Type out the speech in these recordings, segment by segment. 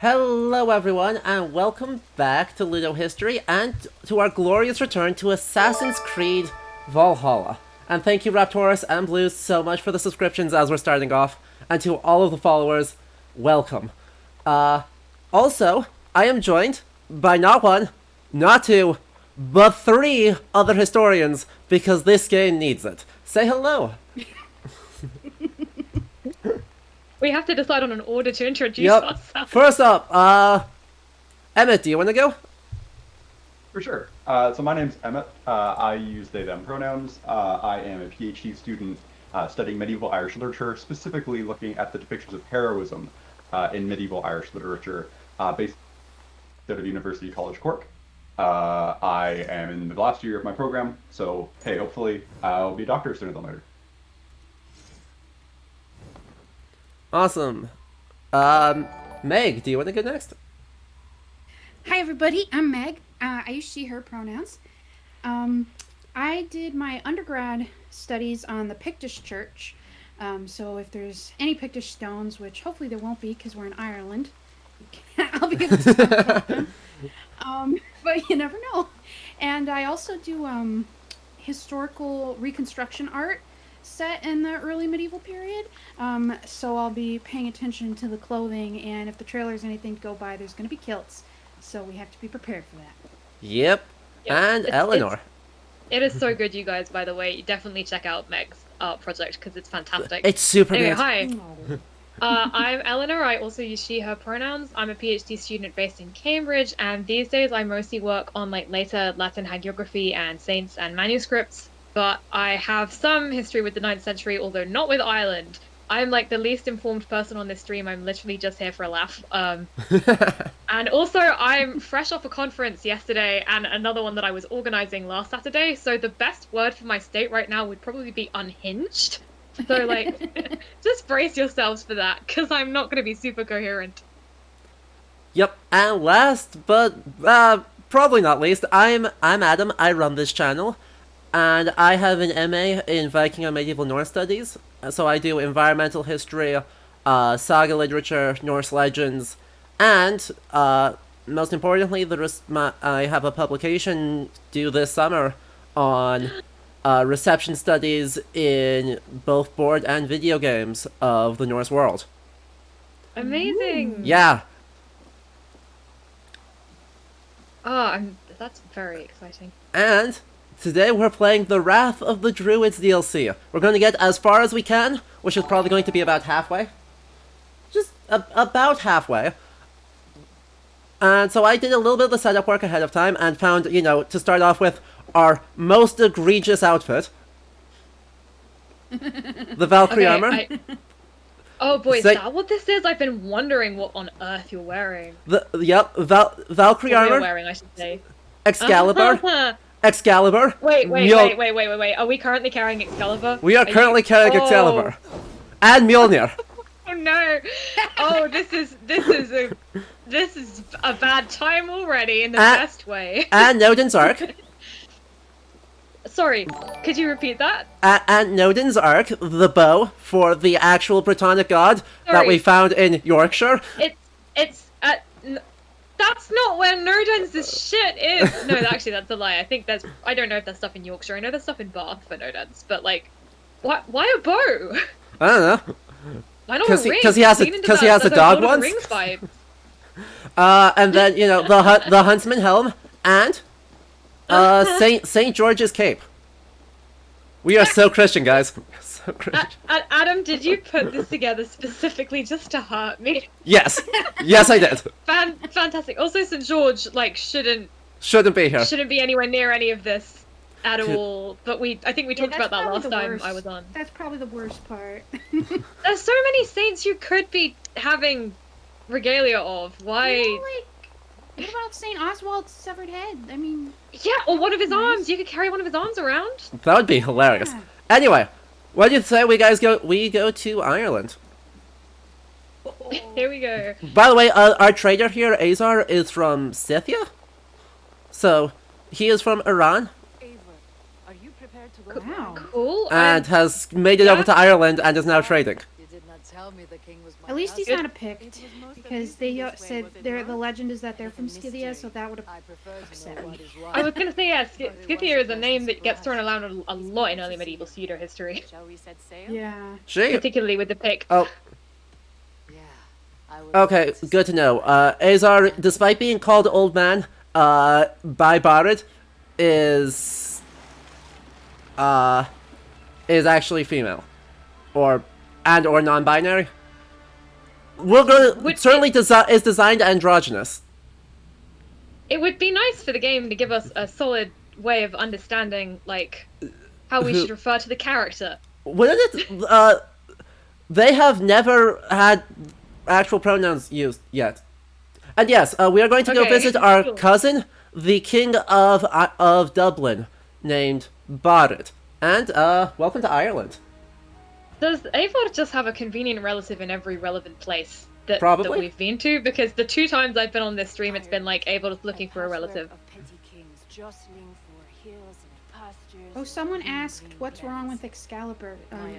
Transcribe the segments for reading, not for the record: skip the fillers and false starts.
Hello everyone, and welcome back to Ludo History, and to our glorious return to Assassin's Creed Valhalla. And thank you Raptorus and Blues so much for the subscriptions as we're starting off, and to all of the followers, welcome. Also, I am joined by not one, not two, but three other historians, because this game needs it. Say hello! We have to decide on an order to introduce ourselves. First up, Emmett, do you want to go? For sure. So my name's Emmett. I use they, them pronouns. I am a PhD student studying medieval Irish literature, specifically looking at the depictions of heroism in medieval Irish literature, based out of University College Cork. I am in the last year of my program, so hey, hopefully I'll be a doctor sooner than later. Awesome. Meg, do you want to go next? Hi everybody, I'm Meg. I use she, her pronouns. I did my undergrad studies on the Pictish Church. So if there's any Pictish stones, which hopefully there won't be because we're in Ireland, I'll be able to talk about them. But you never know. And I also do historical reconstruction art set in the early medieval period. So I'll be paying attention to the clothing, and if the trailer's anything to go by, there's going to be kilts. So we have to be prepared for that. Yep. And Eleanor. It is so good, you guys, by the way. Definitely check out Meg's art project because it's fantastic. It's super anyway, good. Hi. I'm Eleanor. I also use she, her pronouns. I'm a PhD student based in Cambridge, and these days I mostly work on later Latin hagiography and saints and manuscripts. But I have some history with the 9th century, although not with Ireland. I'm the least informed person on this stream. I'm literally just here for a laugh. And also, I'm fresh off a conference yesterday and another one that I was organizing last Saturday. So the best word for my state right now would probably be unhinged. So just brace yourselves for that, because I'm not going to be super coherent. Yep. And last, but probably not least, I'm Adam. I run this channel. And I have an MA in Viking and Medieval Norse Studies, so I do environmental history, saga literature, Norse legends, and, most importantly, I have a publication due this summer on reception studies in both board and video games of the Norse world. Amazing! Yeah. Oh, that's very exciting. And today we're playing the Wrath of the Druids DLC. We're going to get as far as we can, which is probably going to be about halfway. Just about halfway. And so I did a little bit of the setup work ahead of time and found, to start off with, our most egregious outfit. The Valkyrie armor. Oh boy, is that what this is? I've been wondering what on earth you're wearing. Valkyrie armor. You're wearing, I should say. Excalibur. Excalibur. Wait. Are we currently carrying Excalibur? We are currently carrying Excalibur. And Mjolnir. Oh no! Oh, this is a bad time already in the best way. And Nodin's Ark. Sorry, could you repeat that? And Nodin's Ark, the bow for the actual Britannic god that we found in Yorkshire. That's not where Nodens' shit is. No, actually, that's a lie. I don't know if there's stuff in Yorkshire. I know there's stuff in Bath for Nodens, but why a bow? I don't know. Why not a ring? Because he has a dog once. Rings vibe. And then the huntsman helm and Saint George's cape. We are so Christian, guys. So Christian. Adam, did you put this together specifically just to hurt me? Yes, I did. Fantastic. Also, St. George shouldn't be here. Shouldn't be anywhere near any of this at all. But I think we talked about that last time I was on. That's probably the worst part. There's so many saints you could be having regalia of. Why? What about St. Oswald's severed head? I mean... Yeah, or one of his arms. You could carry one of his arms around. That would be hilarious. Yeah. Anyway, what do you say we go to Ireland? Here we go. By the way, our trader here, Azar, is from Scythia. So, he is from Iran. Are you prepared to go? Wow. Cool. And has made it over to Ireland and is now trading. You did not tell me the king was my At least he's Good. not a Pict, because they said the legend is that they're from Scythia, so that would have upset me. I was gonna say, yeah, Scythia is a name that gets thrown around a lot in early medieval pseudo history, Shall we set sail? Yeah. She. particularly with the Picts. Oh, Yeah. I would okay. love to Good to see know. that. Azar, despite being called old man, by Barret, is actually female, or non-binary. We'll go. Certainly, is designed androgynous. It would be nice for the game to give us a solid way of understanding, like, how we should refer to the character. Wouldn't it? They have never had actual pronouns used yet. And yes, we are going to go Okay, visit our cool. cousin, the king of Dublin, named Barret. And welcome to Ireland. Does Avod just have a convenient relative in every relevant place that Probably. we've been to? Because the 2 times I've been on this stream, it's been like Avod is looking for a relative. Of petty kings jostling for hills and pastures. Oh, someone asked what's wrong with Excalibur.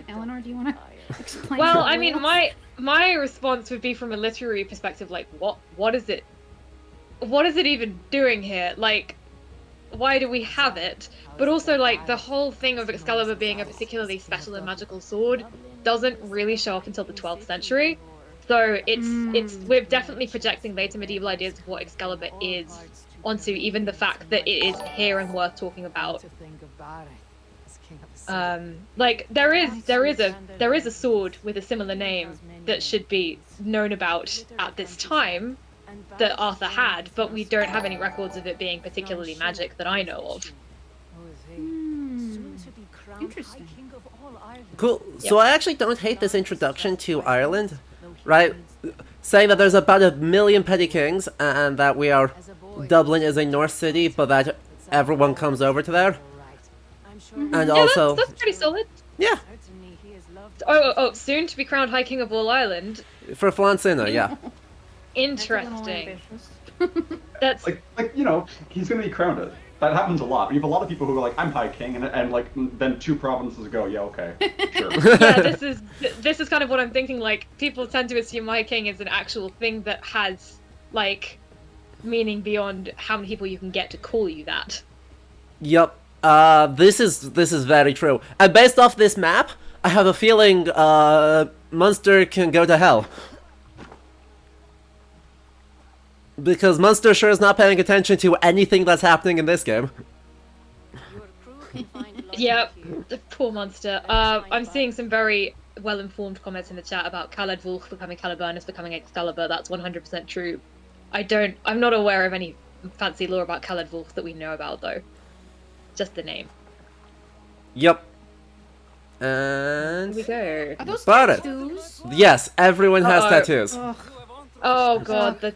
Eleanor, do you want to explain? Well, the I mean, rules? my response would be from a literary perspective, like, what is it? What is it even doing here? Like, why do we have it? But also, like, the whole thing of Excalibur being a particularly special and magical sword doesn't really show up until the 12th century. So we're definitely projecting later medieval ideas of what Excalibur is onto even the fact that it is here and worth talking about. Like there is a sword with a similar name that should be known about at this time that Arthur had, but we don't have any records of it being particularly magic that I know of. Interesting. Cool. So I actually don't hate this introduction to Ireland, right? Saying that there's about 1 million petty kings and that Dublin is a Norse city, but that everyone comes over to there. And Yeah, also, that's pretty solid. yeah, Oh, soon to be crowned High King of all Ireland. for Flancina, yeah. That's a little Interesting. ambitious. That's Like you know, he's gonna be crowned it. That happens a lot. You have a lot of people who are like, I'm High King, and like then 2 provinces go, yeah, okay, sure. yeah. This is kind of what I'm thinking. Like people tend to assume High King is an actual thing that has like meaning beyond how many people you can get to call you that. Yep. This is very true. And based off this map, I have a feeling Munster can go to hell. Because Munster sure is not paying attention to anything that's happening in this game. Yep, the poor monster. I'm seeing some very well-informed comments in the chat about Khaled Vulch becoming Caliburnus becoming Excalibur. That's 100% true. I'm not aware of any fancy lore about Khaled Vulch that we know about though. Just the name. Yep. Here we And go. Are those Barret. tattoos? Yes, everyone has Uh-oh. tattoos. Ugh. Oh god,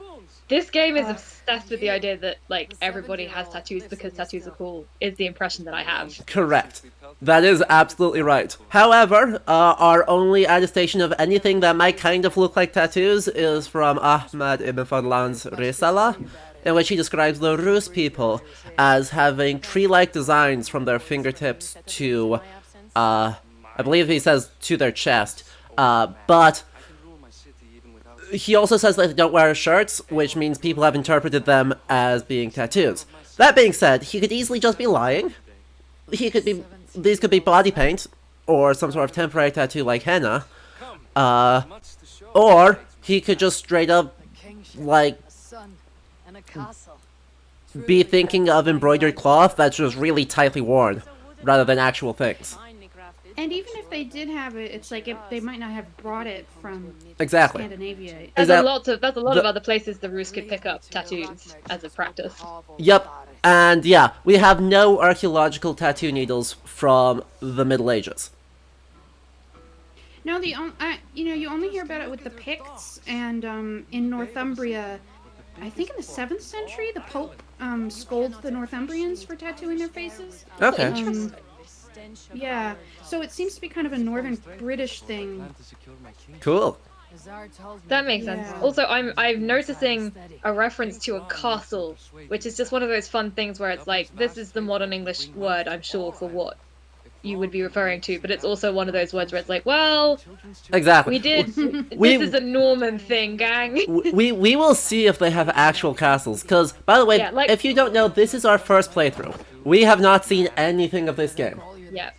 this game is obsessed with the idea that like everybody has tattoos because tattoos are cool. Is the impression that I have. Correct. That is absolutely right. However, our only attestation of anything that might kind of look like tattoos is from Ahmad ibn Fadlan's Risala, in which he describes the Rus people as having tree-like designs from their fingertips to, I believe he says to their chest, but he also says that they don't wear shirts, which means people have interpreted them as being tattoos. That being said, he could easily just be lying. These could be body paint, or some sort of temporary tattoo like henna, or he could just straight up, like, be thinking of embroidered cloth that's just really tightly worn, rather than actual things. And even if they did have it, it's like they might not have brought it from Exactly. Scandinavia. There's that- a lot of other places the Rus could pick up tattoos as a practice. Yep, and yeah, we have no archaeological tattoo needles from the Middle Ages. No, you only hear about it with the Picts, and in Northumbria, I think in the 7th century, the Pope scolds the Northumbrians for tattooing their faces. Okay. Yeah, so it seems to be kind of a northern British thing. Cool. That makes sense. Yeah. Also, I'm noticing a reference to a castle, which is just one of those fun things where it's like, this is the modern English word, I'm sure, for what you would be referring to, but it's also one of those words where it's like, well, Exactly. we did. We- This is a Norman thing, gang. We will see if they have actual castles. Because, by the way, Yeah, like- if you don't know, this is our first playthrough. We have not seen anything of this game. Yeah.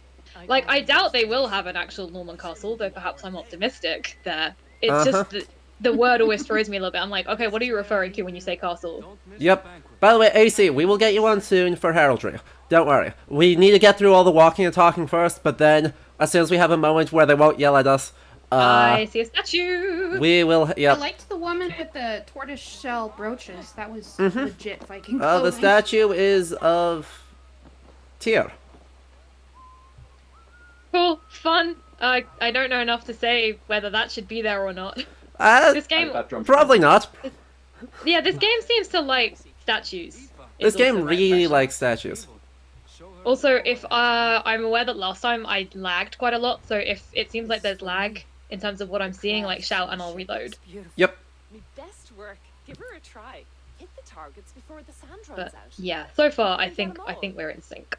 Like, I doubt they will have an actual Norman castle, though perhaps I'm optimistic there. It's just the word always throws me a little bit. I'm like, okay, what are you referring to when you say castle? Yep. By the way, AC, we will get you on soon for heraldry. Don't worry. We need to get through all the walking and talking first, but then, as soon as we have a moment where they won't yell at us, I see a statue! we will, I yep. liked the woman with the tortoise shell brooches. That was legit Viking The clothing. statue is of Tyr. Cool, fun. I don't know enough to say whether that should be there or not. This game, That drum Probably not. yeah, this game seems to like statues. This is game also my really impression. likes statues. Also, if I'm aware that last time I lagged quite a lot, so if it seems like there's lag in terms of what I'm seeing, like shout and I'll reload. Yep. Me best work. Give her a try. Hit the targets before the sand runs But out. yeah, so far I think we're in sync.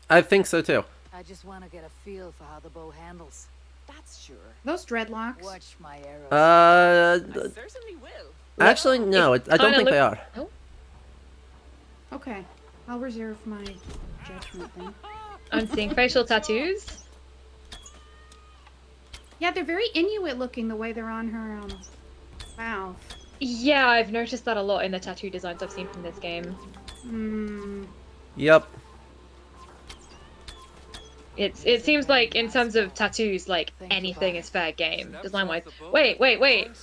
I think so too. I just want to get a feel for how the bow handles. That's sure. Those dreadlocks. Watch my arrows. Uh, I certainly will. actually, no, I don't kinda think they look- are. Okay, I'll reserve my judgment then. I'm seeing facial tattoos. Yeah, they're very Inuit looking the way they're on her mouth. Yeah, I've noticed that a lot in the tattoo designs I've seen from this game. Hmm. Yep. It seems like in terms of tattoos, like anything is fair game design wise. Wait,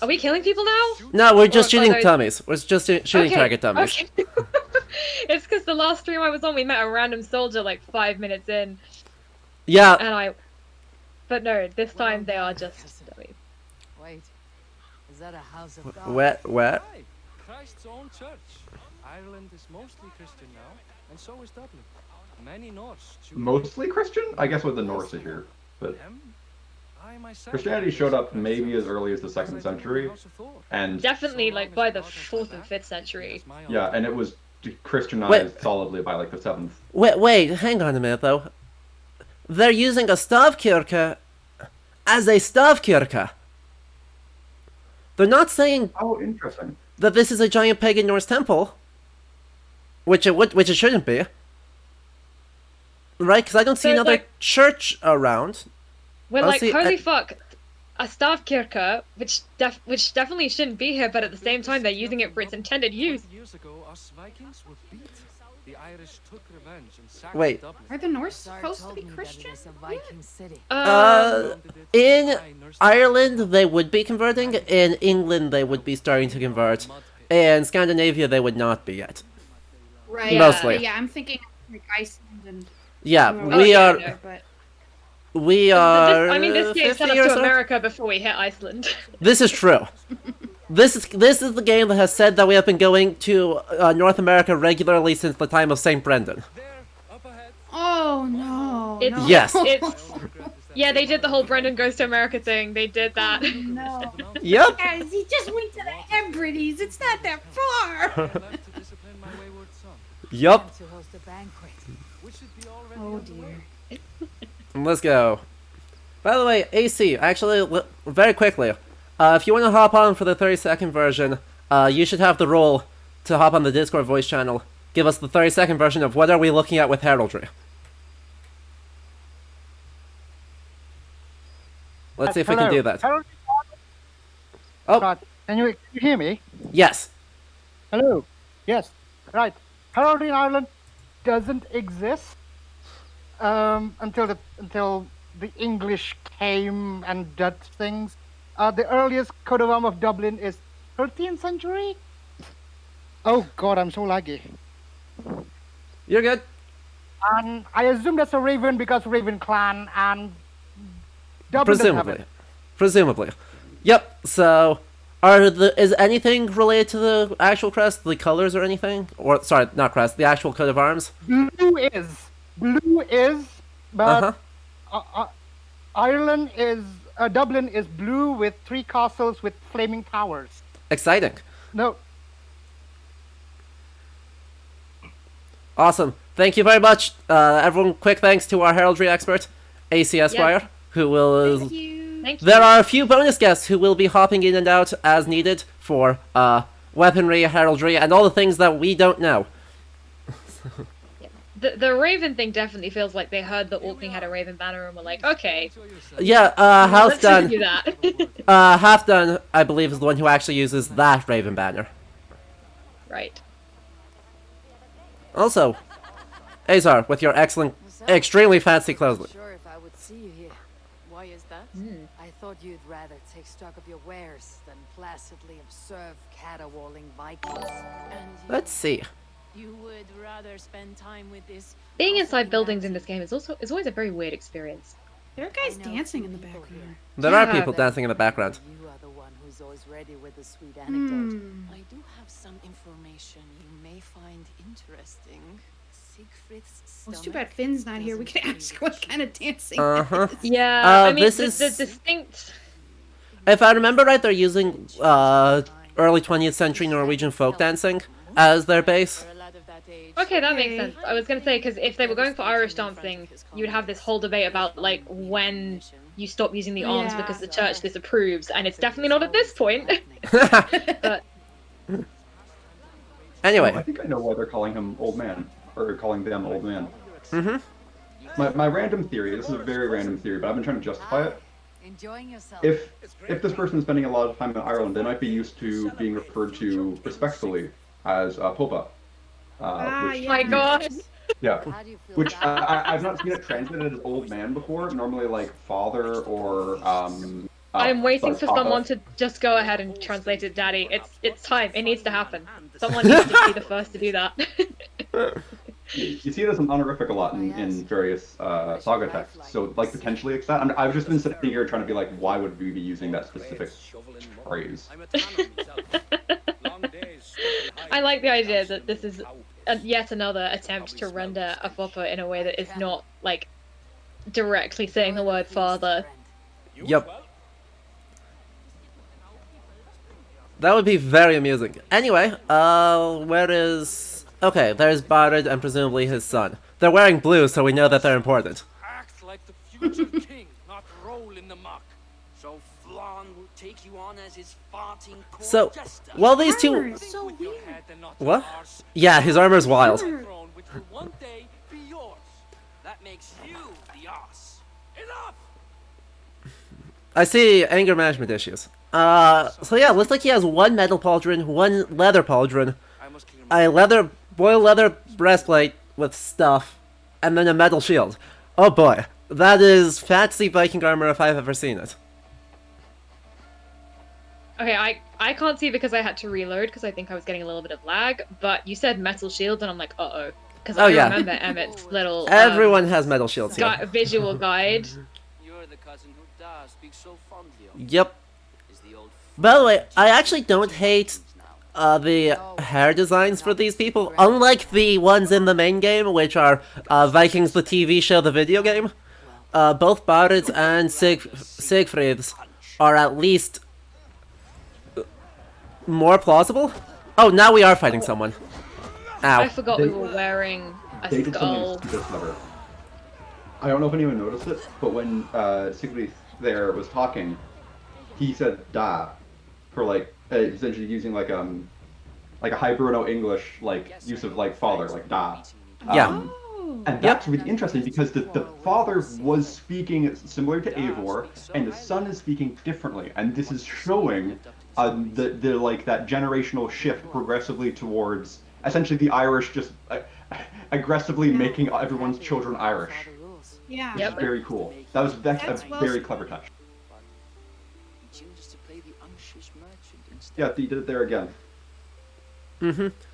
are we killing people now? No, we're just Or are shooting those- dummies. We're just shooting target dummies. Okay. It's because the last stream I was on, we met a random soldier like 5 minutes in, Yeah, and But no, this time they are just dummies. Wait. Is that a house of God? where? Aye, Christ's own church. Ireland is mostly Christian now, and so is Dublin. Many Norse choose Mostly Christian? I guess with the Norse are here. But them. I myself Christianity showed up maybe as early as the 2nd century. And Definitely like by the 4th and 5th century. yeah, and it was Christianized Wait. solidly by like the 7th. Wait, hang on a minute though. They're using a stavkirke as a stavkirke. They're not saying Oh, interesting. that this is a giant pagan Norse temple, which it shouldn't be, right? Because I don't see So, another like- church around. We're I'll like, see- holy fuck, a stavkirke, which definitely shouldn't be here, but at the same time they're using it for its intended use. Years ago, us Vikings were beat. The Irish took revenge and sacked Wait. Dublin. Are the Norse Tsar supposed to told be me that Christian? it is a Viking city. In Ireland, they would be converting. In England, they would be starting to convert. In Scandinavia, they would not be yet. Right. Mostly. Yeah, I'm thinking like Iceland and. Yeah, Oh, we yeah, are. no. But We are. I mean, this game 50 set up or to so? America before we hit Iceland. This is true. This is the game that has said that we have been going to North America regularly since the time of Saint Brendan. There, up ahead. oh no. It's- no. Yes. It's yeah, they did the whole Brendan goes to America thing. They did that. No. Yep. Guys, he just went to the Hebrides. It's not that far. Left to discipline my wayward son. Yup. To host a banquet. We should be already Oh on the way. dear. Let's go. By the way, AC, actually, very quickly, if you want to hop on for the 30-second version, you should have the role to hop on the Discord voice channel. Give us the 30-second version of what are we looking at with heraldry. Let's see if we can Hello. do that. Harold, Oh, right. Can you hear me? yes. Hello. Yes. Right. Heraldry in Ireland doesn't exist until the English came and did things. The earliest coat of arms of Dublin is 13th century. Oh God, I'm so laggy. You're good. And I assume that's a Raven because Raven clan and Dublin doesn't have Presumably. it. Presumably. Yep, so... is anything related to the actual crest, the colors or anything? Or, sorry, not crest, the actual coat of arms? Blue is, but Uh-huh. Ireland is Dublin is blue with 3 castles with flaming towers. Exciting. No, Awesome. Thank you very much. Everyone, quick thanks to our heraldry expert. AC Esquire, who will. Thank you. Thank you. There are a few bonus guests who will be hopping in and out as needed for weaponry, heraldry, and all the things that we don't know. The Raven thing definitely feels like they heard the Orkney had a Raven banner and were like, okay, Yeah, let's Halfdan. do that. Halfdan, I believe, is the one who actually uses that Raven banner. Right. Also, Azar, with your excellent, extremely fancy clothes. Sure, if I would see you here. Why is that? I thought you'd rather take stock of your wares than placidly observe caterwauling Vikings. And Let's see. you would rather spend time with this. Being inside gossipy buildings in man. this game is always a very weird experience. There are guys I know dancing two in the people background. here. There are Yeah. people dancing in the background. You are the one who's always ready with a sweet anecdote. Hmm. I do have some information you may find interesting. Siegfried's Well, it's too stomach bad Finn's not here. We doesn't could ask feel what cheap. kind of dancing. Uh-huh. it is. Yeah, I mean, this the is- distinct. If I remember right, they're using early 20th century Norwegian folk dancing as their base. For a lad of that age. Okay, that makes Okay. sense. I was gonna say, because if they were going for Irish dancing, you'd have this whole debate about, like, when you stop using the arms Yeah. because the church disapproves, and it's definitely not at this point. But Anyway, I think I know why they're calling him old man, or calling them old man. mm-hmm. My random theory, this is a very random theory, but I've been trying to justify it. Enjoying yourself. If this person is spending a lot of time in Ireland, they might be used to being referred to respectfully as Popa. Which, yeah. my god. yeah. How do you feel Which about I've not seen it translated as old man before. Normally like father or I'm waiting for Papa. someone to just go ahead and translate it, Daddy. It's time. It needs to happen. Someone needs to be the first to do that. You see it as an honorific a lot in various saga texts, so like potentially it's that. I've just been sitting here trying to be like, why would we be using that specific phrase? I like the idea that this is yet another attempt to render a fopper in a way that is not, like, directly saying the word father. Yep. That would be very amusing. Anyway, where is... Okay, there's Barded and presumably his son. They're wearing blue, so we know that they're important. Act like the future king, not roll in the muck. So Flan will take you on as his farting court So, jester. well, these Armor two... is so With your weird. head and not What? ours. Yeah, his armor's wild. Throne which will one day be yours. That makes you the ass. Enough! I see anger management issues. So yeah, looks like he has one metal pauldron, one leather pauldron, I must clear my a boiled leather breastplate with stuff, and then a metal shield. Oh boy, that is fancy Viking armor if I've ever seen it. Okay, I can't see because I had to reload because I think I was getting a little bit of lag, but you said metal shield and I'm like, uh-oh. Because Oh, I yeah. remember Emmett's little Everyone has metal shields here. visual guide. You're the cousin who does speak so fondly of. Yep. Is the old By the way, I actually don't hate the hair designs for these people, unlike the ones in the main game, which are Vikings the TV show, the video game. Both Bard's and Siegfried's are at least more plausible. Oh, now we are fighting someone. I Ow. forgot we were wearing a They did skull. something super clever. I don't know if anyone noticed it, but when Sigrid there was talking, he said "da" for like essentially using like a high Bruno English like use of like father, like "da." Yeah. Oh. And that's really interesting because the father was speaking similar to Eivor, and the son is speaking differently, and this is showing the like that generational shift progressively towards essentially the Irish just aggressively making everyone's children Irish. Yeah. Which Yep. is very cool. That's That's a well very said. clever touch. He chooses to play the unctuous merchant instead. Yeah, he did it there again.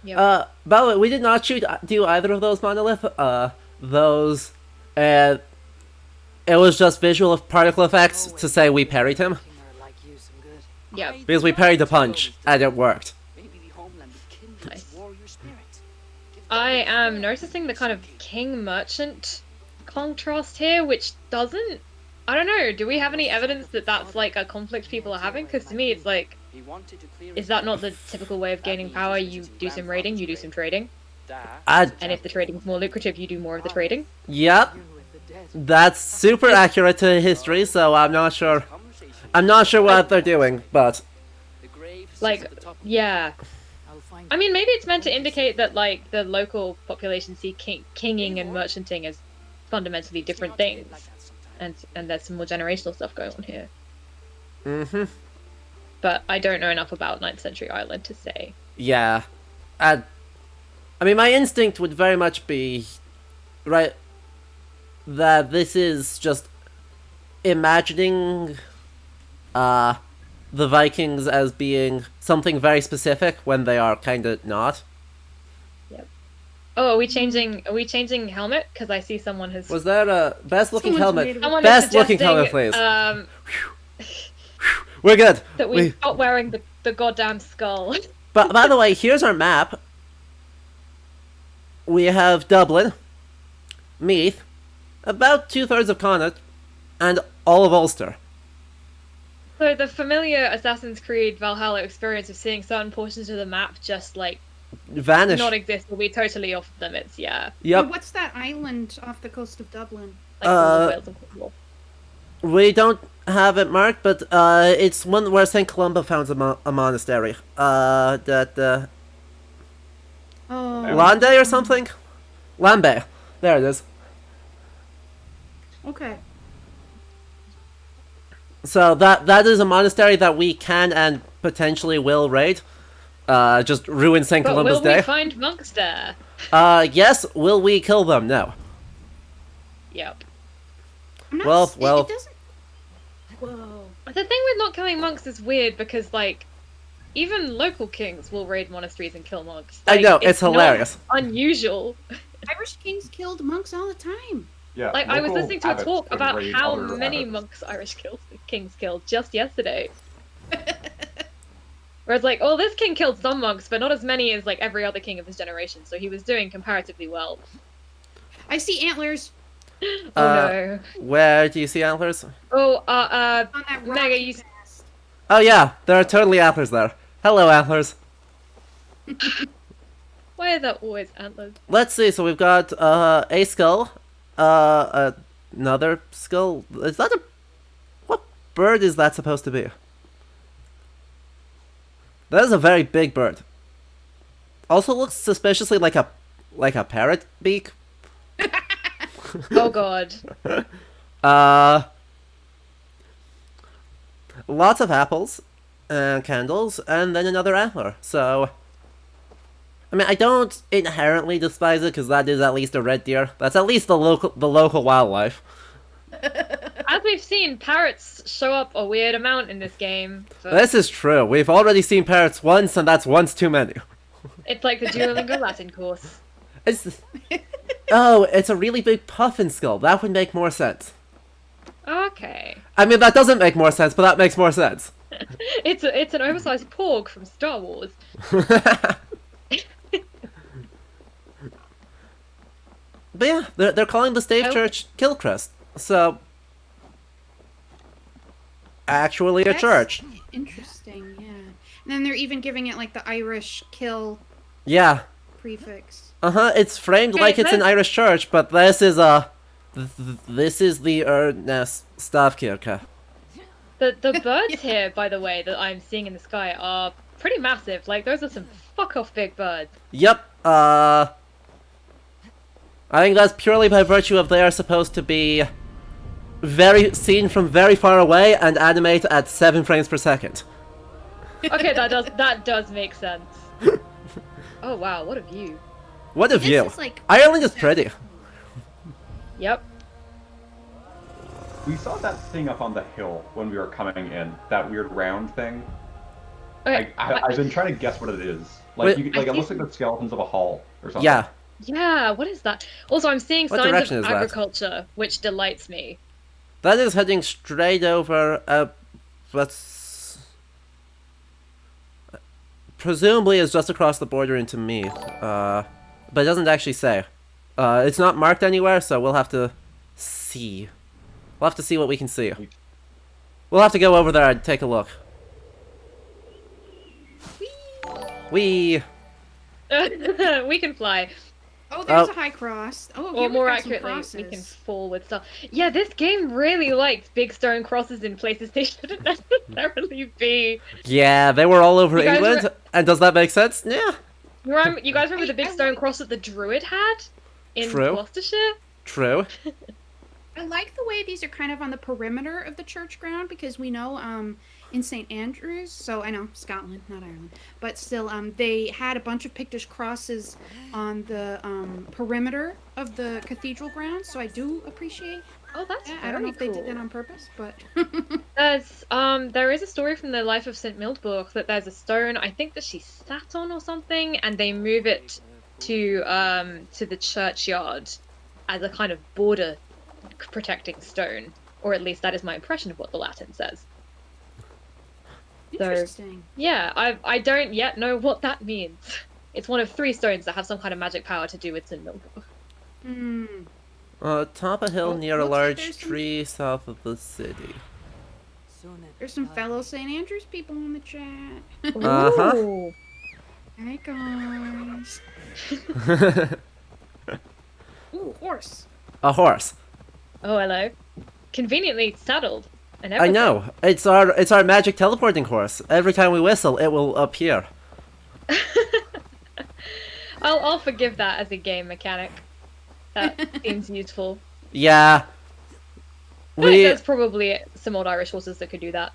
Yep. By the way, we did not do either of those monolith. Those, it was just visual particle effects to say we parried him, like you some good. Yep. because we parried the punch, and it worked. Maybe the homeland will kindle Nice. warrior spirit. Give I am noticing the kind of king merchant contrast here, which doesn't. I don't know. Do we have any evidence that that's like a conflict people are having? Because to me, it's like, He wanted to clear is that not the typical way of gaining power? You do some raiding, you do some trading, I, and if the trading is more lucrative, you do more of the trading. yep. You with the That's super accurate to history, so I'm not sure. I'm not sure what they're doing, but Like, yeah. I mean, maybe it's meant to indicate that like the local population see kinging and merchanting as fundamentally different things, and there's some more generational stuff going on here. But I don't know enough about 9th century Ireland to say. yeah. I mean, my instinct would very much be right that this is just imagining the Vikings as being something very specific when they are kind of not. Yep. Oh, are we changing helmet? Because I see someone has. Was that a best looking Someone's helmet? made Someone is Best looking suggesting, helmet, please. We're good. That we stop wearing the goddamn skull. But by the way, here's our map. We have Dublin, Meath, about 2/3 of Connaught, and all of Ulster. So the familiar Assassin's Creed Valhalla experience of seeing certain portions of the map just like Vanish. not exist will be totally off limits. Yeah. Yep. Hey, what's that island off the coast of Dublin? Like all of Wales and Cornwall. We don't have it marked, but it's one where St. Columba founds a monastery. That Oh. Lande or something? Lambe. There it is. Okay. So that is a monastery that we can and potentially will raid. Just ruin St. But Columba's will Day. we find monks there? Yes. Will we kill them? No. Yep. I'm not Well, s- it- well. It doesn't. Whoa. The thing with not killing monks is weird because like even local kings will raid monasteries and kill monks. I Like, know, it's not hilarious. unusual. Irish kings killed monks all the time. Yeah, Like I was local listening to a abbots talk can about raid how other many abbots. monks kings killed just yesterday. Whereas like, oh, this king killed some monks, but not as many as like every other king of his generation. So he was doing comparatively well. I see antlers Oh no. Where do you see antlers? Oh, on that rock. Mega, you pass. Oh yeah, there are totally antlers there. Hello, antlers. why are there always antlers? Let's see. So we've got a skull, another skull. Is that a what bird is that supposed to be? That is a very big bird. Also looks suspiciously like a parrot beak. Oh god. Lots of apples and candles, and then another antler. So, I mean, I don't inherently despise it because that is at least a red deer. That's at least the local wildlife. As we've seen, parrots show up a weird amount in this game. So This is true. We've already seen parrots once, and that's once too many. it's like the Duolingo Latin course. It's oh, it's a really big puffin skull. That would make more sense. Okay. I mean, that doesn't make more sense, but that makes more sense. It's an oversized porg from Star Wars. But yeah, they're calling the stave Oh. church Kilcrest, so actually a That's church. Interesting, yeah. And then they're even giving it like the Irish kill Yeah, prefix. it's framed Okay, like it's an let's- Irish church, but this is this is the Ernest Stavkirke. The birds here, by the way, that I'm seeing in the sky are pretty massive. Like those are some fuck off big birds. Yep. I think that's purely by virtue of they are supposed to be seen from very far away and animate at 7 frames per second. Okay, that does make sense. Oh wow, what a view. What a This view! is like- Ireland is pretty. Yep. We saw that thing up on the hill when we were coming in. That weird round thing. Okay. I've been trying to guess what it is. Wait, Like it looks like the skeletons of a hall or something. Yeah. Yeah, what is that? Also, I'm seeing What signs direction of is that? agriculture, which delights me. That is heading straight over, let's... Presumably it's just across the border into Meath, but it doesn't actually say. It's not marked anywhere, so we'll have to see. We'll have to see what we can see. We'll have to go over there and take a look. We We can fly. Oh, there's Oh. a high cross. Oh, Or here we've more got some accurately, crosses. we can fall with stuff. Yeah, this game really likes big stone crosses in places they shouldn't necessarily be. Yeah, they were all over You guys England, and does that make sense? Yeah. You guys remember the big I stone like- cross that the Druid had in True. Gloucestershire? True. I like the way these are kind of on the perimeter of the church ground because we know in St. Andrews, so I know Scotland, not Ireland, but still they had a bunch of Pictish crosses on the perimeter of the cathedral grounds, so I do appreciate Oh, that's that. very I don't know if cool. they did that on purpose, but There is a story from the life of St. Mildburg that there's a stone I think that she sat on or something, and they move it to the churchyard as a kind of border protecting stone, or at least that is my impression of what the Latin says. interesting. Yeah, I don't yet know what that means. It's one of 3 stones that have some kind of magic power to do with St. Mildburg. Hmm. Top a hill Oh, near a looks like large there's some- tree south of the city. There's some fellow St. Andrews people in the chat. Uh-huh. Ooh. Hi guys. Ooh, horse. A horse. Oh, hello. Conveniently saddled. And I everything. know. It's our magic teleporting horse. Every time we whistle, it will appear. I'll forgive that as a game mechanic. That seems useful. Yeah. There's probably some old Irish horses that could do that.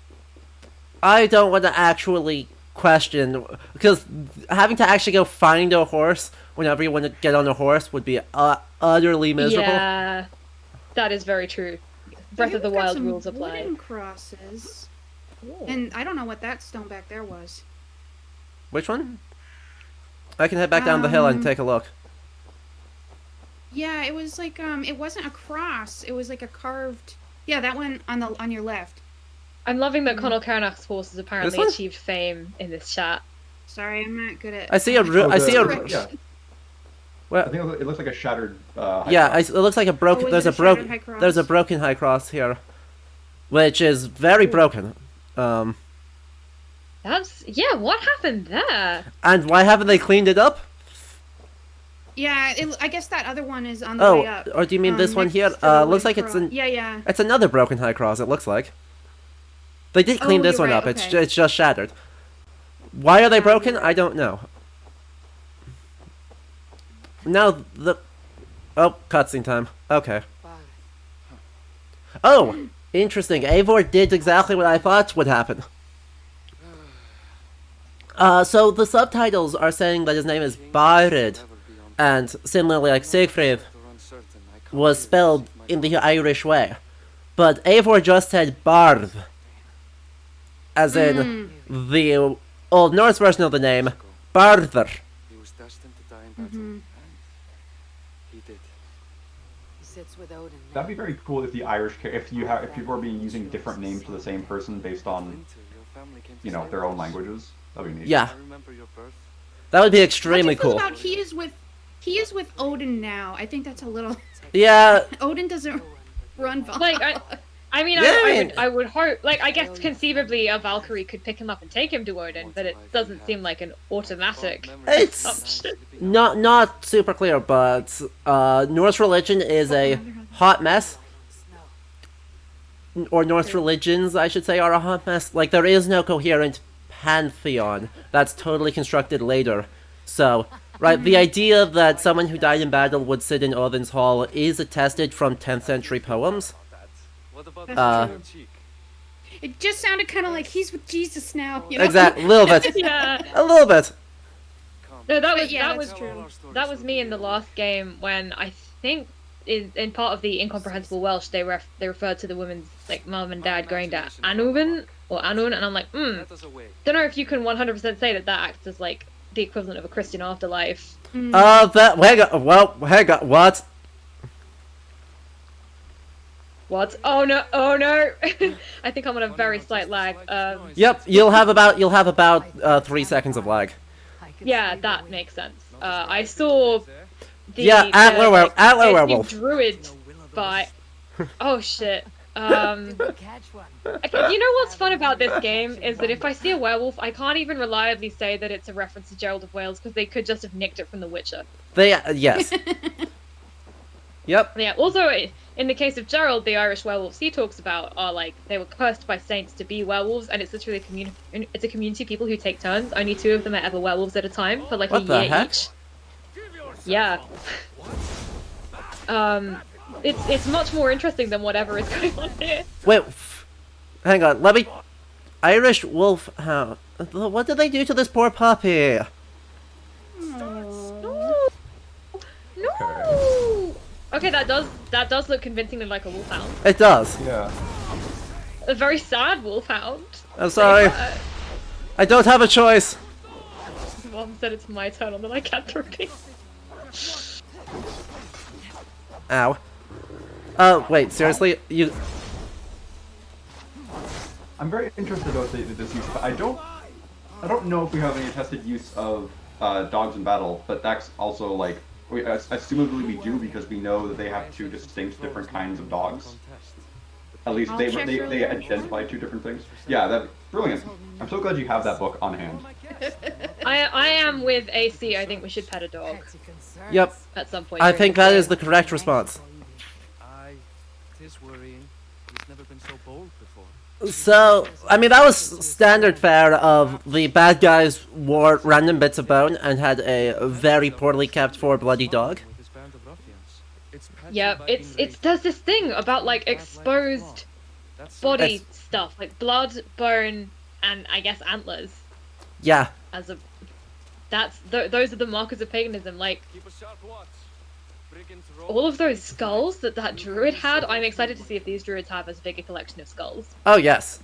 I don't want to actually question, because having to actually go find a horse whenever you want to get on a horse would be utterly miserable. Yeah, that is very true. Breath Here of the we've got Wild some rules apply. wooden crosses. Ooh. And I don't know what that stone back there was. Which one? I can head back down the hill and take a look. Yeah, it was like it wasn't a cross. It was like a carved. Yeah, that one on your left. I'm loving that Conall Carnach's horse has apparently This one? achieved fame in this chat. Sorry, I'm not good at. I see a I see a Yeah. well, I think it looks like a shattered. yeah, it looks like a broken. Oh, is there's it a a shattered high broken. cross? There's a broken high cross here, which is very broken. Yeah, what happened there? And why haven't they cleaned it up? Yeah, I guess that other one is on the way Oh, up. or do you mean this one next here? to the Looks wooden like it's cross. an. Yeah, yeah. It's another broken high cross. It looks like. They did clean Oh, this you're one right, up. okay. It's just shattered. Why are they broken? you're I don't know. Now the. Oh, cutscene time. Okay. Oh, interesting. Eivor did exactly what I thought would happen. So the subtitles are saying that his name is Barid, and similarly like Siegfried was spelled in the Irish way. But Eivor just said Barth, as in the Old Norse version of the name, Barther. He was destined to die in battle, and he did. He sits with Odin. That'd be very cool if the Irish, if people are being using different names for the same person based on, Winter, your family came to their own Cyprus. languages. That'd be neat. Yeah, I remember your birth. that would be How do extremely you feel cool. about he is with Odin now? I think that's a little. Yeah, Odin doesn't run Valhalla. Like, I mean, Yeah. I would hope. Like, I guess conceively a Valkyrie could pick him up and take him to Odin, but it doesn't seem like an automatic. It's option. not super clear, but Norse religion is a hot mess. Or Norse religions, I should say, are a hot mess. Like, there is no coherent pantheon that's totally constructed later. So, right, the idea that someone who died in battle would sit in Odin's hall is attested from 10th century poems. What about That's the true. cheek? It just sounded kind of like he's with Jesus now. You know? Exactly, a little bit. Yeah. A little bit. No, that But was yeah, that that's was true. that was me in the last game when I think in part of the incomprehensible Welsh they referred to the woman's like mum and dad going to Anubin or Anun, and I'm like, Let us away. don't know if you can 100% say that acts as like the equivalent of a Christian afterlife. Hang on, what? What? Oh no! Oh no! I think I'm on a very slight lag. Yep, you'll have about 3 seconds of lag. Yeah, that makes sense. I saw the Yeah, Antler there's new Werewolf. Druid fight. Oh shit! Catch one. Okay, you know what's fun about this game is that if I see a werewolf, I can't even reliably say that it's a reference to Gerald of Wales because they could just have nicked it from The Witcher. They yes. Yep. Yeah. Also, in the case of Gerald, the Irish werewolves he talks about are like they were cursed by saints to be werewolves, and it's literally it's a community of people who take turns. Only 2 of them are ever werewolves at a time for like What a the year heck? each. Yeah. It's much more interesting than whatever is going on here. Wait, hang on. Let me. Irish wolfhound. What did they do to this poor puppy? No. No. Okay, that does look convincingly like a wolfhound. It does. Yeah. A very sad wolfhound. I'm sorry. I don't have a choice. Mom said it's my turn on the lycanthropy. Ow. Wait, seriously? You. I'm very interested about this use, but I don't know if we have any tested use of dogs in battle, but that's also like, assumably we do because we know that they have 2 distinct different kinds of dogs. At least I'll they check really quick. identify 2 different things. Yeah, that's brilliant. I'm so glad you have that book on hand. I am with AC. I think we should pet a dog Petty concerns. Yep. at some point. I during think the that game. is the correct response. Aye, 'tis worrying. He's never been so bold before. So, I mean, that was standard fare of the bad guys wore random bits of bone and had a very poorly kept 4 bloody dog. With his band of ruffians. It's Yeah, it's there's this thing about like exposed body stuff, like blood, bone, and I guess antlers. Yeah. As a those are the markers of paganism. Like Keep a sharp watch. Brigands roll. all of those skulls that druid had. I'm excited to see if these druids have as big a collection of skulls. Oh, yes.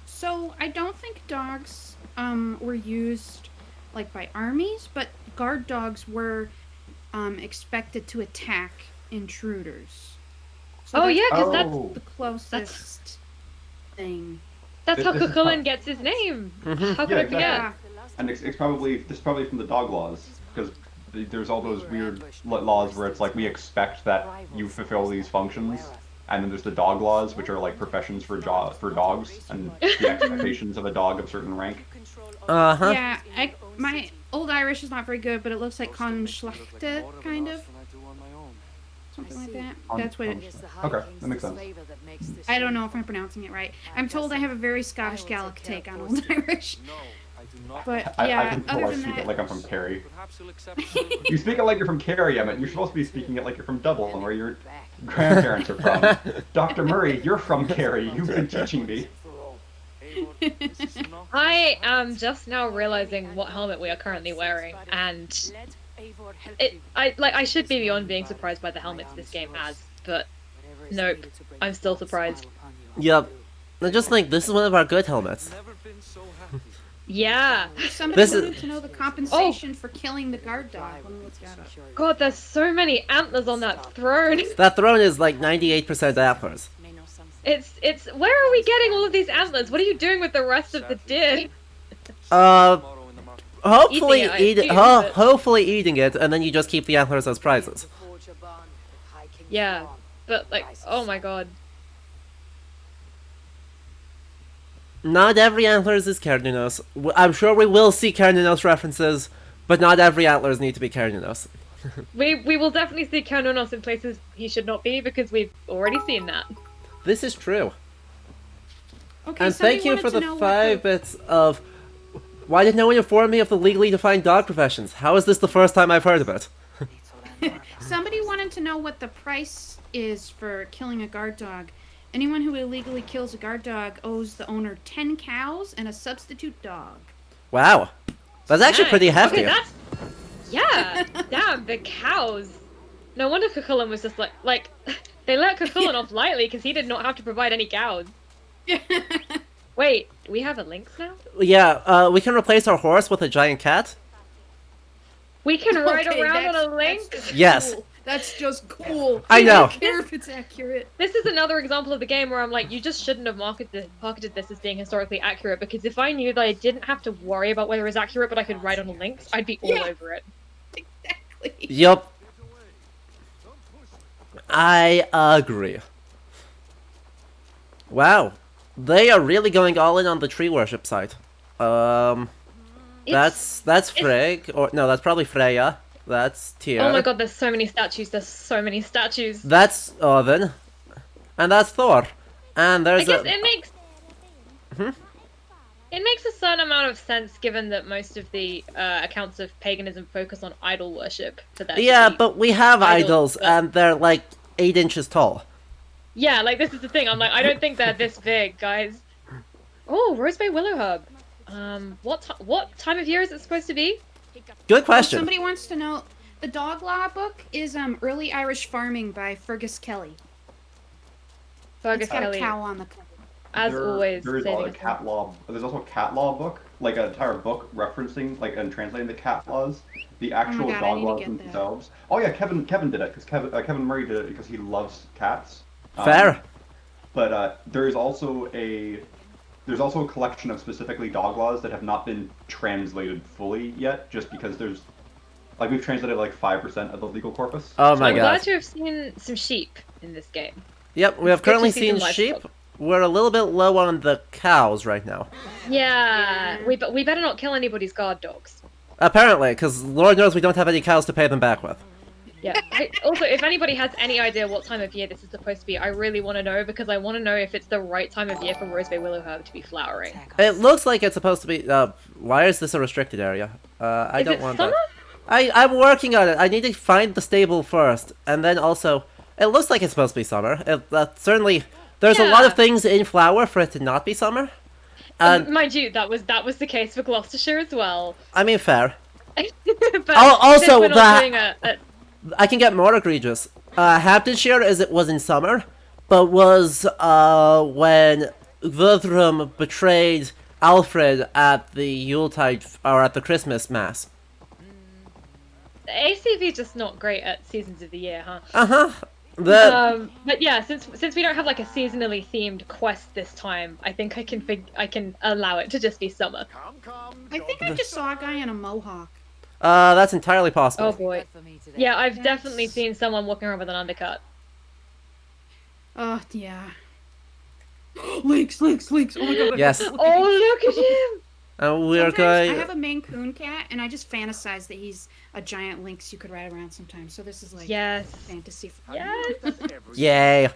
So I don't think dogs were used like by armies, but guard dogs were expected to attack intruders. So Oh that's yeah, because Oh. the closest thing. that's how This is Cuchulainn fun. gets his name. Mhm. How could Yeah, I forget? Yeah. And it's probably from the dog laws, because there's all those weird laws where it's like we expect that you fulfill these functions, and then there's the dog laws, which are like professions for dogs, and the expectations of a dog of certain rank. Uh-huh. Yeah, my old Irish is not very good, but it looks like Conschlachte, kind of. Something like that. That's what it is. Okay, that makes sense. I don't know if I'm pronouncing it right. I'm told I have a very Scottish Gaelic take on Old Irish. No, I do not. But I yeah, can tell other I than speak it that, like I'm from Kerry. Perhaps you'll accept a silver You speak it like you're from Kerry, Emmett. You're supposed to be speaking it like you're from Dublin, where your grandparents are from. Dr. Murray, you're from Kerry. You've been teaching me. Eivor, this is not I am just now realizing what helmet we are currently wearing, and I should be beyond being surprised by the helmets this game has, but nope, I'm still surprised. Yep. I just think this is one of our good helmets. never been so happy. Yeah. somebody This is- wanted to know the compensation for killing the guard dog. Let me look that up. God, there's so many antlers on that throne. That throne is like 98% antlers. It's where are we getting all of these antlers? What are you doing with the rest of the deer? Tomorrow in the market. Hopefully Eating it, I assume, but- hopefully eating it, and then you just keep the antlers as prizes. Yeah, but like, oh my god. Not every antlers is Carnunos. I'm sure we will see Carnunos references, but not every antlers need to be Carnunos. We will definitely see Canonos in places he should not be because we've already seen that. This is true. Okay, And somebody thank you wanted for to the know what 5 bits of... Why did no one inform me of the legally defined dog professions? How is this the first time I've heard of it? Somebody wanted to know what the price is for killing a guard dog. Anyone who illegally kills a guard dog owes the owner 10 cows and a substitute dog. Wow. That's actually Nice. pretty hefty. Okay, that's yeah. Damn, the cows. No wonder Cuchulainn was just like they let Cuchulainn off lightly because he did not have to provide any cows. Wait, we have a lynx now? Yeah, we can replace our horse with a giant cat. We can ride Okay, around on that's- a lynx? that's just Yes. cool. That's just cool. I know. don't care if it's accurate. This is another example of the game where I'm like, you just shouldn't have marketed this as being historically accurate, because if I knew that I didn't have to worry about whether it was accurate but I could ride on a lynx, I'd be all Yeah. over it. Exactly. Yup. I agree. Wow. They are really going all in on the tree worship side. That's Frigg, or no, that's probably Freya. That's Tyr. Oh my god, there's so many statues. There's so many statues. That's Odin. And that's Thor. And I there's guess a... it makes it makes a certain amount of sense given that most of the accounts of paganism focus on idol worship for that. Yeah, but we have idols, but- and they're like 8 inches tall. Yeah, like this is the thing. I'm like, I don't think they're this big, guys. Oh, Rosebay Willow Herb. What time of year is it supposed to be? Good question. Somebody wants to know. The Dog Law book is Early Irish Farming by Fergus Kelly. Fergus It's got Kelly, a cow on the cover. as always. There is saving a us cat law. There's also a cat law book, like an entire book referencing, like, and translating the cat laws. The actual God, I dog need to laws get that. themselves. Oh yeah, Kevin did it because Kevin Murray did it because he loves cats. Fair. But there's also a collection of specifically dog laws that have not been translated fully yet, just because there's, like, we've translated like 5% of the legal corpus. Oh my I'm god. glad to have seen some sheep in this game. Yep, we have It's good to currently see seen some sheep. livestock. We're a little bit low on the cows right now. Yeah, we better not kill anybody's guard dogs. Apparently, because Lord knows we don't have any cows to pay them back with. Yeah. Also, if anybody has any idea what time of year this is supposed to be, I really want to know because I want to know if it's the right time of year for Rosebay Willow Herb to be flowering. It looks like it's supposed to be... why is this a restricted area? I Is don't it want summer? that. I'm working on it. I need to find the stable first. And then also... It looks like it's supposed to be summer. Certainly... There's a lot of Yeah. things in flower for it to not be summer. And, Mind you, that was the case for Gloucestershire as well. I mean, fair. But Also, since we're not the- doing a I can get more egregious. Hamptonshire, as it was in summer, but was when Guthrum betrayed Alfred at the Yuletide or at the Christmas mass. the ACV just not great at seasons of the year, huh? But yeah, since we don't have like a seasonally themed quest this time, I think I can allow it to just be summer. I think I just saw a guy in a mohawk. that's entirely possible. Oh boy. Yeah, I've definitely seen someone walking around with an undercut. Oh, yeah. Lynx! Oh my god. Yes. Oh, look at him! And we're Sometimes going. I have a Maine Coon cat, and I just fantasize that he's a giant lynx you could ride around sometimes. So this is like Yes. fantasy. Yes. Yay!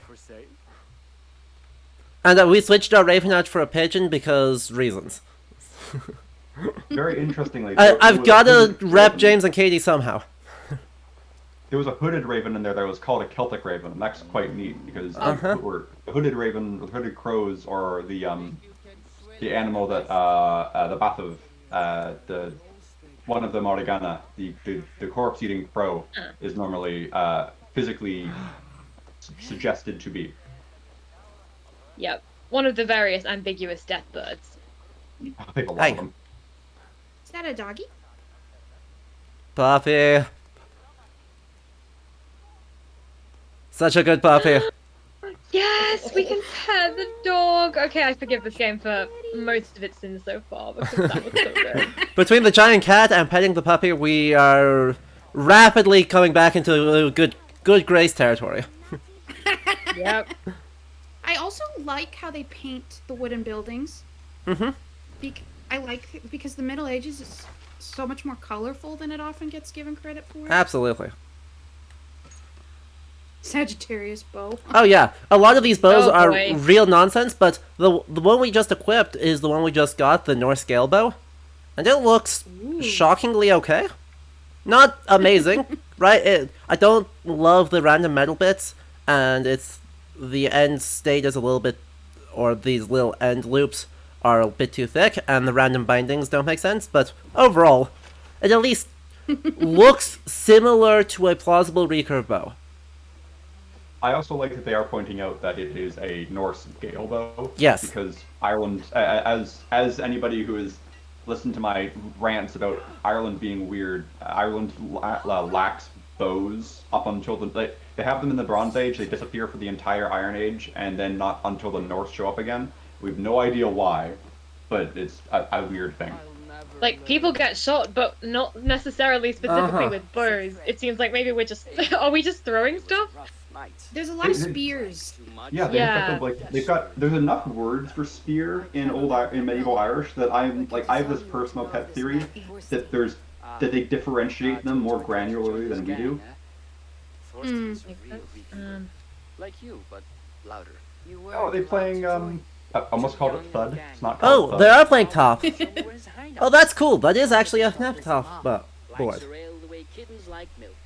And we switched our Ravenite for a pigeon because reasons. Very interestingly, I've got to rep James and Katie somehow. There was a hooded raven in there that was called a Celtic raven, and that's quite neat because the hooded raven, the hooded crows, or the animal that the bath of the one of the Morigana, the corpse-eating crow, is normally physically suggested to be. Yep. One of the various ambiguous death birds. I think a lot Hey. of them. Is that a doggy? Puppy. Such a good puppy. Yes, we can pet the dog. Okay, I forgive this game for most of its sins so far because that was so good. Between the giant cat and petting the puppy, we are rapidly coming back into good grace territory. Yep. I also like how they paint the wooden buildings. Mm-hmm. I like it because the Middle Ages is so much more colorful than it often gets given credit for. Absolutely. Sagittarius bow. Oh yeah, a lot of these bows Oh, are boy. real nonsense, but the one we just equipped is the one we just got, the Norse scale bow, and it looks shockingly okay. Not amazing, right? I don't love the random metal bits, and the end state is a little bit, or these little end loops are a bit too thick, and the random bindings don't make sense. But overall, it at least looks similar to a plausible recurve bow. I also like that they are pointing out that it is a Norse gale bow. Yes. Because Ireland, as anybody who has listened to my rants about Ireland being weird, Ireland lacks bows up until they have them in the Bronze Age. They disappear for the entire Iron Age, and then not until the Norse show up again. We have no idea why, but it's a weird thing. like people get shot, but not necessarily specifically Uh-huh. with bows. It seems like maybe we're just are we just throwing stuff? There's a lot of spears. Yeah, there's enough words for spear in in medieval Irish that I have this personal pet theory that that they differentiate them more granularly than we do. Like you, but louder. Oh, are they playing I almost called it Thud. It's not called Oh, Thud. they are playing top. Oh, that's cool. That is actually a laptop board. Likes her ale the way kittens like milk.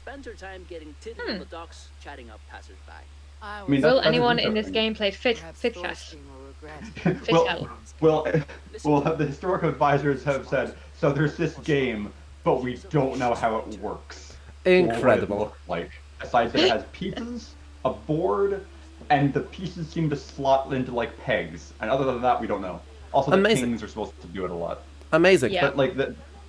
Spends her time getting tittle on the docks, chatting up passers-by. I mean, Will that's anyone in this interesting. game play Perhaps Fitcast? Thorstein will regret. well, the historical advisors have said, so there's this game, but we don't know how it works. Or what it Incredible. looks like. Besides that it has pieces, a board, and the pieces seem to slot into like pegs. And other than that, we don't know. Also, the Amazing. kings are supposed to do it a lot. Amazing. Yeah. But like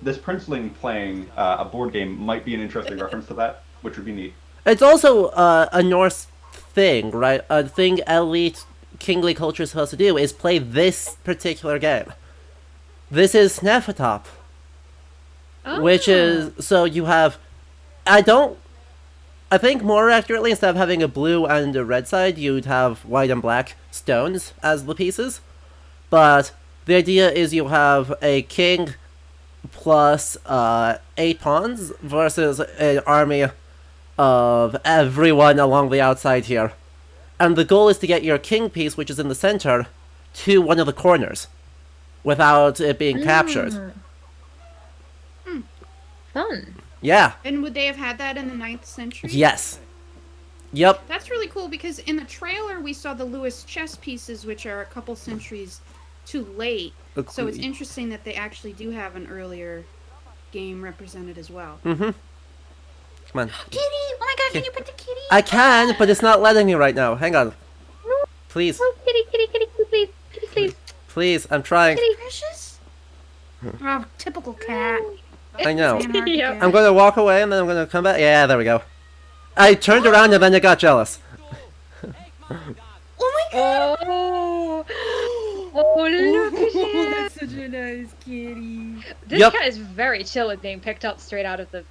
this princeling playing a board game might be an interesting reference to that, which would be neat. It's also a Norse thing, right? A thing elite kingly culture is supposed to do is play this particular game. This is Sneffatop, which is so you have. I think more accurately, instead of having a blue and a red side, you'd have white and black stones as the pieces. But the idea is you have a king plus 8 pawns versus an army of everyone along the outside here. And the goal is to get your king piece, which is in the center, to one of the corners without it being captured. Fun. Yeah. And would they have had that in the 9th century? Yes. Yep. That's really cool because in the trailer we saw the Lewis chess pieces, which are a couple centuries too late. So it's interesting that they actually do have an earlier game represented as well. Mm-hmm. Come on. Kitty! Oh my god, can you put the kitty? I can, but it's not letting me right now. Hang on. Please. Oh, kitty, please, please. Please, I'm trying. Kitty Precious? Oh, typical cat. I know. Anarchy Yep. cat. I'm going to walk away and then I'm going to come back. Yeah, there we go. I turned around and then it got jealous. Oh my god! Oh, oh, look at him. That's such a nice kitty. This Yep. cat is very chill with being picked up straight out of the.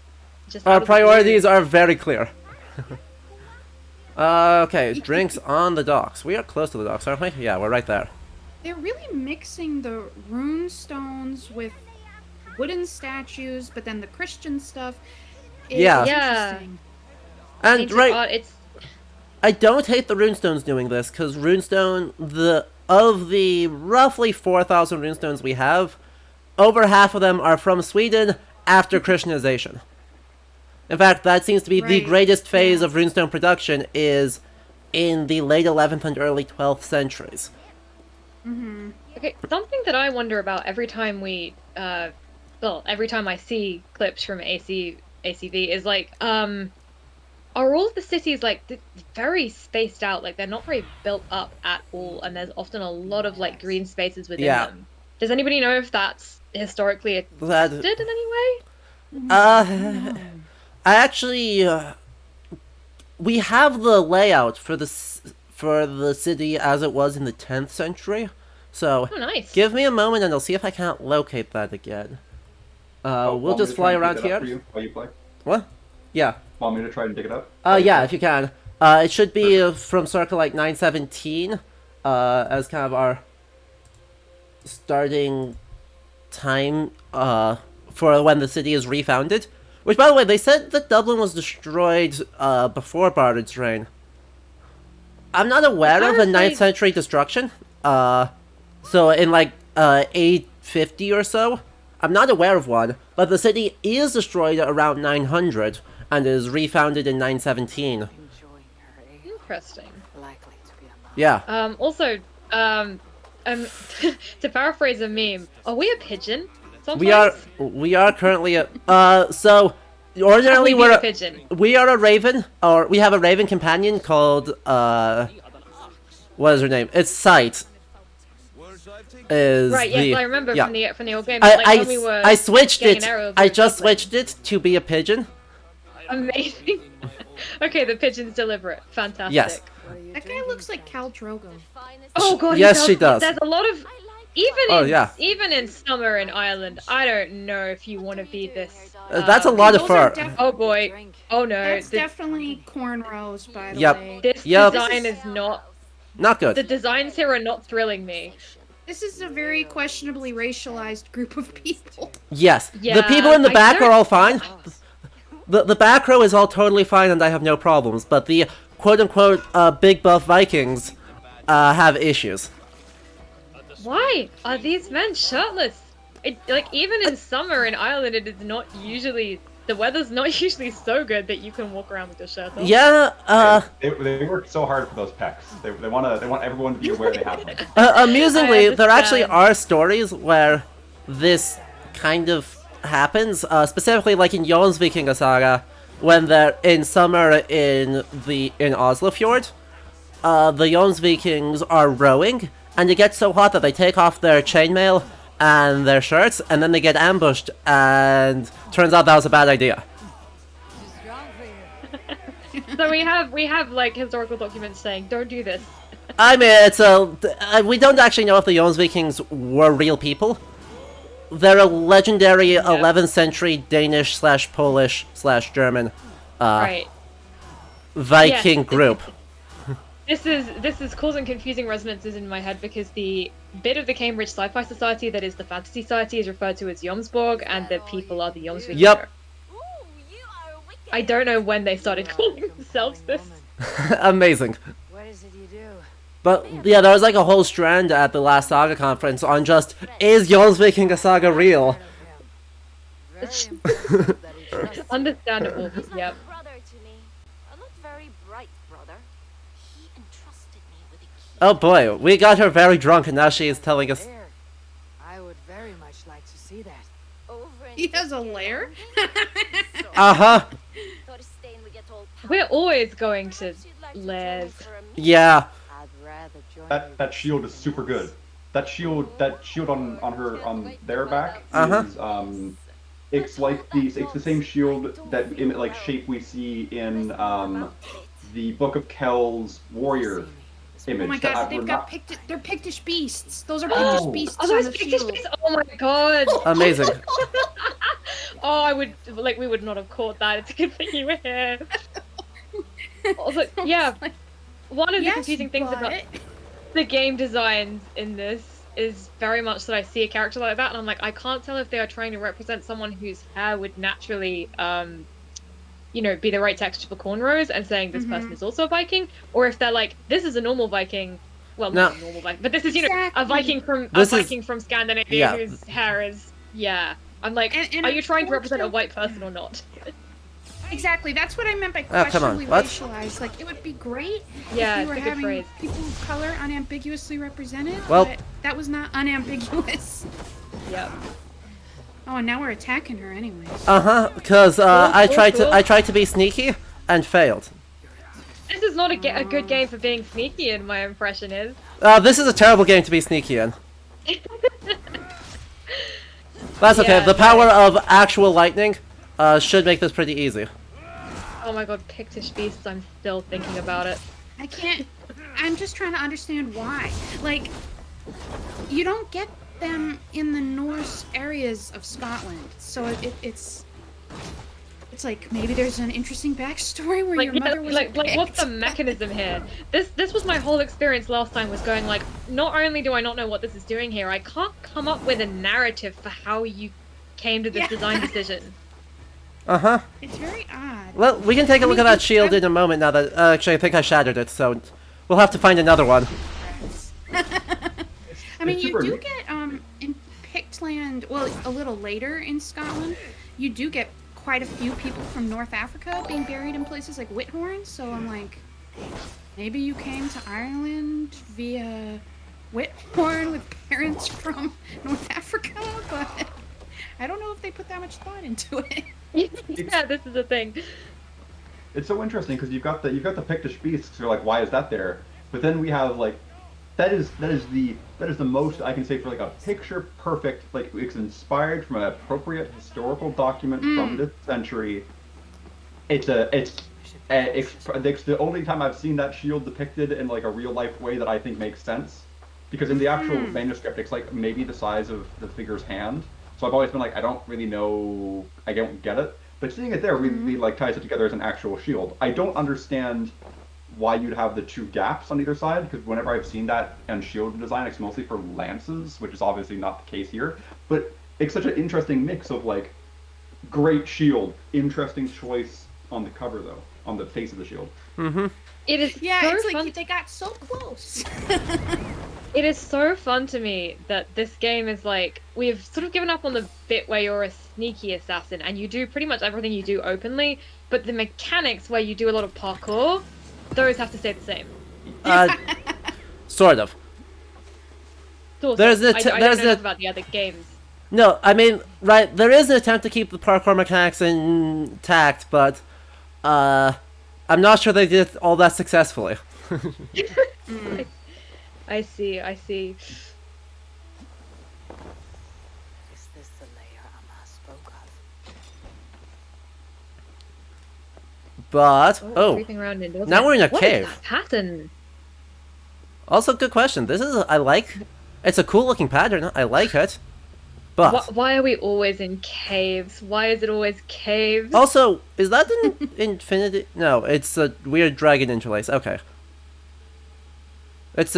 Just Our out of the priorities blue. are very clear. Okay, drinks on the docks. We are close to the docks, aren't we? Yeah, we're right there. They're really mixing the rune stones with wooden statues, but then the Christian stuff is Yeah. interesting. And Ancient right, art, it's I don't hate the runestones doing this, because runestone, of the roughly 4,000 runestones we have, over half of them are from Sweden after Christianization. In fact, that seems to be the Right, greatest phase yeah. of runestone production is in the late 11th and early 12th centuries. okay. Something that I wonder about every time every time I see clips from ACV is like, are all of the cities like very spaced out? Like they're not very built up at all, and there's often a lot of like green spaces within Yeah. them. Does anybody know if that's historically That, did in any way? I actually, we have the layout for the city as it was in the 10th century. So, Oh, nice. give me a moment and I'll see if I can't locate that again. We'll Want me just to fly try and around dig it up for here. you while you play? What? Yeah. Want me to try and dig it up? Yeah, if you can. It should be from circa like 917, as kind of our starting time, for when the city is refounded. Which, by the way, they said that Dublin was destroyed, before Bard's reign. I'm not aware of a 9th century destruction. So in like, 850 or so. I'm not aware of one, but the city is destroyed around 900 and is refounded in 917. Enjoying her ale. Interesting. Likely to be a mom. Yeah. Also, to paraphrase a meme, are we a pigeon? We are currently so ordinarily we're we're a pigeon. we are a raven, or we have a raven companion called what is her name? It's Sight. Is Right, yes, the, I remember yeah. from the old game. I, Like I, when we were I switched getting it. an arrow, I we were just juggling. switched it to be a pigeon. Amazing. Okay, the pigeon's deliberate. Fantastic. Yes. What are you That guy drinking, looks like friend? Khal Drogo. Oh god, Yes, he she does. There's a lot of Oh, yeah. even in summer in Ireland, I don't know if you want to be this. That's a lot of Those are fur. Oh boy. Oh no. That's This, definitely cornrows, by the Yep. way. this Yep. design is not. Not The good. designs here are not thrilling me. This is a very questionably racialized group of people. Yes. Yeah, The people in the I back don't- are all fine. The back row is all totally fine and I have no problems, but the quote-unquote big buff Vikings have issues. Why are these men shirtless? Like even in summer in Ireland, it is not usually the weather's not usually so good that you can walk around with your shirt off. Yeah, They work so hard for those pecs. They want everyone to be aware they have them. amusingly, I there actually understand. are stories where this kind of happens, specifically like in Jonsvikinga Saga, when they're in summer in Oslofjord. The Jonsvikings are rowing, and it gets so hot that they take off their chainmail and their shirts, and then they get ambushed, and turns out that was a bad idea. So we have like historical documents saying don't do this. I mean, we don't actually know if the Jonsvikings were real people. They're a legendary 11th century Danish / Polish / German Right. Viking Yes. group. This is causing confusing resonances in my head because the bit of the Cambridge Sci-Fi Society that is the Fantasy Society is referred to as Jomsborg, and the people are the Jomsvikinger. Yep. I don't know when they started calling themselves this. Amazing. What is it you do? But yeah, there was like a whole strand at the last Saga conference on just, is Jonsvikinga Saga real? Very impressive that he trusts you. Understandable. Yep. Brother to me. A not very bright brother. He entrusted me with a key. Oh boy, we got her very drunk and now she is telling us. There. I would very much like to see that. Over in He has a Turkey. lair? Uh-huh. Thorstein will get all We're always going to Perhaps you'd like to join me lairs. for a meal? Yeah. I'd rather join That shield is super good. That shield on their back Uh-huh. is it's like it's the same shield that in like shape we see in the Book of Kel's warrior image. Oh my that god, we're not- they're Pictish beasts. Those are Pictish Oh. beasts Are on those the Pictish shield. beasts? Oh my god! Amazing. Oh, I would like we would not have caught that. It's a good thing you were here. Also, yeah, one of the Yes, confusing things but- about the game designs in this is very much that I see a character like that and I'm like, I can't tell if they are trying to represent someone whose hair would naturally be the right texture for cornrows and saying this person is also a Viking, or if they're like, this is a normal Viking. Well, No. not a normal Viking, but this is a Exactly. Viking from Scandinavia Yeah. whose hair is I'm like, And are you trying to represent a unfortunately- white person or not? Exactly, that's what I meant by Oh, come on, questionably what? racialized. Like, it would be great Yeah, if we were it's a good having phrase. people of color unambiguously represented, Well- but that was not unambiguous. Yeah. Oh, and now we're attacking her anyways. Uh-huh, because I tried to be sneaky and failed. This is not a good game for being sneaky in, my impression is. This is a terrible game to be sneaky in. That's okay, Yeah, the power of actual lightning should make this pretty easy. Oh my god, Pictish beasts, I'm still thinking about it. I can't. I'm just trying to understand why. Like, you don't get them in the Norse areas of Scotland, so it's like maybe there's an interesting backstory where your mother was like what's the picked. mechanism here? This was my whole experience last time, was going like, not only do I not know what this is doing here, I can't come up with a narrative for how you came to this Yeah. design decision. Uh-huh. It's very odd. Well, we can take a look at that shield in a moment now that... actually, I think I shattered it, so we'll have to find another one. I mean, It's you super do neat. get in Pictland, well, a little later in Scotland, you do get quite a few people from North Africa being buried in places like Whithorn. So I'm like, maybe you came to Ireland via Whithorn with parents from North Africa, but I don't know if they put that much thought into it. Yeah, this is a thing. It's so interesting because you've got the Pictish beasts. You're like, why is that there? But then we have like, that is the most I can say for like a picture perfect, like it's inspired from an appropriate historical document from this century. It's the only time I've seen that shield depicted in like a real life way that I think makes sense. because in the actual manuscript, it's like maybe the size of the figure's hand. So I've always been like, I don't really know, I don't get it. But seeing it there really like ties it together as an actual shield. I don't understand why you'd have the two gaps on either side, because whenever I've seen that on shield design, it's mostly for lances, which is obviously not the case here. But it's such an interesting mix of like great shield, interesting choice on the cover though, on the face of the shield. It is Yeah, so it's like fun. they got so close. It is so fun to me that this game is like, we've sort of given up on the bit where you're a sneaky assassin and you do pretty much everything you do openly, but the mechanics where you do a lot of parkour, those have to stay the same. Sort of. Sort There's of. a I t- don't there's know a- enough about the other games. No, I mean, right, there is an attempt to keep the parkour mechanics intact, but I'm not sure they did all that successfully. I see, I see. Is this the layer Amma spoke of? But Creeping around indoors. now we're in a What is cave. that pattern? Also, good question. This is it's a cool looking pattern. I like it, but Why are we always in caves? Why is it always caves? also, is that an infinity? No, it's a weird dragon interlace. Okay, it's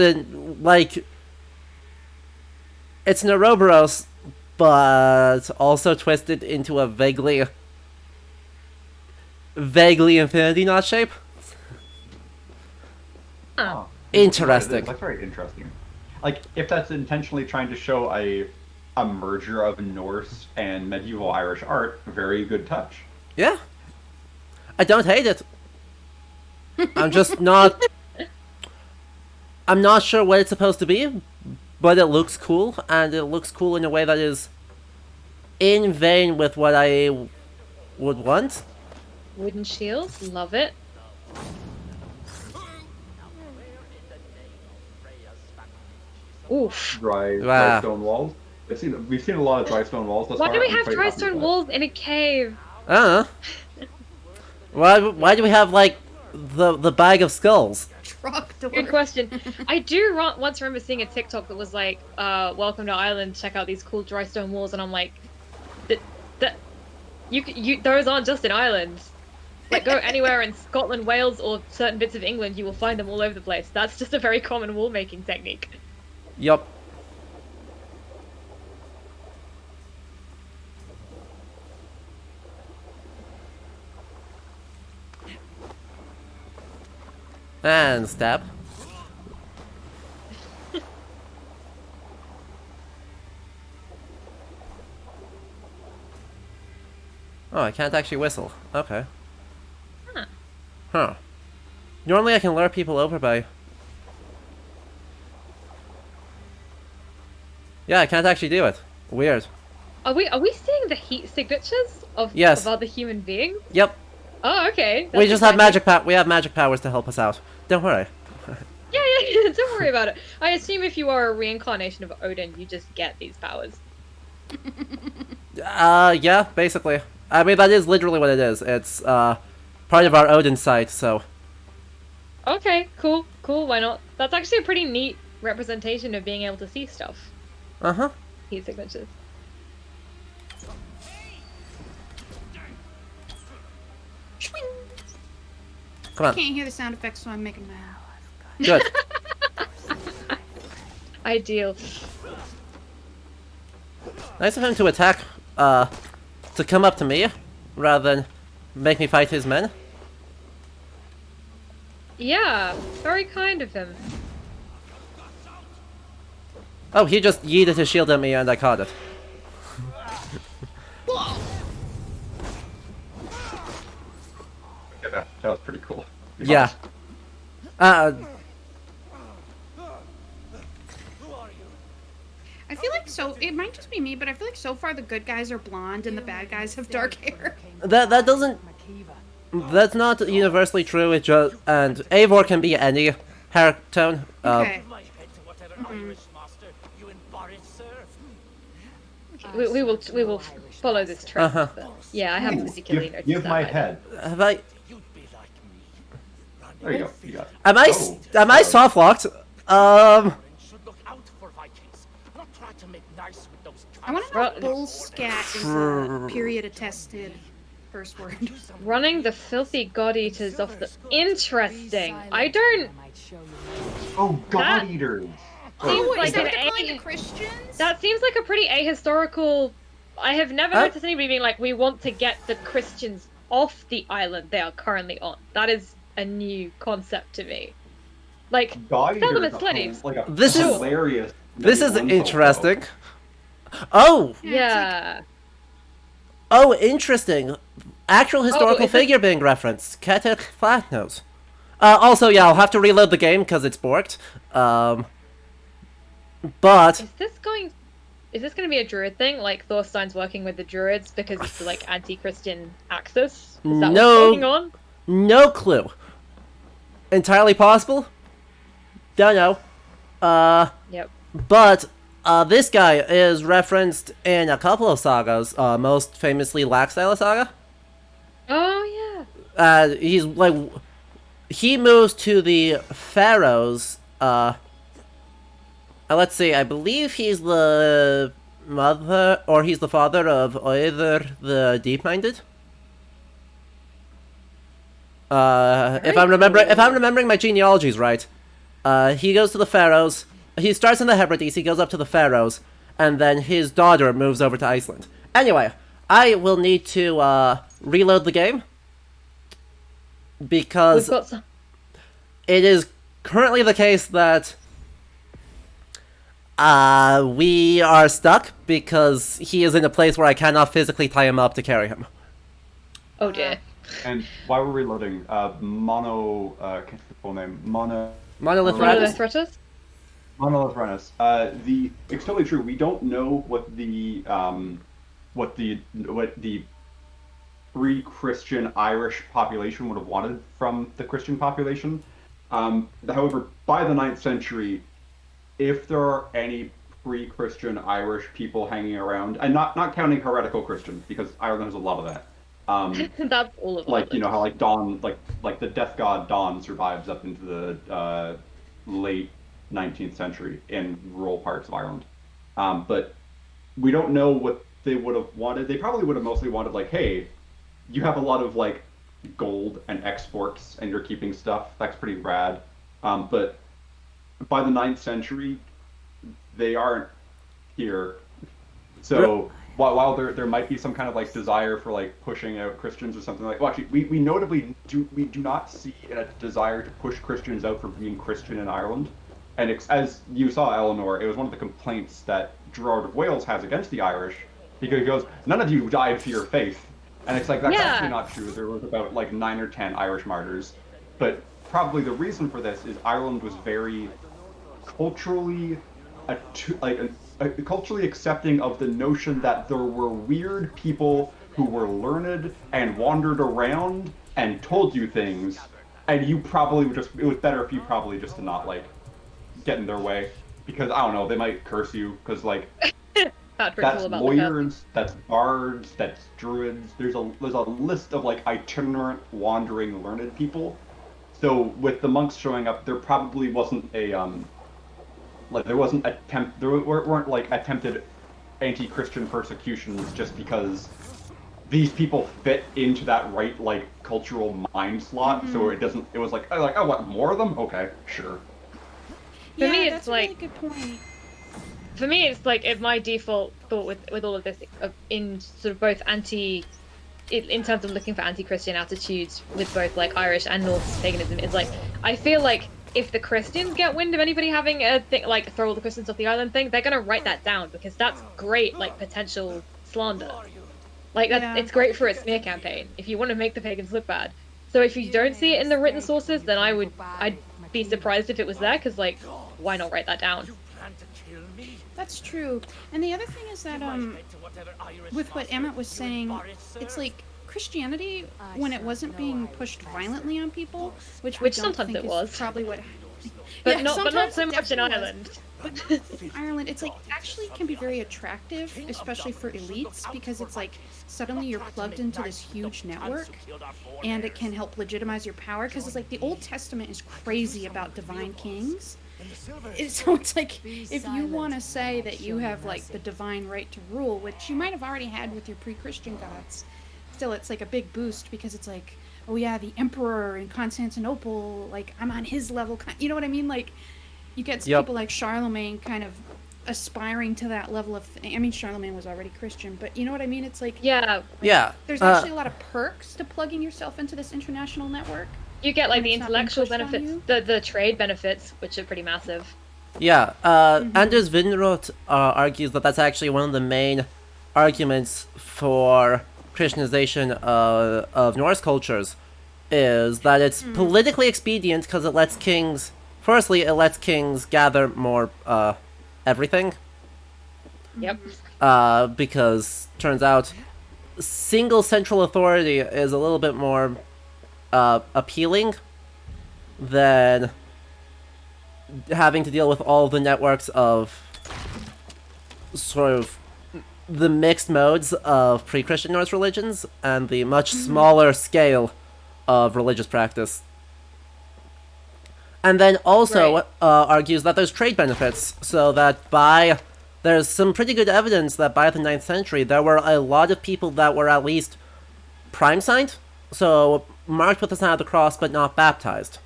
it's an Ouroboros, but also twisted into a vaguely infinity knot shape. Huh. Interesting. That's very interesting. Like, if that's intentionally trying to show a merger of Norse and medieval Irish art, very good touch. Yeah, I don't hate it. I'm just not. I'm not sure what it's supposed to be, but it looks cool, and it looks cool in a way that is in vein with what I would want. Wooden shields, love it. Oof. Dry stone walls. We've seen a lot of dry stone walls thus Why far. do we I'm have quite dry happy with stone that. walls in a cave? I don't know. Why do we have like the bag of skulls? Truck door. Good question. I once remember seeing a TikTok that was like, "Welcome to Ireland. Check out these cool dry stone walls," and I'm like, those aren't just in Ireland. Like, go anywhere in Scotland, Wales, or certain bits of England, you will find them all over the place. That's just a very common wall making technique. Yup. And stab. Oh, I can't actually whistle. Okay. Huh. Normally I can lure people over by... Yeah, I can't actually do it. Weird. Are we seeing the heat signatures of Yes. other human beings? Yep. Oh, okay. We That's just have exciting. we have magic powers to help us out. Don't worry. Yeah, don't worry about it. I assume if you are a reincarnation of Odin, you just get these powers. Yeah, basically. I mean, that is literally what it is. It's, part of our Odin site, so... Okay, cool, why not? That's actually a pretty neat representation of being able to see stuff. Uh-huh. Heat signatures. Come I on. can't hear the sound effects, so I'm making them. Good. Ideal. Nice of him to attack, to come up to me, rather than make me fight his men. Yeah, very kind of him. Oh, he just yeeted his shield at me and I caught it. Yeah, that was pretty cool. Yeah. I feel like it might just be me, but I feel like so far the good guys are blonde and the bad guys have dark hair. That doesn't... That's not universally true, it just... And Eivor can be any hair tone. Okay. We will follow this trend. Uh-huh. But yeah, I haven't particularly noticed Give that my either. head. Have I... There you go. You got it. Am I Oh. soft locked? I want to know if bull scat is a period attested first word. Running the filthy god eaters off the. Interesting. I don't. Oh, God Eaters! Seems Oh, is like that an what they're calling A. the Christians? That seems like a pretty ahistorical. I have never noticed anybody being like, we want to get the Christians off the island they are currently on. That is a new concept to me. Like, God sell them Eaters as are slaves. like a This is- hilarious. This is medieval insult, interesting. Oh! Yeah. Oh, interesting. Actual historical is this- figure being referenced. Ketek Flatnose. Also, yeah, I'll have to reload the game because it's borked. But Is this going to be a druid thing? Like Thorstein's working with the druids because it's like anti-Christian axis? Is that No. what's going on? no clue. Entirely possible? Don't know. Yep. But this guy is referenced in a couple of sagas, most famously Laxdale Saga. Oh yeah. He's like, he moves to the Pharaohs. Let's see, I believe he's the mother, or he's the father of Oether the Deep-Minded. If I'm remembering my genealogies right, he goes to the Pharaohs. He starts in the Hebrides. He goes up to the Pharaohs, and then his daughter moves over to Iceland. Anyway, I will need to reload the game because We've got some. it is currently the case that we are stuck because he is in a place where I cannot physically tie him up to carry him. Oh dear. And while we're reloading, can't the full name, Monolith Monolith Radis? Threaters? Monolith Renus. It's totally true. We don't know what the pre-Christian Irish population would have wanted from the Christian population. However, by the 9th century, if there are any pre-Christian Irish people hanging around, and not counting heretical Christians, because Ireland has a lot of that. That's all of like, you know, how like Dawn, like the death god Dawn survives up into the late 19th century in rural parts of Ireland. But we don't know what they would have wanted. They probably would have mostly wanted like, hey, you have a lot of like gold and exports and you're keeping stuff. That's pretty rad. But by the 9th century, they aren't here. So while there might be some kind of like desire for like pushing out Christians or something like, well, actually, we notably do not see a desire to push Christians out for being Christian in Ireland. And as you saw, Eleanor, it was one of the complaints that Gerard of Wales has against the Irish, because he goes, none of you died for your faith. And it's like, that's actually not true. There was about like 9 or 10 Irish martyrs. But probably the reason for this is Ireland was very culturally culturally accepting of the notion that there were weird people who were learned and wandered around and told you things, and you probably would it was better if you probably just to not like get in their way, because I don't know, they might curse you, because like that's lawyers, that's bards, that's druids. There's a list of like itinerant wandering learned people. So with the monks showing up, there probably wasn't a there weren't like attempted anti-Christian persecutions just because these people fit into that right like cultural mind slot. Mm-hmm. So it was like oh, what, more of them? Okay, sure. For me, it's that's like a really good point. For me, it's like if my default thought with all of this in sort of both in terms of looking for anti-Christian attitudes with both like Irish and Norse paganism, is like I feel like if the Christians get wind of anybody having a thing like throw all the Christians off the island thing, they're gonna write that down because that's great like potential slander. Like it's great for a smear campaign if you want to make the pagans look bad. So if you don't see it in the written sources, then I'd be surprised if it was there, because like why not write that down? That's true. And the other thing is that with what Emmett was saying, it's like Christianity, when it wasn't being pushed violently on people, which sometimes it was, probably what but Yeah, not sometimes so it much in definitely was. Ireland. But in Ireland, it's like actually can be very attractive, especially for elites, because it's like suddenly you're plugged into this huge network, and it can help legitimize your power. Because it's like the Old Testament is crazy about divine kings. So it's like if you want to say that you have like the divine right to rule, which you might have already had with your pre-Christian gods, still it's like a big boost because it's like, oh yeah, the emperor in Constantinople, like I'm on his level. You know what I mean? Like you get Yep. people like Charlemagne kind of aspiring to that level of I mean, Charlemagne was already Christian, but you know what I mean? It's like Yeah, Yeah. there's actually a lot of perks to plugging yourself into this international network. you get like When the it's not being intellectual pushed on benefits, you. the trade benefits, which are pretty massive. Yeah, Anders Vinroth argues that that's actually one of the main arguments for Christianization of Norse cultures, is that it's politically expedient because it lets kings. Firstly, it lets kings gather more everything. Yep. Because turns out single central authority is a little bit more appealing than having to deal with all the networks of sort of the mixed modes of pre-Christian Norse religions and the much smaller scale of religious practice. And then also Right. argues that there's trade benefits, so that there's some pretty good evidence that by the 9th century there were a lot of people that were at least prime signed, so marked with the sign of the cross but not baptized,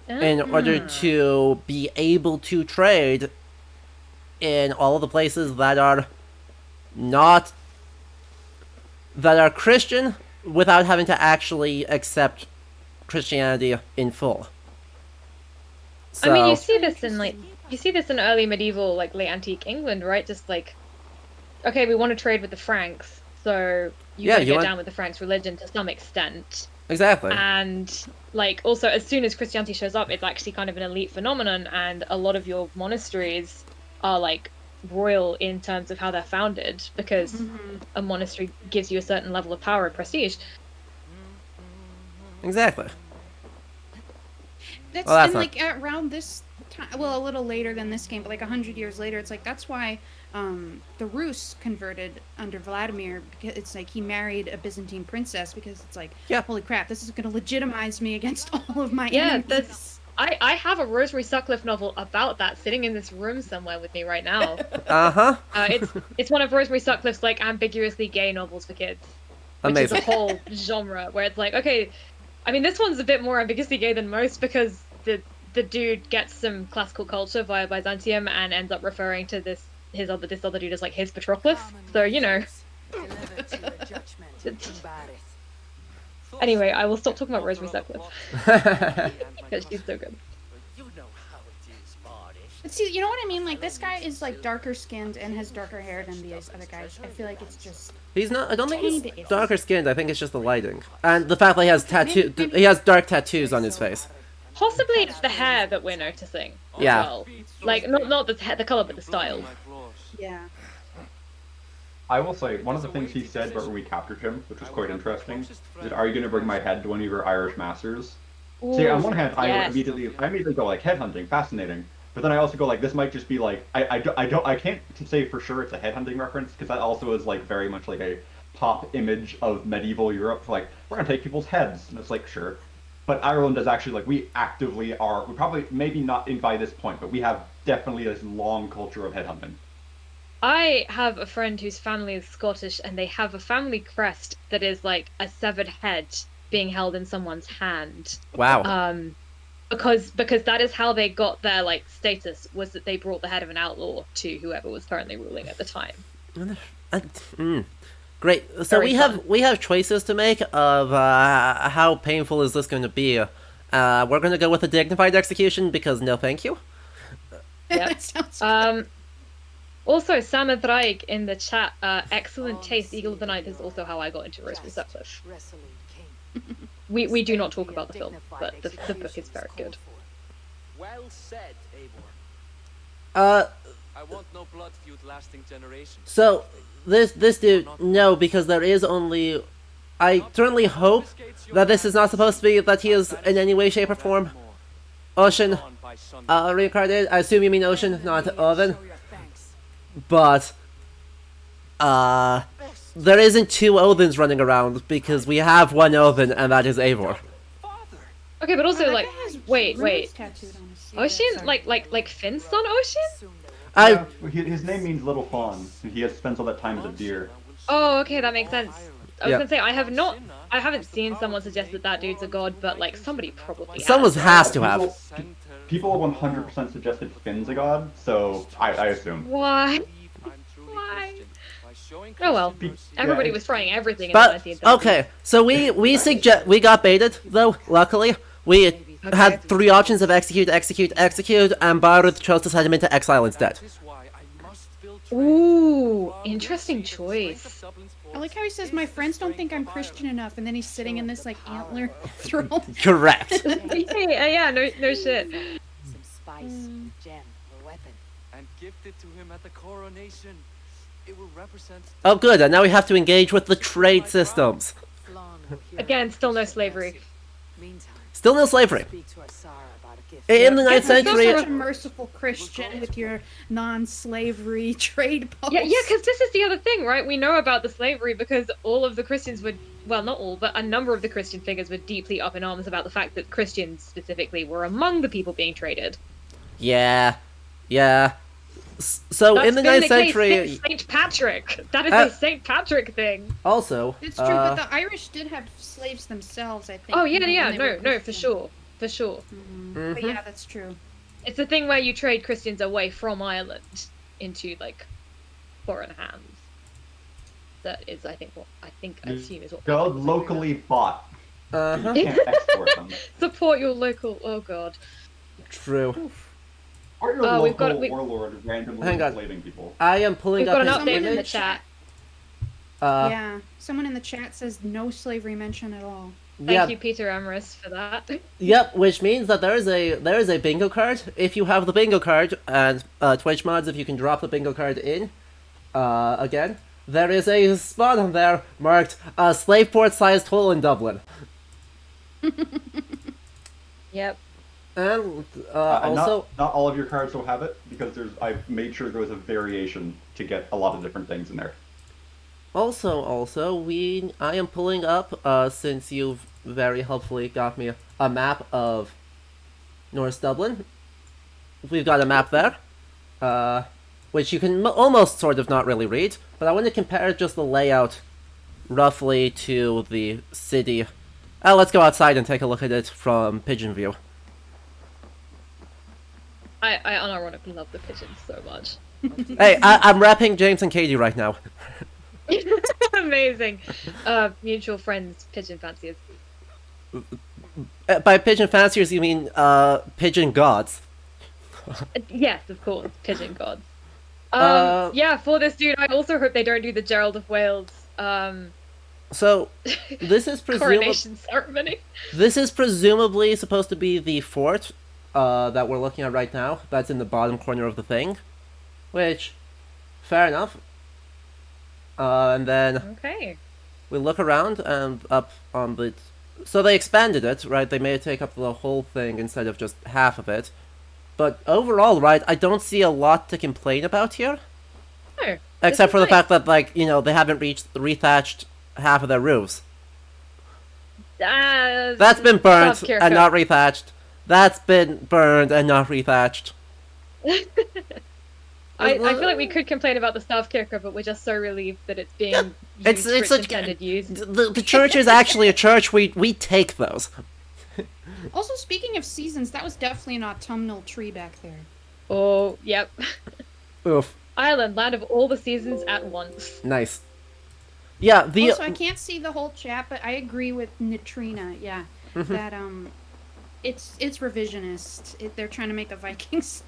in order to be able to trade in all of the places that are Christian without having to actually accept Christianity in full. So, I mean, you see this in early medieval, like late antique England, right? Just like, okay, we want to trade with the Franks, so you gotta get down with the Franks religion to some extent. Exactly. And like also as soon as Christianity shows up, it's actually kind of an elite phenomenon, and a lot of your monasteries are like royal in terms of how they're founded, because a monastery gives you a certain level of power and prestige. Exactly. That's, Well, that's and not- like around this time, well, a little later than this game, but like 100 years later, it's like that's why the Rus converted under Vladimir, because it's like he married a Byzantine princess, because it's like, Yeah. holy crap, this is going to legitimize me against all of my Yeah, enemies. I have a Rosemary Sutcliffe novel about that sitting in this room somewhere with me right now. Uh-huh. It's one of Rosemary Sutcliffe's like ambiguously gay novels for kids. Which Amazing. is a whole genre where it's like, okay, I mean, this one's a bit more ambiguously gay than most because the dude gets some classical culture via Byzantium and ends up referring to this other dude as like his Patroclus. So, you know. Anyway, I will stop talking about Rosemary Sutcliffe because she's so good. You know how it is, Barney. But see, you know what I mean? Like, this guy is like darker skinned and has darker hair than these other guys. I feel like it's just. He's not. I don't think Tiny bit he's different. darker skinned. I think it's just the lighting and the fact that he has he has dark tattoos on his face. Possibly it's the hair that we're noticing. as Yeah. well. Like not the color, but the style. Yeah. I will say, one of the things he said when we captured him, which was quite interesting, is that, are you going to bring my head to one of your Irish masters? See, on one hand, I yes. immediately go like, headhunting, fascinating. But then I also go like, this might just be like, I can't say for sure it's a headhunting reference, because that also is like very much like a pop image of medieval Europe. Like, we're going to take people's heads. And it's like, sure. But Ireland is actually like, we probably, maybe not in by this point, but we have definitely this long culture of headhunting. I have a friend whose family is Scottish, and they have a family crest that is like a severed head being held in someone's hand. Wow. Because that is how they got their like status, was that they brought the head of an outlaw to whoever was currently ruling at the time. Great. So Very we have choices to make of how painful is this going to be. We're going to go with a dignified execution because no, thank you. Yep. That sounds Also, Sam Draig in the chat, excellent taste. Eagle of the Ninth is also how I got into Rosemary Sutcliffe. We do not talk about the film, but the book is very good. Well said, Eivor. I want no blood feud lasting generations. So this dude, no, because there is only. I certainly hope that this is not supposed to be that he is in any way, shape, or form Ocean, On by sundown. reincarnated. I assume you mean Ocean, not Oven. Show your thanks. But, there isn't two Odins running around because we have one Odin, and that is Eivor. Father! Okay, but also that like, guy has wait. runes tattooed on his sleeve. Ocean, Sorry. like Finn's son, Ocean? Soon they will. I Yeah, his name means little fawn. He has spent all that time as a deer. Oh, okay, that makes sense. I was Yeah. gonna say I haven't seen someone suggest that that dude's a god, but like somebody probably someone has. has to have. People 100% suggested Finn's a god, so I assume. Why? Why? Oh well, everybody Yeah, was trying everything in But the 1930s. okay, so we got baited though. Luckily, we had three options of execute, and Baruth chose to send him into exile instead. Ooh, interesting choice. I like how he says, "My friends don't think I'm Christian enough," and then he's sitting in this like antler throne. Correct. Yeah, no shit. Some spice, a gem, or weapon. And gifted to him at the coronation. It will represent Oh, good. And now we have to engage with the trade systems. Flan will hear Again, still no about slavery. Meantime, Still no slavery. speak to Asara about a gift. In the 9th You're such century, a merciful Christian with your non-slavery trade policy. Yeah, because this is the other thing, right? We know about the slavery because all of the Christians were, well, not all, but a number of the Christian figures were deeply up in arms about the fact that Christians specifically were among the people being traded. yeah. So That's in the been 9th the case century, since Saint Patrick. That is Uh, a Saint Patrick thing. also, It's true, but the Irish did have slaves themselves, I think. Oh even yeah, when they were no, for Christian. sure. But mhm. yeah, that's true. It's the thing where you trade Christians away from Ireland into like foreign hands. That is, I assume is what. God locally bought. Uh-huh. You can't export them. Support your local. Oh god. True. Or your Oh, we've local got- we- warlord randomly Hang on. enslaving people. I am pulling We've got up an his update in the image. chat. Yeah, someone in the chat says no slavery mention at all. Thank you, Peter Amaris, for that. Yep, which means that there is a bingo card. If you have the bingo card, and Twitch mods, if you can drop the bingo card in, again, there is a spot on there marked slave port-sized hole in Dublin. Yep. And And also, not all of your cards will have it because I've made sure there was a variation to get a lot of different things in there. I am pulling up, since you've very helpfully got me a map of North Dublin. We've got a map there, which you can almost sort of not really read, but I want to compare just the layout roughly to the city. Let's go outside and take a look at it from pigeon view. I unironically love the pigeons so much. Hey, I'm rapping James and Katie right now. Amazing. Mutual friends, pigeon fanciers. By pigeon fanciers, you mean pigeon gods. Yes, of course, pigeon gods. Uh, Yeah, for this dude, I also hope they don't do the Gerald of Wales So this is coronation ceremony. This is presumably supposed to be the fort that we're looking at right now. That's in the bottom corner of the thing. Which, fair enough. And then Okay. we look around and up on the... So they expanded it, right? They made it take up the whole thing instead of just half of it. But overall, right, I don't see a lot to complain about here. No, Except this for is the nice. fact that, like, you know, they haven't rethatched half of their roofs. That's been burnt South Kirka. and not rethatched. That's been burned and not rethatched. I feel like we could complain about the South Kirka, but we're just so relieved that it's being used It's for its a- intended use. The church is actually a church. We take those. Also, speaking of seasons, that was definitely an autumnal tree back there. Oh, yep. Oof. Ireland, land of all the seasons at once. Nice. Yeah, the... Also, I can't see the whole chat, but I agree with Nitrina. Yeah, that it's revisionist. They're trying to make the Vikings,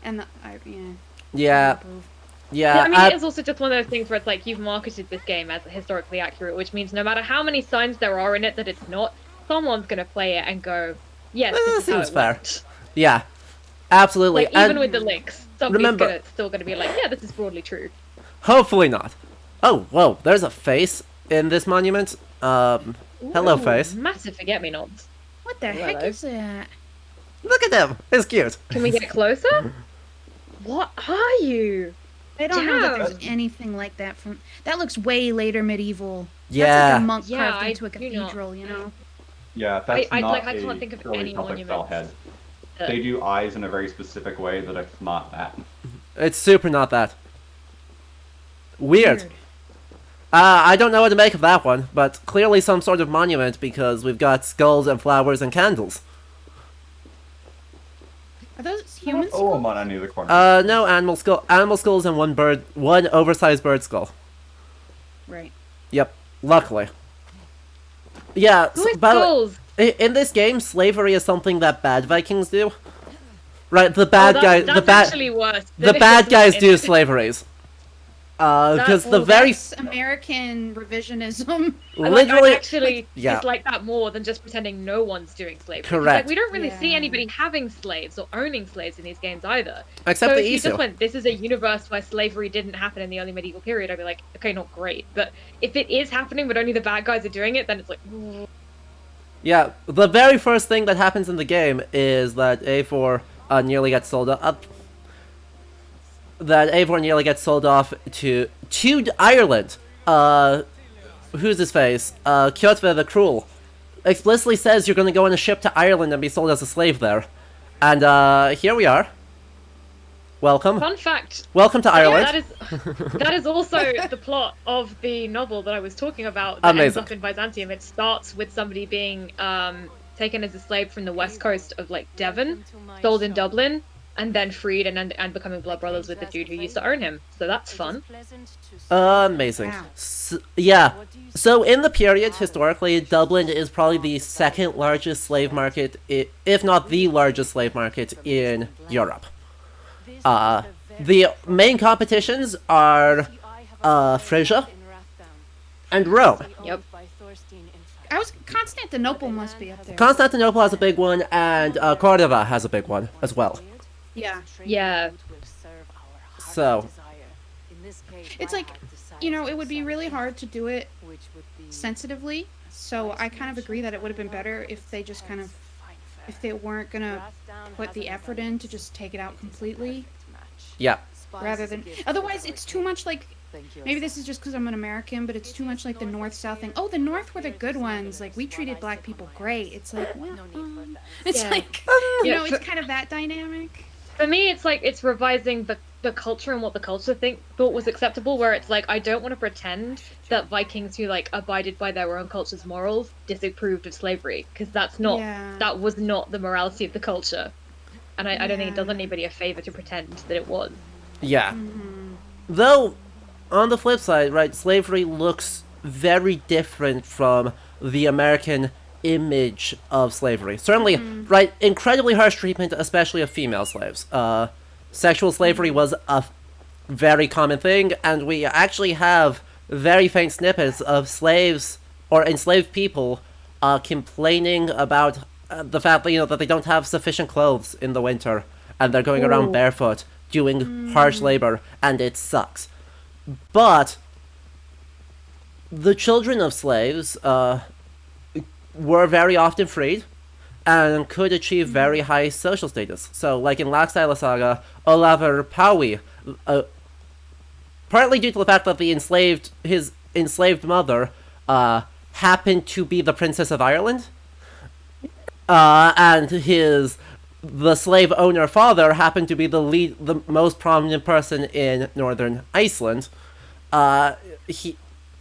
and Yeah. Yeah, I mean, it is also just one of those things where it's like you've marketed this game as historically accurate, which means no matter how many signs there are in it that it's not, someone's gonna play it and go, yes, this is how seems it fair. worked. Yeah. Absolutely. Like, even And with the links, somebody's remember- still gonna be like, yeah, this is broadly true. hopefully not. Oh, whoa, there's a face in this monument. Hello, Ooh, face. Massive forget-me-nots. What the Hello. heck is that? Look at him. It's cute. Can we get closer? What are you? I don't know that Yeah. there's anything like that from. That looks way later medieval. That's Yeah. like a monk Yeah, carved I into a do not- cathedral, you know. Yeah, that's I not can't think of early any Celtic monuments. style head. They do eyes in a very specific way that it's not that. It's super not that. Weird. I don't know what to make of that one, but clearly some sort of monument because we've got skulls and flowers and candles. Are those human Oh, I'm on any of the corners. No animal skulls and one oversized bird skull. Right. Yep, luckily. Yeah, Who is by the way, skulls? in this game, slavery is something that bad Vikings do. Right, the bad guys, That's actually worse. the than if bad it's guys not do in- slaveries. Because the Oh, very that's American revisionism. literally, actually yeah. it's like that more than just pretending no one's doing slavery. 'Cause, Correct. Like, we don't really see Yeah. anybody having slaves or owning slaves in these games either. Except so the if you Isu. just went, this is a universe where slavery didn't happen in the early medieval period, I'd be like, okay, not great. But if it is happening, but only the bad guys are doing it, then it's like, Yeah, the very first thing that happens in the game is that Eivor nearly gets sold up. That Eivor nearly gets sold off to Ireland. Who's his face? Kjotve the Cruel explicitly says you're going to go on a ship to Ireland and be sold as a slave there. And here we are. Welcome. fun fact. Welcome to Ireland. That is also the plot of the novel that I was talking about that ends Amazing. up in Byzantium. It starts with somebody being taken as a slave from the west coast of like Devon, sold in Dublin, and then freed and becoming blood brothers with the dude who used to own him. So that's fun. Amazing. Wow. Yeah. So in the period, historically, Dublin is probably the second largest slave market, if not the largest slave market in Europe. The main competitions are Frisia and Rome. Yep. Constantinople must be up there. Constantinople has a big one, and Cordova has a big one as well. Yeah. Yeah. So, It's like, you know, it would be really hard to do it sensitively. So I kind of agree that it would have been better if they just kind of, if they weren't gonna put the effort in to just take it out completely, yeah. rather than. Otherwise, it's too much like. Maybe this is just because I'm an American, but it's too much like the North-South thing. Oh, the North were the good ones. Like, we treated black people great. It's like, well, it's Yeah. like, you know, it's kind of that dynamic. For me, it's like it's revising the culture and what the culture thought was acceptable. Where it's like I don't want to pretend that Vikings who like abided by their own culture's morals disapproved of slavery, because that was not the morality of the culture, and I don't think it does anybody a favor to pretend that it was. Yeah. Though, on the flip side, right, slavery looks very different from the American image of slavery. Certainly, right, incredibly harsh treatment, especially of female slaves. Sexual slavery was a very common thing, and we actually have very faint snippets of slaves or enslaved people complaining about the fact that, you know, that they don't have sufficient clothes in the winter, and they're going around barefoot doing harsh labor, and it sucks. But the children of slaves were very often freed and could achieve very high social status. So, like in Laxdæla Saga, Olavur Paui, partly due to the fact that his enslaved mother happened to be the Princess of Ireland, and the slave owner father happened to be the most prominent person in northern Iceland.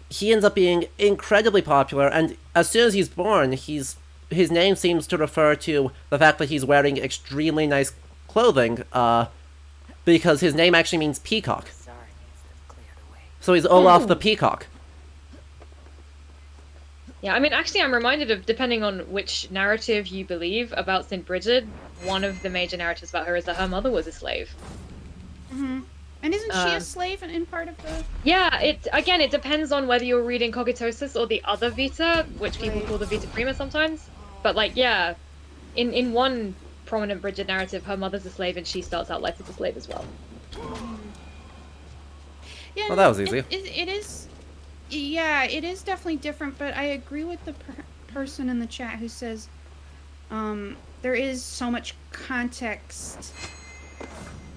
He ends up being incredibly popular, and as soon as he's born, his name seems to refer to the fact that he's wearing extremely nice clothing, because his name actually means peacock. So he's Olaf the Peacock. Yeah, I mean, actually, I'm reminded of, depending on which narrative you believe about St. Bridget, one of the major narratives about her is that her mother was a slave. Mm-hmm. And isn't she a slave in part of the... Yeah, it depends on whether you're reading Cogitosis or the other Vita, which people call the Vita Prima sometimes. But, like, yeah, in one prominent Bridget narrative, her mother's a slave and she starts out life as a slave as well. Yeah, Well, that was easy. It is... Yeah, it is definitely different, but I agree with the person in the chat who says there is so much context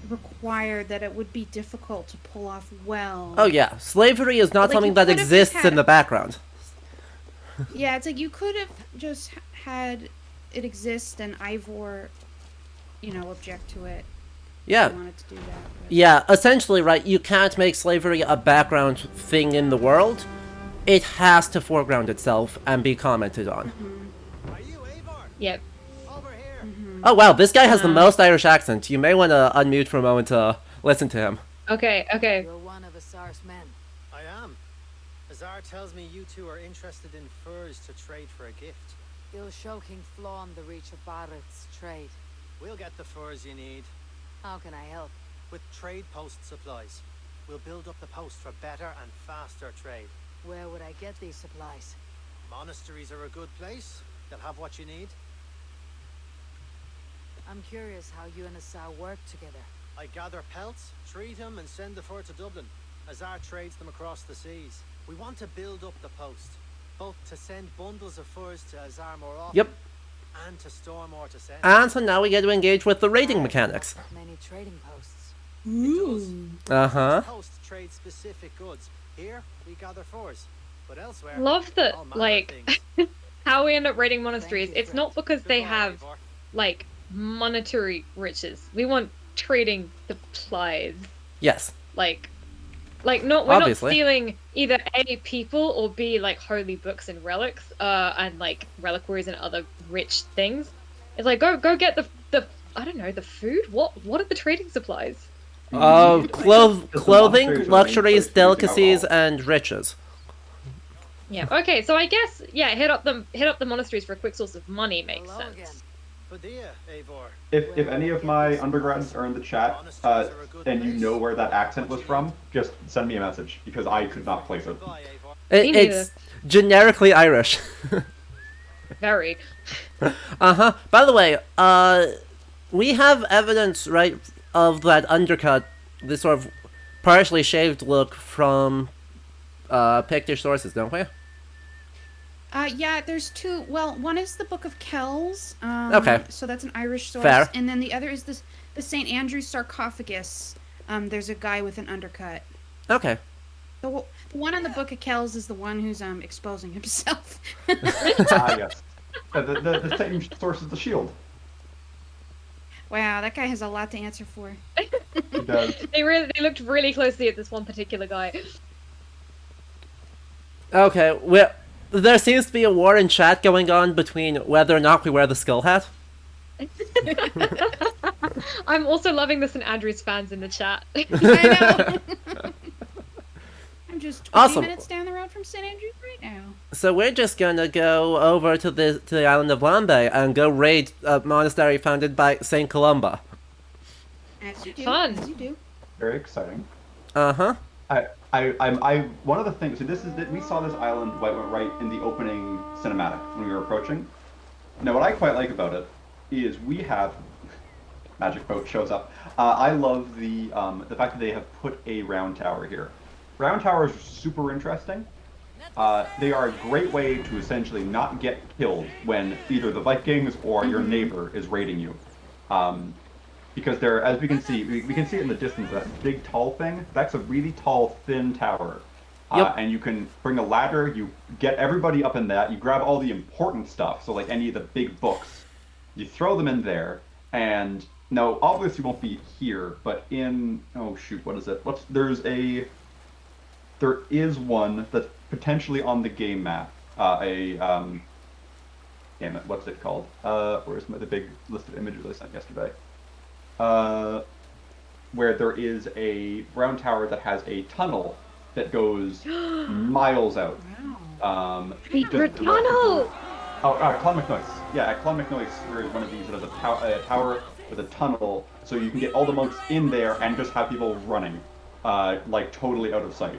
required that it would be difficult to pull off well. Oh yeah, slavery is not Like, something you that could have exists just had in the background. Yeah, it's like you could have just had it exist and Ivor, object to it. Yeah. If you wanted to do that. But... Yeah, essentially, right, you can't make slavery a background thing in the world. It has to foreground itself and be commented on. Are you Eivor? Yep. Over here. Oh wow, this guy has the most Irish accent. You may want to unmute for a moment to listen to him. Okay. You're one of Asar's men. I am. Azar tells me you two are interested in furs to trade for a gift. Il Shoking Flawn the reach of Barrett's trade. We'll get the furs you need. How can I help? With trade post supplies. We'll build up the post for better and faster trade. Where would I get these supplies? Monasteries are a good place. They'll have what you need. I'm curious how you and Asar work together. I gather pelts, treat them, and send the fur to Dublin. Azar trades them across the seas. We want to build up the post, both to send bundles of furs to Azar more often, Yep. and to store more to send. And so now we get to engage with the raiding mechanics. Many trading posts. Uh-huh. Post trade specific goods. Here we gather furs, but elsewhere. Love that, all manner of like, things. how we end up raiding monasteries. It's not because they Goodbye, have, Eivor. like, monetary riches. We want trading supplies. Yes. Like we're Obviously. not stealing either A, people, or B, like, holy books and relics, and, like, reliquaries and other rich things. It's like, go get the I don't know, the food? What are the trading supplies? Clothing, luxuries, delicacies, and riches. Yeah, okay, so I guess, yeah, hit up the monasteries for a quick source of money makes Hello sense. again. Padilla, Eivor. If any of my undergrads are in the chat, and you know where that accent was from, just send me a message, because I could not place it. Goodbye, Eivor. Me It's generically Irish. Very. Uh-huh. By the way, we have evidence, right, of that undercut, this sort of partially shaved look from Pictish sources, don't we? Yeah, there's two. Well, one is the Book of Kells. Okay. So that's an Irish source. Fair. And then the other is the St. Andrew's sarcophagus. There's a guy with an undercut. Okay. The one on the Book of Kells is the one who's exposing himself. Yes. The same source as the shield. Wow, that guy has a lot to answer for. He does. They looked really closely at this one particular guy. Okay, there seems to be a war in chat going on between whether or not we wear the skull hat. I'm also loving the St. Andrews fans in the chat. I know. I'm just 20 Awesome. minutes down the road from St. Andrews right now. So we're just gonna go over to the island of Lambay and go raid a monastery founded by Saint Columba. As you do. Fun. As you do. Very exciting. Uh-huh. I one of the things. So this is that we saw this island right in the opening cinematic when we were approaching. Now, what I quite like about it is we have magic boat shows up. I love the fact that they have put a round tower here. Round towers are super interesting. They are a great way to essentially not get killed when either the Vikings or your neighbor is raiding you. Because they're, as we can see it in the distance, that big tall thing, that's a really tall, thin tower. Yep. And you can bring a ladder, you get everybody up in that, you grab all the important stuff, so like any of the big books, you throw them in there, and now obviously won't be here, but in, oh shoot, what is it? There is one that's potentially on the game map, damn it, what's it called? Where's the big list of images I sent yesterday? Where there is a round tower that has a tunnel that goes miles out. Paper tunnel! Clon McNoise. Yeah, at Clon McNoise, there is one of these that has a tower with a tunnel, so you can get all the monks in there and just have people running, like totally out of sight.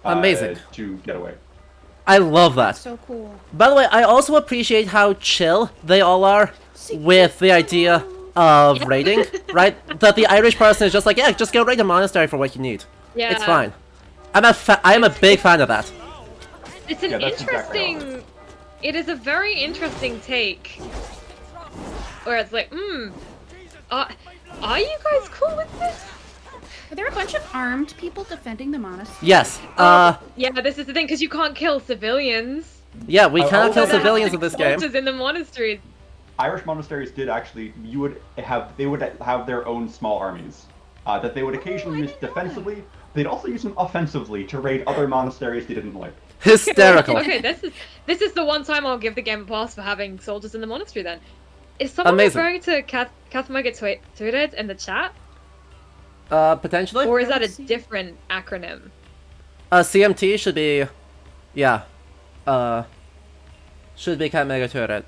Amazing. To get away. I love that. So cool. By the way, I also appreciate how chill they all are with the idea of raiding, right? That the Irish person is just like, yeah, just go raid a monastery for what you need. Yeah. It's fine. I am a big fan of that. It's an Yeah, that's exactly interesting... It is a very interesting take where it's like, are you guys cool with this? Are there a bunch of armed people defending the monastery? Yes. Yeah, this is the thing, because you can't kill civilians. Yeah, we cannot kill So civilians in this game. Soldiers in the monasteries. Irish monasteries did actually. They would have their own small armies that they would occasionally use defensively. They'd also use them offensively to raid other monasteries they didn't like. Hysterical. Okay, this is the one time I'll give the game a pass for having soldiers in the monastery. Then, is someone Amazing. referring to Kathmaga in the chat, Potentially. or is that a different acronym? CMT should be, yeah, should be Cat Mega Turret.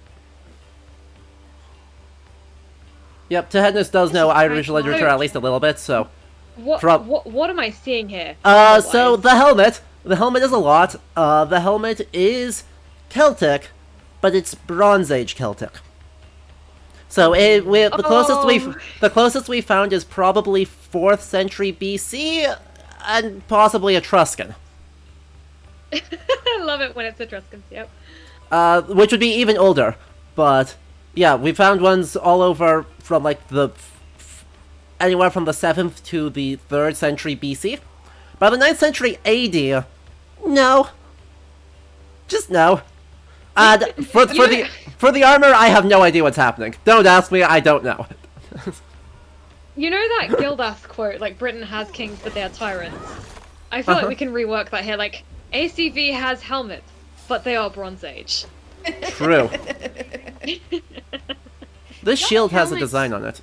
Yep, Tehednus does know Irish literature at least a little bit, so. What am I seeing here? So the helmet is a lot. The helmet is Celtic, but it's Bronze Age Celtic. So the closest we found is probably 4th century BC, and possibly Etruscan. I love it when it's Etruscans. Yep. Which would be even older, but yeah, we found ones all over from like anywhere from the 7th to the 3rd century BC. By the 9th century AD, no. Just no. And for the armor, I have no idea what's happening. Don't ask me, I don't know. You know that Gildas quote, like, Britain has kings but they are tyrants? I feel like we can rework that here, like, ACV has helmets, but they are Bronze Age. True. This shield has a design on it.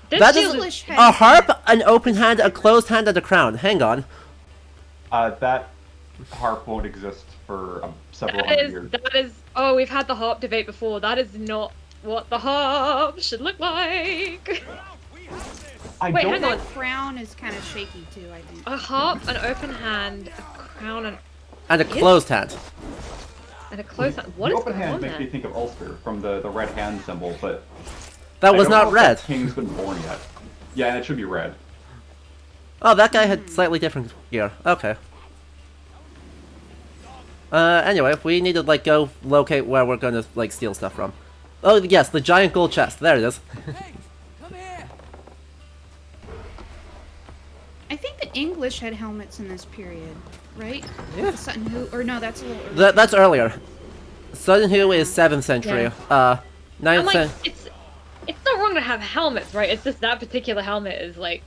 That is a harp, an open hand, a closed hand, and a crown. Hang on. That harp won't exist for several hundred years. That is. Oh, we've had the harp debate before. That is not what the harp should look like. Wait, hang on. The crown is kind of shaky too, I think. A harp, an open hand, a crown, and a closed hand. And a closed hand. What is open hand on makes me think of Ulster from the red hand symbol, but that was not red. King's been born yet. Yeah, and it should be red. Oh, that guy had slightly different gear. Okay. Anyway, we need to like go locate where we're gonna like steal stuff from. Oh yes, the giant gold chest. There it is. I think the English had helmets in this period, right? Yeah. The Sutton Hoo, or no, that's a little earlier. That's earlier. Sutton Hoo is 7th century. Yeah. 9th like, century. It's not wrong to have helmets, right? It's just that particular helmet is like,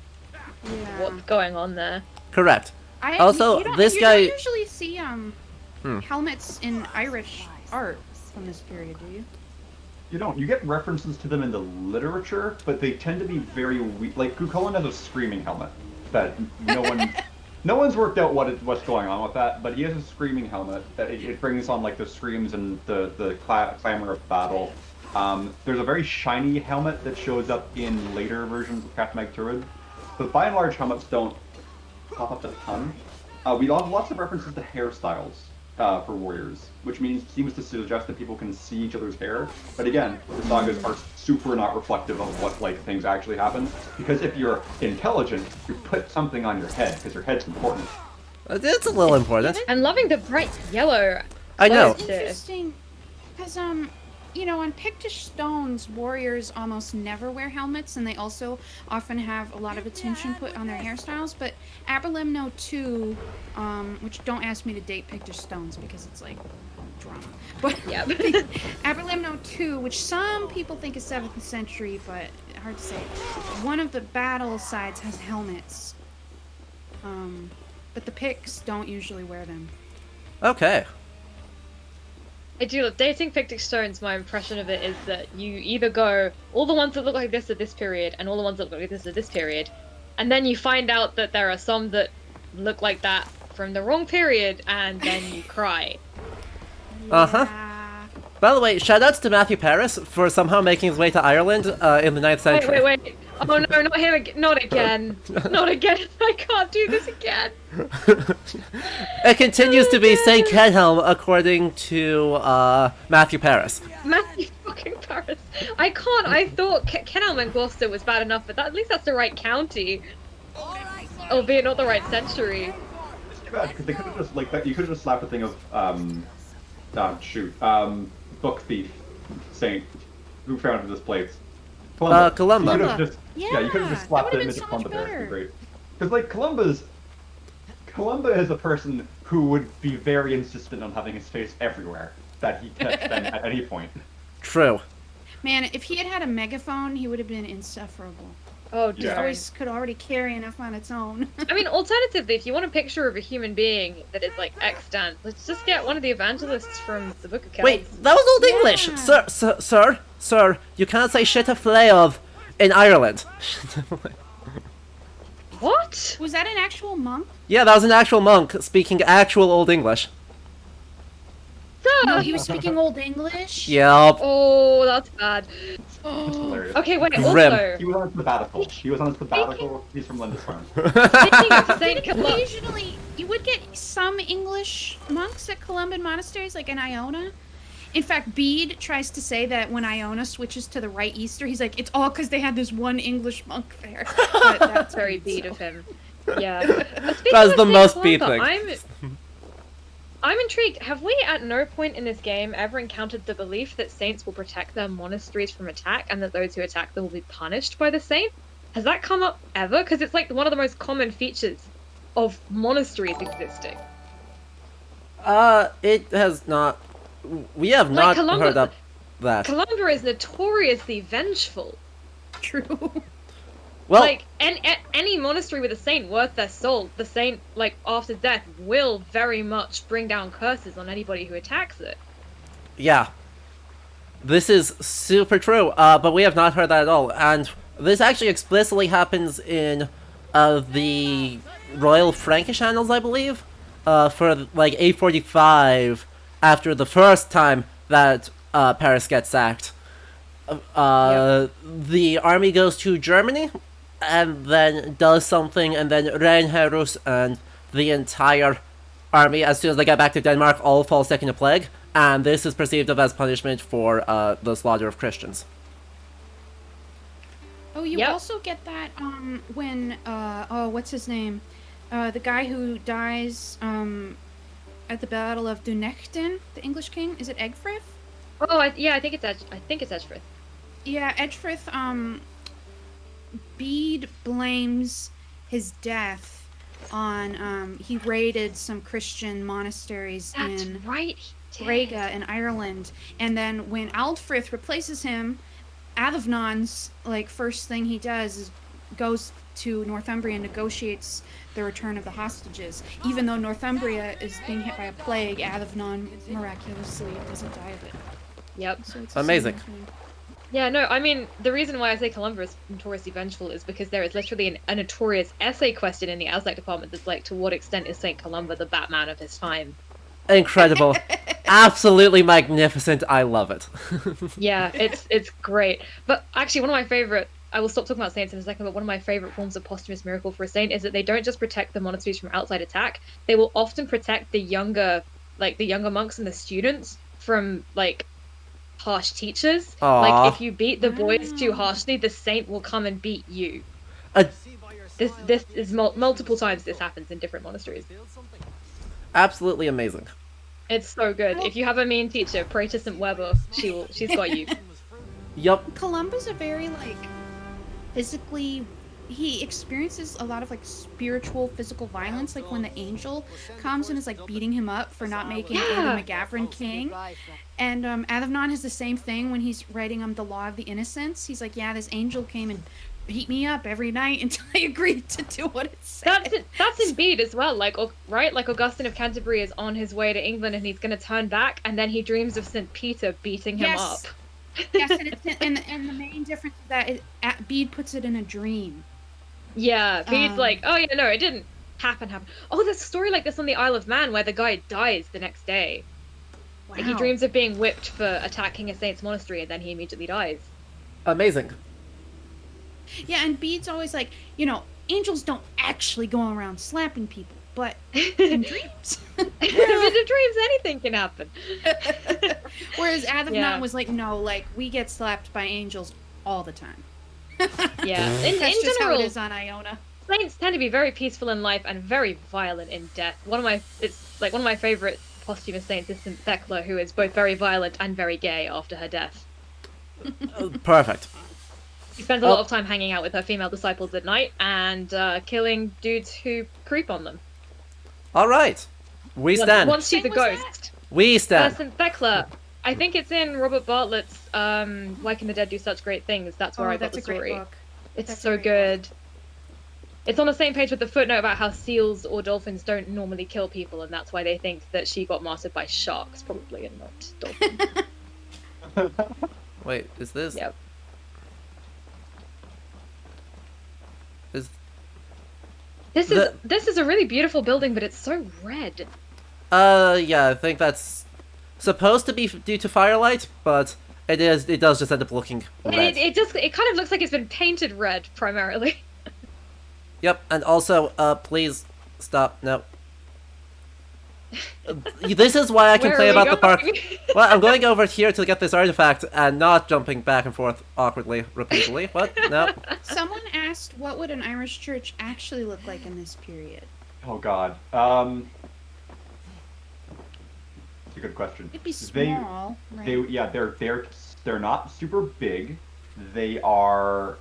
what's going on there? Correct. Also, this guy. You don't usually see helmets in Irish art from this period, do you? You don't. You get references to them in the literature, but they tend to be very weak. Like Cuchulainn has a screaming helmet that no one's worked out what's going on with that. But he has a screaming helmet that it brings on like the screams and the clamor of battle. There's a very shiny helmet that shows up in later versions of Kathmeg Turid, but by and large helmets don't pop up a ton. We have lots of references to hairstyles for warriors, which seems to suggest that people can see each other's hair. But again, the sagas are super not reflective of what like things actually happen. Because if you're intelligent, you put something on your head because your head's important. It's a little important. I'm loving the bright yellow. I know. It's interesting, because you know, on Pictish stones, warriors almost never wear helmets, and they also often have a lot of attention put on their hairstyles. But Aberlimno 2, which don't ask me to date Pictish stones because it's like drama. But yeah, Aberlimno 2, which some people think is 7th century, but hard to say. One of the battle sides has helmets, but the Picts don't usually wear them. Okay. I do love dating Pictic stones. My impression of it is that you either go all the ones that look like this at this period, and all the ones that look like this at this period, and then you find out that there are some that look like that from the wrong period, and then you cry. By the way, shoutouts to Matthew Paris for somehow making his way to Ireland in the 9th century. Wait. Oh no, not him again. Not again. Not again. I can't do this again. It continues to be St. Kenhelm according to Matthew Paris. Matthew fucking Paris. I can't. I thought Kenhelm and Gloucester was bad enough, but at least that's the right county. Albeit not the right century. It's too bad, because they could have just, like, you could have just slapped a thing of, Book Thief saint who founded this place? Columba. Columba. You could have just, yeah, you could have just Yeah, slapped that the would've image been of so much Columba there. It'd be better. great. Because like Columba is a person who would be very insistent on having his face everywhere that he touched at any point. True. Man, if he had had a megaphone, he would have been insufferable. Oh, His Yeah. voice could already carry enough on its own. I mean, alternatively, if you want a picture of a human being that is like extant, let's just get one of the evangelists from the Book of Kells. Wait, that was Old English! Yeah. Sir, you can't say shit a flay of in Ireland. What? Was that an actual monk? Yeah, that was an actual monk speaking actual Old English. No, he was speaking Old English. Yup. Oh, that's bad. It's hilarious. Okay, wait, Grim. also, He was on a sabbatical. He's from Lindisfarne. speaking of Saint Columba, Occasionally, you would get some English monks at Columban monasteries, like in Iona. In fact, Bede tries to say that when Iona switches to the right Easter, he's like, it's all because they had this one English monk there. But that's very Bede of him. Yeah. That's the most Bede thing. I'm intrigued. Have we at no point in this game ever encountered the belief that saints will protect their monasteries from attack and that those who attack them will be punished by the saint? Has that come up ever? Because it's like one of the most common features of monasteries existing. It has not. We have not heard of that. Columba is notoriously vengeful. True. Well, Like, any monastery with a saint worth their salt, the saint, like, after death, will very much bring down curses on anybody who attacks it. yeah. This is super true, but we have not heard that at all. And this actually explicitly happens in the Royal Frankish Annals, I believe, for, like, 845, after the first time that Paris gets sacked. The army goes to Germany, and then does something, and then Reinherus and the entire army, as soon as they get back to Denmark, all fall sick in a plague, and this is perceived of as punishment for the slaughter of Christians. Oh, you also get that when what's his name? The guy who dies at the Battle of Dunechten, the English king. Is it Egfrith? Oh, I think it's Edgefrith. Yeah, Edgefrith. Bede blames his death on he raided some Christian monasteries in Brega in Ireland, and then when Aldfrith replaces him, Adavnon's like first thing he does is goes to Northumbria and negotiates the return of the hostages. Even though Northumbria is being hit by a plague, Adavnon miraculously doesn't die of it. Yep. So it's amazing. Yeah, no, I mean, the reason why I say Columba is notoriously vengeful is because there is literally a notorious essay question in the Aztec department that's like, to what extent is Saint Columba the Batman of his time? Incredible. Absolutely magnificent. I love it. Yeah, it's great. But actually, one of my favorite, I will stop talking about saints in a second, but one of my favorite forms of posthumous miracle for a saint is that they don't just protect the monasteries from outside attack, they will often protect the younger monks and the students from, like, harsh teachers. Aww. Like, if you beat the boys too harshly, the saint will come and beat you. This is multiple times this happens in different monasteries. Absolutely amazing. It's so good. If you have a mean teacher, pray to St. Weber. She's got you. Yup. Columba's a very like physically he experiences a lot of like spiritual physical violence, like when the angel comes and is like beating him up for not making Ada McGavran king. And Adavnon has the same thing when he's writing the Law of the Innocents. He's like, yeah, this angel came and beat me up every night until I agreed to do what it said. That's in Bede as well, like, right? Like, Augustine of Canterbury is on his way to England and he's going to turn back, and then he dreams of St. Peter beating him up. Yes, and the main difference is that Bede puts it in a dream. Yeah, Bede's like, oh yeah, no, it didn't happen. Oh, there's a story like this on the Isle of Man where the guy dies the next day. Wow. Like, he dreams of being whipped for attacking a saint's monastery, and then he immediately dies. Amazing. Yeah, and Bede's always like, angels don't actually go around slapping people, but in dreams. In dreams, anything can happen. Whereas Adavnon was like, no, like, we get slapped by angels all the time. Yeah, in just general, how it is on Iona. Saints tend to be very peaceful in life and very violent in death. One of my favorite posthumous saint is St. Thecla, who is both very violent and very gay after her death. Perfect. She spends a lot of time hanging out with her female disciples at night and killing dudes who creep on them. All right. We stand. Once she's a ghost. We stand. St. Thecla. I think it's in Robert Bartlett's Why Can the Dead Do Such Great Things? That's where I got the story. Book. It's so good. It's on the same page with the footnote about how seals or dolphins don't normally kill people, and that's why they think that she got martyred by sharks, probably, and not dolphins. Wait, is this? Yep. This is a really beautiful building, but it's so red. Yeah, I think that's supposed to be due to firelight, but it does just end up looking red. It kind of looks like it's been painted red primarily. Yep, and also, please stop. No. This is why I can play about the park. Well, I'm going over here to get this artifact and not jumping back and forth awkwardly, repeatedly. What? No. Someone asked, what would an Irish church actually look like in this period? Oh God. It's a good question. It'd be small, right? They're not super big. They are.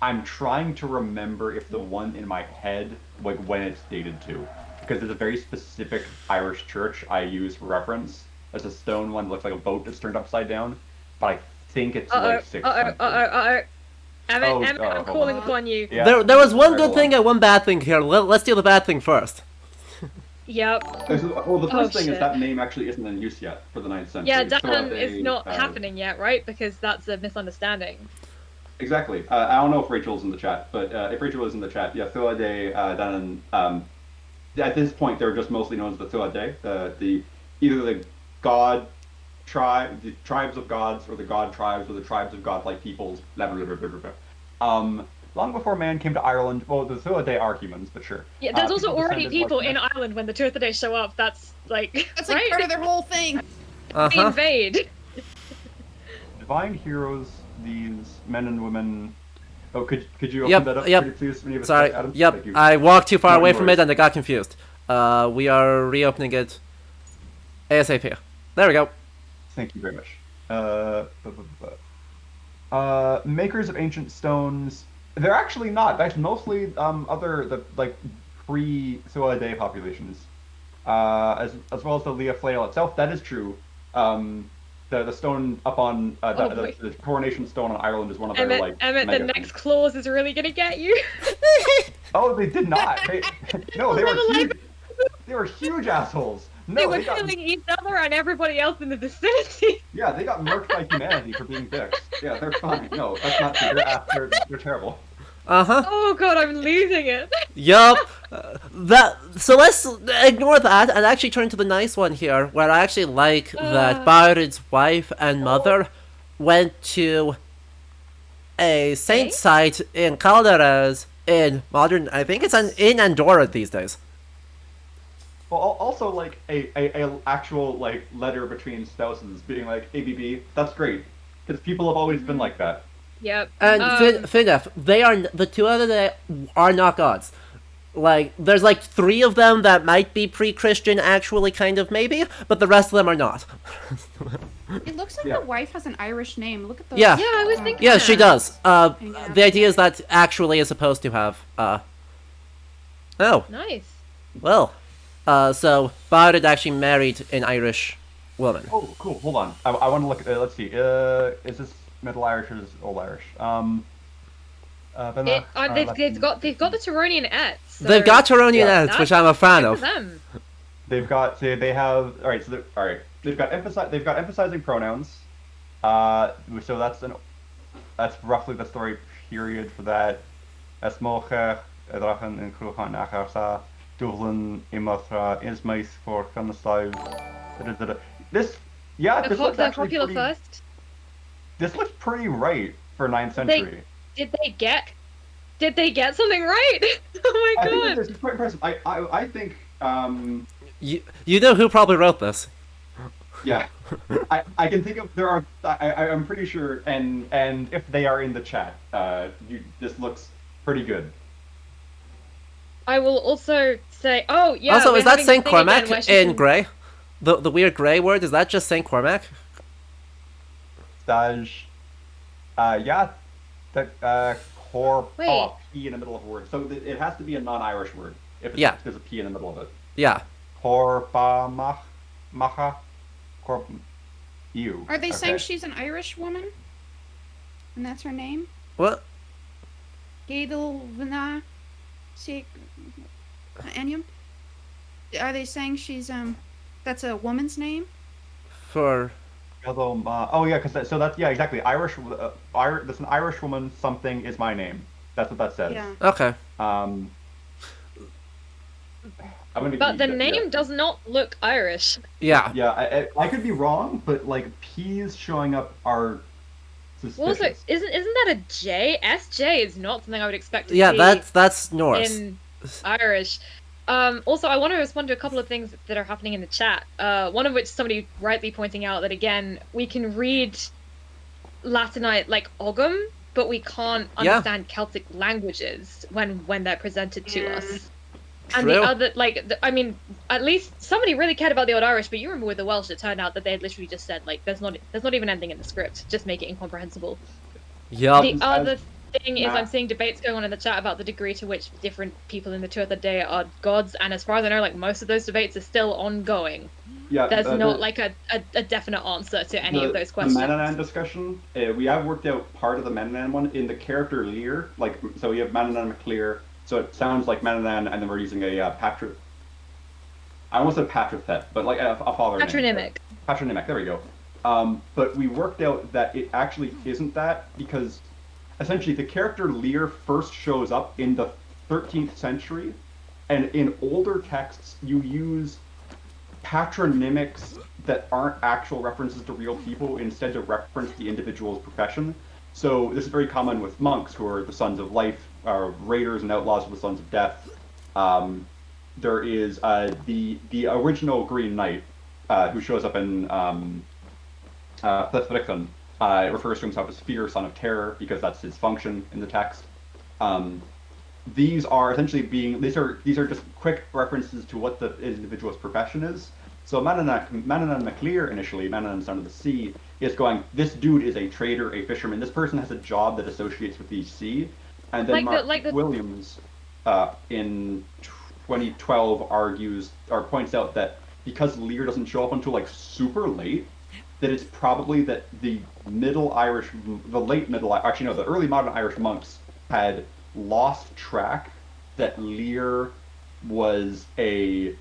I'm trying to remember if the one in my head, like when it's dated to, because there's a very specific Irish church I use for reference. There's a stone one that looks like a boat that's turned upside down, but I think it's like 600. Emmett, I'm calling upon you. Yeah. There was one good thing and one bad thing here. Let's do the bad thing first. Yep. Well, the first thing is that name actually isn't in use yet for the 9th century. Yeah, Dan is not happening yet, right? Because that's a misunderstanding. Exactly. I don't know if Rachel's in the chat, but if Rachel is in the chat, yeah, Thuade, Dan, at this point they're just mostly known as the Thuade, either the god tribe, the tribes of gods, or the god tribes, or the tribes of godlike peoples. Blah, blah, blah, blah, blah, blah. Long before man came to Ireland, well, the Thuade are humans, but sure. Yeah, there's also already people in Ireland when the Tuatha show up. That's like like part of their whole thing. They invade. Divine heroes, these men and women. Oh, could you open that up, Yep. please? When you have a Sorry. sec, Adam? Yep. Thank you. I walked too far No away from worries. it and I got confused. We are reopening it ASAP. There we go. Thank you very much. Makers of ancient stones. They're actually not. That's mostly pre-Thuade populations, as well as the Lea flail itself. That is true. The stone up on the coronation stone on Ireland is one of their Emmett, the next clause is really gonna get you. Oh, they did not. They were huge. They were huge assholes. No, they were killing each other and everybody else in the vicinity. Yeah, they got murked by humanity for being dicks. Yeah, they're fine. No, that's not true. They're terrible. Oh god, I'm losing it. Yup. So let's ignore that and actually turn to the nice one here, where I actually like that Baird's wife and mother went to a saint site in Calderas in modern. I think it's in Andorra these days. Well, also like a actual like letter between spouses being like ABB. That's great because people have always been like that. Yep. And Finef, the two of them are not gods. Like, there's like 3 of them that might be pre-Christian, actually, kind of, maybe, but the rest of them are not. It looks like the wife has an Irish name. Look at those. Yeah. Yeah, I was thinking. Yeah, she does. The idea is that actually is supposed to have, Oh. Nice. Well, so Bard actually married an Irish woman. Oh, cool. Hold on. I want to look at. Let's see. Is this Middle Irish or is this Old Irish? They've got the Tyronian et. So They've got Tyronian et, which I'm a fan of. Them. They've got. They have. All right. So all right. They've got emphasizing pronouns. So that's roughly the story period for that. Esmocher, Drachen in Kruchan Acharsa, Dublin, Imatra, Innsmouth for Constable. This looks actually popular pretty, first. This looks pretty right for 9th century. Did they get something right? Oh my god! I think this is quite impressive. I think You know who probably wrote this? Yeah, I can think of I'm pretty sure, and if they are in the chat, this looks pretty good. I will also say, oh yeah. Also, we're is that having the Saint thing again Cormac where she in can- grey? The weird grey word, is that just Saint Cormac? Stage. Yeah. The core. Wait. Oh, a P in the middle of a word. So it has to be a non-Irish word if there's a P in the middle of it. Yeah. Corba macha. Corp. You. Are they saying she's an Irish woman? And that's her name? What? Gadelvina Anium? Are they saying she's that's a woman's name? For Oh yeah, because that's yeah, exactly. Irish. That's an Irish woman. Something is my name. That's what that says. Yeah. Okay. But the name does not look Irish. Yeah. Yeah, I could be wrong, but like P's showing up are suspicious. Also, isn't that a J? SJ is not something I would expect to see. Yeah, that's Norse. In Irish. Also, I want to respond to a couple of things that are happening in the chat. One of which somebody rightly pointing out that again we can read Latinite like Ogham, but we can't understand Celtic languages when they're presented to us. And the other, I mean, at least somebody really cared about the Old Irish, but you remember with the Welsh, it turned out that they had literally just said, like, there's not even anything in the script, just make it incomprehensible. Yep. The other thing is I'm seeing debates going on in the chat about the degree to which different people in the Two of the Day are gods, and as far as I know, like, most of those debates are still ongoing. Yeah, there's not, like, a definite answer to any of those questions. The Mananan discussion, we have worked out part of the Mananan one in the character Lear, like, so we have Mananan McClear. So it sounds like Mananan, and then we're using a I almost said patrithet, but like a father Patronymic. name. Patronymic, there we go. But we worked out that it actually isn't that, because essentially the character Lear first shows up in the 13th century, and in older texts you use patronymics that aren't actual references to real people, instead to reference the individual's profession. So this is very common with monks, who are the sons of life, raiders and outlaws are the sons of death. There is the original Green Knight, who shows up in Llywelyn, refers to himself as Fear, son of terror, because that's his function in the text. These are essentially these are just quick references to what the individual's profession is. So Mananan McClear initially, Mananan Son of the Sea, is going, this dude is a trader, a fisherman. This person has a job that associates with the sea. And then Williams in 2012 argues or points out that because Lear doesn't show up until like super late, that it's probably that the early modern Irish monks had lost track that Lear was a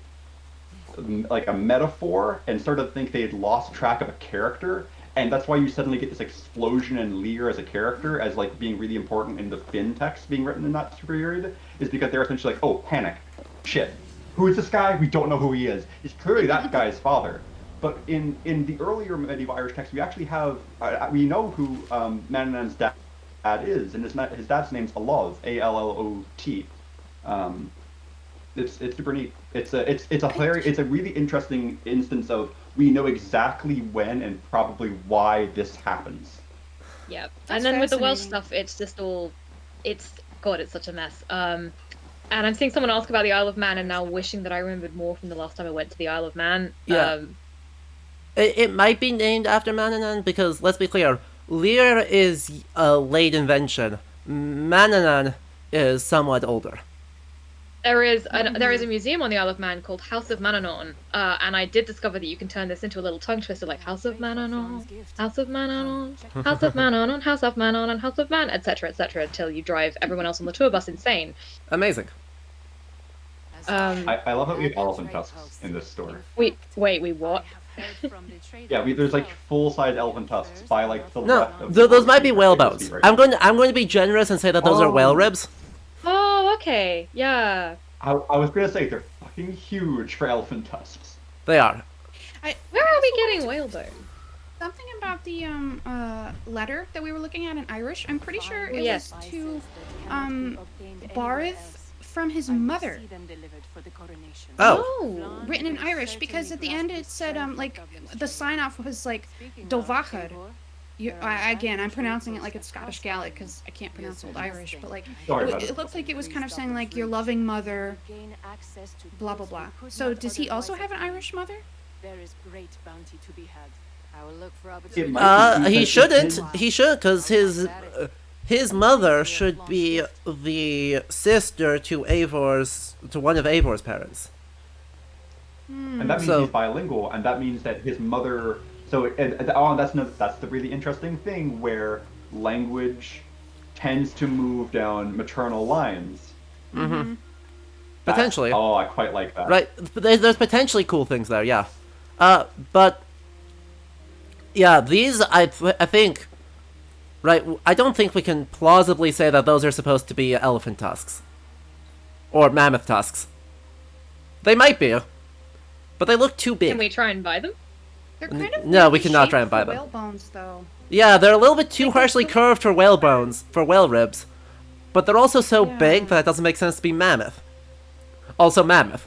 metaphor and started to think they had lost track of a character, and that's why you suddenly get this explosion in Lear as a character as like being really important in the Finn text being written in that period, is because they're essentially like, oh, panic, shit, who is this guy? We don't know who he is. It's clearly that guy's father. But in the earlier medieval Irish text, we actually have we know who Mananan's dad is, and his dad's name's Allot, Allot. It's super neat. It's a really interesting instance of we know exactly when and probably why this happens. Yeah, and then with the Welsh stuff, it's just all, it's such a mess. And I'm seeing someone ask about the Isle of Man, and now wishing that I remembered more from the last time I went to the Isle of Man. Yeah. It might be named after Mananan because, let's be clear, Lear is a late invention. Mananan is somewhat older. There is a museum on the Isle of Man called House of Manannán, and I did discover that you can turn this into a little tongue twister, like House of Manannán, House of Manannán, House of Manannán, House of Manannán, House of Man, etc., until you drive everyone else on the tour bus insane. Amazing. I love how we have elephant tusks in this store. We what? Yeah, there's like full-size elephant tusks by like the no, left of those might be whale bones. Right, I'm going to be generous and say that those are whale ribs. Oh, okay, yeah. I was gonna say they're fucking huge for elephant tusks. They are. Where are we getting whale bone? Something about the letter that we were looking at in Irish. I'm pretty sure it was to Barth from his mother. Oh. Written in Irish, because at the end it said like the sign off was like Dovachar. Again, I'm pronouncing it like it's Scottish Gaelic because I can't pronounce Old Irish, but like Sorry it, about it it. looked like it was kind of saying like your loving mother, blah blah blah. So does he also have an Irish mother? There is great bounty to be had. I will look for It opportunities. might be He because shouldn't. his- He should, because his mother should be the sister to one of Avor's parents. And that means So- he's bilingual, and that means that his mother. So, that's the really interesting thing where language tends to move down maternal lines. Mm-hmm. That's- Potentially. Oh, I quite like that. Right. There's potentially cool things there, yeah. But yeah, these I think. Right, I don't think we can plausibly say that those are supposed to be elephant tusks. Or mammoth tusks. They might be. But they look too big. Can we try and buy them? They're kind of No, we weirdly cannot shaped try and buy for them. whale bones, though. Yeah, they're a little bit too harshly curved for whale bones, for whale ribs. But they're also so Yeah. big that it doesn't make sense to be mammoth. Also mammoth.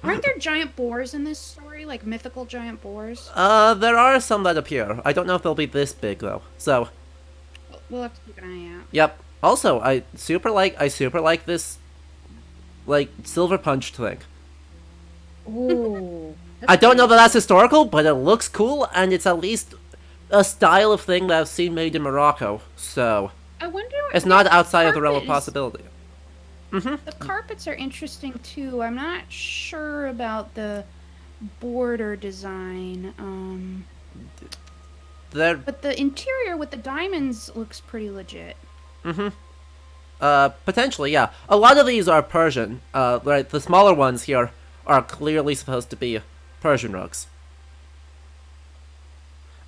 Aren't there giant boars in this story, like mythical giant boars? There are some that appear. I don't know if they'll be this big though. So, We'll have to keep an eye out. yep. Also, I super like this, like, silver punched thing. Ooh. I don't know that that's historical, but it looks cool, and it's at least a style of thing that I've seen made in Morocco. So, I wonder. it's not outside of the realm of carpet is- possibility. The carpets are interesting too. I'm not sure about the border design. They're But the interior with the diamonds looks pretty legit. potentially, yeah. A lot of these are Persian. Right, the smaller ones here are clearly supposed to be Persian rugs.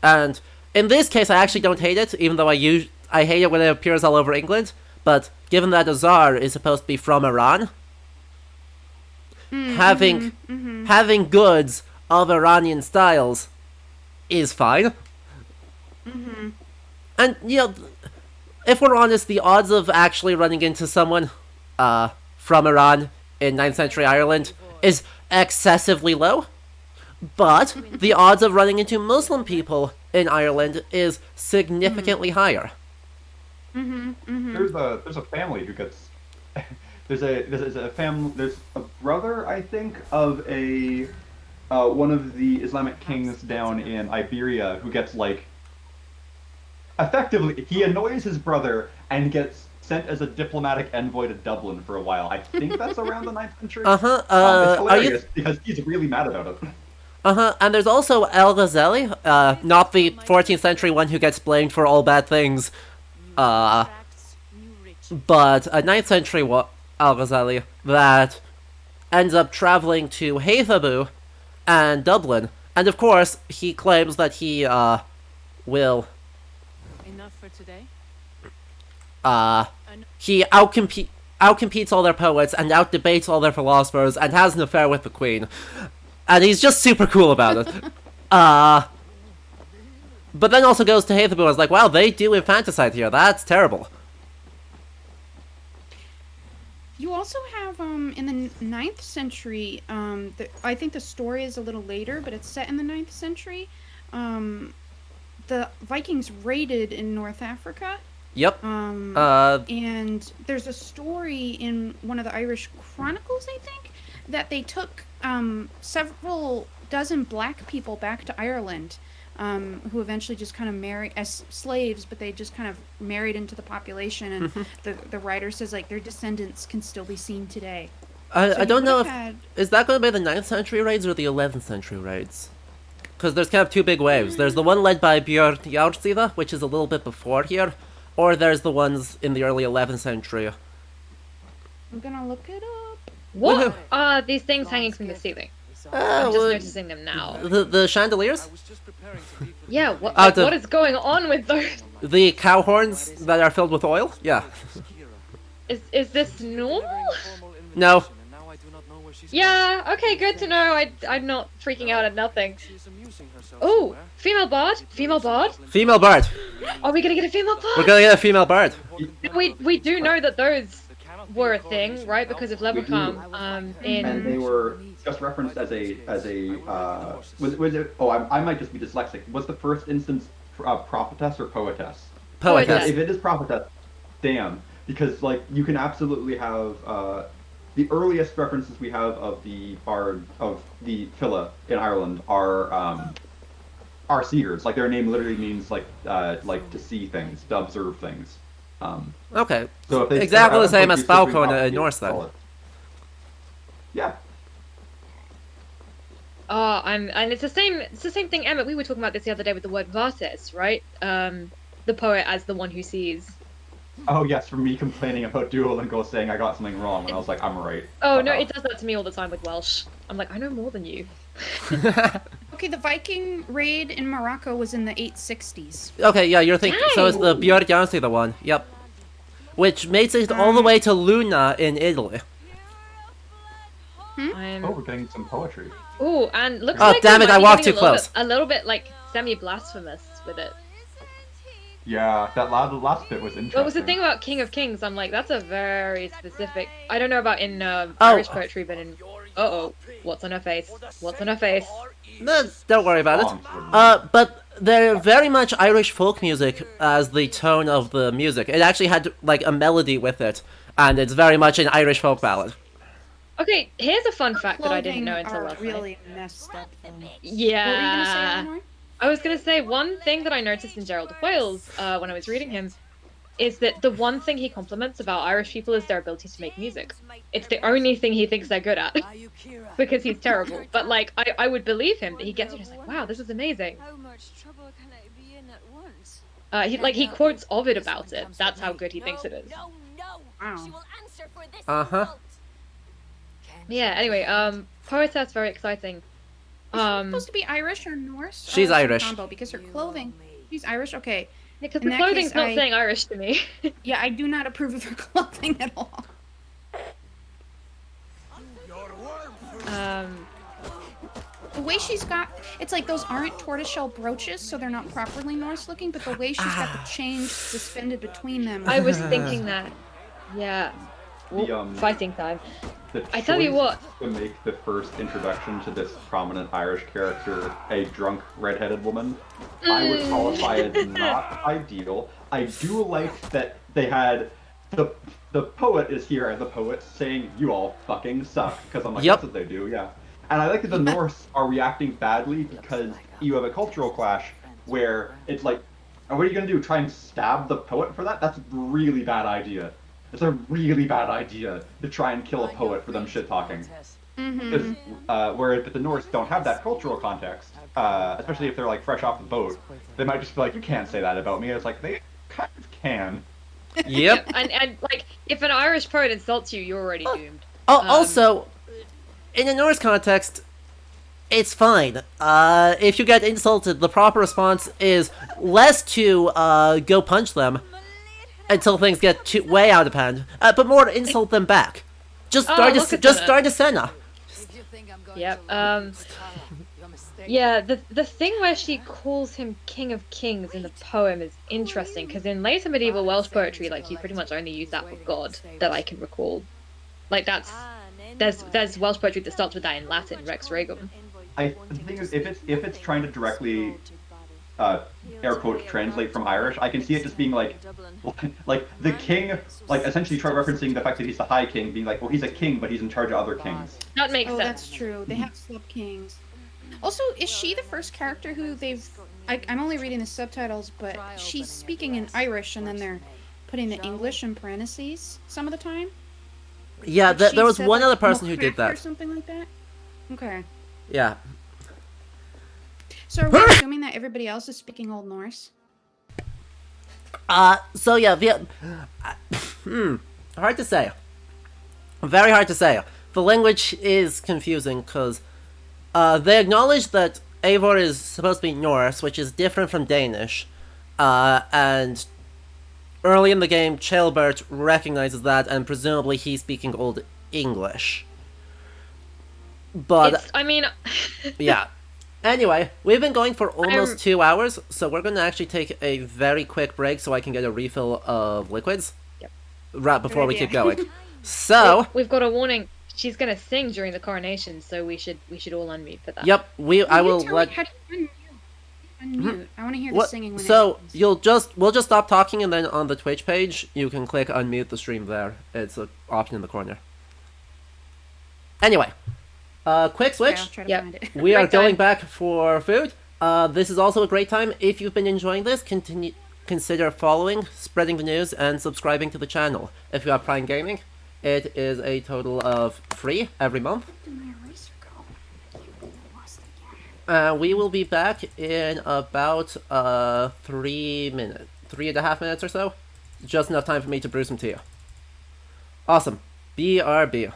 And in this case, I actually don't hate it, even though I hate it when it appears all over England. But given that Azar is supposed to be from Iran, having goods of Iranian styles is fine. And if we're honest, the odds of actually running into someone from Iran in 9th century Ireland is excessively low. But the odds of running into Muslim people in Ireland is significantly higher. There's a family who gets there's a family, there's a brother, I think, of a one of the Islamic kings down in Iberia who gets, like, effectively, he annoys his brother and gets sent as a diplomatic envoy to Dublin for a while. I think that's around the 9th century. It's Are hilarious you? because he's really mad about it. And there's also Al Ghazali, not the 14th century one who gets blamed for all bad things, but a 9th century Al Ghazali that ends up traveling to Haythabu and Dublin, and of course he claims that he will Enough for today? he outcompetes all their poets and outdebates all their philosophers and has an affair with the queen. And he's just super cool about it. But then also goes to Haythabu and is like, wow, they do infanticide here. That's terrible. You also have in the 9th century. I think the story is a little later, but it's set in the 9th century. The Vikings raided in North Africa. Yep. And there's a story in one of the Irish Chronicles, I think, that they took several dozen black people back to Ireland, who eventually just kind of married as slaves, but they just kind of married into the population, and the writer says, like, their descendants can still be seen today. I don't know if... had- Is that going to be the 9th century raids or the 11th century raids? Because there's kind of two big waves. There's the one led by Björn Járnsíða, which is a little bit before here, or there's the ones in the early 11th century. I'm gonna look it up. What are these things hanging from the ceiling? I'm just noticing them now. The chandeliers? Yeah, what, Oh, like, the- what is going on with those? The cow horns that are filled with oil? Yeah. Is this normal? No. Yeah, okay, good to know. I'm not freaking out at nothing. Oh, female bard? Female bard? Female bard. Are we gonna get a female bard? We're gonna get a female bard. We do know that those were a thing, right? Because of Leprechaun. And they were just referenced as a was it? Oh, I might just be dyslexic. Was the first instance prophetess or poetess? Poetess. If it is prophetess, damn, because like you can absolutely have the earliest references we have of the bard of the Phila in Ireland are seers. Like their name literally means like to see things, to observe things. Okay. So if they Exactly the ever same put as you between Falco in top Norse then. solid. Yeah. Oh, and it's the same thing, Emmett. We were talking about this the other day with the word Vates, right? The poet as the one who sees. Oh yes, for me complaining about Duolingo saying I got something wrong when I was like, I'm right. Oh no, it does that to me all the time with Welsh. I'm like, I know more than you. Okay, the Viking raid in Morocco was in the 860s. Okay, yeah, you're thinking. So it's the Björk the one. Yep. Which makes it all the way to Luna in Italy. Oh, we're getting some poetry. Oh, and looks Oh, like damn we it, might I be walked getting too close. A little bit like semi-blasphemous with it. Yeah, that last bit was interesting. What was the thing about King of Kings? I'm like, that's a very specific. I don't know about in Irish poetry, but in what's on her face? What's on her face? No, don't worry about it. But they're very much Irish folk music as the tone of the music. It actually had like a melody with it, and it's very much an Irish folk ballad. Okay, here's a fun fact that I didn't know until last really night. messed up. Yeah. What were you gonna say, Eleanor? I was gonna say one thing that I noticed in Gerald of Wales when I was reading him is that the one thing he compliments about Irish people is their ability to make music. It's the only thing he thinks they're good at because he's terrible. But like, I would believe him that he gets it just like, wow, this is amazing. How much trouble can I be in at once? He quotes Ovid about it. That's how good he thinks it is. Yeah. Anyway, poetess very exciting. Is she supposed to be Irish or Norse? She's Irish. Combo, because her clothing. She's Irish. Okay. Because In the that clothing's case, not saying Irish to me. Yeah, I do not approve of her clothing at all. The way she's got, it's like those aren't tortoiseshell brooches, so they're not properly Norse looking, but the way she's got the chains suspended between them. I was thinking that. Yeah. Fighting time. I tell you what. To make the first introduction to this prominent Irish character a drunk redheaded woman, I would qualify as not ideal. I do like that they had the poet is here and the poet saying you all fucking suck because I'm like that's what they do, yeah. And I like that the Norse are reacting badly because you have a cultural clash where it's like, what are you gonna do? Try and stab the poet for that? That's a really bad idea. It's a really bad idea to try and kill a poet for them shit-talking. Because whereas the Norse don't have that cultural context, especially if they're like fresh off the boat, they might just be like, you can't say that about me. It's like, they kind of can. Yep. And like, if an Irish poet insults you, you're already doomed. Also, in a Norse context, it's fine. If you get insulted, the proper response is less to go punch them until things get way out of hand, but more to insult them back. Just start a Senna. Yep. Yeah, the thing where she calls him King of Kings in the poem is interesting, because in later medieval Welsh poetry, like, you pretty much only use that for God, that I can recall. Like, there's Welsh poetry that starts with that in Latin, Rex Regum. The thing is, if it's trying to directly air quotes translate from Irish, I can see it just being like the king, like essentially try referencing the fact that he's the High King, being like, well, he's a king, but he's in charge of other kings. That makes sense. That's true. They have sub kings. Also, is she the first character who I'm only reading the subtitles, but she's speaking in Irish, and then they're putting the English in parentheses some of the time? Yeah, there was one other person who did Or that. something like that? Okay. Yeah. So are we assuming that everybody else is speaking Old Norse? So yeah, hard to say. Very hard to say. The language is confusing because they acknowledge that Eivor is supposed to be Norse, which is different from Danish, and early in the game, Ceolbert recognizes that, and presumably he's speaking Old English. But yeah. Anyway, we've been going for almost 2 hours, so we're going to actually take a very quick break so I can get a refill of liquids right before we keep going. So we've got a warning. She's going to sing during the coronation, so we should all unmute for that. Yep, I will let. Unmute. I want to hear the What? singing when So it happens. we'll just stop talking, and then on the Twitch page you can click unmute the stream there. It's an option in the corner. Anyway, quick switch. Okay, I'll try to find it. We are Great going time. back for food. This is also a great time. If you've been enjoying this, consider following, spreading the news, and subscribing to the channel. If you have Prime Gaming, it is a total of free every month. Where did my eraser go? I lost it again. We will be back in about 3.5 minutes or so. Just enough time for me to brew some tea. Awesome. BRB.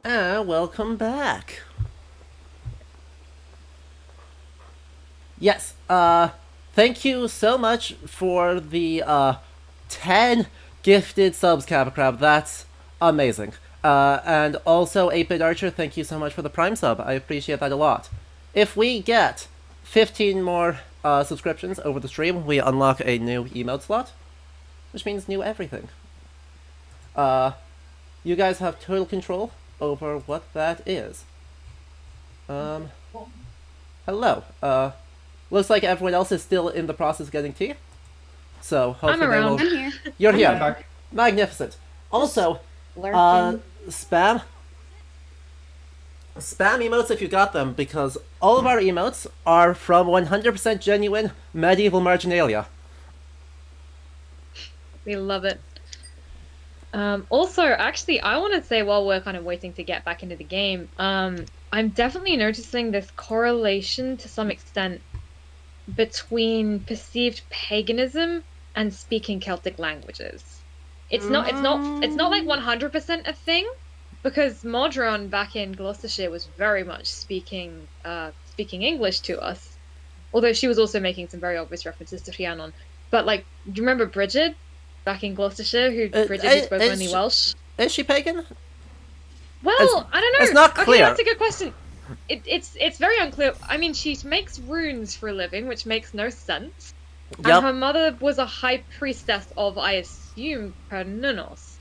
Welcome back. Yes, thank you so much for the, 10 gifted subs, Kappa Crab. That's amazing. And also, 8-Bit Archer, thank you so much for the Prime sub. I appreciate that a lot. If we get 15 more, subscriptions over the stream, we unlock a new emote slot, which means new everything. You guys have total control over what that is. Hello. Looks like everyone else is still in the process of getting tea. So hopefully I'm around. they will. I'm here. You're I'm here. back. Magnificent. Also, Lurking. spam emotes if you got them, because all of our emotes are from 100% genuine medieval marginalia. We love it. Also, actually, I want to say while we're kind of waiting to get back into the game, I'm definitely noticing this correlation to some extent between perceived paganism and speaking Celtic languages. It's not like 100% a thing, because Modron back in Gloucestershire was very much speaking English to us. Although she was also making some very obvious references to Rhiannon. But like, do you remember Bridget back in Gloucestershire, who spoke only Welsh? Is she pagan? Well, I don't know. It's not clear. Okay, that's a good question. It's very unclear. I mean, she makes runes for a living, which makes no sense. Yep. And her mother was a high priestess of, I assume, Pernunos.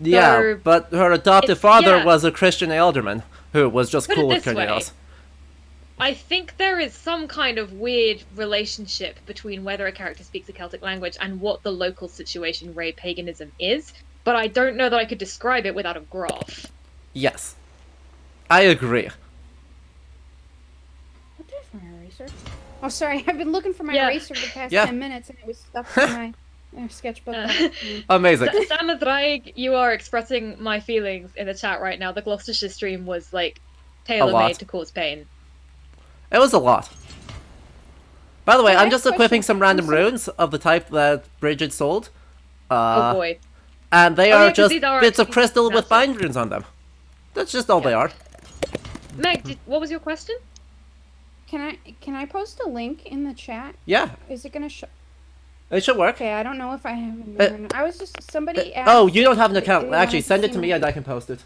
Yeah, So, but her adoptive father yeah. was a Christian alderman who was just Put cool it with this way. Cornelius. I think there is some kind of weird relationship between whether a character speaks a Celtic language and what the local situation Ray paganism is, but I don't know that I could describe it without a graph. Yes. I agree. What is my eraser? Oh, sorry. I've been looking for my Yeah. eraser for the past Yeah. 10 minutes, and it was stuck in my sketchbook. Amazing. Sam Draig, you are expressing my feelings in the chat right now. The Gloucestershire stream was like tailor-made to cause pain. It was a lot. By the way, Can I I'm just ask a equipping question? some random I'm sorry. runes of the type that Bridget sold. Oh boy. And they Oh, are yeah, 'cause just these are bits of actually crystal with massive. bind runes on them. That's just all they are. Meg, what was your question? Can I post a link in the chat? Yeah, Is it gonna show? it should work. Okay, I don't know if I have it. or not. I was just somebody asked. Oh, you don't have an if account. they Actually, wanted send it see to me my- and I can post it.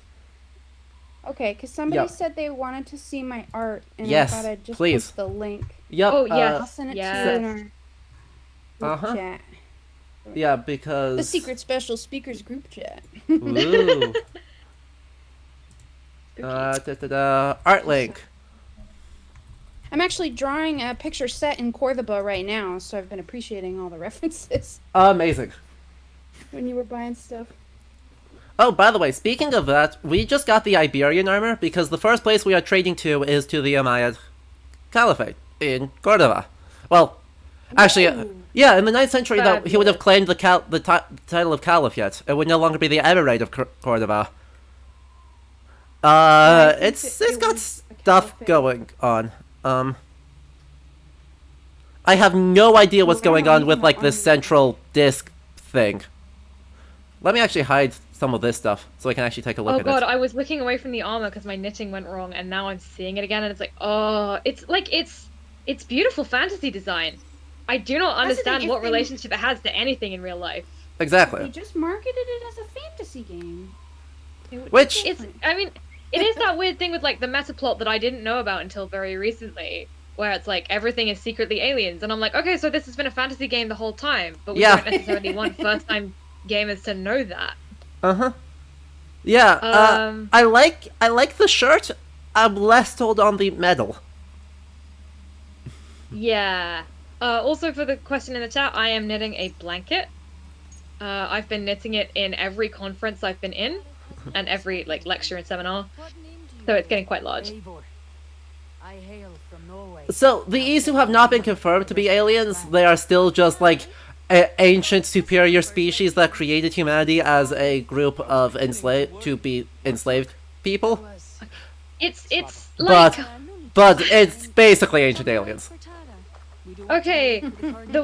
Okay, because somebody Yep. said they wanted to see my art, and Yes, I thought I'd just please. post the link. Yep. Oh, yes. I'll send it yes. to you in our group Uh-huh. chat. Yeah, because... The secret special speakers group chat. Ooh. Art link. I'm actually drawing a picture set in Cordoba right now, so I've been appreciating all the references Amazing. when you were buying stuff. Oh, by the way, speaking of that, we just got the Iberian armor because the first place we are trading to is to the Umayyad Caliphate in Cordova. Well, actually, yeah, in the 9th century, that he would have claimed the title of Caliph yet. It would no longer be the Emirate of Cordova. It's got stuff going on. I have no idea what's going on with, like, this central disk thing. Let me actually hide some of this stuff so I can actually take a look Oh at god, it. I was looking away from the armor because my knitting went wrong, and now I'm seeing it again, and it's like, oh, it's beautiful fantasy design. I do not That's the thing, understand if what they- relationship it has to anything in real life. They Exactly. just marketed it as a fantasy game. It would be Which- different. I mean, it is that weird thing with like the meta plot that I didn't know about until very recently, where it's like everything is secretly aliens, and I'm like, okay, so this has been a fantasy game the whole time, but we Yeah. don't necessarily want first-time gamers to know that. Uh-huh. Yeah, I like the shirt. I'm less told on the medal. Yeah. Also, for the question in the chat, I am knitting a blanket. I've been knitting it in every conference I've been in, and every like lecture and seminar, so it's getting quite large. I hail from Norway. So, the Isu have not been confirmed to be aliens. They are still just, like, ancient superior species that created humanity as a group of enslaved people. It's like But it's basically ancient aliens. okay, the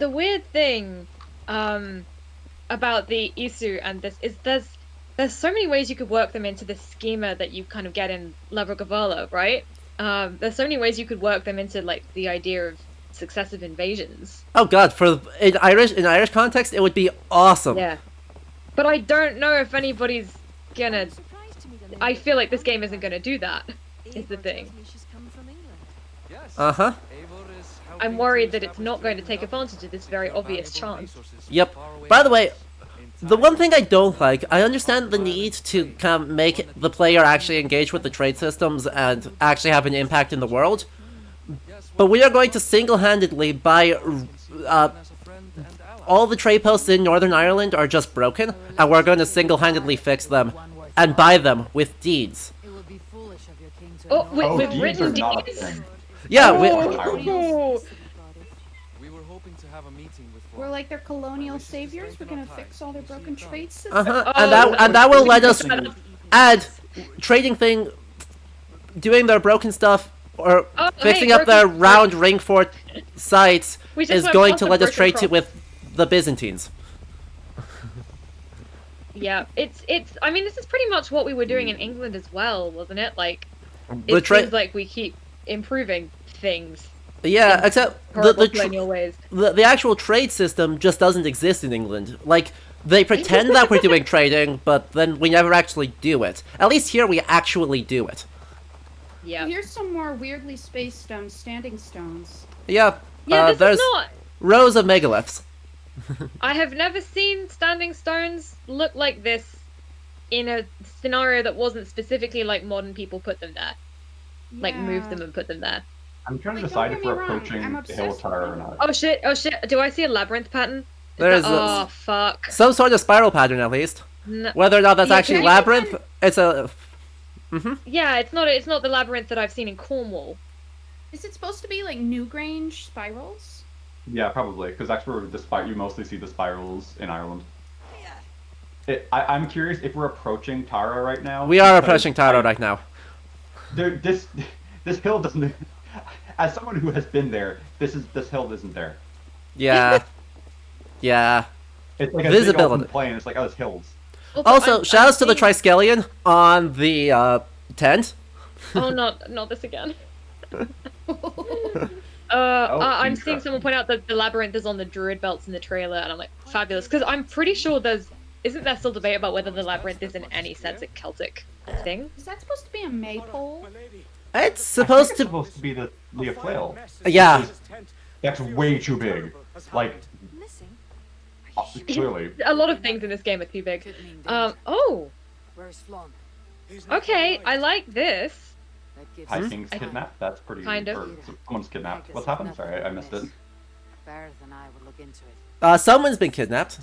weird thing about the Isu and this is there's so many ways you could work them into the schema that you kind of get in La Gavala, right? There's so many ways you could work them into like the idea of successive invasions. Oh god, in Irish context, it would be awesome. Yeah. But I don't know if anybody's gonna I feel like this game isn't gonna do that, is the thing. Uh-huh. I'm worried that it's not going to take advantage of this very obvious chance. Yep. By the way, the one thing I don't like, I understand the need to kind of make the player actually engage with the trade systems and actually have an impact in the world, but we are going to single-handedly buy... all the trade posts in Northern Ireland are just broken, and we're going to single-handedly fix them and buy them with deeds. Oh, with deeds written are not a deeds? thing. Yeah, Oh. We were hoping to have a meeting with We're one. like their My colonial wish is to saviors. We're strengthen gonna our fix ties. all their You see broken it coming. trade systems. Uh-huh. Oh, And that will let us oh, add trading thing, doing their broken stuff or hey, fixing up their broken- round ring fort sites We just is went going past to the let us broken trade cross. with the Byzantines. Yeah, it's. I mean, this is pretty much what we were doing in England as well, wasn't it? Like, The it tra- seems like we keep improving things Yeah, in except horrible colonial ways. the actual trade system just doesn't exist in England. Like, they pretend that we're doing trading, but then we never actually do it. At least here we actually do it. Yeah. Here's some more weirdly spaced standing stones. Yeah, Yeah, this there's is not. rows of megaliths. I have never seen standing stones look like this in a scenario that wasn't specifically like modern people put them there. Like, moved them and put them there. I'm trying to Like, decide don't if get me we're wrong, approaching I'm the Hill of obsessed Tyre or with not. Oh shit, oh shit. Do I see a labyrinth pattern? There's Oh, fuck. some sort of spiral pattern at least. No. Whether or not that's Yeah, actually can you labyrinth, it's a. Yeah, it's not the labyrinth that I've seen in Cornwall. Is it supposed to be like Newgrange spirals? Yeah, probably, because that's where you mostly see the spirals in Ireland. I'm curious if we're approaching Tara right now. We are because approaching Tara right now. This hill doesn't. As someone who has been there, this hill isn't there. Yeah. Yeah. It's like a Visibility. big open plain. It's like, oh, it's hills. Also, shoutouts to the Triskelion on the tent. Oh, not this again. Oh, I'm seeing someone point out that the labyrinth is on the Druid belts in the trailer, and I'm like, fabulous. Because I'm pretty sure isn't there still debate about whether the labyrinth is in any sense a Celtic thing? Is that supposed to be a maypole? It's supposed to be the Leah Flail. Yeah. That's way too big. Like, clearly. A lot of things in this game are too big. Oh, Where's Flon? okay, I like this. High King's kidnapped? That's pretty... Kind of. Or someone's kidnapped. What's happened? Sorry, I missed it. Better than I would look into it. Someone's been kidnapped.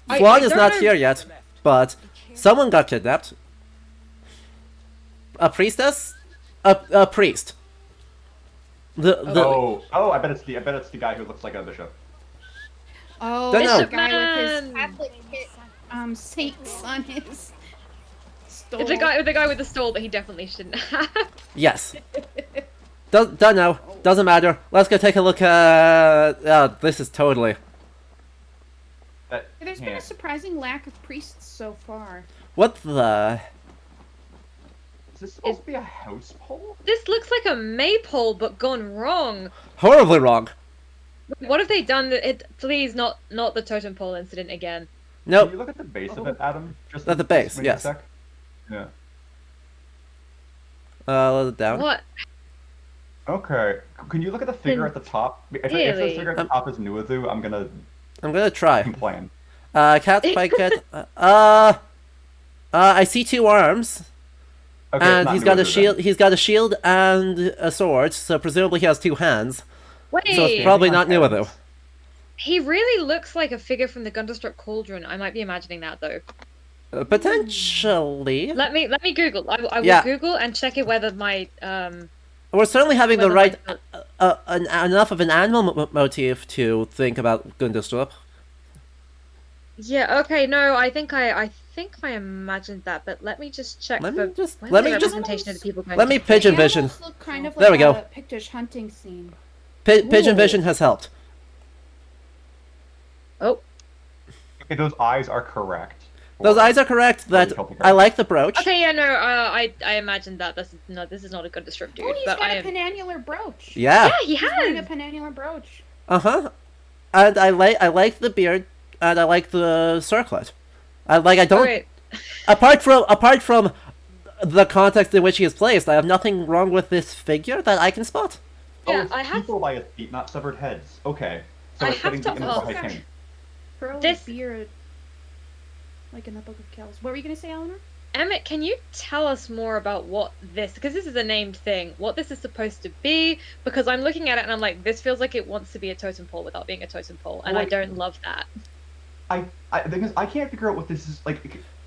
I Flan is don't not know- here yet, but someone got kidnapped. A priestess? A priest. Oh, I bet it's the guy who looks like a bishop. Oh, Don't know. the guy with his Man. Catholic saints on his stole. It's the guy with the stole that he definitely shouldn't have. Yes. Don't know. Doesn't matter. Let's go take a look at... this is totally... There's been a surprising lack of priests so far. What the... Is this supposed to be a house pole? This looks like a maypole, but gone wrong. Horribly wrong. What have they done? Please, not the totem pole incident again. Nope. Can you look at the base of it, Adam? Just At the base, maybe yes. a sec? Yeah. Let it down. What? Okay. Can you look at the figure at the top? If the Really? figure at the top is Nuazu, I'm gonna try. complain. Cat, spike cat. I see two arms. Okay, it's And not he's got a Nuazu, shield. He's got a shield and a sword, so presumably he has two hands. Wait. So it's probably not Nuazu. He really looks like a figure from the Gunderstruck Cauldron. I might be imagining that though. Potentially. Let me Google. I will Yeah. Google and check it whether my We're certainly having the whether right my- enough of an animal motif to think about Gundestrup. Yeah. Okay. No. I think I imagined that, but let me just check. Let for, me just- where's let the me just- representation of the people going let to me play? pigeon The vision. animals look kind of There like we go. a Pictish hunting scene. Pigeon Ooh. vision has helped. Oh. Okay, those eyes are correct. Those eyes are correct. That I like the brooch. Okay. Yeah. No. I imagined that. This is not a Gunderstruck dude. Oh, he's but got I a am. penannular brooch. Yeah. Yeah, he He's wearing a has. penannular brooch. And I like the beard, and I like the circlet. I don't. Alright. Apart from the context in which he is placed, I have nothing wrong with this figure that I can spot. Yeah, it's I have. people by his feet, not severed heads. Okay. So I it's have fitting to the image of ask- High King. Curly This- beard. Like in the Book of Kells. What were you going to say, Eleanor? Emmett, can you tell us more about what this, because this is a named thing, what this is supposed to be? Because I'm looking at it and I'm like, this feels like it wants to be a totem pole without being a totem pole, and I Like- don't love that. The thing is, I can't figure out what this is like.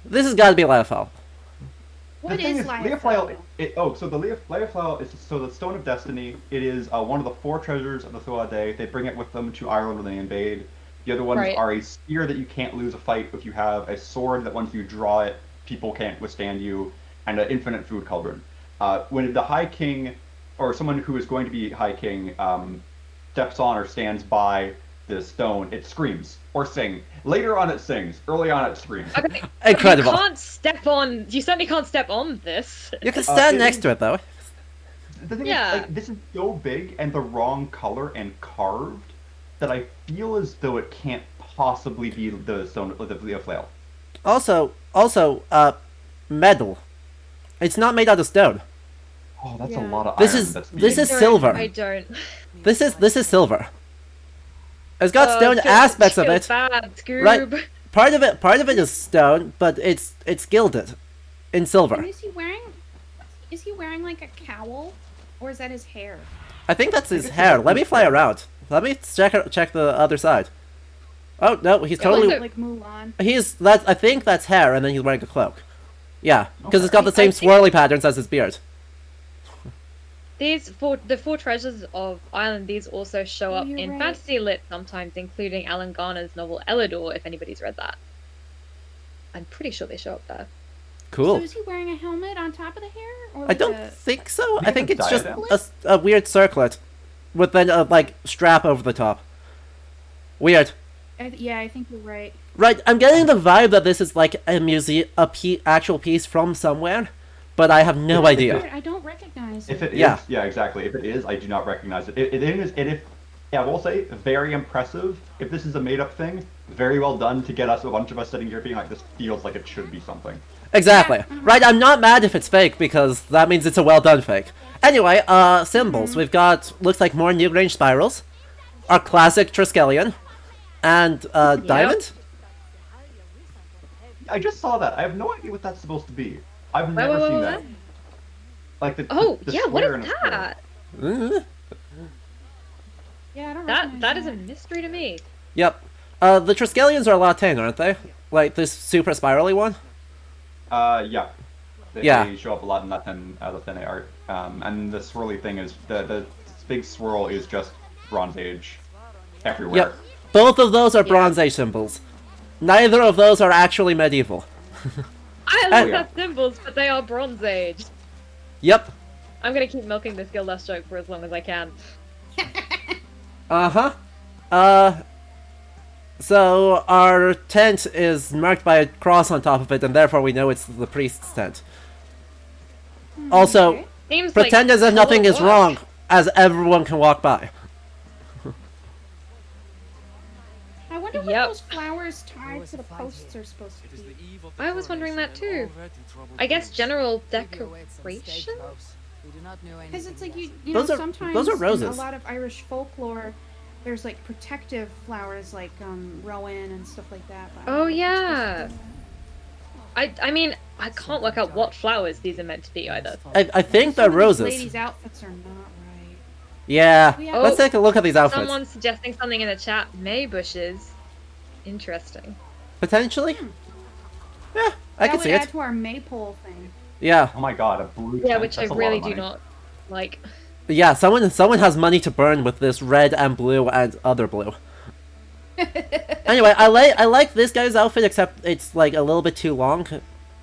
This has got to be Lifefall. What thing is Leoflail? So the Leoflail is the Stone of Destiny. It is one of the 4 treasures of the Thuade. They bring it with them to Ireland when they invade. The other ones Right. are a spear that you can't lose a fight if you have, a sword that once you draw it, people can't withstand you, and an infinite food cauldron. When the High King, or someone who is going to be High King, steps on or stands by the stone, it screams or sings. Later on, it sings. Early on, it screams. Okay. Incredible. You can't step on. You certainly can't step on this. You can stand next to it though. The thing Yeah. is, like, this is so big and the wrong color and carved that I feel as though it can't possibly be the stone of the Leoflail. Also, metal. It's not made out of stone. Oh, that's a Yeah. lot of This iron. is- that's this being- is silver. I don't. This is silver. It's got stone Feels- aspects of feels it. Bad, Scoob. Right. Part of it is stone, but it's gilded in And silver. is he wearing like a cowl, or is that his hair? I think that's his hair. Let me fly around. Let me check the other side. Oh no, he's totally. look. Like Mulan. I think that's hair, and then he's wearing a cloak. Yeah, because it's got the I same think- swirly patterns as his beard. The 4 treasures of Ireland. These also show Oh, up you're in right. fantasy lit sometimes, including Alan Garner's novel Elidor. If anybody's read that, I'm pretty sure they show up there. Cool. So is he wearing a helmet on top of the hair, or I like don't a... think so. Maybe I think a it's just diadem? a weird circlet with then a like strap over the top. Weird. Yeah, I think you're right. Right, I'm getting the vibe that this is like a museum, actual piece from somewhere, but I have no idea. Weird, I don't recognize If it. it is, Yeah. yeah, exactly. If it is, I do not recognize it. It is, and if, yeah, I will say, very impressive. If this is a made-up thing, very well done to get us, a bunch of us sitting here being like, this feels like it should be something. Exactly. Right, I'm not mad if it's fake because that means it's a well done fake. Anyway, symbols. We've got, looks like more new range spirals, our classic Triskelion, and diamond. I just saw that. I have no idea what that's supposed to be. I've Wait, never wait, seen wait, that. wait. Like the Oh the yeah, what square is in a square. that? Yeah, I don't That recognize that is a mystery to me. Yep. The Triskelions are Latin, aren't they? Like this super spirally one. Yeah. Yeah. They show up a lot in Latin art. And the swirly thing is the big swirl is just Bronze Age everywhere. Yep. Both of those are Bronze Age symbols. Neither of those are actually medieval. I Oh, look yeah. at symbols, but they are Bronze Age. Yep. I'm gonna keep milking this Gildas joke for as long as I can. Uh-huh. So our tent is marked by a cross on top of it, and therefore we know it's the priest's tent. Also, Okay. Seems pretend like as if nothing full is work. wrong, as everyone can walk by. I wonder what Yep. those flowers tied to the posts are supposed to be. I was wondering that too. I guess general decoration? We do not know Because it's like you Those know, are- sometimes those are in roses. a lot of Irish folklore, there's like protective flowers like rowan and stuff like that. but I don't Oh know if it's yeah. supposed I mean, I can't work out what flowers these are meant to be either. I to think be. they're Some of these roses. ladies' outfits are not right. Yeah. We have- Let's take a look at these outfits. Someone's suggesting something in the chat. May bushes. Interesting. Potentially? Yeah, I that can would see add it. to our maypole thing. Yeah. Oh my god, a blue Yeah, tent, which I that's a lot really of do money. not like. Yeah, someone has money to burn with this red and blue and other blue. Anyway, I like this guy's outfit, except it's like a little bit too long.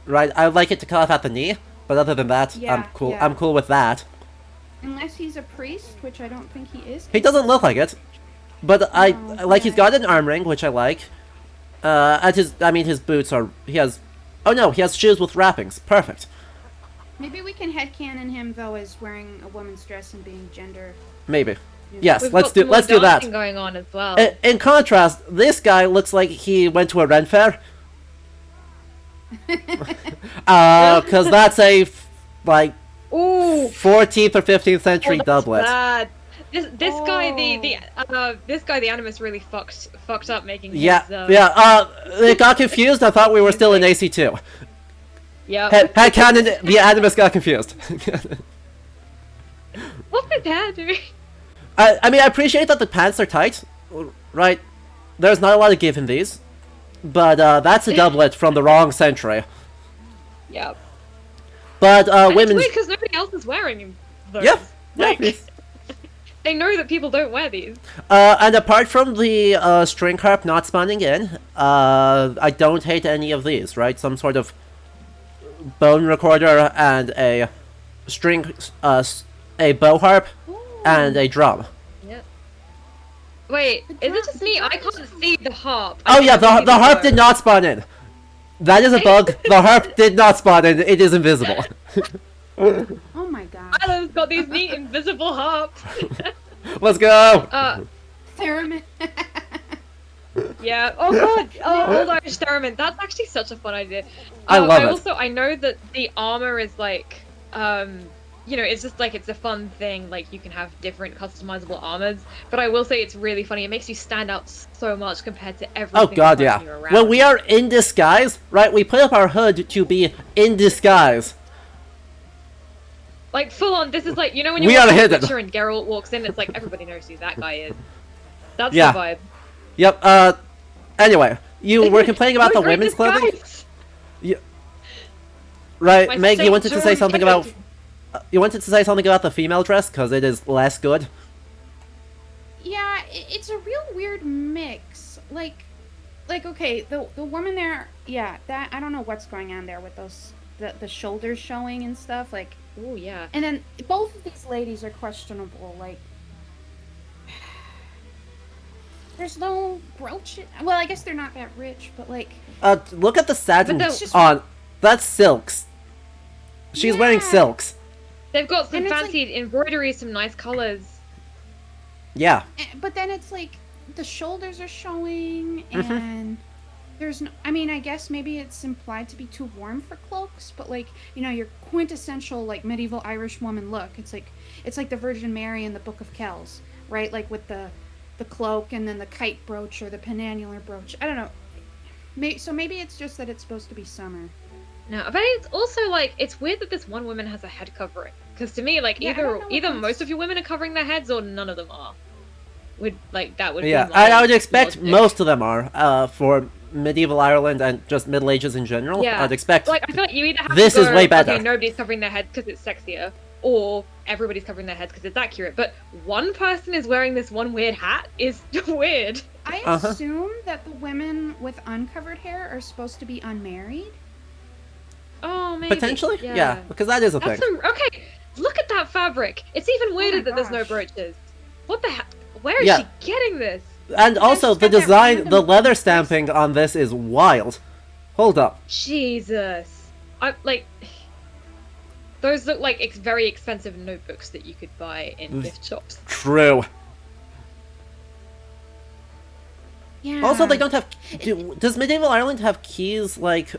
Right, I like it to cut off at the knee, but other than that, I'm Yeah, cool. yeah. I'm cool with that. Unless he's a priest, which I don't think he is. He doesn't look like it, but I Oh, like he's okay. got an arm ring, which I like. And his boots are he has. Oh no, he has shoes with wrappings. Perfect. Maybe we can headcanon him though as wearing a woman's dress and being gender. Maybe. Yes, We've let's got do some more let's do that. dancing going on as well. In contrast, this guy looks like he went to a Ren fair. Because that's a like Ooh, 14th or 15th century that's doublet. bad. This guy Oh. this guy the animus really fucked up making Yeah, his, yeah. It got confused. I thought we were still in AC2. yeah. Headcanon, the animus got confused. What's his hair doing? I mean, I appreciate that the pants are tight, right? There's not a lot of give in these, but that's a doublet from the wrong century. Yep. But It's women's. weird because nobody else is wearing those. Yeah, Like, yeah. they know that people don't wear these. And apart from the string harp not spawning in, I don't hate any of these, right? Some sort of bone recorder and a string, a bow harp, and a drum. Yep. Wait, is it just me? I can't see the harp. Oh yeah, the harp did not spawn in. That is a bug. The harp did not spawn in. It is invisible. Oh my god. Alan's got these neat invisible harps. Let's go. Theremin. Yeah. Oh god. Oh, Old Irish theremin. That's actually such a fun idea. I love it. Also, I know that the armor is like, you know, it's just like it's a fun thing. Like you can have different customizable armors. But I will say it's really funny. It makes you stand out so much compared to everything. Oh god, yeah. When we are in disguise, right? We put up our hood to be in disguise. Like full on. This is like, you know, when you We watch are a hidden. picture and Geralt walks in, it's like everybody knows who that guy is. That's Yeah. the vibe. Yep. Anyway, you were complaining about the What a great women's clothing. disguise! Right, My Meg, you Saint wanted to say John something David. about. You wanted to say something about the female dress because it is less good. Yeah, it's a real weird mix. Like okay, the woman there, yeah, that I don't know what's going on there with those the shoulders showing and stuff. Like, oh yeah. and then both of these ladies are questionable. Like, there's no brooch. Well, I guess they're not that rich, but like. Look at the satin But the- on. That's silks. She's wearing Yeah. silks. They've got some And it's fancy embroidery, some nice colors. Yeah. But then it's like the shoulders are showing, Mhm. and there's no. I mean, I guess maybe it's implied to be too warm for cloaks, but like, you know, your quintessential like medieval Irish woman look. It's like the Virgin Mary in the Book of Kells, right? Like with the cloak and then the kite brooch or the penannular brooch. I don't know. So maybe it's just that it's supposed to be summer. No, but it's also like it's weird that this one woman has a head covering. Because to me, like Yeah, I don't know what either that's- most of your women are covering their heads or none of them are. Would like that would Yeah, be my I would expect logic. most of them are for medieval Ireland and just Middle Ages in general. Yeah. I'd expect. Like I feel like you either have This to is go, way better. Okay, nobody's covering their head because it's sexier, or everybody's covering their heads because it's accurate. But one person is wearing this one weird hat is weird. I Uh-huh. assume that the women with uncovered hair are supposed to be unmarried. Oh, maybe. Potentially, yeah, because that is a thing. That's okay. Look at that fabric. It's even weirder my that there's no gosh. brooches. What the heck? Where is Yeah. she getting this? And also, she's the got that design, the random- leather stamping on this is wild. Hold up. Jesus. I like. Those look like very expensive notebooks that you could buy in gift shops. True. Yeah. Also, they don't have. Does medieval Ireland have keys like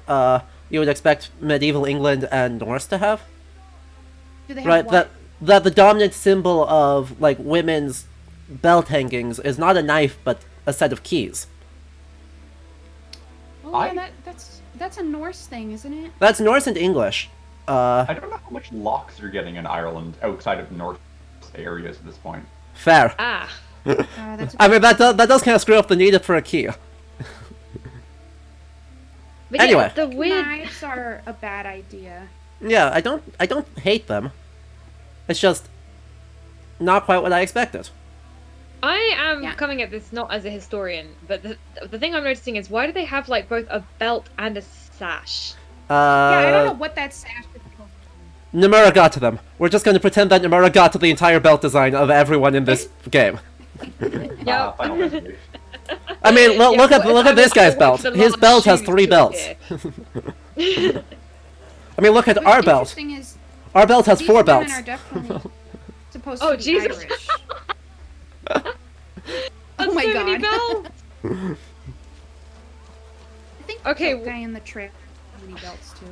you would expect medieval England and Norse to have? Do they have Right. what? That the dominant symbol of like women's belt hangings is not a knife but a set of keys. Oh yeah, that's a Norse thing, isn't it? That's Norse and English. I don't know how much locks you're getting in Ireland outside of North areas at this point. Fair. Ah. That's I mean that does kind of screw up the need for a key. But Anyway. yeah, the weird. Knives are a bad idea. Yeah, I don't hate them. It's just not quite what I expected. I am Yeah. coming at this not as a historian, but the thing I'm noticing is why do they have like both a belt and a sash? Yeah, I don't know what that sash is supposed to be. Nomura got to them. We're just going to pretend that Nomura got to the entire belt design of everyone in this game. Yeah. Final Fantasy. I mean, look at this I guy's went belt. for the His large belt has shoes 3 to belts. here. I mean, look at What's our belt. interesting is Our belt has these 4 women belts. are definitely supposed Oh, to be Jesus. Irish. That's Oh my so many God. belts. I think Okay, the guy in the trailer has many belts too.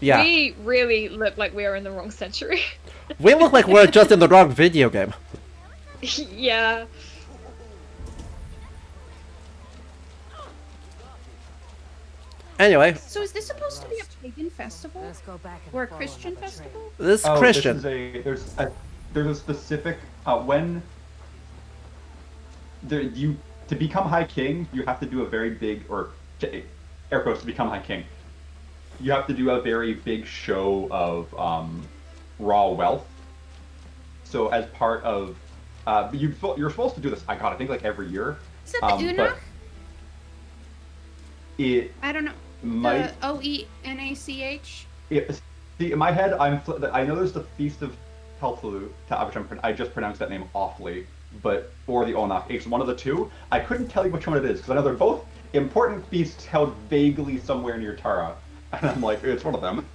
Yeah. We really look like we are in the wrong century. We look like we're just in the wrong video game. Yeah. Anyway, So is this supposed to be a pagan festival Let's go back and or a follow Christian another trail. festival? this Oh, Christian. There's a specific when to become High King, you have to do a very big air quotes to become High King. you have to do a very big show of raw wealth. So as part of you're supposed to do this. I think like every year. Is that the Una? But it I don't know. might The OENACH? see in my head I know there's the Feast of Helflu, which I just pronounced that name awfully, or the Onach. It's one of the two. I couldn't tell you which one it is because I know they're both important feasts held vaguely somewhere near Tara, and I'm like, it's one of them.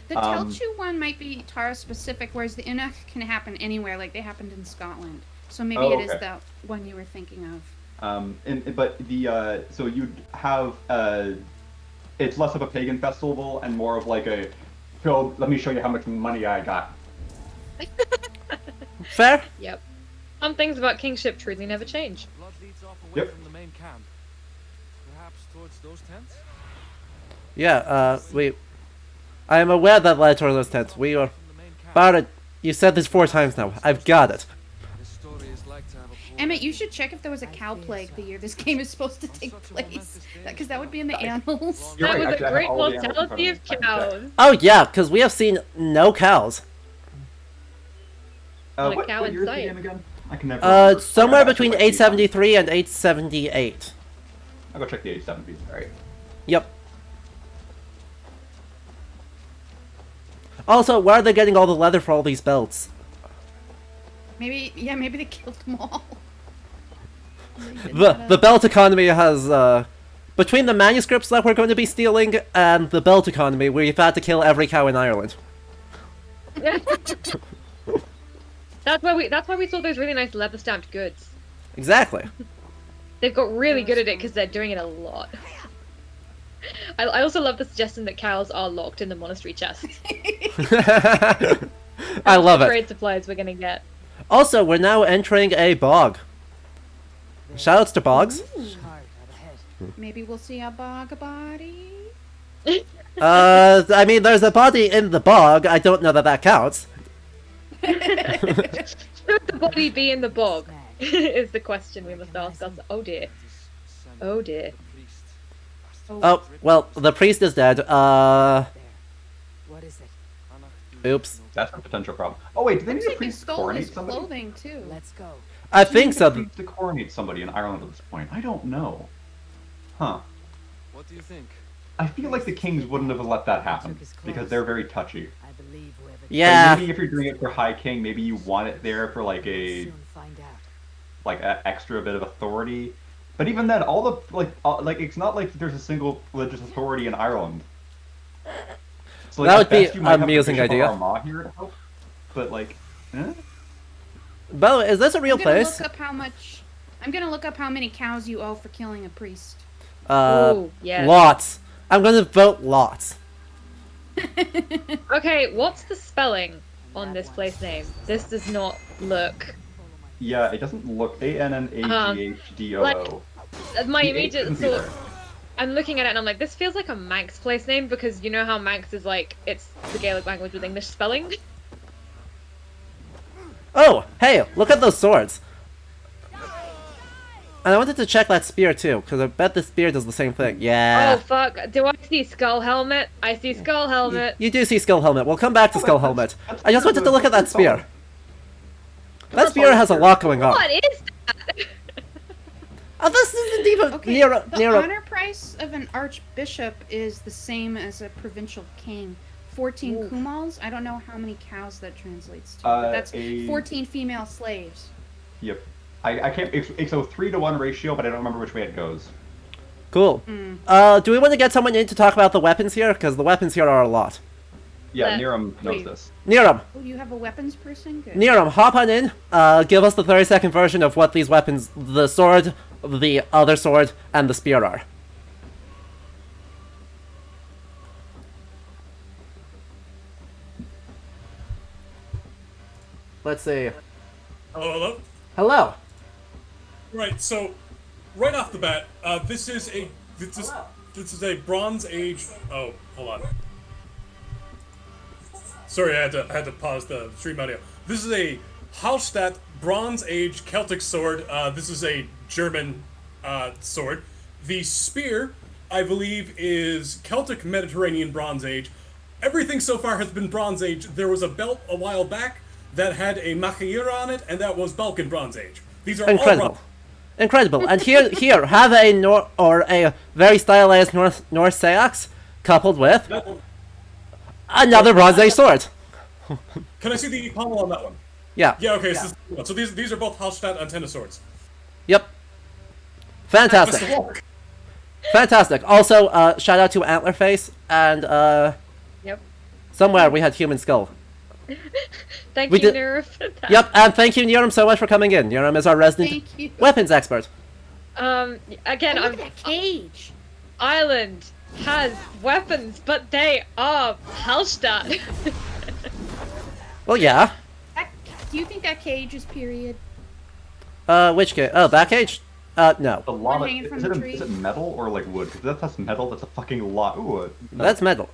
The Telchu one might be Tara specific, whereas the Una can happen anywhere. Like they happened in Scotland, so maybe it is the one you were thinking of. So you'd have it's less of a pagan festival and more of like a, let me show you how much money I got. Fair? Yep. Some things about kingship truly never change. Blood leads off away from the main camp. Perhaps towards those tents? Yeah, I am aware that led towards those tents. We are... Barret, you said this 4 times now. I've got it. Emmett, you should check if there was a cow plague the year this game is supposed to take place. Because that would be in the annals. You're That right, was actually, a I have great all the animals in front mortality of of me. I can check. cows. Oh yeah, because we have seen no cows. Not a What cow in year is the sight. game again? I can never remember. Somewhere I got between back to like 873 and 878. I'll go check the 870s. Alright. Yep. Also, where are they getting all the leather for all these belts? Maybe they killed them all. The belt economy has, between the manuscripts that we're going to be stealing and the belt economy, we've had to kill every cow in Ireland. That's why we saw those really nice leather stamped goods. Exactly. They've got really good at it because they're doing it a lot. I also love the suggestion that cows are locked in the monastery chest. I love it. Trade supplies we're gonna get. Also, we're now entering a bog. Shoutouts to bogs. Maybe we'll see a bog body. I mean, there's a body in the bog. I don't know that counts. Should the body be in the bog? Is the question we must ask us. Oh dear. Oh dear. Oh, well, the priest is dead. What is it? Oops. That's a potential problem. Oh wait, do they need a He priest to stole coronate his somebody? clothing too. Let's go. I Do they think need a so. priest to coronate somebody in Ireland at this point? I don't know. Huh. What do you think? I feel like the kings wouldn't have let that happen because they're very touchy. I believe whoever Yeah. Like maybe if you're doing it for High King, maybe you want it there for like a soon find out. like an extra bit of authority. But even then, all the like it's not like there's a single religious authority in Ireland. So, like, That at would be best, you might have the amusing Bishop of idea. Armagh here to help, but like, Bo, is this a real I'm gonna place? look up how much. I'm gonna look up how many cows you owe for killing a priest. Ooh, yes. Lots. I'm gonna vote lots. Okay, what's the spelling on this place name? This does not look. yeah, it doesn't look ANNAGHDOO. My The H immediate shouldn't be thought. there. I'm looking at it and I'm like, this feels like a Manx place name because you know how Manx is like, it's the Gaelic language with English spelling. Oh, hey, look at those swords. And I wanted to check that spear too, because I bet the spear does the same thing. Oh Yeah. fuck, do I see Skull Helmet? I see Skull Helmet. You do see Skull Helmet. We'll come back to Skull Helmet. I just wanted to look at that spear. That spear has a lot going on. What is that? Oh, this isn't even Okay, near the near. honor price of an archbishop is the same as a provincial king. 14 kumals. I don't know how many cows that translates to, but that's 14 female slaves. Yep. I can't. It's a 3-to-1 ratio, but I don't remember which way it goes. Cool. Do we want to get someone in to talk about the weapons here? Because the weapons here are a lot. Yeah, Niram knows please. this. Niram, Oh, you have a weapons person? Good. Niram, hop on in. Give us the 30-second version of what these weapons, the sword, the other sword, and the spear are. Let's see. Hello, hello. Hello. Right, so right off the bat, this is a Bronze Age. Oh, hold on. Sorry, I had to pause the stream audio. This is a Hallstatt Bronze Age Celtic sword. This is a German sword. The spear I believe, is Celtic Mediterranean Bronze Age. Everything so far has been Bronze Age. There was a belt a while back that had a Machaira on it, and that was Balkan Bronze Age. These are Incredible. all Incredible. And here, have a very stylized Norse Sayax coupled with another Bronze Age sword. Can I see the pommel on that one? Yeah. Yeah, okay, so these are both Hallstatt antenna swords. Yep. Fantastic. Fantastic. Also, shout out to Antlerface, and Yep. somewhere we had Human Skull. Thank We you, did- Nira, for that. Yep, and thank you, Niram, so much for coming in. Niram is our resident Thank you. weapons expert. Again, Oh, look at that cage. Ireland has weapons, but they are Hallstatt. Well, yeah. Do you think that cage is period? Which cage? Oh, that cage? No. A lot of, hanging from is, the it tree? is it metal or like wood? Because that's metal, that's a fucking lot. Ooh, That's metal.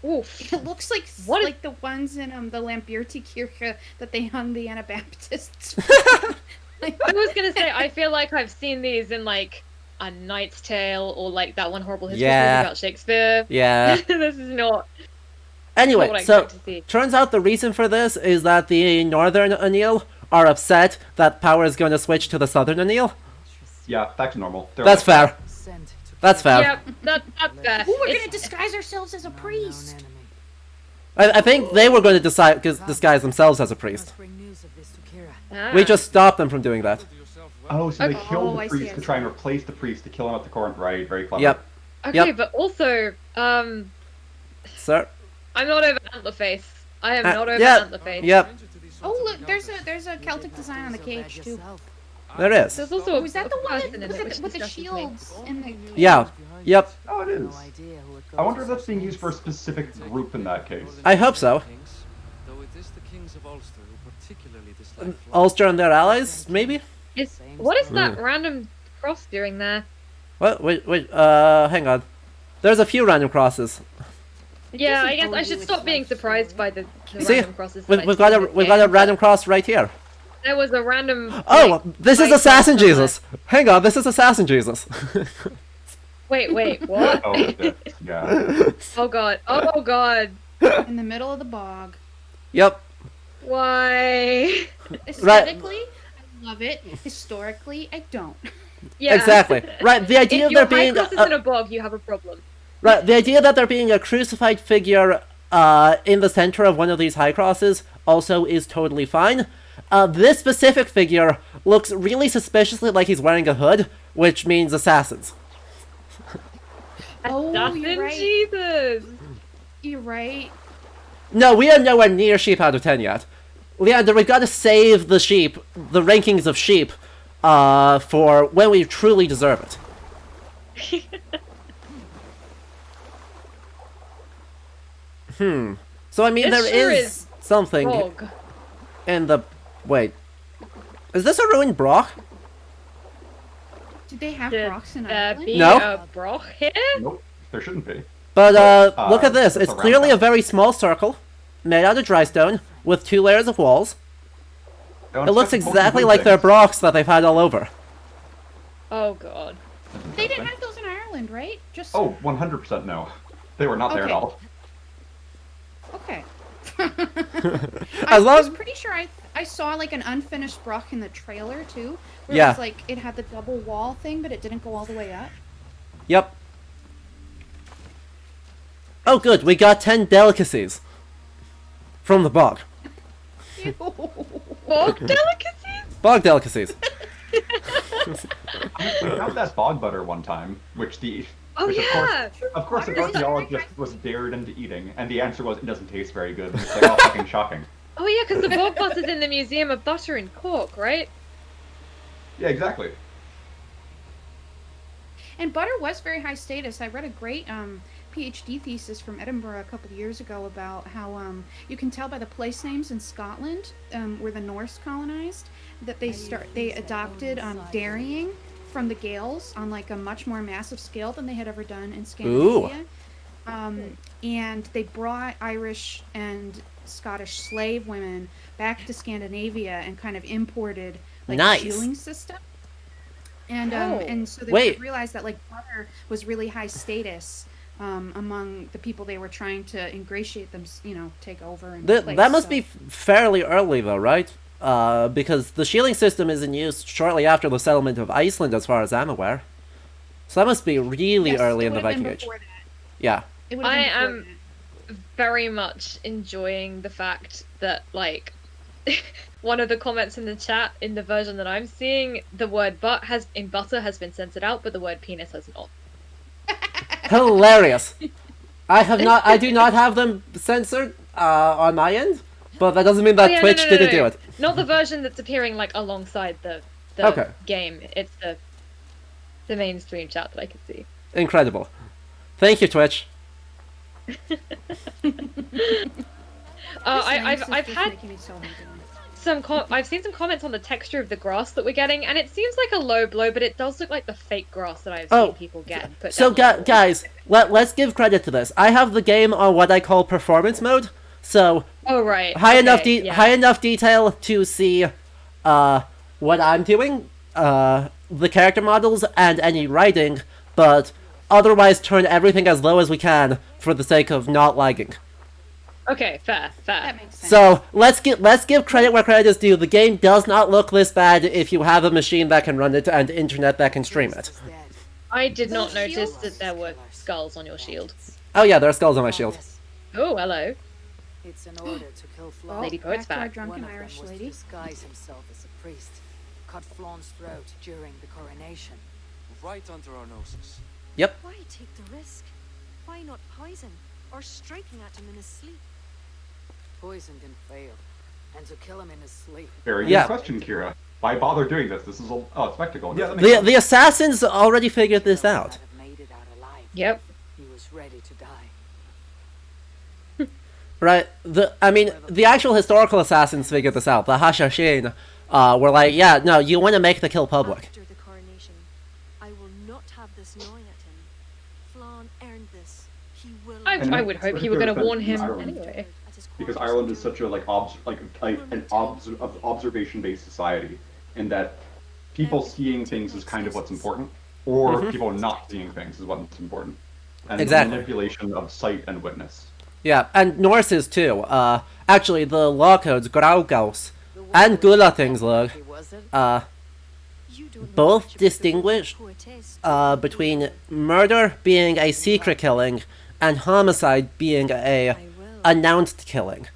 Oof. It looks like like the ones in the Lamberti Kirche that they hung the Anabaptists. I was gonna say, I feel like I've seen these in like A Knight's Tale or like that one horrible history Yeah. book about Shakespeare. Yeah. This is not. Anyway, what I so expect to see. turns out the reason for this is that the Northern Anil are upset that power is going to switch to the Southern Anil. Yeah, back to normal. They're That's like- fair. That's fair. Yep, that's fair. Ooh, we're It's- gonna disguise ourselves as a priest. I think they were going to disguise themselves as a priest. Ah. We just stopped them from doing that. Oh, so they Okay. killed Oh, I the see, priest I to see. try and replace the priest to kill him at the current right. Very clever. Yep. Okay, Yep. but also, Sir? I'm not over Antlerface. I am not over yeah. Antlerface. Yep. Oh, look, there's a Celtic design on the cage too. There is. There's also Oh, is that the one person in it, which with the distresses me. shields in the? Yeah. Yep. Oh, it is. I wonder if that's being used for a specific group in that case. I hope so. Though it is the kings of Ulster who particularly dislike Ulster and their allies, maybe? What is that Ooh. random cross doing there? What? Wait, hang on. There's a few random crosses. Yeah, I guess I should stop being surprised by the See? random crosses. that I We've see got in a this we've got a game, but random cross right here. There was a random. Oh, like, this is light Assassin cross somewhere. Jesus. Hang on, this is Assassin Jesus. Wait, what? Oh, shit. Yeah. Oh god. Oh god. In the middle of the bog. Yep. Why? Aesthetically, I love it. Historically, I don't. Yeah. Exactly. Right. The idea If of your there high being cross is in a bog, you have a problem. right. The idea that there being a crucified figure in the center of one of these high crosses also is totally fine. This specific figure looks really suspiciously like he's wearing a hood, which means assassins. Oh, Assassin you're right. Jesus. You're right. No, we are nowhere near sheep out of 10 yet. Leander, we've got to save the sheep, the rankings of sheep, for when we truly deserve it. So, I mean, This there sure is is something Bog. in the... Wait. Is this a ruined Broch? Did they have Should rocks in there Ireland? be No. a broch here? Nope. There shouldn't be. But, look at this. that's It's a clearly a roundhouse. very small circle, made out of dry stone, with 2 layers of walls. Don't It looks expect exactly multiple like their things. Brochs that they've had all over. Oh god. They didn't have those in Ireland, right? Just Oh, 100% no. They were not there at Okay. all. okay. As long- I was pretty sure I saw like an unfinished Brock in the trailer too. Where Yeah. it was like it had the double wall thing, but it didn't go all the way up. Yep. Oh, good. We got 10 delicacies from the bog. Bog delicacies? Bog delicacies. We found that bog butter one time, which the Oh which yeah. of course the Butter is archaeologist was dared into eating, and the answer was it doesn't taste very good. And it's like, oh, fucking shocking. Oh yeah, because the bog butter's in the Museum of Butter in Cork, right? Yeah, exactly. And butter was very high status. I read a great PhD thesis from Edinburgh a couple of years ago about how you can tell by the place names in Scotland where the Norse colonized that they adopted dairying from the Gaels on like a much more massive scale than they had ever done in Scandinavia. And they brought Irish and Scottish slave women back to Scandinavia and kind of imported like Nice. a shoeing system. And so they Wait. realized that like butter was really high status among the people they were trying to ingratiate them, take over and replace. That must be fairly early, though, right? Because the shielding system is in use shortly after the settlement of Iceland, as far as I'm aware. So that must be really early in the Viking Age. Yeah. I am very much enjoying the fact that, like, one of the comments in the chat in the version that I'm seeing, the word butter has been censored out, but the word penis has not. Hilarious. I do not have them censored on my end, but that doesn't mean that Twitch didn't do it. Not the version that's appearing like alongside the game. It's the mainstream chat that I can see. Incredible. Thank you, Twitch. I've had I've seen some comments on the texture of the grass that we're getting, and it seems like a low blow, but it does look like the fake grass that I've seen people get. So guys, let's give credit to this. I have the game on what I call performance mode. So high enough detail to see what I'm doing, the character models and any writing, but otherwise turn everything as low as we can for the sake of not lagging. Okay, fair. That makes sense. So let's give credit where credit is due. The game does not look this bad if you have a machine that can run it and internet that can stream it. I did not notice that there were skulls on your shield. Oh yeah, there are skulls on my shield. Oh, hello. It's an order to kill Flan. Lady Poet's back. Drunken Irish was lady. To disguise himself as a priest, cut Flan's throat during the coronation. Right under our noses. Yep. Why take the risk? Why not poison or striking at him in his sleep? Poison can fail, and to kill him in his sleep. Very good question, Kira. Why bother doing this? This is a spectacle. Yeah, the assassins already figured this out. Yep. He was ready to die. Right. The actual historical assassins figured this out. The Hashashin were like, yeah, no, you want to make the kill public. After the coronation, I will not have this gnawing at him. Flan earned this. He will. I would hope you were going to warn him anyway. Because Ireland is such a an observation-based society, in that people seeing things is kind of what's important, or people not seeing things is what's important, and exactly. The manipulation of sight and witness. Yeah, and Norses too. Actually, the law codes, Graugaus, and Gulathingslag, both distinguish between murder being a secret killing and homicide being a announced killing.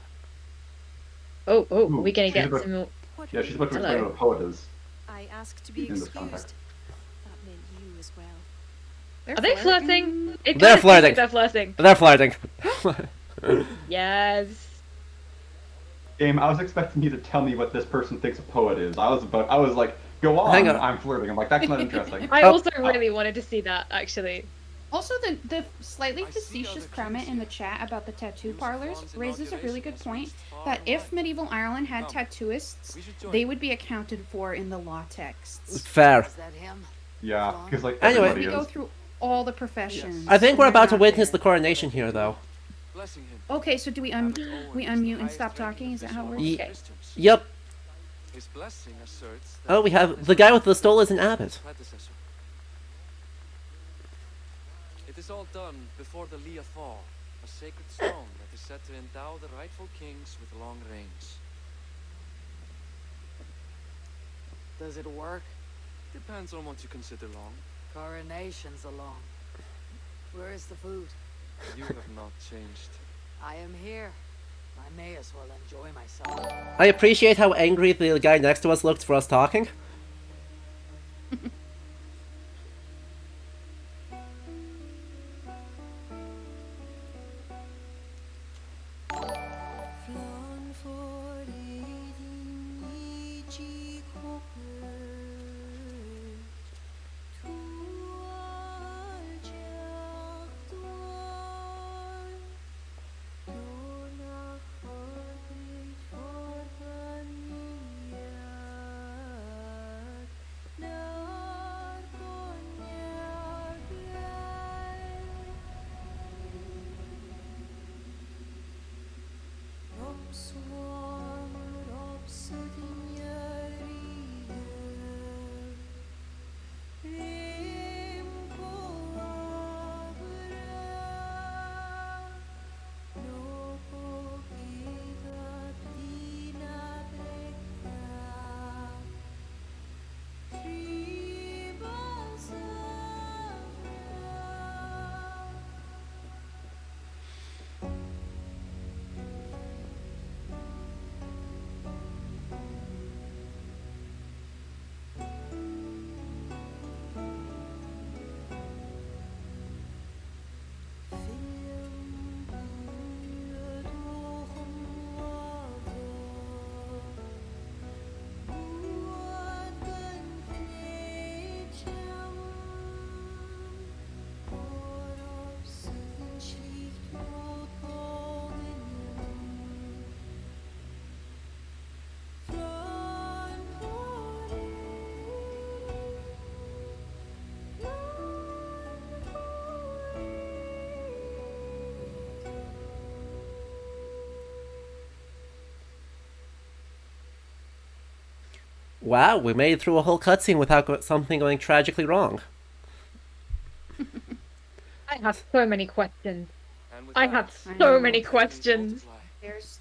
Oh, we're gonna get some. Yeah, she's about to explain what a poet is. I asked to be excused. That meant you as well. Are they flirting? They're flirting. They're flirting. They're flirting. Yes. Game, I was expecting you to tell me what this person thinks a poet is. I was like, go on. Hang on. I'm flirting. I'm like, that's not interesting. I also really wanted to see that, actually. Also, the slightly facetious comment in the chat about the tattoo parlors raises a really good point, that if medieval Ireland had tattooists, they would be accounted for in the law texts. Fair. Is that him? Yeah, because like anyway, we go through all the professions. I think we're about to witness the coronation here, though. Okay, so do we unmute and stop talking? Is that how it works? Yep. Oh, we have the guy with the stole is an abbot. It is all done before the Lia fall, a sacred stone that is said to endow the rightful kings with long reigns. Does it work? Depends on what you consider long. Coronation's along. Where is the food? You have not changed. I am here. I may as well enjoy myself. I appreciate how angry the guy next to us looked for us talking. Wow, we made it through a whole cutscene without something going tragically wrong. I have so many questions. And with I that, have I so know. many questions.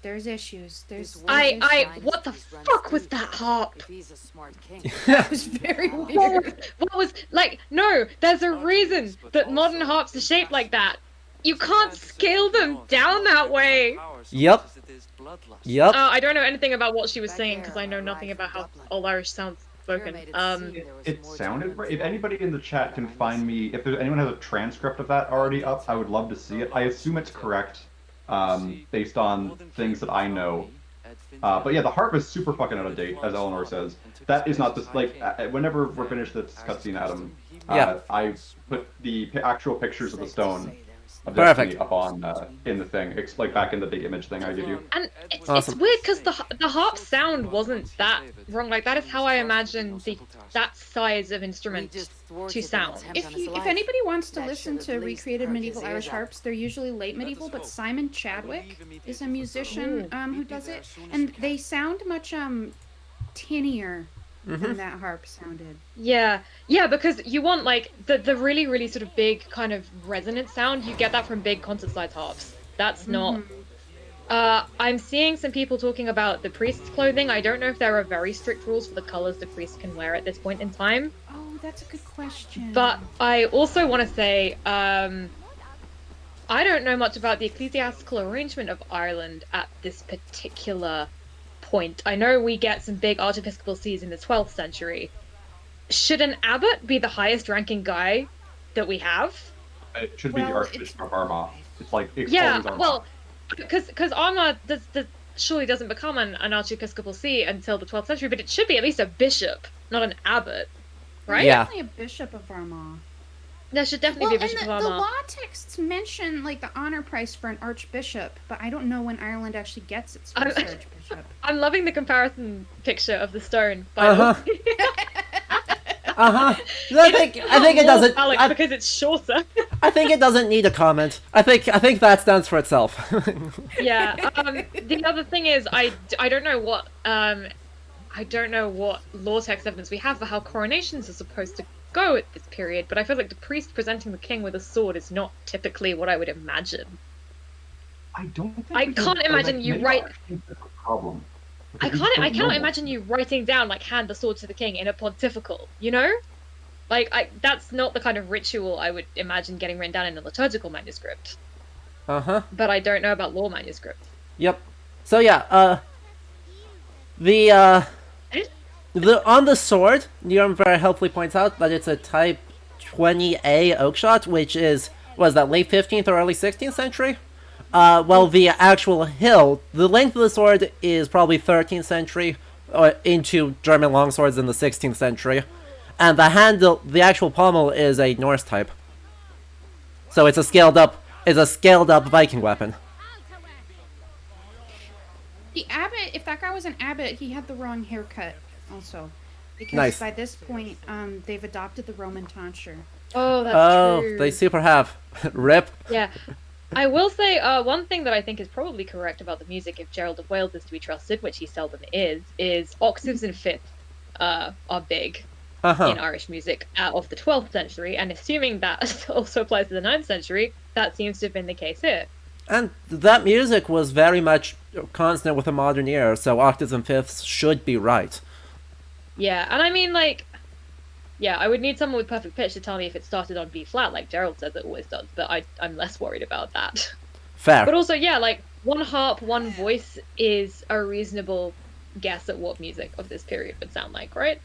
There's issues. There's What the fuck was that harp? If he's a smart king. That was very weird. What was, like, no, there's a reason that modern harps are shaped like that. You can't scale them down that way. Yep. Yep. I don't know anything about what she was saying because I know nothing about how Old Irish sounds spoken. It sounded right. If anybody in the chat can find me, if there's anyone has a transcript of that already up, I would love to see it. I assume it's correct, based on things that I know. But yeah, the harp is super fucking out of date, as Eleanor says. That is not this, like, whenever we're finished this cutscene, Adam, I put the actual pictures of the stone of Destiny up on, in the thing, like back in the big image thing I give you. And it's weird because the harp sound wasn't that wrong. Like, that is how I imagine that size of instrument to sound. If anybody wants to listen to recreated medieval Irish harps, they're usually late medieval, but Simon Chadwick is a musician who does it, and they sound much tinnier than that harp sounded. Yeah, because you want, like, the really, really sort of big kind of resonant sound. You get that from big concert-sized harps. That's not... I'm seeing some people talking about the priest's clothing. I don't know if there are very strict rules for the colors the priest can wear at this point in time. Oh, that's a good question. But I also want to say, I don't know much about the ecclesiastical arrangement of Ireland at this particular point. I know we get some big archiepiscopal sees in the 12th century. Should an abbot be the highest ranking guy that we have? It should be the Archbishop of Armagh. It's like, it's Yeah, always Armagh. well, because Armagh surely doesn't become an archiepiscopal see until the 12th century, but it should be at least a bishop, not an abbot, right? Yeah. Definitely a bishop of Armagh. There should definitely be a bishop of the Armagh. law texts mention, like, the honor price for an archbishop, but I don't know when Ireland actually gets its first archbishop. I'm loving the comparison picture of the stone. By the way. I think it doesn't. Because it's shorter. I think it doesn't need a comment. I think that stands for itself. Yeah. The other thing is, I don't know what law text evidence we have for how coronations are supposed to go at this period, but I feel like the priest presenting the king with a sword is not typically what I would imagine. I don't think I can't imagine you write. Problem. I cannot imagine you writing down, like, hand the sword to the king in a pontifical, you know? Like, that's not the kind of ritual I would imagine getting written down in a liturgical manuscript. But I don't know about law manuscripts. Yep. So yeah, on the sword, Neon very helpfully points out that it's a Type 20A oakshot, which was that late 15th or early 16th century? Well, the actual hill, the length of the sword is probably 13th century, into German longswords in the 16th century, and the handle, the actual pommel, is a Norse type. So it's a scaled up Viking weapon. The abbot, if that guy was an abbot, he had the wrong haircut, also. Because Nice. by this point, they've adopted the Roman tonsure. Oh, that's true. They super have. Rip. Yeah. I will say, one thing that I think is probably correct about the music, if Gerald of Wales is to be trusted, which he seldom is octaves and fifths are big in Irish music of the 12th century, and assuming that also applies to the 9th century, that seems to have been the case here. And that music was very much consonant with the modern ear, so octaves and fifths should be right. Yeah, and I mean, like, yeah, I would need someone with perfect pitch to tell me if it started on B flat, like Gerald says it always does, but I'm less worried about that. Fair. But also, yeah, like, one harp, one voice is a reasonable guess at what music of this period would sound like, right?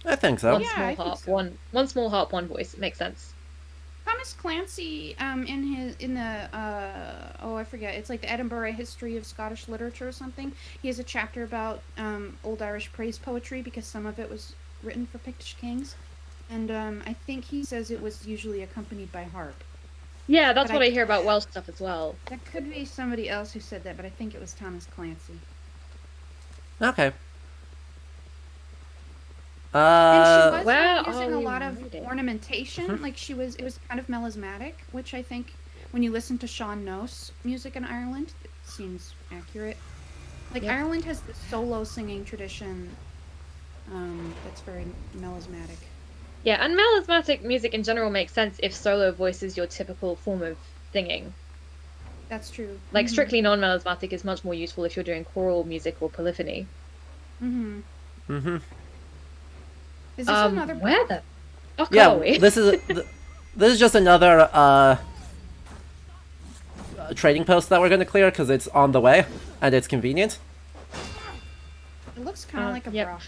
I think so. One small harp, one small harp, one voice. It makes sense. Thomas Clancy, in the I forget, it's like the Edinburgh History of Scottish Literature or something. He has a chapter about Old Irish praise poetry because some of it was written for Pictish kings, and I think he says it was usually accompanied by harp. Yeah, that's what I hear about Welsh stuff as well. That could be somebody else who said that, but I think it was Thomas Clancy. Okay. And she was using a lot of ornamentation. Like it was kind of melismatic, which I think when you listen to Sean Noss music in Ireland, it seems accurate. Like Ireland has the solo singing tradition That's very melismatic. Yeah, and melismatic music in general makes sense if solo voice is your typical form of singing. That's true. Like, strictly non-melismatic is much more useful if you're doing choral music or polyphony. Mm-hmm. Mm-hmm. Is this another where the fuck Yeah, are we? this is just another trading post that we're gonna clear because it's on the way and it's convenient. It looks kind of like a bra.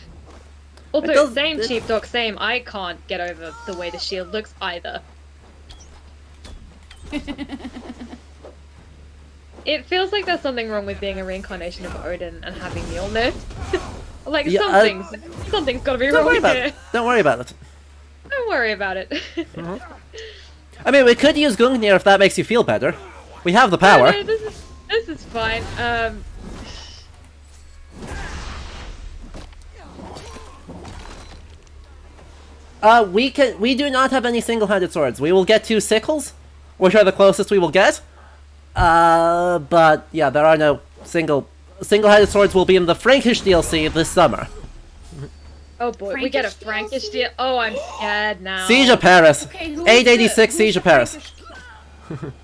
Also, same sheepdog, same. I can't get over the way the shield looks either. It feels like there's something wrong with being a reincarnation of Odin and having Mjolnir. Like, Yeah, something's gotta be wrong here. Don't worry about it. Don't worry about it. I mean, we could use Gungnir if that makes you feel better. We have the power. No, this is fine. We do not have any single-handed swords. We will get 2 sickles, which are the closest we will get. But yeah, there are no single-handed swords. Will be in the Frankish DLC this summer. Oh boy, we get a Frankish deal. Oh, I'm scared now. Siege of Paris. Okay, 886 Siege of Paris.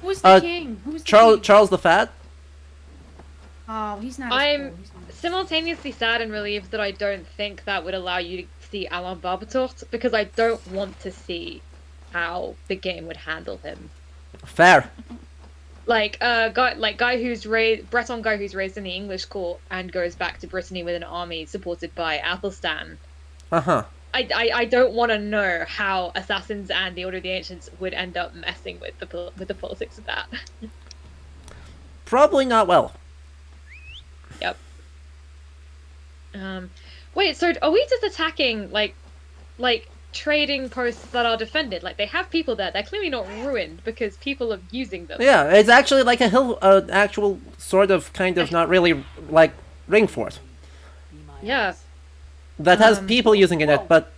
Who's the king? Who's the king? Charles the Fat. Oh, he's not. I'm simultaneously sad and relieved that I don't think that would allow you to see Alain Barbatort, because I don't want to see how the game would handle him. Fair. Like guy who's raised Breton guy who's raised in the English court and goes back to Brittany with an army supported by Athelstan. Uh-huh. I don't want to know how Assassins and the Order of the Ancients would end up messing with the politics of that. Probably not well. Yep. Wait, so are we just attacking like trading posts that are defended? Like, they have people there. They're clearly not ruined because people are using them. Yeah, it's actually like a hill, actual sort of, kind of, not really like ring fort. Yeah. That has people using in it, but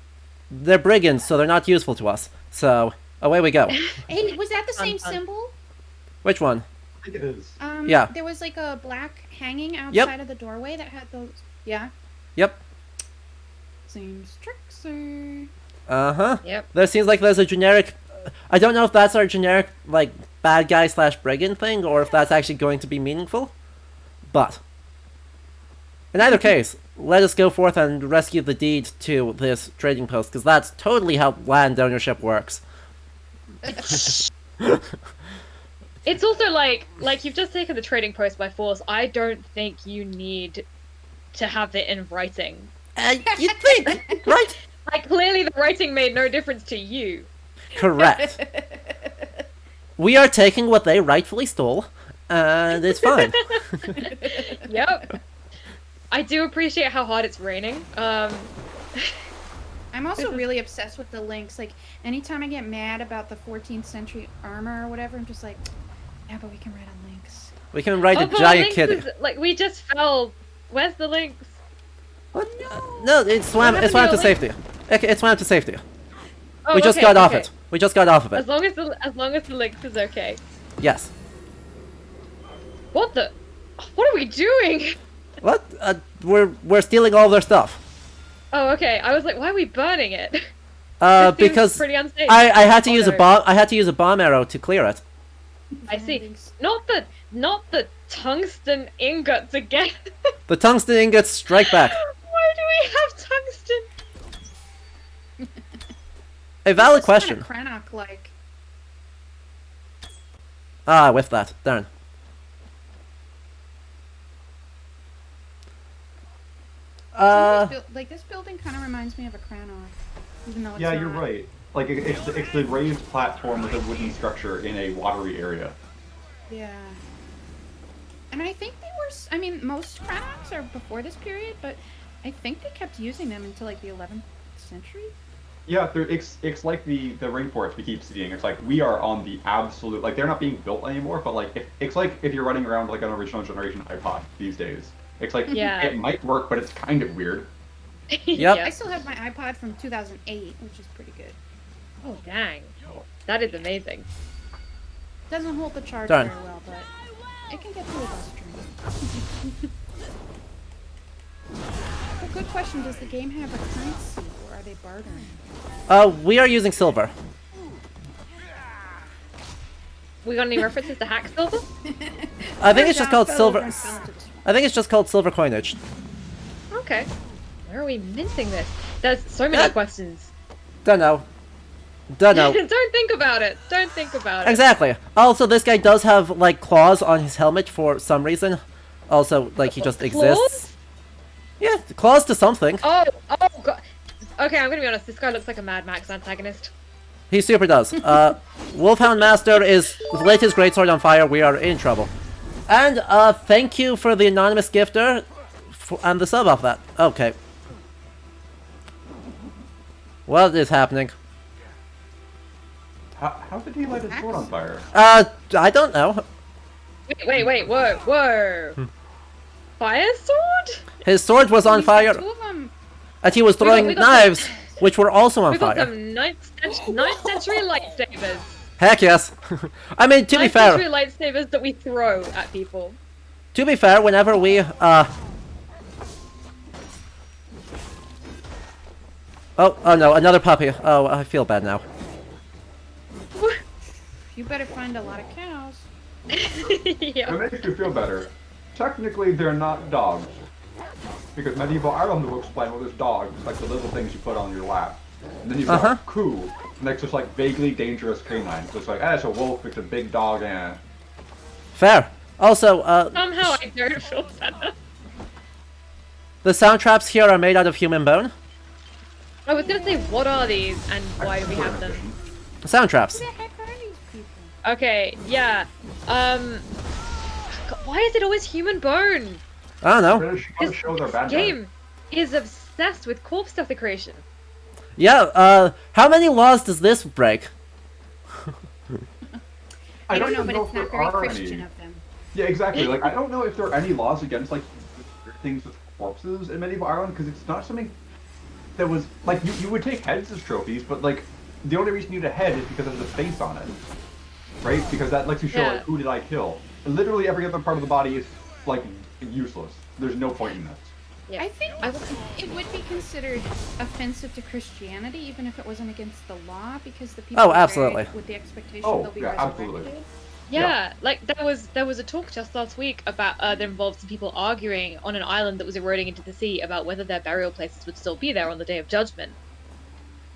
they're brigands, so they're not useful to us. So away we go. Hey, was that the same symbol? Which one? I think it is. Yeah. There was like a black hanging outside of the doorway that had those. Yeah. Yep. Seems tricksy. Uh-huh. Yep. There seems like there's a generic... I don't know if that's our generic, like, bad guy / brigand thing, or if that's actually going to be meaningful. But in either case, let us go forth and rescue the deed to this trading post, because that's totally how land ownership works. It's also like you've just taken the trading post by force. I don't think you need to have it in writing. You think, right? Like, clearly the writing made no difference to you. Correct. We are taking what they rightfully stole, and it's fine. Yep. I do appreciate how hard it's raining. I'm also really obsessed with the links. Like, anytime I get mad about the 14th century armor or whatever, I'm just like, yeah, but we can write on links. We can write a but giant Lynx kitty. is, like, we just fell. Where's the links? What? No, it swam. It swam to safety. It swam to safety. Oh, We just got off it. We just got off of it. As long as the links is okay. Yes. What the? What are we doing? What? We're stealing all their stuff. Oh, okay. I was like, why are we burning it? This seems Because pretty unsafe. I had to use a no. bomb. I had to use a bomb arrow to clear it. I see. Not the tungsten ingots again. The tungsten ingots strike back. Why do we have tungsten? A valid It's question. kind of Cranach-like. Ah, with that. Darn. Like, this building kind of reminds me of a Cranach, even though it's Yeah, not. you're right. Like, it's the raised platform with a wooden structure in a watery area. Yeah. And I think they were. I mean, most Cranachs are before this period, but I think they kept using them until like the 11th century. Yeah, it's like the ring forts we keep seeing. It's like we are on the absolute, like, they're not being built anymore, but like it's like if you're running around like an original generation iPod these days. It's like it might work, but it's kind of weird. Yep. I still have my iPod from 2008, which is pretty good. Oh dang, that is amazing. Doesn't hold the charge Darn. very well, but it can get through a bus train. Good question. Does the game have a currency, or are they bartering? We are using silver. We got any references to hack silver? I think it's just called Fell silver. over and fell into the swamp. I think it's just called silver coinage. Okay. Where are we minting this? There's so many questions. Don't know. Don't know. Don't think about it. Don't think about it. Exactly. Also, this guy does have, like, claws on his helmet for some reason. Also, like, he just exists. Yeah, claws to something. Oh god. Okay, I'm gonna be honest. This guy looks like a Mad Max antagonist. He super does. Wolfhound Master is lit his greatsword on fire. We are in trouble. And, thank you for the anonymous gifter and the sub off that. Okay. What is happening? How did he light his sword on fire? I don't know. Wait, whoa. Fire sword? His sword was on fire, Two of them. and he was throwing we got knives, which were also on We got fire. some 9th century lightsabers. Heck yes. I mean, to be 9th fair, century lightsabers that we throw at people. whenever we, Oh no, another puppy. Oh, I feel bad now. You better find a lot of cows. Yeah. It makes you feel better. Technically, they're not dogs. Because medieval Ireland will explain what is dogs, like the little things you put on your lap. And then you've got coo, and that's just like vaguely dangerous canine. So it's like, it's a wolf, it's a big dog, and... Fair. Also, Somehow I don't feel better. the sound traps here are made out of human bone. I was gonna say, what are these and why do we have them? Sound traps. Who the heck are these people? Okay, yeah. God, why is it always human bone? I don't know. This shows are bad Game is obsessed with corpse desecration. Yeah, how many laws does this break? I don't know, even but it's if there not very are Christian any. of them. Yeah, exactly. Like, I don't know if there are any laws against, like, things with corpses in medieval Ireland, because it's not something that was, like, you would take heads as trophies, but, like, the only reason you need a head is because there's a face on it. Right? Because that lets you show, like, who did I kill. And literally every other part of the body is, like, useless. There's no point in this. Yeah. I think it would be considered offensive to Christianity, even if it wasn't against the law, because the people are absolutely. buried with the expectation Oh, they'll be yeah, resurrected. absolutely. Yeah, like there was a talk just last week about that involved some people arguing on an island that was eroding into the sea about whether their burial places would still be there on the Day of Judgment.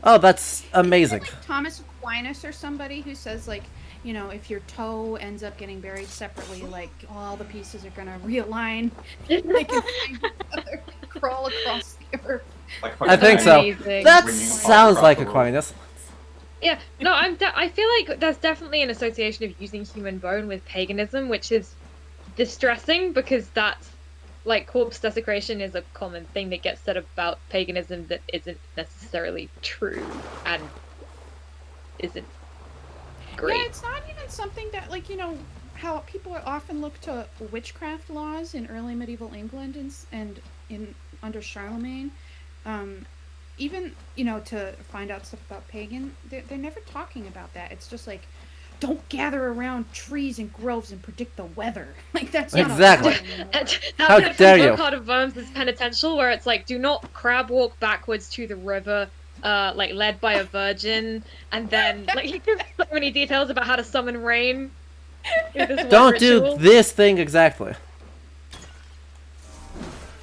Oh, that's amazing. Like Thomas Aquinas or somebody who says, like, you know, if your toe ends up getting buried separately, like, all the pieces are gonna realign. They can find each other, crawl across the earth. Like, I think so. Amazing. That Ringing sounds across like the world. Aquinas. Yeah, no, I feel like there's definitely an association of using human bone with paganism, which is distressing because that's like corpse desecration is a common thing that gets said about paganism that isn't necessarily true and isn't great. Yeah, it's not even something that, like, you know, how people often look to witchcraft laws in early medieval England and in under Charlemagne. Even, you know, to find out stuff about pagan, they're never talking about that. It's just like, don't gather around trees and groves and predict the weather. Like, that's not Exactly. How dare you? Card of Worms is penitential, where it's like, do not crab walk backwards to the river, like led by a virgin, and then like so many details about how to summon rain. with this one Don't do ritual. this thing exactly.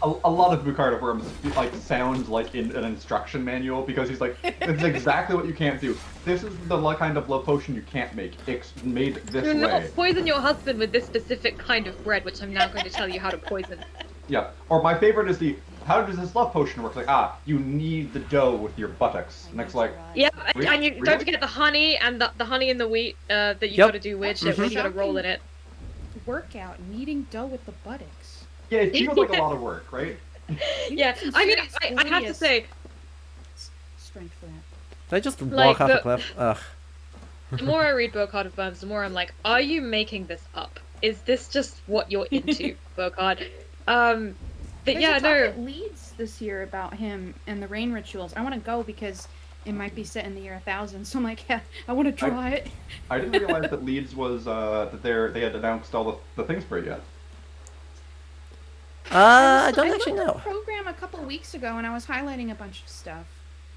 A lot of Card of Worms like sounds like in an instruction manual because he's like, this is exactly what you can't do. This is the kind of love potion you can't make. It's made this Do way. not poison your husband with this specific kind of bread, which I'm now going to tell you how to poison. Yeah. Or my favorite is how does this love potion work? Like, you need the dough with your buttocks. And it's like, Yeah, Really? and you Really? don't forget the honey and the honey and the wheat that you Yep. got to do with shit. Where you got to roll in it. Workout, kneading dough with the buttocks. yeah, it feels like a lot of work, right? Yeah, I mean, I have to say, Strength for that. Did I just Like walk off the- a cliff? Ugh. the more I read Burkhard of Worms, the more I'm like, are you making this up? Is this just what you're into, Burkhard? But There's yeah, a talk no. at Leeds this year about him and the rain rituals. I want to go because it might be set in the year 1000. So I'm like, yeah, I want to try it. I didn't realize that Leeds was that they had announced all the things for it yet. I don't actually looked at know. the program a couple weeks ago, and I was highlighting a bunch of stuff.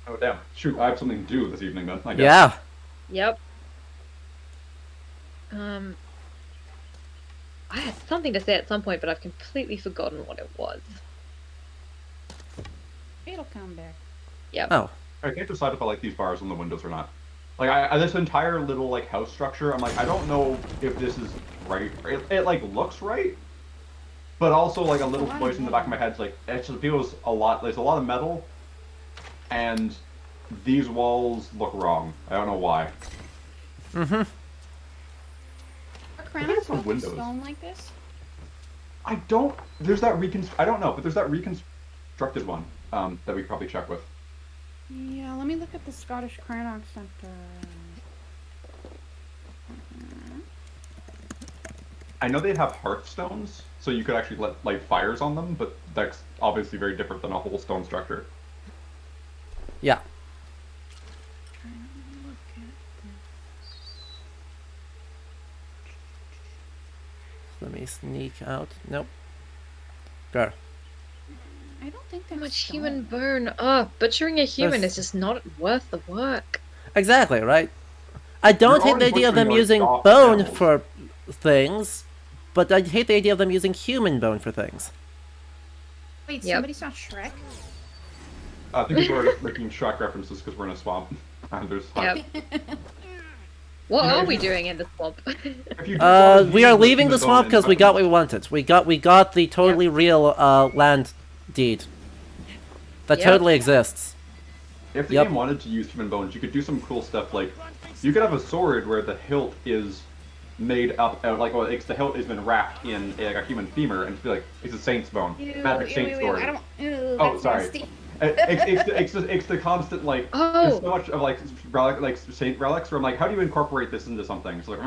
Oh damn! Shoot, I have something to do this evening then. I guess. Yeah. Yep. I had something to say at some point, but I've completely forgotten what it was. It'll come back. Yep. Oh. I can't decide if I like these bars on the windows or not. Like, this entire little, like, house structure, I'm like, I don't know if this is right. It like, looks right, but also, like, a little voice in the back of my head's like, it just feels a lot, there's a lot of metal, and these walls look wrong. I don't know why. Mm-hmm. Are Crown's for windows. stone like this? I don't, there's that I don't know, but there's that reconstructed one, that we could probably check with. Yeah, let me look at the Scottish Cranach Center. I know they'd have hearthstones, so you could actually light fires on them, but that's obviously very different than a whole stone structure. Yeah. Let me sneak out. Nope. Go. I don't think How that's much stone. human bone? Oh, butchering a human That's- is just not worth the work. Exactly, right? I don't hate the already idea of them butchering, like, using soft bone animals. for things, but I hate the idea of them using human bone for things. Wait, Yep. somebody saw Shrek? I think people are making Shrek references because we're in a swamp, and there's Yep. What You know, are if we you- doing in the swamp? If you do want to We are use leaving the human swamp bone because we in got what we wanted. We got the totally real land deed. That Yep. totally exists. If the Yep. game wanted to use human bones, you could do some cool stuff. Like, you could have a sword where the hilt is made up, the hilt has been wrapped in a human femur, and be like, it's a saint's bone, magic saint sword. I don't. Ew, Oh, that's sorry. nasty. It's the constant like. Oh. There's so much of like saint relics where I'm like, how do you incorporate this into something? So like,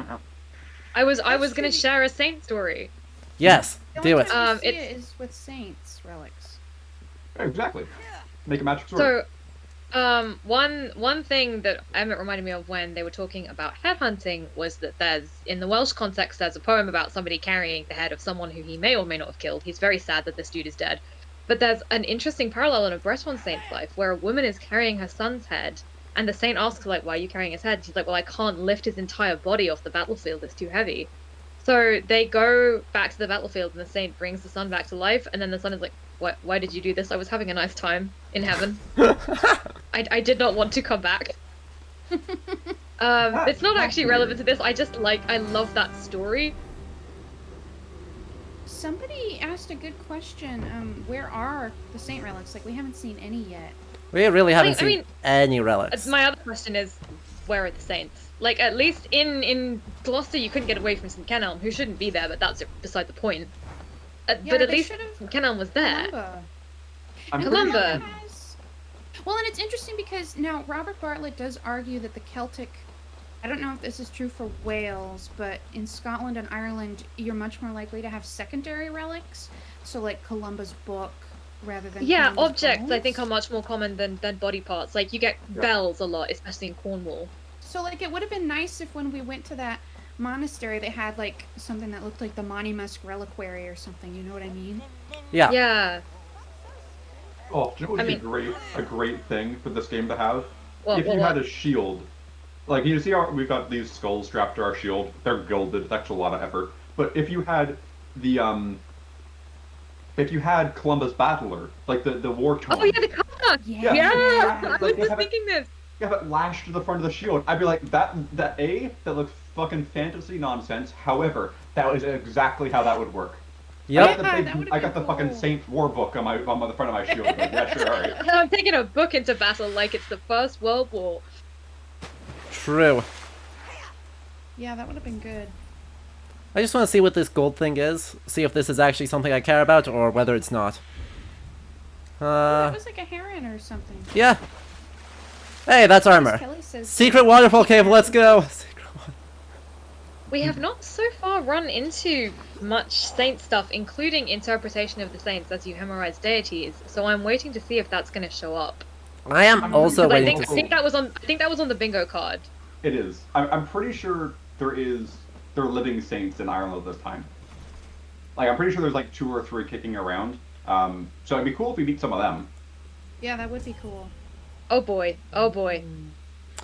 I was That's gonna true. share a saint story. Yes, The do only it. time we see It's- it is with saints relics. exactly. Make a magic sword. So, one thing that Emmett reminded me of when they were talking about headhunting was that there's, in the Welsh context, there's a poem about somebody carrying the head of someone who he may or may not have killed. He's very sad that this dude is dead. But there's an interesting parallel in a Breton saint's life where a woman is carrying her son's head, and the saint asks her, like, why are you carrying his head? She's like, well, I can't lift his entire body off the battlefield, it's too heavy. So they go back to the battlefield, and the saint brings the son back to life, and then the son is like, why did you do this? I was having a nice time in heaven. I did not want to come back. It's not actually relevant to this, I love that story. Somebody asked a good question. Where are the saint relics? Like, we haven't seen any yet. We really haven't I seen mean, any relics. My other question is, where are the saints? Like, at least in Gloucester, you couldn't get away from St. Kenelm, who shouldn't be there, but that's beside the point. Yeah, But at they least should've- St. Kenelm was there. Columba. I'm pretty Columba. Has- Well, and it's interesting because now Robert Bartlett does argue that the Celtic. I don't know if this is true for Wales, but in Scotland and Ireland, you're much more likely to have secondary relics. So, like Columba's book, rather than Yeah, Columba's objects I think bones. are much more common than body parts. Like, you get bells a lot, especially in Cornwall. So, like, it would have been nice if when we went to that monastery, they had like something that looked like the Monty Musk reliquary or something. You know what I mean? Yeah. Yeah. Oh, do you know what I would be mean- a great thing for this game to have? What- if what- you what? had a shield. Like, you see how we've got these skulls strapped to our shield? They're gilded, that's a lot of effort. But if you had the, if you had Columba's Battler, like the war tome. Oh yeah, the color. Yeah. Yeah. I Like, was they just have it- thinking this. You have it lashed to the front of the shield. I'd be like, that looks fucking fantasy nonsense. However, that was exactly how that would work. Yep. I got the, Yeah, big- that would've I got been the fucking cool. Saint War book on the front of my shield. Like, yeah, sure, alright. I'm taking a book into battle like it's the First World War. True. Yeah, that would have been good. I just want to see what this gold thing is. See if this is actually something I care about or whether it's not. That was like a heron or something. Yeah. Hey, that's armor. Kelly says Secret waterfall cave, let's go! We have not so far run into much saint stuff, including interpretation of the saints as you memorize deities. So I'm waiting to see if that's going to show up. I am also 'Cause I waiting think, to I see. think that was on the bingo card. It is. I'm pretty sure there are living saints in Ireland at this time. Like, I'm pretty sure there's like 2 or 3 kicking around. So it'd be cool if we beat some of them. Yeah, that would be cool. Oh boy. Oh boy.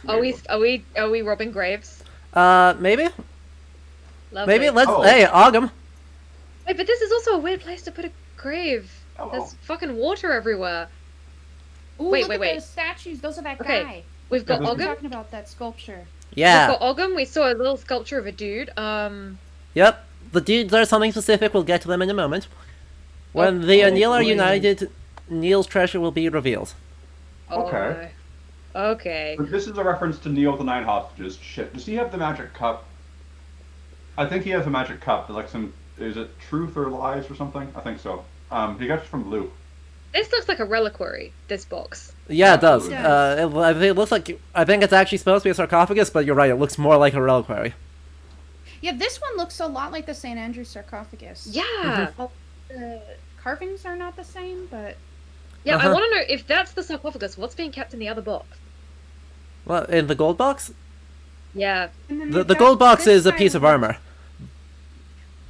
Are we robbing graves? Maybe? Lovely. Maybe let's. Oh. Hey, Ogum. Wait, but this is also a weird place to put a grave. Oh. There's fucking water everywhere. Ooh, Wait, look wait, at wait. those statues. Those are that Okay. guy. We've got Yeah, We're Ogum. talking about that sculpture. Yeah. We've got Ogum. We saw a little sculpture of a dude. Yep. The dudes are something specific. We'll get to them in a moment. When the Anil are boy. united, Neil's treasure will be revealed. Okay. Okay. But this is a reference to Neil the Nine Hostages. Shit. Does he have the magic cup? I think he has a magic cup. Like some, is it truth or lies or something? I think so. He got it from Luke. This looks like a reliquary. This box. Yeah, it does. It does. I think it looks like. I think it's actually supposed to be a sarcophagus, but you're right. It looks more like a reliquary. Yeah, this one looks a lot like the St. Andrew's sarcophagus. Yeah. The carvings are not the same, but Yeah. I Uh-huh. want to know if that's the sarcophagus. What's being kept in the other box? Well, in the gold box, Yeah. and then the they've gold got box this is a side piece of it. armor.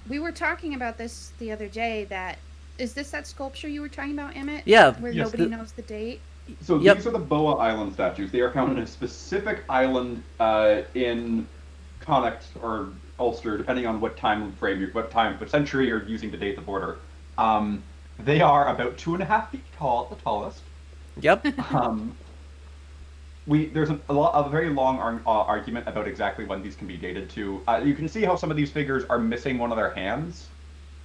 We were talking about this the other day. That is this that sculpture you were talking about, Emmett? Yeah. Where Yes. nobody knows the date. So Yep. these are the Boa Island statues. They are found in a specific island in Connacht or Ulster, depending on what time frame, what century you're using to date the border. They are about 2.5 feet tall at the tallest. Yep. There's a very long argument about exactly when these can be dated to. You can see how some of these figures are missing one of their hands.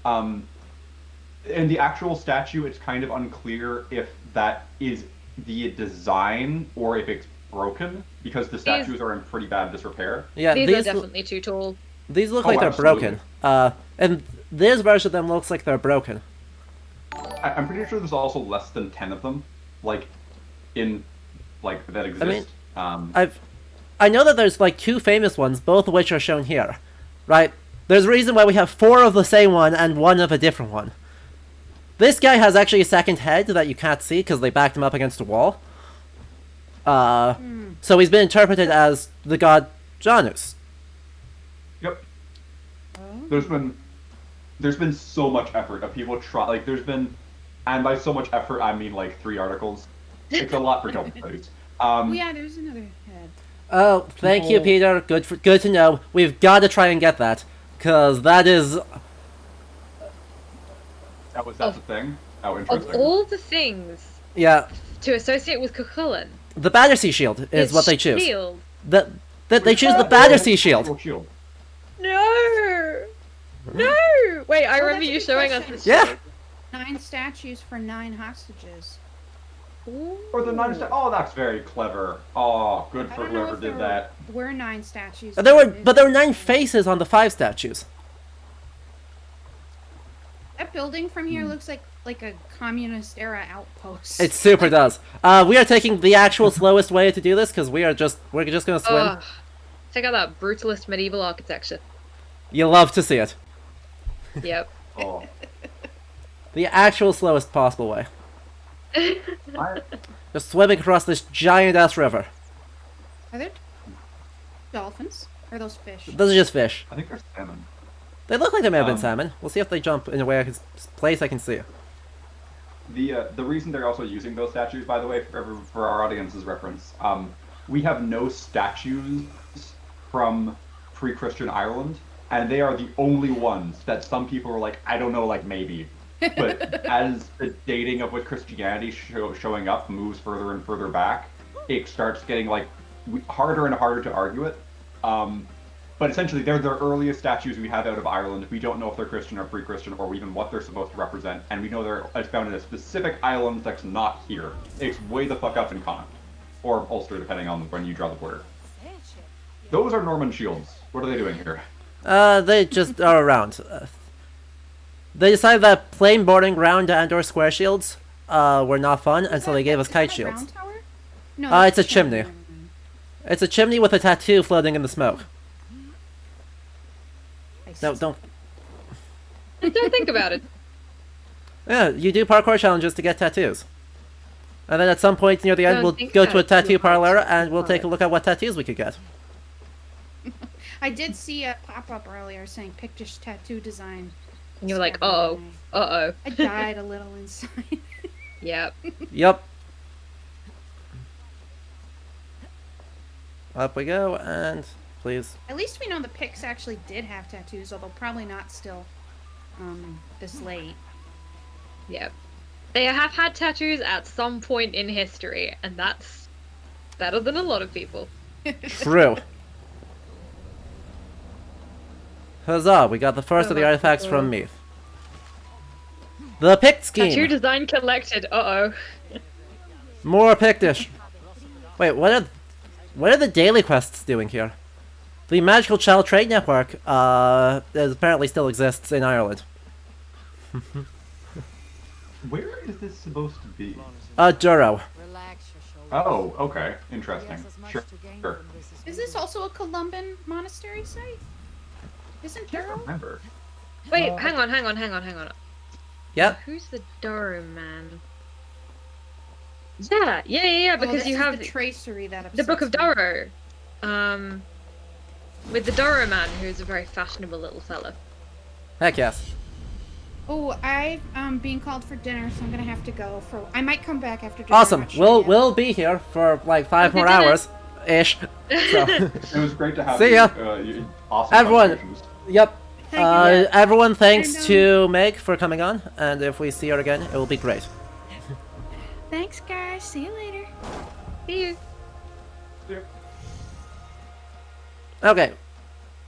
In the actual statue, it's kind of unclear if that is the design or if it's broken, because the statues are in pretty bad disrepair. Yeah. These are definitely too tall. These look Oh, like they're absolutely. broken. And this version of them looks like they're broken. I'm pretty sure there's also less than 10 of them, that exist. mean, I know that there's like 2 famous ones, both of which are shown here, right? There's a reason why we have 4 of the same one and 1 of a different one. This guy has actually a second head that you can't see because they backed him up against a wall. So he's been interpreted as the god Janus. Yep. There's been so much effort of people and by so much effort I mean like 3 articles. It's a lot for double studies. Oh yeah, there's another head. Oh, thank you, Peter. Good to know. We've got to try and get that, because that is. That's a thing. Oh, Of interesting. all the things Yeah, to associate with Cuchulainn, the Battersea Shield is his what they choose. shield. They choose the Battersea Shield. Shield. No. No. Wait, I remember that's a you good showing us question. the Yeah. shield. 9 statues for 9 hostages. Or the 9 Oh, that's very clever. Oh, good I for don't know whoever if did there that. were 9 statues. There were 9 faces on the 5 statues. That building from here looks like a communist era outpost. It super does. We are taking the actual slowest way to do this because we're just gonna swim. Ugh. Check out that brutalist medieval architecture. You love to see it. Yep. Oh. The actual slowest possible way. Just swimming across this giant ass river. Are there dolphins? Or are those fish? Those are just fish. I think there's salmon. They look like they may have been salmon. We'll see if they jump in a way place I can see. The reason they're also using those statues, by the way, for our audience's reference, we have no statues from pre-Christian Ireland, and they are the only ones that some people were like, I don't know, like maybe. But as the dating of with Christianity showing up moves further and further back, it starts getting like harder and harder to argue it. But essentially, they're the earliest statues we have out of Ireland. We don't know if they're Christian or pre-Christian or even what they're supposed to represent, and we know they're found in a specific island that's not here. It's way the fuck up in Connacht. Or Ulster, depending on when you draw the border. Those are Norman shields. What are they doing here? They just are around. They decided that plain boarding round and/or square shields were not fun, and so they gave us kite Is that a shields. round tower? No, It's a chimney. It's a chimney with a tattoo floating in the smoke. No, don't. Don't think about it. Yeah, you do parkour challenges to get tattoos. And then at some point near the end, Don't we'll think go to a about it. tattoo parlor and we'll take a look at what tattoos we could get. I did see a pop-up earlier saying Pictish tattoo design And you're like, uh-oh, uh-oh. I died a little inside. Yep. Yep. Up we go, and please. At least we know the Picts actually did have tattoos, although probably not still this late. Yep. They have had tattoos at some point in history, and that's better than a lot of people. True. Huzzah, we got the first of the artifacts from Meath. The Pict scheme! Tattoo design collected, uh-oh. More Pictish. Wait, what are the daily quests doing here? The Magical Child Trade Network, that apparently still exists in Ireland. Where is this supposed to be? Duro. Oh, okay. Interesting. Sure. Is this also a Columban monastery site? Isn't Duro? Remember. Wait, hang on. Yep. Who's the Doro man? Yeah, because you have the tracery that the Book of upsets me. Doro. With the Doro man, who's a very fashionable little fella. Heck yes. Oh, I'm being called for dinner, so I'm gonna have to go. I might come back after dinner. Awesome. We'll be here for like 5 more hours, ish. So. It was great to have See ya. you awesome Everyone. conversations. Yep. Thank you. Everyone, thanks to Meg for coming on, and if we see her again, it will be great. Thanks, guys. See you later. See you. Okay.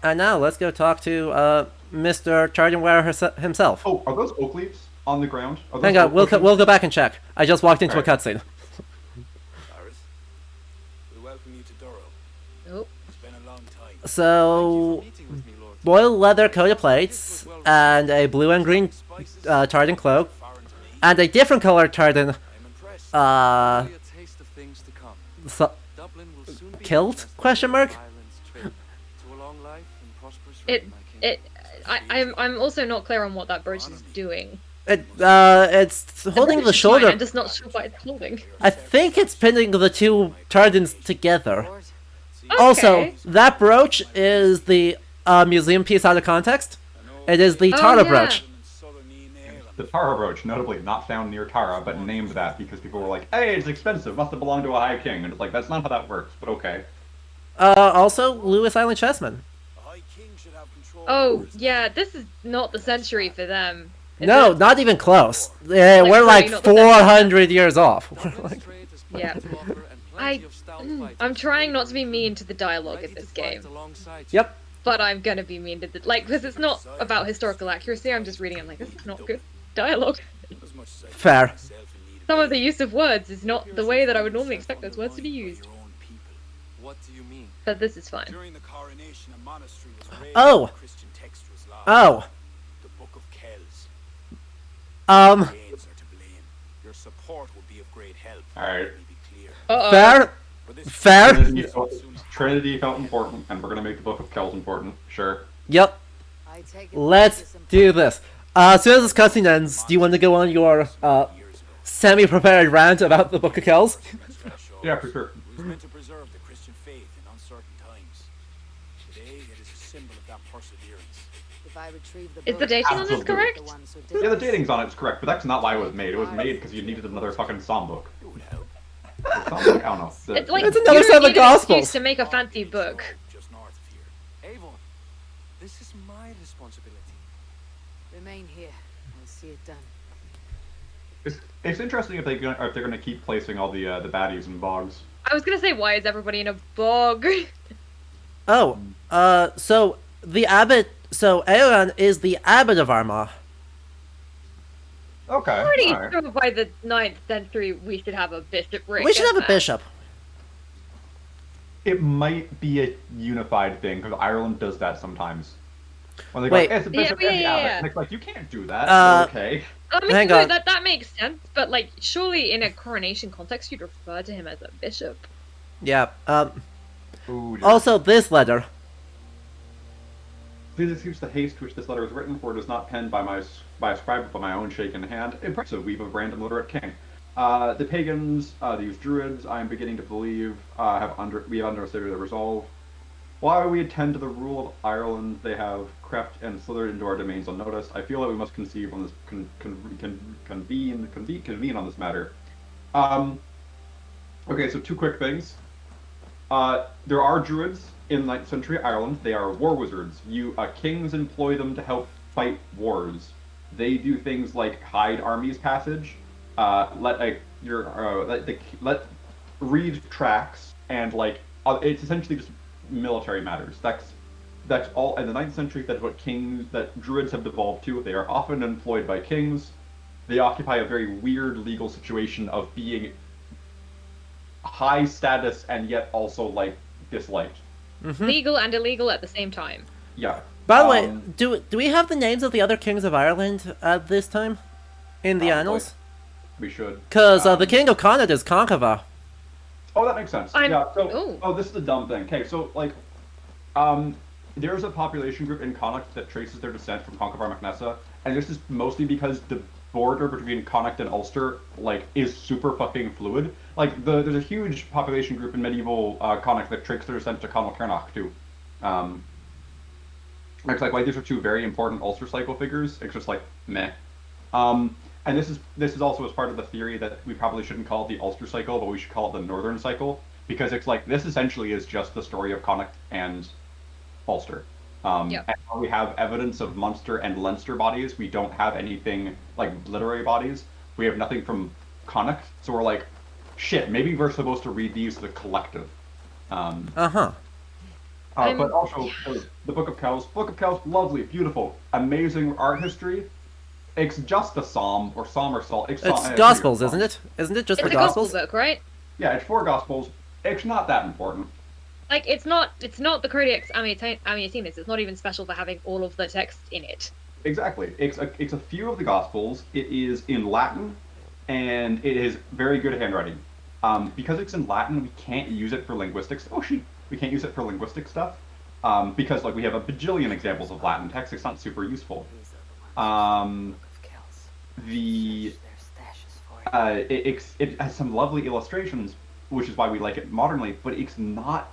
And now let's go talk to Mr. Chardenware himself. Oh, are those oak leaves on the ground? Are those Hang on, oak we'll go back and check. I just walked into Alright. a cutscene. Gareth, we welcome you to Doro. Oh. It's been a long time. So, boiled leather coated plates, and a blue and green tartan cloak, and a different color tartan kilt? Question mark? I'm also not clear on what that brooch is doing. It's holding the shoulder. I'm just not sure what it's holding. I think it's pinning the two tardans together. Also, that brooch is the museum piece out of context. It is the Tara brooch. The Tara brooch, notably not found near Tara, but named that because people were like, hey, it's expensive, must have belonged to a high king. And it's like, that's not how that works, but okay. Also, Lewis Island chessmen. Oh, yeah, this is not the century for them. No, not even close. We're like 400 years off. Yeah. I'm trying not to be mean to the dialogue in this game. Yep. But I'm gonna be mean to the because it's not about historical accuracy. I'm just reading it like this is not good dialogue. Fair. Some of the use of words is not the way that I would normally expect those words to be used. What do you mean? But this is fine. During the coronation, a monastery was raised Oh. and Christian text was lost. Oh. The Book of Kells. Danes are to blame. Your support will be of great help. Alright. Fair. Fair. Trinity felt important, and we're gonna make the Book of Kells important. Sure. Yep. Let's do this. As soon as this cutscene ends, do you want to go on your semi-prepared rant about the Book of Kells? Yeah, for sure. It was meant to preserve the Christian faith in uncertain times. Today, it is a symbol of that perseverance. If I retrieve the Is the dating on this correct? Yeah, the dating's on it's correct, but that's not why it was made. It was made because you needed another fucking psalm book. Psalm book? I don't know. It's like It's another you set don't of need an excuse Gospels. to make a fancy book. Just north of here. Avon, this is my responsibility. Remain here. We'll see it done. It's interesting if they're gonna keep placing all the baddies in bogs. I was gonna say, why is everybody in a bog? Oh, so the abbot, so Aeon is the abbot of Armagh. Okay. Pretty alright. sure by the 9th century we should have a bishopric. We should have a and bishop. It might be a unified thing because Ireland does that sometimes. When they go, Wait. like, it's a bishop and the Yeah. abbot. And it's like, you can't do that. But okay. I mean, Hang no, on. that makes sense, but like, surely in a coronation context, you'd refer to him as a bishop. Yeah. Ooh, Also, this letter. Please excuse the haste which this letter is written, for it is not penned by a scribe, but by my own shaken hand. Impressive, we've a random literate king. The pagans, these druids, I am beginning to believe, we have underestimated their resolve. While we attend to the rule of Ireland, they have crept and slithered into our domains unnoticed. I feel that we must conceive on this convene on this matter. Okay, so two quick things. There are druids in 9th century Ireland. They are war wizards. Kings employ them to help fight wars. They do things like hide armies passage, let read tracks, and it's essentially just military matters. That's all. In the 9th century, that's what druids have devolved to. They are often employed by kings. They occupy a very weird legal situation of being high status and yet also disliked. Legal and illegal at the same time. Yeah. By the way, do we have the names of the other kings of Ireland at this time in the annals? We should. Because the king of Connacht is Concava. Oh, that makes sense. Yeah. So, this is a dumb thing. Okay, so there's a population group in Connacht that traces their descent from Conchobar MacNessa, and this is mostly because the border between Connacht and Ulster is super fucking fluid. There's a huge population group in medieval Connacht that traced their descent to Conall Cernach too. It's these are two very important Ulster cycle figures. It's just meh. And this is also as part of the theory that we probably shouldn't call it the Ulster cycle, but we should call it the Northern cycle, because it's this essentially is just the story of Connacht and Ulster. And while we have evidence of Munster and Leinster bodies, we don't have anything literary bodies. We have nothing from Connacht, so we're shit, maybe we're supposed to read these as a collective. But also, the Book of Kells. Book of Kells, lovely, beautiful, amazing art history. It's just a psalm or salt. It's Gospels, isn't it? Isn't it just the Gospels? It's a gospel book, right? Yeah, it's 4 Gospels. It's not that important. It's not the Codex Amiatinus. It's not even special for having all of the text in it. Exactly. It's a few of the Gospels. It is in Latin, and it is very good handwriting. Because it's in Latin, we can't use it for linguistics. We can't use it for linguistic stuff. Because we have a bajillion examples of Latin text. It's not super useful. It has some lovely illustrations, which is why we like it modernly, but it's not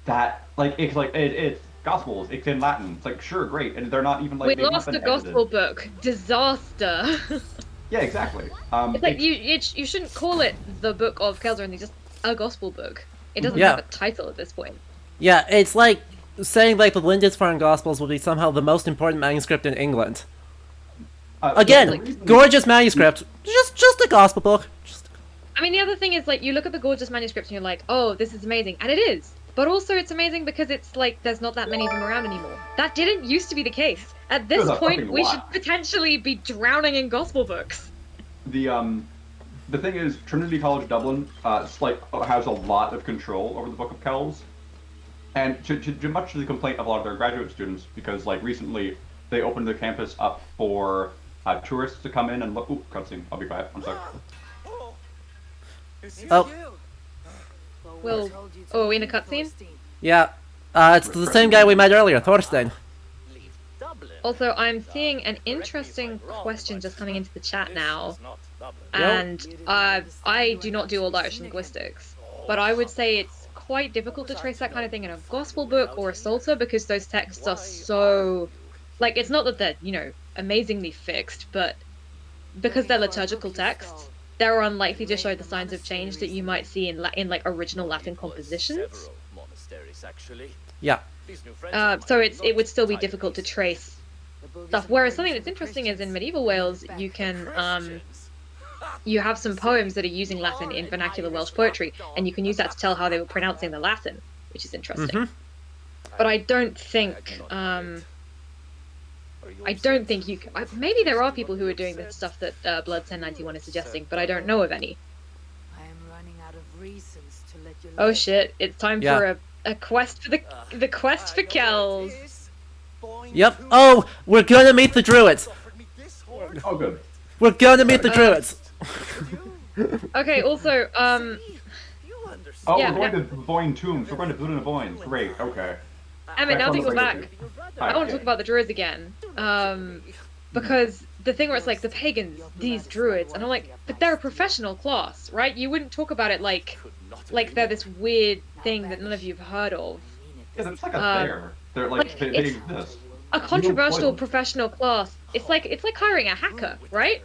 that it's Gospels. It's in Latin. It's sure, great, and they're not even we lost a gospel book. Disaster. Yeah, exactly. You shouldn't call it the Book of Kells or anything. Just a gospel book. It doesn't have a title at this point. Yeah, it's like saying the Lindisfarne Gospels will be somehow the most important manuscript in England. Again, gorgeous manuscript, just a gospel book. I mean, the other thing is you look at the gorgeous manuscripts and you're like, oh, this is amazing, and it is. But also, it's amazing because it's there's not that many of them around anymore. That didn't used to be the case. At this point, we should potentially be drowning in gospel books. The thing is, Trinity College Dublin has a lot of control over the Book of Kells, and to much to the complaint of a lot of their graduate students, because recently they opened the campus up for tourists to come in and look. Ooh, cutscene. I'll be quiet. I'm sorry. Oh, in a cutscene? Yeah, it's the same guy we met earlier, Thorstein. Also, I'm seeing an interesting question just coming into the chat now, and I do not do Old Irish linguistics, but I would say it's quite difficult to trace that kind of thing in a gospel book or a psalter because those texts are so, it's not that they're, amazingly fixed, but because they're liturgical texts, they're unlikely to show the signs of change that you might see in original Latin compositions. Yeah. So it would still be difficult to trace stuff. Whereas something that's interesting is in medieval Wales, you can you have some poems that are using Latin in vernacular Welsh poetry, and you can use that to tell how they were pronouncing the Latin, which is interesting. Mm-hmm. But I don't think you can. Maybe there are people who are doing the stuff that Blood 1091 is suggesting, but I don't know of any. I am running out of reasons to let you. Oh shit! It's time for a quest for the quest for Kells. Yep. Oh, we're gonna meet the Druids. Oh, good. We're gonna meet the Druids. Okay. Also, we're going to Voin Tombs. We're going to Buda Voin. Great. Okay. Emmett, now that you're back, I want to talk about the Druids again. Because the thing where it's the pagans, these Druids, and I'm like, but they're a professional class, right? You wouldn't talk about it like they're this weird thing that none of you have heard of. Yeah, they're just like a Um, bear. They're like, they it's exist. a You employ controversial them. professional class. It's like hiring a hacker, right?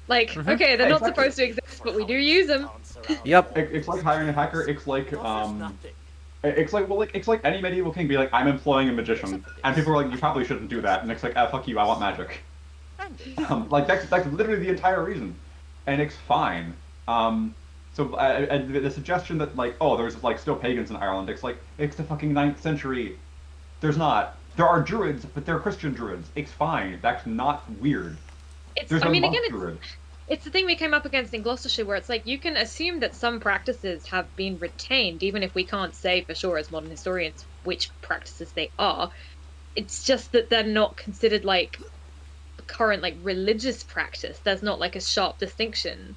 Like, Mhm. okay, they're Yeah, not exactly. supposed to exist, but we do use them. Yep. It's like hiring a hacker. It's like well, like it's like any medieval king be like, I'm employing a magician, and people are like, you probably shouldn't do that, and it's like, ah, fuck you, I want magic. Like that's literally the entire reason, and it's fine. So and the suggestion that like, oh, there's like still pagans in Ireland, it's like it's the fucking 9th century. There's not. There are druids, but they're Christian druids. It's fine. That's not weird. There's I a mean, monk again, druid. it's the thing we came up against in Gloucestershire, where it's like you can assume that some practices have been retained, even if we can't say for sure as modern historians which practices they are. It's just that they're not considered like current like religious practice. There's not like a sharp distinction.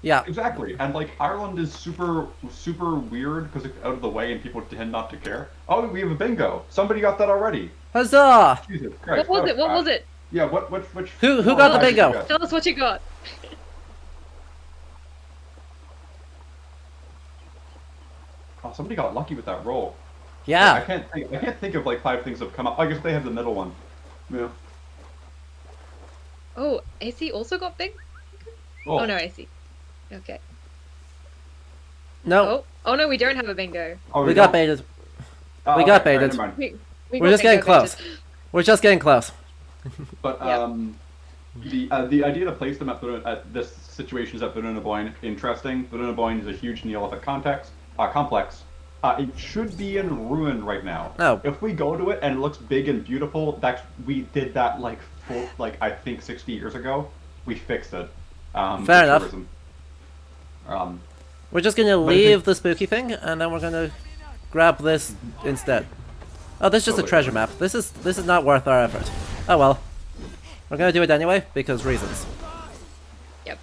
Yeah. Exactly, and like Ireland is super weird because it's out of the way and people tend not to care. Oh, we have a bingo. Somebody got that already. Huzzah! Jesus Christ. What was it? What was it? Yeah, which Who got the bingo? Tell us what you got. Oh, somebody got lucky with that roll. Yeah. I can't think of like 5 things that have come up. I guess they have the middle one. Yeah. Oh, AC also got big? Oh no, AC. Okay. No. Oh no, we don't have a bingo. Oh, We got baited. Oh, We got okay, baited. never mind. We We're got just getting bingo close. baited. We're just getting close. But the idea to place them at this situation is at Brunnaboyne interesting. Brunnaboyne is a huge Neolithic complex. It should be in ruin right now. Oh. If we go to it and it looks big and beautiful, we did that like I think 60 years ago. We fixed it. Fair enough. Tourism. We're just gonna But I think- leave the spooky thing, and then we're gonna grab this instead. Oh, this is just a Totally. treasure map. This is not worth our effort. Oh well. We're gonna do it anyway, because reasons. Yep.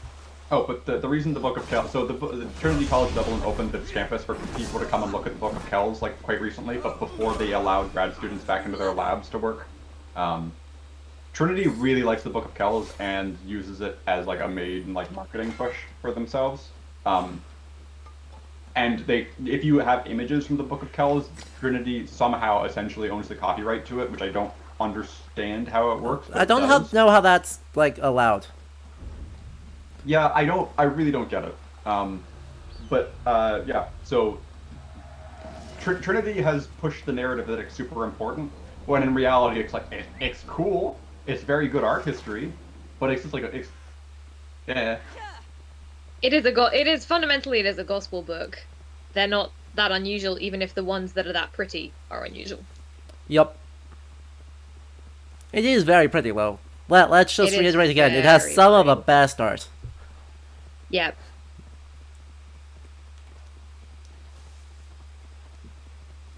Oh, but the reason the Book of Kells, so the Trinity College Dublin opened its campus for people to come and look at the Book of Kells like quite recently, but before they allowed grad students back into their labs to work. Trinity really likes the Book of Kells and uses it as like a main like marketing push for themselves. And if you have images from the Book of Kells, Trinity somehow essentially owns the copyright to it, which I don't understand how it works. but I it don't does. know how that's like allowed. Yeah, I really don't get it. Yeah, so Trinity has pushed the narrative that it's super important, when in reality it's like, it's cool, it's very good art history, but it's just like, It is fundamentally a gospel book. They're not that unusual, even if the ones that are that pretty are unusual. Yup. It is very pretty though. Let's just It is reiterate again. It has very some of the best art. Yep.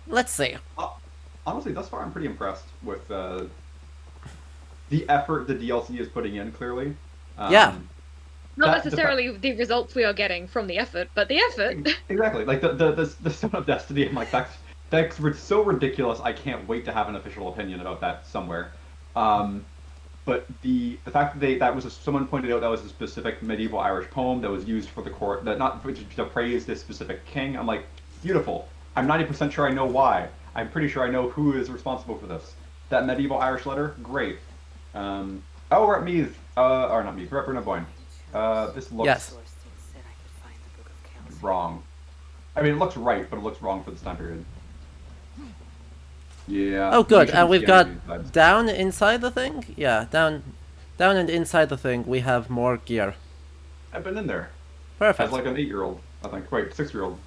Let's see. honestly, thus far I'm pretty impressed with the effort the DLC is putting in, clearly. Yeah. Not necessarily the results we are getting from the effort, but the effort. Exactly. Like the Stone of Destiny, I'm like, that's so ridiculous. I can't wait to have an official opinion about that somewhere. But the fact that someone pointed out that was a specific medieval Irish poem that was used for the court, that not to praise this specific king. I'm like, beautiful. I'm 90% sure I know why. I'm pretty sure I know who is responsible for this. That medieval Irish letter, great. Oh, we're at Meath, or not Meath, we're at Brunnaboyne. This looks wrong. I mean, it looks right, but it looks wrong for this time period. Yeah. Oh, good. we And we've shouldn't see any got of these vibes. down inside the thing. Yeah, down and inside the thing. We have more gear. I've been in there. Perfect. As like an 8-year-old, I think. Wait, 6-year-old.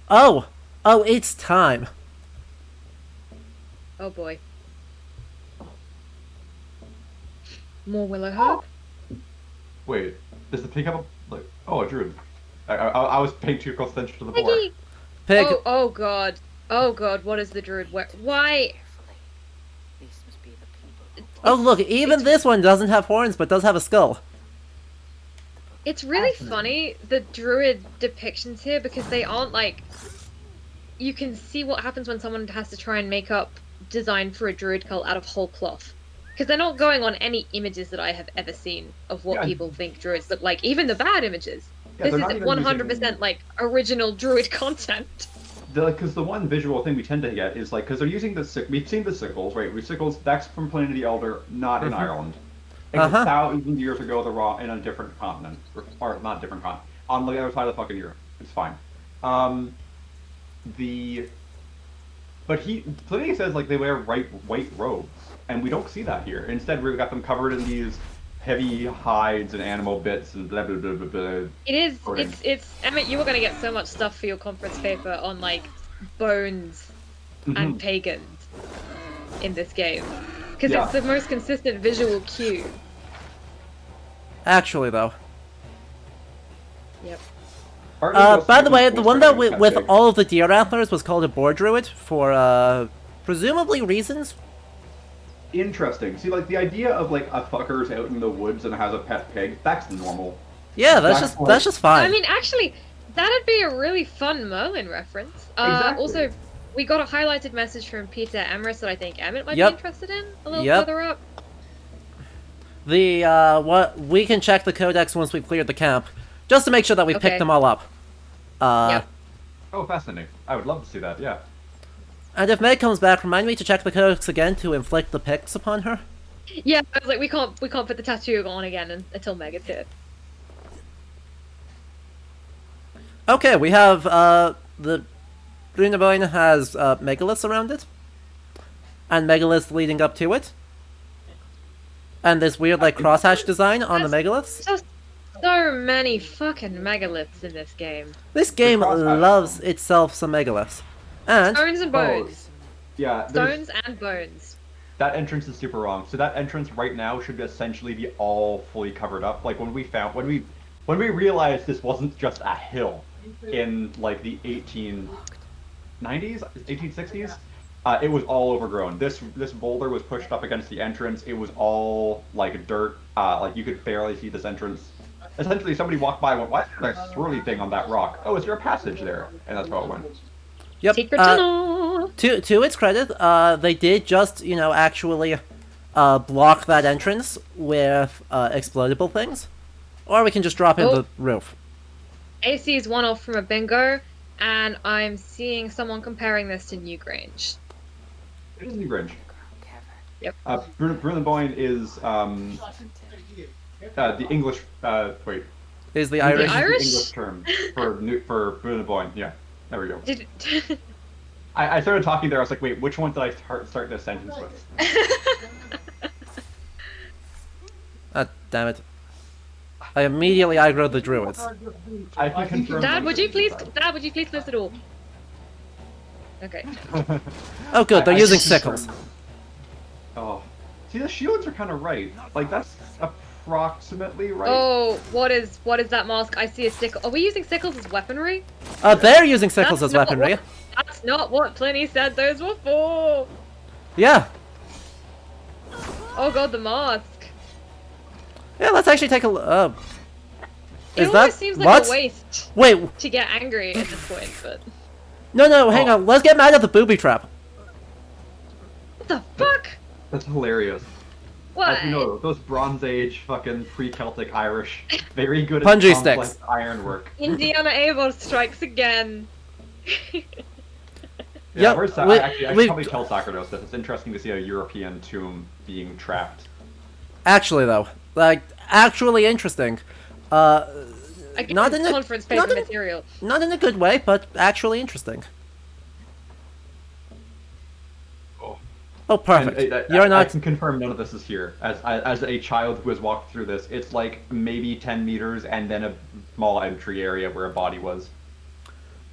Oh, it's time. Oh boy. More willow herb. Wait, does the pig have a like? Oh, a druid. I was paying too close attention to the board. Piggy! Pig. Oh god. Oh god, what is the druid wear? Why? Oh, look, even this one doesn't have horns, but does have a skull. It's really funny, the druid depictions here, because they aren't like... You can see what happens when someone has to try and make up design for a druid cult out of whole cloth. Because they're not going on any images that I have ever seen of what people think druids look like, even the bad images. Yeah, This they're is not even 100% using- like original druid content. because the one visual thing we tend to get is like because they're using we've seen the sickles, right? We sickles that's from Plane of the Elder, not in Ireland. Like 1,000 years ago, they're raw in a different continent, or not different continent, on the other side of the fucking Europe. It's fine. But Pliny says like they wear white robes, and we don't see that here. Instead, we've got them covered in these heavy hides and animal bits and blah blah blah blah blah. It is. It's. Emmett, you were gonna get so much stuff for your conference paper on like bones and pagans in this game because it's the most consistent visual cue. Actually, though. Yep. By the way, the one that with all of the deer antlers was called a boar druid for presumably reasons. Interesting. See, like the idea of like a fucker's out in the woods and has a pet pig, that's normal. Yeah, that's just fine. I mean, actually, that'd be a really fun Merlin reference. Exactly. Also, we got a highlighted message from Peter Emrys that I think Emmett might be interested in a little further up. What we can check the codex once we've cleared the camp, just to make sure that we've picked them all up. Oh, fascinating. I would love to see that, yeah. And if Meg comes back, remind me to check the codex again to inflict the picks upon her. Yeah, I was like, we can't put the tattoo on again until Meg is here. Okay, we have the Brunaboyne has megaliths around it, and megaliths leading up to it, and this weird like crosshatch design on the megaliths. So many fucking megaliths in this game. This game loves itself some megaliths. And stones and bones. Yeah. Stones and bones. That entrance is super wrong. So that entrance right now should essentially be all fully covered up. Like when we realized this wasn't just a hill in like the 1890s, 1860s, it was all overgrown. This boulder was pushed up against the entrance. It was all like dirt. Like you could barely see this entrance. Essentially, somebody walked by and went, "Why is there a swirly thing on that rock? Oh, is there a passage there?" And that's how it went. Yep. Secret tunnel. To its credit, they did just actually block that entrance with explodable things, or we can just drop in the roof. AC is one off from a bingo, and I'm seeing someone comparing this to Newgrange. It is Newgrange. Yep. Brunaboyne is the English. Wait. Is the Irish? The Irish? English term for Brunaboyne. Yeah. There we go. Did I started talking there. I was like, wait, which one did I start this sentence with? Damn it! I immediately aggroed the Druids. I can confirm. Dad, would you please close the door? Okay. Oh, good. They're using sickles. Oh, see, the shields are kind of right. Like that's approximately right. Oh, what is that mask? I see a sickle. Are we using sickles as weaponry? They're using sickles as weaponry. That's not what Pliny said those were for. Yeah. Oh god, the mask. Yeah, let's actually take a look. It almost seems like a waste. Wait. To get angry at this point, but. No, hang on. Let's get mad at the booby trap. What the fuck? That's hilarious. What? As you know, those Bronze Age fucking pre-Celtic Irish, very good at Punji complex sticks. ironwork. Indiana Eivor strikes again. Yeah, I should probably tell Sacrados that it's interesting to see a European tomb being trapped. Actually, though, like, actually interesting. Not in conference paper material. Not in a good way, but actually interesting. Oh, perfect. You're not. I can confirm none of this is here. As a child who has walked through this, it's like maybe 10 meters and then a small entry area where a body was.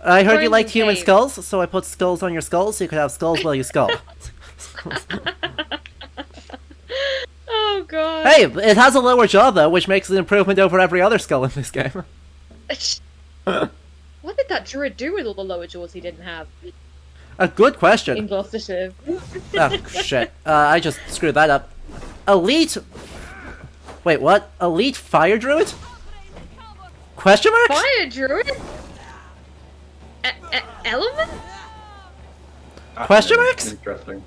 I heard you liked human skulls, so I put skulls on your skulls so you could have skulls while you skull. Oh god. Hey, it has a lower jaw though, which makes an improvement over every other skull in this game. What did that druid do with all the lower jaws he didn't have? A good question. In Gloucestershire. Oh, shit. I just screwed that up. Elite... Wait, what? Elite fire druid? Question mark? Fire druid? Element? Question marks? Interesting.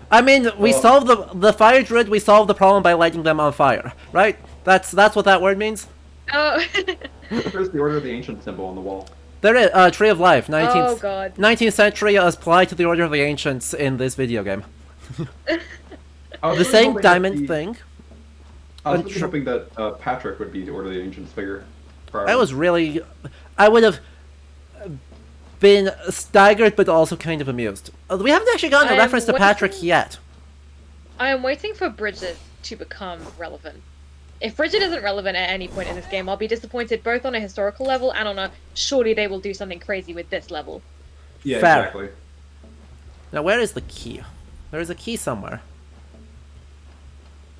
I mean, we solved the fire druid, we solved the problem by lighting them on fire, right? That's what that word means? Oh. There's the Order of the Ancient symbol on the wall. There is Tree of Life, 19th, Oh god. 19th century applied to the Order of the Ancients in this video game. The same diamond thing. I was really hoping that Patrick would be the Order of the Ancients figure. I would have been staggered, but also kind of amused. We haven't actually gotten a reference to Patrick yet. I am waiting for Bridget to become relevant. If Bridget isn't relevant at any point in this game, I'll be disappointed both on a historical level and on a surely they will do something crazy with this level. Yeah, Fair. exactly. Now, where is the key? There is a key somewhere.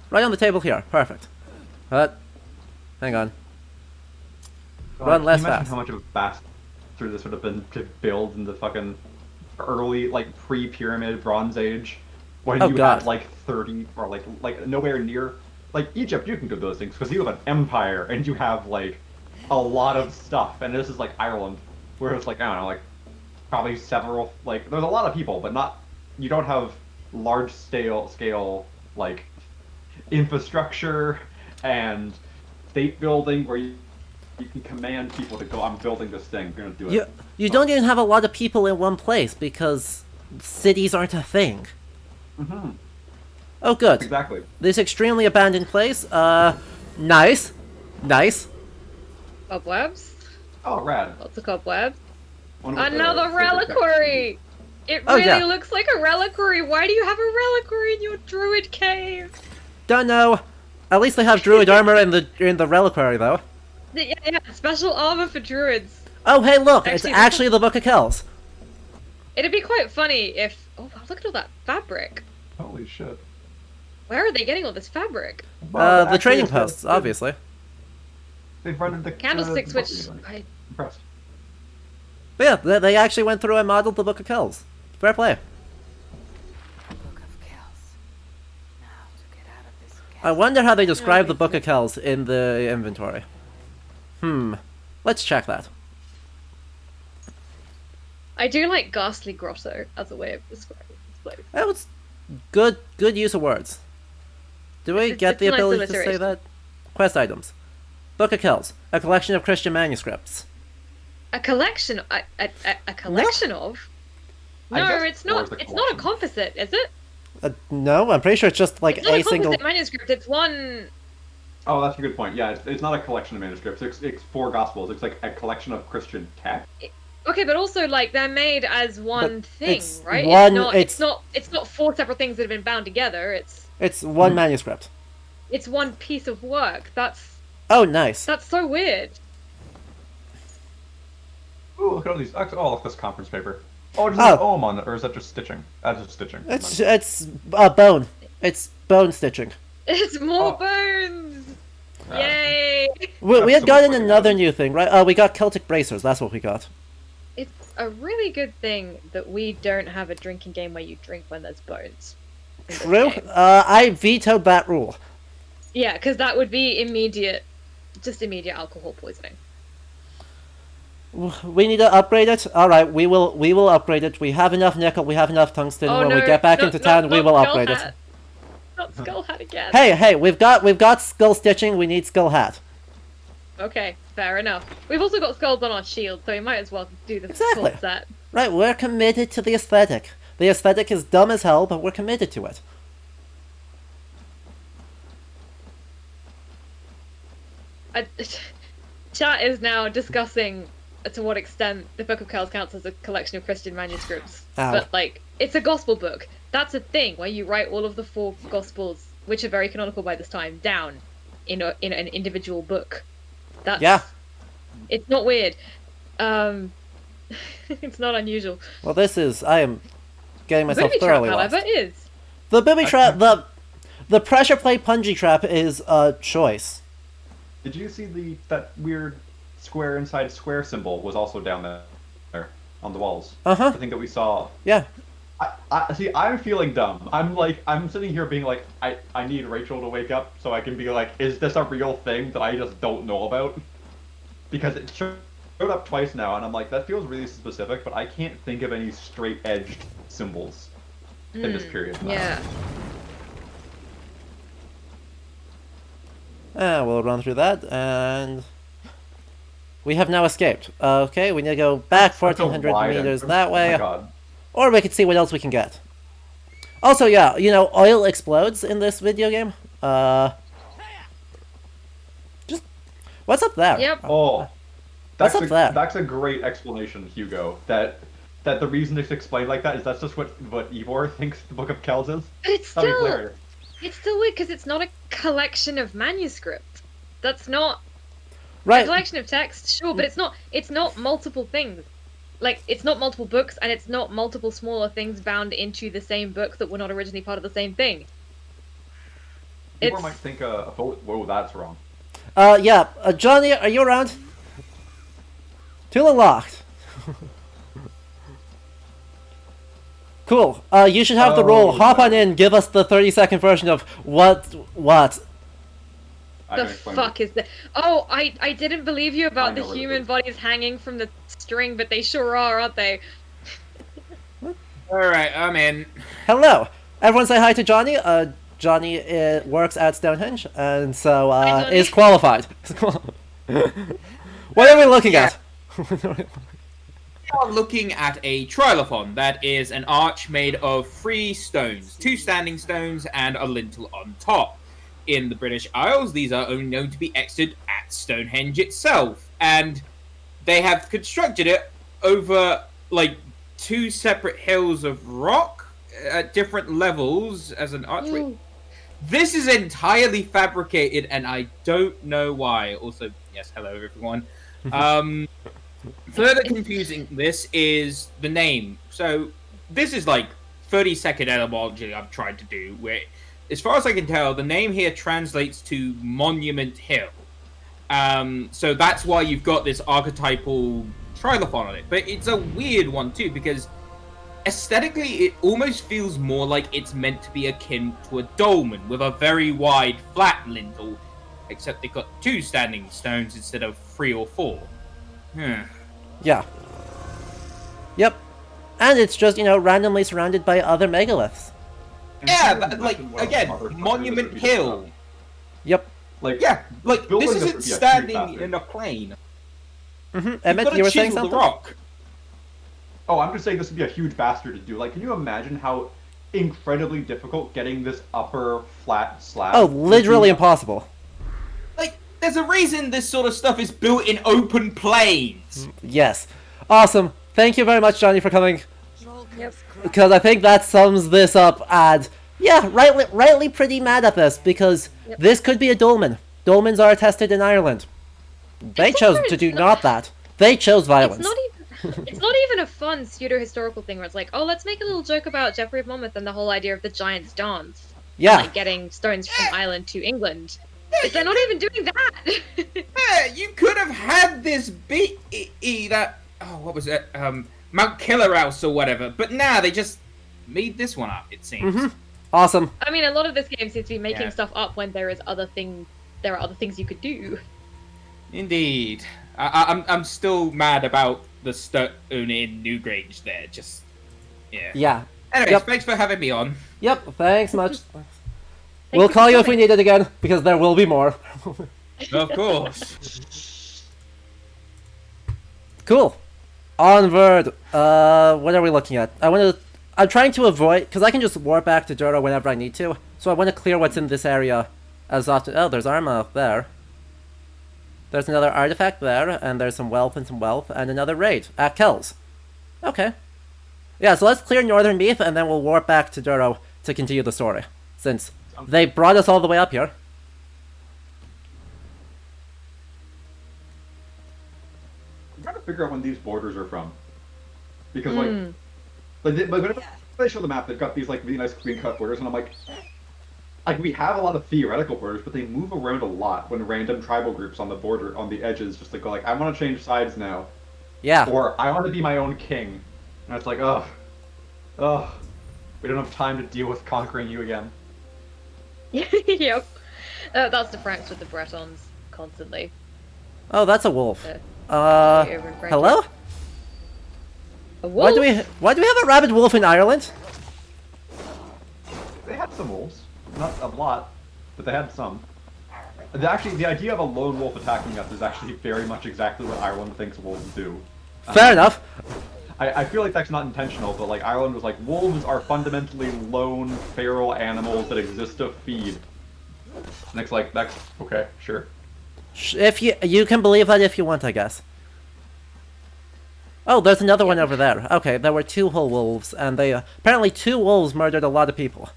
Right on the table here. Perfect. Hang on. Run less Can you imagine fast. how much of a bastard this would have been to build in the fucking early, like, pre-pyramid Bronze Age, when you had like 30 or like nowhere near, like Egypt. You can do those things because you have an empire and you have like a lot of stuff, and this is like Ireland, where it's like, I don't know, like probably several, like there's a lot of people, but not, you don't have large scale like infrastructure and state building where you can command people to go, I'm building this thing, you're gonna do it. You don't even have a lot of people in one place because cities aren't a thing. Mm-hmm. Oh, good. Exactly. This extremely abandoned place. Nice. Nice. Cobwebs? Oh, rad. Lots of cobwebs. Another reliquary! It really looks like a reliquary. Why do you have a reliquary in your druid cave? Don't know. At least they have druid armor in the reliquary, though. Yeah, special armor for druids. Oh, hey, look! It's actually the Book of Kells. It'd be quite funny if... Oh, wow, look at all that fabric. Holy shit. Where are they getting all this fabric? The trading posts, obviously. They've run the Candlesticks, which... Impressed. But yeah, they actually went through and modeled the Book of Kells. Fair play. I wonder how they describe the Book of Kells in the inventory. Let's check that. I do like Ghastly Grotto as a way of describing this place. That was good use of words. Do we get the ability to say that? Quest items. Book of Kells, a collection of Christian manuscripts. A collection? A collection of? No, it's not. It's not a composite, is it? No, I'm pretty sure it's just like it's not a single manuscript. It's one. Oh, that's a good point. Yeah, it's not a collection of manuscripts. It's 4 gospels. It's like a collection of Christian text. Okay, but also like they're made as one thing, right? It's not 4 separate things that have been bound together. It's one manuscript. It's one piece of work. That's. Oh, nice. That's so weird. Ooh, look at all these. Oh, look at this conference paper. Oh, is that ohm on it, or is that just stitching? That's just stitching. It's bone. It's bone stitching. It's more bones! Yay! We had gotten another new thing, right? We got Celtic bracers. That's what we got. It's a really good thing that we don't have a drinking game where you drink when there's bones. True. I vetoed that rule. Yeah, because that would be immediate alcohol poisoning. We need to upgrade it. All right, we will upgrade it. We have enough nickel. We have enough tungsten. When we get back into town, we will upgrade it. Not skull hat again. Hey, we've got skull stitching. We need skull hat. Okay, fair enough. We've also got skulls on our shield, so we might as well do the full set. Right, we're committed to the aesthetic. The aesthetic is dumb as hell, but we're committed to it. Chat is now discussing to what extent the Book of Kells counts as a collection of Christian manuscripts. Ow. But, like, it's a gospel book. That's a thing where you write all of the 4 gospels, which are very canonical by this time, down in an individual book. It's not weird. It's not unusual. Well, I am getting myself booby thoroughly trap, lost. however, is. The booby trap, the pressure plate punji trap is a choice. Did you see that weird square inside square symbol was also down there on the walls? Uh-huh. The thing that we saw. Yeah. I see. I'm feeling dumb. I'm sitting here being like, I need Rachel to wake up so I can be like, is this a real thing that I just don't know about? Because it showed up twice now, and I'm like, that feels really specific, but I can't think of any straight-edged symbols in this period. Yeah. We'll run through that, and We have now escaped. Okay, we need to go back That's a 1,400 wide meters entrance. that Oh way. my god. Or we could see what else we can get. Also, yeah, you know, oil explodes in this video game. Just... What's up there? Yep. Oh. What's up there? That's a great explanation, Hugo. That the reason it's explained like that is that's just what Ivor thinks the Book of Kells is. But it's That'd be still hilarious. weird because it's not a collection of manuscript. That's not a Right. collection of text, sure, but it's not multiple things. Like, it's not multiple books, and it's not multiple smaller things bound into the same book that were not originally part of the same thing. Ivor It's might think, whoa, that's wrong. Yeah. Johnny, are you around? Tool unlocked. Cool. You should have the roll. Hop on in. Give us the 30-second version of what. I the can explain fuck it. is that? Oh, I didn't believe you I about know the what it human is. bodies hanging from the string, but they sure are, aren't they? Alright, I'm in. Hello. Everyone say hi to Johnny. Johnny works at Stonehenge, and so Hi, Johnny. is qualified. What are we looking at? We are looking at a trilithon. That is an arch made of 3 stones, 2 standing stones and a lintel on top. In the British Isles, these are only known to be extant at Stonehenge itself, and they have constructed it over like 2 separate hills of rock at different levels as an archway. Ooh. This is entirely fabricated, and I don't know why. Also, yes, hello everyone. Further confusing this is the name. So this is like 30-second etymology I've tried to do, where, as far as I can tell, the name here translates to Monument Hill. So that's why you've got this archetypal trilithon on it. But it's a weird one too, because aesthetically it almost feels more like it's meant to be akin to a dolmen with a very wide flat lintel, except they've got 2 standing stones instead of 3 or 4. Yeah. Yep. And it's just, you know, randomly surrounded by other megaliths. Yeah, Can you like, imagine what again, motherfucker Monument this would be Hill. done? Yep. Like, Yeah, like, building this this isn't would be a huge standing bastard. in a plane. Emmett, you were saying something? The rock. Oh, I'm just saying this would be a huge bastard to do. Like, can you imagine how incredibly difficult getting this upper flat slab? Oh, would literally be? impossible. Like, there's a reason this sort of stuff is built in open plains. Yes. Awesome. Thank you very much, Johnny, for coming. Yep. Because I think that sums this up, and yeah, rightly pretty mad at this, because this could be a dolmen. Dolmens are attested in Ireland. They chose to do not that. They chose violence. It's not even a fun pseudo-historical thing where it's like, oh, let's make a little joke about Geoffrey of Monmouth and the whole idea of the Giant's Dance. Yeah. Like getting stones from Ireland to England. But they're not even doing that! Yeah, you could have had this be that, oh, what was it? Mount Killerhouse or whatever. But nah, they just made this one up, it seems. Awesome. I mean, a lot of this game seems to be making Yeah. stuff up when there are other things you could do. Indeed. I'm still mad about the stone in Newgrange there. Just, yeah. Yeah. Anyways, Yep. thanks for having me on. Yep, thanks much. you We'll for call you if we coming. need it again, because there will be more. Of course. Cool. Onward. What are we looking at? I'm trying to avoid, because I can just warp back to Duro whenever I need to, so I want to clear what's in this area as often. Oh, there's Arma up there. There's another artifact there, and there's some wealth, and another raid at Kells. Okay. Yeah, so let's clear Northern Beef, and then we'll warp back to Duro to continue the story, since they brought us all the way up here. I'm trying to figure out when these borders are from. Because, whenever they show the map, they've got these, like, really nice clean-cut borders, and I'm like, we have a lot of theoretical borders, but they move around a lot when random tribal groups on the border, on the edges, just like go like, I want to change sides now. Yeah. Or, I want to be my own king. And it's like, ugh. We don't have time to deal with conquering you again. Yep. That's the pranks with the Bretons, constantly. Oh, that's a wolf. over in French. Hello? A Why wolf? do we have a rabid wolf in Ireland? They had some wolves. Not a lot, but they had some. Actually, the idea of a lone wolf attacking us is actually very much exactly what Ireland thinks wolves do. Fair enough. I feel like that's not intentional, but like Ireland was like, wolves are fundamentally lone feral animals that exist to feed. And it's like, that's okay, sure. If you can believe that if you want, I guess. Oh, there's another one over there. Okay, there were 2 whole wolves, and they apparently 2 wolves murdered a lot of people.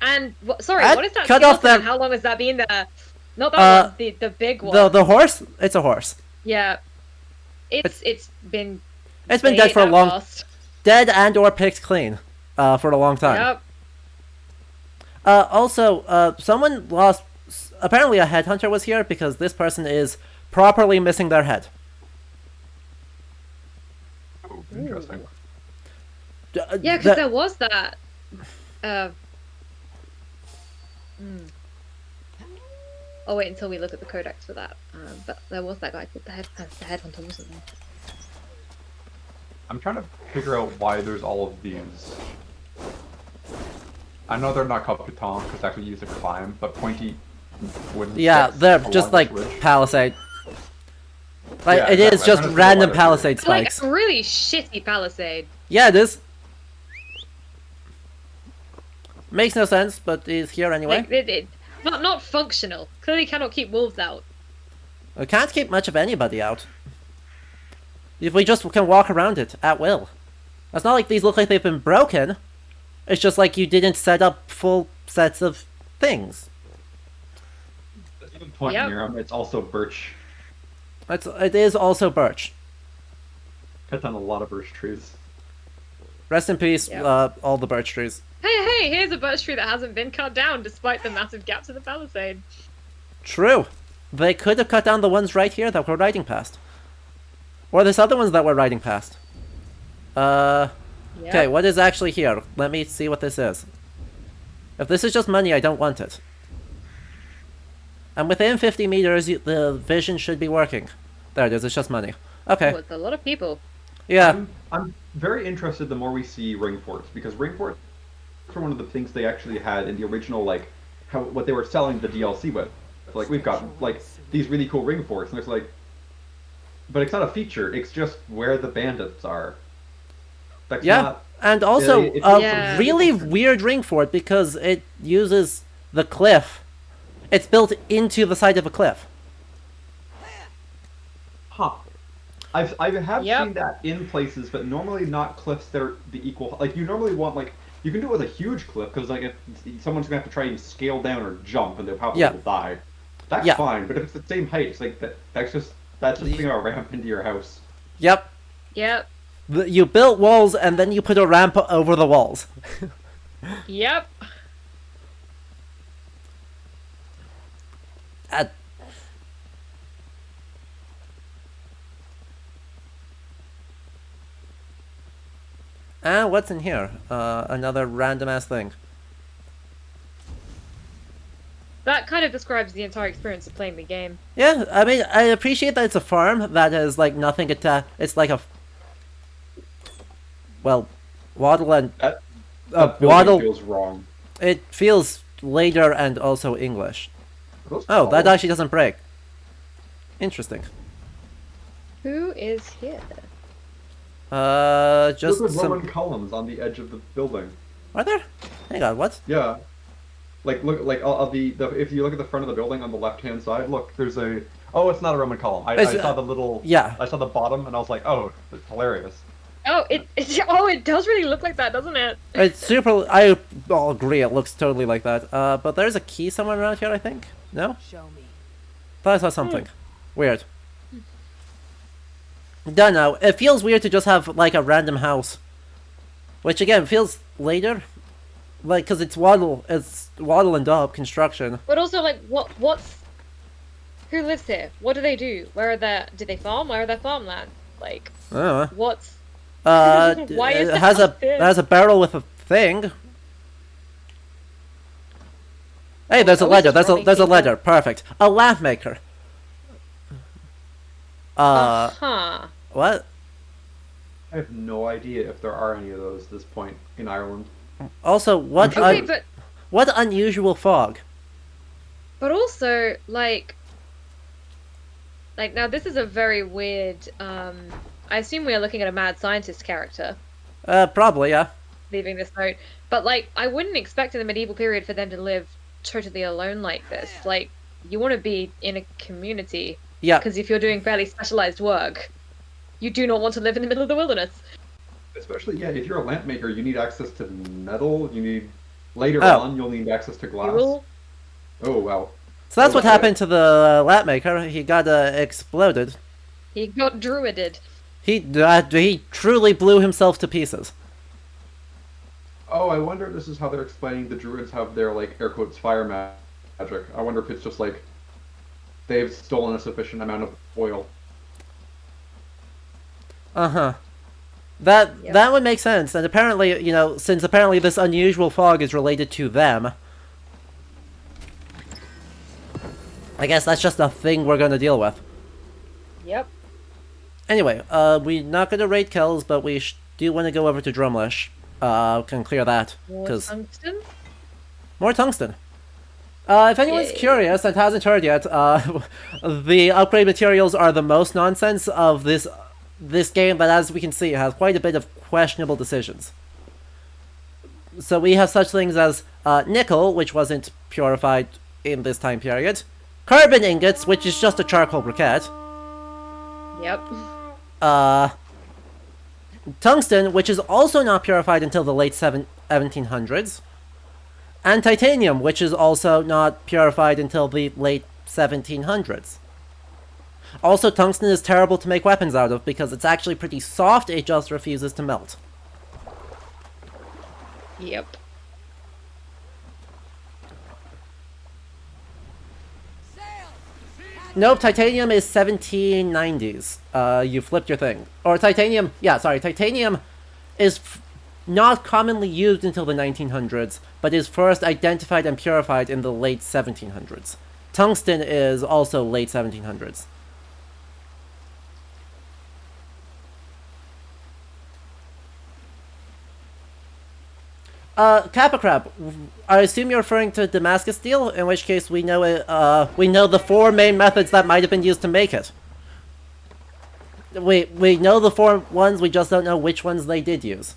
And sorry, I what is that? cut off skeleton? that- How long has that been there? Not that one, the big one. The horse? It's a horse. Yeah, it's been. It's been dead for a at long, last. dead and or picked clean, for a long time. Yep. Also, someone lost. Apparently, a headhunter was here because this person is properly missing their head. Oh, interesting. Yeah, because there was that. I'll wait until we look at the codex for that. But there was that guy called the headhunter, wasn't there? I'm trying to figure out why there's all of these. I know they're not called pitons because actually used to climb, but pointy wooden Yeah, sticks they're along just this like ridge. palisade. Like Yeah, it is exactly. I'm just trying to random figure out why palisade It's like spikes. a really shitty palisade. Yeah, it is. Makes no sense, but is here anyway. Like, not functional. Clearly cannot keep wolves out. We can't keep much of anybody out. If we just can walk around it at will. It's not like these look like they've been broken. It's just like you didn't set up full sets of things. Even point near them, it's also birch. It is also birch. Cut down a lot of birch trees. Rest in peace, Yep. all the birch trees. Hey, here's a birch tree that hasn't been cut down despite the massive gaps in the palisade. True. They could have cut down the ones right here that we're riding past. Or there's other ones that we're riding past. Okay, what is actually here? Let me see what this is. If this is just money, I don't want it. And within 50 meters, the vision should be working. There it is, it's just money. Okay. Oh, it's a lot of people. Yeah. I'm very interested the more we see ring forts, because ring forts are one of the things they actually had in the original, like, what they were selling the DLC with. Like, we've got, like, these really cool ring forts, and it's like, but it's not a feature, it's just where the bandits are. That's not, and also it's a really weird ring fort because it uses the cliff. It's built into the side of a cliff. Huh. I have seen that in places, but normally not cliffs that are the equal. Like you normally want like you can do it with a huge cliff because like if someone's gonna have to try and scale down or jump and they'll probably will die. That's fine, but if it's the same height, it's like that's just being a ramp into your house. Yep. Yep. You built walls and then you put a ramp over the walls. Yep. What's in here? Another random ass thing. That kind of describes the entire experience of playing the game. Yeah, I mean, I appreciate that it's a farm that is like nothing it's like a waddle and waddle feels wrong. It feels later and also English. Those Oh, that columns? actually doesn't break. Interesting. Who is here? Just Those are some. Roman columns on the edge of the building. Are there? Hang on, what? Yeah. Like look, like if you look at the front of the building on the left-hand side, look, there's a. Oh, it's not a Roman column. I saw the little. Yeah. I saw the bottom, and I was like, oh, it's hilarious. Oh, it does really look like that, doesn't it? It's super. I'll agree. It looks totally like that. But there's a key somewhere around here. I think. No. Show me. Thought I saw something. Weird. Don't know. It feels weird to just have like a random house, which again feels later, like because it's waddle and daub construction. But also, like, what's who lives here? What do they do? Do they farm? Where are their farmlands? Like, I don't know. what's Why is it the has house there? it has a barrel with a thing. Hey, there's a Are we ladder. just robbing There's a people? ladder. Perfect. A lamp maker. Huh. What? I have no idea if there are any of those at this point in Ireland. Also, what Okay, but what unusual fog? But also, like now this is a very weird. I assume we are looking at a mad scientist character Probably, yeah. leaving this note. But like, I wouldn't expect in the medieval period for them to live totally alone like this. Like, you want to be in a community. Yeah. Because if you're doing fairly specialized work, you do not want to live in the middle of the wilderness. Especially, yeah, if you're a lamp maker, you need access to metal. You need later on, you'll need access to glass. Fuel? Oh wow. So that's what happened to the lamp maker. He got exploded. He got druided. He truly blew himself to pieces. Oh, I wonder if this is how they're explaining the druids have their, like, air quotes, fire magic. I wonder if it's just, like, they've stolen a sufficient amount of oil. Uh-huh. That would make sense. And apparently, since apparently this unusual fog is related to them, I guess that's just a thing we're gonna deal with. Yep. Anyway, we're not gonna raid Kells, but we do want to go over to Drumlish. Can clear that. More tungsten? More tungsten. If anyone's curious and hasn't heard yet, the upgrade materials are the most nonsense of this game, but as we can see, it has quite a bit of questionable decisions. So we have such things as nickel, which wasn't purified in this time period, carbon ingots, which is just a charcoal briquette. Yep. Tungsten, which is also not purified until the late 1700s, and titanium, which is also not purified until the late 1700s. Also, tungsten is terrible to make weapons out of because it's actually pretty soft, it just refuses to melt. Yep. Nope, titanium is 1790s. You flipped your thing. Or titanium, titanium is not commonly used until the 1900s, but is first identified and purified in the late 1700s. Tungsten is also late 1700s. Kappa Crab, I assume you're referring to Damascus steel, in which case we know the 4 main methods that might have been used to make it. We know the 4 ones, we just don't know which ones they did use.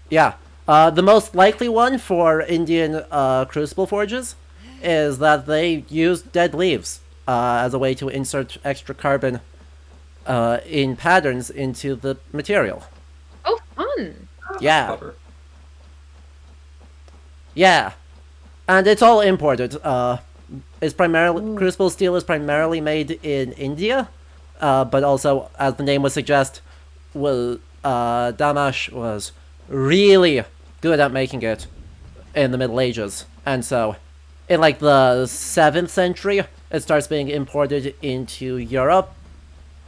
Yeah. The most likely one for Indian crucible forges is that they used dead leaves as a way to insert extra carbon in patterns into the material. Oh, fun! Yeah. Yeah. And it's all imported. Crucible steel is primarily made in India, but also, as the name would suggest, Damash was really good at making it in the Middle Ages. And so, in like the 7th century, it starts being imported into Europe,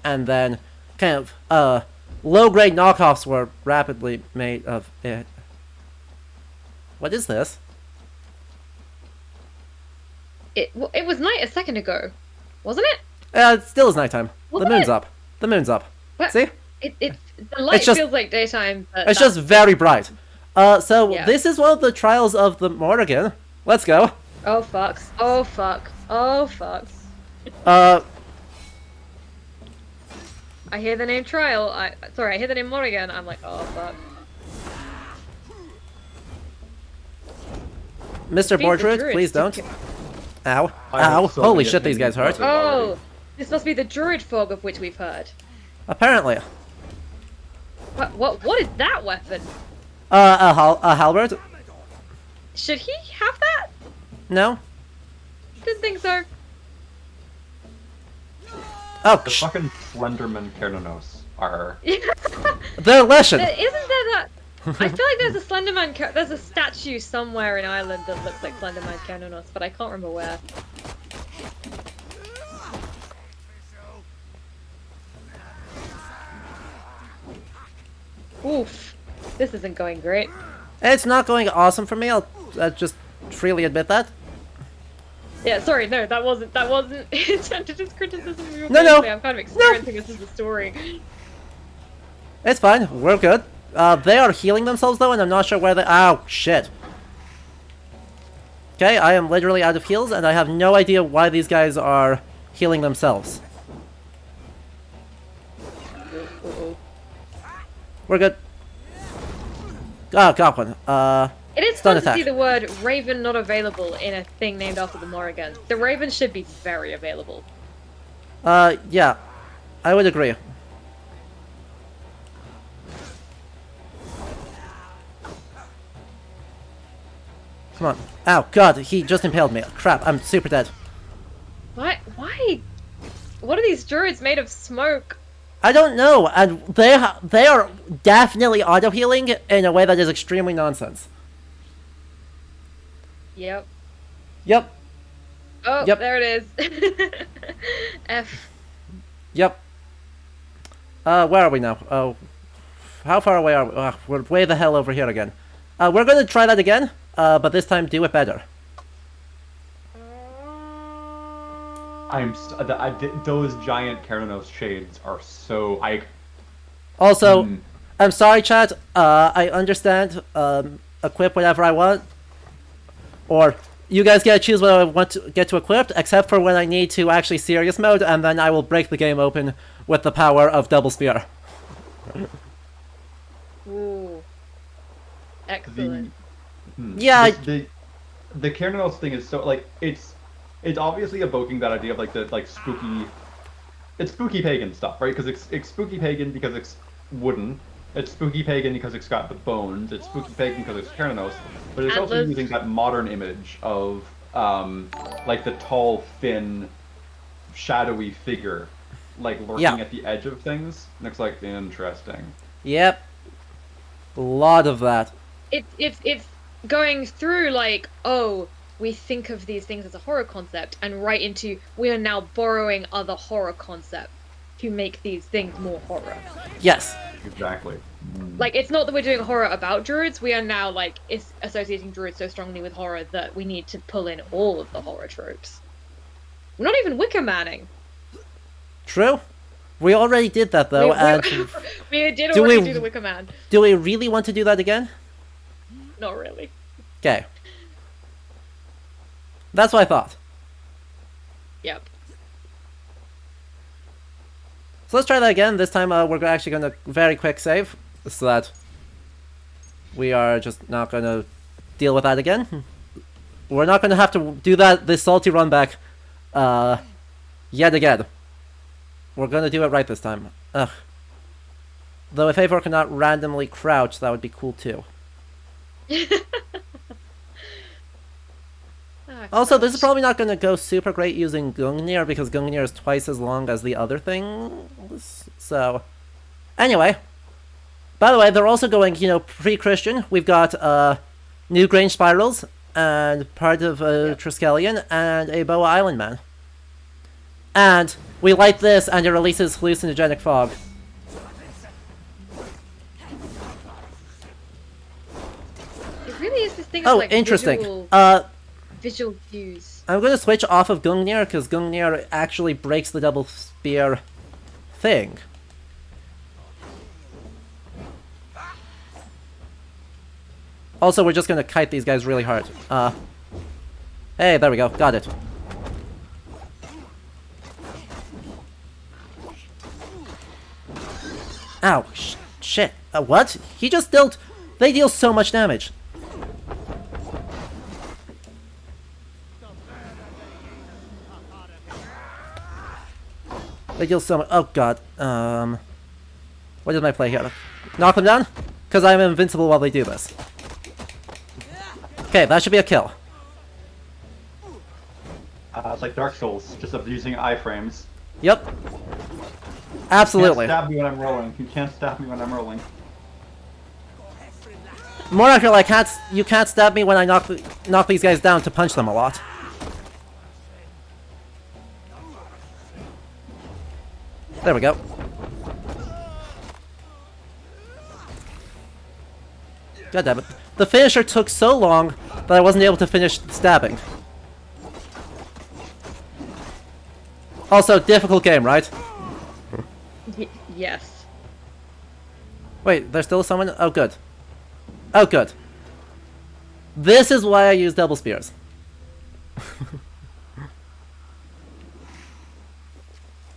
and then kind of, low-grade knockoffs were rapidly made of it. What is this? It was night a second ago, wasn't it? It still is nighttime. The moon's up. The moon's up. What? See? The light feels like daytime. But it's just very bright. This is one of the trials of the Morrigan. Let's go. Oh fuck. Oh fuck. Oh fuck. I hear the name Trial. I hear the name Morrigan. I'm like, oh fuck. Mr. Bordred, please don't. Ow. Ow. Holy shit, these guys hurt. Oh, this must be the Druid fog of which we've heard. Apparently. What is that weapon? A halberd? Should he have that? No. Didn't think so. Oh, the fucking Slenderman Kernonos are... They're Leshen! Isn't there that... I feel like there's a Slenderman... There's a statue somewhere in Ireland that looks like Slenderman Kernonos, but I can't remember where. Oof. This isn't going great. It's not going awesome for me, I'll just freely admit that. Yeah, sorry, no, that wasn't intended as criticism. No. I'm kind of experiencing this as a story. It's fine, we're good. They are healing themselves though, and I'm not sure where they— Ow, shit. Okay, I am literally out of heals, and I have no idea why these guys are healing themselves. We're good. Oh, got one. It is stun fun to attack. see the word Raven not available in a thing named after the Morrigan. The Raven should be very available. Yeah. I would agree. Come on. Ow, God, he just impaled me. Crap, I'm super dead. Why? Why? What are these druids made of smoke? I don't know, and they are definitely auto-healing in a way that is extremely nonsense. Yep. Yep. Oh, Yep. there it is. F. Yep. Where are we now? Oh, how far away are we? We're way the hell over here again. We're gonna try that again, but this time do it better. Those giant Keranos shades are so Also, I'm sorry, chat. I understand. Equip whatever I want, or you guys get to choose what I want to get to equip, except for when I need to actually serious mode, and then I will break the game open with the power of double spear. Ooh. Excellent. Yeah. The Keranos thing is so like it's obviously evoking that idea of like the spooky. It's spooky pagan stuff, right? Because it's spooky pagan because it's wooden. It's spooky pagan because it's got the bones. It's spooky pagan because it's Keranos. But it's also using that modern image of like the tall, thin, shadowy figure, like lurking at the edge of things. Looks like interesting. Yep. A lot of that. It's going through like, oh, we think of these things as a horror concept, and right into we are now borrowing other horror concepts to make these things more horror. Yes. Exactly. Like, it's not that we're doing horror about druids, we are now like associating druids so strongly with horror that we need to pull in all of the horror tropes. We're not even Wicker Manning. True. We already did that though, and we did already do the Wicker Man. Do we really want to do that again? Not really. Okay. That's what I thought. Yep. So let's try that again. This time we're actually going to very quick save, so that we are just not going to deal with that again. We're not going to have to do this salty run back yet again. We're going to do it right this time. Ugh. Though if Eivor cannot randomly crouch, that would be cool too. Also, this is probably not going to go super great using Gungnir, because Gungnir is twice as long as the other things. So, anyway. By the way, they're also going, pre-Christian. We've got New Grange Spirals, and part of Triskelion, and a Boa Island Man. And we light this, and it releases hallucinogenic fog. It really is this thing Oh, of like interesting. visual cues. I'm going to switch off of Gungnir, because Gungnir actually breaks the double spear thing. Also, we're just going to kite these guys really hard. Hey, there we go. Got it. Ow. Shit. What? He just dealt... They deal so much damage. They deal so much... Oh, God. What is my play here? Knock them down? Because I'm invincible while they do this. Okay, that should be a kill. It's like Dark Souls, just abusing iframes. Yep. Absolutely. You can't stab me when I'm rolling. You can't stab me when I'm rolling. More accurately, you can't stab me when I knock these guys down to punch them a lot. There we go. God damn it. The finisher took so long that I wasn't able to finish stabbing. Also, difficult game, right? Yes. Wait, there's still someone? Oh, good. Oh, good. This is why I use double spears.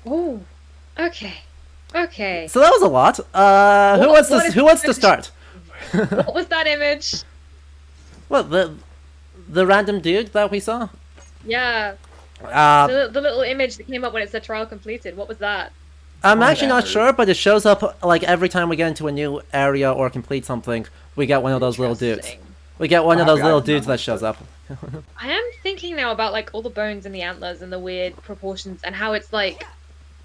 Oh, okay. Okay. So that was a lot. Who wants to start? What was that image? What, the random dude that we saw? Yeah. Uh, The little image that came up when it said trial completed. What was that? I'm actually not sure, but it shows up like every time we get into a new area or complete something, we get one of those little dudes. We get one of those little dudes that shows up. I am thinking now about like all the bones and the antlers and the weird proportions and how it's like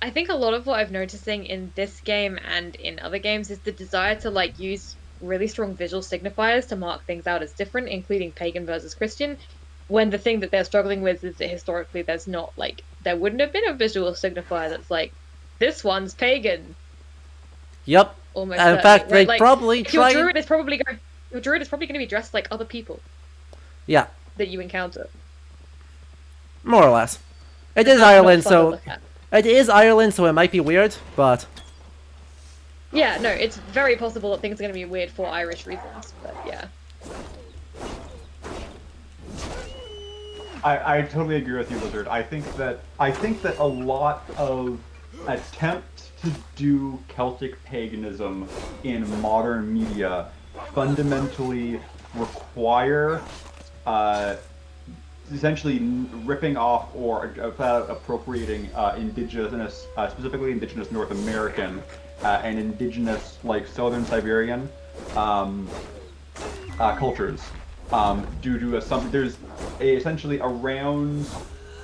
I think a lot of what I'm noticing in this game and in other games is the desire to like use really strong visual signifiers to mark things out as different, including pagan versus Christian, when the thing that they're struggling with is that historically there's not like there wouldn't have been a visual signifier that's like this one's pagan. Yep. Almost In fact, right? they Like, probably try. your druid is probably going to be dressed like other people Yeah, that you encounter. more or less. It is Not Ireland, fun to so look at. it is Ireland, so it might be weird, but Yeah, no, it's very possible that things are going to be weird for Irish reasons, but yeah. I totally agree with you, Lizard. I think that a lot of attempts to do Celtic paganism in modern media fundamentally require essentially ripping off or appropriating indigenous, specifically indigenous North American and indigenous like Southern Siberian cultures. Due to there's essentially around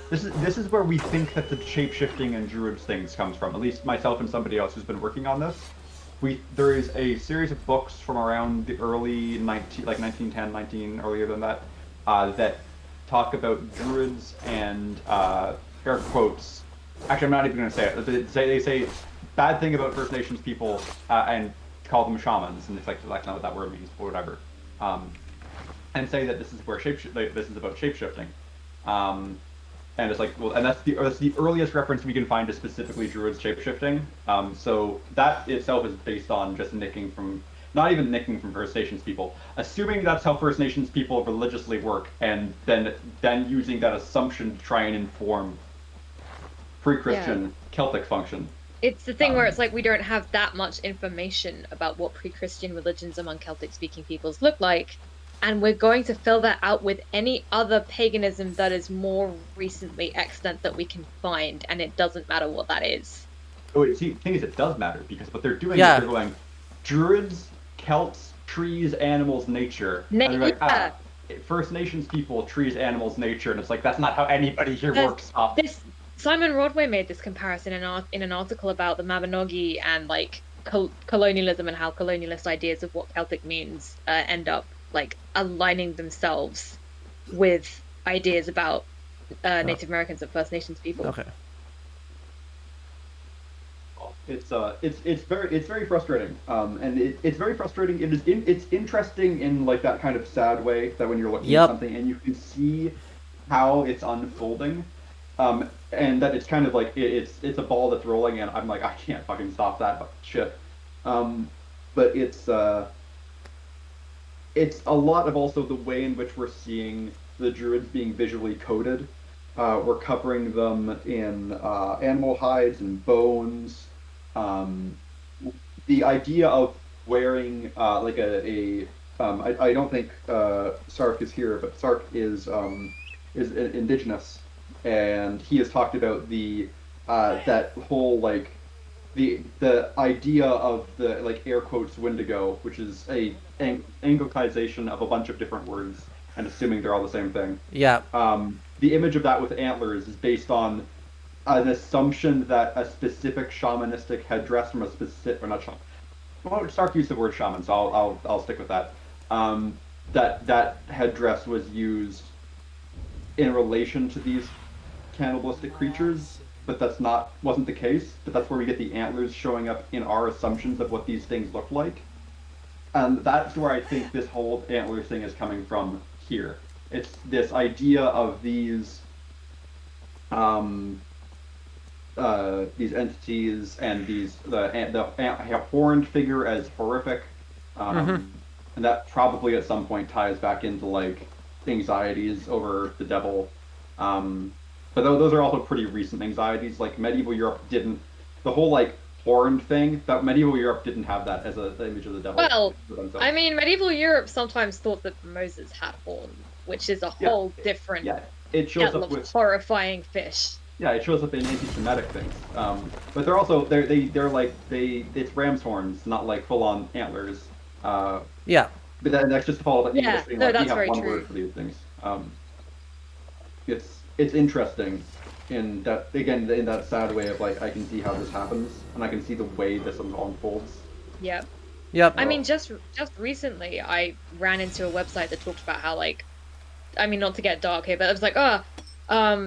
this is where we think that the shapeshifting and druids things comes from. At least myself and somebody else who's been working on this. There is a series of books from around the early 1910, earlier than that, that talk about druids and air quotes. Actually, I'm not even going to say it. They say bad thing about First Nations people and call them shamans, and it's like that's not what that word means, or whatever. And say that this is where this is about shapeshifting, and it's like, well, and that's the earliest reference we can find to specifically druids shapeshifting. So that itself is based on just not even nicking from First Nations people, assuming that's how First Nations people religiously work, and then using that assumption to try and inform pre-Christian Celtic function. It's the thing where it's like we don't have that much information about what pre-Christian religions among Celtic-speaking peoples look like, and we're going to fill that out with any other paganism that is more recently extant that we can find, and it doesn't matter what that is. Oh, see, the thing is, it does matter, because what they're doing is they're going, Druids, Celts, trees, animals, nature. And they're like, First Nations people, trees, animals, nature, and it's like, that's not how anybody here works. Simon Rodway made this comparison in an article about the Mabinogi and like colonialism and how colonialist ideas of what Celtic means end up like aligning themselves with ideas about Native Americans and First Nations people. Okay. It's very frustrating, and it's very frustrating. It's interesting in like that kind of sad way that when you're looking at something and you can see how it's unfolding, and that it's kind of like it's a ball that's rolling, and I'm like, I can't fucking stop that shit. But it's a lot of also the way in which we're seeing the druids being visually coded. We're covering them in animal hides and bones. The idea of wearing like I don't think Sark is here, but Sark is indigenous, and he has talked about that whole like the idea of the like air quotes Wendigo, which is a anglicization of a bunch of different words and assuming they're all the same thing. Yeah. The image of that with antlers is based on an assumption that a specific shamanistic headdress from a specific, or not shaman. Well, Stark used the word shaman, so I'll stick with that. That headdress was used in relation to these cannibalistic creatures, but wasn't the case. But that's where we get the antlers showing up in our assumptions of what these things look like. And that's where I think this whole antler thing is coming from here. It's this idea of these entities and the horned figure as horrific, and that probably at some point ties back into like anxieties over the devil, But those are also pretty recent anxieties. Like medieval Europe didn't the whole like horned thing. That medieval Europe didn't have that as the image of the devil. Well, for themselves. I mean, medieval Europe sometimes thought that Moses had horns, which is a whole different it shows kettle up of with horrifying fish. Yeah, it shows up in anti-Semitic things. But they're also it's ram's horns, not like full-on antlers. Yeah. But that's just to follow up Yeah, thing. no, Like, we that's have very one true. word for these things. It's interesting in that again in that sad way of like I can see how this happens and I can see the way this unfolds. Yep. Yep. I mean, just recently, I ran into a website that talked about how, like, I mean, not to get dark here, but it was like,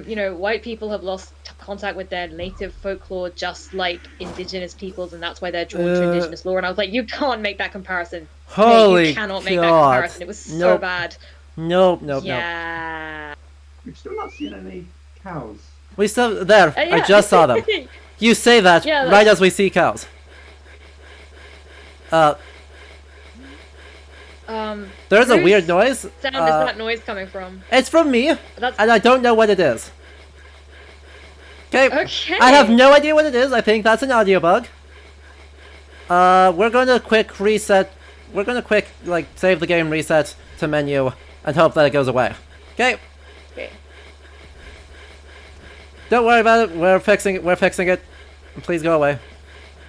you know, white people have lost contact with their native folklore, just like indigenous peoples, and that's why they're drawn to indigenous lore. And I was like, you can't make that comparison. Holy Mate, you cannot make that God. comparison. It was so Nope. bad. Nope. Yeah. We've still not seen any cows. We still there. Yeah. I just saw them. You say that Yeah, right as we see cows. There's a weird noise. Sound is that noise coming from? It's from me, That's... and I don't know what it is. Okay. I have no idea what it is. I think that's an audio bug. We're gonna quick reset. We're gonna quick like save the game, reset to menu, and hope that it goes away. Okay. Okay. Don't worry about it. We're fixing it. We're fixing it. Please go away.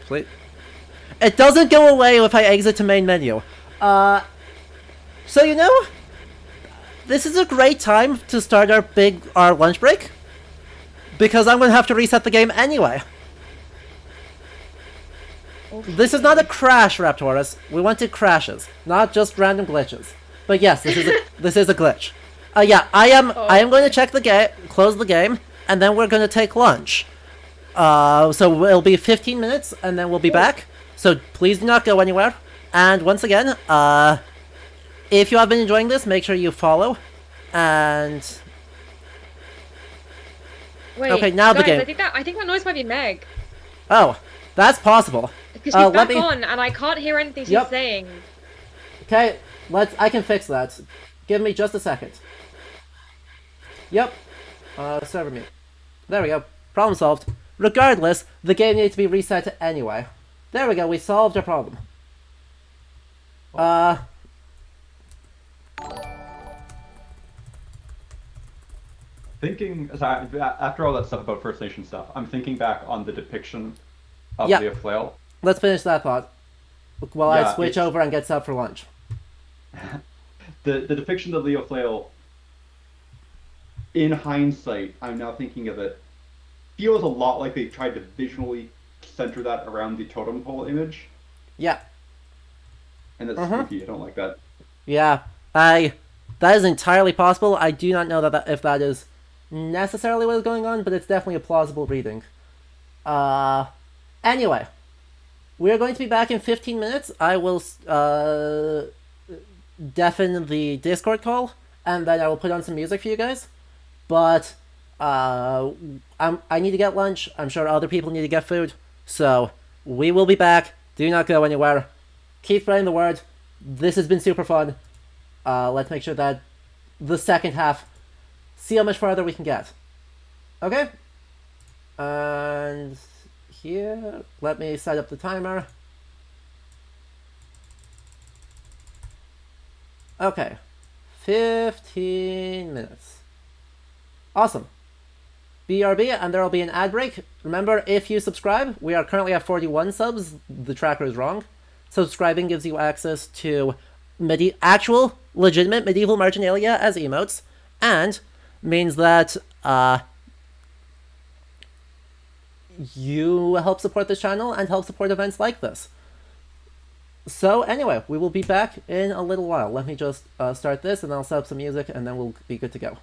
Please. It doesn't go away if I exit to main menu. So you know, this is a great time to start our lunch break, because I'm gonna have to reset the game anyway. Okay. This is not a crash, Raptorus. We wanted crashes, not just random glitches. But yes, this is a glitch. Yeah, I am going to check the game, close the game, and then we're gonna take lunch. So it'll be 15 minutes, and then we'll be back. So please do not go anywhere. And once again, if you have been enjoying this, make sure you follow. And wait, okay, now guys, the game. I think that noise might be Meg. Oh, that's possible. Because she's back on, and I can't hear anything she's saying. Okay, I can fix that. Give me just a second. Yep. Server mute. There we go. Problem solved. Regardless, the game needs to be reset anyway. There we go, we solved our problem. Thinking after all that stuff about First Nation stuff, I'm thinking back on the depiction of Leah Flail. Let's finish that thought while I switch over and get set up for lunch. the depiction of Leah Flail, in hindsight, I'm now thinking of it, feels a lot like they tried to visually center that around the totem pole image. Yeah. And that's spooky. I don't like that. Yeah, that is entirely possible. I do not know if that is necessarily what is going on, but it's definitely a plausible reading. Anyway, we're going to be back in 15 minutes. I will deafen the Discord call, and then I will put on some music for you guys. But I need to get lunch. I'm sure other people need to get food. So we will be back. Do not go anywhere. Keep spreading the word. This has been super fun. Let's make sure that the second half, see how much farther we can get. Okay? And here, let me set up the timer. Okay. 15 minutes. Awesome. BRB, and there will be an ad break. Remember, if you subscribe, we are currently at 41 subs. The tracker is wrong. Subscribing gives you access to actual, legitimate medieval marginalia as emotes, and means that you help support this channel and help support events like this. So anyway, we will be back in a little while. Let me just start this, and I'll set up some music, and then we'll be good to go.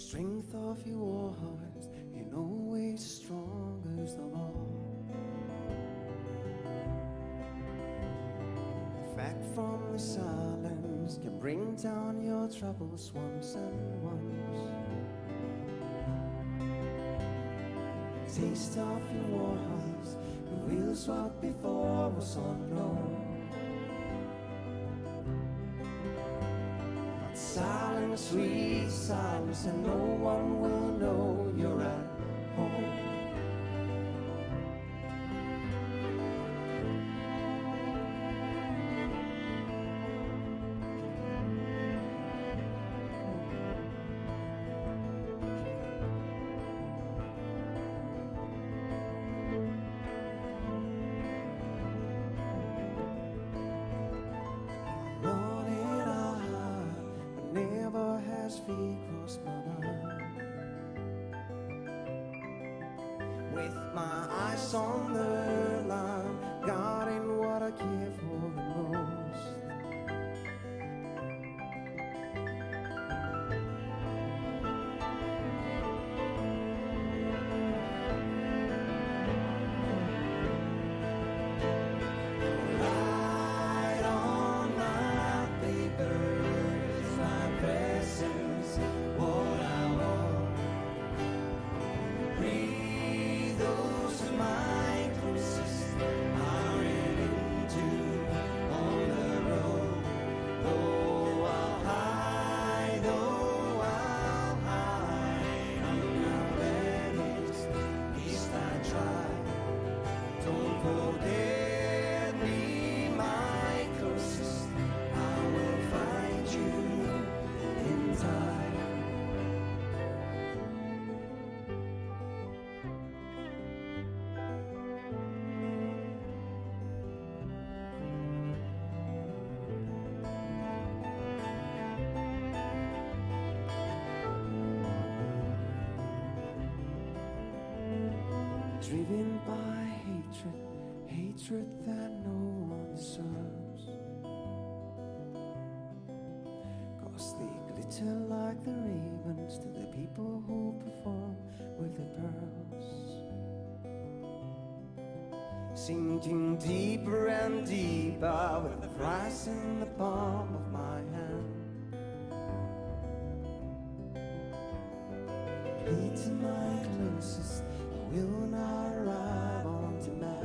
Strength of your heart, and always strong as the law. The fact from the silence can bring down your troubles once and once. Taste of your war hearts reveals what before was unknown. Silence, sweet silence, and no one will know you're at home. Feet cross my mind. With my eyes on the line, guarding what I care for the most. Light on my paper is my presence. What I want, breathe those of my closest I ran into on the road. Though I'll hide I'm not banished, at least I try. Don't forget me, my closest, I will find you in time. Driven by hatred, hatred that no one deserves. 'Cause they glitter like the ravens to the people who perform with the pearls. Sinking deeper and deeper with the price in the palm of my hand. Lead to my closest, I will not arrive on demand.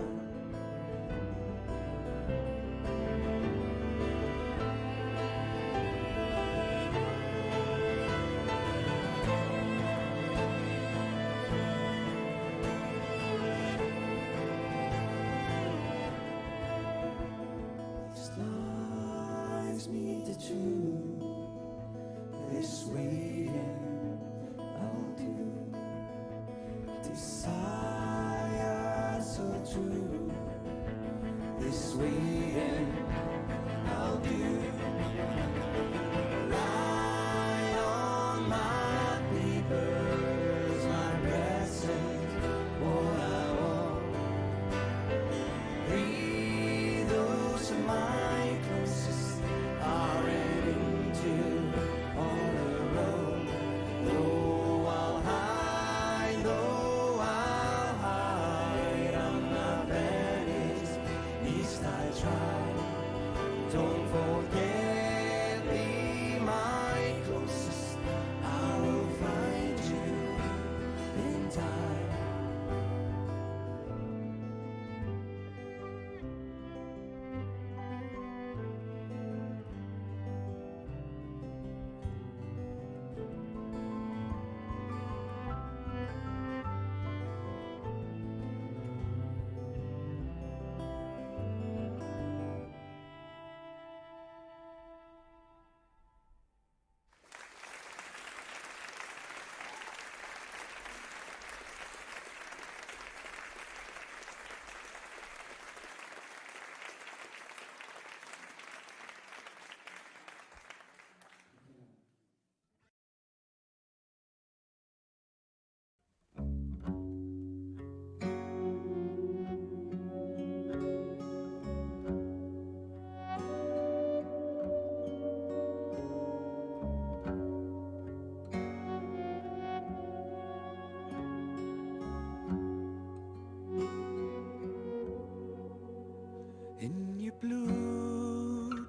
These lies meet the truth. This waiting I'll do. Desire so true. This waiting I'll do. Lie on my papers, my presence, what I want. Breathe those of my closest are into all around.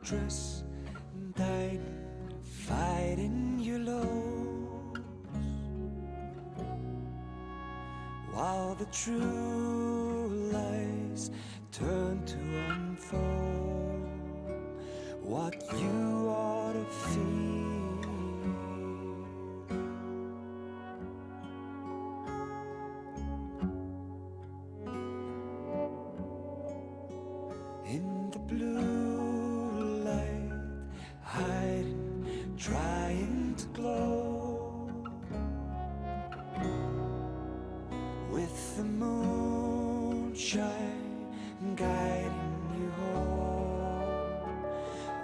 fortress, died fighting your lows, while the true lies turn to unfold what you ought to feel. In the blue light, hiding, trying to glow, with the moonshine guiding you home,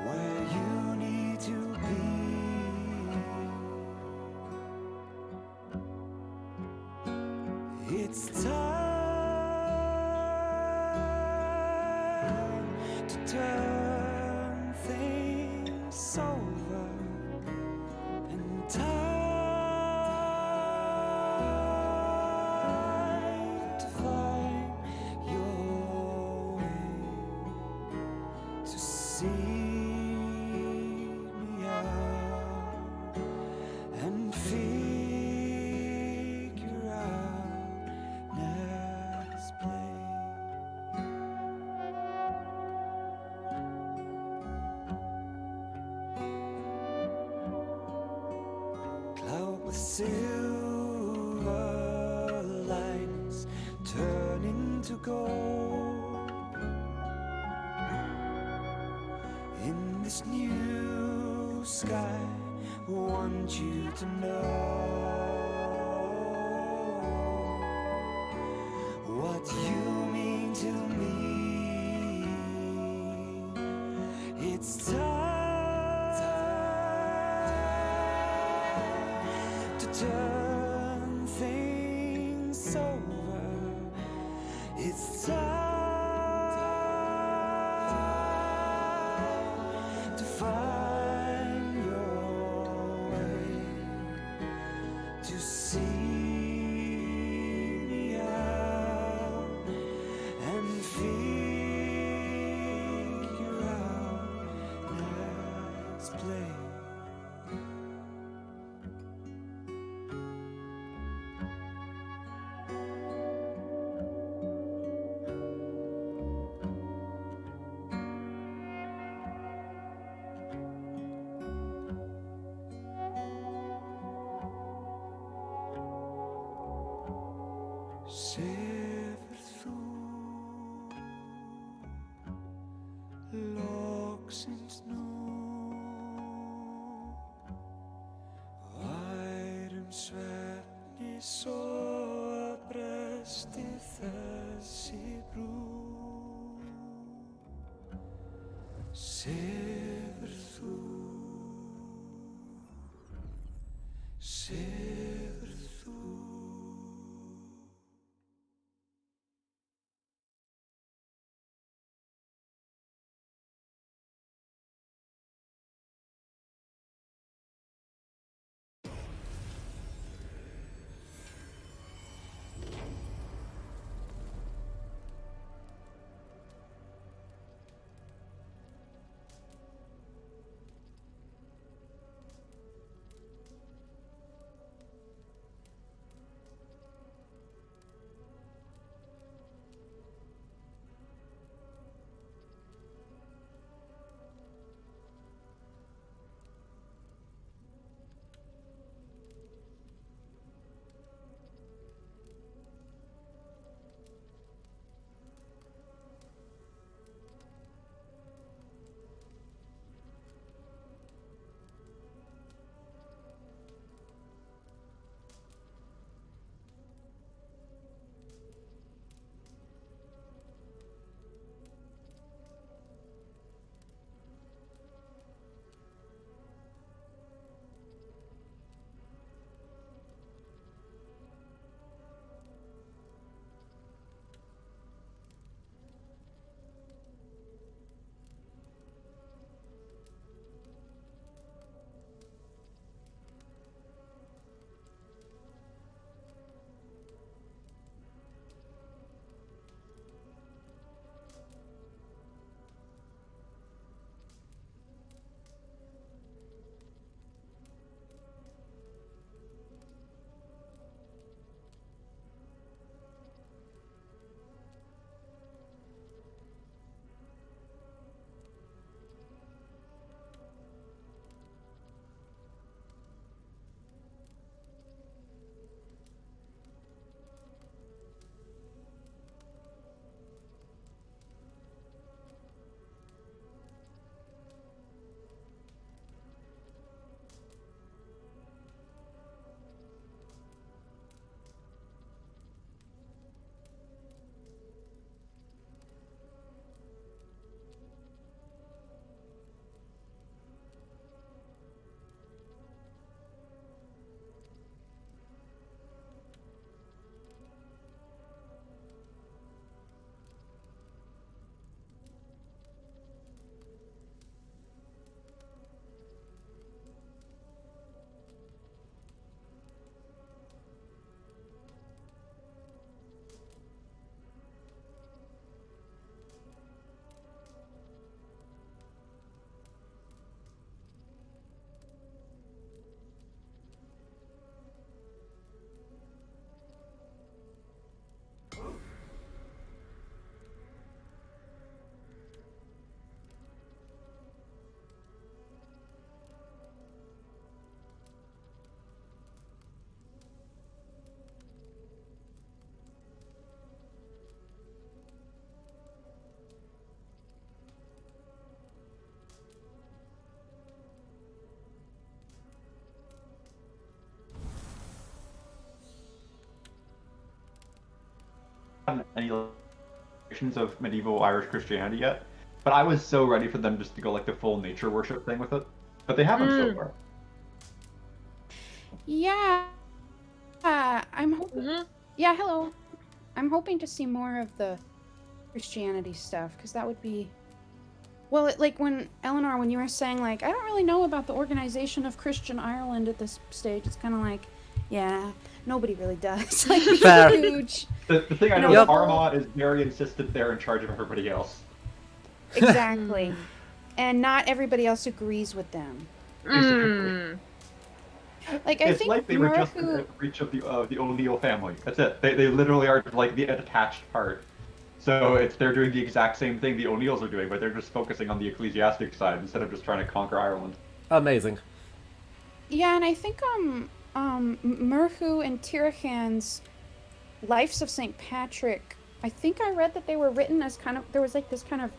where you need to be. It's time to turn things over, and time to find your way, to see me out and figure out next play. Cloud with silver lines turning to gold, in this new sky, want you to know what you mean to me. It's time to turn things over. It's time to find your way, to see me out and figure out next play. Sever through logs and snow, værum svefni svo bresti þessi brú. Sefur þú, sefur þú. gotten any illustrations of medieval Irish Christianity yet, but I was so ready for them just to go like the full nature worship thing with it, but they haven't so far. Yeah, I'm hoping. Yeah, hello. I'm hoping to see more of the Christianity stuff because that would be. Well, like when Eleanor, when you were saying like, I don't really know about the organization of Christian Ireland at this stage. It's kind of like, yeah, nobody really does. Like, Fair. huge. The thing I know is Armagh is very insistent they're in charge of everybody else. Exactly, and not everybody else agrees with them. Like I It's think like they were just in the reach of the O'Neill family. That's it. They literally are like the attached part. So they're doing the exact same thing the O'Neills are doing, but they're just focusing on the ecclesiastic side instead of just trying to conquer Ireland. Amazing. Yeah, and I think Murchu and Tirachan's Lives of St. Patrick, I think I read that they were written as kind of, there was like this kind of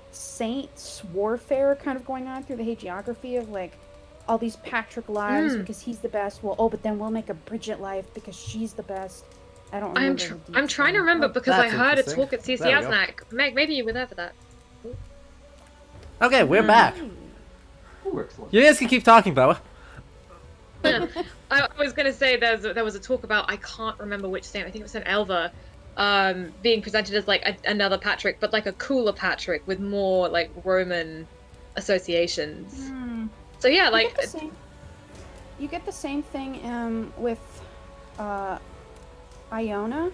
saints warfare kind of going on through the hagiography of like all these Patrick lives because he's the best. Well, but then we'll make a Bridget life because she's the best. I don't remember. I'm trying to remember because I heard a talk at There we go. CCSNAC. Meg, maybe you were there for that. Okay, we're back. Ooh, excellent. You guys can keep talking, though. I was gonna say there was a talk about, I can't remember which saint. I think it was Saint Elva, being presented as like another Patrick, but like a cooler Patrick with more like Roman associations. So yeah, like you get the same thing with Iona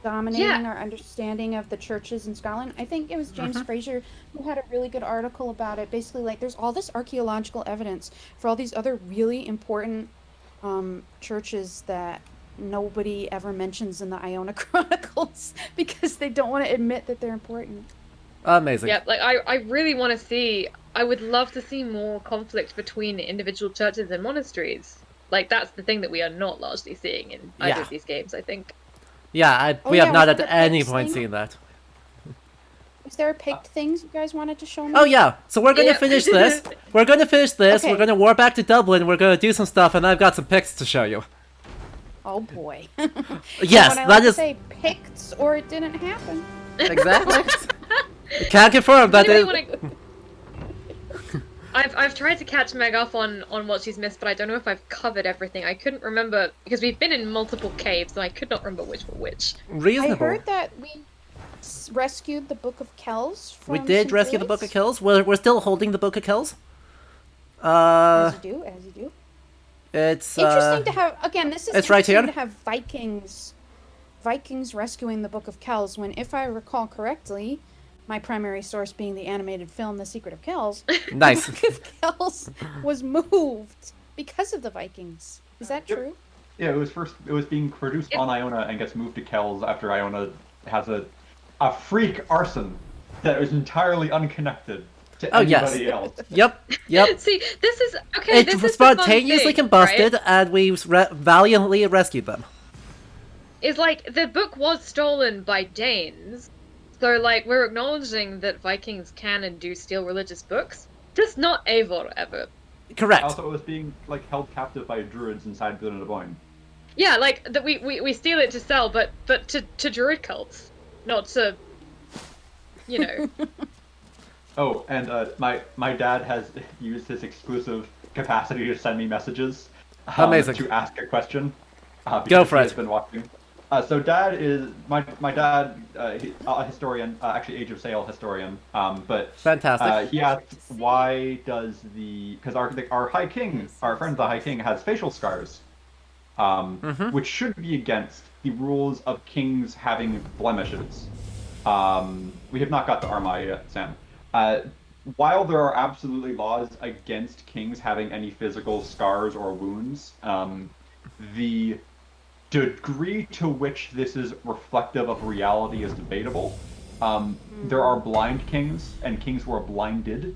dominating our understanding of the churches in Scotland. I think it was James Fraser who had a really good article about it. Basically, like there's all this archaeological evidence for all these other really important churches that nobody ever mentions in the Iona Chronicles because they don't want to admit that they're important. Amazing. Yeah, like I really want to see. I would love to see more conflict between individual churches and monasteries. Like that's the thing that we are not largely seeing in either of these games, I think. Yeah, we have not at any point seen that. Is there a picked things you guys wanted to show me? Oh yeah, so we're gonna finish this. We're gonna finish this. Okay. We're gonna warp back to Dublin. We're gonna do some stuff, and I've got some pics to show you. Oh boy. Yes, that that is. is Say picked or it didn't happen. exactly. Can't confirm that. I've tried to catch Meg up on what she's missed, but I don't know if I've covered everything. I couldn't remember because we've been in multiple caves, and I could not remember which were which. Reasonable. I heard that we rescued the Book of Kells from We did some rescue the Druids. Book of Kells. We're still holding the Book of Kells. As you do, as you do. It's Interesting to have again. This is it's right interesting here. to have Vikings rescuing the Book of Kells. When, if I recall correctly, my primary source being the animated film *The Secret of Kells*, Nice. the Book of Kells was moved because of the Vikings. Is that true? Yeah, it was being produced on Iona and gets moved to Kells after Iona has a freak arson that is entirely unconnected to anybody else. Yep. See, this is okay. It this is spontaneously the fun combusted, thing, right? and we valiantly rescued them. Is like the book was stolen by Danes, so like we're acknowledging that Vikings can and do steal religious books, just not Eivor ever. Correct. Also, it was being like held captive by Druids inside Glen. Yeah, like that we steal it to sell, but to Druid cults, not to, you know. Oh, and my dad has used his exclusive capacity to send me messages. Amazing. To ask a question. Go for he it. has been watching. So dad is my dad, a historian, actually Age of Sail historian. But fantastic. He asked why does because our High King, our friend the High King, has facial scars, which should be against the rules of kings having blemishes. We have not got to Armagh yet, Sam. While there are absolutely laws against kings having any physical scars or wounds, the degree to which this is reflective of reality is debatable. There are blind kings and kings who are blinded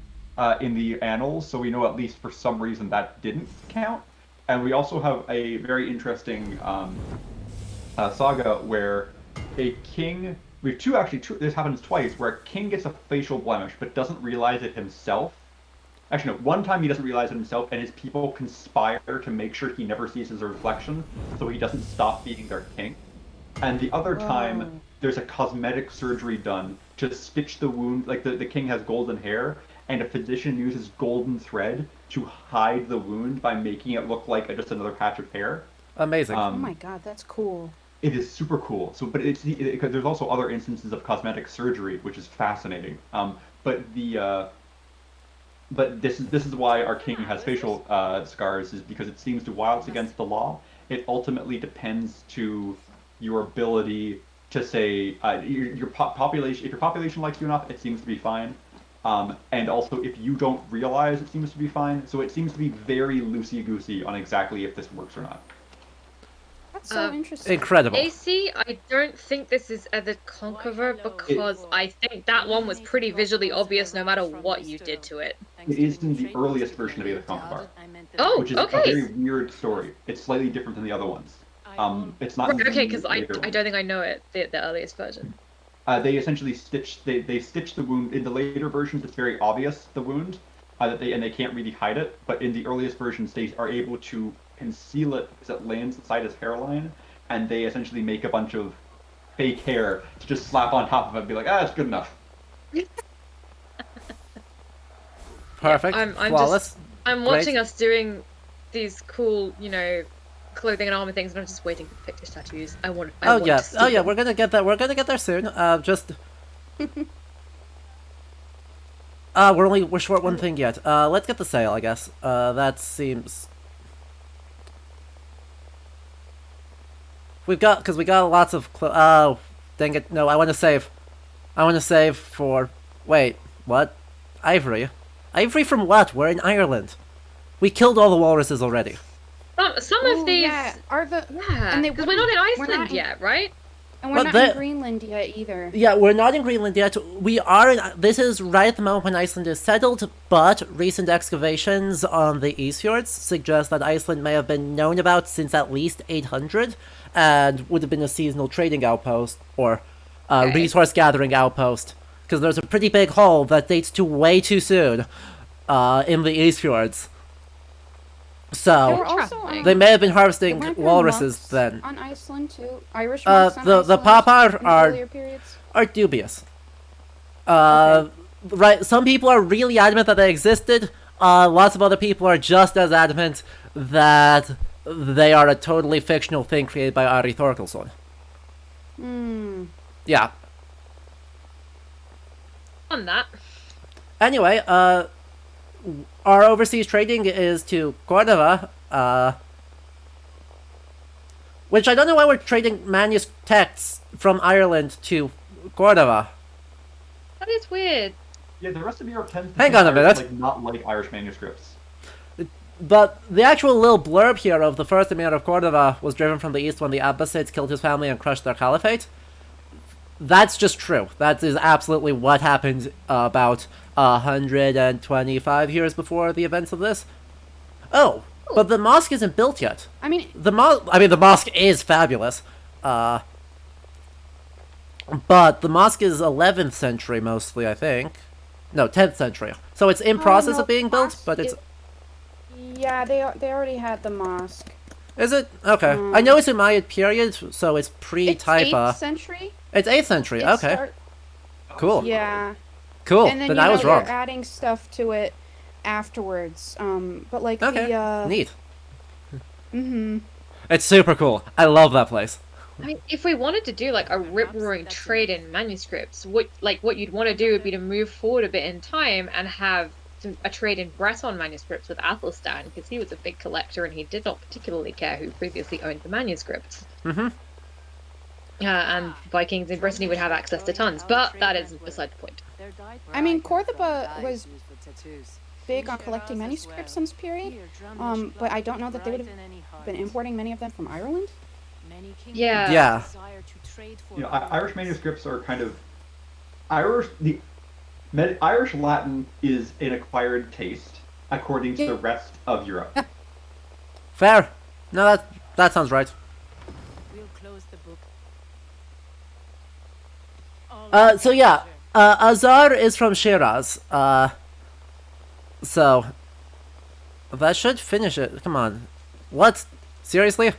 in the annals, so we know at least for some reason that didn't count. And we also have a very interesting saga where a king... We have two, this happens twice, where a king gets a facial blemish but doesn't realize it himself. Actually, no, one time he doesn't realize it himself, and his people conspire to make sure he never sees his reflection, so he doesn't stop being their king. And the other time, there's a cosmetic surgery done to stitch the wound. Like the king has golden hair, and a physician uses golden thread to hide the wound by making it look like just another patch of hair. Amazing. Oh my god, that's cool. It is super cool. So, but because there's also other instances of cosmetic surgery, which is fascinating. But this is why our king has facial scars, is because it seems to, while it's against the law, it ultimately depends to your ability to say your population. If your population likes you enough, it seems to be fine. And also, if you don't realize, it seems to be fine. So it seems to be very loosey-goosey on exactly if this works or not. That's so interesting. Incredible. AC, I don't think this is the Conqueror because I think that one was pretty visually obvious no matter what you did to it. It is in the earliest version of Ada Conqueror. Oh, which is okay. a very weird story. It's slightly different than the other ones. It's not. Right, okay, because I later don't think I know it, the earliest version. They essentially stitch the wound in the later versions. It's very obvious, the wound, and they can't really hide it. But in the earliest versions, they are able to conceal it because it lands inside his hairline, and they essentially make a bunch of fake hair to just slap on top of it and be like, it's good enough. Perfect. Flawless. I'm watching us doing these cool, clothing and armor things, and I'm just waiting for pictures tattoos. I want to see them. We're gonna get that. We're gonna get there soon. We're short one thing yet. Let's get the sail, I guess. That seems. We got lots of. Oh, dang it! No, I want to save. I want to save for. Wait, what? Ivory. Ivory from what? We're in Ireland. We killed all the walruses already. Some of these are and because we're not in Iceland yet, right? And we're not in Greenland yet either. Yeah, we're not in Greenland yet. We are in. This is right at the moment when Iceland is settled, but recent excavations on the East Fjords suggest that Iceland may have been known about since at least 800, and would have been a seasonal trading outpost or resource gathering outpost. Because there's a pretty big hole that dates to way too soon in the East Fjords. So they may have been harvesting walruses then. On Iceland too, Irish monks on Iceland. The papa are dubious. Okay. Right, some people are really adamant that they existed. Lots of other people are just as adamant that they are a totally fictional thing created by Ari Thorkelson. Yeah. On that. Anyway, our overseas trading is to Cordova, which I don't know why we're trading manuscripts from Ireland to Cordova. That is weird. Yeah, the rest of Europe tends to Hang on a minute. not like Irish manuscripts. But the actual little blurb here of the first Emir of Cordova was driven from the east when the Abbasids killed his family and crushed their caliphate. That's just true. That is absolutely what happened about 125 years before the events of this. Oh, but the mosque isn't built yet. The mosque is fabulous. But the mosque is 11th century mostly, I think. No, 10th century. So it's in process of being built, but it's... Yeah, they already had the mosque. Is it? Okay. I know it's Umayyad period, so it's pre-Taifa. It's 8th century? It's 8th century, okay. Cool. Yeah. Cool, And then, I was wrong. They're adding stuff to it afterwards. But like Neat. Mm-hmm. It's super cool. I love that place. I mean, if we wanted to do like a rip-roaring trade in manuscripts, what you'd want to do would be to move forward a bit in time and have a trade in Breton manuscripts with Athelstan, because he was a big collector and he did not particularly care who previously owned the manuscripts. Mm-hmm. And Vikings in Brittany would have access to tons, but that is beside the point. I mean, Cordoba was big on collecting manuscripts in this period, but I don't know that they would have been importing many of them from Ireland. Yeah. Yeah. Irish manuscripts are kind of Irish Latin is an acquired taste according to the rest of Europe. Fair. No, that sounds right. So yeah, Azar is from Shiraz. So that should finish it. Come on. What? Seriously?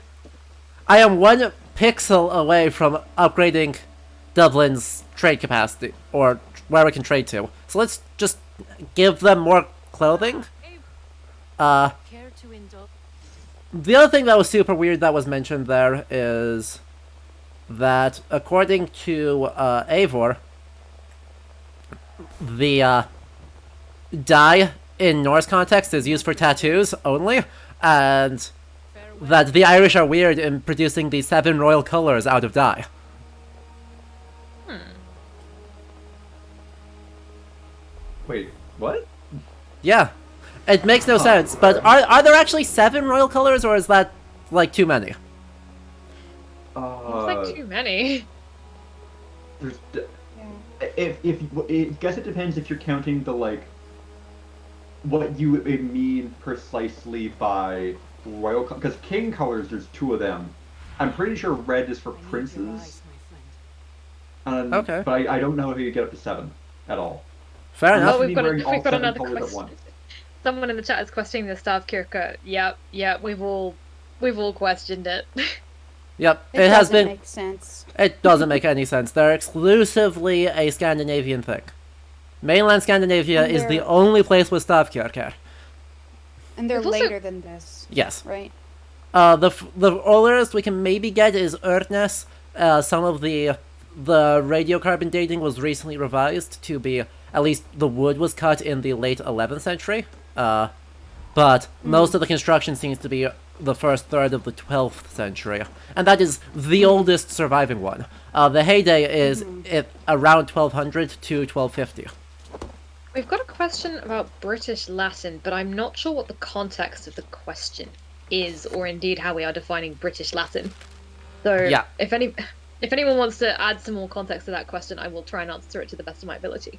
I am 1 pixel away from upgrading Dublin's trade capacity, or where we can trade to. So let's just give them more clothing. Care to indulge? The other thing that was super weird that was mentioned there is that according to Eivor, the dye in Norse context is used for tattoos only, and that the Irish are weird in producing the 7 royal colors out of dye. Wait, what? Yeah. It makes no sense, but are there actually 7 royal colors, or is that, like, too many? It's like too many. There's, I guess it depends if you're counting the, like, what you mean precisely by royal, because king colors, there's 2 of them. I'm pretty sure red is for princes. Okay. But I don't know how you get up to 7 at all. Fair enough. Oh, we've got another colors at question. once. Someone in the chat is questioning the Stavkirke. Yep, we've all questioned it. Yep, It has doesn't been. make sense. It doesn't make any sense. They're exclusively a Scandinavian thing. Mainland Scandinavia And is the they're- only place with Stavkirke. And they're It's also- later than this. Yes. Right? The earliest we can maybe get is Erdness. Some of the radiocarbon dating was recently revised to be, at least the wood was cut in the late 11th century. But most of the construction seems to be the first third of the 12th century. And that is the oldest surviving one. The heyday is around 1200 to 1250. We've got a question about British Latin, but I'm not sure what the context of the question is, or indeed how we are defining British Latin. So, Yeah. if anyone wants to add some more context to that question, I will try and answer it to the best of my ability.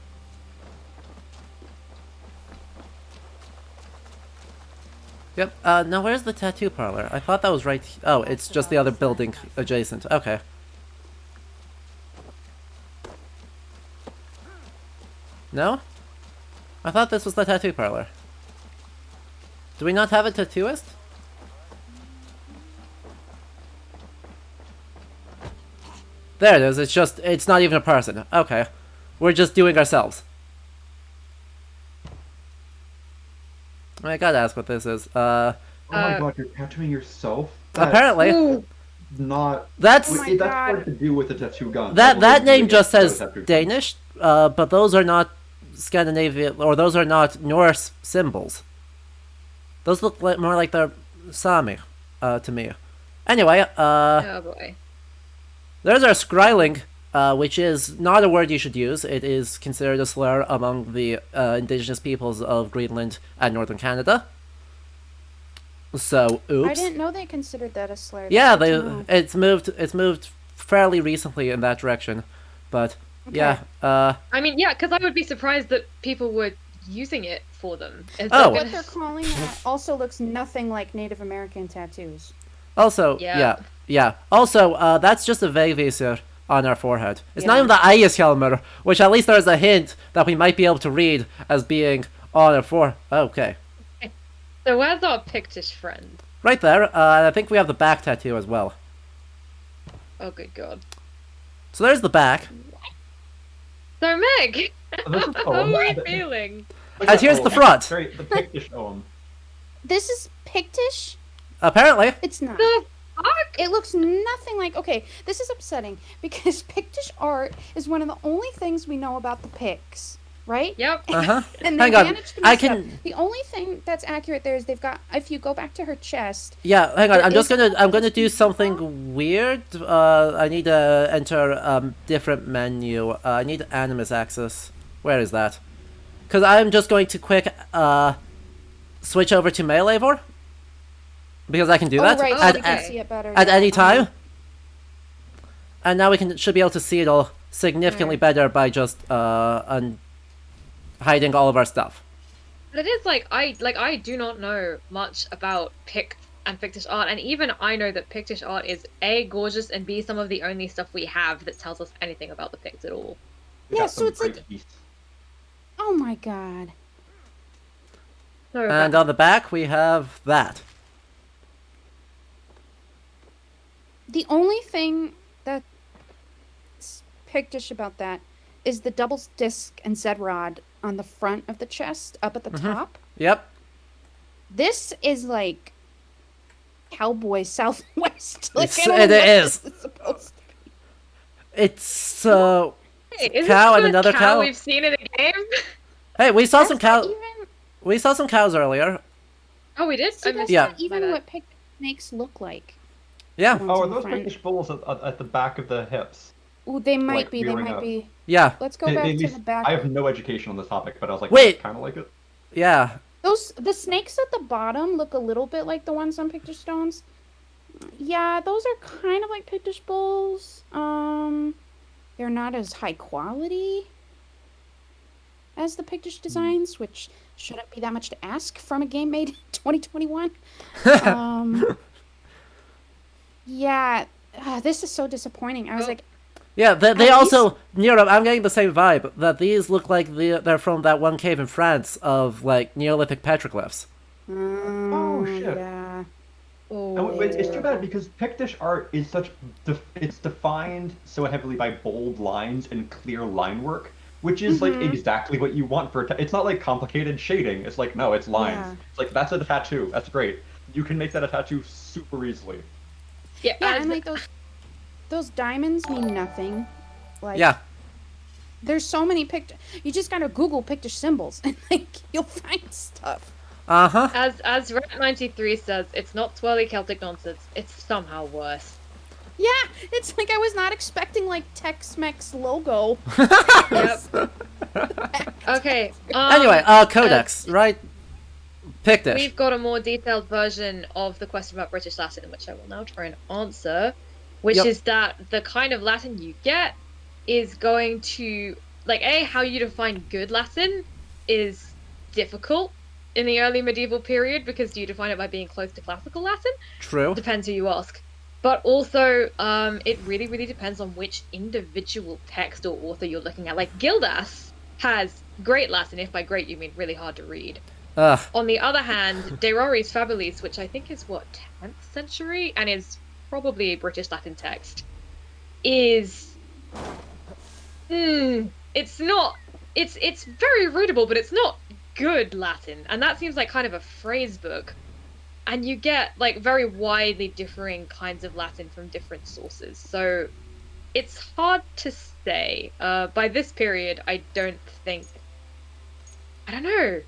Yep. Now where's the tattoo parlor? I thought that was right. Oh, it's just the other building adjacent. Okay. No? I thought this was the tattoo parlor. Do we not have a tattooist? There it is. It's not even a person. Okay. We're just doing ourselves. I gotta ask what this is. Oh my god, you're tattooing yourself? Apparently. Ooh. Not. That's that's hard to do with a tattoo gun. That name just says tattoo gun. Danish, but those are not Scandinavian, or those are not Norse symbols. Those look more like they're Sami, to me. Anyway, Oh boy. there's our Skryling, which is not a word you should use. It is considered a slur among the indigenous peoples of Greenland and northern Canada. So, oops. I didn't know they considered that a slur. Yeah, That's good to know. it's moved fairly recently in that direction, but yeah. I mean, yeah, because I would be surprised that people were using it for them. Is Oh. that What they're calling that also looks nothing like Native American tattoos. Also, Yeah. yeah. Also, that's just a vegvisir on our forehead. It's not Yeah. even the Eyeshjelmer, which at least there's a hint that we might be able to read as being on our forehead. Okay. So where's our Pictish friend? Right there, and I think we have the back tattoo as well. Oh, good god. So there's the back. So Meg, how are you feeling? And here's the front. Sorry, the Pictish own. This is Pictish? Apparently. It's not. The fuck? It looks nothing like. Okay, this is upsetting because Pictish art is one of the only things we know about the Picts, right? Yep. Uh-huh. And they Hang on, managed to I mess it up. can- The only thing that's accurate there is they've got. If you go back to her chest. Yeah, hang on. there I'm is- gonna do something weird. I need to enter different menu. I need animus axis. Where is that? Because I'm just going to quick switch over to male Eivor. Because I can do Oh, that right, so at, you can see it better. at yeah. any time. And now we should be able to see it all significantly better by just hiding all of our stuff. But it is like I do not know much about Pict and Pictish art, and even I know that Pictish art is A, gorgeous, and B, some of the only stuff we have that tells us anything about the Picts at all. Yeah, so it's like. Oh my god. So And on the back we have that. The only thing that's Pictish about that is the double disc and Z rod on the front of the chest, up at the top. Yep. This is like cowboy Southwest. Like, It's- I don't know it what is. this is supposed to be. It's Hey, is cow this and the another cow. we've seen in the game? Hey, we saw some That's not cow. even- We saw some cows earlier. Oh, we did? See, I that's missed Yeah. not that. My even bad. what Pictish snakes look like. Yeah. Ones Oh, are in the those front. British bulls at the back of the hips? Ooh, they might Like, be. They rearing might up. be. Yeah. Let's go back At to least- the back. I have no education on this topic, but I was like, Wait. kind of like it. Yeah. The snakes at the bottom look a little bit like the ones on Pictish stones. Yeah, those are kind of like Pictish bulls. They're not as high quality as the Pictish designs, which shouldn't be that much to ask from a game made in 2021. Yeah, this is so disappointing. I was like, Yeah, they At least- also, Nero, I'm getting the same vibe, that these look like they're from that one cave in France of, like, Neolithic petroglyphs. Oh shit. yeah. And it's too bad because Pictish art is such it's defined so heavily by bold lines and clear line work, which is like exactly what you want for it's not like complicated shading. It's like no, it's lines. Yeah. It's like that's a tattoo. That's great. You can make that a tattoo super easily. Yeah, Yeah, and like those diamonds mean nothing. Like, Yeah. there's so many you just gotta Google Pictish symbols and like you'll find stuff. Uh-huh. As Rat93 says, it's not twirly Celtic nonsense. It's somehow worse. Yeah, it's like I was not expecting like Tex-Mex logo. Yep. Okay. Anyway, Codex, right? Pictish. We've got a more detailed version of the question about British Latin, which I will now try and answer, which Yep. is that the kind of Latin you get is going to, like, how you define good Latin is difficult in the early medieval period because you define it by being close to classical Latin. True. Depends who you ask. But also, it really, really depends on which individual text or author you're looking at. Like, Gildas has great Latin, if by great you mean really hard to read. Ugh. On the other hand, De Roris Fabilis, which I think is, 10th century, and is probably a British Latin text, is... it's not... It's very readable, but it's not good Latin. And that seems like kind of a phrase book. And you get, like, very widely differing kinds of Latin from different sources. So it's hard to say. By this period, I don't think... I don't know.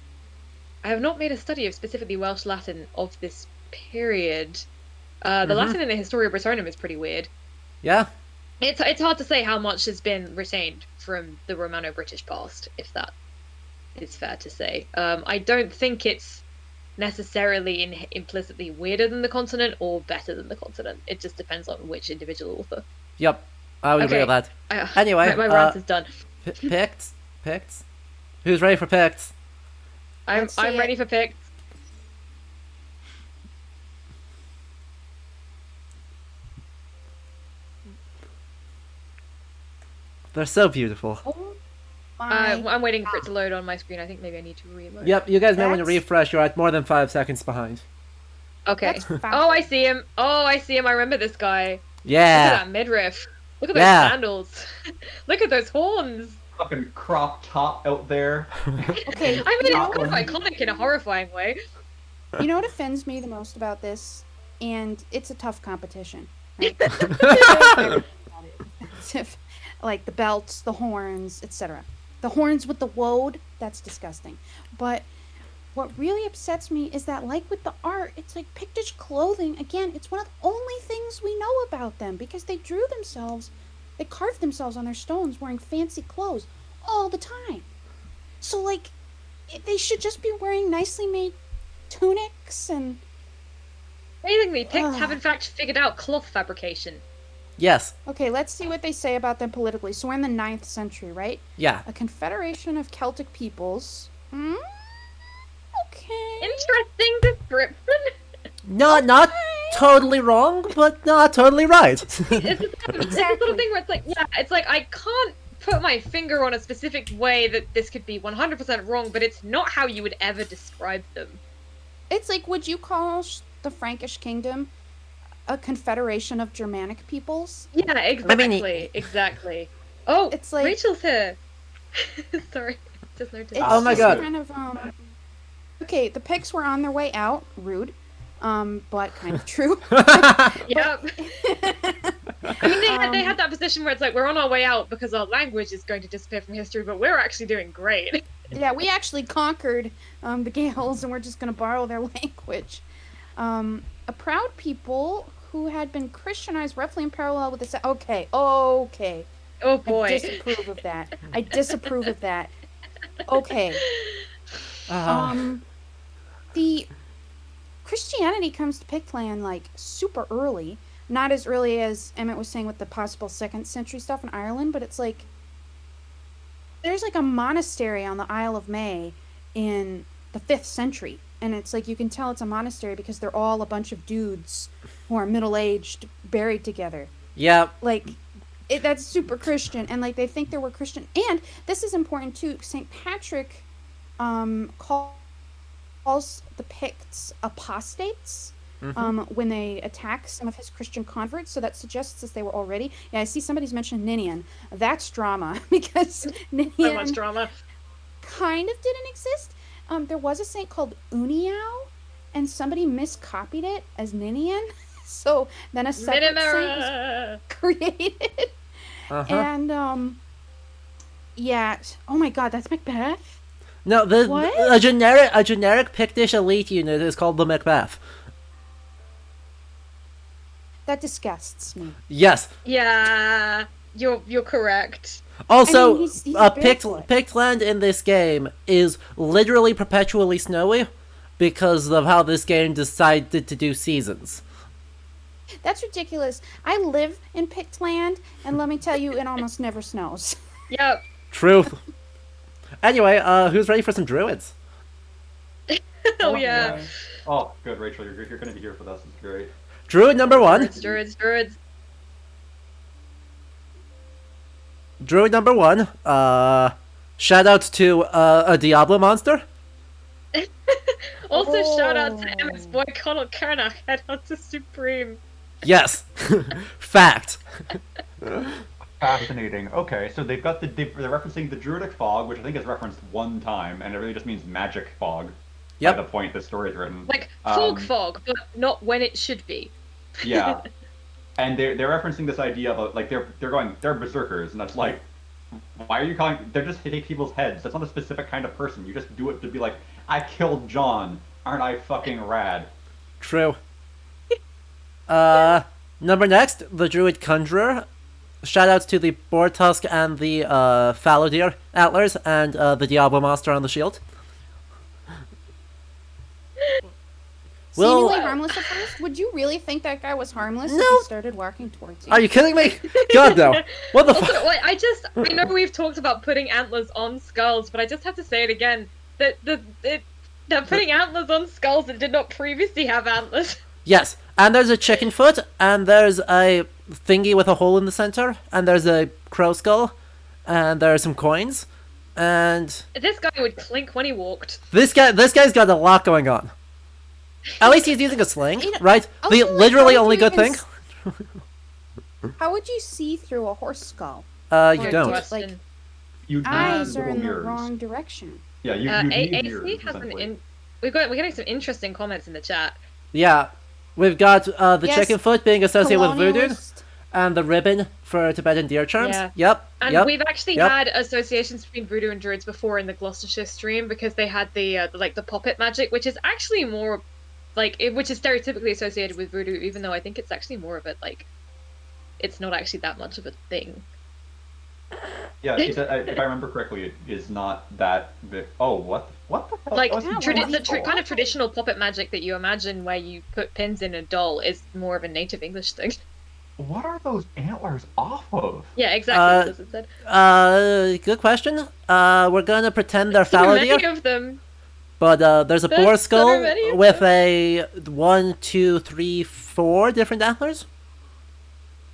I have not made a study of specifically Welsh Latin of this period. The Latin in the Historia Britonum is pretty weird. Yeah. It's hard to say how much has been retained from the Romano-British past, if that is fair to say. I don't think it's necessarily implicitly weirder than the continent or better than the continent. It just depends on which individual author. Yep. I would agree with that. Anyway, my rant is done. Picts? Picts? Who's ready for Picts? I'm ready for picks. They're so beautiful. I'm waiting for it to load on my screen. I think maybe I need to reload. Yep, you guys know when you refresh, you're at more than 5 seconds behind. Okay. Oh, I see him. I remember this guy. Yeah. Look at that midriff. Look at those Yeah. sandals. Look at those horns. Fucking crop top out there. Okay, I mean, it's kind of iconic in a horrifying way. You know what offends me the most about this? And it's a tough competition, right? Like the belts, the horns, etc. The horns with the woad, that's disgusting. But what really upsets me is that, like with the art, it's like Pictish clothing. Again, it's one of the only things we know about them because they carved themselves on their stones wearing fancy clothes all the time. So, like, they should just be wearing nicely made tunics and... Amazingly, Picts have in fact figured out cloth fabrication. Yes. Okay, let's see what they say about them politically. So we're in the 9th century, right? Yeah. A confederation of Celtic peoples. Okay. Interesting description. Not totally wrong, but not totally right. It's this little thing where it's like, it's like I can't put my finger on a specific way that this could be 100% wrong, but it's not how you would ever describe them. It's like, would you call the Frankish kingdom a confederation of Germanic peoples? Yeah, exactly. Exactly. Oh, It's like Rachel's here. Sorry, just noticed. it's Oh my just god. kind of okay, the pigs were on their way out. Rude. But kind of true. Yep. I mean, they had that position where it's like, we're on our way out because our language is going to disappear from history, but we're actually doing great. Yeah, we actually conquered the Gales, and we're just going to borrow their language. A proud people who had been Christianized roughly in parallel with the... Okay. Oh boy. I disapprove of that. I disapprove of that. Okay. The Christianity comes to Pictland like super early. Not as early as Emmett was saying with the possible 2nd century stuff in Ireland, but it's like there's like a monastery on the Isle of May in the 5th century, and it's like you can tell it's a monastery because they're all a bunch of dudes who are middle-aged buried together. Yeah. Like that's super Christian, and like they think they were Christian. And this is important too. St. Patrick calls the Picts apostates when they attack some of his Christian converts, so that suggests that they were already... Yeah, I see somebody's mentioned Ninian. That's drama, because Ninian So much drama. kind of didn't exist. There was a saint called Uniao, and somebody miscopied it as Ninian, so then a separate saint was created. And, yeah, oh my god, that's Macbeth? No, What? a generic Pictish elite unit is called the Macbeth. That disgusts me. Yes. Yeah, you're correct. Also, I mean, he's barefoot. Pictland in this game is literally perpetually snowy because of how this game decided to do seasons. That's ridiculous. I live in Pictland, and let me tell you, it almost never snows. Yep. Truth. Anyway, who's ready for some druids? Oh yeah. Oh, good, Rachel. You're going to be here for this. It's great. Druid number 1. Druids. Druid number 1. Shout out to a Diablo monster. Also, shout out to Emmett's boy Connell Kernock, head hunter supreme. Yes. Fact. Fascinating. Okay, so they're referencing the Druidic fog, which I think is referenced one time, and it really just means magic fog. Yep. By the point the story is written. Like fog, but not when it should be. Yeah. And they're referencing this idea of like they're berserkers, and that's like, why are you calling? They're just hitting people's heads. That's not a specific kind of person. You just do it to be like, I killed John. Aren't I fucking rad? True. Number next, the Druid Conjurer. Shoutouts to the Boar Tusk and the Fallow Deer Antlers and the Diablo monster on the shield. Seemingly harmless at first? Would you really think that guy was harmless if he started walking towards you? Are you kidding me? God, no. What the fuck? I know we've talked about putting antlers on skulls, but I just have to say it again. That they're putting antlers on skulls that did not previously have antlers. Yes, and there's a chicken foot, and there's a thingy with a hole in the center, and there's a crow skull, and there are some coins, and... This guy would clink when he walked. This guy's got a lot going on. At least he's using a sling, right? The literally only good thing. How would you see through a horse skull? You don't. Like, you eyes are in the mirrors. wrong direction. Yeah, you need AC mirrors, has essentially. we're getting some interesting comments in the chat. Yeah, we've got the Yes, chicken foot being associated with voodoo, colonialist. and the ribbon for Tibetan deer charms. Yeah. Yep. And we've actually had associations between voodoo and druids before in the Gloucestershire stream because they had the puppet magic, which is actually more which is stereotypically associated with voodoo, even though I think it's actually more of it it's not actually that much of a thing. Yeah, if I remember correctly, it is not that big. Oh, what the hell? Like Oh, it's kind of traditional puppet magic that you imagine where you put pins in a doll is more of a native English thing. What are those antlers off of? Yeah, exactly. As it said. Good question. We're gonna pretend they're fallow Too many deer. of them. But there's a boar There's so skull many of with a 1, 2, 3, 4 different antlers.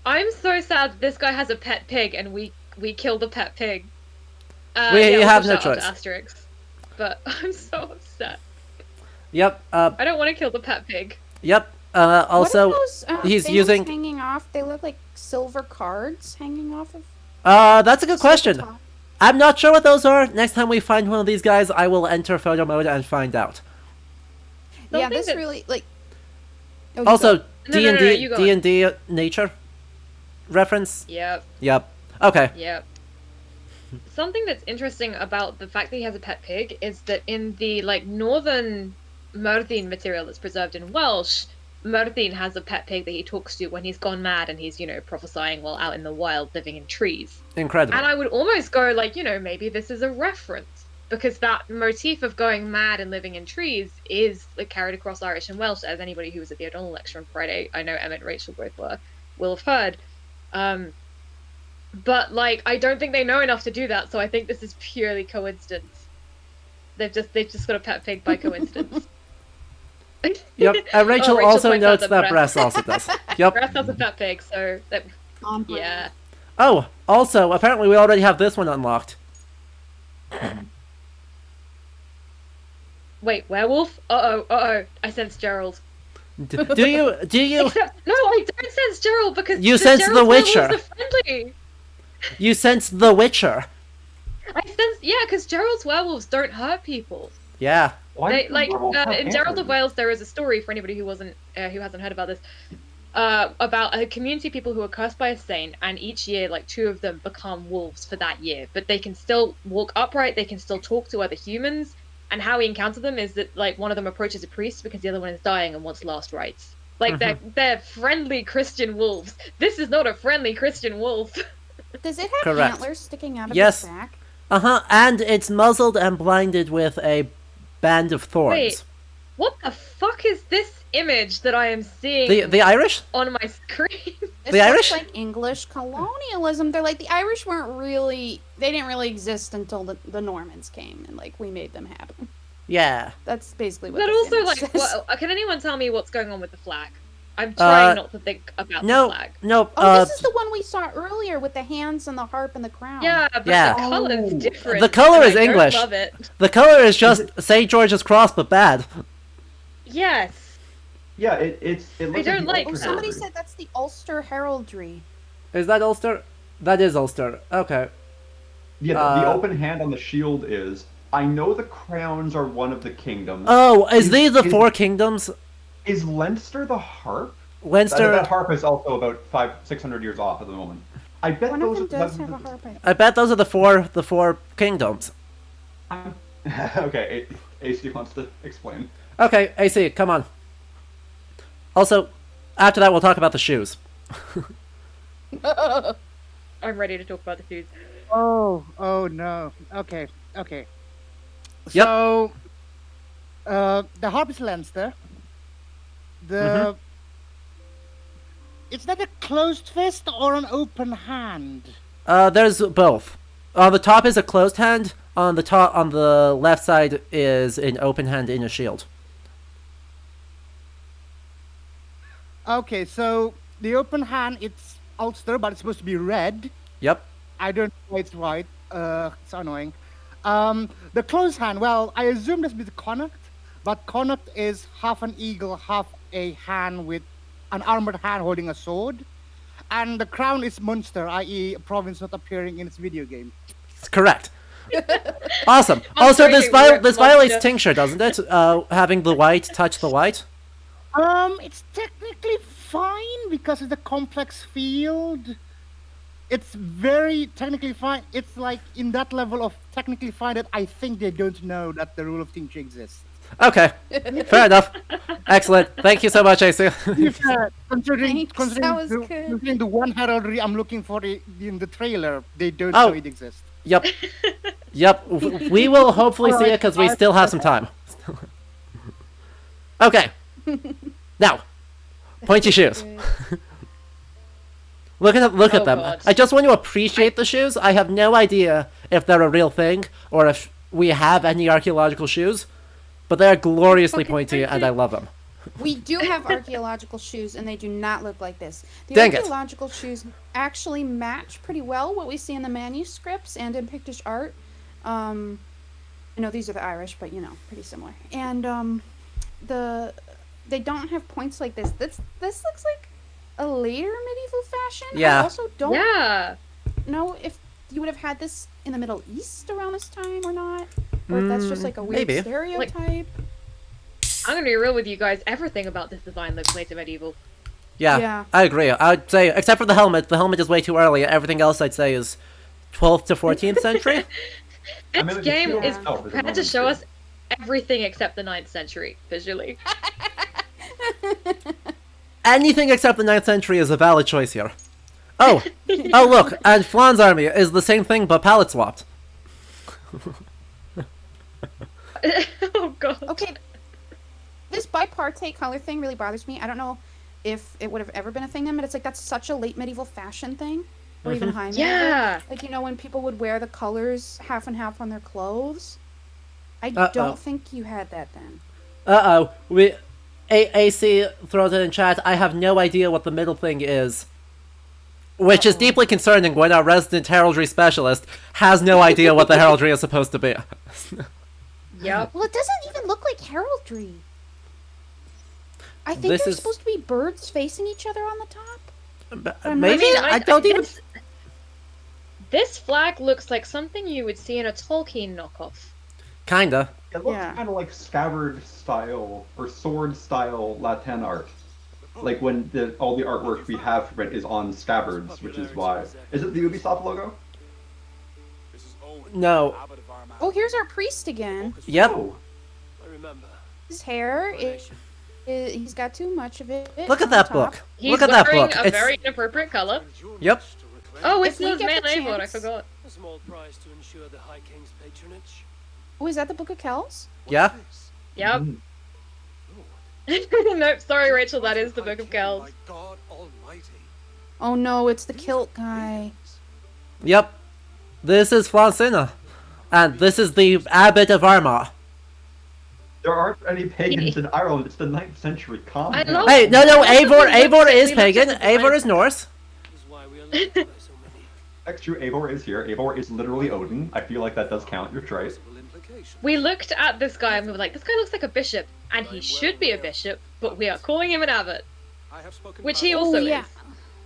I'm so sad that this guy has a pet pig and we killed the pet pig. We also have no shout out to choice. Asterix. But I'm so upset. Yep. I don't want to kill the pet pig. Yep. Also, what are those, he's things using. hanging off? They look like silver cards hanging off of. That's a good question. I'm not sure what those are. Next time we find one of these guys, I will enter photo mode and find out. Yeah, this really like. Oh, Also, No, you go. D&D nature reference. Yep. Yep. Okay. Yep. Something that's interesting about the fact that he has a pet pig is that in the northern Merthin material that's preserved in Welsh, Merthin has a pet pig that he talks to when he's gone mad and he's prophesying while out in the wild living in trees. Incredible. And I would almost go maybe this is a reference, because that motif of going mad and living in trees is carried across Irish and Welsh, as anybody who was at the O'Donnell lecture on Friday, I know Emmett and Rachel both were, will have heard. But I don't think they know enough to do that, so I think this is purely coincidence. They've just got a pet pig by coincidence. Yep. Rachel also points notes out that Bress also does. Yep. Bress has a pet pig, so that yeah. Oh, also, apparently we already have this one unlocked. Wait, werewolf? Uh-oh. I sense Gerald. Do you? Except, no, I don't sense Gerald because You sense Gerald's the Witcher. werewolves are friendly. You sense the Witcher. I sense, because Gerald's werewolves don't hurt people. Yeah. They, in Gerald of Wales, there is a story for anybody who hasn't heard about this, about a community of people who are cursed by a saint, and each year, 2 of them become wolves for that year. But they can still walk upright, they can still talk to other humans, and how we encounter them is that, one of them approaches a priest because the other one is dying and wants last rites. They're friendly Christian wolves. This is not a friendly Christian wolf. Does it have Correct. antlers sticking out of Yes. its back? And it's muzzled and blinded with a band of thorns. Wait, what the fuck is this image that I am seeing? The Irish? On my screen. The Irish? Like English colonialism. They're the Irish they didn't really exist until the Normans came and we made them happen. Yeah. That's basically what But this also, image says. can anyone tell me what's going on with the flag? I'm trying not to think about the flag. No. This is the one we saw earlier with the hands and the harp and the crown. Yeah, but Yeah. the color's different. The color and is I don't English. love it. The color is just St. George's Cross, but bad. Yes. Yeah, it looks don't like the like Somebody said that's the Ulster heraldry. Is that Ulster? That is Ulster. Okay. Yeah, the open hand on the shield is. I know the crowns are one of the kingdoms. Oh, is these the 4 kingdoms? Is Leinster the harp? Leinster. That harp is also about 500-600 years off at the moment. I bet One those of them does are. have a harp. I bet those are the four kingdoms. Okay, AC wants to explain. Okay, AC, come on. Also, after that, we'll talk about the shoes. I'm ready to talk about the shoes. Oh no. Okay. Yep. So, the harp is Leinster. Is that a closed fist or an open hand? There's both. On the top is a closed hand. On the left side is an open hand in a shield. Okay, so the open hand, it's Ulster, but it's supposed to be red. Yep. I don't know why it's white. It's annoying. The closed hand, well, I assume this is Connacht, but Connacht is half an eagle, half a hand with an armored hand holding a sword. And the crown is Munster, i.e. a province not appearing in its video game. It's correct. Awesome. Also, this violates tincture, doesn't it? Having the white touch the white. It's technically fine because it's a complex field. It's very technically fine. It's in that level of technically fine that I think they don't know that the rule of tincture exists. Okay, fair enough. Excellent. Thank you so much, AC. Considering the one heraldry I'm looking for in the trailer, they don't know it exists. Yep. Yep. We will hopefully see it because we still have some time. Okay. Now, pointy shoes. Look at them. God. I just want to appreciate the shoes. I have no idea if they're a real thing or if we have any archaeological shoes, but they're gloriously pointy and I love them. We do have archaeological shoes, and they do not look like this. The Dang it. archaeological shoes actually match pretty well what we see in the manuscripts and in Pictish art. I know these are the Irish, but pretty similar. And they don't have points like this. This looks like a later medieval fashion. Yeah. I also don't. Yeah. know if you would have had this in the Middle East around this time or not, or if that's just like a weird maybe. stereotype. I'm gonna be real with you guys. Everything about this design looks later medieval. Yeah, I agree. I'd say, except for the helmet is way too early. Everything else I'd say is 12th to 14th century. This game is prepared to show us everything except the 9th century, visually. Anything except the 9th century is a valid choice here. Oh, oh look, and Flan's army is the same thing but palette swapped. Oh god. Okay, this bipartite color thing really bothers me. I don't know if it would have ever been a thing then, but it's like that's such a late medieval fashion thing, or even high medieval. Yeah. Like, you know, when people would wear the colors half and half on their clothes. I don't think you had that then. AC throws it in chat. I have no idea what the middle thing is. Which is deeply concerning when our resident heraldry specialist has no idea what the heraldry is supposed to be. Yep. Well, it doesn't even look like heraldry. I think This there's is- supposed to be birds facing each other on the top. Maybe? I don't even... This flag looks like something you would see in a Tolkien knockoff. Kinda. It looks kind of like scabbard style or sword style Latin art. Like when all the artwork we have from it is on scabbards, which is why. Is it the Ubisoft logo? No. Oh, here's our priest again. Yep. His hair, he's got too much of it. Look at on that top. book. He's Look at that wearing book. a It's... very inappropriate color. Yep. Oh, it's If we not get man the Eivor, I chance- forgot. A small prize to ensure the High King's patronage. Oh, is that the Book of Kells? Yeah. Yep. Nope, sorry Rachel, that is the Book of Kells. Oh no, it's the kilt guy. Yep. This is Flancina. And this is the Abbot of Armagh. There aren't any pagans in Ireland. It's the 9th century. Calm I down. love- Hey, no, Eivor is We looked pagan. at the Eivor design. is Norse. That's true. Eivor is here. Eivor is literally Odin. I feel like that does count. You're right. We looked at this guy and we were like, this guy looks like a bishop, and he should be a bishop, but we are calling him an abbot. Which he also yeah. is.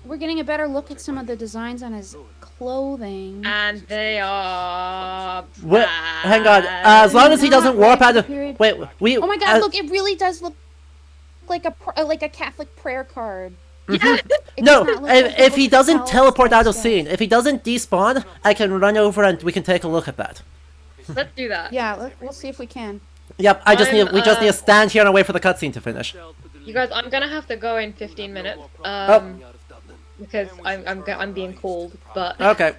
We're getting a better look at some of the designs on his clothing. And they are... Wait, hang on. As long as he doesn't warp out of... Wait, we... Oh my god, look, it really does look like a Catholic prayer card. Yeah. It No, does not look like the if he Book of doesn't Kells teleport out of stuff. scene, if he doesn't despawn, I can run over and we can take a look at that. Let's do that. Yeah, we'll see if we can. Yep, we just I'm, need to stand here and wait for the cutscene to finish. You guys, I'm gonna have to go in 15 minutes. Because I'm being called, but... Okay.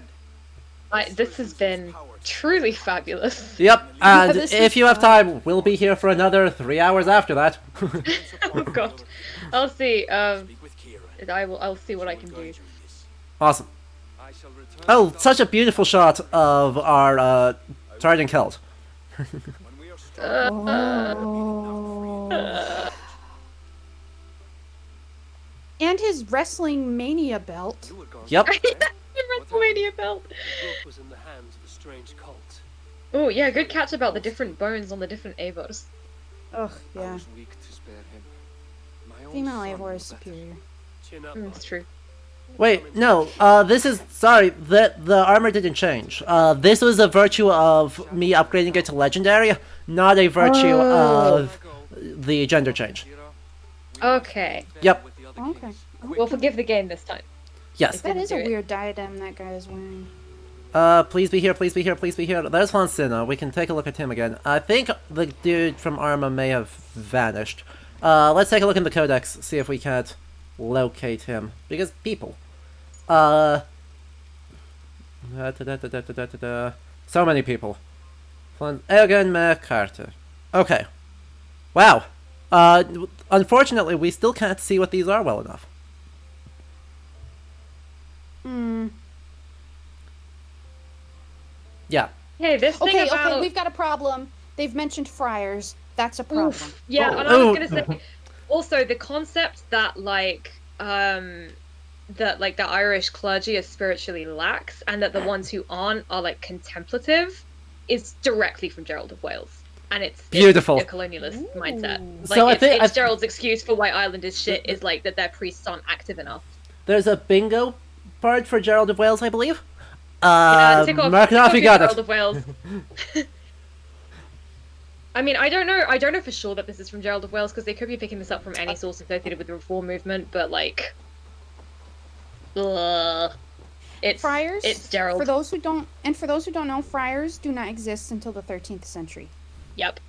This has been truly fabulous. Yep, and This if is you have time, we'll be here for another 3 hours after that. Oh god. I'll see. I'll see what I can do. Awesome. Oh, such a beautiful shot of our Trident Celt. And his Wrestling Mania belt. Yep. WrestleMania belt. Was in the hands of a strange cult. Oh yeah, good catch about the different bones on the different Avos. Ugh, yeah. weak to spare him. My own Female son Eivor is was better. superior. It's true. Wait, no, this is... Sorry, the armor didn't change. This was a virtue of me upgrading it to Legendary, not a virtue of the gender change. Okay. Yep. Okay. We'll forgive the game this time. Yes. That is do a it. weird diadem that guy is wearing. Please be here, please be here, please be here. There's Flancina. We can take a look at him again. I think the dude from Arma may have vanished. Let's take a look in the codex, see if we can't locate him. Because people. So many people. Egan McCarter. Okay. Wow. Unfortunately, we still can't see what these are well enough. Hmm. Yeah. Hey, this thing Okay, about... okay, we've got a problem. They've mentioned friars. That's a problem. Oof. Yeah, and I was gonna say... Also, the concept that, the Irish clergy is spiritually lax, and that the ones who aren't are, contemplative, is directly from Gerald of Wales. And it's Beautiful. a colonialist mindset. So I think- it's Gerald's excuse for why Ireland is shit, is, that their priests aren't active enough. There's a bingo part for Gerald of Wales, I believe. Yeah, take off Mark, your you got Gerald it. of Wales. I mean, I don't know for sure that this is from Gerald of Wales because they could be picking this up from any source associated with the Reform movement, but like, Friars. It's Gerald. For those who don't know, friars do not exist until the 13th century. Yep.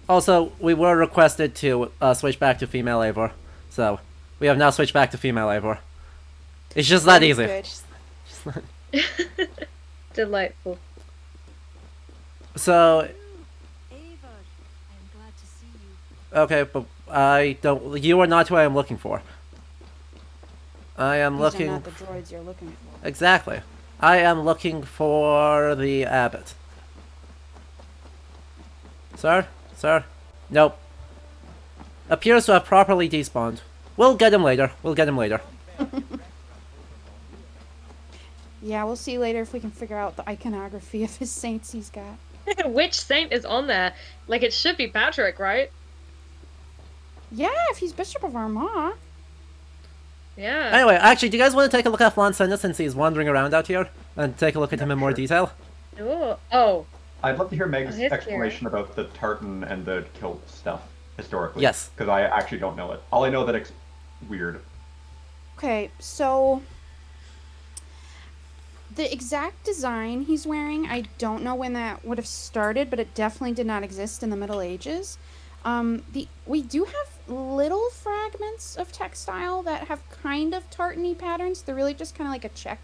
Also, we were requested to switch back to female Eivor, so we have now switched back to female Eivor. It's just that easy. Delightful. So, Eivor, I'm glad to see you. okay, but I don't. You are not who I am looking for. I am These looking. are not the droids you're looking for. Exactly. I am looking for the abbot. Sir? Sir? Nope. Appears to have properly despawned. We'll get him later. We'll get him later. Yeah, we'll see later if we can figure out the iconography of his saints he's got. Which saint is on there? Like, it should be Patrick, right? Yeah, if he's Bishop of Armagh. Yeah. Anyway, actually, do you guys want to take a look at Flan Senna since he's wandering around out here? And take a look at him in more detail? Ooh. Oh. I'd love to hear Meg's he's explanation about the tartan and the kilt stuff, historically. Yes. Because I actually don't know it. All I know that it's weird. Okay, so the exact design he's wearing, I don't know when that would have started, but it definitely did not exist in the Middle Ages. We do have little fragments of textile that have kind of tartany patterns. They're really just kind of like a check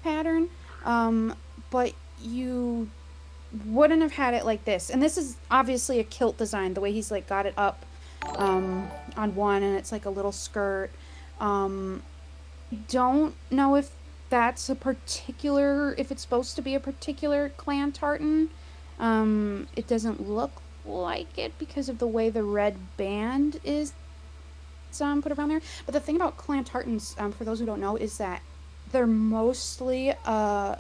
pattern, but you wouldn't have had it like this. And this is obviously a kilt design, the way he's like got it up on one, and it's like a little skirt. Don't know if that's a particular, if it's supposed to be a particular clan tartan. It doesn't look like it because of the way the red band is put around there. But the thing about clan tartans, for those who don't know, is that they're mostly a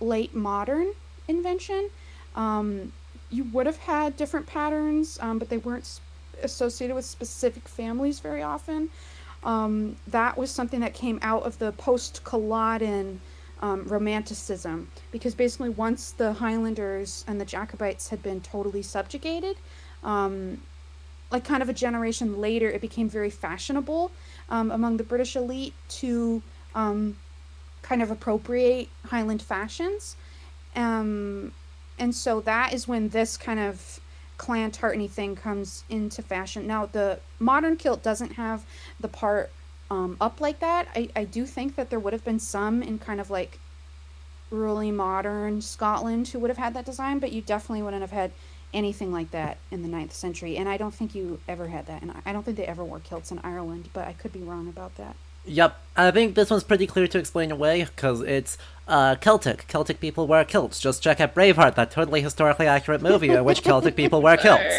late modern invention. You would have had different patterns, but they weren't associated with specific families very often. That was something that came out of the post-Culloden Romanticism, because basically once the Highlanders and the Jacobites had been totally subjugated, like kind of a generation later, it became very fashionable among the British elite to kind of appropriate Highland fashions. And so that is when this kind of clan tartany thing comes into fashion. Now, the modern kilt doesn't have the part up like that. I do think that there would have been some in kind of like early modern Scotland who would have had that design, but you definitely wouldn't have had anything like that in the 9th century. And I don't think you ever had that. And I don't think they ever wore kilts in Ireland, but I could be wrong about that. Yep, I think this one's pretty clear to explain away, because it's Celtic. Celtic people wear kilts. Just check out Braveheart, that totally historically accurate movie in which Celtic people wear kilts.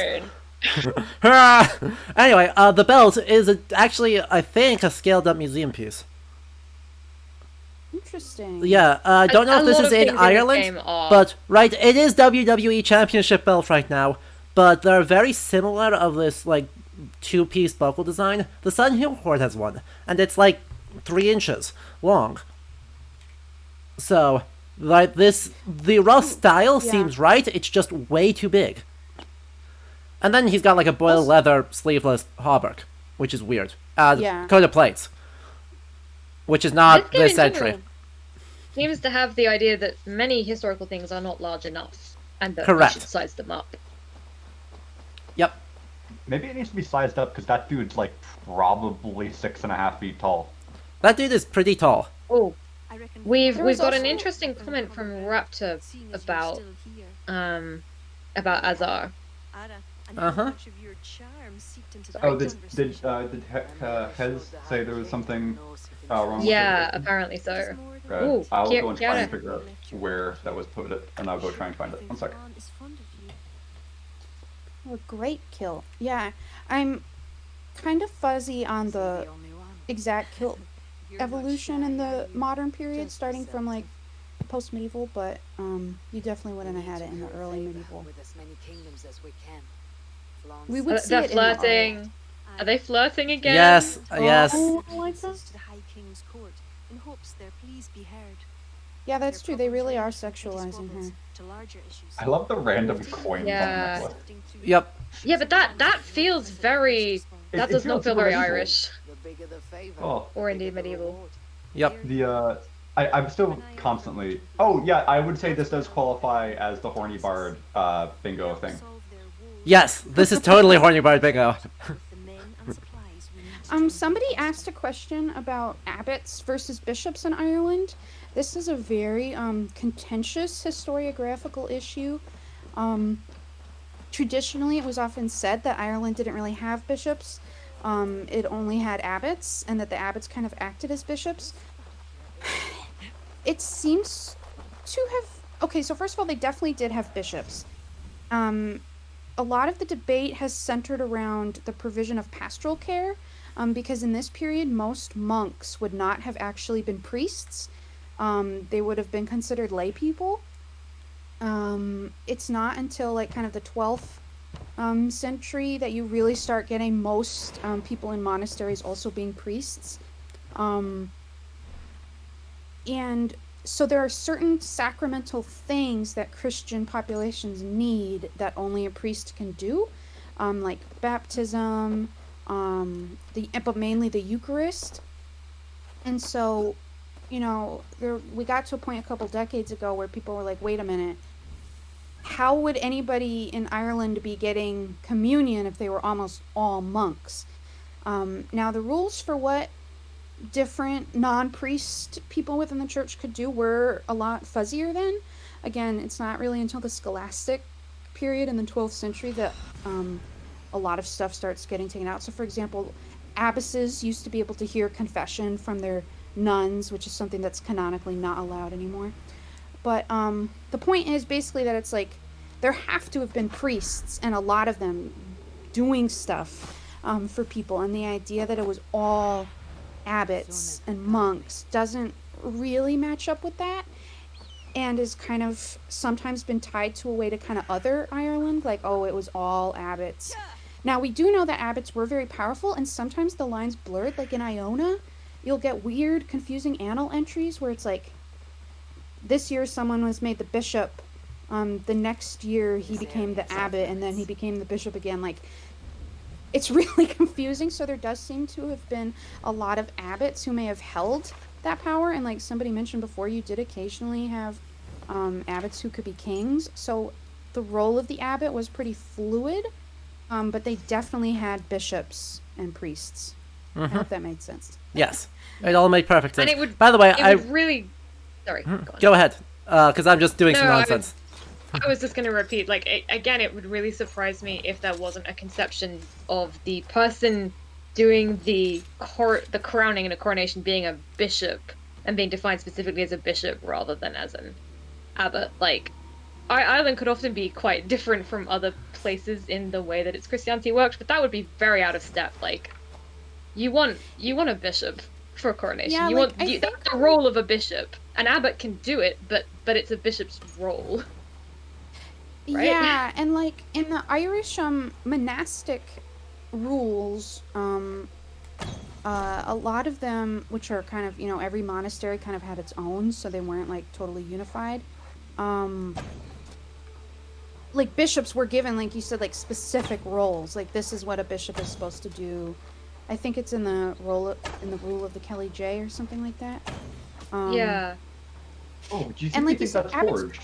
Anyway, the belt is actually, I think, a scaled-up museum piece. Interesting. Yeah, don't know if this is in Ireland, but, right, it is WWE Championship belt right now, but they're very similar of this, like, two-piece buckle design. The Sun Hill Horde has one, and it's like 3 inches long. So, like this, the rough style seems right, it's just way too big. And then he's got like a boiled leather sleeveless hauberk, which is weird. Coat of plates, which is not this century. Seems to have the idea that many historical things are not large enough, and that Correct. we should size them up. Yep. Maybe it needs to be sized up because that dude's like probably 6.5 feet tall. That dude is pretty tall. Oh, we've got an interesting comment from Raptor about Azar. Uh-huh. Oh, did Hez say there was something wrong? Yeah, with it? apparently so. Right. Ooh, I'll go and try Kiara. and figure out where that was put, and I'll go try and find it. One second. Oh, great kilt. Yeah, I'm kind of fuzzy on the exact kilt evolution in the modern period, starting from like post-medieval, but you definitely wouldn't have had it in the early medieval. We would see They're it flirting. Are they flirting again? Yes, yes. Oh, I like that. To the High King's court in hopes their pleas be heard. Yeah, that's true. They really are sexualizing her. I love the random coins on the Yeah. necklace. Yep. Yeah, but that feels very. That It does not feels feel super very medieval. Irish. Oh. Or indeed medieval. Yep. I'm still constantly. Oh yeah, I would say this does qualify as the horny bard bingo thing. Yes, this is totally horny bard bingo. Somebody asked a question about abbots versus bishops in Ireland. This is a very contentious historiographical issue. Traditionally, it was often said that Ireland didn't really have bishops. It only had abbots, and that the abbots kind of acted as bishops. It seems to have... Okay, so first of all, they definitely did have bishops. A lot of the debate has centered around the provision of pastoral care, because in this period, most monks would not have actually been priests. They would have been considered lay people. It's not until like kind of the 12th century that you really start getting most people in monasteries also being priests. And so there are certain sacramental things that Christian populations need that only a priest can do, like baptism, but mainly the Eucharist. And so, we got to a point a couple decades ago where people were like, wait a minute, how would anybody in Ireland be getting communion if they were almost all monks? Now, the rules for what different non-priest people within the church could do were a lot fuzzier then. Again, it's not really until the scholastic period in the 12th century that a lot of stuff starts getting taken out. So, for example, abbesses used to be able to hear confession from their nuns, which is something that's canonically not allowed anymore. But the point is basically that it's like there have to have been priests, and a lot of them doing stuff for people, and the idea that it was all abbots and monks doesn't really match up with that, and is kind of sometimes been tied to a way to kind of other Ireland, like, oh, it was all abbots. Now, we do know that abbots were very powerful, and sometimes the lines blurred, like in Iona, you'll get weird, confusing annal entries where it's like, this year someone was made the bishop, the next year he became the abbot, and then he became the bishop again. Like, it's really confusing. So there does seem to have been a lot of abbots who may have held that power, and like somebody mentioned before, you did occasionally have abbots who could be kings. So the role of the abbot was pretty fluid, but they definitely had bishops and priests. I hope that made sense. Yes, it all made perfect sense. And it would, by the way, it would really... Sorry, go ahead, because I'm just doing some nonsense. I was just going to repeat, like, again, it would really surprise me if there wasn't a conception of the person doing the crowning and a coronation being a bishop, and being defined specifically as a bishop rather than as an abbot. Like, Ireland could often be quite different from other places in the way that its Christianity works, but that would be very out of step. Like, you want a bishop for a coronation. Yeah, that's the role of a bishop. An abbot can do it, but it's a bishop's role. Right? Yeah, and like in the Irish monastic rules, a lot of them, which are kind of, every monastery kind of had its own, so they weren't like totally unified. Like bishops were given, like you said, like specific roles. Like, this is what a bishop is supposed to do. I think it's in the rule of the Kelly J or something like that. Yeah. Oh, do you and like think that's forged?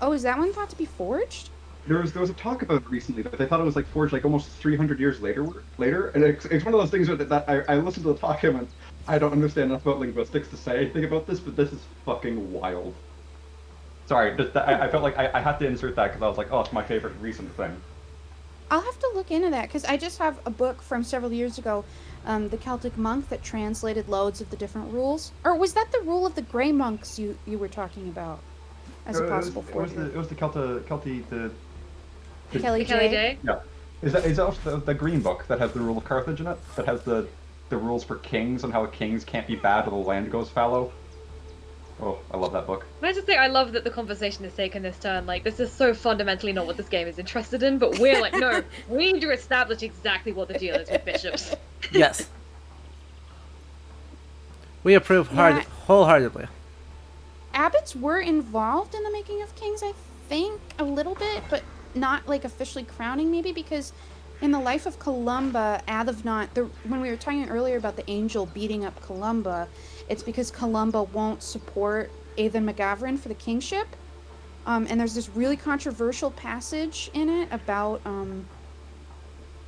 Oh, is that one thought to be forged? There was a talk about it recently that they thought it was like forged like almost 300 years later, and it's one of those things that I listened to the talk and went, I don't understand enough about linguistics to say anything about this, but this is fucking wild. Sorry, I felt like I had to insert that because I was like, oh, it's my favorite recent thing. I'll have to look into that, because I just have a book from several years ago, The Celtic Monk, that translated loads of the different rules. Or was that the rule of the Grey Monks you were talking about as a possible forgery? It was the the Kelly J? Yeah. Is that also the Green Book that has the rule of Carthage in it? That has the rules for kings and how kings can't be bad or the land goes fallow? Oh, I love that book. Can I just say, I love that the conversation has taken this turn. Like, this is so fundamentally not what this game is interested in, but we're like, no, we need to establish exactly what the deal is with bishops. Yes. We approve Wholeheartedly. Abbots were involved in the making of kings, I think, a little bit, but not like officially crowning, maybe, because in the life of Columba, Adhavnot, when we were talking earlier about the angel beating up Columba, it's because Columba won't support Aethan McGavran for the kingship. And there's this really controversial passage in it about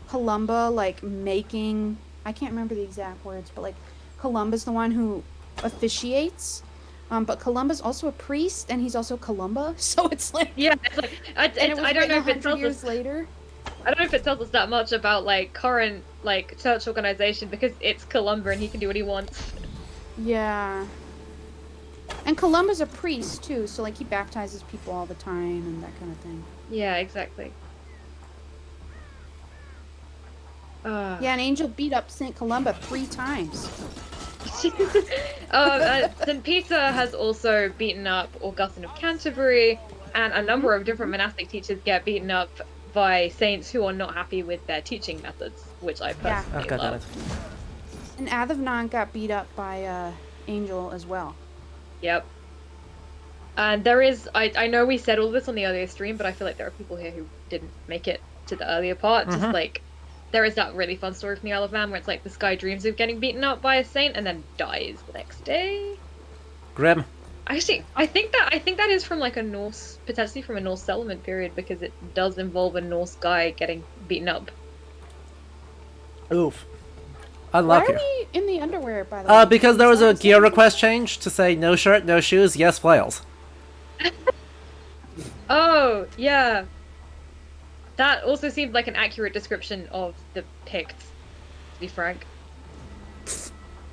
Columba, like, making... I can't remember the exact words, but, like, Columba's the one who officiates. But Columba's also a priest, and he's also Columba, so it's like... Yeah, it's like... I don't know if it tells years us... later. I don't know if it tells us that much about, like, current, like, church organization, because it's Columba and he can do what he wants. Yeah. And Columba's a priest, too, so, like, he baptizes people all the time and that kind of thing. Yeah, exactly. Yeah, an angel beat up St. Columba 3 times. St. Peter has also beaten up Augustine of Canterbury, and a number of different monastic teachers get beaten up by saints who are not happy with their teaching methods, which I personally love. And Adhavnan got beat up by Angel as well. Yep. And there is, I know we said all this on the earlier stream, but I feel like there are people here who didn't make it to the earlier part. Just like, there is that really fun story from the Isle of Man where it's like this guy dreams of getting beaten up by a saint and then dies the next day. Grim. Actually, I think that is from like a Norse, potentially from a Norse settlement period, because it does involve a Norse guy getting beaten up. Oof. Unlucky. Why are we in the underwear, by the way? Because there was a gear request change to say no shirt, no shoes, yes flails. Oh, yeah. That also seemed like an accurate description of the Picts, to be frank.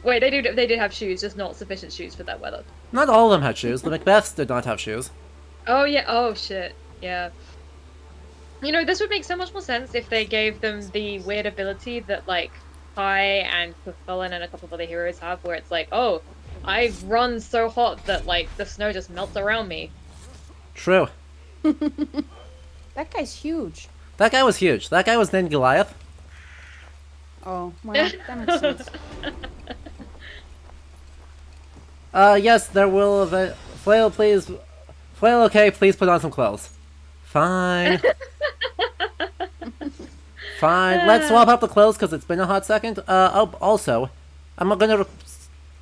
Wait, they did have shoes, just not sufficient shoes for that weather. Not all of them had shoes. The Macbeths did not have shoes. Oh, yeah. Oh, shit. Yeah. You know, this would make so much more sense if they gave them the weird ability that, like, Kai and Cuthulin and a couple of other heroes have, where it's like, oh, I run so hot that, like, the snow just melts around me. True. That guy's huge. That guy was huge. That guy was named Goliath. Oh, well, that makes sense. Yes, there will Flail, please. Flail, okay, please put on some clothes. Fine. Fine. Let's swap up the clothes because it's been a hot second. Oh, also, I'm gonna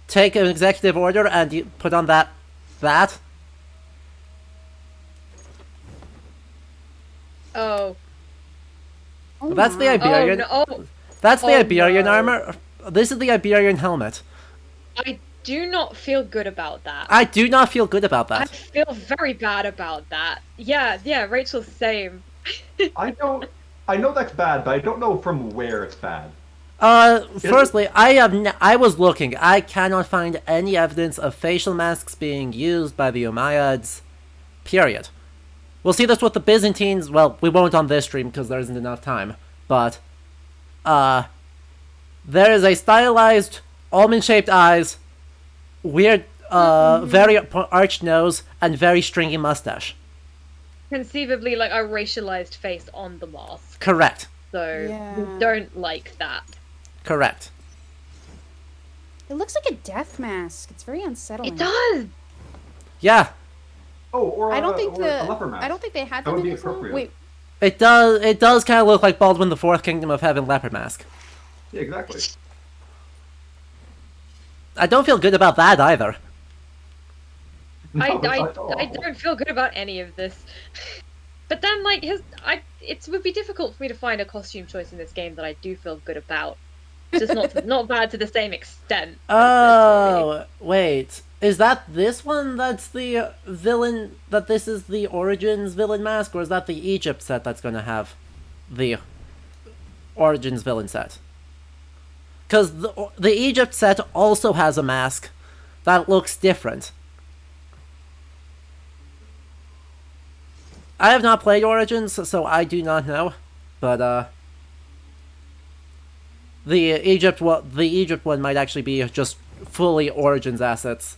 take an executive order and put on that. Oh. That's the Iberian. Oh, no. That's the Iberian no. armor. This is the Iberian helmet. I do not feel good about that. I do not feel good about that. I feel very bad about that. Yeah, Rachel's same. I know that's bad, but I don't know from where it's bad. Firstly, I was looking. I cannot find any evidence of facial masks being used by the Umayyads. Period. We'll see this with the Byzantines. Well, we won't on this stream because there isn't enough time. But, there is a stylized, almond-shaped eyes, weird, very arched nose, and very stringy mustache. Conceivably, like, a racialized face on the mask. Correct. So, we don't like that. Correct. It looks like a death mask. It's very unsettling. It does! Yeah. Oh, or I don't think a leper mask. I don't think they had That them would in be this one. appropriate. Wait, It does kind of look like Baldwin the Fourth Kingdom of Heaven leopard mask. Yeah, exactly. Oh, Oh, I don't feel good about that either. No, I don't feel good about any of this. But then, like, it would be difficult for me to find a costume choice in this game that I do feel good about. Just not bad to the same extent. Oh, wait. Is that this one that's the villain, that this is the Origins villain mask, or is that the Egypt set that's gonna have the Origins villain set? Because the Egypt set also has a mask that looks different. I have not played Origins, so I do not know, but the Egypt one might actually be just fully Origins assets.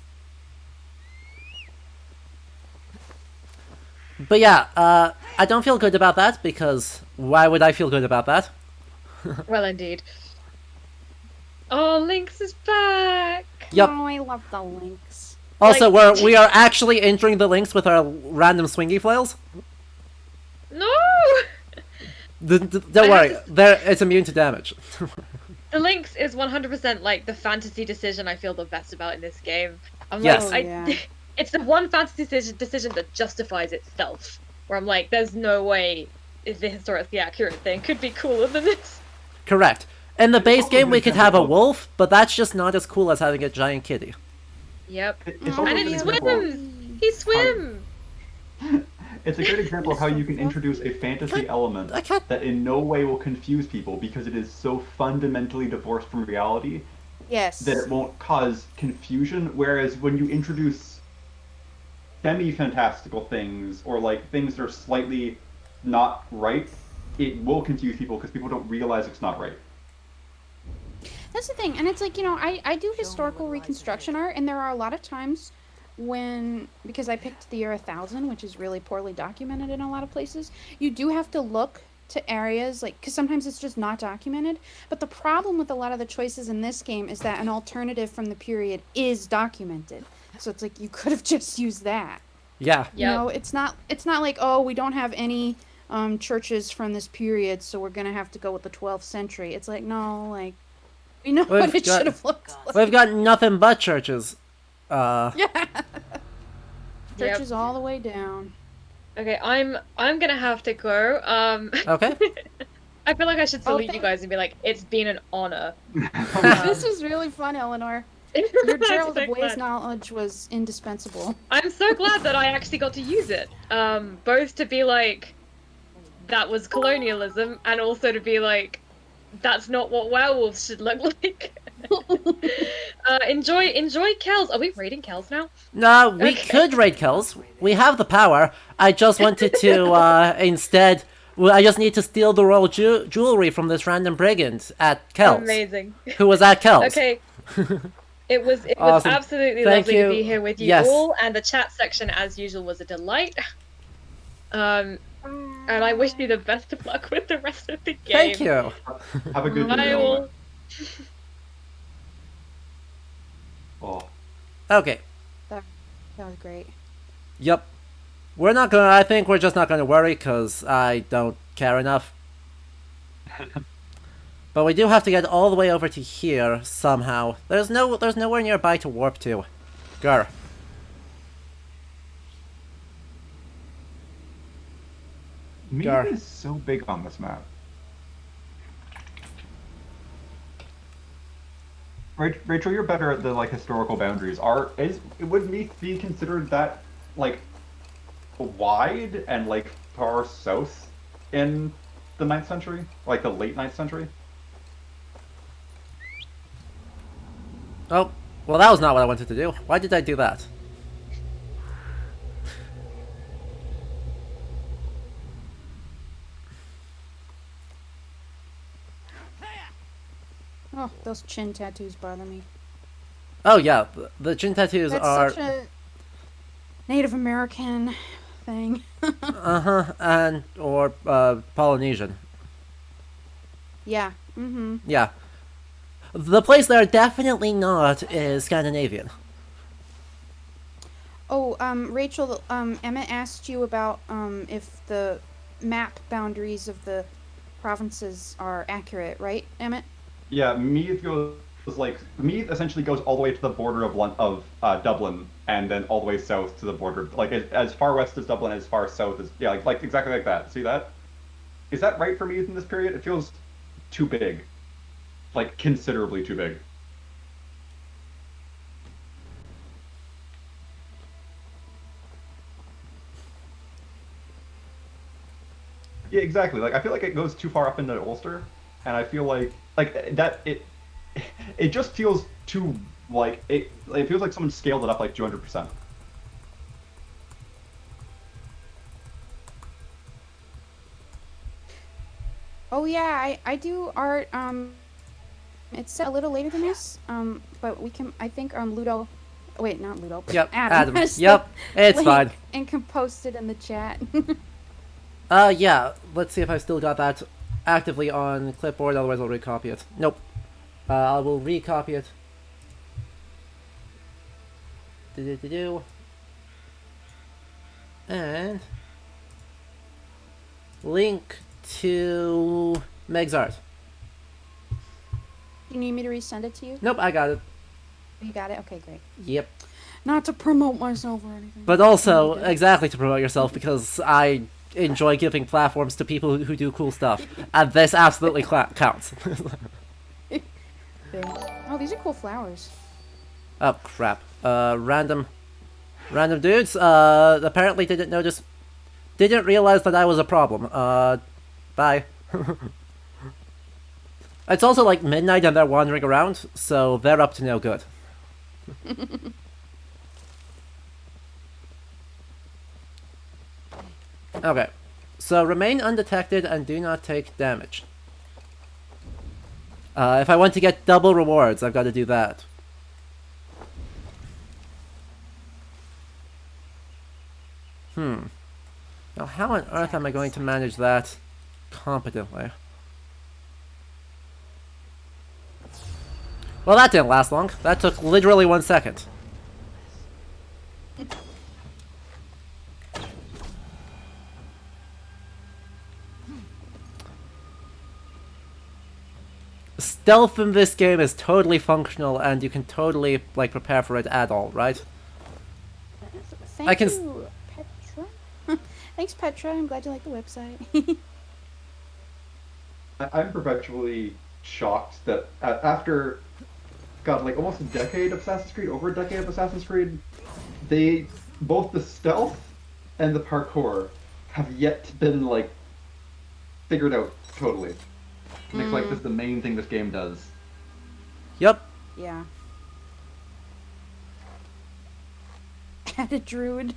But yeah, I don't feel good about that, because why would I feel good about that? Well, indeed. Oh, Lynx is back! Yep. Oh, I love the links. Also, Like- we are actually entering the links with our random swingy flails. No! Don't I worry, have it's immune to damage. The Lynx is 100% like the fantasy decision I feel the best about in this game. I'm Yes. like, Oh, yeah. it's the one fantasy decision that justifies itself. Where I'm like, there's no way the historically accurate thing could be cooler than this. Correct. In the base also game, a we good could have a example of- wolf, but that's just not as cool as having a giant kitty. Yep. It's also And a it good example of- swims! He swims! It's a great example of how you can introduce a fantasy element that in no way will confuse people because it is so fundamentally divorced from reality Yes. that it won't cause confusion. Whereas when you introduce semi-fantastical things or like things that are slightly not right, it will confuse people because people don't realize it's not right. That's the thing, and it's like, you know, I do historical reconstruction art, and there are a lot of times when, because I picked the year 1000, which is really poorly documented in a lot of places, you do have to look to areas, like, because sometimes it's just not documented, but the problem with a lot of the choices in this game is that an alternative from the period is documented. So it's like, you could have just used that. Yeah. You know, it's not like, oh, we don't have any churches from this period, so we're gonna have to go with the 12th century. It's like, no, like, we know what it should have looked like. We've got nothing but churches. Yeah. Churches all the way down. Okay, I'm gonna have to go. Okay. I feel like I should salute you thank- guys and be like, it's been an honor. This was really fun, Eleanor. Your Gerald so of Ways glad. knowledge was indispensable. I'm so glad that I actually got to use it. Both to be like, that was colonialism, and also to be like, that's not what werewolves should look like. Enjoy Kells. Are we raiding Kells now? No, we Okay. could raid Kells. We have the power. I just wanted to instead. Well, I just need to steal the royal jewelry from this random brigand at Kells. Amazing. Who was at Kells. Okay. It was Awesome. absolutely Thank lovely you. to be here with you Yes. all, and the chat section, as usual, was a delight. And I wish you the best of luck with the rest of the game. Thank you. Have a good Bye day. all. Oh. Okay. That was great. Yep. We're not gonna. I think we're just not gonna worry because I don't care enough. But we do have to get all the way over to here somehow. There's nowhere nearby to warp to. Grr. Mead Gar. is so big on this map. Rachel, you're better at the like historical boundaries. Would Meath be considered that like wide and like far south in the 9th century, like the late 9th century? Oh, well, that was not what I wanted to do. Why did I do that? Oh, those chin tattoos bother me. Oh yeah, the chin tattoos That's are. such a Native American thing. and or Polynesian. Yeah. Mm-hmm. Yeah. The place they're definitely not is Scandinavian. Oh, Rachel, Emmett asked you about if the map boundaries of the provinces are accurate, right, Emmett? Yeah, Meath essentially goes all the way to the border of Dublin, and then all the way south to the border, like as far west as Dublin, as far south as like exactly like that. See that? Is that right for Meath in this period? It feels too big, like considerably too big. Yeah, exactly. Like I feel like it goes too far up into Ulster, and I feel like that it just feels too like it feels like someone scaled it up like 200%. Oh yeah, I do art. It's set a little later than this. But we can. I think Ludo. Wait, not Ludo. But Yep, Adam. Adam. has the Yep, it's link fine. And can post it in the chat. Yeah. Let's see if I still got that actively on clipboard. Otherwise, I'll recopy it. Nope. I will recopy it. And link to Meg's art. You need me to resend it to you? Nope, I got it. You got it? Okay, great. Yep. Not to promote myself or anything. But also, exactly to promote yourself, because I enjoy giving platforms to people who do cool stuff. And this absolutely counts. Oh, these are cool flowers. Oh, crap. Random dudes, apparently didn't realize that I was a problem. Bye. It's also like midnight and they're wandering around, so they're up to no good. Okay, so remain undetected and do not take damage. If I want to get double rewards, I've got to do that. Now how on earth am I going to manage that competently? Well, that didn't last long. That took literally 1 second. Stealth in this game is totally functional and you can totally, like, prepare for it at all, right? Thank you, Petra. Thanks, Petra. I'm glad you like the website. I'm perpetually shocked that after, God, like almost a decade of Assassin's Creed, over a decade of Assassin's Creed, both the stealth and the parkour have yet been, like, figured out totally. And it's like, this is the main thing this game does. Yep. Yeah. Add a druid.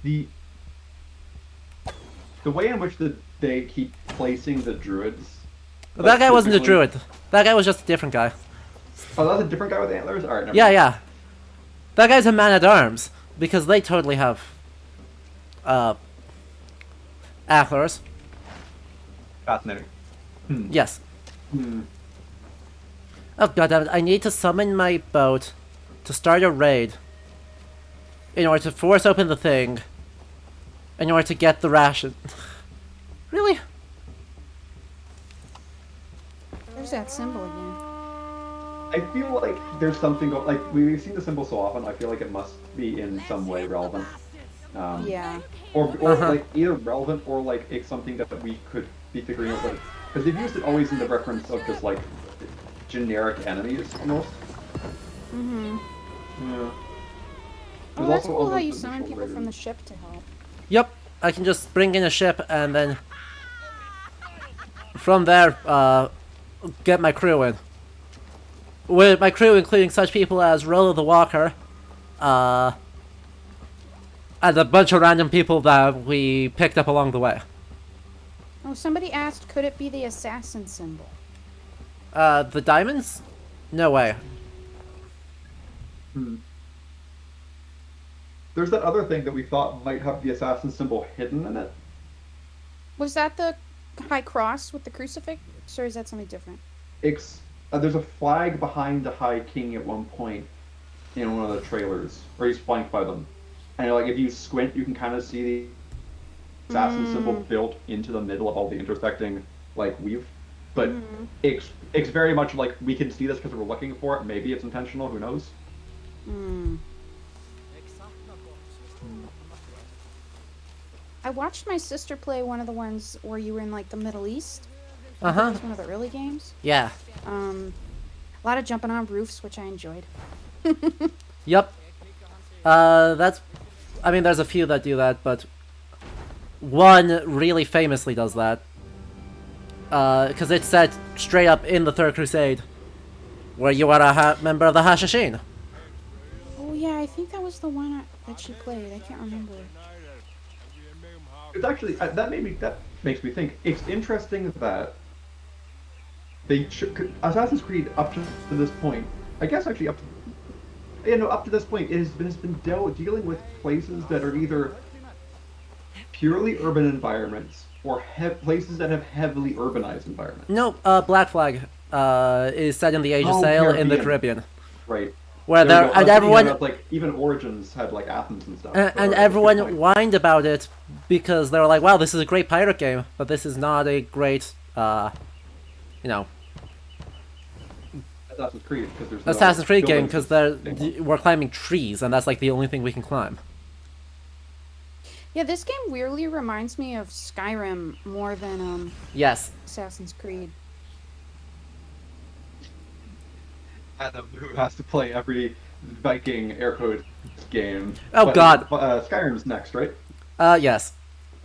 The way in which they keep placing the druids. But that guy wasn't a druid. That guy was just a different guy. Oh, that's a different guy with antlers? Alright, never Yeah, mind. yeah. That guy's a man-at-arms, because they totally have, antlers. Fascinating. Yes. Oh, goddammit, I need to summon my boat to start a raid in order to force open the thing in order to get the ration. Really? There's that symbol again. I feel like there's something like we've seen the symbol so often. I feel like it must be in some way relevant. Yeah. Or like either relevant or like it's something that we could be figuring out. Because they've used it always in the reference of just like generic enemies almost. Mm-hmm. Yeah. Oh, that's cool how you summon people from the ship to help. Yep, I can just bring in a ship and then from there, get my crew in. With my crew including such people as Rollo the Walker, and a bunch of random people that we picked up along the way. Oh, somebody asked, could it be the assassin symbol? The diamonds? No way. There's that other thing that we thought might have the assassin symbol hidden in it. Was that the high cross with the crucifix, or is that something different? There's a flag behind the High King at one point in one of the trailers, where he's flanked by them. And like if you squint, you can kind of see the assassin symbol built into the middle of all the intersecting like weave. But it's very much like we can see this because we're looking for it. Maybe it's intentional. Who knows? I watched my sister play one of the ones where you were in like the Middle East. Uh huh. It was one of the early games. Yeah. A lot of jumping on roofs, which I enjoyed. Yep. I mean, there's a few that do that, but one really famously does that. Because it's set straight up in the Third Crusade, where you are a member of the Hashashin. Oh yeah, I think that was the one that she played. I can't remember. It's actually that makes me think. It's interesting that Assassin's Creed up to this point, I guess actually up to this point, it has been dealing with places that are either purely urban environments for places that have heavily urbanized environments. No, Black Flag is set in the Age of Sail in the Caribbean. Right. Where there and everyone like even Origins had like Athens and stuff. And everyone whined about it because they were like, "Wow, this is a great pirate game, but this is not a great, you know." Assassin's Creed, because there's no Assassin's Creed game because buildings. we're climbing trees and that's like the only thing we can climb. Yeah, this game weirdly reminds me of Skyrim more than Yes. Assassin's Creed. Adam, who has to play every Viking air quote game. Oh, God. Skyrim's next, right? Yes.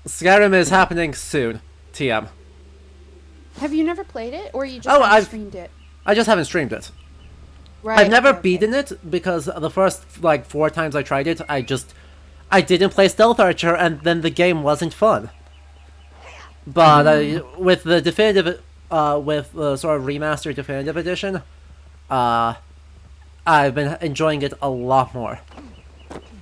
Skyrim is happening soon. TM. Have you never played it, or you just haven't streamed it? I just haven't streamed it. Right. I've never beaten it because the first like 4 times I tried it, I didn't play Stealth Archer, and then the game wasn't fun. But with the definitive, with the sort of remastered definitive edition, I've been enjoying it a lot more.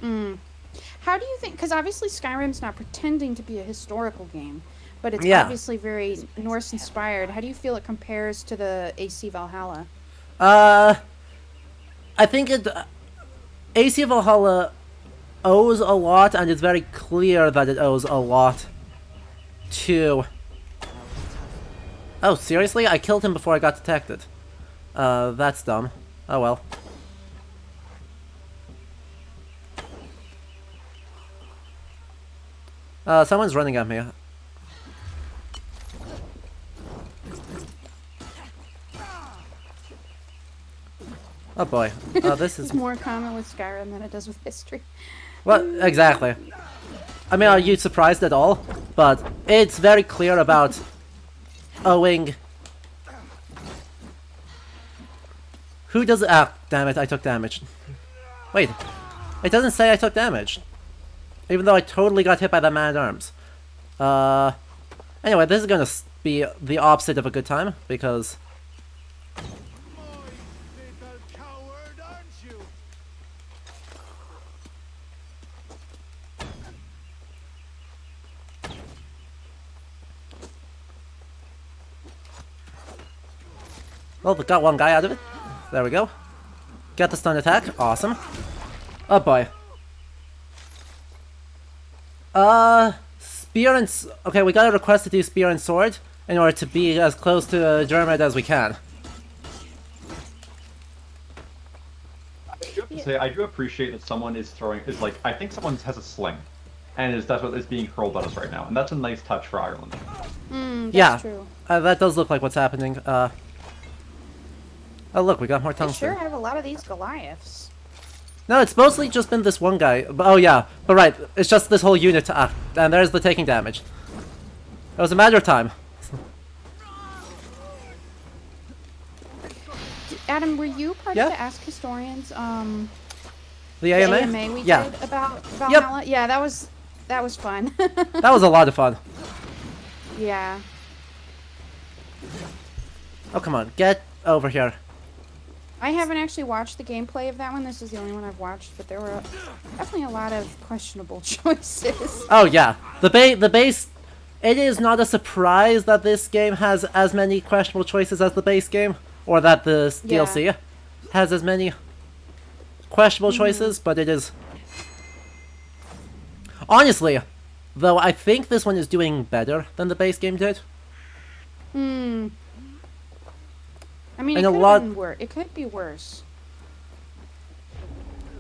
How do you think? Because obviously Skyrim's not pretending to be a historical game, but it's obviously very Norse inspired. How do you feel it compares to the AC Valhalla? I think AC Valhalla owes a lot, and it's very clear that it owes a lot to... Oh, seriously? I killed him before I got detected. That's dumb. Oh well. Someone's running at me. Oh boy. This is... It's more common with Skyrim than it does with history. Well, exactly. I mean, are you surprised at all? But it's very clear about owing... Who does... Ah, damn it, I took damage. Wait, it doesn't say I took damage. Even though I totally got hit by that man-at-arms. Anyway, this is gonna be the opposite of a good time, because... Well, we got one guy out of it. There we go. Get the stun attack. Awesome. Oh boy. Spear and... Okay, we got a request to do spear and sword in order to be as close to Dermot as we can. I do have to say, I do appreciate that someone is like, I think someone has a sling. And that's what is being hurled at us right now. And that's a nice touch for Ireland. That's true. That does look like what's happening. Oh look, we got more I tungsten. sure have a lot of these Goliaths. No, it's mostly just been this one guy. Oh yeah, but right, it's just this whole unit. And there's the taking damage. It was a matter of time. Adam, were you part of the Ask Historians? The AMA? The AMA we did about Valhalla? Yeah, that was fun. That was a lot of fun. Yeah. Oh come on, get over here. I haven't actually watched the gameplay of that one. This is the only one I've watched, but there were definitely a lot of questionable choices. Oh yeah, the base. It is not a surprise that this game has as many questionable choices as the base game, or that the DLC has as many questionable choices. But it is honestly, though, I think this one is doing better than the base game did. I mean, it could be worse.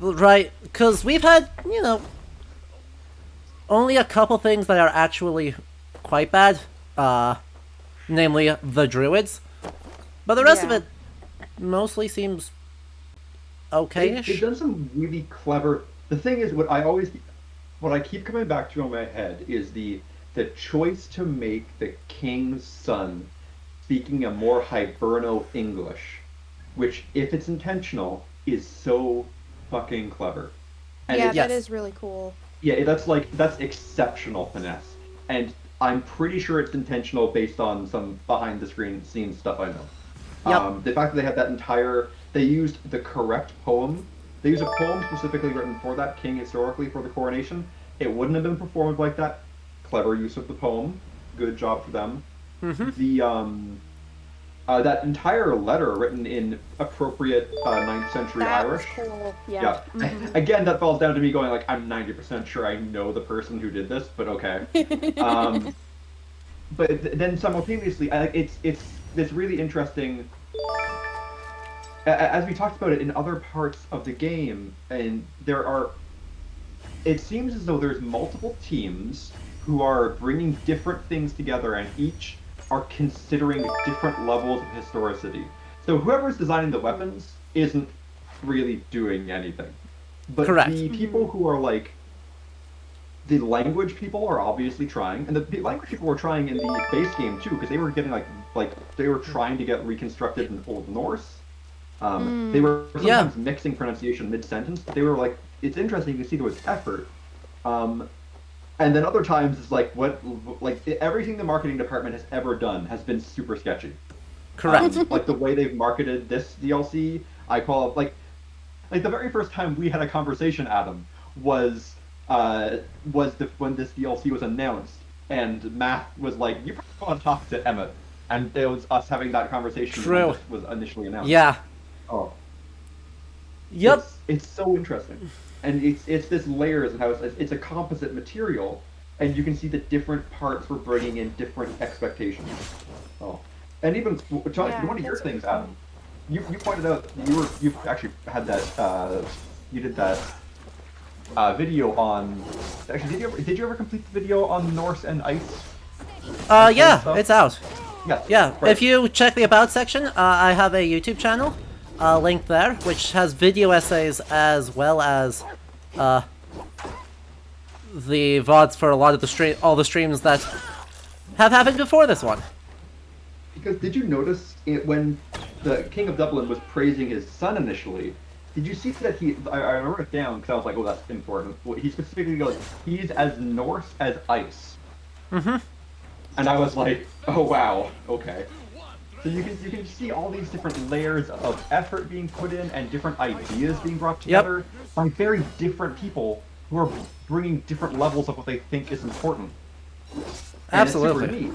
Right, because we've had, you know, only a couple things that are actually quite bad. Namely, the Druids. But the rest of it mostly seems okay-ish. They've done some really clever... The thing is, what I keep coming back to in my head is the choice to make the king's son speaking a more Hiberno English, which, if it's intentional, is so fucking clever. And yeah, that is really cool. Yeah, that's exceptional finesse. And I'm pretty sure it's intentional based on some behind the scenes stuff I know. The fact that they had they used the correct poem. They used a poem specifically written for that king historically for the coronation. It wouldn't have been performed like that. Clever use of the poem. good job for them. Mm-hmm. The that entire letter written in appropriate 9th century That Irish. was cool. Yeah. Mhm. Again, that falls down to me going like, I'm 90% sure I know the person who did this, but okay. Then simultaneously, it's this really interesting. As we talked about it in other parts of the game, and there are. It seems as though there's multiple teams who are bringing different things together, and each are considering different levels of historicity. So whoever's designing the weapons isn't really doing anything. But Correct. the people who are like the language people are obviously trying, and the language people were trying in the base game too, because they were getting like they were trying to get reconstructed in Old Norse. They were sometimes mixing pronunciation mid-sentence. But they were like, it's interesting to see there was effort. And then other times it's like everything the marketing department has ever done has been super sketchy. Correct. Like the way they've marketed this DLC, I call it like the very first time we had a conversation, Adam, was when this DLC was announced, and Matt was like, "You probably want to talk to Emmett," and it was us having that conversation True. when this was initially announced. Yeah. Oh. Yep. It's so interesting, and it's this layers and how it's a composite material, and you can see the different parts were bringing in different expectations. Oh, and even one of your things, Adam, you pointed out you actually had that you did that video on. Actually, did you ever complete the video on Norse and ice? Yeah, it's out. Yeah. Yeah. Right. If you check the About section, I have a YouTube channel. Link there, which has video essays as well as the VODs for a lot of all the streams that have happened before this one. Because did you notice when the King of Dublin was praising his son initially? Did you see that I wrote it down because I was like, oh, that's important. He specifically goes, he's as Norse as ice. Mm-hmm. And I was like, oh wow, okay. So you can see all these different layers of effort being put in and different ideas being brought together by very different people who are bringing different levels of what they think is important. And Absolutely. It's super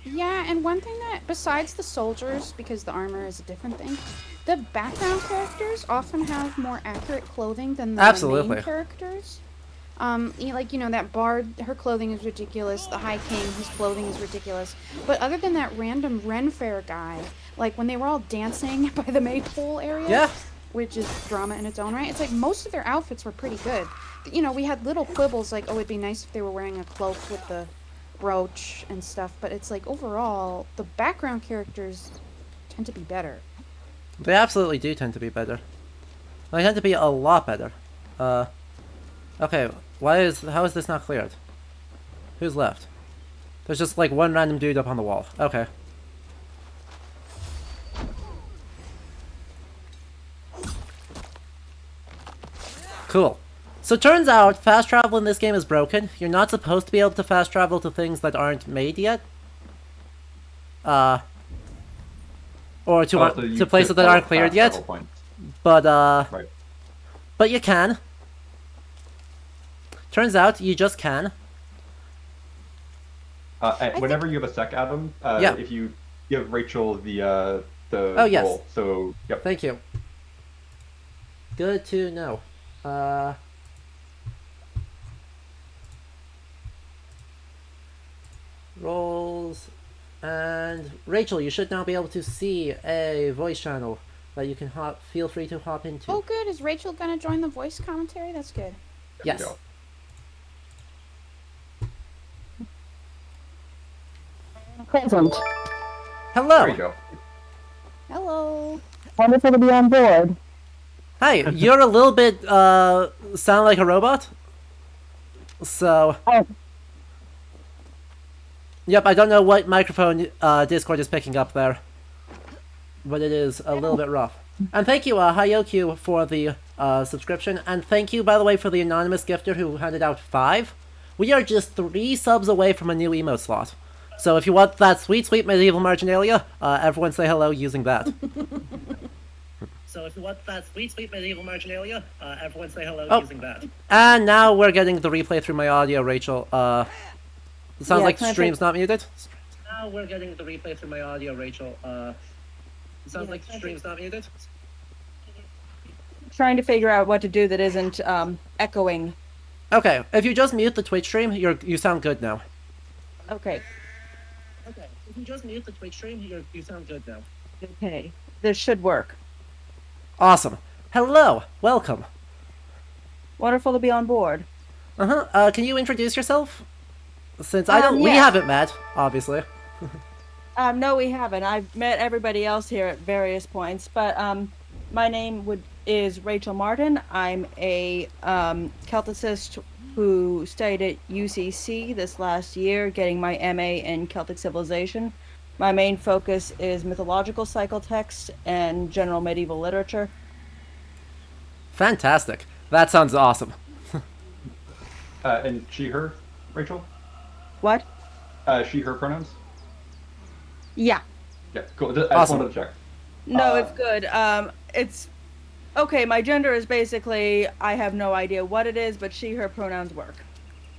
neat. Yeah, and one thing that, besides the soldiers, because the armor is a different thing, the background characters often have more accurate clothing than the main characters. That bard, her clothing is ridiculous. The High King, his clothing is ridiculous. But other than that random Ren Fair guy, like when they were all dancing by the maypole area, which is drama in its own right, it's like most of their outfits were pretty good. We had little quibbles like, oh, it'd be nice if they were wearing a cloak with the brooch and stuff, but it's like overall, the background characters tend to be better. They absolutely do tend to be better. They tend to be a lot better. Okay, how is this not cleared? Who's left? There's just like one random dude up on the wall. Okay. Cool. So turns out fast travel in this game is broken. You're not supposed to be able to fast travel to things that aren't made yet. Or to places that aren't cleared yet. But but you can. Turns out you just can. Whenever you have a sec, Adam, if you give Rachel the yes. roll, so yep. Thank you. Good to know. Rolls, and Rachel, you should now be able to see a voice channel that you can feel free to hop into. Oh, good. Is Rachel gonna join the voice commentary? That's good. Yes. Present. Hello. There you go. Hello. Wonderful to be on board. Hi, you're a little bit sound like a robot. So. Oh. Yep, I don't know what microphone Discord is picking up there, but it is a little bit rough. And thank you, Hayokyu, for the subscription, and thank you, by the way, for the anonymous gifter who handed out 5. We are just 3 subs away from a new emote slot. So if you want that sweet, sweet medieval marginalia, everyone say hello using that. So if you want that sweet, sweet medieval marginalia, everyone say hello using that. And now we're getting the replay through my audio, Rachel. Sounds Yeah, like can I stream's take- not muted. Now we're getting the replay through my audio, Rachel. It sounds like stream's not muted. Trying to figure out what to do that isn't echoing. Okay, if you just mute the Twitch stream, you sound good now. Okay. Okay, if you just mute the Twitch stream, you sound good now. Okay. This should work. Awesome. Hello, welcome. Wonderful to be on board. Can you introduce yourself? Since I don't, we yeah. haven't met, obviously. No, we haven't. I've met everybody else here at various points, but my name is Rachel Martin. I'm a Celticist who studied at UCC this last year, getting my MA in Celtic Civilization. My main focus is mythological cycle text and general medieval literature. Fantastic. That sounds awesome. And she, her, Rachel? What? She, her pronouns? Yeah. Yeah, cool. I just Awesome. wanted to check. No, it's good. It's okay. My gender is basically I have no idea what it is, but she, her pronouns work.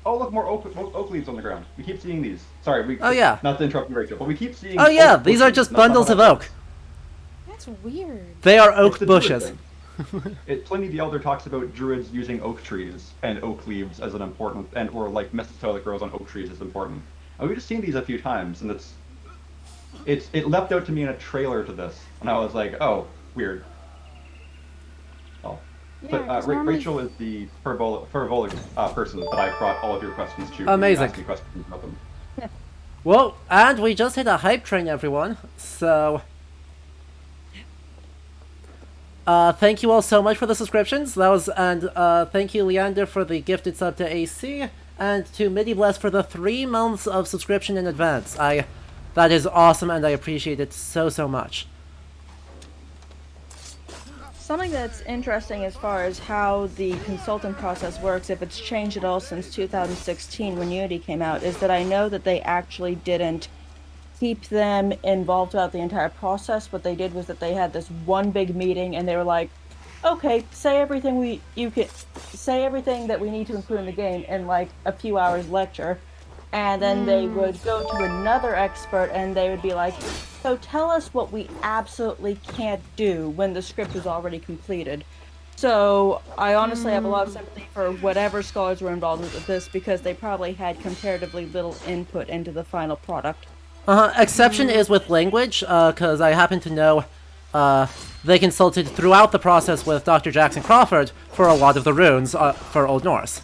Oh, look, more oak leaves on the ground. We keep seeing these. Sorry, Oh, yeah. Not to interrupt you, Rachel, but we keep seeing. Oh yeah, oak these are bushes. just That's not bundles how of that oak. works. That's weird. They are It's oak the Druid bushes. thing. Pliny the Elder talks about Druids using oak trees and oak leaves as an important, or like mistletoe that grows on oak trees is important. And we've just seen these a few times, and it leapt out to me in a trailer to this, and I was like, oh, weird. Oh. Yeah, But 'cause normally- Rachel is the fervolic person that I brought all of your questions to. Amazing. You asked me questions about them. Well, and we just hit a hype train, everyone. So, thank you all so much for the subscriptions. Thank you, Leander, for the gifted sub to AC, and to MidiBless for the 3 months of subscription in advance. That is awesome, and I appreciate it so much. Something that's interesting as far as how the consultant process works, if it's changed at all since 2016 when Unity came out, is that I know that they actually didn't keep them involved throughout the entire process. What they did was that they had this one big meeting and they were like, okay, say everything that we need to include in the game in like a few hours lecture. And then they would go to another expert and they would be like, so tell us what we absolutely can't do when the script is already completed. So I honestly have a lot of sympathy for whatever scholars were involved with this because they probably had comparatively little input into the final product. Exception is with language, because I happen to know they consulted throughout the process with Dr. Jackson Crawford for a lot of the runes for Old Norse.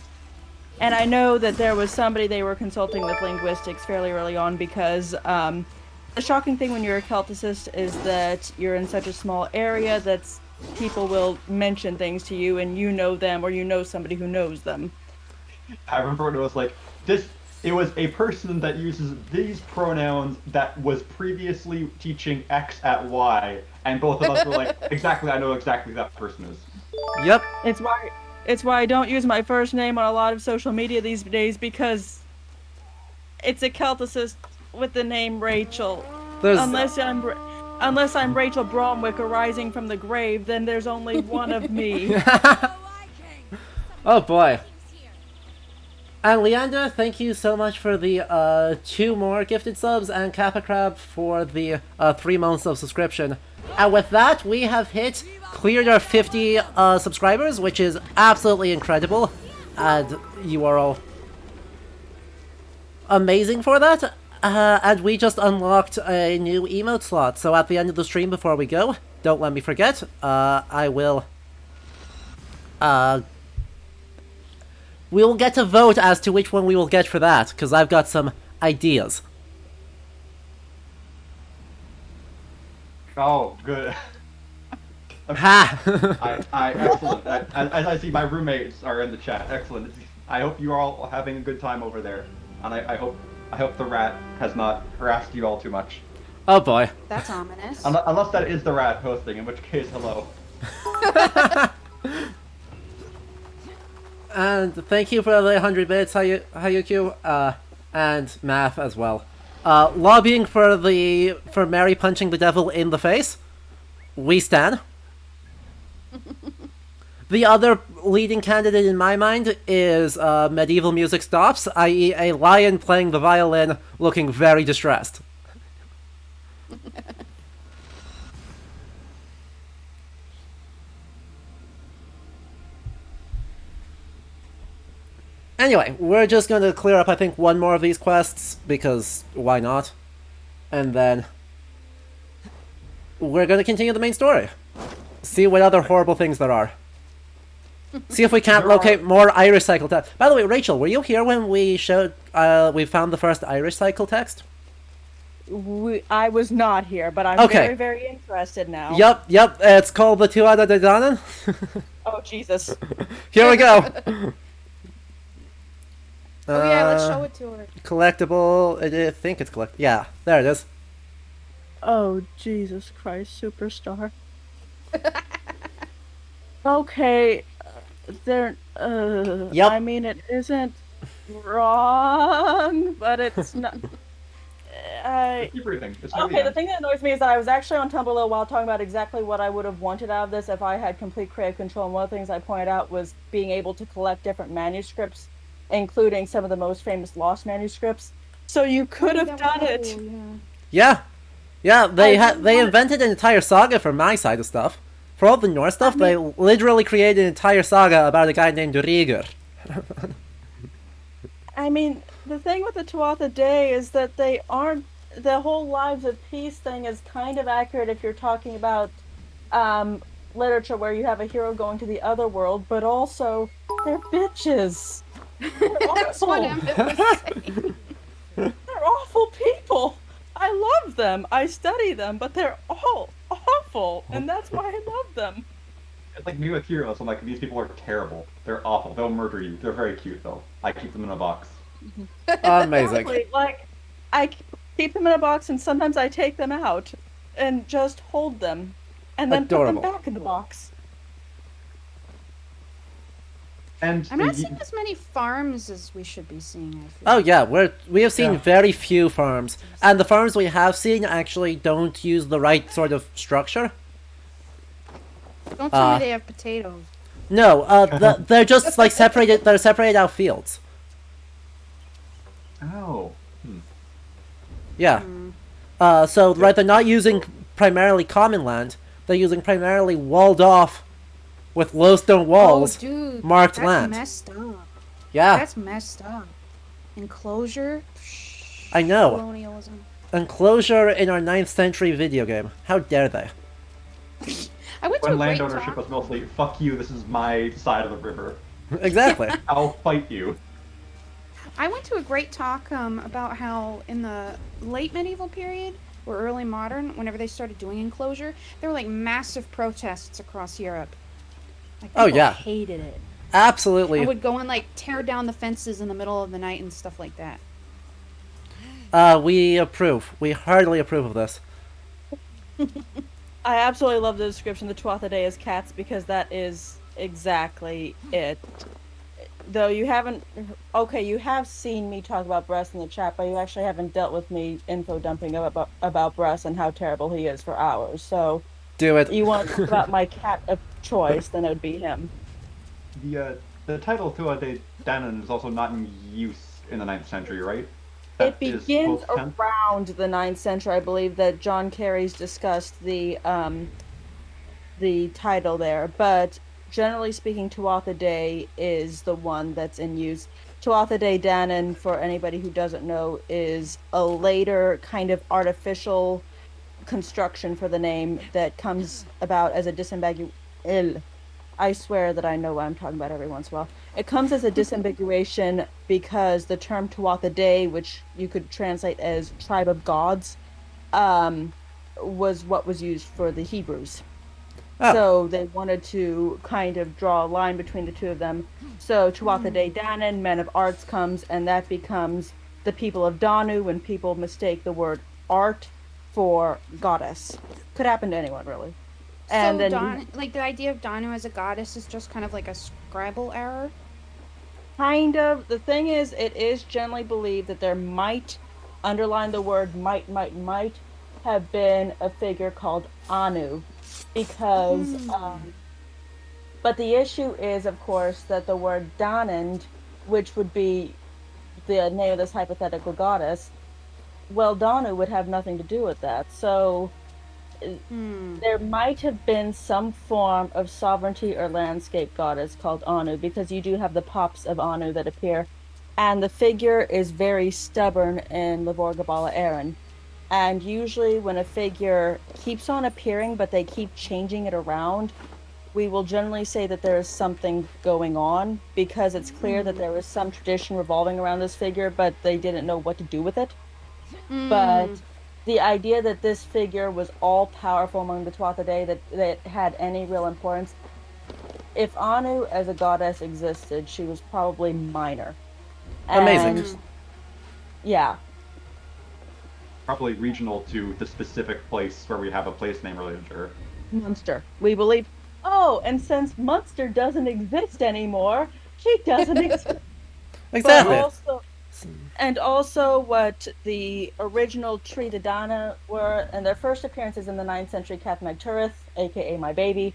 And I know that there was somebody they were consulting with linguistics fairly early on because the shocking thing when you're a Celticist is that you're in such a small area that people will mention things to you and you know them or you know somebody who knows them. I remember when it was like, it was a person that uses these pronouns that was previously teaching X at Y, and both of us were like, exactly, I know exactly who that person is. Yep. It's why I don't use my first name on a lot of social media these days because it's a Celticist with the name Rachel. Unless I'm Rachel Bromwick arising from the grave, then there's only one of me. Oh boy. And Leander, thank you so much for the 2 more gifted subs, and Kappa Crab for the 3 months of subscription. And with that, we have cleared our 50 subscribers, which is absolutely incredible. And you are all amazing for that. And we just unlocked a new emote slot. So at the end of the stream, before we go, don't let me forget, I will... we will get to vote as to which one we will get for that, because I've got some ideas. Oh, good. Ha! Excellent. As I see, my roommates are in the chat. Excellent. I hope you are all having a good time over there, and I hope the rat has not harassed you all too much. Oh boy. That's ominous. Unless that is the rat hosting, in which case, hello. And thank you for the 100 bits, Hayuku, and Math as well. Lobbying for Mary punching the devil in the face. We stan. The other leading candidate in my mind is Medieval Music Stops, i.e. a lion playing the violin looking very distressed. Anyway, we're just going to clear up, I think, one more of these quests, because why not? And then we're going to continue the main story. See what other horrible things there are. See if we can't locate more Irish cycle text. By the way, Rachel, were you here when we showed, we found the first Irish cycle text? I was not here, but I'm Okay. very, very interested now. Yep, it's called the Tuatha De Danann. Oh, Jesus. Here we go. Oh yeah, let's show it to her. Collectible, I think it's collect. Yeah, there it is. Oh, Jesus Christ, superstar. Okay, there. Yep. I mean, it isn't wrong, but it's not. Keep breathing. It's Okay, the thing that annoys me is that I was actually on Tumblr a while talking about exactly what I would have wanted out of this if I had complete creative control. And one of the things I pointed out was being able to collect different manuscripts, including some of the most famous lost manuscripts. So you could have done it. Yeah, they invented an entire saga for my side of stuff. For all the Norse stuff, they literally created an entire saga about a guy named Rhaegar. I mean, the thing with the Tuatha Dé is that they aren't. The whole Lives of Peace thing is kind of accurate if you're talking about literature where you have a hero going to the other world, but also they're bitches. That's what Emmett was saying. They're awful people. I love them. I study them, but they're all awful, and that's why I love them. It's like me with heroes. I'm like, these people are terrible. They're awful. They'll murder you. They're very cute though. I keep them in a box. Amazing. Honestly, like, I keep them in a box, and sometimes I take them out and just hold them, and then Adorable. put them back in the box. And I'm not seeing as many farms as we should be seeing. I feel. Oh yeah, we have seen very few farms, and the farms we have seen actually don't use the right sort of structure. Don't tell me they have potatoes. No, they're just like separated. They're separated out fields. Oh. Yeah. So right, they're not using primarily common land. They're using primarily walled off, with low stone walls, dude, marked that's land. Messed up. Yeah. That's messed up. Enclosure. I know. Colonialism. Enclosure in our 9th century video game. How dare they? I went to When a land great ownership talk. was mostly, fuck you, this is my side of the river. Exactly. I'll fight you. I went to a great talk about how in the late medieval period or early modern, whenever they started doing enclosure, there were like massive protests across Europe. Like, Oh, people yeah. hated it. Absolutely. I would go and like tear down the fences in the middle of the night and stuff like that. We approve. We heartily approve of this. I absolutely love the description of the Tuatha Dé as cats because that is exactly it. Though you haven't, okay, you have seen me talk about Bress in the chat, but you actually haven't dealt with me info dumping about Bress and how terrible he is for hours. So, do it. You want to talk about my cat of choice, then it would be him. The title Tuatha De Danann is also not in use in the 9th century, right? It begins around the 9th century, I believe, that John Carey's discussed the title there, but generally speaking, Tuatha Dé is the one that's in use. Tuatha De Danann, for anybody who doesn't know, is a later kind of artificial construction for the name that comes about as a disambiguation. I swear that I know what I'm talking about every once in a while. It comes as a disambiguation because the term Tuatha Dé, which you could translate as tribe of gods, was what was used for the Hebrews. Oh. So they wanted to kind of draw a line between the two of them. So Tuatha De Danann, men of arts, comes, and that becomes the people of Danu when people mistake the word art for goddess. Could happen to anyone, really. And so then like the idea of Danu as a goddess is just kind of like a scribal error? Kind of. The thing is, it is generally believed that there might, underline the word might, have been a figure called Anu. Because But the issue is, of course, that the word Danand, which would be the name of this hypothetical goddess, well, Danu would have nothing to do with that. So there might have been some form of sovereignty or landscape goddess called Anu, because you do have the pops of Anu that appear. And the figure is very stubborn in Levorgabala Aaron. And usually when a figure keeps on appearing, but they keep changing it around, we will generally say that there is something going on, because it's clear that there was some tradition revolving around this figure, but they didn't know what to do with it. But the idea that this figure was all powerful among the Tuatha Dé, that had any real importance, if Anu as a goddess existed, she was probably minor. Amazing. And yeah, Probably regional to the specific place where we have a place name related to her. Munster. We believe. Oh, and since Munster doesn't exist anymore, she doesn't exist. Exactly. And also what the original Tree de Dana were, and their first appearances in the 9th century Cathmag Turith, aka my baby.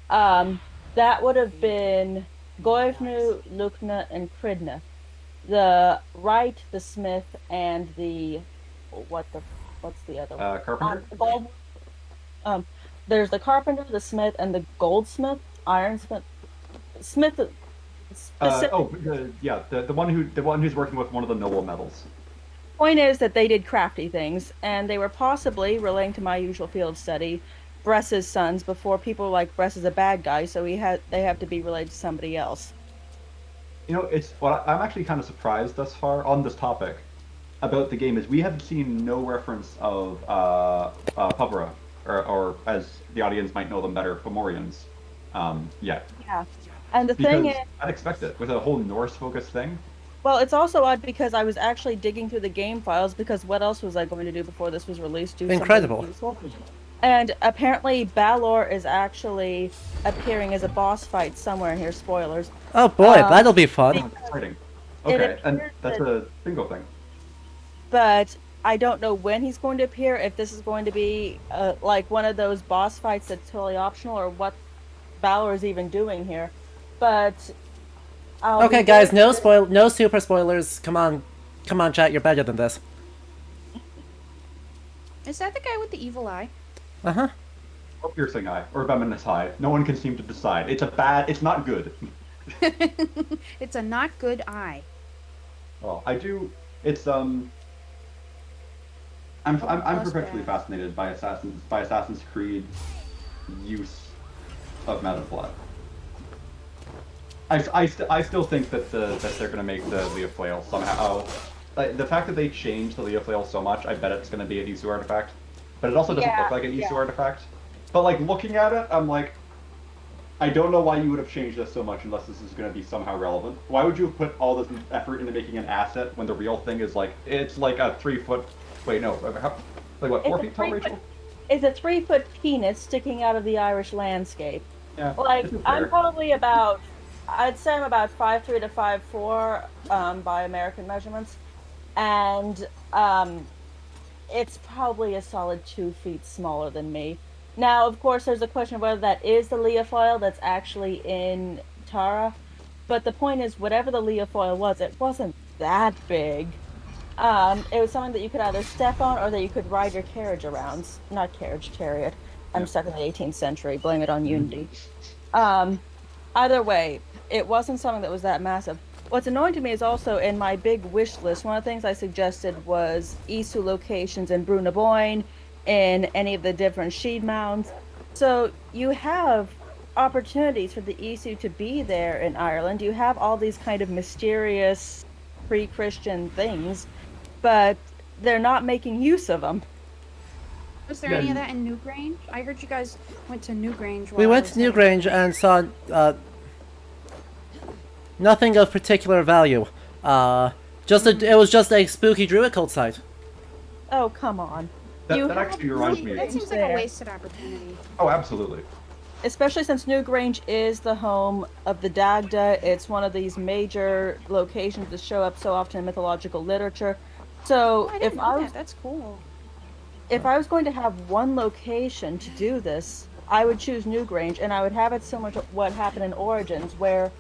That would have been Goivnu, Lukna, and Cridna. The Wright, the Smith, and the what's the other one? Carpenter? There's the carpenter, the smith, and the goldsmith, ironsmith, smith. The one who's working with one of the noble metals. Point is that they did crafty things, and they were possibly, relating to my usual field study, Bress's sons before people were like Bress is a bad guy, so they have to be related to somebody else. You know, I'm actually kind of surprised thus far on this topic about the game is we have seen no reference of Pavra, or as the audience might know them better, Fomorians, yet. Yeah, and the thing is, I'd expect it with a whole Norse-focused thing. Well, it's also odd because I was actually digging through the game files, because what else was I going to do before this was released? Do Incredible. Something useful. And apparently Balor is actually appearing as a boss fight somewhere in here. Spoilers. Oh boy, that'll be fun. Exciting. Okay, and that's a bingo thing. But I don't know when he's going to appear, if this is going to be like one of those boss fights that's totally optional, or what Balor is even doing here. But okay, guys, no super spoilers. Come on, chat. You're better than this. Is that the guy with the evil eye? Uh-huh. Or piercing eye, or venomous eye. No one can seem to decide. It's not good. It's a not good eye. Well, I'm perpetually fascinated by Assassin's Creed's use of Metaflat. I still think that they're gonna make the Leah Flail somehow. The fact that they changed the Leah Flail so much, I bet it's gonna be an Isu artifact. But it also doesn't look like an Isu artifact. But like looking at it, I'm like, I don't know why you would have changed this so much unless this is gonna be somehow relevant. Why would you have put all this effort into making an asset when the real thing is like it's like a 3 foot? Wait, no, like what? 4 feet tall, Rachel? It's a 3-foot penis sticking out of the Irish landscape. Yeah. Like I'm probably about. I'd say I'm about 5'3" to 5'4" by American measurements, and it's probably a solid 2 feet smaller than me. Now, of course, there's a question of whether that is the Leofoil that's actually in Tara, but the point is, whatever the Leofoil was, it wasn't that big. It was something that you could either step on or that you could ride your carriage around. Not carriage, chariot. I'm stuck in the 18th century. Blame it on Unity. Either way, it wasn't something that was that massive. What's annoying to me is also in my big wish list, one of the things I suggested was Isu locations in Brunaboyne, in any of the different Sheed mounds. So you have opportunities for the Isu to be there in Ireland. You have all these kind of mysterious pre-Christian things, but they're not making use of them. Was there any of that in Newgrange? I heard you guys went to Newgrange. We went to Newgrange and saw nothing of particular value. It was just a spooky druid cult site. Oh, come on. That actually reminds me. That seems like a wasted opportunity. Oh, absolutely. Especially since Newgrange is the home of the Dagda. It's one of these major locations that show up so often in mythological literature. So That's cool. If I was going to have one location to do this, I would choose Newgrange, and I would have it similar to what happened in Origins, where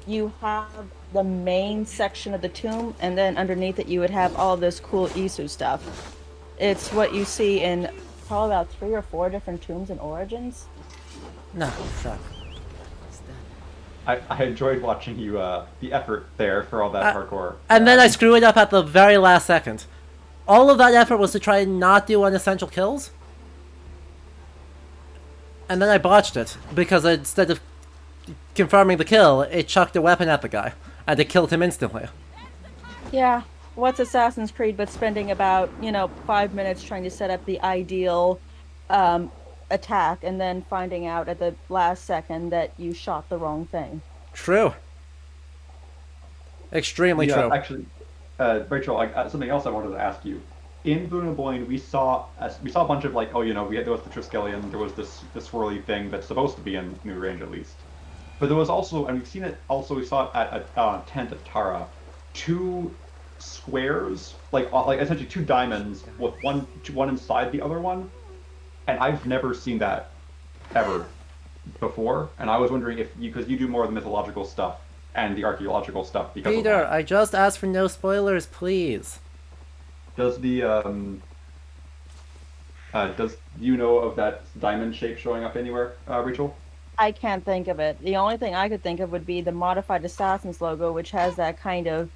you have the main section of the tomb, and then underneath it you would have all this cool Isu stuff. It's what you see in probably about 3 or 4 different tombs in Origins. No, stop. I enjoyed watching you, the effort there for all that parkour. And then I screw it up at the very last second. All of that effort was to try and not do unessential kills. And then I botched it, because instead of confirming the kill, it chucked a weapon at the guy, and it killed him instantly. Yeah, what's Assassin's Creed but spending about, 5 minutes trying to set up the ideal attack, and then finding out at the last second that you shot the wrong thing. True. Extremely true. Actually, Rachel, something else I wanted to ask you. In Boon and Boyne, we saw a bunch of there was the Triskelion, there was this swirly thing that's supposed to be in Newgrange at least. But there was also, and we saw it at a tent at Tara, 2 squares, like essentially 2 diamonds with one inside the other one. And I've never seen that ever before. And I was wondering because you do more of the mythological stuff and the archaeological stuff. Peter, I just asked for no spoilers, please. Does you know of that diamond shape showing up anywhere, Rachel? I can't think of it. The only thing I could think of would be the modified Assassin's logo, which has that kind of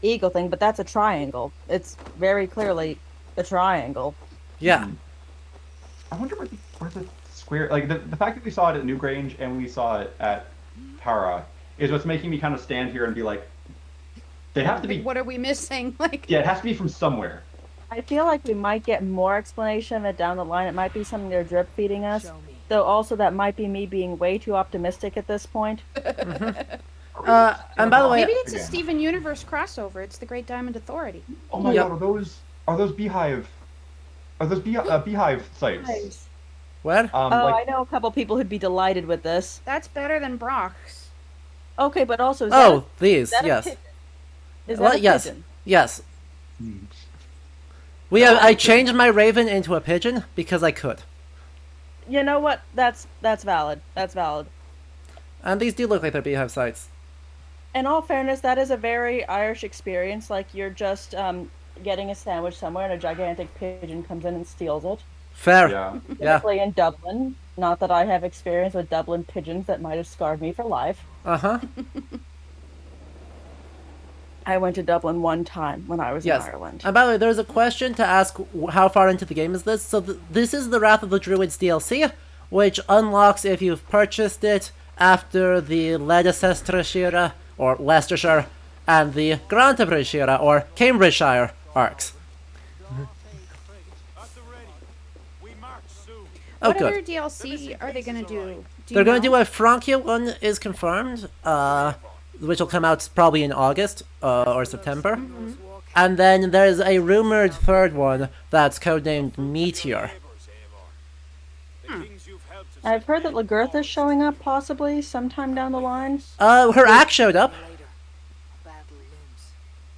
eagle thing, but that's a triangle. It's very clearly a triangle. Yeah. I wonder where the square, the fact that we saw it at Newgrange and we saw it at Tara is what's making me kind of stand here and be like, they have to be. What are we missing? Yeah, it has to be from somewhere. I feel like we might get more explanation of it down the line. It might be something they're drip feeding us. Though also that might be me being way too optimistic at this point. And by the way, maybe it's a Steven Universe crossover. It's the Great Diamond Authority. Oh my god, are those beehive sites? Nice. What? I know a couple people who'd be delighted with this. That's better than Brock's. Okay, but also these, yes. Is that yes, pigeon? Yes. I changed my raven into a pigeon because I could. You know what? That's valid. That's valid. And these do look like they're beehive sites. In all fairness, that is a very Irish experience. Like you're just getting a sandwich somewhere and a gigantic pigeon comes in and steals it. Fair. Yeah. Typically in Dublin. Not that I have experience with Dublin pigeons that might have scarred me for life. Uh-huh. I went to Dublin one time when I was in Ireland. And by the way, there's a question to ask, how far into the game is this? So this is the Wrath of the Druids DLC, which unlocks if you've purchased it after the Leicestershire, or Leicestershire, and the Grantabridgeshire, or Cambridgeshire arcs. What other DLC are they going to do? They're going to do a Francia one is confirmed, which will come out probably in August or September. Mm-hmm. And then there's a rumored third one that's codenamed Meteor. I've heard that Lagertha's showing up possibly sometime down the line. Her axe showed up.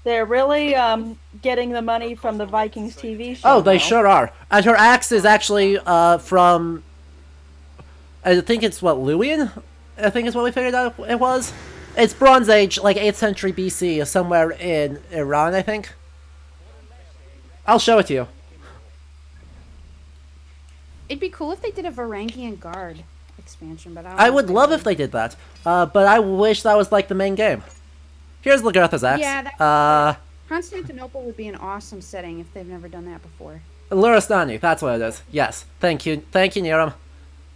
They're really getting the money from the Vikings TV show. Oh, they now. sure are. And her axe is actually from, I think it's Luwian? I think is what we figured out it was. It's Bronze Age, like 8th century BC, somewhere in Iran, I think. I'll show it to you. It'd be cool if they did a Varangian Guard expansion, but I would love if they did that. But I wish that was like the main game. Here's Lagertha's axe. Yeah, Constantinople would be an awesome setting if they've never done that before. Luristani, that's what it is. Yes. Thank you, Niram.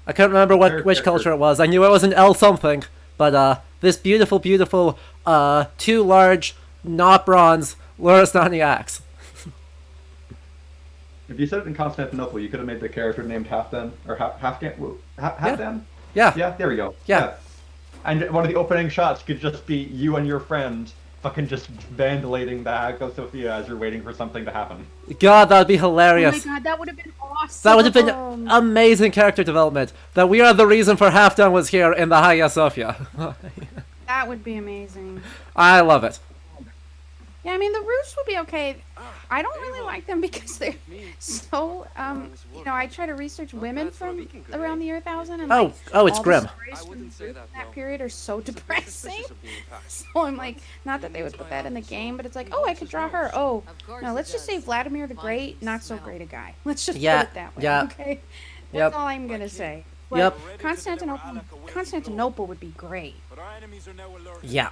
I couldn't remember which culture it was. I knew it was an L something. But this beautiful, 2 large, not bronze, Luristani axe. If you said it in Constantinople, you could have made the character named Halfdan, or Halfdan? Yeah. Yeah, there we go. Yeah. And one of the opening shots could just be you and your friend fucking just vandalating the Hagia Sophia as you're waiting for something to happen. God, that would be hilarious. Oh my god, that would have been awesome. That would have been amazing character development. That we are the reason for Halfdan was here in the Hagia Sophia. That would be amazing. I love it. Yeah, I mean the roofs would be okay. I don't really like them because they're so you know, I try to research women from around the year 1000 and like it's all grim. the stories from that period are so depressing. So I'm like, not that they would put that in the game, but it's like, oh, I could draw her. Oh, no, let's just say Vladimir the Great, not so great a guy. Let's just put it that way. Okay. That's all I'm gonna say. But Constantinople would be great. Yeah.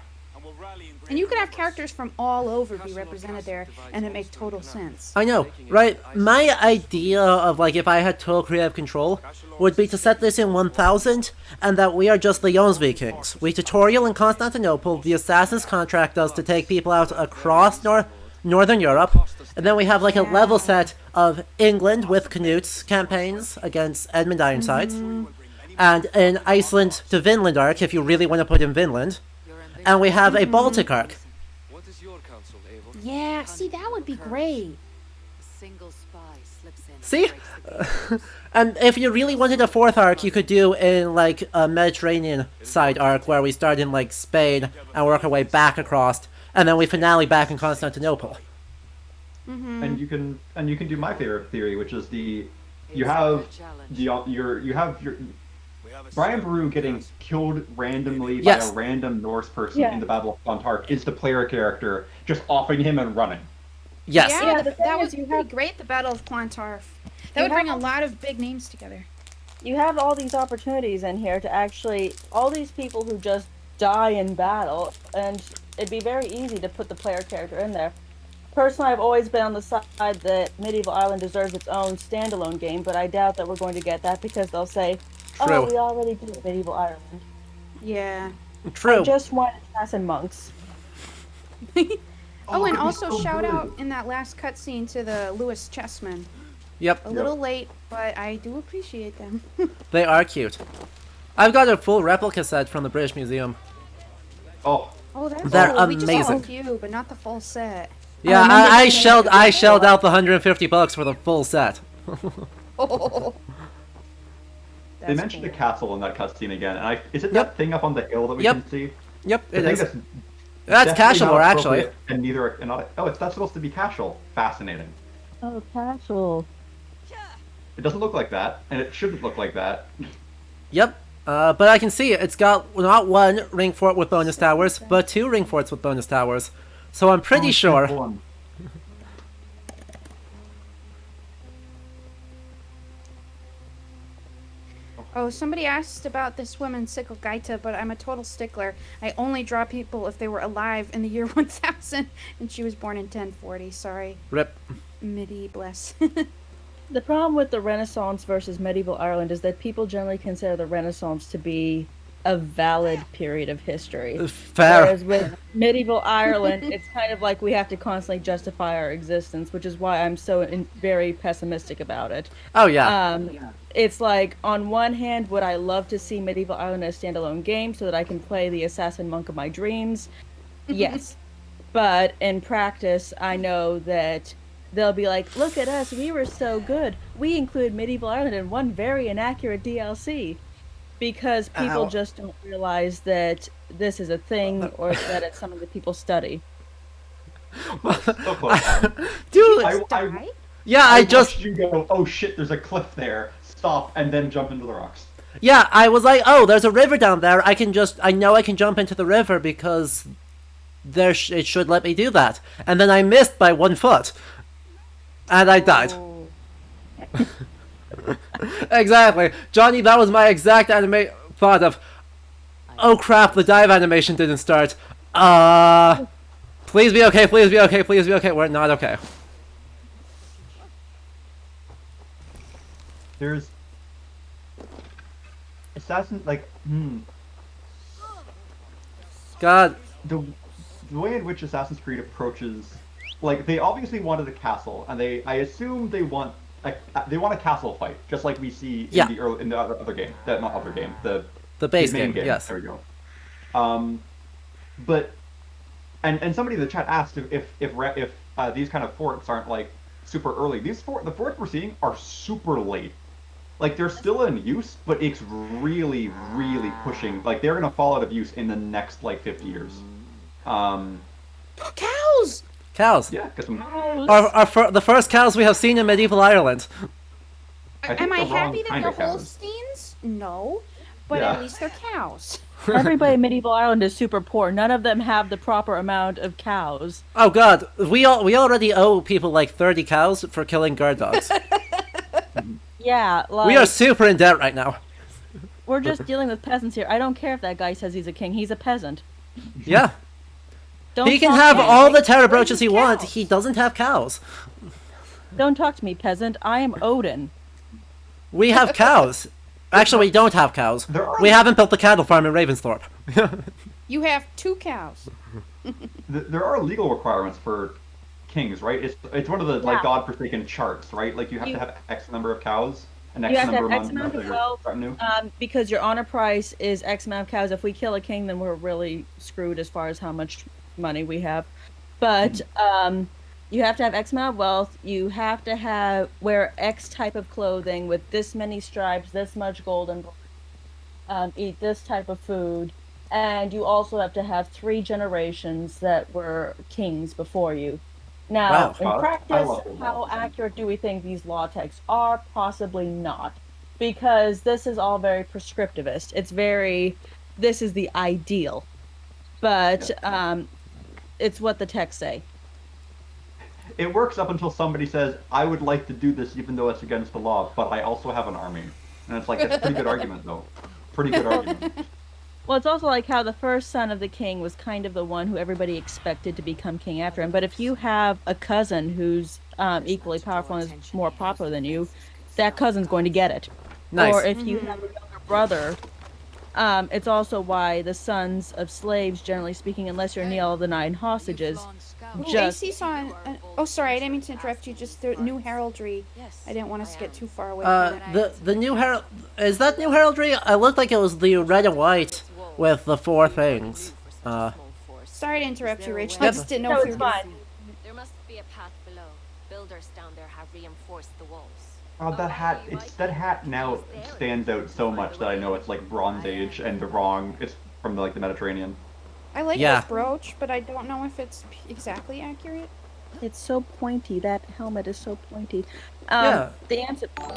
And you could have characters from all over be represented there, and it make total sense. I know, right? My idea of like if I had total creative control would be to set this in 1000, and that we are just the Jomsvikings. We tutorial in Constantinople, the assassins contract us to take people out across Northern Europe, and then we have like a level set of England with Canute's campaigns against Edmund Ironsides, and in Iceland to Vinland arc if you really want to put in Vinland. And we have a Baltic arc. Yeah, see, that would be great. See? And if you really wanted a 4th arc, you could do in like a Mediterranean side arc where we start in like Spain and work our way back across, and then we finale back in Constantinople. And you can do my favorite theory, which is you have Brian Baru getting killed randomly by a random Norse person in the Battle of Clontarf is the player character just offing him and running. Yes. Yeah, that was pretty great, the Battle of Clontarf. That would bring a lot of big names together. You have all these opportunities in here to actually, all these people who just die in battle, and it'd be very easy to put the player character in there. Personally, I've always been on the side that Medieval Ireland deserves its own standalone game, but I doubt that we're going to get that because they'll say, oh, we already did Medieval Ireland. Yeah. True. I just want assassin monks. Oh, and also shout out in that last cutscene to the Lewis chessmen. Yep. A little late, but I do appreciate them. They are cute. I've got a full replica set from the British Museum. Oh, that's they're cool. amazing. We just have a few, but not the full set. Yeah, I shelled out the $150 for the full set. They mentioned a castle in that cutscene again, and is it that thing up on the hill that we can see? Yep, it is. That's Cashel, actually. And that's supposed to be Cashel. Fascinating. Oh, Cashel. It doesn't look like that, and it shouldn't look like that. Yep, but I can see it. It's got not one ring fort with bonus towers, but 2 ring forts with bonus towers. So I'm pretty sure. Oh, somebody asked about this woman, Sickle Gaita, but I'm a total stickler. I only draw people if they were alive in the year 1000, and she was born in 1040. Sorry. Rip. Midi bless. The problem with the Renaissance versus medieval Ireland is that people generally consider the Renaissance to be a valid period of history. Fair. Whereas with medieval Ireland, it's kind of like we have to constantly justify our existence, which is why I'm so very pessimistic about it. Oh, yeah. It's like, on one hand, would I love to see medieval Ireland as a standalone game so that I can play the assassin monk of my dreams? Yes. But in practice, I know that they'll be like, look at us, we were so good. We included medieval Ireland in one very inaccurate DLC. Because people just don't realize that this is a thing or that it's something that people study. Dude, I just you go, oh shit, there's a cliff there. Stop, and then jump into the rocks. Yeah, I was like, oh, there's a river down there. I know I can jump into the river because it should let me do that. And then I missed by 1 foot. And I died. Exactly. Johnny, that was my exact thought of, oh crap, the dive animation didn't start. Please be okay, please be okay, please be okay. We're not okay. There's Assassin, God. The way in which Assassin's Creed approaches, they obviously wanted a castle, and I assume they want a castle fight, just like we see in the other game. The base main game. Yes. There we go. But somebody in the chat asked if these kind of forts aren't super early. The forts we're seeing are super late. They're still in use, but it's really, really pushing. They're gonna fall out of use in the next 50 years. Cows! Cows. Yeah, get some. The first cows we have seen in medieval Ireland. Am I the wrong happy that kind they're of cows. Holsteins? No, but Yeah. at least they're cows. Everybody in medieval Ireland is super poor. None of them have the proper amount of cows. Oh god, we already owe people like 30 cows for killing guard dogs. Yeah, like We are super in debt right now. we're just dealing with peasants here. I don't care if that guy says he's a king. He's a peasant. Yeah. Don't He can talk have to me. all the terror brooches he wants. He doesn't have cows. Don't talk to me, peasant. I am Odin. We have cows. Actually, we don't have cows. We haven't built the cattle farm in Ravensthorpe. You have 2 cows. There are legal requirements for kings, right? It's one of the like godforsaken charts, right? Like you have to have X number of cows and You X have to number have of X amount of your wealth, revenue. because your honor price is X amount of cows. If we kill a king, then we're really screwed as far as how much money we have. But you have to have X amount of wealth. You have to wear X type of clothing with this many stripes, this much gold, and eat this type of food. And you also have to have 3 generations that were kings before you. Now, Wow. in practice, how accurate do we think these law texts are? Possibly not. Because this is all very prescriptivist. This is the ideal. But it's what the texts say. It works up until somebody says, "I would like to do this even though it's against the law, but I also have an army," and it's like that's a pretty good argument, though. Pretty good argument. Well, it's also like how the first son of the king was kind of the one who everybody expected to become king after him. But if you have a cousin who's equally powerful and is more popular than you, that cousin's going to get it. Nice. Or if you have a younger brother, it's also why the sons of slaves, generally speaking, unless you're Neil of the 9 hostages, AC saw oh, sorry, I didn't mean to interrupt you. Just the new heraldry. I didn't want us to get too far away from it. The new herald, is that new heraldry? It looked like it was the red and white with the 4 things. Sorry to interrupt you, Rachel. I just didn't know if you were. There must be a path below. Builders down there have reinforced the walls. Oh, that hat now stands out so much that I know it's like Bronze Age and it's from like the Mediterranean. I like this brooch, but I don't know if it's exactly accurate. It's so pointy. That helmet is so pointy. Yeah. The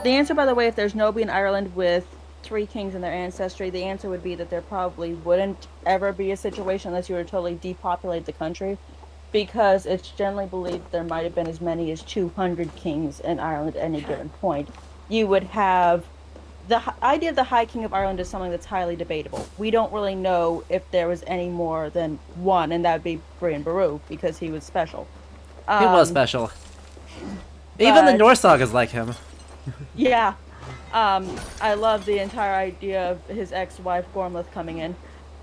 answer, by the way, if there's nobody in Ireland with 3 kings in their ancestry, the answer would be that there probably wouldn't ever be a situation unless you were to totally depopulate the country, because it's generally believed there might have been as many as 200 kings in Ireland at any given point. You would have the idea of the High King of Ireland is something that's highly debatable. We don't really know if there was any more than one, and that would be Brian Boru, because he was special. He was special. Even the Norse sagas like him. Yeah. I love the entire idea of his ex-wife Gormleth coming in.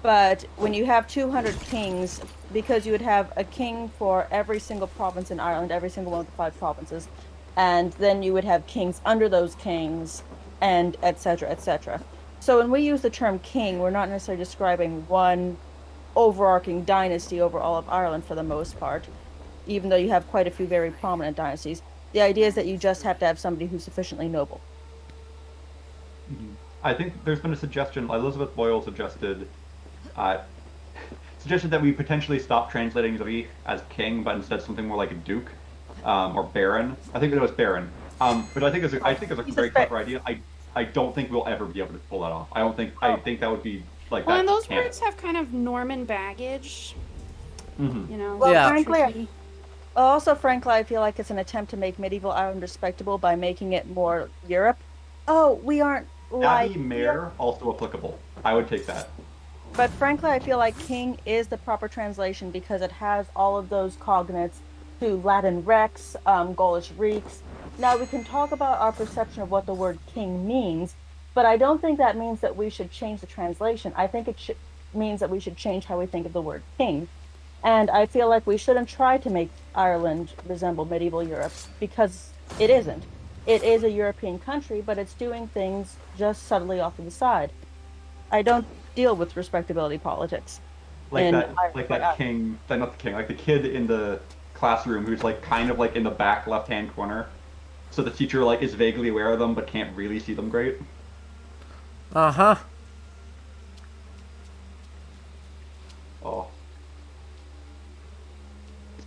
But when you have 200 kings, because you would have a king for every single province in Ireland, every single one of the 5 provinces, and then you would have kings under those kings, and etc., etc. So when we use the term king, we're not necessarily describing one overarching dynasty over all of Ireland for the most part, even though you have quite a few very prominent dynasties. The idea is that you just have to have somebody who's sufficiently noble. I think there's been a suggestion. Elizabeth Boyle suggested that we potentially stop translating Zvi as king, but instead something more like a duke or baron. I think it was baron. But I think it's a very clever idea. I don't think we'll ever be able to pull that off. I think that would be like Well, that. and those can't. words have kind of Norman baggage. Mhm. You know. Well, frankly, I feel like it's an attempt to make medieval Ireland respectable by making it more Europe. Oh, we aren't like. Abbey Mayor also applicable. I would take that. But frankly, I feel like king is the proper translation because it has all of those cognates to Latin rex, Gaulish rex. Now, we can talk about our perception of what the word king means, but I don't think that means that we should change the translation. I think it means that we should change how we think of the word king. And I feel like we shouldn't try to make Ireland resemble medieval Europe because it isn't. It is a European country, but it's doing things just subtly off to the side. I don't deal with respectability politics. Like that king, not the king, like the kid in the classroom who's like kind of like in the back left-hand corner. So the teacher like is vaguely aware of them but can't really see them great. Uh-huh. Oh.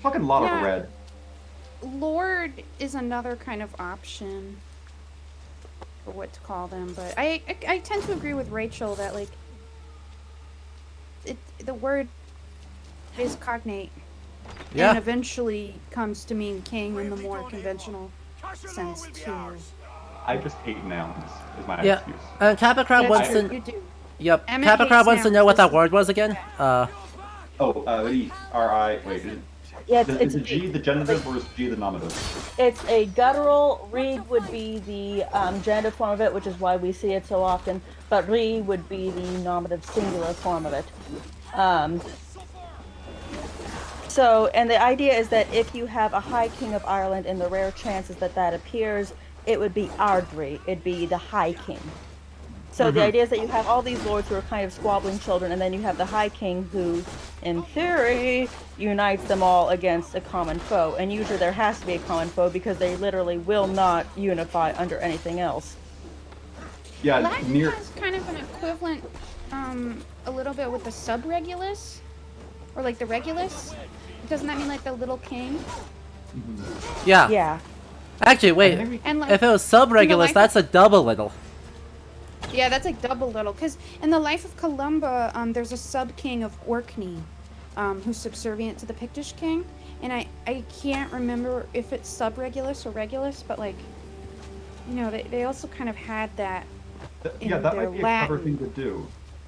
fucking lot Yeah. of red. Lord is another kind of option for what to call them, but I tend to agree with Rachel that like the word is cognate Yeah. and eventually comes to mean king in the more conventional sense too. I just hate nouns, is my Yeah. excuse. Kappa Crab That's wants true, to. you do. Yep. Emmett Kappa hates Crab wants to nouns. know what This that is- word was again. Ri, R-I, wait, Yeah, is the G the genitive or is G the nominative? It's a guttural. Reed would be the genitive form of it, which is why we see it so often. But re would be the nominative singular form of it. So, and the idea is that if you have a High King of Ireland, in the rare chances that that appears, it would be Ardri. It'd be the High King. So the idea is that you have all these lords who are kind of squabbling children, and then you have the High King who, in theory, unites them all against a common foe. And usually there has to be a common foe because they literally will not unify under anything else. Yeah, Latin near. has kind of an equivalent, a little bit with the subregulus, or like the regulus. Doesn't that mean like the little king? Yeah. Yeah. Actually, wait. And like, If it was in the subregulus, life that's a double little. Yeah, that's like double little. Because in the life of Columba, there's a sub-king of Orkney, who's subservient to the Pictish king. And I can't remember if it's subregulus or regulus, but like, you know, they also kind of had that in Yeah, that their might be a Latin. clever thing to do.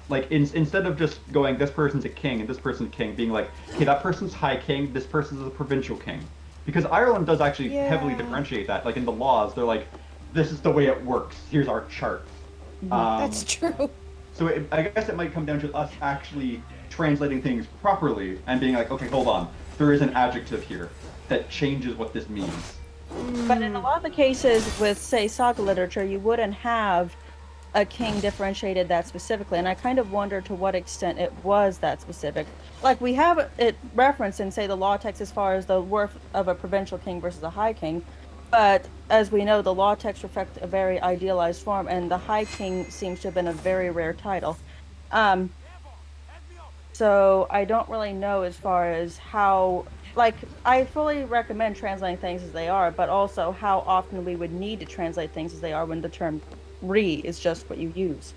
Like, instead of just going, this person's a king and this person's a king, being like, okay, that person's high king, this person's a provincial king. Because Ireland does actually heavily differentiate that. Like, in the laws, they're like, this is the way it works. Here's our chart. That's true. So I guess it might come down to us actually translating things properly and being like, okay, hold on. There is an adjective here that changes what this means. But in a lot of the cases with, say, saga literature, you wouldn't have a king differentiated that specifically, and I kind of wonder to what extent it was that specific. Like, we have it referenced in, say, the law text as far as the worth of a provincial king versus a high king, but as we know, the law texts reflect a very idealized form, and the high king seems to have been a very rare title. So I don't really know as far as how, like, I fully recommend translating things as they are, but also how often we would need to translate things as they are when the term re is just what you use.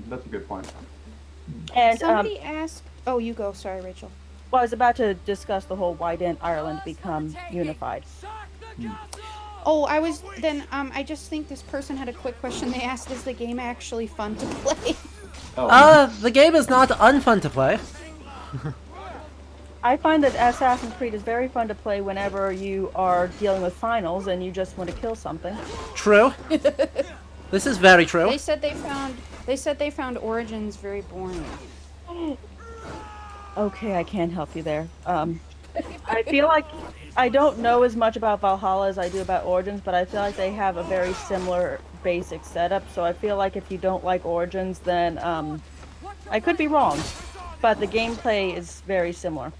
That's a good point. And Somebody asked. Oh, you go. Sorry, Rachel. well, I was about to discuss the whole why didn't Ireland become unified. Oh, I was then. I just think this person had a quick question. They asked, "Is the game actually fun to play?" The game is not unfun to play. I find that Assassin's Creed is very fun to play whenever you are dealing with finals and you just want to kill something. True. This is very true. They said they found Origins very boring. Okay, I can't help you there. I feel like I don't know as much about Valhalla as I do about Origins, but I feel like they have a very similar basic setup. So I feel like if you don't like Origins, then I could be wrong, but the gameplay is very similar.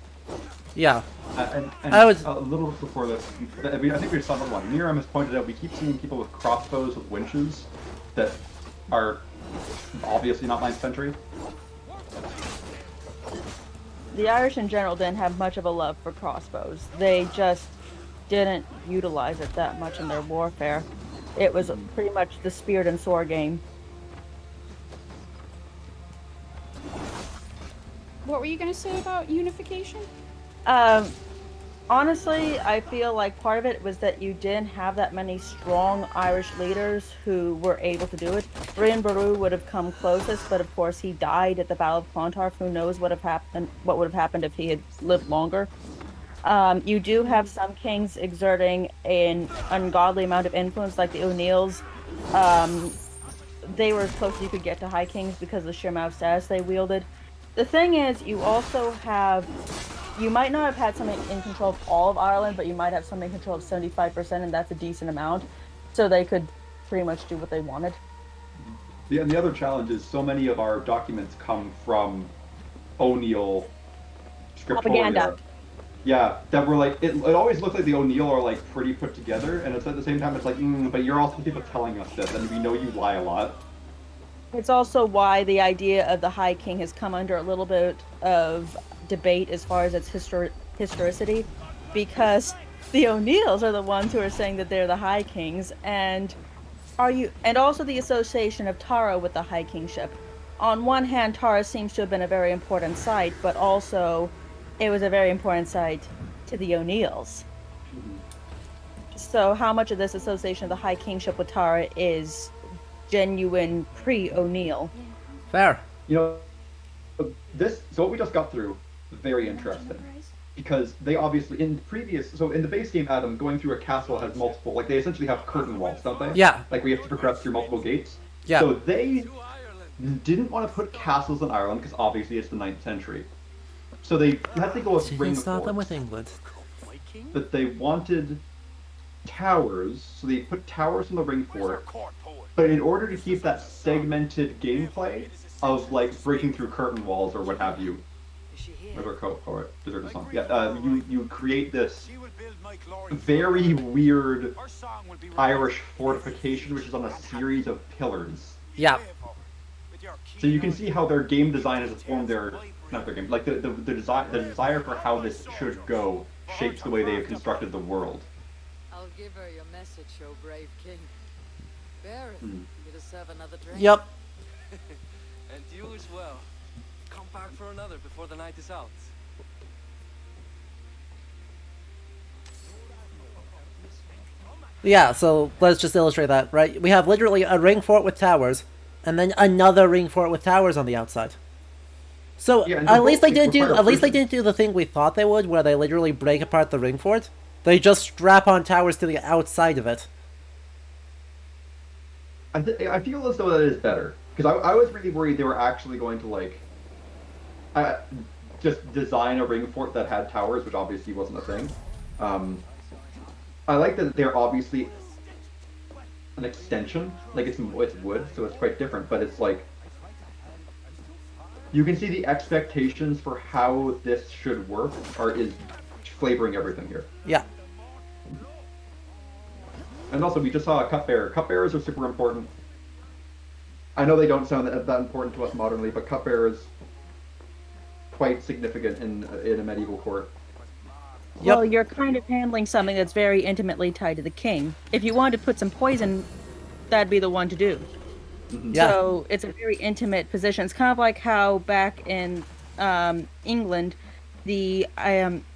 Yeah. And I would a little before this, I think we saw another one. Miriam has pointed out we keep seeing people with crossbows with winches that are obviously not 9th century. The Irish in general didn't have much of a love for crossbows. They just didn't utilize it that much in their warfare. It was pretty much the spear and sword game. What were you gonna say about unification? Honestly, I feel like part of it was that you didn't have that many strong Irish leaders who were able to do it. Brian Boru would have come closest, but of course he died at the Battle of Clontarf. Who knows what would have happened if he had lived longer. You do have some kings exerting an ungodly amount of influence, like the O'Neills. They were as close as you could get to high kings because of the sheer amount of status they wielded. The thing is, you also have, you might not have had something in control of all of Ireland, but you might have something in control of 75%, and that's a decent amount. So they could pretty much do what they wanted. And the other challenge is so many of our documents come from O'Neill scriptoria. Propaganda. Yeah, that were like, it always looks like the O'Neill are like pretty put together, and it's at the same time it's like, but you're also people telling us this, and we know you lie a lot. It's also why the idea of the High King has come under a little bit of debate as far as its historicity. because the O'Neills are the ones who are saying that they're the High Kings, and also the association of Tara with the High Kingship. On one hand, Tara seems to have been a very important site, but also it was a very important site to the O'Neills. So how much of this association of the High Kingship with Tara is genuine pre-O'Neill? Fair. You know, so what we just got through, very interesting. Because they obviously, in the base game, Adam, going through a castle has multiple, like, they essentially have curtain walls, don't they? Yeah. Like, we have to progress through multiple gates. Yeah. So they didn't want to put castles in Ireland, because obviously it's the 9th century. So they had to go with ring Stop them forts. with England. But they wanted towers, so they put towers in the ring fort. But in order to keep that segmented gameplay of, like, breaking through curtain walls or what have you, you create this very weird Irish fortification, which is on a series of pillars. Yeah. So you can see how their game design has formed the desire for how this should go shapes the way they have constructed the world. I'll give her your message, oh brave king. Bear it. You deserve another drink. Yep. And you as well. Come back for another before the night is out. Yeah, so let's just illustrate that, right? We have literally a ring fort with towers, and then another ring fort with towers on the outside. So at least they didn't do the thing we thought they would, where they literally break apart the ring fort. They just strap on towers to the outside of it. I feel as though that is better, because I was really worried they were actually going to, like, just design a ring fort that had towers, which obviously wasn't a thing. I like that they're obviously an extension, like it's wood, so it's quite different, but it's like, you can see the expectations for how this should work is flavoring everything here. Yeah. And also, we just saw a cupbearer. Cupbearers are super important. I know they don't sound that important to us modernly, but cupbearers quite significant in a medieval court. Well, you're kind of handling something that's very intimately tied to the king. If you wanted to put some poison, that'd be the one to do. Yeah. So it's a very intimate position. It's kind of like how back in England, the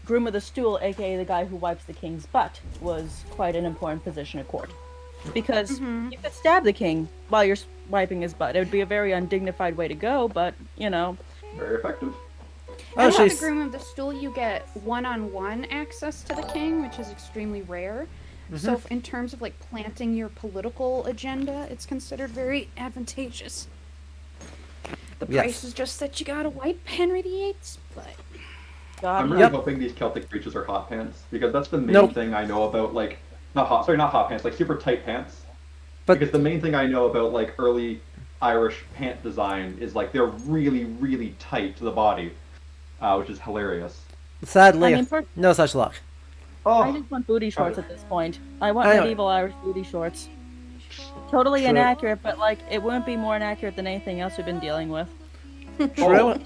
groom of the stool, aka the guy who wipes the king's butt, was quite an important position at court. Because you could stab the king while you're wiping his butt. It would be a very undignified way to go, but, you know. Very effective. And with the groom of the stool, you get one-on-one access to the king, which is extremely rare. So in terms of, like, planting your political agenda, it's considered very advantageous. The price is just that you gotta wipe Henry VIII, but... I'm really hoping these Celtic breeches are hot pants, because that's the main thing I know about, like, not hot pants, like super tight pants. Because the main thing I know about, like, early Irish pant design is, like, they're really, really tight to the body, which is hilarious. Sadly, no such luck. I just want booty shorts at this point. I want medieval Irish booty shorts. Totally inaccurate, but, like, it wouldn't be more inaccurate than anything else we've been dealing with. True.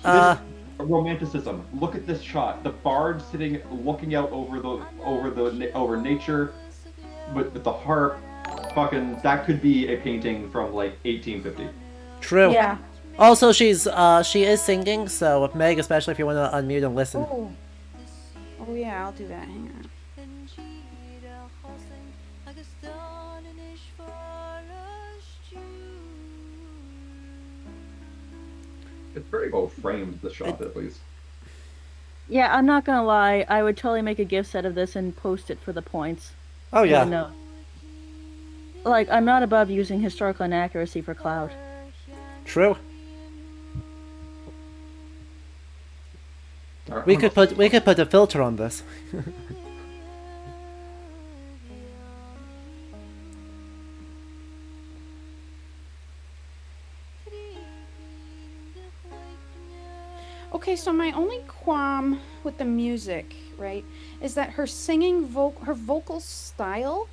Romanticism. Look at this shot. The bard sitting, looking out over nature, with the harp. Fucking, that could be a painting from like 1850. True. Yeah. Also, she is singing, so Meg, especially if you want to unmute and listen. Oh yeah, I'll do that. Hang on. It's very well framed, the shot, at least. Yeah, I'm not gonna lie. I would totally make a gift set of this and post it for the points. Oh yeah. No. Like, I'm not above using historical inaccuracy for clout. True. We could put a filter on this. Okay, so my only qualm with the music, right, is that her singing her vocal style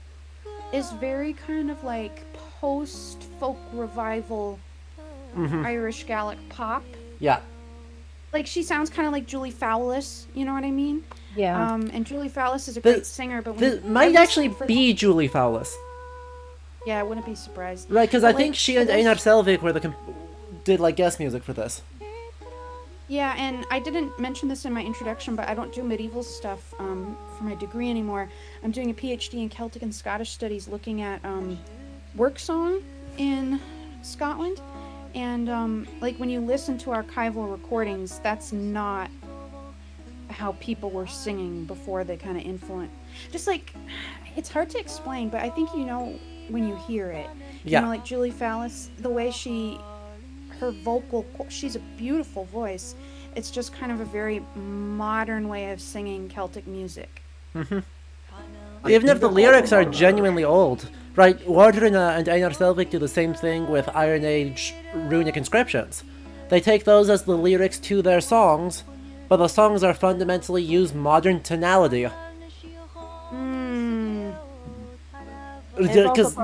is very kind of like post-folk revival Irish Gaelic pop. Yeah. Like, she sounds kind of like Julie Fowlis, you know what I mean? Yeah. And Julie Fowlis is a great singer, but This might actually be Julie Fowlis. Yeah, I wouldn't be surprised. Right, because But, I think she for and this- Einar Selvik were did like guest music for this. Yeah, and I didn't mention this in my introduction, but I don't do medieval stuff for my degree anymore. I'm doing a PhD in Celtic and Scottish studies, looking at work song in Scotland. And like when you listen to archival recordings, that's not how people were singing before they kind of influenced. Just like, it's hard to explain, but I think you know when you hear it. Yeah. You know, like Julie Fowlis, the way her vocal, she's a beautiful voice. It's just kind of a very modern way of singing Celtic music. Even if the lyrics are genuinely old, right? Wardruna and Einar Selvik do the same thing with Iron Age runic inscriptions. They take those as the lyrics to their songs, but the songs are fundamentally use modern tonality. Because,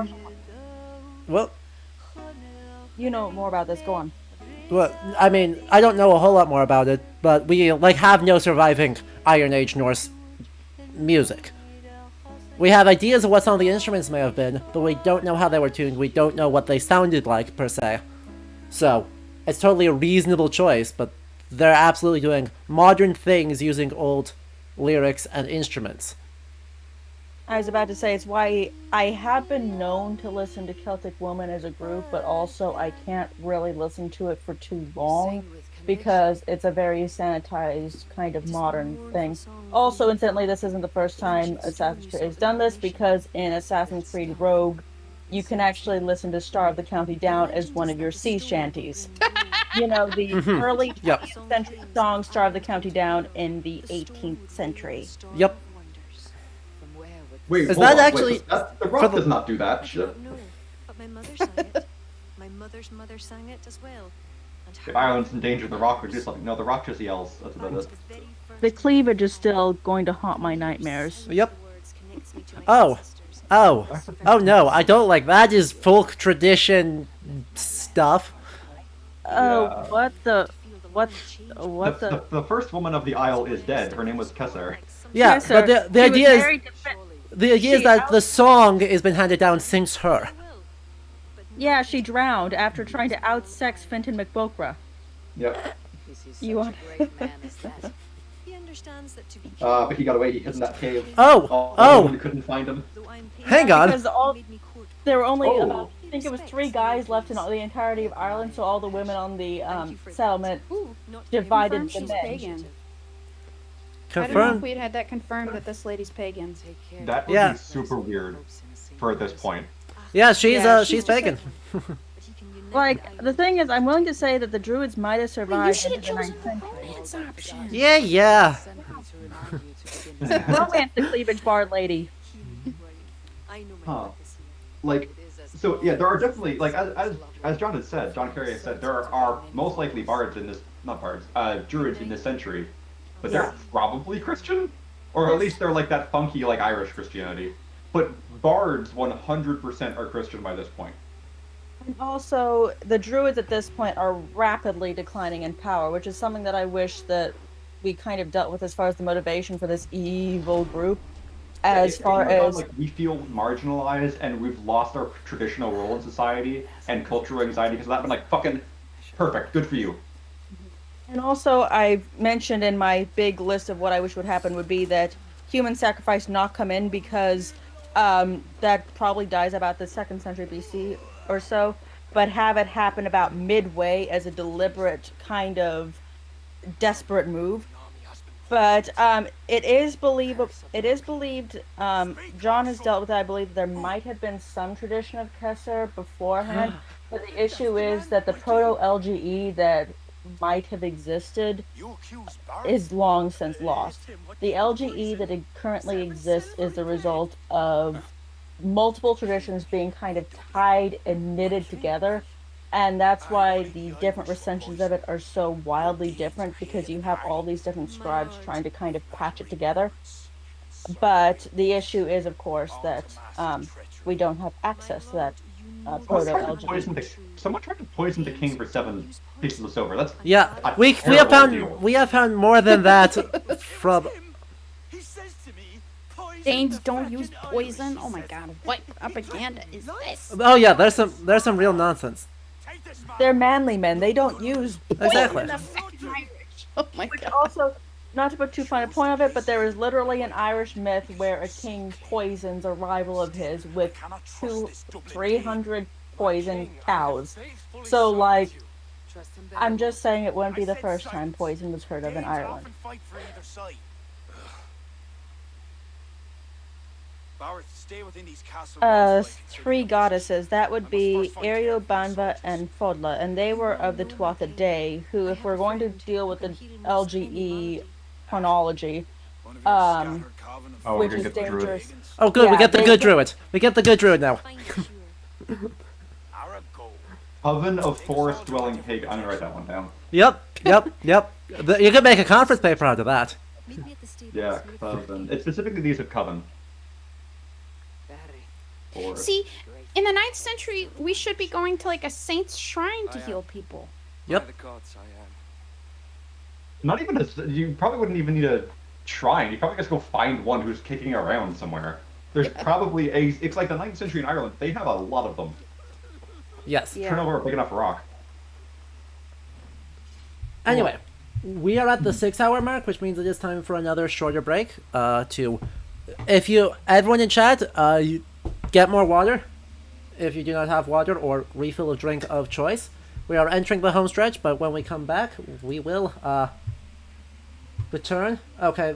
well, you know more about this. Go on. Well, I mean, I don't know a whole lot more about it, but we like have no surviving Iron Age Norse music. We have ideas of what some of the instruments may have been, but we don't know how they were tuned. We don't know what they sounded like per se. So, it's totally a reasonable choice, but they're absolutely doing modern things using old lyrics and instruments. I was about to say, it's why I have been known to listen to Celtic Woman as a group, but also I can't really listen to it for too long because it's a very sanitized kind of modern thing. Also, incidentally, this isn't the first time Assassin's Creed has done this, because in Assassin's Creed Rogue, you can actually listen to Star of the County Down as one of your sea shanties. You know, the early 20th century song Star of the County Down in the 18th century. Yep. Wait, Is hold that on, actually wait, the Rock does not do that shit. But my mother sang it. My mother's mother sang it as well. And If Ireland's in danger, the Rock would do something. No, the Rock just yells. That's about it. The cleavage is still going to haunt my nightmares. Yep. Oh. No, I don't like that. Is folk tradition stuff. Oh, what the... The first woman of the Isle is dead. Her name was Kesser. Yeah, Yes, but sir. the She was idea is... married The idea is that the song has been handed down since her. Yeah, she drowned after trying to outsex Fenton McBokra. Yep. You want... he understands that to be But he got away. He hid in that cave. Oh! You couldn't find him. Hang on. Because there were only about, I think it was 3 guys left in the entirety of Ireland, so all the women on the settlement divided the She's men. pagan. I don't know if we'd had that confirmed that this lady's pagan. That would be super weird for this point. Yeah, she's pagan. Like, the thing is, I'm willing to say that the Druids might have survived into the 9th century. Option. Yeah. Romance the cleavage bard lady. Huh. Like, so yeah, there are definitely, like, as John had said, John Kerry has said, there are most likely bards in this, not bards, Druids in this century, but they're probably Christian, or at least they're like that funky, like, Irish Christianity. But bards 100% are Christian by this point. And also, the Druids at this point are rapidly declining in power, which is something that I wish that we kind of dealt with as far as the motivation for this evil group. As far as like, we feel marginalized and we've lost our traditional role in society and cultural anxiety because of that, but like, fucking perfect, good for you. And also, I mentioned in my big list of what I wish would happen would be that human sacrifice not come in, because that probably dies about the 2nd century BC or so, but have it happen about midway as a deliberate kind of desperate move. But it is believed, John has dealt with it, I believe there might have been some tradition of Kesser beforehand, but the issue is that the proto-LGE that might have existed is long since lost. The LGE that currently exists is the result of multiple traditions being kind of tied and knitted together, and that's why the different recensions of it are so wildly different, because you have all these different scribes trying to kind of patch it together. But the issue is, of course, that we don't have access to that proto-LGE. Someone tried to poison the king for 7 pieces of silver. That's Yeah, a we terrible have deal. found more than that from. Danes don't use poison. Oh my god, what propaganda is this? Oh yeah, there's some real nonsense. They're manly men. They don't use Exactly. Oh my Which god. also, not to put too fine a point of it, but there is literally an Irish myth where a king poisons a rival of his with 300 poisoned cows. So, like, I'm just saying it wouldn't be the first time poison was heard of in Ireland. Three goddesses. That would be Ario, Banva, and Fodla, and they were of the Tuatha Dé, who, if we're going to deal with the LGE chronology, which is dangerous. Oh good, Yeah, we get the they- good druid. We get the good druid now. Coven of Forest Dwelling Pig. I'm gonna write that one down. Yep. You could make a conference paper out of that. Yeah, Coven. It's specifically these of Coven. Forest. See, in the 9th century, we should be going to like a saint's shrine to heal people. Yep. Not even you probably wouldn't even need a shrine. You probably just go find one who's kicking around somewhere. There's probably it's like the 9th century in Ireland. They have a lot of them. Yes. Turn over a big enough rock. Anyway, we are at the 6-hour mark, which means it is time for another shorter break. Everyone in chat, you get more water if you do not have water, or refill a drink of choice. We are entering the home stretch, but when we come back, we will return. Okay,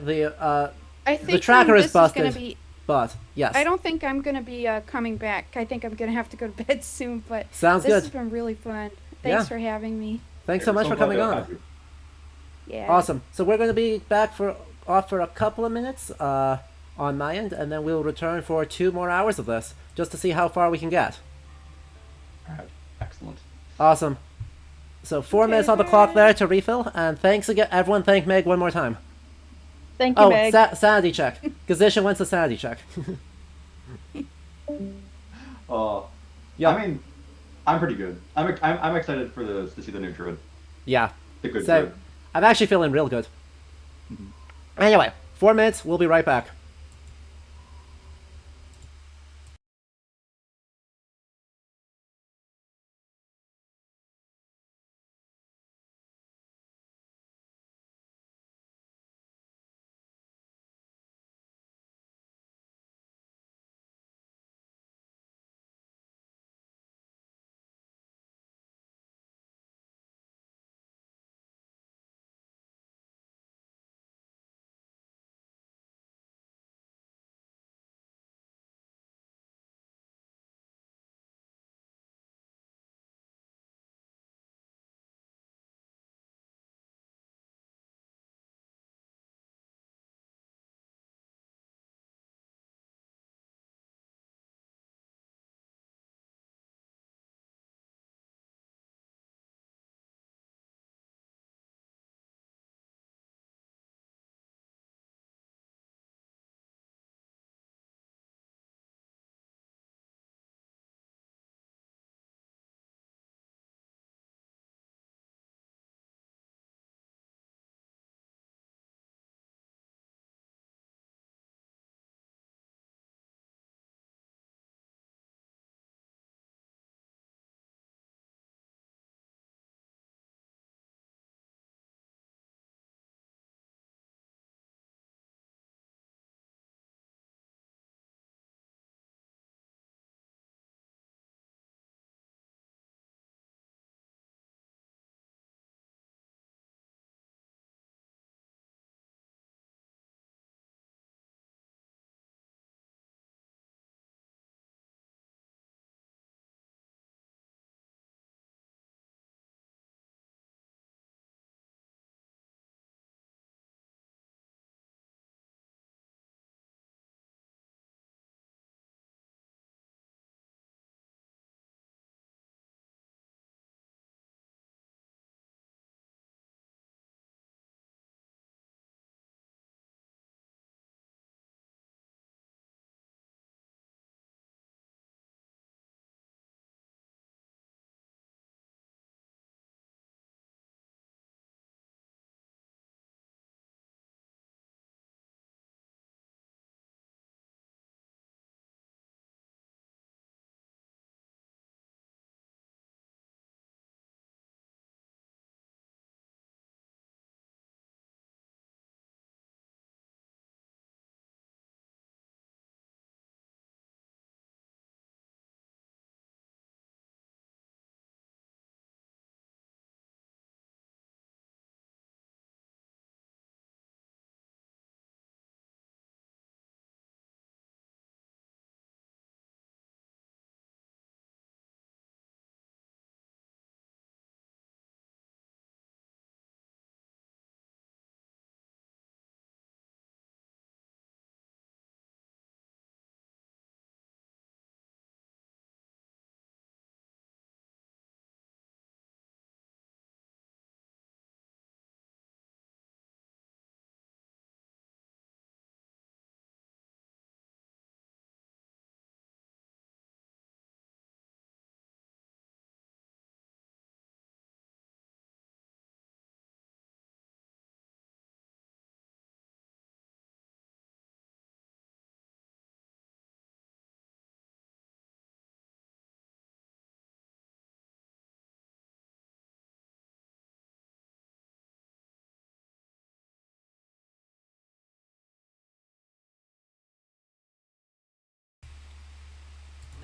I think the tracker this is busted, gonna be... but yes. I don't think I'm gonna be coming back. I think I'm gonna have to go to bed soon. But Sounds this good. has been really fun. Yeah. Thanks for having me. Thanks so much for coming on. Yeah. Awesome. So we're going to be back for a couple of minutes on my end, and then we'll return for 2 more hours of this, just to see how far we can get. Alright, excellent. Awesome. So 4 minutes on the clock there to refill, and thanks again, everyone. Thank Meg one more time. Thank you, Meg. Sanity check. Gazisha wants a sanity check. Yeah. I mean, I'm pretty good. I'm excited for to see the new druid. Yeah. The good So, druid. I'm actually feeling real good. Anyway, 4 minutes. We'll be right back.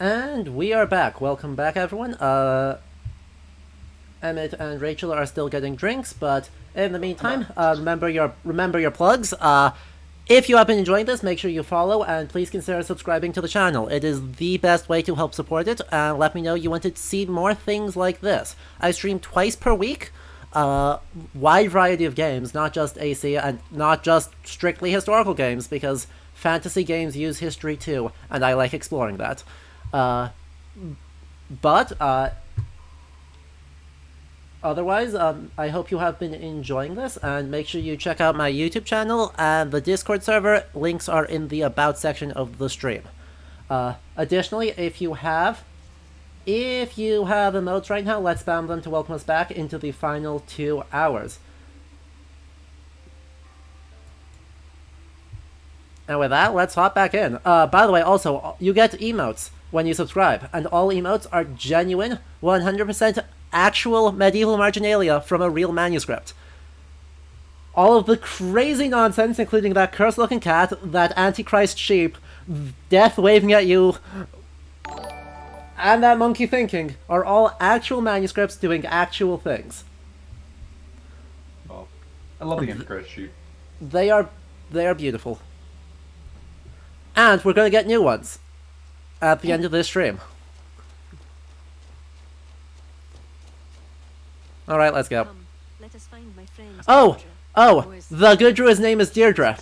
And we are back. Welcome back, everyone. Emmett and Rachel are still getting drinks, but in the meantime, remember your plugs. If you have been enjoying this, make sure you follow and please consider subscribing to the channel. It is the best way to help support it, and let me know you want to see more things like this. I stream twice per week, wide variety of games, not just AC and not just strictly historical games, because fantasy games use history too, and I like exploring that. Otherwise, I hope you have been enjoying this, and make sure you check out my YouTube channel and the Discord server. Links are in the About section of the stream. Additionally, if you have emotes right now, let's spam them to welcome us back into the final 2 hours. And with that, let's hop back in. By the way, also, you get emotes when you subscribe, and all emotes are genuine, 100% actual medieval marginalia from a real manuscript. All of the crazy nonsense, including that cursed-looking cat, that antichrist sheep, death waving at you, and that monkey thinking, are all actual manuscripts doing actual things. Oh, I love the antichrist sheep. They are beautiful. And we're gonna get new ones at the end of this stream. Alright, let's go. Let us find my friend Oh! The good druid's name is Deirdre.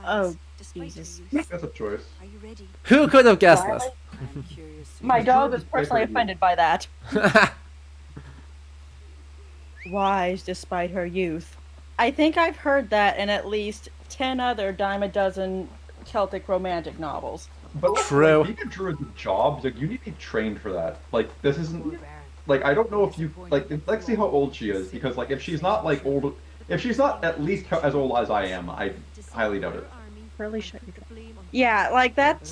Oh, Jesus. That's a choice. Are you ready? Who could have guessed this? My dog was personally offended by that. Wise despite her youth. I think I've heard that in at least 10 other dime a dozen Celtic romantic novels. But true. Like, being a druid is a job. Like, you need to be trained for that. Like, this isn't. Like, I don't know if you like. Let's see how old she is, because like, if she's not like old, if she's not at least as old as I am, I highly doubt it. Really shut your door. Yeah, like that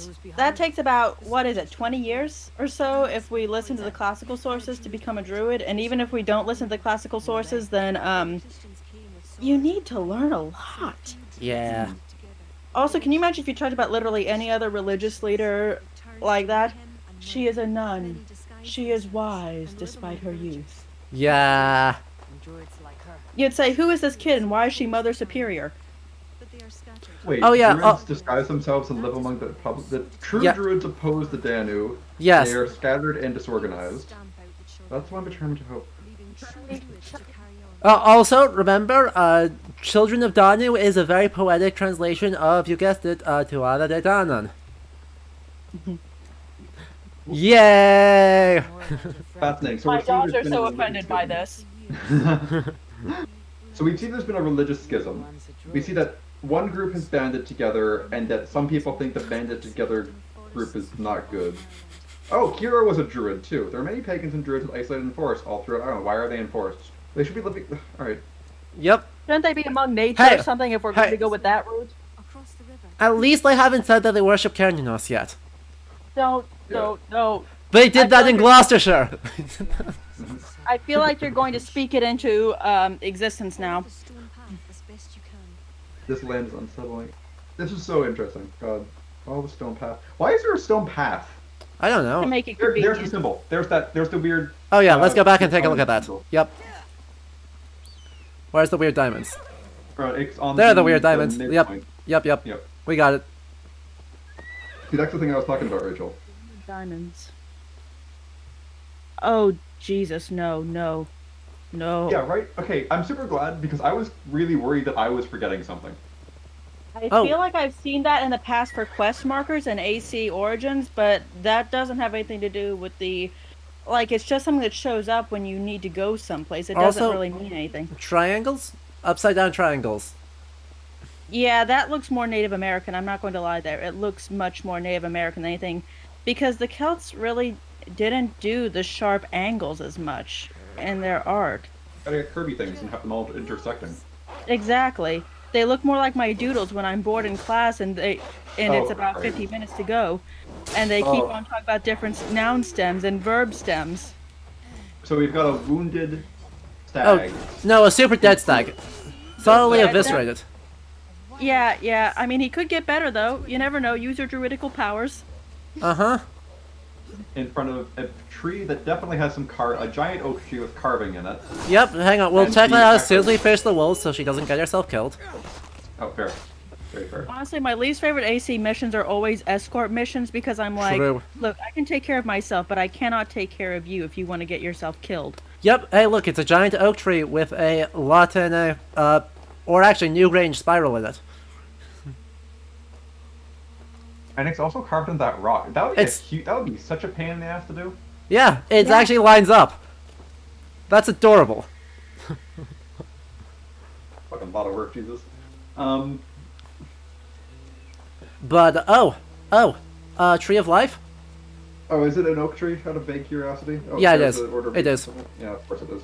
takes about, what is it, 20 years or so if we listen to the classical sources to become a druid, and even if we don't listen to the classical sources, then you need to learn a lot. Yeah. Also, can you imagine if you tried about literally any other religious leader like that? She is a nun. She is wise despite her youth. Yeah. You'd say, who is this kid and why is she Mother Superior? Wait, oh yeah, druids disguise themselves and live among the public. The true druids oppose the Danu. Yes. They are scattered and disorganized. That's what I'm determined to hope. Also, remember, Children of Danu is a very poetic translation of, you guessed it, Tuatha De Danann. Yay! Fascinating. So my dogs are so offended by this. So we see there's been a religious schism. We see that one group has banded together, and that some people think the banded together group is not good. Oh, Kira was a druid too. There are many pagans and druids isolated in forests all throughout Ireland. Why are they in forests? They should be living. All right. Yep. Shouldn't they be among nature or something if we're going to go with that route? At least they haven't said that they worship Cernunos yet. Don't. They did that in Gloucestershire. I feel like you're going to speak it into existence now. This land is unsettling. This is so interesting. God, all the stone path. Why is there a stone path? I don't know. To make it there's the symbol. There's the weird. Oh yeah, let's go back and take a look at that. Yep. Where's the weird diamonds? It's on there are the weird diamonds. Midpoint. Yep. We got it. See, that's the thing I was talking about, Rachel. Diamonds. Oh, Jesus, no. Yeah, right? Okay, I'm super glad, because I was really worried that I was forgetting something. I feel like I've seen that in the past for quest markers and AC Origins, but that doesn't have anything to do with the... Like, it's just something that shows up when you need to go someplace. It doesn't really mean anything. Triangles? Upside down triangles. Yeah, that looks more Native American. I'm not going to lie there. It looks much more Native American than anything. Because the Celts really didn't do the sharp angles as much in their art. Gotta get Kirby things and have them all intersecting. Exactly. They look more like my doodles when I'm bored in class and it's about 50 minutes to go. And they keep on talking about different noun stems and verb stems. So we've got a wounded stag. Oh, no, a super dead stag. Thoroughly eviscerated. Yeah. I mean, he could get better, though. You never know. Use your druidical powers. Uh-huh. in front of a tree that definitely has some a giant oak tree with carving in it. Yep, hang on. We'll And check the that out as soon as actual- we finish the wolves so she doesn't get herself killed. Oh, fair. Very fair. Honestly, my least favorite AC missions are always escort missions because I'm like, True. look, I can take care of myself, but I cannot take care of you if you want to get yourself killed. Yep, hey look, it's a giant oak tree with a Latin, or actually Newgrange spiral in it. And it's also carved in that rock. That would be that would be such a pain in the ass to do. Yeah, it actually lines up. That's adorable. Fucking lot of work, Jesus. But, Tree of Life? Oh, is it an oak tree? Out of vague curiosity? Oh, Yeah, it there's is. the order of It is. Yeah, of course it is.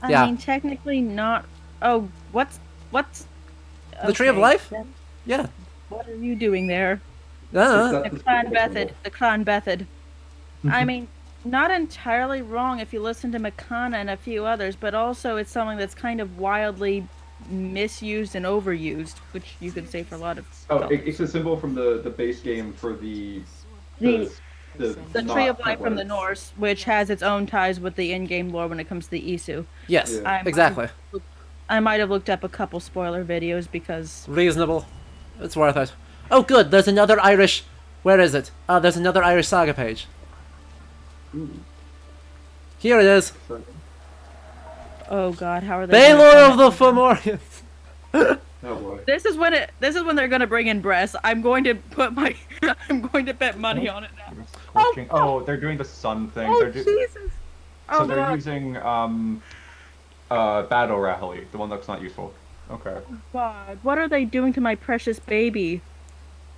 I mean, technically not. Oh, what's? The Tree of okay, Life? then Yeah. What are you doing there? The Clan Bethid. The Clan Bethid. I mean, not entirely wrong if you listen to Makana and a few others, but also it's something that's kind of wildly misused and overused, which you could say for a lot of. Oh, it's a symbol from the base game for the The Tree of Life from the North. Norse, which has its own ties with the in-game lore when it comes to the Isu. Yes, exactly. I might have looked up a couple spoiler videos because... Reasonable. It's worth it. Oh good, there's another Irish... Where is it? There's another Irish saga page. Here it is. Oh god, how are they... Baylor of the Fomorians! Oh boy. This is when they're gonna bring in Bress. I'm going to put my... I'm going to bet money on it now. Oh, they're doing the sun thing. Oh, They're Jesus! So Oh, they're God. using Battle Rahali, the one that's not useful. Okay. God, what are they doing to my precious baby?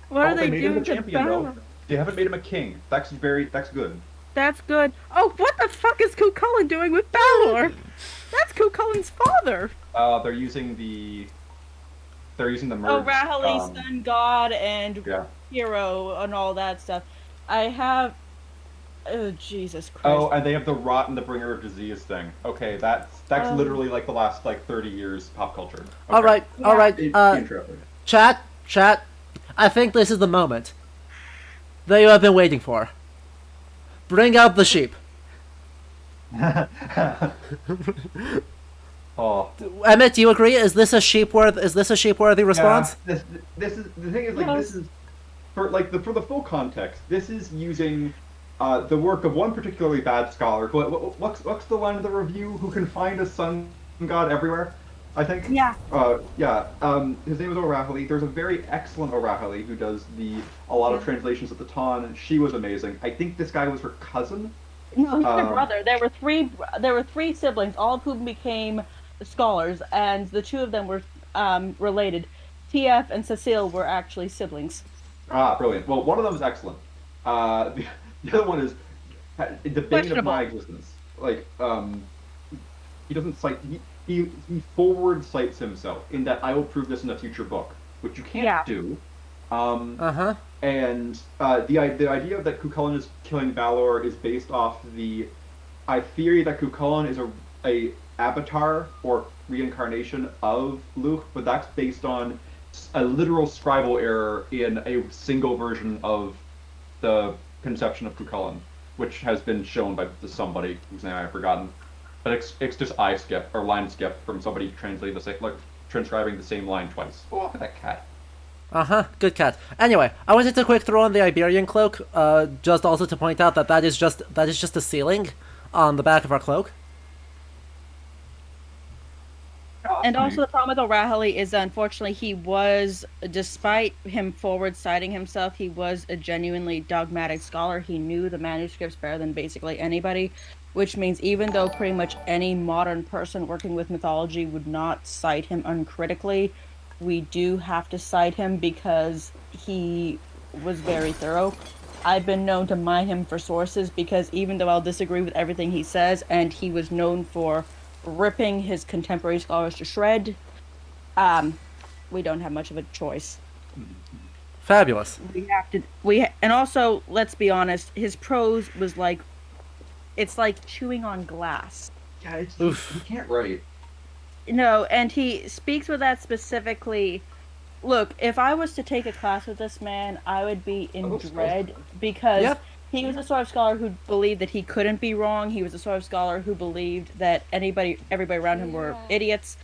What are they made him doing a to champion though. Balor? They haven't made him a king. That's good. That's good. Oh, what the fuck is Cuchulainn doing with Balor? That's Cuchulainn's father. They're using the merge. Oh, Rahali, Sun God, and Yeah. Hero, and all that stuff. I have... Oh, Jesus Christ. Oh, and they have the rot and the bringer of disease thing. Okay, that's Oh. literally like the last 30 years pop culture. Okay. Alright, Interesting. Chat, I think this is the moment that you have been waiting for. Bring out the sheep. Oh. Emmett, do you agree? Is this a sheep-worthy response? Yeah, this is the thing is like this is for the full context. This is using the work of one particularly bad scholar. What's the line of the review? Who can find a sun god everywhere? I think. Yeah. His name is O'Rahilly. There's a very excellent O'Rahilly who does a lot of translations of the Ton. She was amazing. I think this guy was her cousin. No, he's her brother. There were three siblings, all of whom became scholars, and the two of them were related. TF and Cecile were actually siblings. Ah, brilliant. Well, one of them is excellent. The other one is the bane of my existence. Like, he doesn't cite. He forward cites himself in that I will prove this in a future book, which you can't do. And the idea that Cuchulainn is killing Balor is based off the theory that Cuchulainn is a avatar or reincarnation of Luke, but that's based on a literal scribal error in a single version of the conception of Cuchulainn, which has been shown by somebody whose name I have forgotten. But it's just line skip from somebody transcribing the same line twice. Oh, look at that cat. Good cat. Anyway, I wanted to quick throw on the Iberian cloak, just also to point out that is just a ceiling on the back of our cloak. And also the problem with O'Rahilly is that unfortunately he was, despite him forward citing himself, he was a genuinely dogmatic scholar. He knew the manuscripts better than basically anybody, which means even though pretty much any modern person working with mythology would not cite him uncritically, we do have to cite him because he was very thorough. I've been known to mine him for sources because even though I'll disagree with everything he says, and he was known for ripping his contemporary scholars to shred, we don't have much of a choice. Fabulous. And also, let's be honest, his prose was like, it's like chewing on glass. Yeah, you can't write. No, and he speaks with that specifically. Look, if I was to take a class with this man, I would be in dread because He was a sort of scholar who believed that he couldn't be wrong. He was a sort of scholar who believed that everybody around him were idiots.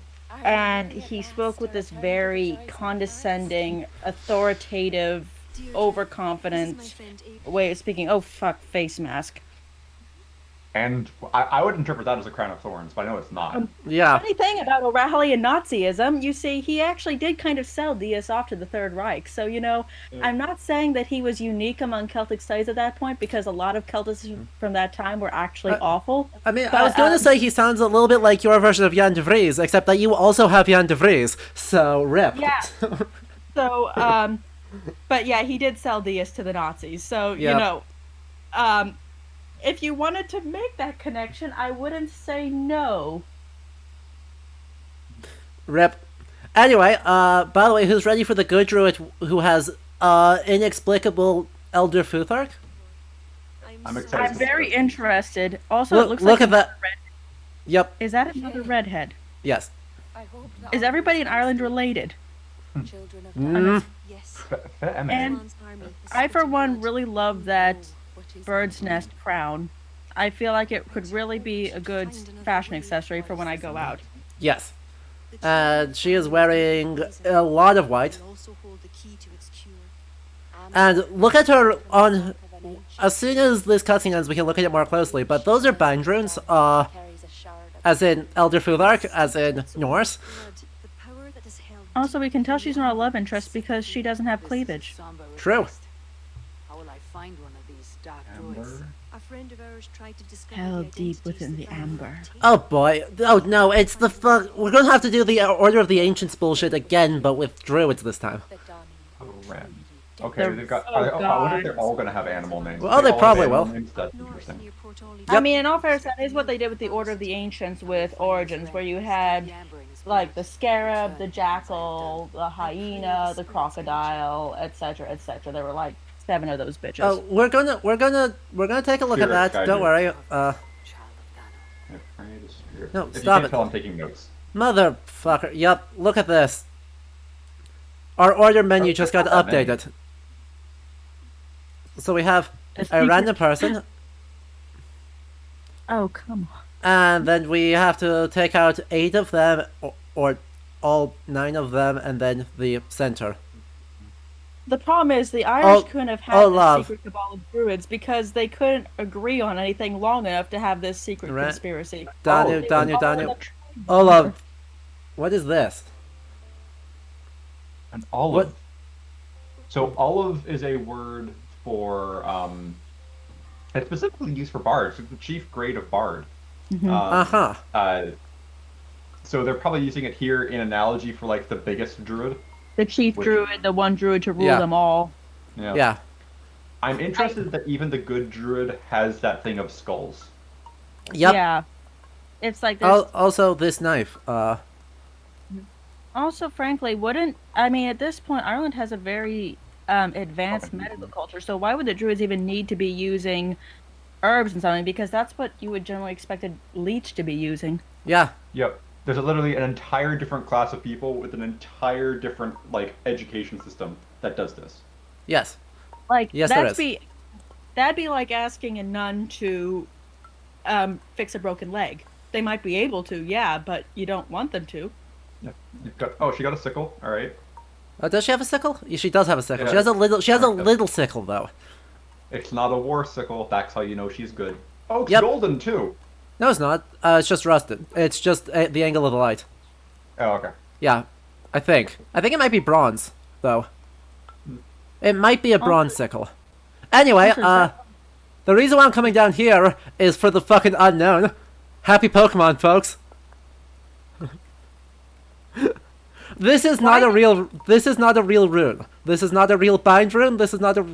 And he spoke with this very condescending, authoritative, overconfident way of speaking. Oh, fuck, face mask. And I would interpret that as a crown of thorns, but I know it's not. Yeah. Funny thing about O'Reilly and Nazism, you see, he actually did kind of sell DS off to the Third Reich. So, I'm not saying that he was unique among Celtic studies at that point, because a lot of Celtics from that time were actually awful. I mean, I was going to say he sounds a little bit like your version of Jan de Vries, except that you also have Jan de Vries, so rip. Yeah. So, but yeah, he did sell DS to the Nazis. So, Yep. if you wanted to make that connection, I wouldn't say no. Rip. Anyway, by the way, who's ready for the good druid who has inexplicable Elder Futhark? I'm excited. I'm very interested. Also, Look- it looks look like at that. Red. Yep. Is that another redhead? Yes. Is everybody in Ireland related? Mm. And I, for one, really love that bird's nest crown. I feel like it could really be a good fashion accessory for when I go out. Yes. And she is wearing a lot of white. And look at her on... As soon as this cutscene ends, we can look at it more closely. But those are bind runes, as in Elder Futhark, as in Norse. Also, we can tell she's not a love interest because she doesn't have cleavage. True. How will I find one of these dark druids? A friend of ours tried to discover Held deep within the amber. Oh boy. Oh no, it's the fuck. We're gonna have to do the Order of the Ancients bullshit again, but with druids this time. Oh, Ren. Okay, they've got. I wonder if they're all going to have animal names. Well, they all have probably animal will. Names? That's interesting. I mean, in all fairness, that is what they did with the Order of the Ancients with Origins, where you had, like, the scarab, the jackal, the hyena, the crocodile, etc., etc. There were, like, 7 of those bitches. Oh, we're gonna take a look at that. Don't worry. No, If you stop can't it. tell, I'm taking notes. Motherfucker. Yup, look at this. Our order menu just got not that many. updated. So we have a random person, Oh, come on. and then we have to take out 8 of them, or all 9 of them, and then the center. The problem is the Irish couldn't have had oh, the love. secret cabal of druids because they couldn't agree on anything long enough to have this secret Right. conspiracy. Daniel. Olav. What is this? An olive. So olive is a word for it's specifically used for bards. It's the chief grade of bard. So they're probably using it here in analogy for like the biggest druid. The chief druid, the one druid to rule Yeah. them all. Yeah. I'm interested that even the good druid has that thing of skulls. Yep. Yeah. It's like there's... Also, this knife. Also, frankly, at this point, Ireland has a very advanced medical culture, so why would the druids even need to be using herbs and something? Because that's what you would generally expect a leech to be using. Yeah. Yep. There's literally an entire different class of people with an entire different like education system that does this. Yes. Like Yes, that'd there is. that'd be like asking a nun to fix a broken leg. They might be able to, yeah, but you don't want them to. Yeah. She got a sickle. All right. Does she have a sickle? Yeah, she does have a sickle. Yeah. She has a little. She has a little sickle though. It's not a war sickle. That's how you know she's good. Oh, it's Yep. golden too. No, it's not. It's just rusted. It's just the angle of the light. Oh, okay. Yeah, I think. I think it might be bronze, though. It might be a bronze sickle. Anyway, the reason why I'm coming down here is for the fucking unknown. Happy Pokemon, folks. This is not a real. This is not a real rune. This is not a real bind rune. This is not a.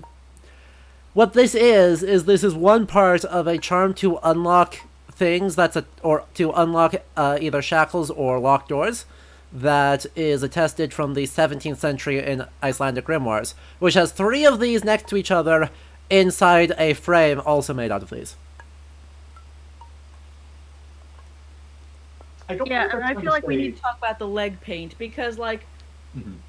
What this is this is one part of a charm to unlock things or to unlock either shackles or locked doors that is attested from the 17th century in Icelandic grimoires, which has 3 of these next to each other inside a frame also made out of these. Yeah, and I feel like we need to talk about the leg paint because, like,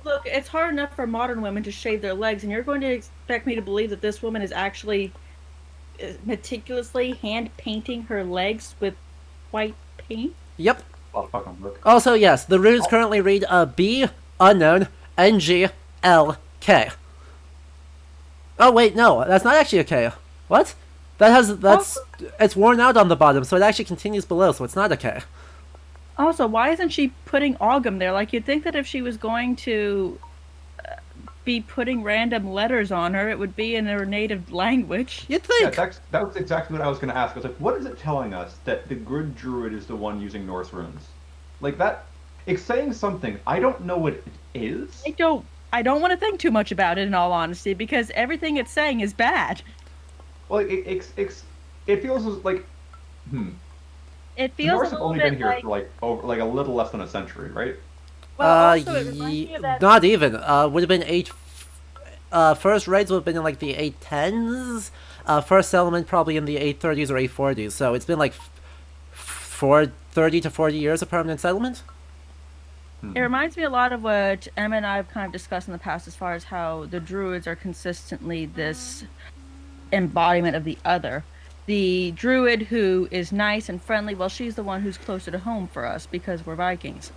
look, it's hard enough for modern women to shave their legs, and you're going to expect me to believe that this woman is actually meticulously hand painting her legs with white paint? Yep. Oh, fucking look. Also, yes, the runes currently read B unknown NGLK. Oh wait, no, that's not actually a K. What? It's worn out on the bottom, so it actually continues below, so it's not a K. Also, why isn't she putting Ogum there? Like, you'd think that if she was going to be putting random letters on her, it would be in her native language. You'd think. Yeah, that was exactly what I was going to ask. I was like, what is it telling us that the good druid is the one using Norse runes? Like that, it's saying something. I don't know what it is. I don't want to think too much about it, in all honesty, because everything it's saying is bad. Well, it feels like, It the feels Norse a have little only bit been here like... for like a little less than a century, right? Well, also, it reminds me of that... Not even. Would have been first raids would have been in like the 810s. First settlement probably in the 830s or 840s. So it's been like 30 to 40 years of permanent settlement. It reminds me a lot of what Emma and I have kind of discussed in the past as far as how the Druids are consistently this embodiment of the other. The Druid who is nice and friendly, well, she's the one who's closer to home for us because we're Vikings.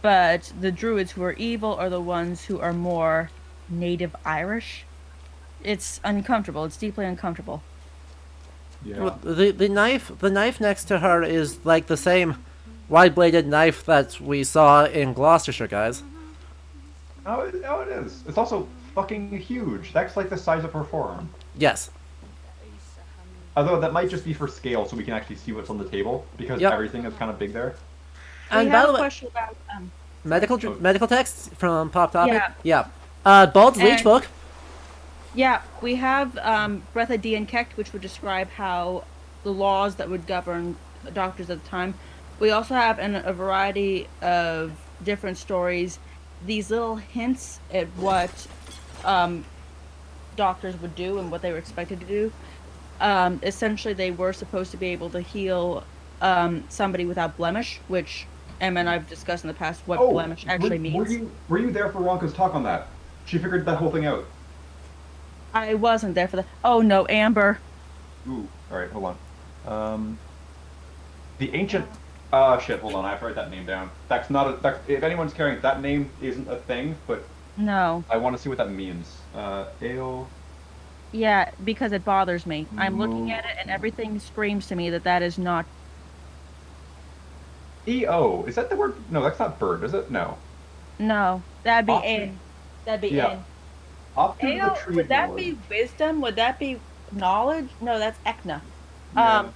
But the Druids who are evil are the ones who are more native Irish. It's uncomfortable. It's deeply uncomfortable. Yeah. Well, the knife next to her is like the same wide-bladed knife that we saw in Gloucestershire, guys. Oh, it is. It's also fucking huge. That's like the size of her forearm. Yes. Although that might just be for scale, so we can actually see what's on the table, because everything is kind of big there. And we by have the a way, question about medical texts from Pop Topic. Yeah. Bald's Leech And- book. Yeah, we have Breatha Dien Kecht, which would describe how the laws that would govern doctors at the time. We also have in a variety of different stories these little hints at what doctors would do and what they were expected to do. Essentially, they were supposed to be able to heal somebody without blemish, which Emma and I've discussed in the past what blemish actually means. Were you there for Wonka's talk on that? She figured that whole thing out. I wasn't there for that. Oh no, Amber. Ooh, alright, hold on. The ancient... shit, hold on, I have to write that name down. That's not a... if anyone's caring, that name isn't a thing, but... No. I want to see what that means. Ale... Yeah, because it bothers me. I'm looking at it and everything screams to me that that is not... E-O, is that the word? No, that's not bird, is it? No. No, that'd be in. That'd be in. Ale, would that be wisdom? Would that be knowledge? No, that's Ekna. Yeah.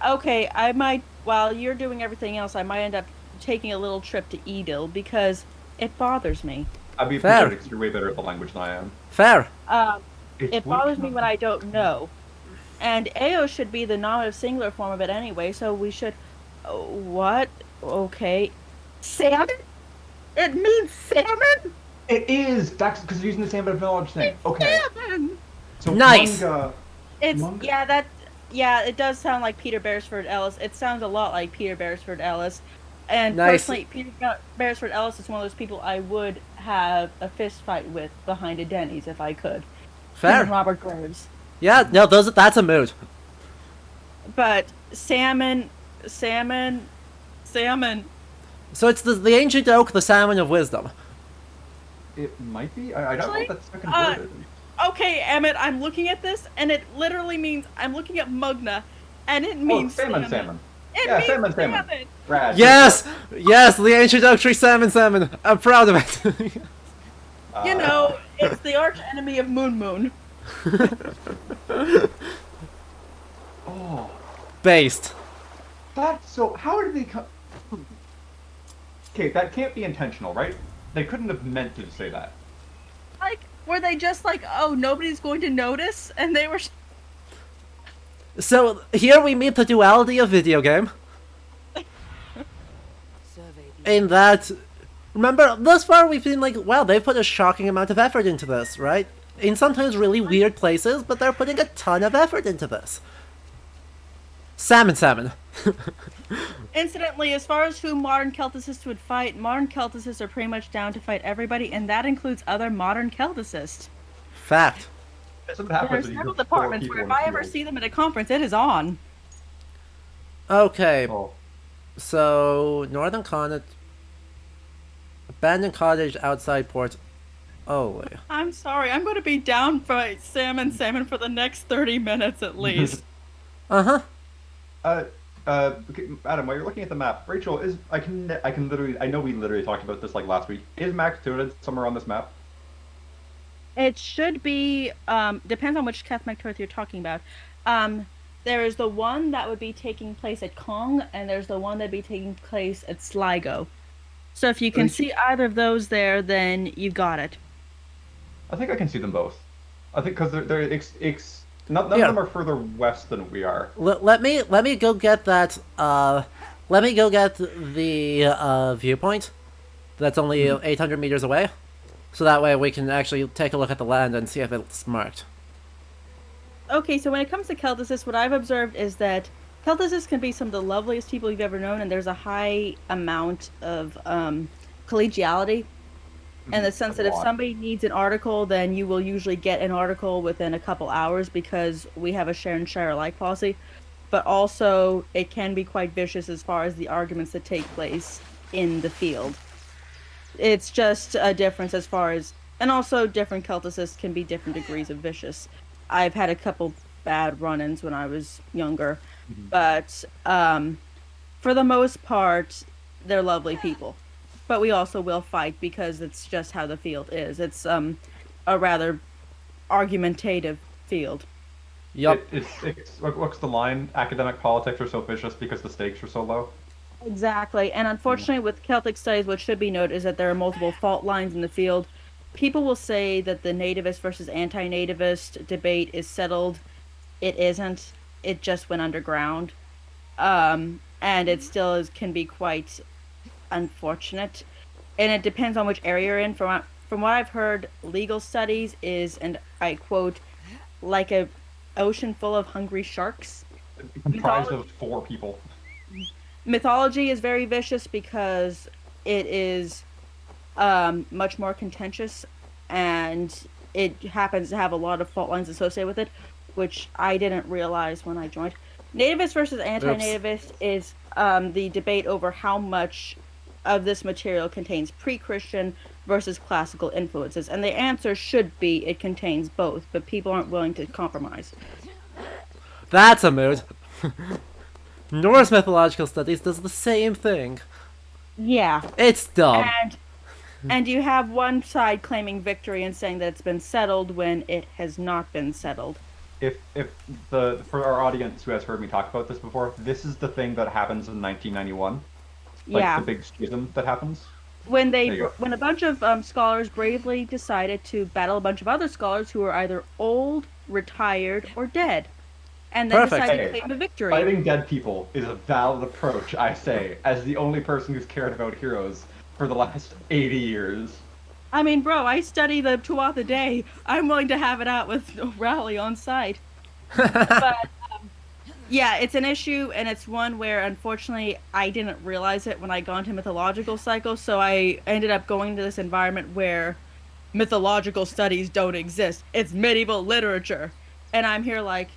Okay, I might, while you're doing everything else, I might end up taking a little trip to Edil because it bothers me. I'd be Fair. because you're way better at the language than I am. Fair. It bothers me when I don't know. And Ao should be the nominative singular form of it anyway, so we should... What? Okay. Salmon? It means salmon? It is! That's because you're using the salmon of knowledge thing. Okay. Salmon! So Nice! It's... Yeah, it does sound like Peter Beresford Ellis. It sounds a lot like Peter Beresford Ellis. And Nice. personally, Peter Beresford Ellis is one of those people I would have a fist fight with behind a Denny's if I could. Fair. Him and Robert Graves. Yeah, no, that's a mood. But salmon. So it's the ancient oak, the salmon of wisdom. It might be? I don't know what that second word is. Okay, Emmett, I'm looking at this, and it literally means I'm looking at Mugna, and it means salmon. It Yeah, means salmon. Rad. Yes! Yes, the ancient oak tree salmon. I'm proud of it. You know, it's the arch enemy of Moon. Oh. Based. That's so... How did they come... Okay, that can't be intentional, right? They couldn't have meant to say that. Like, were they just like, oh, nobody's going to notice? And they were... So, here we meet the duality of video game. In that... Remember, thus far we've been like, wow, they've put a shocking amount of effort into this, right? In sometimes really weird places, but they're putting a ton of effort into this. Salmon. Incidentally, as far as who modern Celticists would fight, modern Celticists are pretty much down to fight everybody, and that includes other modern Celticists. Fact. So what There are happens when you several have 4 departments people where in if a I ever field? see them at a conference, it is on. Okay, Oh, so Northern Cottage, abandoned cottage outside port. Oh, I'm sorry, I'm going to be down by salmon for the next 30 minutes at least. uh-huh. Okay, Adam, while you're looking at the map, Rachel, I can literally, I know we literally talked about this like last week. Is Max Turin somewhere on this map? It should be, depends on which Kathmak Torth you're talking about. There is the one that would be taking place at Kong, and there's the one that'd be taking place at Sligo. So if you can see either of those there, then you've got it. I think I can see them both. I think because none of Yeah. them are further west than we are. Let me go get that. Let me go get the viewpoint. That's only 800 meters away, so that way we can actually take a look at the land and see if it's marked. Okay, so when it comes to Celticists, what I've observed is that Celticists can be some of the loveliest people you've ever known, and there's a high amount of collegiality. In the sense that if somebody needs an article, then you will usually get an article within a couple hours because we have a share and share alike policy. But also, it can be quite vicious as far as the arguments that take place in the field. It's just a difference as far as, and also different Celticists can be different degrees of vicious. I've had a couple bad run-ins when I was younger, but for the most part, they're lovely people. But we also will fight because it's just how the field is. It's a rather argumentative field. Yep. What's the line? Academic politics are so vicious because the stakes are so low. Exactly. And unfortunately, with Celtic studies, what should be noted is that there are multiple fault lines in the field. People will say that the nativist versus anti-nativist debate is settled. It isn't. It just went underground. And it still can be quite unfortunate, and it depends on which area you're in. From what I've heard, legal studies is, and I quote, like a ocean full of hungry sharks. Comprised of 4 people. Mythology is very vicious because it is much more contentious, and it happens to have a lot of fault lines associated with it, which I didn't realize when I joined. Nativist versus anti-nativist is the debate over how much of this material contains pre-Christian versus classical influences, and the answer should be it contains both, but people aren't willing to compromise. That's a mood. Norse mythological studies does the same thing. Yeah. It's dumb. And you have one side claiming victory and saying that it's been settled when it has not been settled. For our audience who has heard me talk about this before, this is the thing that happens in 1991. Like the big schism that happens. When a bunch of scholars bravely decided to battle a bunch of other scholars who were either old, retired, or dead, and then decided to claim a victory. Fighting dead people is a valid approach, I say, as the only person who's cared about heroes for the last 80 years. I mean, bro, I study the Tuatha Dé. I'm willing to have it out with Rowley on site. But yeah, it's an issue, and it's one where, unfortunately, I didn't realize it when I got into mythological cycles, so I ended up going to this environment where mythological studies don't exist. It's medieval literature. And I'm here like,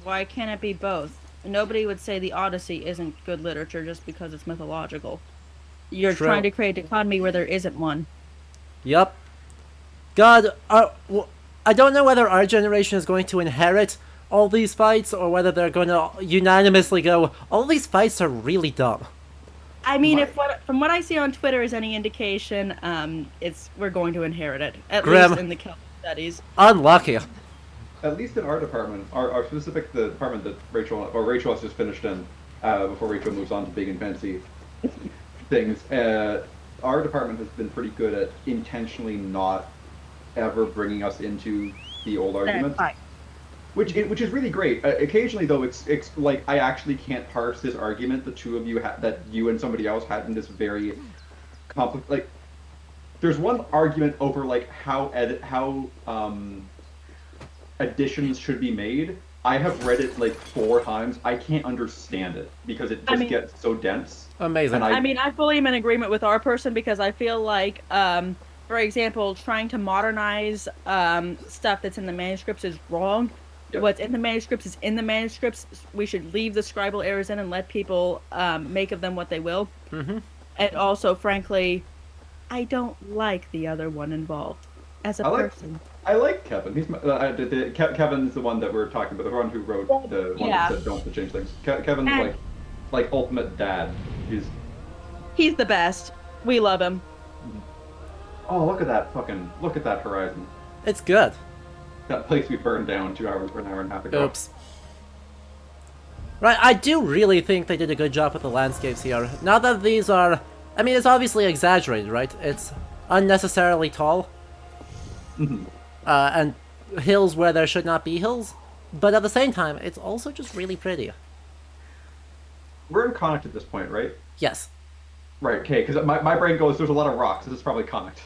why can't it be both? Nobody would say the Odyssey isn't good literature just because it's mythological. You're trying to create a dichotomy where there isn't one. Yup. God, I don't know whether our generation is going to inherit all these fights, or whether they're going to unanimously go, all these fights are really dumb. I mean, from what I see on Twitter is any indication, we're going to inherit it, at least in the Celtic studies. Unlucky. At least in our department, our specific the department that Rachel has just finished in, before Rachel moves on to big and fancy things. Our department has been pretty good at intentionally not ever bringing us into the old arguments. Which is really great. Occasionally, though, it's like I actually can't parse this argument the two of you that you and somebody else had in this very complicated. Like, there's one argument over like how additions should be made. I have read it like 4 times. I can't understand it because it just gets so dense. Amazing. I fully am in agreement with our person because I feel like for example, trying to modernize stuff that's in the manuscripts is wrong. Yep. What's in the manuscripts is in the manuscripts. We should leave the scribal errors in and let people make of them what they will. Mm-hmm. And also, frankly, I don't like the other one involved as a person. I like Kevin. He's Kevin's the one that we're talking about. The one who wrote the one that said don't change things. Kevin's like ultimate dad. He's the best. We love him. Oh, look at that horizon. It's good. That place we burned down 2 hours or an hour and a half ago. Oops. Right, I do really think they did a good job with the landscapes here. Now that these are... I mean, it's obviously exaggerated, right? It's unnecessarily tall. Mm-hmm. And hills where there should not be hills. But at the same time, it's also just really pretty. We're in Connacht at this point, right? Yes. Right, okay, because my brain goes, there's a lot of rocks. This is probably Connacht.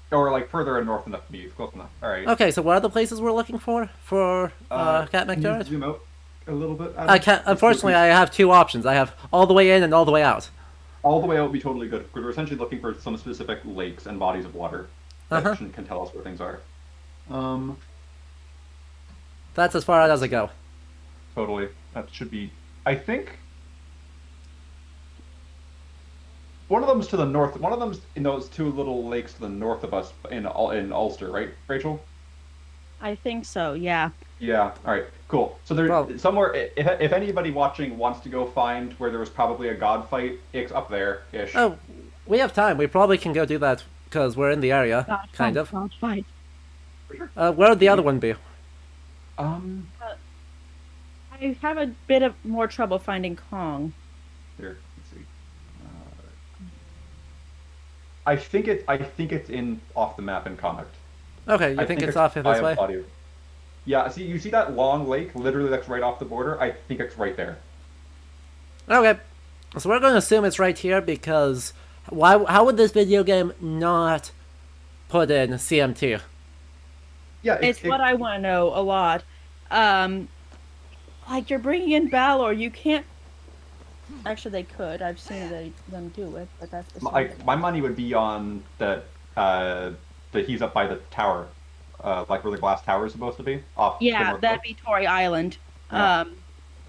Or like further north enough to be close enough. All right. Okay, so what are the places we're looking for Cat Can you McDarrett? zoom out a little bit? I can't. Unfortunately, I have two options. I have all the way in and all the way out. All the way out would be totally good because we're essentially looking for some specific lakes and bodies of water that can tell us where things are. That's as far out as I go. Totally. That should be. I think. One of them's to the north. One of them's in those two little lakes to the north of us in Ulster, right, Rachel? I think so. Yeah. Yeah. All right. Cool. So there's somewhere. If anybody watching wants to go find where there was probably a god fight, it's up there ish. Oh, we have time. We probably can go do that because we're in the area, kind of. God fight. Where would the other one be? I have a bit of more trouble finding Kong. Here, let's see. I think it's in off the map in Connacht. Okay, you think it's off this way? Audio. Yeah, see, you see that long lake, literally that's right off the border? I think it's right there. Okay, so we're going to assume it's right here because how would this video game not put in CMT? Yeah, it's what I want to know a lot. Like you're bringing in Balor, you can't. Actually, they could. I've seen them do it, but that's my money would be on that he's up by the tower, like where the glass tower is supposed to be. Yeah, that'd be Tory Island,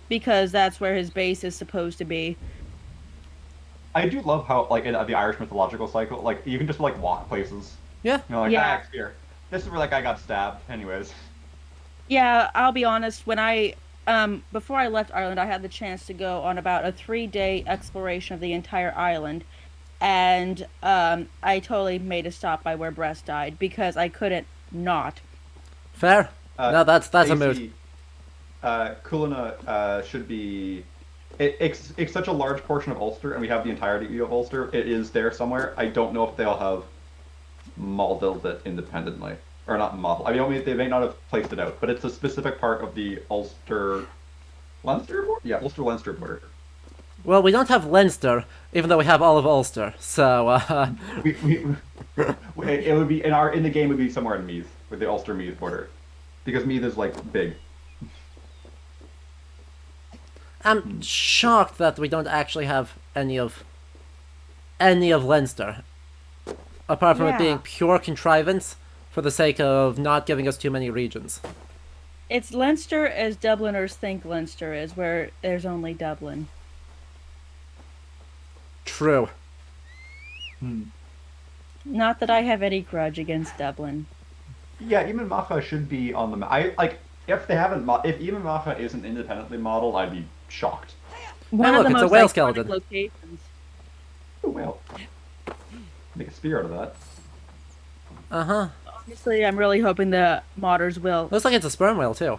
because that's where his base is supposed to be. I do love how, like, in the Irish mythological cycle, like you can just like walk places. Yeah. You know, like here. This is where that guy got stabbed. Anyways. Yeah, I'll be honest. When I before I left Ireland, I had the chance to go on about a 3-day exploration of the entire island, and I totally made a stop by where Brest died because I couldn't not. Fair. No, that's a mood. Culina should be. It's such a large portion of Ulster, and we have the entirety of Ulster. It is there somewhere. I don't know if they'll have modeled it independently. Or not model. I mean, they may not have placed it out, but it's a specific part of the Ulster-Leinster border? Yeah, Ulster-Leinster border. Well, we don't have Leinster, even though we have all of Ulster, so, it would be, in the game, it would be somewhere in Meath, with the Ulster-Meath border. Because Meath is, like, big. I'm shocked that we don't actually have any of Leinster. Apart from it being pure contrivance, for the sake of not giving us too many regions. It's Leinster as Dubliners think Leinster is, where there's only Dublin. True. Not that I have any grudge against Dublin. Yeah, even Macha should be on the map. If even Macha isn't independently modeled, I'd be shocked. One of the most whale iconic skeleton. locations. A whale. Make a spear out of that. Uh-huh. Honestly, I'm really hoping the modders will. Looks like it's a sperm whale, too.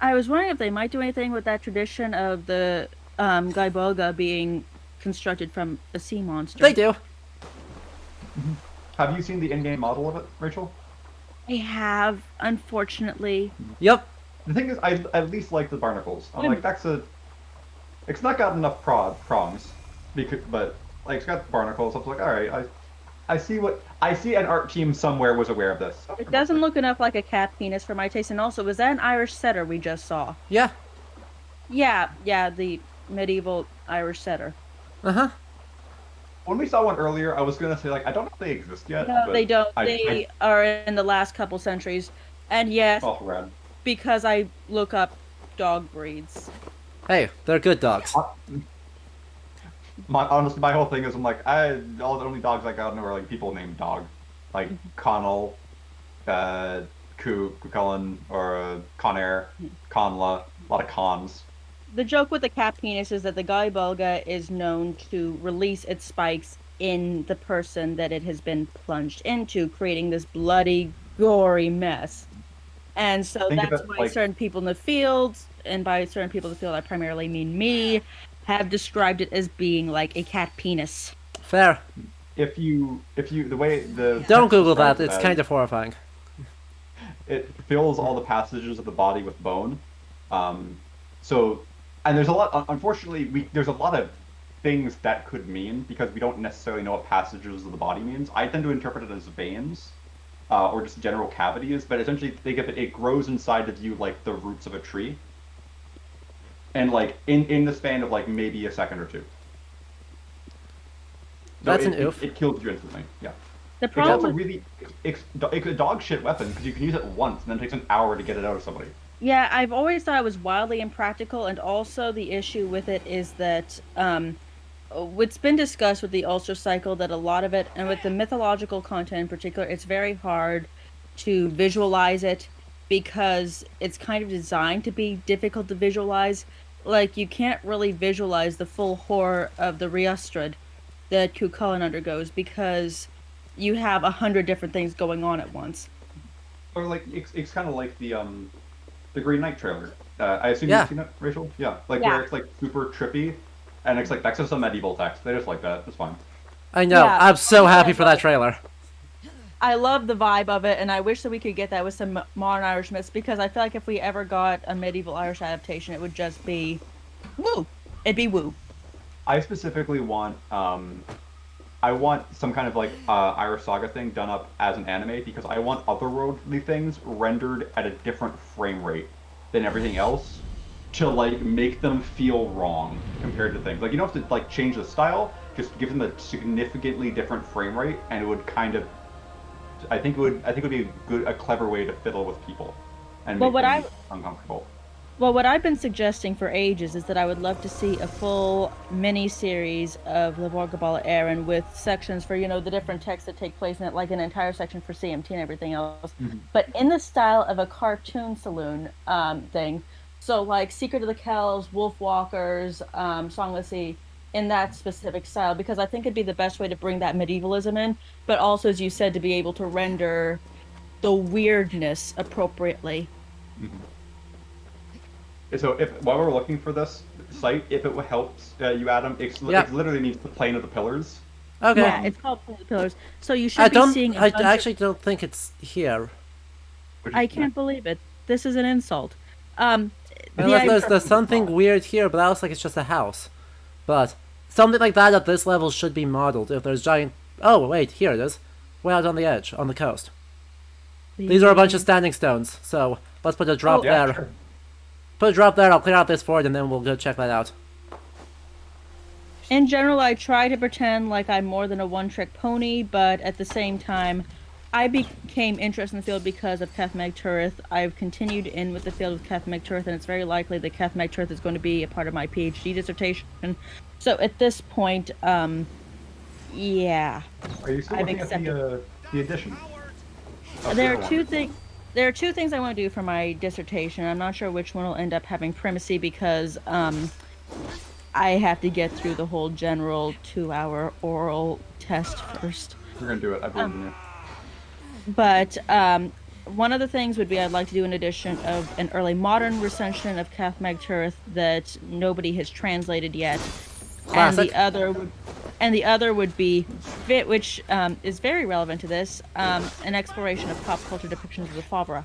I was wondering if they might do anything with that tradition of the Gaiboga being constructed from a sea monster. They do. Have you seen the in-game model of it, Rachel? I have, unfortunately. Yep. The thing is, I at least like the barnacles. I'm like, it's not got enough prongs, but like it's got barnacles. I was like, all right, I see an art team somewhere was aware of this. It doesn't look enough like a cat penis for my taste. And also, was that an Irish setter we just saw? Yeah. Yeah, the medieval Irish setter. Uh-huh. When we saw one earlier, I was gonna say like I don't know if they exist yet. No, but they don't. I, They are in the last couple centuries. And yes, oh, rad. because I look up dog breeds. Hey, they're good dogs. Honestly, my whole thing is I'm like all the only dogs I got know are like people named Dog, like Connell, Cuchulainn, or Conair, Conla, a lot of cons. The joke with the cat penis is that the Guy Belga is known to release its spikes in the person that it has been plunged into, creating this bloody, gory mess. And so Think of that's it why like- certain people in the field, and by certain people in the field I primarily mean me, have described it as being like a cat penis. Fair. If you the way the Don't text Google that. describes it It's as, kind of horrifying. it fills all the passages of the body with bone. So, and there's a lot. Unfortunately, there's a lot of things that could mean because we don't necessarily know what passages of the body means. I tend to interpret it as veins, or just general cavities. But essentially, think of it. It grows inside of you like the roots of a tree, and like in the span of like maybe a second or two. So That's an oof. It kills you instantly. Yeah. The It's problem also with- really it's a dog shit weapon because you can use it once and then it takes an hour to get it out of somebody. Yeah, I've always thought it was wildly impractical, and also the issue with it is that it's been discussed with the ulcer cycle that a lot of it, and with the mythological content in particular, it's very hard to visualize it because it's kind of designed to be difficult to visualize. Like, you can't really visualize the full horror of the Riastrad that Cuchulainn undergoes because you have 100 different things going on at once. Or like it's kind of like the Green Knight trailer. I assume Yeah. you've seen it, Rachel. Yeah, like Yeah. where it's like super trippy, and it's like that's just some medieval text. They just like that. It's fine. I know. Yeah. I'm so happy for that trailer. I love the vibe of it, and I wish that we could get that with some modern Irish myths, because I feel like if we ever got a medieval Irish adaptation, it would just be woo. It'd be woo. I specifically want I want some kind of like Irish Saga thing done up as an anime because I want otherworldly things rendered at a different frame rate than everything else to like make them feel wrong compared to things. Like you don't have to like change the style, just give them a significantly different frame rate, and it would kind of I think it would be a clever way to fiddle with people and Well, make what them uncomfortable. Well, what I've been suggesting for ages is that I would love to see a full mini-series of Le Vorgabala Aaron with sections for, the different texts that take place in it, like an entire section for CMT and everything else, but in the style of a cartoon saloon thing. So, like Secret of the Kells, Wolf Walkers, Song of the Sea, in that specific style, because I think it'd be the best way to bring that medievalism in, but also, as you said, to be able to render the weirdness appropriately. So while we're looking for this site, if it helps you, Adam, it literally means the plane of the pillars. Okay. Yeah, it's called Plane of the Pillars. So you should I be don't. seeing. I actually don't think it's here. I can't believe it. This is an insult. Unless there's something weird here, but that looks like it's just a house. But something like that at this level should be modeled. If there's giant. Oh wait, here it is. Way out on the edge, on the coast. These are a bunch of standing stones. So let's put a drop there. Sure. Put a drop there. I'll clear out this fort, and then we'll go check that out. In general, I try to pretend like I'm more than a one-trick pony, but at the same time, I became interested in the field because of Keth Meg Turith. I've continued in with the field of Keth Meg Turith, and it's very likely that Keth Meg Turith is going to be a part of my PhD dissertation. So at this point, yeah. Are you still looking at the edition? There are two things. There are two things I want to do for my dissertation. I'm not sure which one will end up having primacy because I have to get through the whole general 2-hour oral test first. We're gonna do it. I believe in you. But one of the things would be I'd like to do an edition of an early modern recension of Keth Meg Turith that nobody has translated yet. Classic. And the other would be, which is very relevant to this, an exploration of pop culture depictions of the Favre.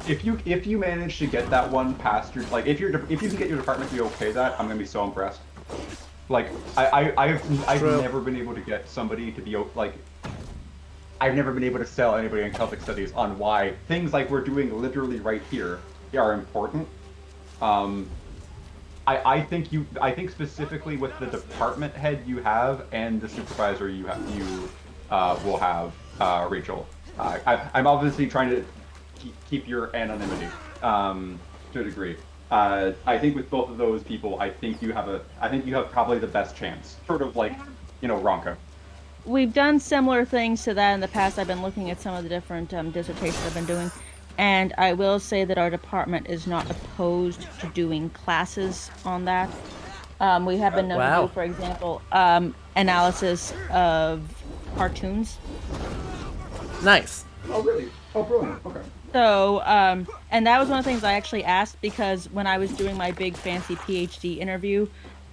If you manage to get that one past your if you can get your department to okay that, I'm gonna be so impressed. Like I've never been able to get somebody to be like. I've never been able to sell anybody in Celtic studies on why things like we're doing literally right here are important. I think specifically with the department head you have and the supervisor you will have, Rachel. I'm obviously trying to keep your anonymity to a degree. I think with both of those people, I think you have probably the best chance. Sort of like, Ronco. We've done similar things to that in the past. I've been looking at some of the different dissertations I've been doing, and I will say that our department is not opposed to doing classes on that. We have been known to Wow. do, for example, analysis of cartoons. Nice. Oh, really? Oh, brilliant. Okay. So, and that was one of the things I actually asked because when I was doing my big fancy PhD interview,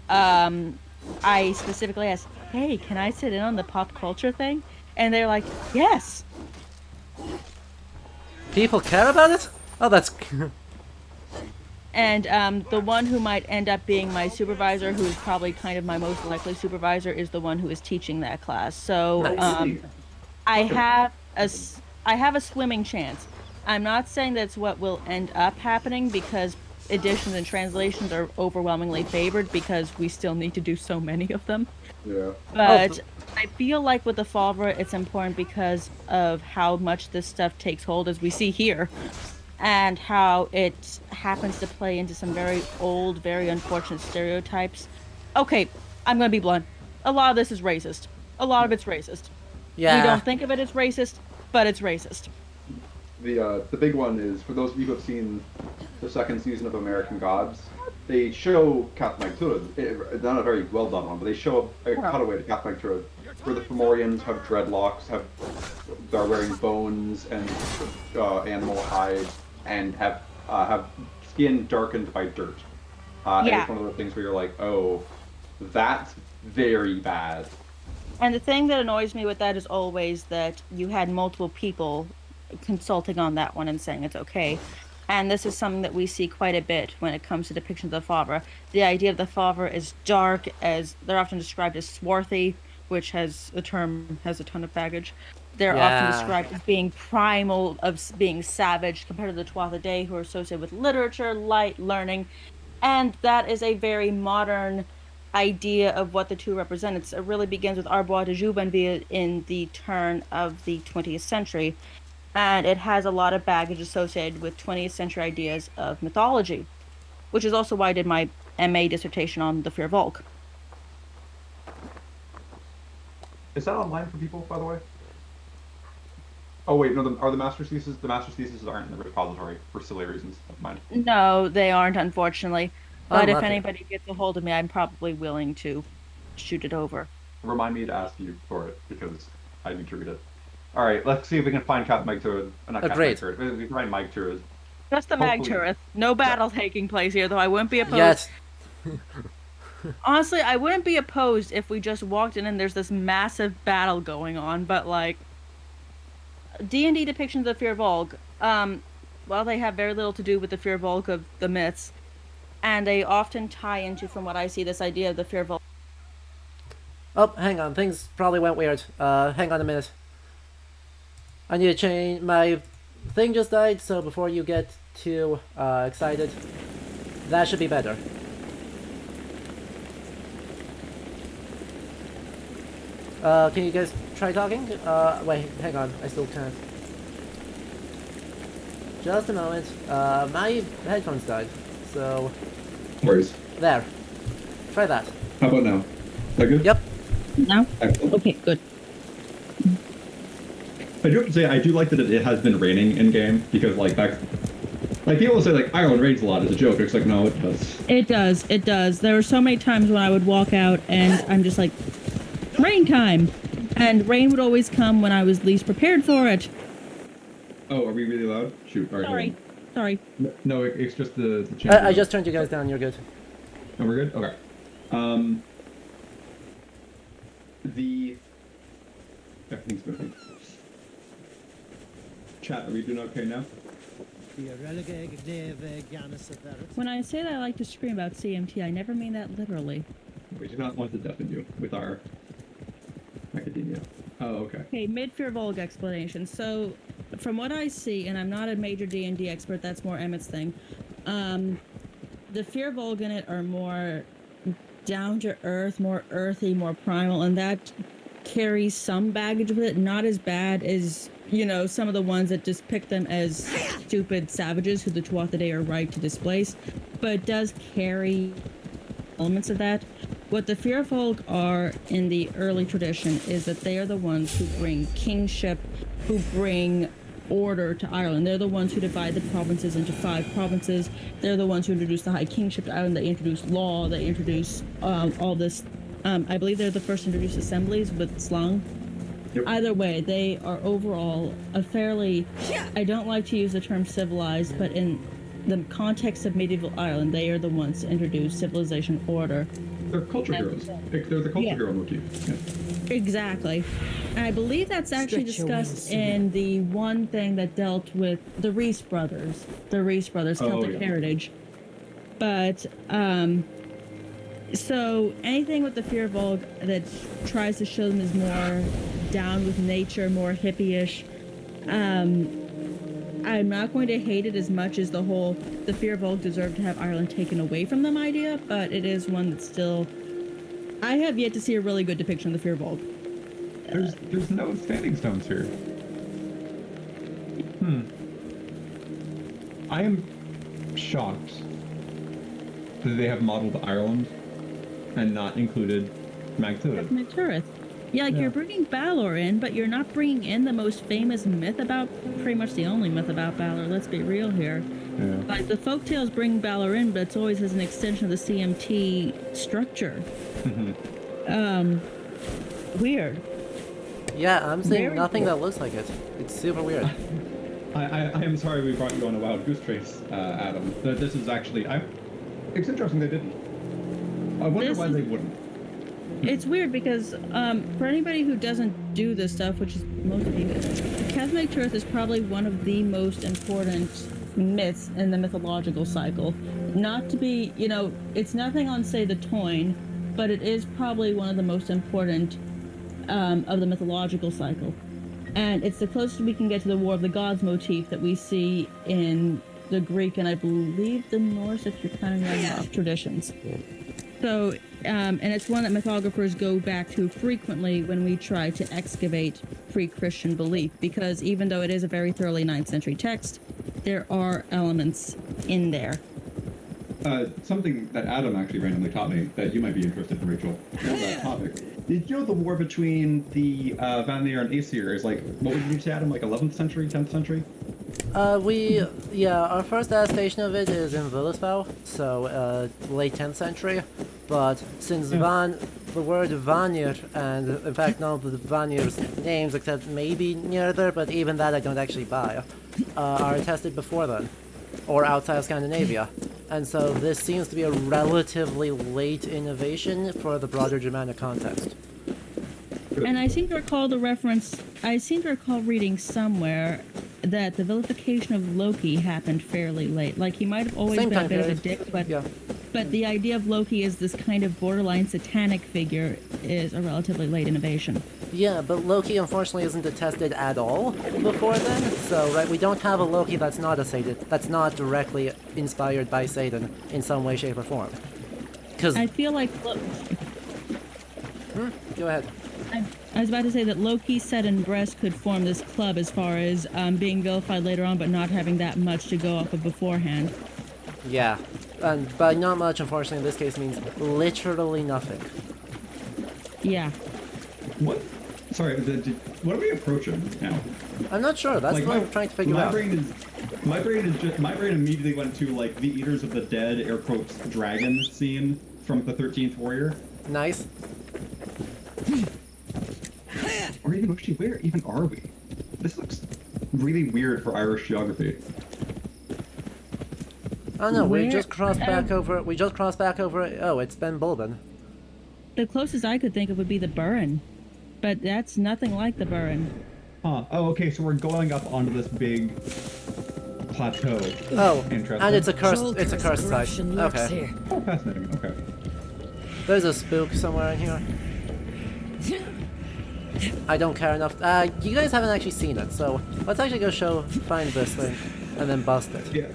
I specifically asked, "Hey, can I sit in on the pop culture thing?" And they're like, "Yes." People care about it? Oh, that's... And the one who might end up being my supervisor, who is probably kind of my most likely supervisor, is the one who is teaching that class. So Nice. I have a swimming chance. I'm not saying that's what will end up happening because editions and translations are overwhelmingly favored because we still need to do so many of them. Yeah. But I feel like with the Favre, it's important because of how much this stuff takes hold, as we see here, and how it happens to play into some very old, very unfortunate stereotypes. Okay, I'm gonna be blunt. A lot of this is racist. A lot of it's racist. Yeah. We don't think of it as racist, but it's racist. The big one is, for those of you who have seen the second season of American Gods, they show Kath Magtura, not a very well done one, but they show a cutaway to Kath Magtura where the Fomorians have dreadlocks, are wearing bones and animal hide, and have skin darkened by dirt. And it's one of those things where you're like, oh, that's very bad. And the thing that annoys me with that is always that you had multiple people consulting on that one and saying it's okay. And this is something that we see quite a bit when it comes to depictions of the Favre. The idea of the Favre is dark, as they're often described as swarthy, which has a ton of baggage. They're often described as being primal, of being savage, compared to the Tuatha who are associated with literature, light, learning. And that is a very modern idea of what the two represent. It really begins with Arbois de Jubanville in the turn of the 20th century. And it has a lot of baggage associated with 20th century ideas of mythology, which is also why I did my MA dissertation on the Fear Volk. Is that online for people, by the way? Oh wait, no. Are the master's theses? The master's theses aren't in the repository for silly reasons. Never mind. No, they aren't, unfortunately. But if lucky. anybody gets a hold of me, I'm probably willing to shoot it over. Remind me to ask you for it because I need to read it. All right, let's see if we can find Kath Magtura. Not Kath Magtura. We can find Magtura. Just the Magturith. No battle taking place here, though I wouldn't be opposed. Yes. Honestly, I wouldn't be opposed if we just walked in and there's this massive battle going on, but like D&D depictions of Fear Volk, well, they have very little to do with the Fear Volk of the myths, and they often tie into, from what I see, this idea of the Fear Volk. Oh, hang on. Things probably went weird. Hang on a minute. I need to change... My thing just died, so before you get too excited, that should be better. Can you guys try talking? Wait, hang on. I still can't. Just a moment. My headphones died, so... Worries. There. Try that. How about now? Is that good? Yep. No? Excellent. Okay, good. I do have to say, I do like that it has been raining in game because, like, people say like Ireland rains a lot as a joke. It's like, no, it does. It does. It does. There were so many times when I would walk out and I'm just like, rain time, and rain would always come when I was least prepared for it. Oh, are we really loud? Shoot. All right. Sorry. No, it's just the channel. I just turned you guys down. You're good. Oh, we're good? Okay. Everything's moving. Chat, are we doing okay now? When I say that I like to scream about CMT, I never mean that literally. We do not want to deafen you with our academia. Oh, okay. Okay, mid-Fear Volk explanation. So, from what I see, and I'm not a major D&D expert, that's more Emmett's thing, the Firbolg in it are more down to earth, more earthy, more primal, and that carries some baggage with it. Not as bad as, you know, some of the ones that just pick them as stupid savages who the Tuatha are right to displace, but it does carry elements of that. What the Firbolg are in the early tradition is that they are the ones who bring kingship, who bring order to Ireland. They're the ones who divide the provinces into 5 provinces. They're the ones who introduce the High Kingship to Ireland. They introduce law. They introduce all this. I believe they're the first to introduce assemblies with slung. Yep. Either way, they are overall a fairly, I don't like to use the term civilized, but in the context of medieval Ireland, they are the ones to introduce civilization, order. They're culture heroes. They're the culture hero motif. Yeah. Exactly. And I believe that's actually discussed in the one thing that dealt with the Reese brothers. The Reese brothers, Celtic heritage. But, so anything with the Firbolg that tries to show them as more down with nature, more hippie-ish, I'm not going to hate it as much as the Firbolg deserve to have Ireland taken away from them idea, but it is one that's still... I have yet to see a really good depiction of the Firbolg. There's no standing stones here. I am shocked that they have modeled Ireland and not included Magturith. Yeah, like you're bringing Balor in, but you're not bringing in the most famous myth about, pretty much the only myth about Balor, let's be real here. Yeah. Like the folktales bring Balor in, but it's always as an extension of the CMT structure. Weird. Yeah, I'm seeing nothing that looks like it. It's super weird. I am sorry we brought you on a wild goose chase, Adam. This is actually... It's interesting they didn't. I wonder why they wouldn't. It's weird because for anybody who doesn't do this stuff, which is most of you, Catholic Church is probably one of the most important myths in the mythological cycle. Not to be, you know, it's nothing on, say, the Toyne, but it is probably one of the most important of the mythological cycle. And it's the closest we can get to the War of the Gods motif that we see in the Greek and I believe the Norse, if you're kind of running off traditions. So, and it's one that mythographers go back to frequently when we try to excavate pre-Christian belief, because even though it is a very thoroughly 9th century text, there are elements in there. Something that Adam actually randomly taught me that you might be interested in, Rachel, on that topic. Did you know the war between the Vanir and Aesir is like, what would you say, Adam, like 11th century, 10th century? Our first adaptation of it is in Villesbau, so late 10th century. But since the word Vanir, and in fact none of the Vanir's names except maybe near there, but even that I don't actually buy, are attested before then, or outside of Scandinavia. And so this seems to be a relatively late innovation for the broader Germanic context. And I seem to recall reading somewhere that the vilification of Loki happened fairly late. Like, he might have always been a bit of a dick, but the idea of Loki as this kind of borderline satanic figure is a relatively late innovation. Yeah, but Loki unfortunately isn't attested at all before then, so we don't have a Loki that's not a Satan, that's not directly inspired by Satan in some way, shape, or form. Because I feel like... Go ahead. I was about to say that Loki, Set, and Breast could form this club as far as being vilified later on, but not having that much to go off of beforehand. Yeah, and by not much, unfortunately, in this case means literally nothing. Yeah. What? Sorry, what are we approaching now? I'm not sure. That's what I'm trying to figure out. My brain immediately went to like the Eaters of the Dead, air quotes, dragon scene from the 13th Warrior. Nice. Or even actually, where even are we? This looks really weird for Irish geography. Oh no, we just crossed back over. Oh, it's Ben Bulben. The closest I could think of would be the Burren, but that's nothing like the Burren. Huh. Oh, okay. So we're going up onto this big plateau. Oh, interesting. And it's a cursed. It's a cursed site. Okay. Oh, fascinating. Okay. There's a spook somewhere in here. I don't care enough. You guys haven't actually seen it, so let's actually go find this thing, and then bust it. Yeah.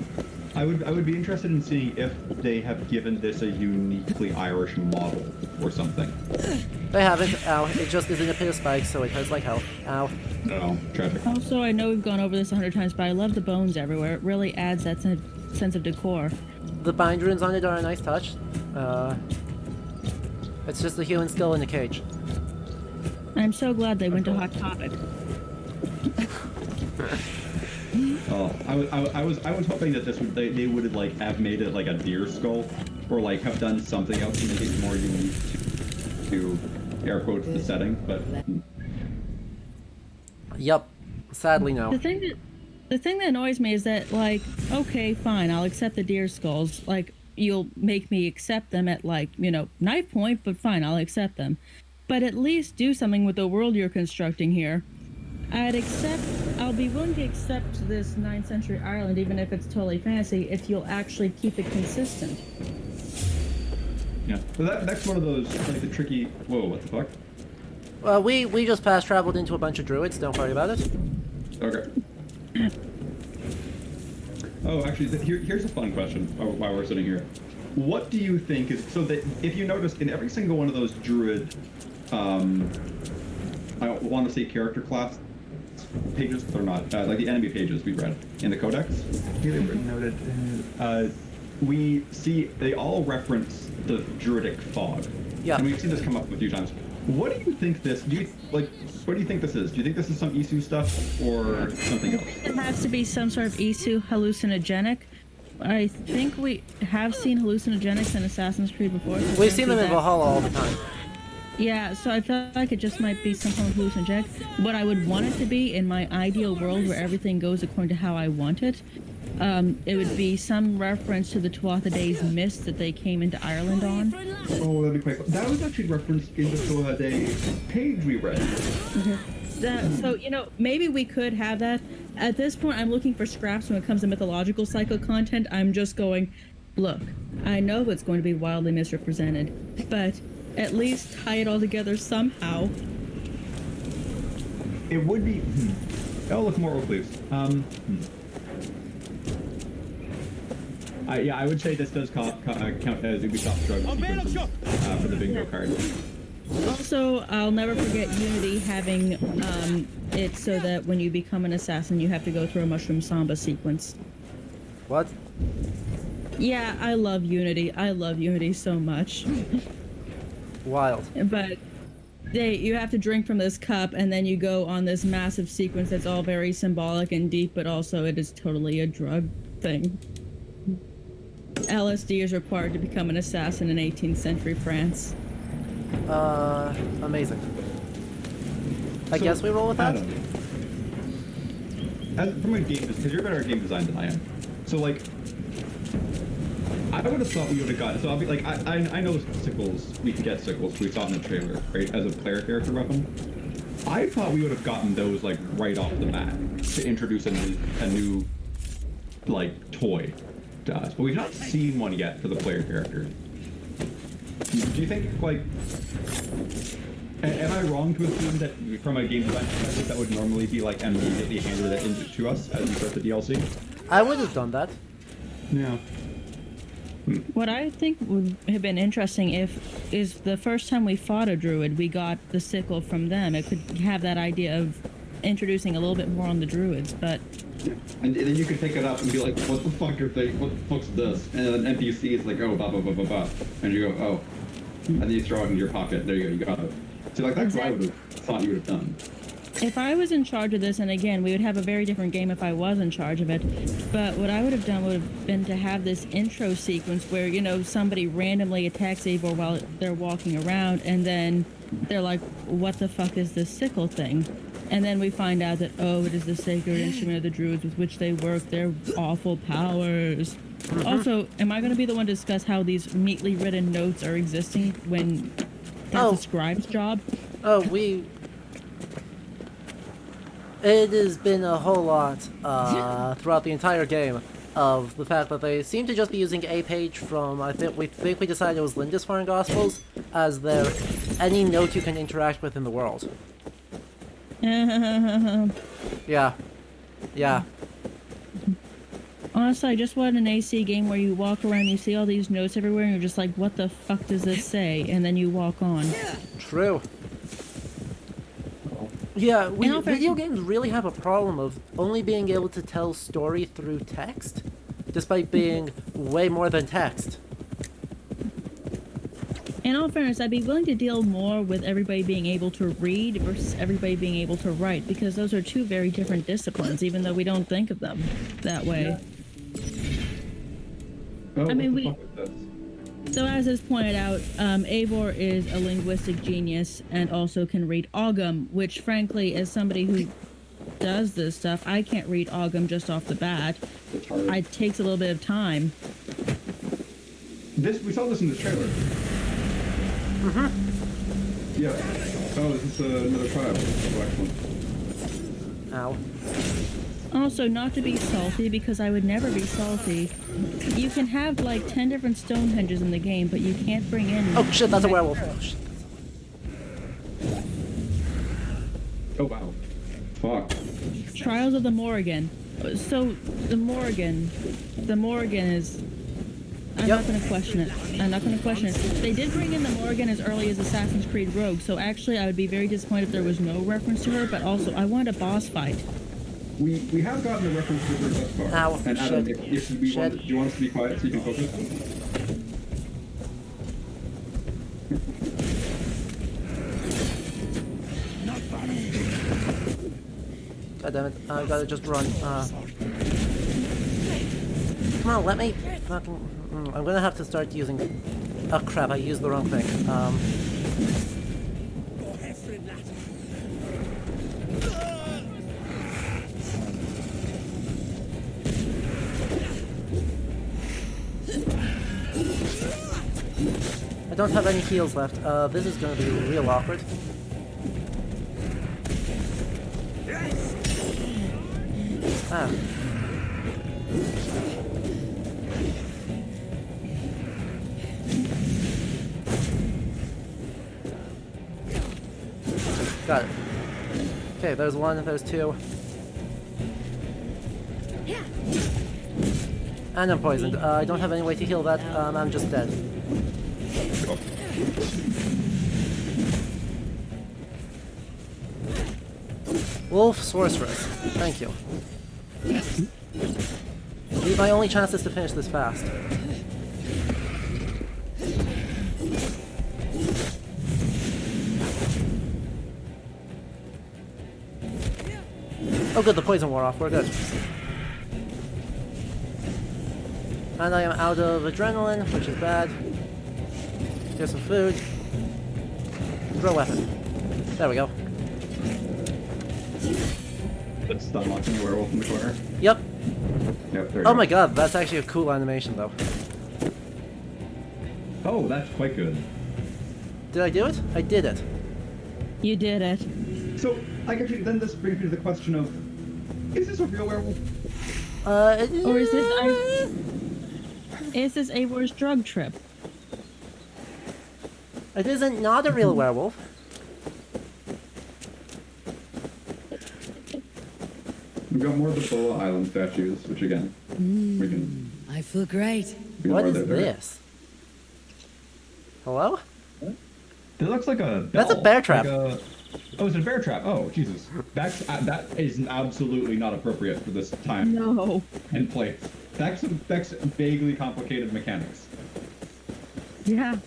I would be interested in seeing if they have given this a uniquely Irish model or something. They haven't. Ow. It just is in a pit of spikes, so it hurts like hell. Ow. Oh, tragic. Also, I know we've gone over this 100 times, but I love the bones everywhere. It really adds that sense of decor. The bind runes on it are a nice touch. It's just a human skull in a cage. I'm so glad they went to Hot Topic. Oh, I was hoping that they would like have made it like a deer skull, or like have done something else to make it more unique to air quotes the setting, but. Yup. Sadly, no. The thing that annoys me is that, like, okay, fine, I'll accept the deer skulls. Like, you'll make me accept them at, like, you know, knife point, but fine, I'll accept them. But at least do something with the world you're constructing here. I'll be willing to accept this 9th century Ireland, even if it's totally fantasy, if you'll actually keep it consistent. Yeah, but that's one of those, like, the tricky, whoa, what the fuck? Well, we just fast traveled into a bunch of druids, don't worry about it. Okay. Oh, actually, here's a fun question while we're sitting here. What do you think is, so that if you notice in every single one of those druid, I want to say character class pages, but they're not, like the enemy pages we read in the codex, here they've noted, we see they all reference the druidic fog. Yeah. And we've seen this come up a few times. What do you think this, what do you think this is? Do you think this is some Isu stuff or something else? It has to be some sort of Isu hallucinogenic. I think we have seen hallucinogenics in Assassin's Creed before. So We've seen them in Valhalla all the time. Yeah, so I feel like it just might be some form of hallucinogenic. What I would want it to be in my ideal world where everything goes according to how I want it, it would be some reference to the Tuatha De's mist that they came into Ireland on. Oh, that'd be quite cool. That was actually referenced in the Tuatha De page we read. So, you know, maybe we could have that. At this point, I'm looking for scraps when it comes to mythological cycle content. I'm just going, look, I know it's going to be wildly misrepresented, but at least tie it all together somehow. It would be... Oh, look, more oak leaves. Yeah, I would say this does count as Ubisoft drug sequences for the bingo card. Also, I'll never forget Unity having it so that when you become an assassin, you have to go through a Mushroom Samba sequence. What? Yeah, I love Unity. I love Unity so much. Wild. But you have to drink from this cup, and then you go on this massive sequence that's all very symbolic and deep, but also it is totally a drug thing. LSD is required to become an assassin in 18th century France. Amazing. I guess we roll with that? From a game, because you're better at game design than I am. So, like, I would have thought we would have gotten, so I'll be like, I know sickles, we can get sickles, we saw in the trailer, right, as a player character weapon. I thought we would have gotten those, like, right off the bat to introduce a new like, toy to us, but we've not seen one yet for the player character. Do you think, like, am I wrong to assume that from a game design perspective that would normally be, like, immediately handed to us as we start the DLC? I would have done that. Yeah. What I think would have been interesting is the first time we fought a druid, we got the sickle from them. It could have that idea of introducing a little bit more on the druids, but... And then you could pick it up and be like, what the fuck are they, what the fuck's this? And an NPC is like, oh, blah, blah, blah, blah, blah. And you go, oh. And then you throw it in your pocket. There you go, you got it. So, like, that's what I would have thought you would have done. If I was in charge of this, and again, we would have a very different game if I was in charge of it, but what I would have done would have been to have this intro sequence where, you know, somebody randomly attacks Eivor while they're walking around, and then they're like, what the fuck is this sickle thing? And then we find out that, oh, it is the sacred instrument of the druids with which they work their awful powers. Also, am I going to be the one to discuss how these neatly written notes are existing when that's a scribe's job? Oh, it has been a whole lot throughout the entire game of the fact that they seem to just be using a page from, I think we decided it was Lindisfarne Gospels, as their any note you can interact with in the world. Yeah. Honestly, I just want an AC game where you walk around, you see all these notes everywhere, and you're just like, what the fuck does this say? And then you walk on. True. Yeah, video games really have a problem of only being able to tell story through text, despite being way more than text. In all fairness, I'd be willing to deal more with everybody being able to read versus everybody being able to write, because those are two very different disciplines, even though we don't think of them that way. Oh, I mean, so as is pointed out, Eivor is a linguistic genius and also can read Ogham, which frankly, as somebody who does this stuff, I can't read Ogham just off the bat. It takes a little bit of time. We saw this in the trailer. Mm-hmm. Yeah. Oh, this is another trial. Oh, excellent. Ow. Also, not to be salty, because I would never be salty. You can have like 10 different Stonehenges in the game, but you can't bring in... Oh shit, that's a werewolf. Oh, shit. Oh wow. Fuck. Trials of the Morrigan. So, the Morrigan is... I'm not going to question it. I'm not going to question it. They did bring in the Morrigan as early as Assassin's Creed Rogue, so actually I would be very disappointed if there was no reference to her, but also I want a boss fight. We have gotten a reference to her thus far. Ow. And Adam, do you want us to be quiet so you can focus? God damn it, I gotta just run. Come on, let me fucking... I'm gonna have to start using... Oh crap, I used the wrong thing. I don't have any heals left. This is gonna be real awkward. Ah. Got it. Okay, there's one, there's two. And I'm poisoned. I don't have any way to heal that. I'm just dead. Wolf Sorceress. Thank you. My only chance is to finish this fast. Oh good, the poison wore off. We're good. And I am out of adrenaline, which is bad. Here's some food. Throw a weapon. There we go. Let's stun launching a werewolf in the corner. Yep. Yep, there you Oh go. my god, that's actually a cool animation though. Oh, that's quite good. Did I do it? I did it. You did it. So, I guess then this brings me to the question of, is this a real werewolf? Or is this Eivor's drug trip? It isn't not a real werewolf. We've got more of the Boa Island statues, which again, we can... I feel great. What is this? Hello? It looks like a bell. That's a bear trap. Like oh, it's a bear trap. Oh, Jesus. That is absolutely not appropriate for this time. No. And place. That's vaguely complicated mechanics. Yeah.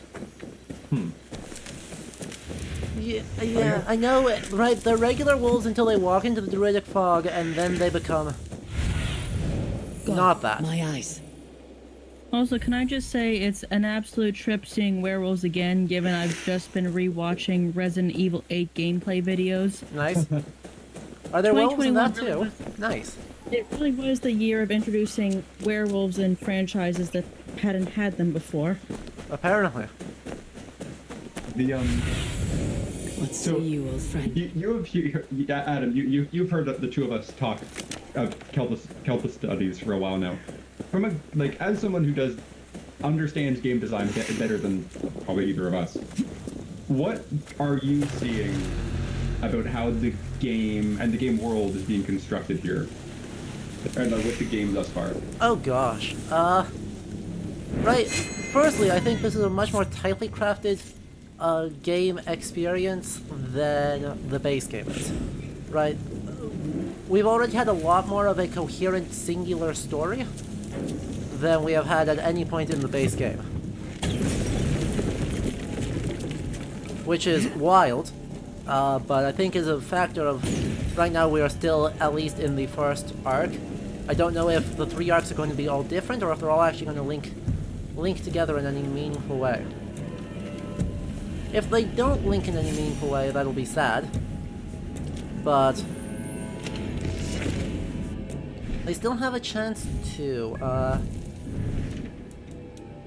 Yeah, I know it. Right, they're regular wolves until they walk into the druidic fog, and then they become... not that. My eyes. Also, can I just say it's an absolute trip seeing werewolves again, given I've just been rewatching Resident Evil 8 gameplay videos. Nice. Are there werewolves in that too? Really Nice. It really was the year of introducing werewolves in franchises that hadn't had them before. Apparently. What say you, old friend? Adam, you've heard the two of us talk of Kelta studies for a while now. From as someone who understands game design better than probably either of us, what are you seeing about how the game and the game world is being constructed here? with the game thus far? Oh gosh. Right. Firstly, I think this is a much more tightly crafted game experience than the base game is. Right. We've already had a lot more of a coherent singular story than we have had at any point in the base game. Which is wild, but I think is a factor of right now we are still at least in the first arc. I don't know if the 3 arcs are going to be all different or if they're all actually going to link together in any meaningful way. If they don't link in any meaningful way, that'll be sad. But they still have a chance to.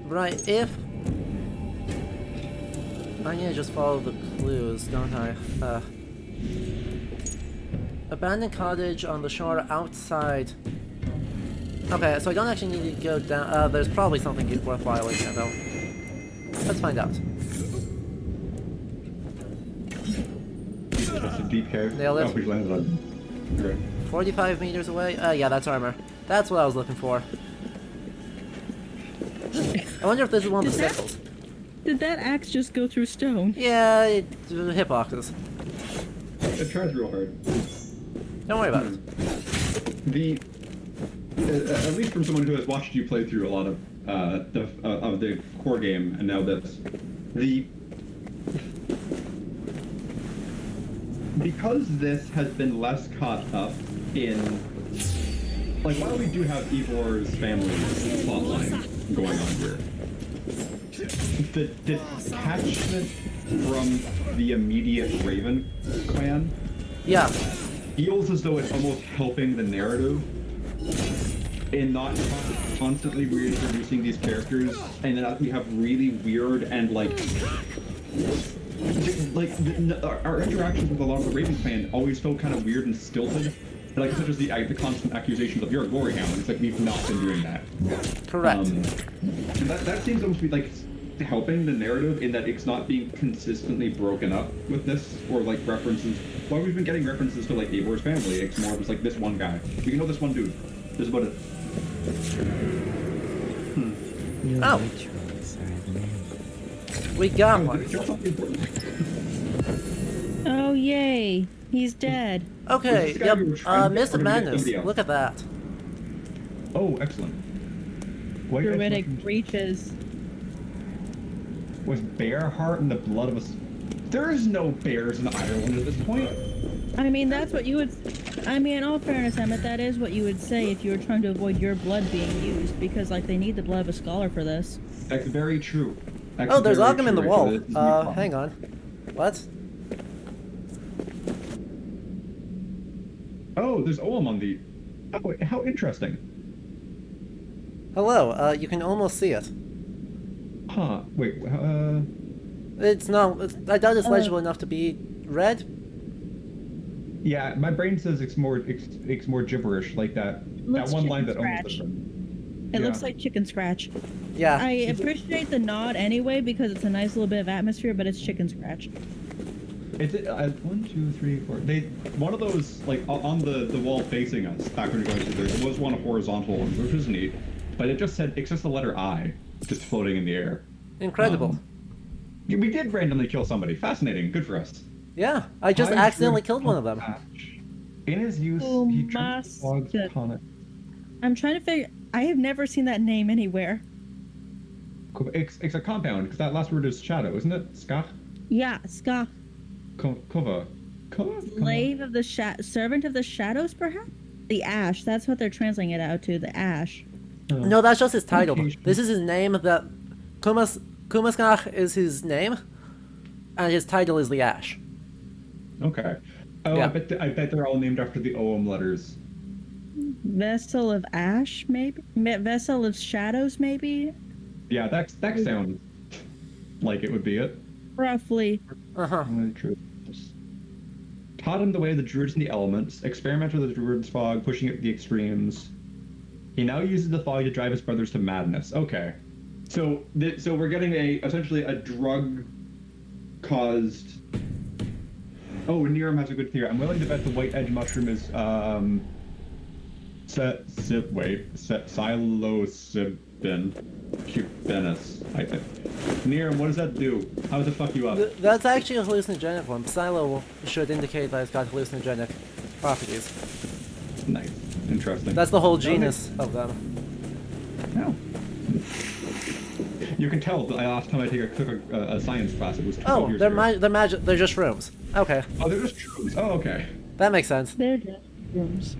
Right, if I need to just follow the clues, don't I? Abandoned cottage on the shore outside. Okay, so I don't actually need to go down. There's probably something worthwhile in here, though. Let's find out. That's a deep cave. Nailed it. Oh, we landed on. Great. 45 meters away? Yeah, that's armor. That's what I was looking for. I wonder if this is one of the sickles. Did that axe just go through stone? Yeah, hitboxes. It tries real hard. Don't worry about it. At least from someone who has watched you play through a lot of the core game and now this, because this has been less caught up in, like, while we do have Ivor's family plotline going on here, the detachment from the immediate Raven clan, yeah, feels as though it's almost helping the narrative in not constantly reintroducing these characters, and then we have really weird and our interactions with a lot of the Raven clan always felt kind of weird and stilted. Like, such as the constant accusations of you're a glory hound. It's like we've not been doing that. Correct. That seems almost to be like helping the narrative in that it's not being consistently broken up with this, or like references. While we've been getting references to like Eivör's family, it's more just like this one guy. We know this one dude. This is about it. Oh. We got one. Oh, yay. He's dead. Okay, yep. Mist of Madness. Look at that. Oh, excellent. What Druidic breaches. Was bear heart in the blood of a... There is no bears in Ireland at this point. I mean, that's what you would... I mean, in all fairness, Emmett, that is what you would say if you were trying to avoid your blood being used, because, like, they need the blood of a scholar for this. That's very true. Oh, there's Ogham in the wall. Hang on. What? Oh, there's Ogham on the... Oh, how interesting. Hello, you can almost see it. Huh, wait, It's not... I doubt it's legible enough to be read. Yeah, my brain says it's more gibberish, like that one line that almost... It looks like chicken scratch. Yeah. I appreciate the nod anyway, because it's a nice little bit of atmosphere, but it's chicken scratch. It's 1, 2, 3, 4. One of those, like, on the wall facing us back when we were going through there was one horizontal one, which was neat, but it's just the letter I just floating in the air. Incredible. We did randomly kill somebody. Fascinating. Good for us. Yeah, I just accidentally killed one of them. In his use, he translogs upon it. I'm trying to figure. I have never seen that name anywhere. It's a compound, because that last word is shadow, isn't it? Skach? Yeah, Skach. Kova. Slave of the servant of the shadows, perhaps? The ash. That's what they're translating it out to. The ash. No, that's just his title. This is his name. That Kumaskach is his name, and his title is the Ash. Okay. Oh, yeah. I bet they're all named after the Ogham letters. Vessel of Ash, maybe? Vessel of Shadows, maybe? Yeah, that sounds like it would be it. Roughly. Uh-huh. Taught him the way of the Druids and the elements, experimented with the Druid's fog, pushing it to the extremes. He now uses the fog to drive his brothers to madness. Okay. So we're getting essentially a drug-caused... Oh, Niram has a good theory. I'm willing to bet the white edge mushroom is psilocybin cubanus. Niram, what does that do? How does it fuck you up? That's actually a hallucinogenic one. Psilo should indicate that it's got hallucinogenic properties. Nice. Interesting. That's the whole genus of them. No. You can tell the last time I took a science class, it was 12 years they're ago. they're magic. They're just shrooms. Okay. Oh, they're just shrooms. Oh, okay. That makes sense. They're just rooms.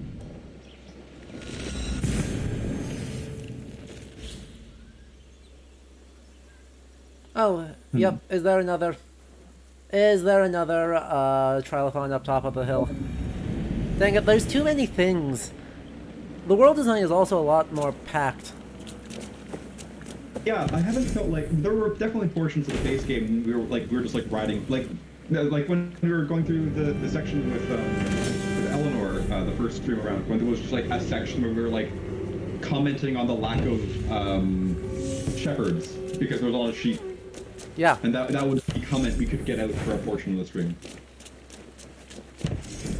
Oh, yep. Is there another triathlon up top of the hill? Dang it, there's too many things. The world design is also a lot more packed. Yeah, I haven't felt like there were definitely portions of the base game we were just like riding like when we were going through the section with Eleanor, the first stream around, when there was just like a section where we were like commenting on the lack of shepherds because there was a lot of sheep. Yeah. And that would be a comment we could get out for a portion of the stream.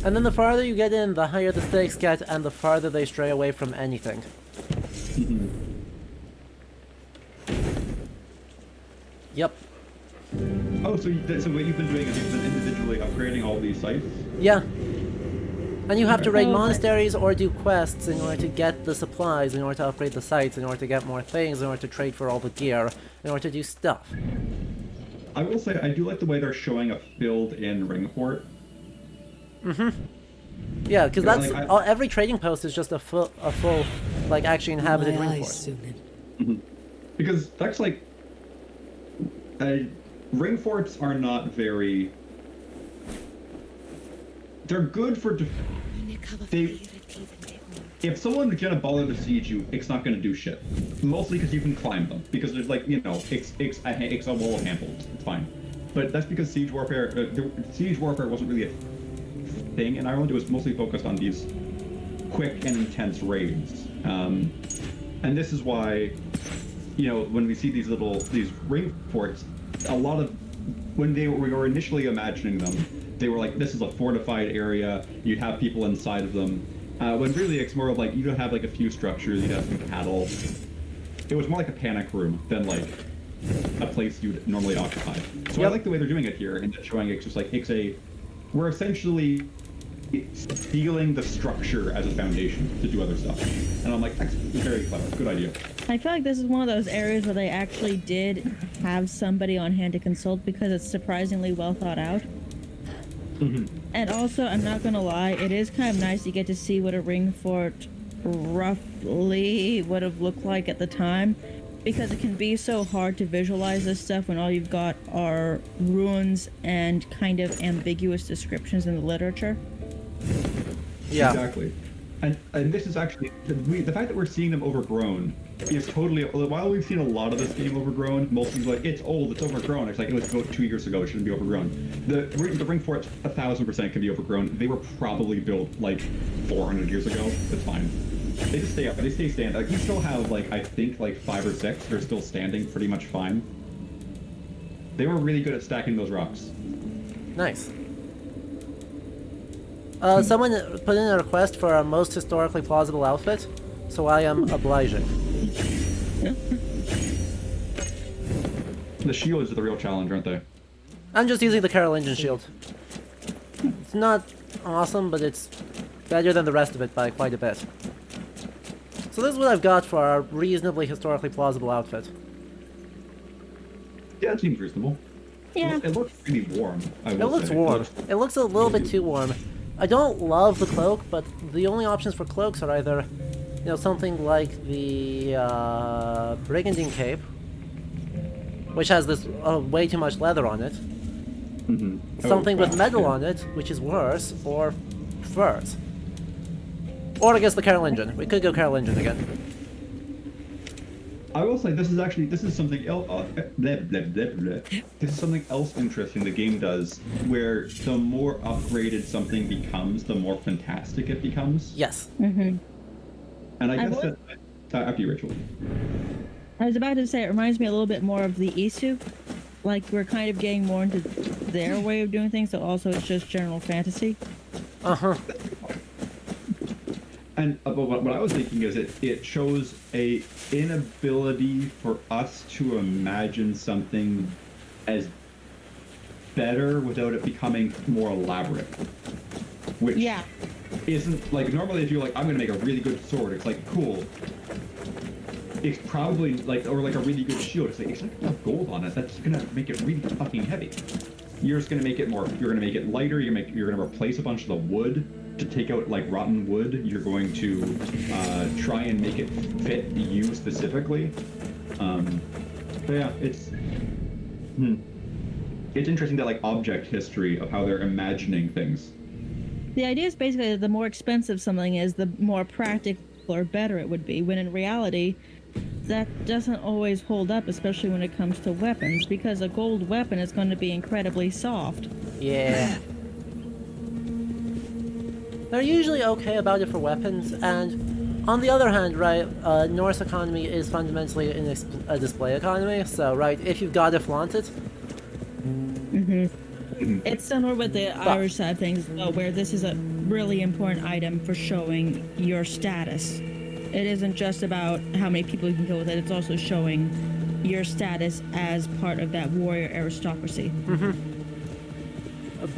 And then the farther you get in, the higher the stakes get, and the farther they stray away from anything. Yep. Oh, so what you've been doing is you've been individually upgrading all these sites? Yeah. And you have to raid Oh, monasteries or do quests in order to get the supplies, in order to upgrade the sites, in order to get more things, in order to trade for all the gear, in order to do stuff. I will say, I do like the way they're showing a filled-in ring fort. Yeah, because Yeah, that's like, every trading post is just a full, like actually inhabited ring fort. Because that's like, ring forts are not very. They're good for. If someone's gonna bother to siege you, it's not gonna do shit. Mostly because you can climb them. Because there's like, it's a wall of handholds. It's fine. But that's because siege warfare wasn't really a thing in Ireland. It was mostly focused on these quick and intense raids. And this is why, when we see these ring forts, a lot of when we were initially imagining them, they were like, this is a fortified area. You'd have people inside of them. When really it's more of like, you don't have like a few structures, you'd have some cattle. It was more like a panic room than like a place you'd normally occupy. So I like the way they're doing it here, and showing it's just like, we're essentially stealing the structure as a foundation to do other stuff. And I'm like, that's very clever, good idea. I feel like this is one of those areas where they actually did have somebody on hand to consult because it's surprisingly well thought out. And also, I'm not gonna lie, it is kind of nice to get to see what a ring fort roughly would have looked like at the time, because it can be so hard to visualize this stuff when all you've got are ruins and kind of ambiguous descriptions in the literature. Yeah. Exactly. And this is actually, the fact that we're seeing them overgrown is totally, while we've seen a lot of this game overgrown, most people are like, it's old, it's overgrown. It's like, it was built 2 years ago, it shouldn't be overgrown. The ring forts, 1000% can be overgrown. They were probably built like 400 years ago. It's fine. They just stay up, they stay standing. Like, we still have like, I think like 5 or 6, they're still standing pretty much fine. They were really good at stacking those rocks. Nice. Someone put in a request for a most historically plausible outfit, so I am obliging. The shields are the real challenge, aren't they? I'm just using the Carolingian shield. It's not awesome, but it's better than the rest of it by quite a bit. So this is what I've got for a reasonably historically plausible outfit. Yeah, it seems reasonable. Yeah. It looks pretty warm, I It will looks say. warm. It looks a little bit too warm. I don't love the cloak, but the only options for cloaks are either, something like the Brigandine Cape, which has this way too much leather on it. Something with metal on it, which is worse, or furs. Or I guess the Carolingian. We could go Carolingian again. I will say this is something else. This is something else interesting the game does, where the more upgraded something becomes, the more fantastic it becomes. Yes. And I guess that after you, Rachel. I was about to say it reminds me a little bit more of the Isu. Like we're kind of getting more into their way of doing things, so also it's just general fantasy. And but what I was thinking is it shows a inability for us to imagine something as better without it becoming more elaborate. Which isn't like normally if you're like, I'm gonna make a really good sword, it's like cool. It's probably like, or like a really good shield, it's not gonna have gold on it, that's gonna make it really fucking heavy. You're just gonna make it more, you're gonna make it lighter, you're gonna replace a bunch of the wood to take out like rotten wood, you're going to try and make it fit you specifically. But yeah, it's interesting that like object history of how they're imagining things. The idea is basically that the more expensive something is, the more practical or better it would be, when in reality, that doesn't always hold up, especially when it comes to weapons, because a gold weapon is going to be incredibly soft. Yeah. They're usually okay about it for weapons, and on the other hand, right, Norse economy is fundamentally a display economy, so, right, if you've got to flaunt it... It's similar with the Irish side of things, though, where this is a really important item for showing your status. It isn't just about how many people you can kill with it, it's also showing your status as part of that warrior aristocracy.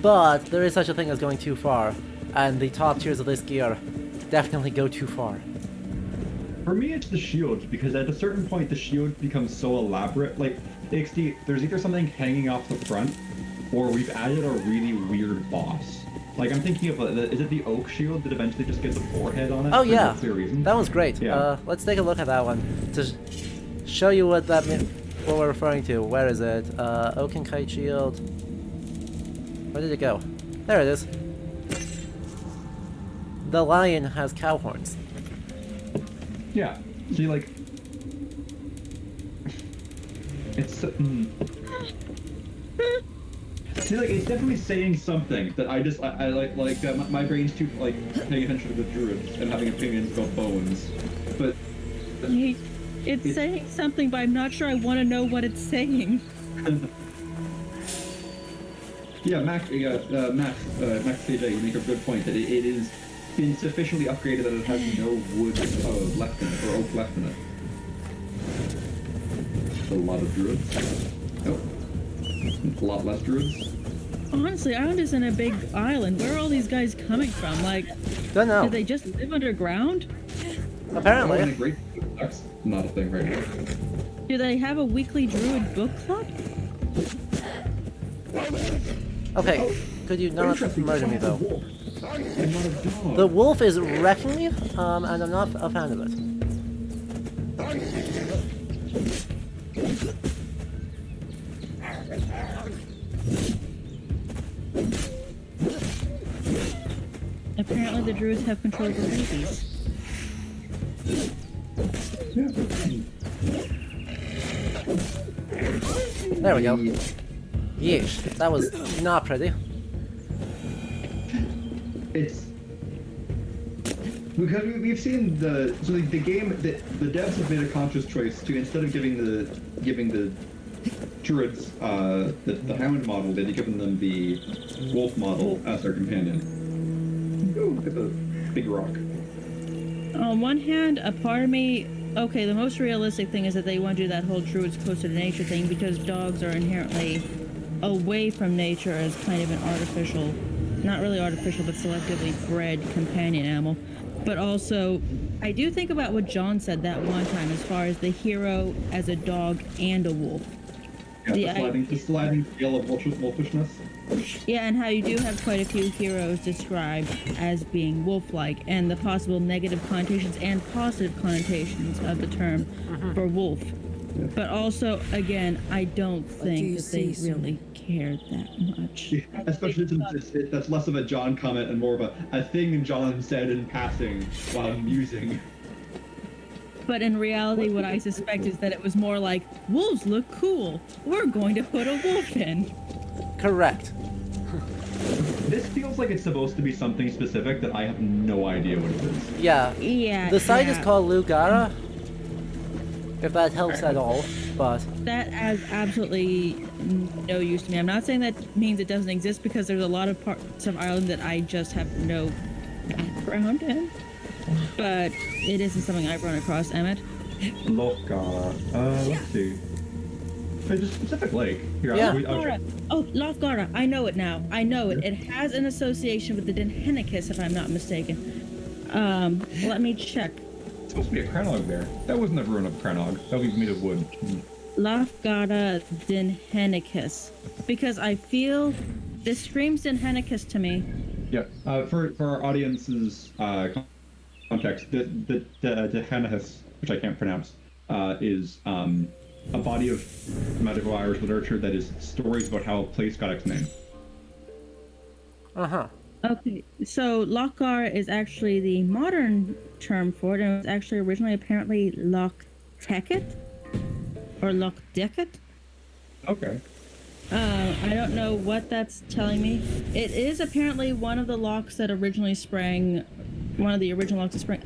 But there is such a thing as going too far, and the top tiers of this gear definitely go too far. For me, it's the shield, because at a certain point, the shield becomes so elaborate. Like, XD, there's either something hanging off the front, or we've added a really weird boss. Like, I'm thinking of, is it the oak shield that eventually just gets a forehead on it? Oh yeah, no clear reason? that one's great. Yeah. Let's take a look at that one to show you what that what we're referring to. Where is it? Oak and kite shield. Where did it go? There it is. The lion has cow horns. Yeah. See, like, it's. See, like, it's definitely saying something that I like my brain's too, like, paying attention to the Druids and having opinions about bones. But... It's saying something, but I'm not sure I want to know what it's saying. Yeah, Max CJ, you make a good point that it is been sufficiently upgraded that it has no wood left in it, or oak left in it. A lot of Druids. Nope. A lot less Druids. Honestly, Ireland is in a big island. Where are all these guys coming from? Like, don't know. Do they just live underground? Apparently. That's not a thing right now. Do they have a weekly Druid book club? Okay, could you not murder me though? The wolf is wrecking me, and I'm not a fan of it. Apparently the Druids have control over babies. There we go. Yeesh, that was not pretty. It's because we've seen the game the devs have made a conscious choice to, instead of giving the Druids the hound model, they've given them the wolf model as their companion. Ooh, it's a big rock. On one hand, a part of me, okay, the most realistic thing is that they want to do that whole Druids closer to nature thing, because dogs are inherently away from nature as kind of an artificial, not really artificial, but selectively bred companion animal. But also, I do think about what John said that one time as far as the hero as a dog and a wolf. Yeah, the sliding scale of wolfishness. Yeah, and how you do have quite a few heroes described as being wolf-like, and the possible negative connotations and positive connotations of the term for wolf. But also, again, I don't think that they really cared that much. Yeah, especially since that's less of a John comment and more of a thing John said in passing while musing. But in reality, what I suspect is that it was more like, wolves look cool. We're going to put a wolf in. Correct. This feels like it's supposed to be something specific that I have no idea what it is. Yeah. Yeah. The site is called Lugara, if that helps at all, but... That has absolutely no use to me. I'm not saying that means it doesn't exist, because there's a lot of parts of Ireland that I just have no background in. but it isn't something I've run across. Emmett? Lothgara. Let's see. It's a specific lake. Here, Yeah. Oh, Lothgara. I know it now. I know it. It has an association with the Denhenicus, if I'm not mistaken. Let me check. It's supposed to be a Cranog there. That wasn't a ruin of Cranog. That was made of wood. Lothgara Denhenicus. Because I feel this screams Denhenicus to me. Yeah. For our audience's context, the Denhenicus, which I can't pronounce, is a body of medieval Irish literature that is stories about how a place got its name. Uh-huh. Okay, so Lochgar is actually the modern term for it, and it was actually originally apparently Loch Tecket or Loch Decket. Okay. I don't know what that's telling me. It is apparently one of the locks that originally sprang, one of the original locks that sprang.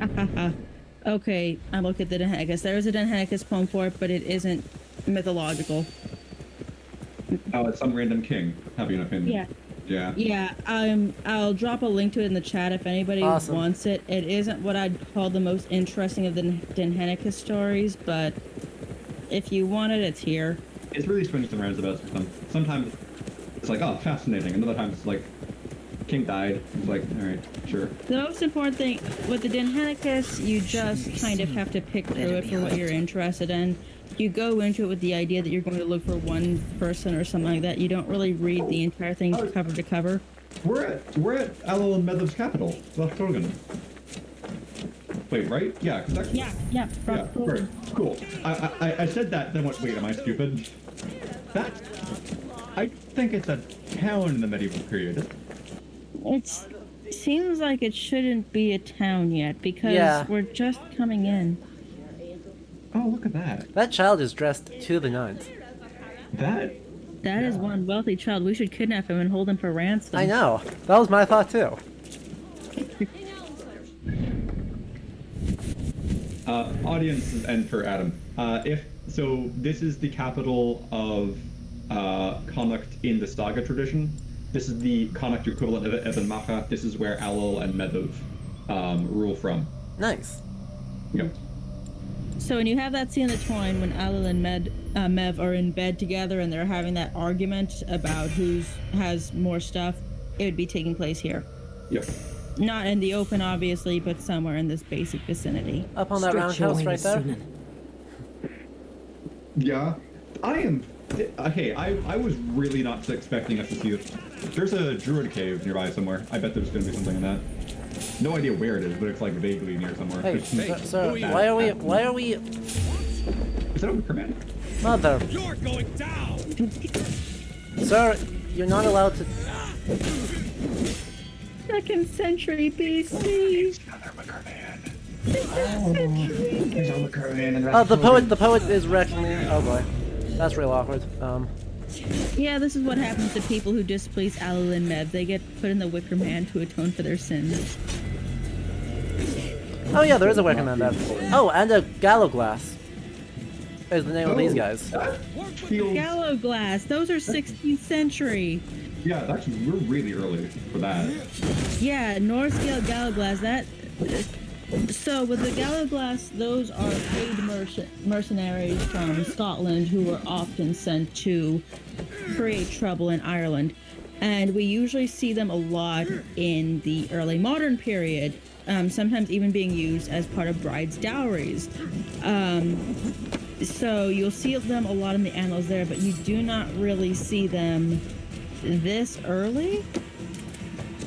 Okay, I'm looking at the Denhenicus. There is a Denhenicus poem for it, but it isn't mythological. Oh, it's some random king having an opinion. Yeah. Yeah. Yeah, I'll drop a link to it in the chat if anybody wants it. It isn't what I'd call the most interesting of the Denhenicus stories, but if you want it, it's here. It's really swings and roundabouts for some. Sometimes it's like, oh, fascinating, and other times it's like, king died. It's like, all right, sure. The most important thing with the Denhenicus, you just kind of have to pick through it for what you're interested in. You go into it with the idea that you're going to look for one person or something like that. You don't really read the entire thing cover to cover. We're at Alil and Medivh's capital, Lochtorgan. Wait, right? Yeah, cause that, yeah, right. Cool. I said that, then what? Wait, am I stupid? I think it's a town in the medieval period. It seems like it shouldn't be a town yet because we're just coming in. Oh, look at that. That child is dressed to the nines. That is one wealthy child. We should kidnap him and hold him for ransom. I know. That was my thought too. Audience and for Adam. This is the capital of Connacht in the Saga tradition. This is the Connacht equivalent of Evan Macha. This is where Alil and Medivh rule from. Nice. Yep. So when you have that scene in the Twine when Alil and Mev are in bed together and they're having that argument about who has more stuff, it would be taking place here. Yep. Not in the open, obviously, but somewhere in this basic vicinity. Up on that roundhouse right there? Yeah. I was really not expecting us to see it. There's a druid cave nearby somewhere. I bet there's going to be something in that. No idea where it is, but it's like vaguely near somewhere. Hey, sir, why are we... Is that a command? Mother. You're going down! Sir, you're not allowed to... 2nd century BC. The poet is reckoning. Oh boy, that's real awkward. Yeah, this is what happens to people who displease Alil and Mev. They get put in the Wicker Man to atone for their sins. Oh yeah, there is a Wicker Man there. Oh, and a Gallowglass is the name of these guys. Gallowglass. Those are 16th century. Yeah, we're really early for that. Yeah, Norse Gallowglass. So with the Gallowglass, those are paid mercenaries from Scotland who were often sent to create trouble in Ireland. And we usually see them a lot in the early modern period, sometimes even being used as part of brides' dowries. So you'll see them a lot in the annals there, but you do not really see them this early.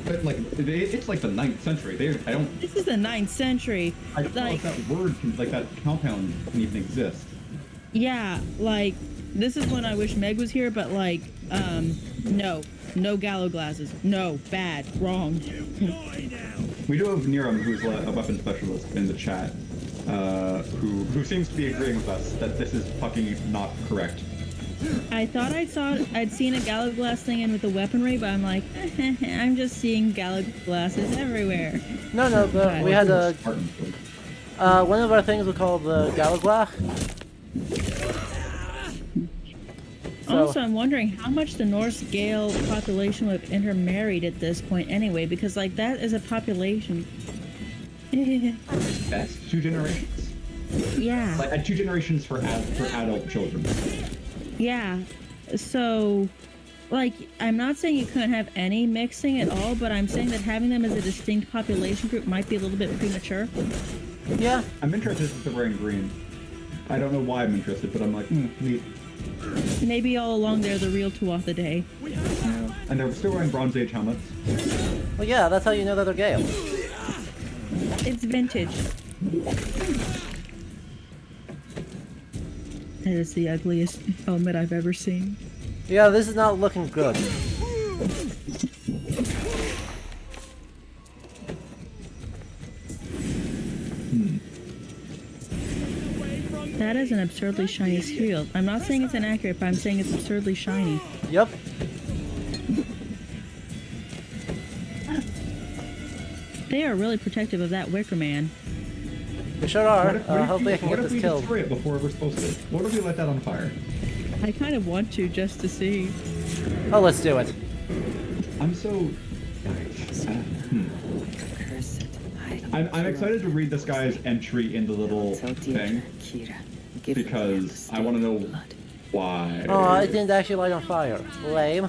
But it's like the 9th century. This is the 9th century. I don't know if that word that compound can even exist. Yeah, this is when I wish Meg was here, but no gallow glasses. No, bad, wrong. We do have Niram, who's a weapon specialist in the chat, who seems to be agreeing with us that this is fucking not correct. I thought I'd seen a Gallowglass thing in with the weaponry, but I'm like, I'm just seeing Gallowglasses everywhere. No, we had a... one of our things we call the Gallowglass. Also, I'm wondering how much the Norse Gael population would have intermarried at this point anyway, because that is a population. Best 2 generations. Yeah. Like 2 generations for adult children. Yeah. So, like, I'm not saying you couldn't have any mixing at all, but I'm saying that having them as a distinct population group might be a little bit premature. Yeah. I'm interested if they're wearing green. I don't know why I'm interested, but I'm like, neat. Maybe all along they're the real Tuatha Dé. Yeah. And they're still wearing Bronze Age helmets. Well, yeah, that's how you know that they're Gale. It's vintage. That is the ugliest helmet I've ever seen. Yeah, this is not looking good. That is an absurdly shiny shield. I'm not saying it's inaccurate, but I'm saying it's absurdly shiny. Yep. They are really protective of that Wicker Man. We sure are. What if, Hopefully I can get this killed. What if we destroy it before we're supposed to? What if we let that on fire? I kind of want to, just to see. Oh, let's do it. I'm so... I'm excited to read this guy's entry in the little thing, because I want to know why. Oh, it didn't actually light on fire. Lame.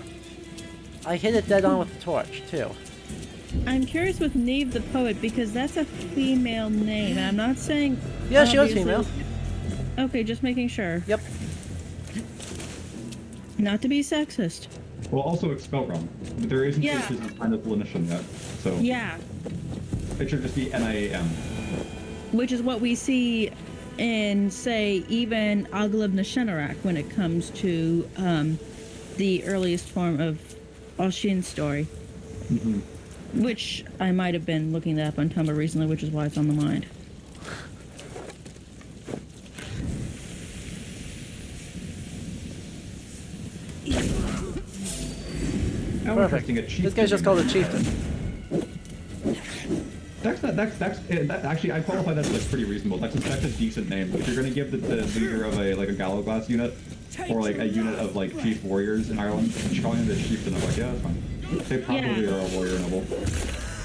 I hit it dead on with the torch, too. I'm curious with Neve the Poet, because that's a female name, and I'm not saying... Yeah, she was obviously- female. Okay, just making sure. Yep. Not to be sexist. Well, also it's spelled wrong. There isn't Yeah. a kind of definition yet, so... Yeah, It should just be N-I-A-M. which is what we see in, say, even Aglav Nashenarak when it comes to the earliest form of Oshin's story. Mm-hmm. Which I might have been looking that up on Tumblr recently, which is why it's on the mind. Perfect. This guy's just called a chieftain. That's actually, I qualify that as like pretty reasonable. That's a decent name. If you're gonna give the leader of a Gallowglass unit, or like a unit of like chief warriors in Ireland, calling him the chieftain, I'm like, yeah, that's fine. They probably are a warrior noble.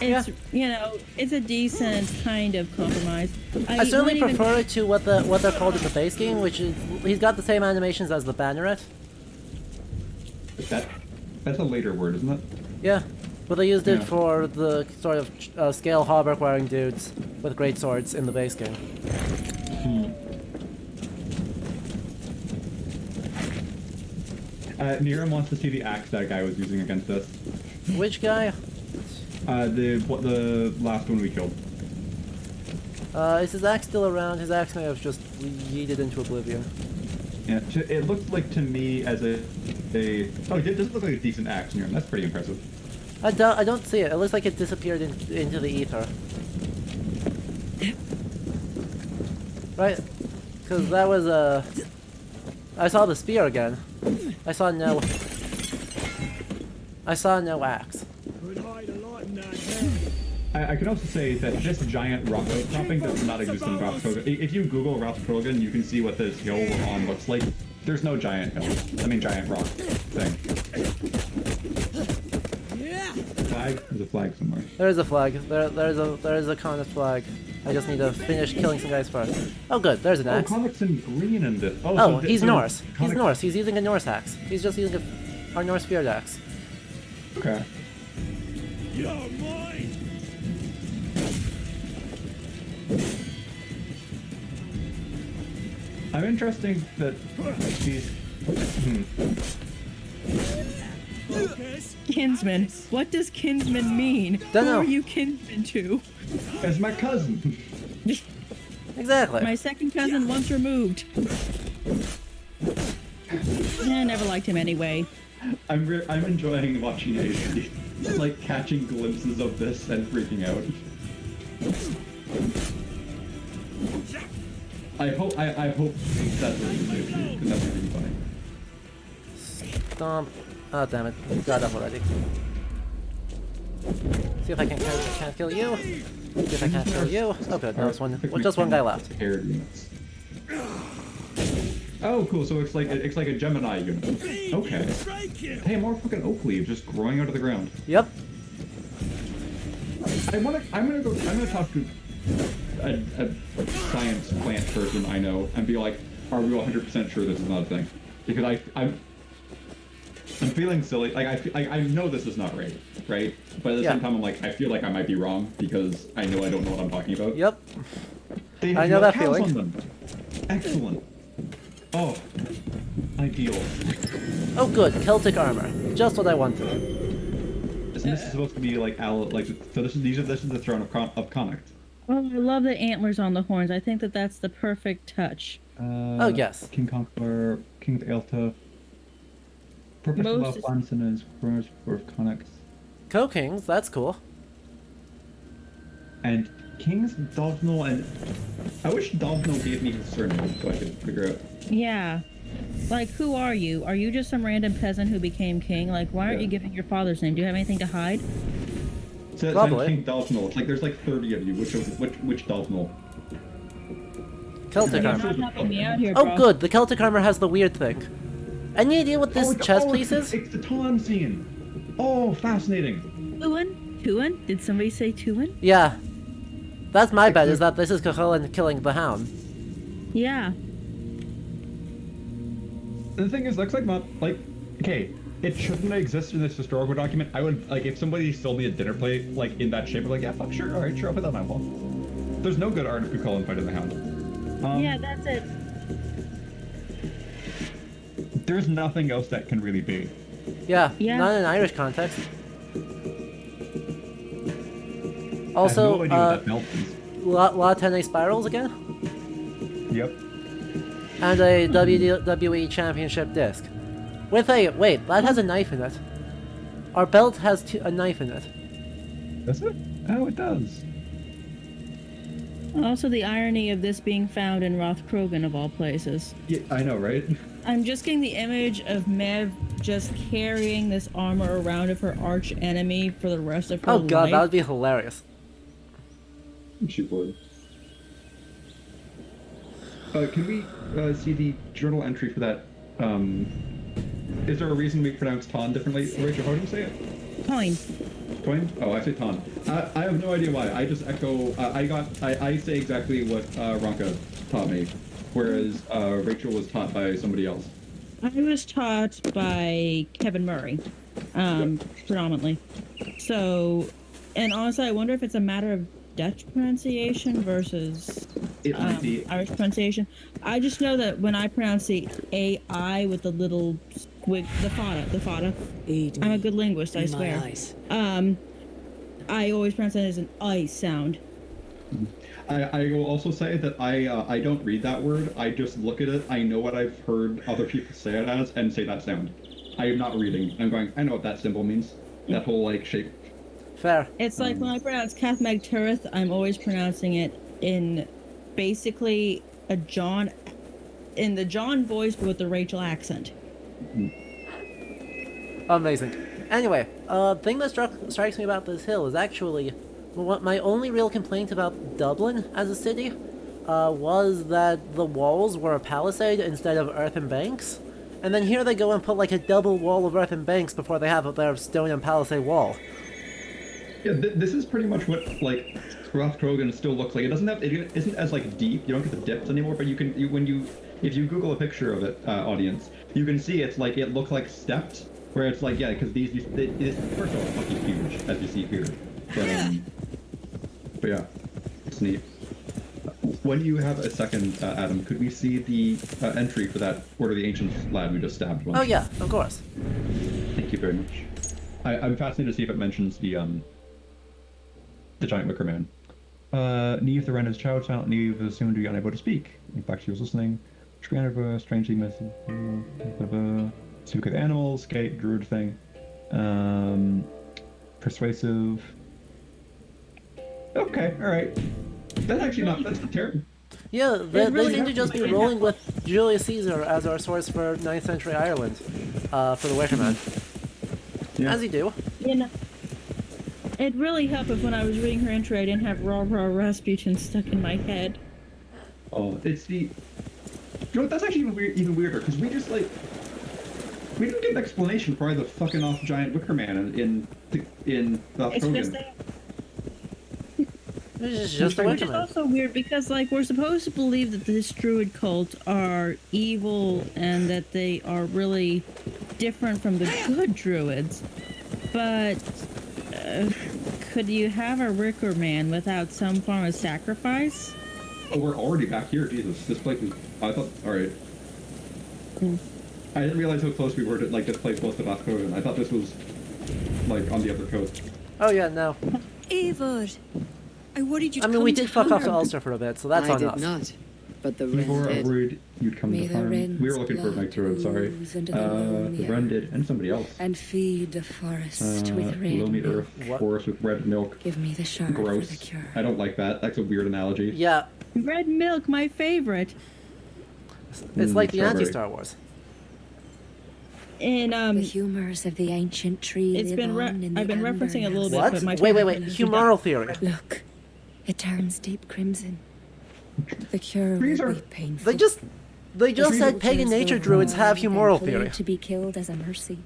It's, you know, it's a decent kind of compromise. I certainly prefer it to what they're called in the base game, which is he's got the same animations as the Banneret. That's a later word, isn't it? Yeah, but they used it Yeah. for the sort of scale hauberk wearing dudes with great swords in the base game. Niram wants to see the axe that guy was using against us. Which guy? The last one we killed. Is his axe still around? His axe may have just yeeted into oblivion. Yeah, it looked like to me as a oh, it does look like a decent axe, Niram. That's pretty impressive. I don't see it. It looks like it disappeared into the ether. Right? Because that was I saw the spear again. I saw no axe. I can also say that this giant rock outcropping does not exist in Roth Krogan. If you Google Roth Krogan, you can see what this hill we're on looks like. There's no giant hill. I mean, giant rock thing. Flag? There's a flag somewhere. There is a flag. There is a Connacht flag. I just need to finish killing some guys first. Oh, good. There's an Oh, axe. Connacht's in green in this. Oh, so he's so Norse. He's Connacht- Norse. He's using a Norse axe. He's just using our Norse spear axe. Okay. You're mine! I'm interested that these. Kinsman. What does kinsman mean? Don't Who know. are you kinsman to? As my cousin. Exactly. My second cousin once removed. I never liked him anyway. I'm enjoying watching AC. Like catching glimpses of this and freaking out. I hope that's what you do, because that's really funny. Stomp. Oh, damn it. He got up already. See if I can't kill you. See if I can't kill you. Oh, good. Now it's just one guy left. Paired units. Oh, cool. So it's like a Gemini unit. Okay. Hey, more fucking oak leaves just growing out of the ground. Yep. I'm gonna talk to a science plant person I know and be like, are we 100% sure this is not a thing? Because I'm feeling silly. Like I know this is not right? But at the same time, I'm like, I feel like I might be wrong because I know I don't know what I'm talking about. Yep. They have I know no that cows feeling. on them. Excellent. Oh, ideal. Oh, good. Celtic armor. Just what I wanted. This is supposed to be like so. This is the throne of Connacht. Oh, I love the antlers on the horns. I think that that's the perfect touch. Oh, yes. King Conqueror, King of Aelta. Professional Most- Fanson is for Connacht. Co-kings, that's cool. And Kings Dovnal, and I wish Dovnal gave me his surname so I could figure out. Yeah. Like, who are you? Are you just some random peasant who became king? Like, why aren't Yeah. you giving your father's name? Do you have anything to hide? So Probably. King Dovnal. It's like there's like 30 of you. Which Dovnal? Celtic You're armor. not helping me out here, Oh, bro. good. The Celtic armor has the weird thing. Any idea what this chess piece is? It's the Ton scene. Oh, fascinating. Tuin? Tuin? Did somebody say Tuin? Yeah. That's my bet, is that this is Cuchulainn killing the Hound. Yeah. The thing is, looks like not like okay. It shouldn't exist in this historical document. I would like if somebody sold me a dinner plate like in that shape. I'm like, yeah, fuck, sure, all right, sure, I'll put that on my wall. There's no good art of Cuchulainn fighting the Hound. Yeah, that's it. There's nothing else that can really be. Yeah, Yeah. not in an Irish context. I Also, have no idea what that belt is. La Tene spirals again? Yep. And a WWE Championship disc. With a, wait, that has a knife in it. Our belt has a knife in it. Does it? Oh, it does. Also, the irony of this being found in Roth Krogan, of all places. Yeah, I know, right? I'm just getting the image of Mev just carrying this armor around of her arch enemy for the rest of her Oh life. god, that would be hilarious. She would. Can we see the journal entry for that? Is there a reason we pronounce Ton differently? Rachel, how do you say it? Coin. Coin? Oh, I say Ton. I have no idea why. I just echo. I say exactly what Ronka taught me, whereas Rachel was taught by somebody else. I was taught by Kevin Murray, predominantly. So, and honestly, I wonder if it's a matter of Dutch pronunciation versus It might be. Irish pronunciation. I just know that when I pronounce the AI with the little squig, the fada. I'm a good linguist, I swear. I always pronounce it as an I sound. I will also say that I don't read that word. I just look at it. I know what I've heard other people say it as and say that sound. I am not reading. I'm going, I know what that symbol means. That whole like shape. Fair. It's like when I pronounce Cathmag Turith, I'm always pronouncing it in basically in the John voice but with the Rachel accent. Amazing. Anyway, thing that strikes me about this hill is actually what my only real complaint about Dublin as a city was that the walls were a palisade instead of earthen banks. And then here they go and put like a double wall of earthen banks before they have their stone and palisade wall. Yeah, this is pretty much what like Roth Krogan still looks like. It isn't as like deep. You don't get the dips anymore, but if you Google a picture of it, audience, you can see it's like it looks like stepped, where it's like yeah, because these first of all, it's fucking huge as you see here, but yeah, it's neat. When you have a second, Adam, could we see the entry for that Order of the Ancients lad we just stabbed once? Oh yeah, of course. Thank you very much. I'm fascinated to see if it mentions the giant wicker man. Neve the Renner's child, silent Neve was soon to be unable to speak. In fact, she was listening. Strangely missing. Speak with animals, skate, druid thing. Persuasive. Okay, alright. That's actually that's not terrible. Yeah, they seem to just be rolling with Julius Caesar as our source for 9th century Ireland for the Wicker Man. Yeah. As you do. You know, it really helped if when I was reading her entry I didn't have raw Rasputin stuck in my head. Oh, it's the... You know what, that's actually even weirder, because we just, like... We didn't get an explanation for why the fucking off giant wicker man in the It's just Krogan. It's just a Which is Wickerman. also weird because, like, we're supposed to believe that this druid cult are evil and that they are really different from the good druids. But could you have a Ricker man without some form of sacrifice? Oh, we're already back here. Jesus, this place is. I thought. All right. I didn't realize how close we were to like this place was to Vascogan. I thought this was like on the other coast. Oh yeah, no. Eivor, I worried you'd I mean, come we to did fuck off to harm. Ulster for a bit, so that's I on did us. not, but the We Wren were did. worried you'd come May to the harm. Wren's We were looking for blood Mike Druid, sorry. ooze into the The lonely Wren earth, did, and somebody else. and feed the forest with red Loamy milk. earth, forest with red milk. Give me the shard for the Gross. cure. I don't like that. That's a weird analogy. Yeah. Red milk, my favorite. It's like the strawberry. anti-Star Wars. And the humors of the ancient tree. it's been I've been referencing a little bit, What? but my Wait. Humoral theory. Look, it turns deep crimson. The cure Trees will are- be painful. They just said pagan nature druids have humoral theory. To be killed as a mercy,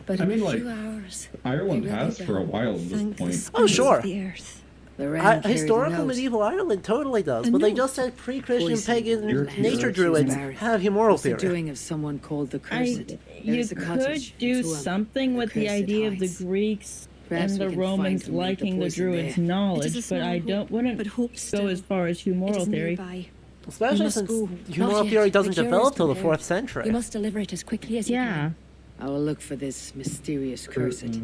but I in mean, a like, few hours, Ireland they will has be for a done. while at this Thank the point. spirits Oh, sure. of the earth. The Wren carried Historical the nose. medieval Ireland totally does, A but they note. just said pre-Christian Poison. pagan Your nature tears druids embarrassed. have humoral Was the theory. doing of someone called the Cursed. You There's a could cottage do to, something with the Cursed idea of the hides. Greeks Perhaps and we the can Romans find and read the liking the poison druids' there. knowledge, It is a but small I hope, wouldn't but hope go still. as far as It humoral is theory. nearby. Especially must since go. humoral Not yet. theory The doesn't cure is develop till the prepared. 4th century. You must deliver it as quickly as you can. I will look for this mysterious Cursed.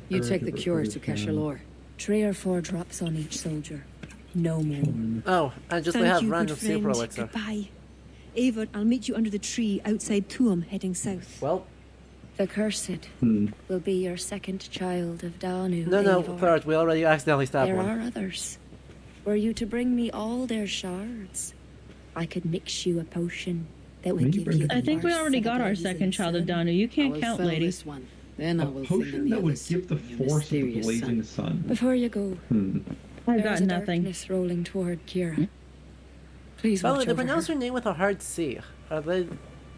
You take the cure to Cachalor. 3 or 4 drops on each soldier. No more. Oh, and just they Thank have you, random good friend. super elixir. Goodbye. Eivor, I'll meet you under the tree outside Tuam, heading south. Well, The Cursed will be your second child of Danu. no, Eivor. third. We already accidentally stabbed There one. are others. Were you to bring me all their shards, I could mix you a potion that would give you. I think we already got our second child of Danu. You can't count, lady. One. Then I A will potion that would give the force of the mysterious blazing sun. Before you go, I've there got is a nothing. darkness rolling toward Kira. Please By the watch way, they over pronounce her. her name with a hard C. Are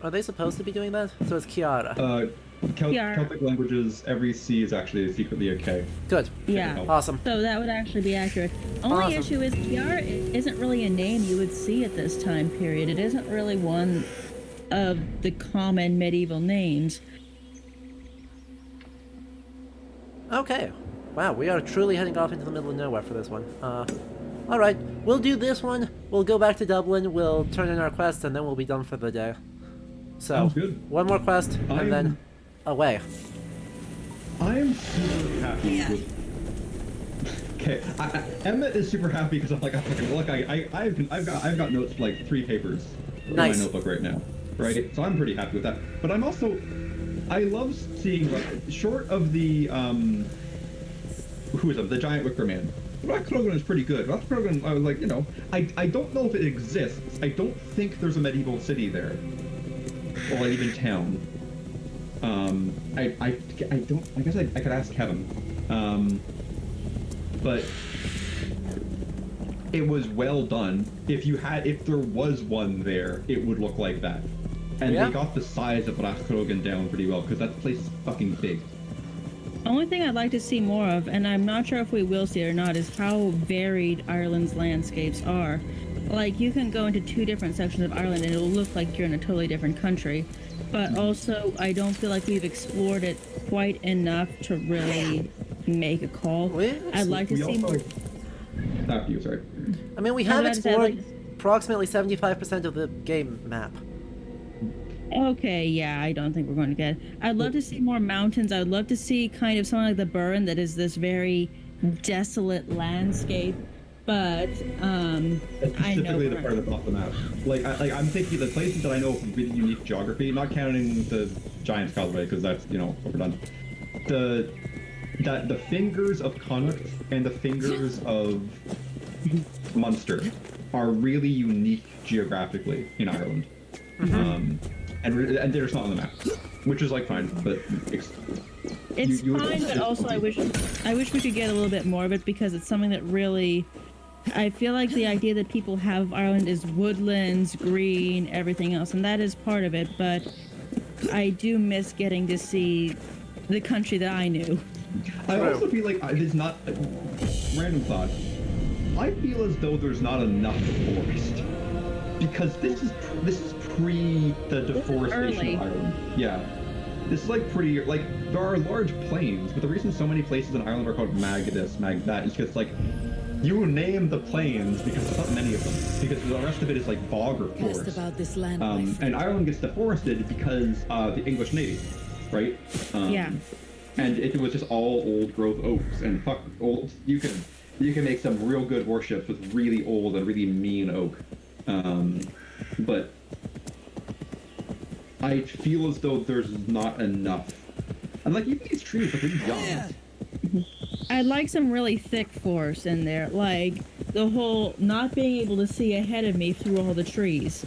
they supposed to be doing that? So it's Kiara. Celtic languages, every C is actually secretly a K. Good. Yeah. Awesome. So that would actually be accurate. Only Awesome. issue is Kiara isn't really a name you would see at this time period. It isn't really one of the common medieval names. Okay. Wow, we are truly heading off into the middle of nowhere for this one. Alright, we'll do this one, we'll go back to Dublin, we'll turn in our quest, and then we'll be done for the day. So, Sounds good. one more quest, and then away. I am super happy with. Okay, Emmett is super happy because I'm like, look, I've got notes like 3 papers in my Nice. notebook right now, right? So I'm pretty happy with that. But I'm also, I love seeing like, short of the who is it? The giant wicker man. Rathcrogan is pretty good. Rathcrogan, I was like, you know, I don't know if it exists. I don't think there's a medieval city there, or like, even town. I don't. I guess I could ask Kevin. But it was well done. If there was one there, it would look like that. And Yeah. they got the size of Rathcrogan down pretty well because that place is fucking big. Only thing I'd like to see more of, and I'm not sure if we will see it or not, is how varied Ireland's landscapes are. Like, you can go into 2 different sections of Ireland and it'll look like you're in a totally different country. But also, I don't feel like we've explored it quite enough to really make a call. I'd like to We see also- more. After you, sorry. I mean, we I have was about to say, explored approximately 75% of the game map. Okay, yeah, I don't think we're going to get it. I'd love to see more mountains. I would love to see kind of something like the Burren that is this very desolate landscape. But, I know. Specifically the part that's off the map. I'm thinking the places that I know from really unique geography, not counting the Giant's Causeway, because that's, you know, overdone. The fingers of Connacht and the fingers of Munster are really unique geographically in Ireland. And they're just not on the map, which is like fine, but It's you would- fine, but also I wish we could get a little bit more of it because it's something that really. I feel like the idea that people have of Ireland is woodlands, green, everything else, and that is part of it. But I do miss getting to see the country that I knew. I also feel like it's not random thought. I feel as though there's not enough forest because this is pre the deforestation of Ireland. Yeah, this is like pretty like there are large plains, but the reason so many places in Ireland are called mag this, mag that is because like you name the plains because there's not many of them because the rest of it is like bog or forest. Cast about this land, And Ireland gets deforested because the English Navy, right? Yeah. And it was just all old growth oaks and fuck old. You can make some real good warships with really old and really mean oak. But I feel as though there's not enough. And like even these trees are pretty young. I'd like some really thick forest in there, like the whole not being able to see ahead of me through all the trees.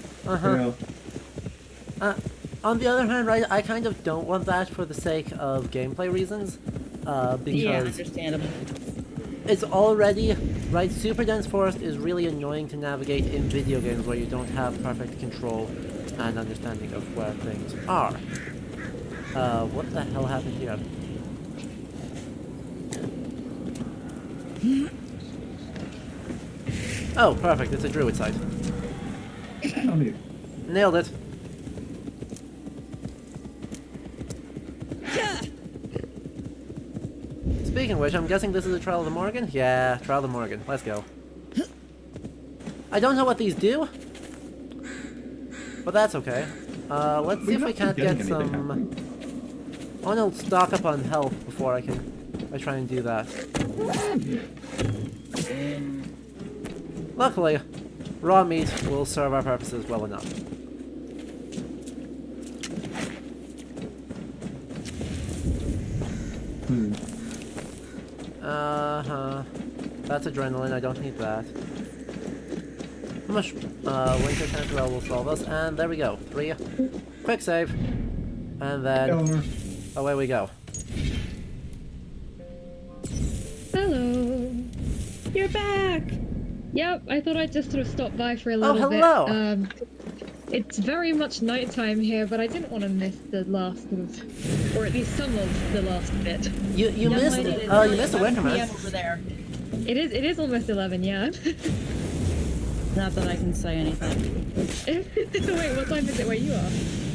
On the other hand, right, I kind of don't want that for the sake of gameplay reasons, because yeah, understandable. It's already, right, super dense forest is really annoying to navigate in video games where you don't have perfect control and understanding of where things are. What the hell happened here? Oh, perfect, it's a druid site. Nailed it. Speaking of which, I'm guessing this is a Trial of the Morgan? Yeah, Trial of the Morgan. Let's go. I don't know what these do, but that's okay. Let's see if we can't get some... I want to stock up on health before I try and do that. Luckily, raw meat will serve our purposes well enough. That's adrenaline, I don't need that. How much winter chanterelle will solve us, and there we go. 3. Quick save. And then away we go. Hello. You're back! Yep, I thought I'd just sort of stop by for a little hello. bit. It's very much nighttime here, but I didn't want to miss the last sort of, or at least some of the last bit. You missed the winter man. Over there. It is almost 11, yeah. Not that I can say anything. Wait, what time is it where you are?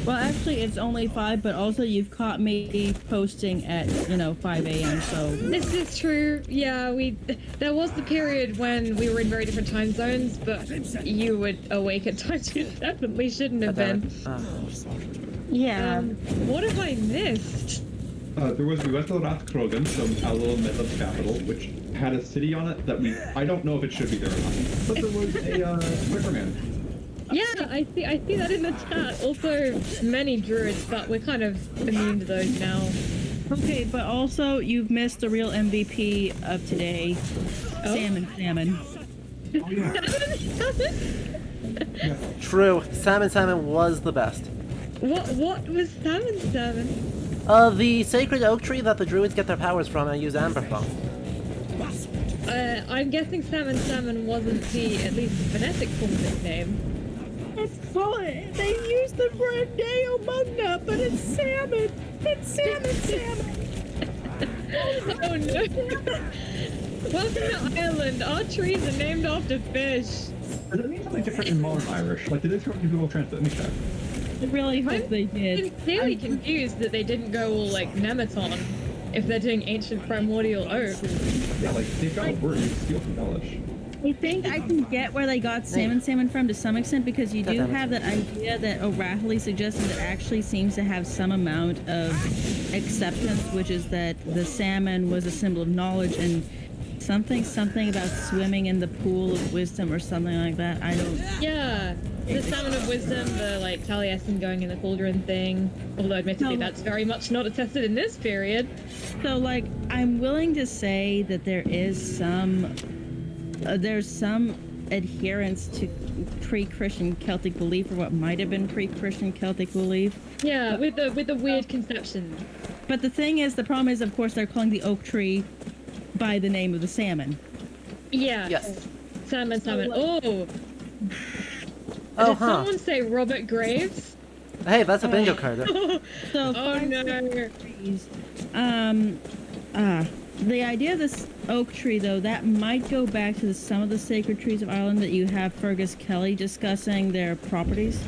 Well, actually, it's only 5, but also you've caught me posting at, 5 a.m., so... This is true, yeah, there was the period when we were in very different time zones, but you were awake at times you definitely shouldn't have been. Yeah. What have I missed? We went to Rathcrogan, a little Midlands capital, which had a city on it that I don't know if it should be there or not, but there was a Wickerman. Yeah, I see that in the chat. Also, many druids, but we're kind of immune to those now. Okay, but also you've missed the real MVP of today, Salmon. Oh, yeah. True, Salmon was the best. What was Salmon? The sacred oak tree that the druids get their powers from and use amber from. I'm guessing Salmon wasn't the, at least the phonetic form of its name. They use the word Neomugna, but it's salmon. It's salmon. Oh no. Welcome to Ireland. Our trees are named after fish. Does that mean something different in modern Irish? Like, did they throw in Google Translate? Let me check. I really hope they did. I'm clearly confused that they didn't go all like Nemeton if they're doing ancient primordial oak. Yeah, like, they've got a word you steal from Elish. I think I can get where they got salmon from to some extent, because you do have that idea that O'Rahilly suggested that actually seems to have some amount of acceptance, which is that the salmon was a symbol of knowledge and something about swimming in the pool of wisdom or something like that. I don't... Yeah, the salmon of wisdom, the like Taliesin going in the cauldron thing, although admittedly that's very much not attested in this period. So like, I'm willing to say that there is some... there's some adherence to pre-Christian Celtic belief, or what might have been pre-Christian Celtic belief. Yeah, with the weird conception. But the thing is, the problem is, of course, they're calling the oak tree by the name of the salmon. Yeah. Yes. Salmon. Oh. Did someone say Robert Graves? Hey, that's a bingo card. So oh no. The idea of this oak tree, though, that might go back to some of the sacred trees of Ireland that you have Fergus Kelly discussing their properties.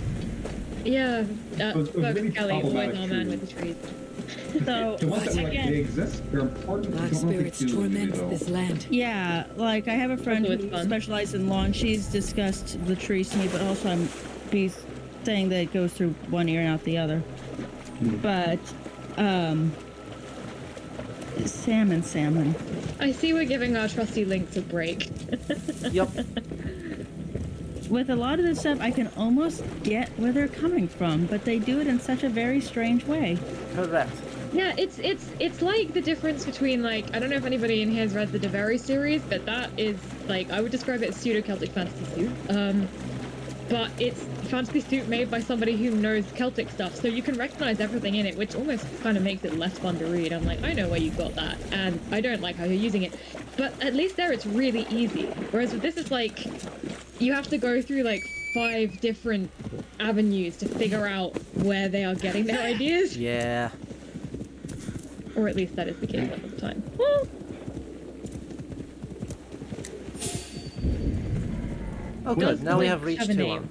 Yeah, Those Fergus really Kelly, always problematic our man trees. with the trees. So, The ones that like, again, they exist, they're important. Black I don't know if spirits they do torment anything, though. this land. yeah, like I have a friend who specializes in law, and she's discussed the trees to me, but also she's saying that it goes through one ear and out the other. But, salmon. I see we're giving our trusty links a break. Yep. With a lot of this stuff, I can almost get where they're coming from, but they do it in such a very strange way. Correct. Yeah, it's like the difference between, like, I don't know if anybody in here has read the Devery series, but that is, like, I would describe it as pseudo-Celtic fantasy soup. But it's fantasy soup made by somebody who knows Celtic stuff, so you can recognize everything in it, which almost kind of makes it less fun to read. I'm like, I know where you got that, and I don't like how you're using it. But at least there it's really easy. Whereas with this, it's like, you have to go through, like, 5 different avenues to figure out where they are getting their ideas. Yeah. Or at least that is the case at the time. Oh good, now we have reached 2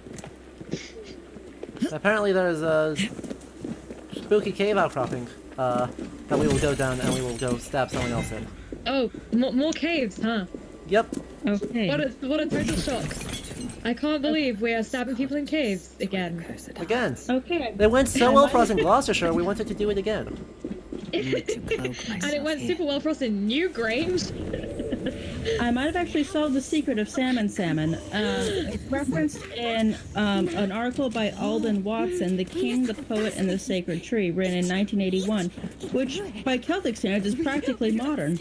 Apparently there's a spooky cave outcropping that we will go down and we will go stab someone else in. Oh, more caves, huh? Yep. Okay. What a total shock. I can't believe we are stabbing people in caves again. Again. Okay. They went so well for us in Gloucestershire, we wanted to do it again. And it went super well for us in Newgrange. I might have actually solved the secret of salmon. It's referenced in an article by Alden Watson, The King, the Poet, and the Sacred Tree, written in 1981, which, by Celtic standards, is practically modern.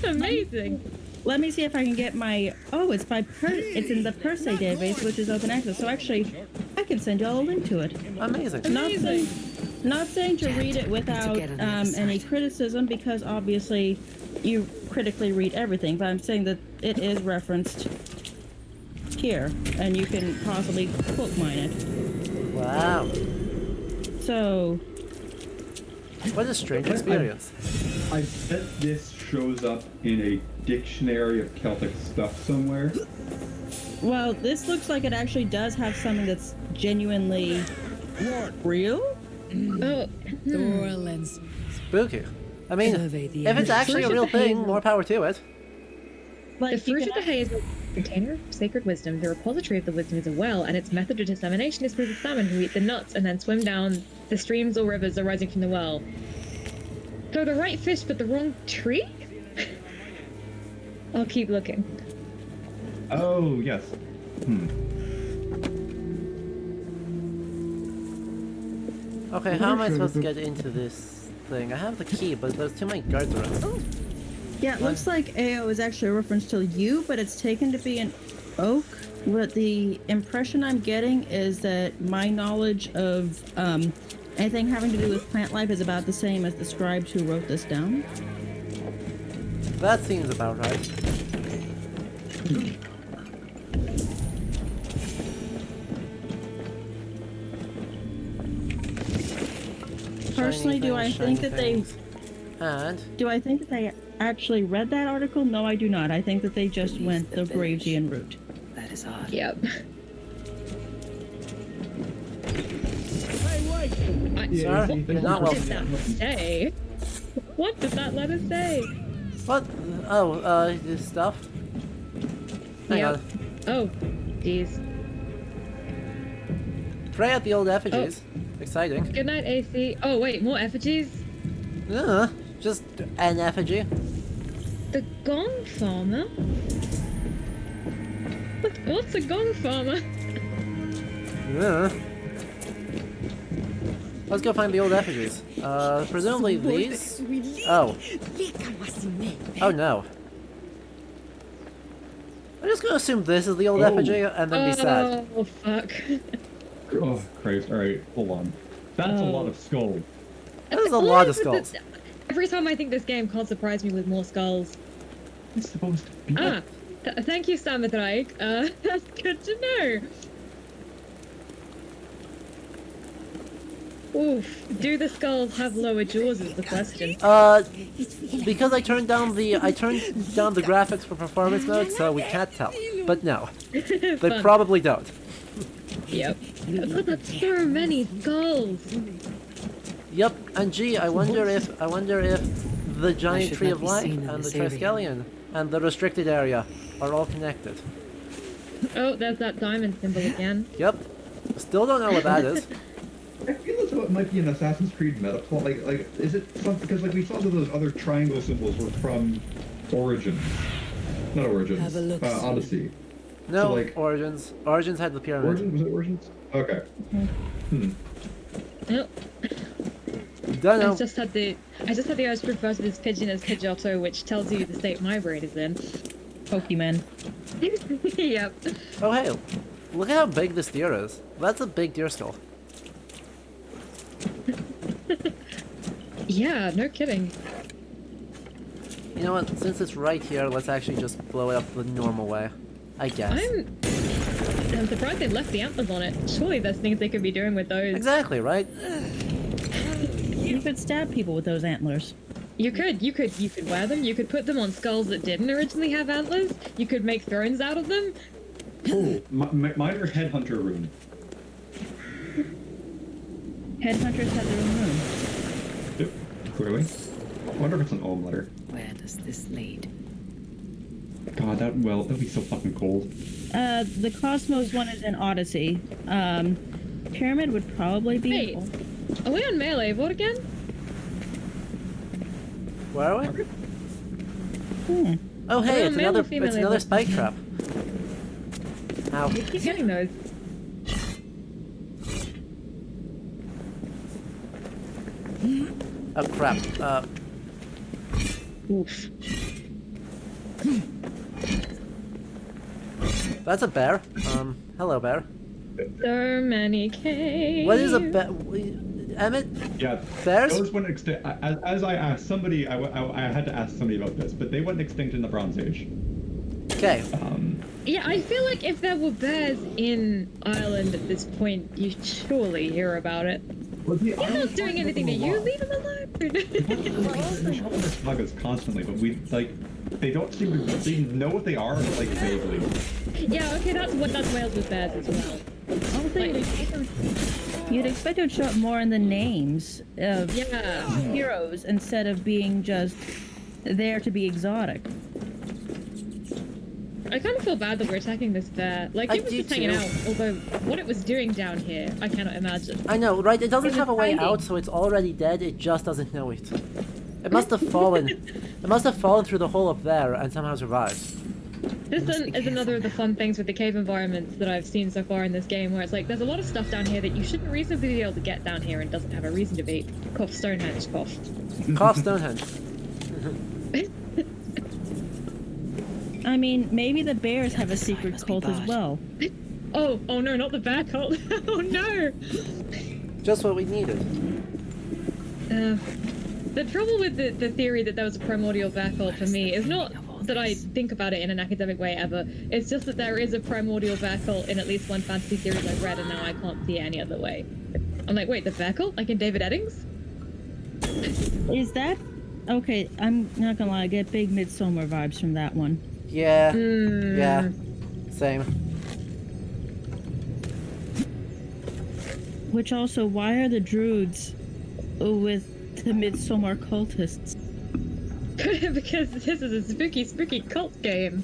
Amazing. Let me see if I can get my... Oh, it's it's in the Per Se database, which is open access. So actually, I can send you all a link to it. Amazing. Not saying to read it without any criticism, because obviously you critically read everything, but I'm saying that it is referenced here, and you can possibly quote mine it. Wow. So... What a strange experience. I bet this shows up in a dictionary of Celtic stuff somewhere. Well, this looks like it actually does have something that's genuinely real. Oh, Orleans. Spooky. I mean, if it's actually a real thing, more power to it. The fruit of the hay is a container of sacred wisdom. The repository of the wisdom is a well, and its method of dissemination is through the salmon who eat the nuts and then swim down the streams or rivers arising from the well. So the right fish, but the wrong tree? I'll keep looking. Oh, yes. Okay, how am I supposed to get into this thing? I have the key, but there's too many guards around. Yeah, it looks like AO is actually a reference to you, but it's taken to be an oak. But the impression I'm getting is that my knowledge of anything having to do with plant life is about the same as the scribes who wrote this down. That seems about right. Personally, do I think that they... And? Do I think that they actually read that article? No, I do not. I think that they just went the Gravesian route. That is odd. Yep. Sorry, not What well. did that say? What did that letter say? What? Oh, this stuff? Hang on. Oh, jeez. Pray at the old effigies. Exciting. Good night, AC. Oh, wait, more effigies? Just an effigy. The gong farmer? What's a gong farmer? Let's go find the old effigies. Presumably these? Oh. Oh no. I'm just gonna assume this is the old effigy and then be sad. Oh, fuck. Oh, Christ. Alright, hold on. That's a lot of skulls. That is a lot of skulls. Every time I think this game can't surprise me with more skulls. It's supposed to be. Thank you, Samadreik. That's good to know. Oof. Do the skulls have lower jaws is the question. Because I turned down the graphics for performance mode, so we can't tell. But no, they Fun. probably don't. Yep. But that's so many skulls. Yep, and gee, I wonder if the giant should tree not of be life seen in and the this area. Triskelion and the restricted area are all connected. Oh, there's that diamond symbol again. Yep. Still don't know what that is. I feel as though it might be an Assassin's Creed meta plot. Like, is it something? Because like we saw that those other triangle symbols were from Origins, not Origins. Have a look. Odyssey. No, So, like, Origins. Origins had the pyramid. Origins, was it Origins? Okay. Oh. Don't know. I just had the urge to refer to this pigeon as Pidgeotto, which tells you the state my brain is in. Pokemon. Yep. Oh hey, look at how big this deer is. That's a big deer skull. Yeah, no kidding. You know what? Since it's right here, let's actually just blow it up the normal way. I guess. I'm surprised they left the antlers on it. Surely there's things they could be doing with those. Exactly, right? You could stab people with those antlers. You could wear them. You could put them on skulls that didn't originally have antlers. You could make thrones out of them. Oh, mine are headhunter rune. Headhunters have their own room. Yep, clearly. I wonder if it's an Ohm letter. Where does this lead? God, that'd be so fucking cold. The Cosmos one is in Odyssey. Pyramid would probably be. Hey, are we on melee? What again? Where are we? Oh hey, it's another spike trap. Ow. We keep getting those. Oh crap. Oof. That's a bear. Hello bear. So many caves. What is a bear? Emmett? Yeah, bears? those went extinct. As I asked somebody, I had to ask somebody about this, but they went extinct in the Bronze Age. Okay. Yeah, I feel like if there were bears in Ireland at this point, you'd surely hear about it. Well, He's not doing anything to you. Leave him alone. They show the sagas constantly, but they don't seem to. They know what they are, but like vaguely. Yeah, okay, that's Wales with bears as well. You'd expect it would show up more in the names of heroes instead of being just there to be exotic. I kind of feel bad that we're attacking this bear. Like, it was just hanging out, although what it was doing down here, I cannot imagine. I know, right? It doesn't have a way out, so it's already dead. It just doesn't know it. It must have fallen. It must have fallen through the hole up there and somehow survived. This is another of the fun things with the cave environments that I've seen so far in this game, where it's like, there's a lot of stuff down here that you shouldn't reasonably be able to get down here and doesn't have a reason to be. Cough Stonehenge, cough. Cough Stonehenge. I mean, maybe the bears have a secret cult as well. Oh no, not the bear cult. Oh no! Just what we needed. The trouble with the theory that there was a primordial bear cult for me is not that I think about it in an academic way ever. It's just that there is a primordial bear cult in at least one fantasy series I've read, and now I can't see it any other way. I'm like, wait, the bear cult? Like in David Eddings? Is that... Okay, I'm not gonna lie, I get big Midsommar vibes from that one. Yeah. Yeah. Same. Which also, why are the Druids with the Midsommar cultists? Because this is a spooky, spooky cult game.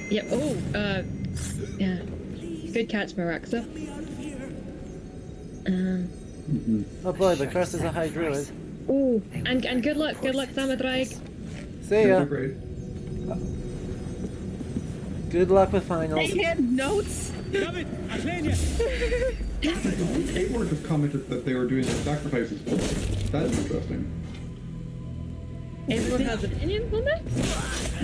Yep. Oh, yeah. Good catch, Maraxa. Oh boy, the curse is a high druid. Ooh, and good luck, Samadraig. See ya. Good luck with finals. They had notes. Eivor just commented that they were doing sacrifices. That's interesting. Everyone has opinions on that?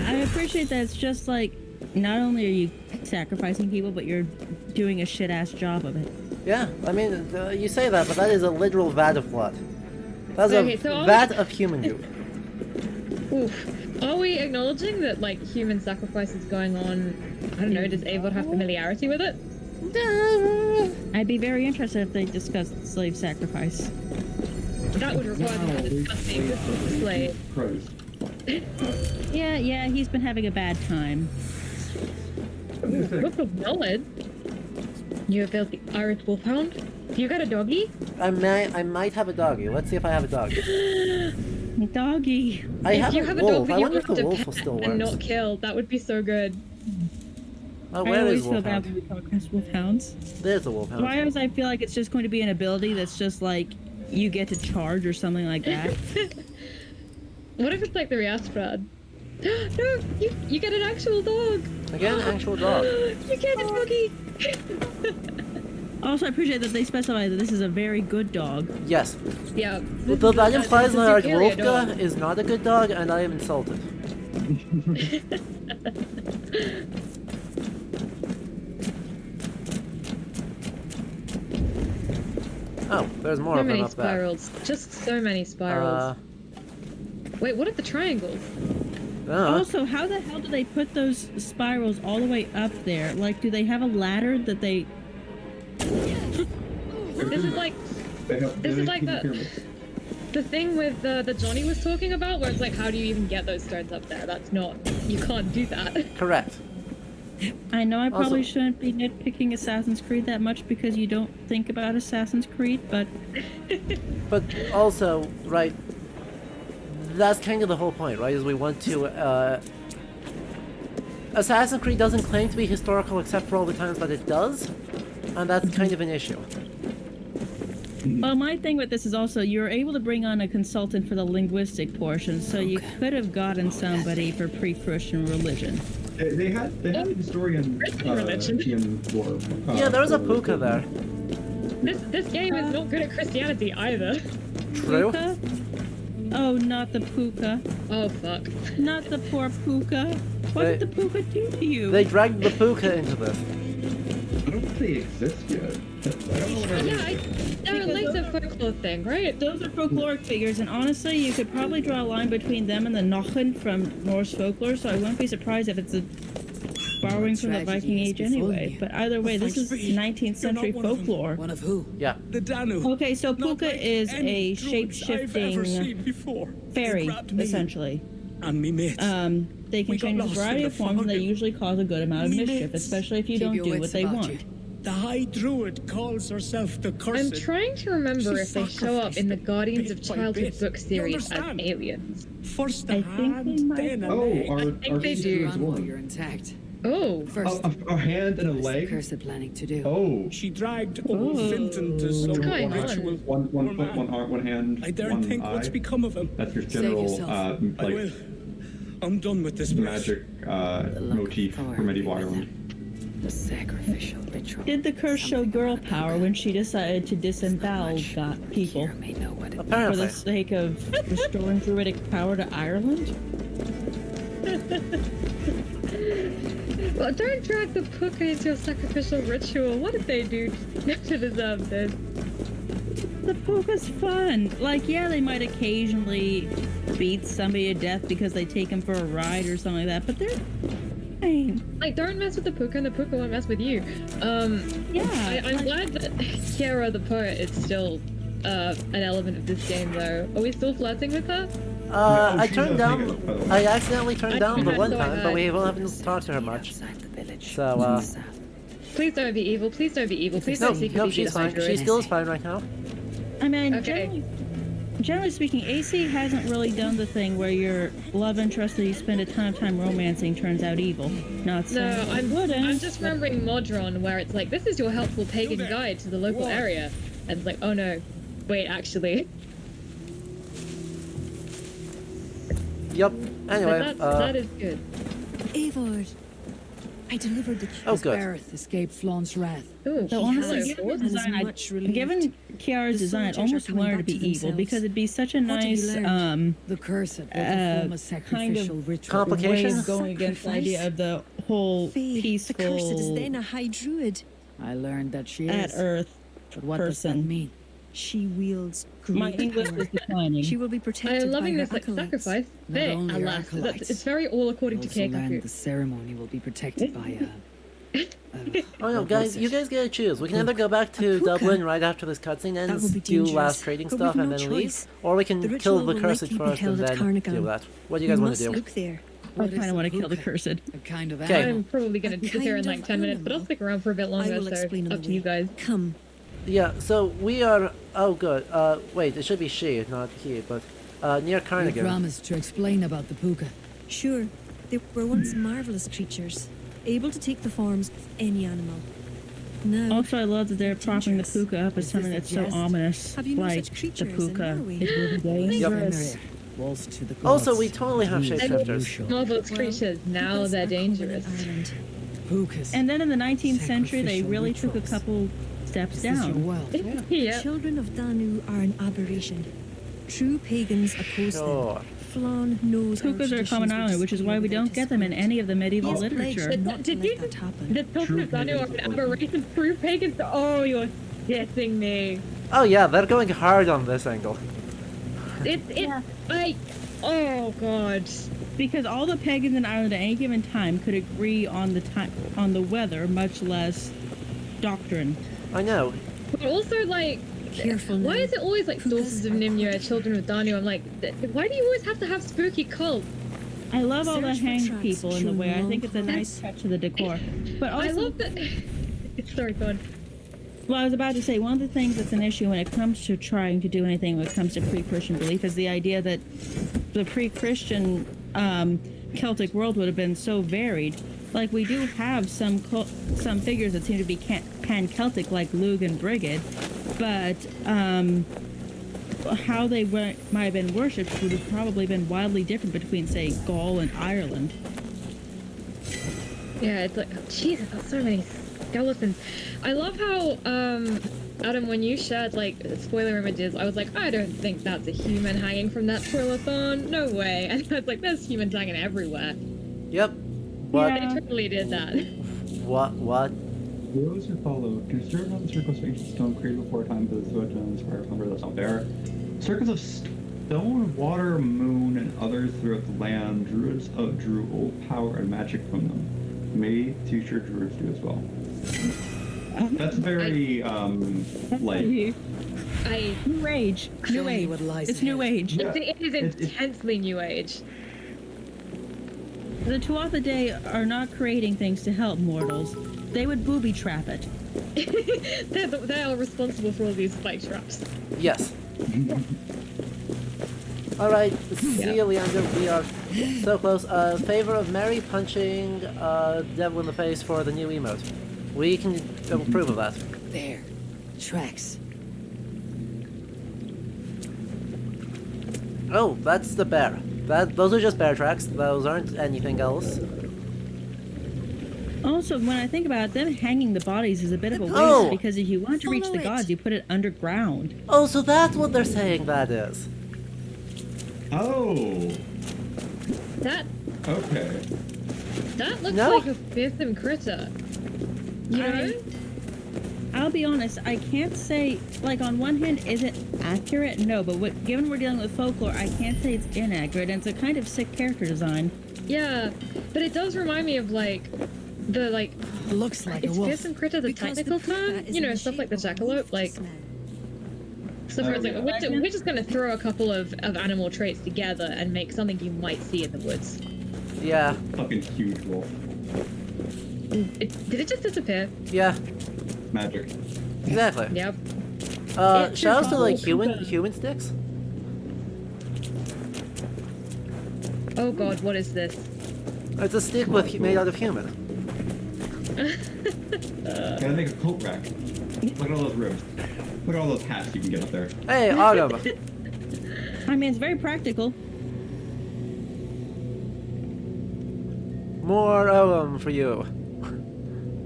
I appreciate that it's just like, not only are you sacrificing people, but you're doing a shit-ass job of it. Yeah, I mean, you say that, but that is a literal vat of blood. That's Okay, a so vat of human goop. Oof. Are we acknowledging that, like, human sacrifice is going on? I don't know, does Avon have familiarity with it? I'd be very interested if they discussed slave sacrifice. That would require them to discuss the existence of slaves. Yeah, he's been having a bad time. Book of knowledge? You have built the Irish Wolfhound? You got a doggy? I might have a doggy. Let's see if I have a doggy. Doggy. I If have you a have a wolf. dog that I you wonder if have the to wolf pet will still and work. not kill, that would be so good. Oh, I where always is feel bad when Wolfhound? we talk against wolfhounds. There's the wolfhound. Why does I feel like it's just going to be an ability that's just like you get to charge or something like that? What if it's like the Riastrad? No, you get an actual dog. I get an actual dog. You get a doggy. Also, I appreciate that they specify that this is a very good dog. Yes. Yeah. Though that implies it's a that superior Wolfga dog. is not a good dog, and I am insulted. Oh, there's more So of them many up there. spirals. Just so many spirals. Wait, what are the triangles? Also, how the hell do they put those spirals all the way up there? Like, do they have a ladder that they... This is like the thing with the Johnny was talking about, where it's like, how do you even get those stones up there? That's not, you can't do that. Correct. I know I probably Also- shouldn't be nitpicking Assassin's Creed that much because you don't think about Assassin's Creed, but... But also, right, that's kind of the whole point, right, is we want to, Assassin's Creed doesn't claim to be historical except for all the times that it does, and that's kind of an issue. Well, my thing with this is also you're able to bring on a consultant for the linguistic portion, so you could have gotten somebody for pre-Christian religion. They had a historian in lore. Yeah, there's a puka there. This game is not good at Christianity either. True. Puka? Oh, not the puka. Oh, fuck. Not the poor puka. What did the puka do to you? They dragged the puka into this. I don't think they exist yet. I don't know what They're a later folklore thing, right? Those are folkloric figures, and honestly, you could probably draw a line between them and the Nochen from Norse folklore, so I wouldn't be surprised if it's a borrowing from the Viking Age anyway. But either way, this is 19th century folklore. One of who? Yeah. The Danu. Okay, so puka is a Druids I've ever seen shape-shifting before. fairy, grabbed me essentially. And me mates. They can We got change a lost variety in of the forms, and they fog. usually cause a good amount of Me mischief, mates. especially if you Keep don't your do what wits they about want. you. The High Druid calls herself the I'm Cursed. trying to remember She if they show up in the Guardians of bit by Childhood bit. book You series as understand? aliens. First I a think they hand, might then a Oh, leg. our think they do. You're intact. Oh. First, a hand and a what's the leg? Cursed planning to do? Oh. She dragged old Vinton to some going on? ritual. One foot, one arm, one hand, I daren't one think eye. what's become of him. That's your Save general, yourself. I will. like, I'm done with this place. magic motif for medieval Ireland. The sacrificial ritual. Did the curse show girl power when she decided to disembowel people for Apparently. the sake of restoring druidic power to Ireland? Well, don't drag the puka into a sacrificial ritual. What did they do to deserve this? The puka's fun. Like, yeah, they might occasionally beat somebody to death because they take them for a ride or something like that, but they're fine. Like, don't mess with the puka, and the puka won't mess with you. Yeah. I'm glad that Kiara the poet is still an element of this game, though. Are we still flirting with her? I turned down. I accidentally turned down the one so I time, but heard. we haven't talked to her much. So, Please don't be evil. Please don't be evil. Please no, don't secretly no, be she's the High fine. She Druid. still is fine right now. I mean, Okay. generally speaking, AC hasn't really done the thing where your love interest that you spend a ton of time romancing turns out evil. Not No, saying I'm it wouldn't. I'm just remembering Modron, where it's like, this is your helpful pagan guide to the local area. And it's like, oh no, wait, actually. Yep. Anyway, But that is good. Eivor, I delivered the Oh, King's good. Barrett escaped Flaun's wrath. Ooh, So honestly, given the design, given Kiara's design, I'd almost want her to be evil because it'd be such a nice, The cursed was a form of kind sacrificial of ritual. way of going against the idea of the whole The cursed is peaceful then a high druid. I learned that she at is. Earth But what does that person. mean? She wields great My English power. is declining. She will be protected I'm loving by this her like acolytes. sacrifice. Not Bit, only her alas, acolytes, it's very all according to also learned Keikaku. the ceremony will be protected by Oh no, guys, you guys gotta choose. We can either go back to Dublin right after this cutscene That ends, would be do dangerous, last trading but stuff, we've and no then choice. leave. Or we can The kill ritual the will cursed likely be first and held at then Carnagan. do that. What do you We guys want must to do? look there. I kind of want to kill the cursed. A kind of Okay. I'm probably gonna disappear in kind like of 10 minutes, but I'll stick around for a bit I longer, will so explain on up the to you way. guys. Come. Yeah, so we are... Oh, good. Wait, it should be she, not he, but... near You Carnagan. promised to explain about the puka. Sure. They were once marvelous creatures, able to take the forms of any animal. Now, Also, I love that they're propping the puka up as something that's so jest? ominous. Have you no Like such the creatures in puka. Norway? It will be dangerous. Also, we totally have shapeshifters. Marvelous creatures, now they're dangerous. And then in the 19th century, they really took a couple steps down. Yeah. Children of Danu are an aberration. True pagans oppose Sure. them. Flann knows our Pukas are a traditions common were island, which is why we don't get them in any of the medieval These literature. plagues not to Did let you that happen. The children of Danu are an aberration, true pagans. Oh, you're getting me. Oh yeah, they're going hard on this angle. Oh god. Because all the pagans in Ireland at any given time could agree on the weather, much less doctrine. I know. But also, like, Careful why now. is it always like daughters of Nimue, children of Danu? I'm like, why do you always have to have spooky cults? I love all the Search for hanged traps people in the showing way. I long think it's a nice touch to the decor. But also, I love that. Sorry, go on. well, I was about to say, one of the things that's an issue when it comes to trying to do anything when it comes to pre-Christian belief is the idea that the pre-Christian Celtic world would have been so varied. Like, we do have some figures that seem to be pan-Celtic, like Lugh and Brigid, but how they might have been worshipped would have probably been wildly different between, say, Gaul and Ireland. Yeah, it's like, Jesus, that's so many skeletons. I love how, Adam, when you shared, like, spoiler images, I was like, I don't think that's a human hanging from that twillathon. No way. And I was like, there's humans hanging everywhere. Yep. What? They totally did that. What? Those who follow conserve not the circles of ancient stone created before time, but the Suet and inspire remember that's not there. Circles of stone, water, moon, and others throughout the land, druids drew old power and magic from them. May future druids do as well. That's very, like... New Age. New Age. It's New Age. Yeah. It is intensely New Age. The Tuatha Dé are not creating things to help mortals. They would booby trap it. They are responsible for all these spike traps. Yes. Alright, see you, Leander. We are so close. Favor of Mary punching Devil in the face for the new emote. We can approve of that. There. Tracks. Oh, that's the bear. Those are just bear tracks. Those aren't anything else. Also, when I think about it, them hanging the bodies is a bit of a waste Oh! because if you want to reach Follow the it. gods, you put it underground. Oh, so that's what they're saying that is. Oh! That Okay. looks No. like a fearsome critter. You know? I'll be honest, I can't say, like, on one hand, is it accurate? No, but given we're dealing with folklore, I can't say it's inaccurate, and it's a kind of sick character design. Yeah, but it does remind me of, like, the, like... Looks like a Is wolf. fearsome critter the Because technical the puka term? is You in know, the stuff like shape the of a jackalope, like... Stuff where it's like, Oh, we're just gonna throw a couple of animal traits together and make something you might see in the woods. Yeah. Fucking huge wolf. Did it just disappear? Yeah. Magic. Exactly. Yep. Shouts to like human sticks? Oh god, what is this? It's a stick made out of human. Gotta make a coat rack. Look at all those ribs. Look at all those hats you can get up there. Hey, Autumn. I mean, it's very practical. More for you.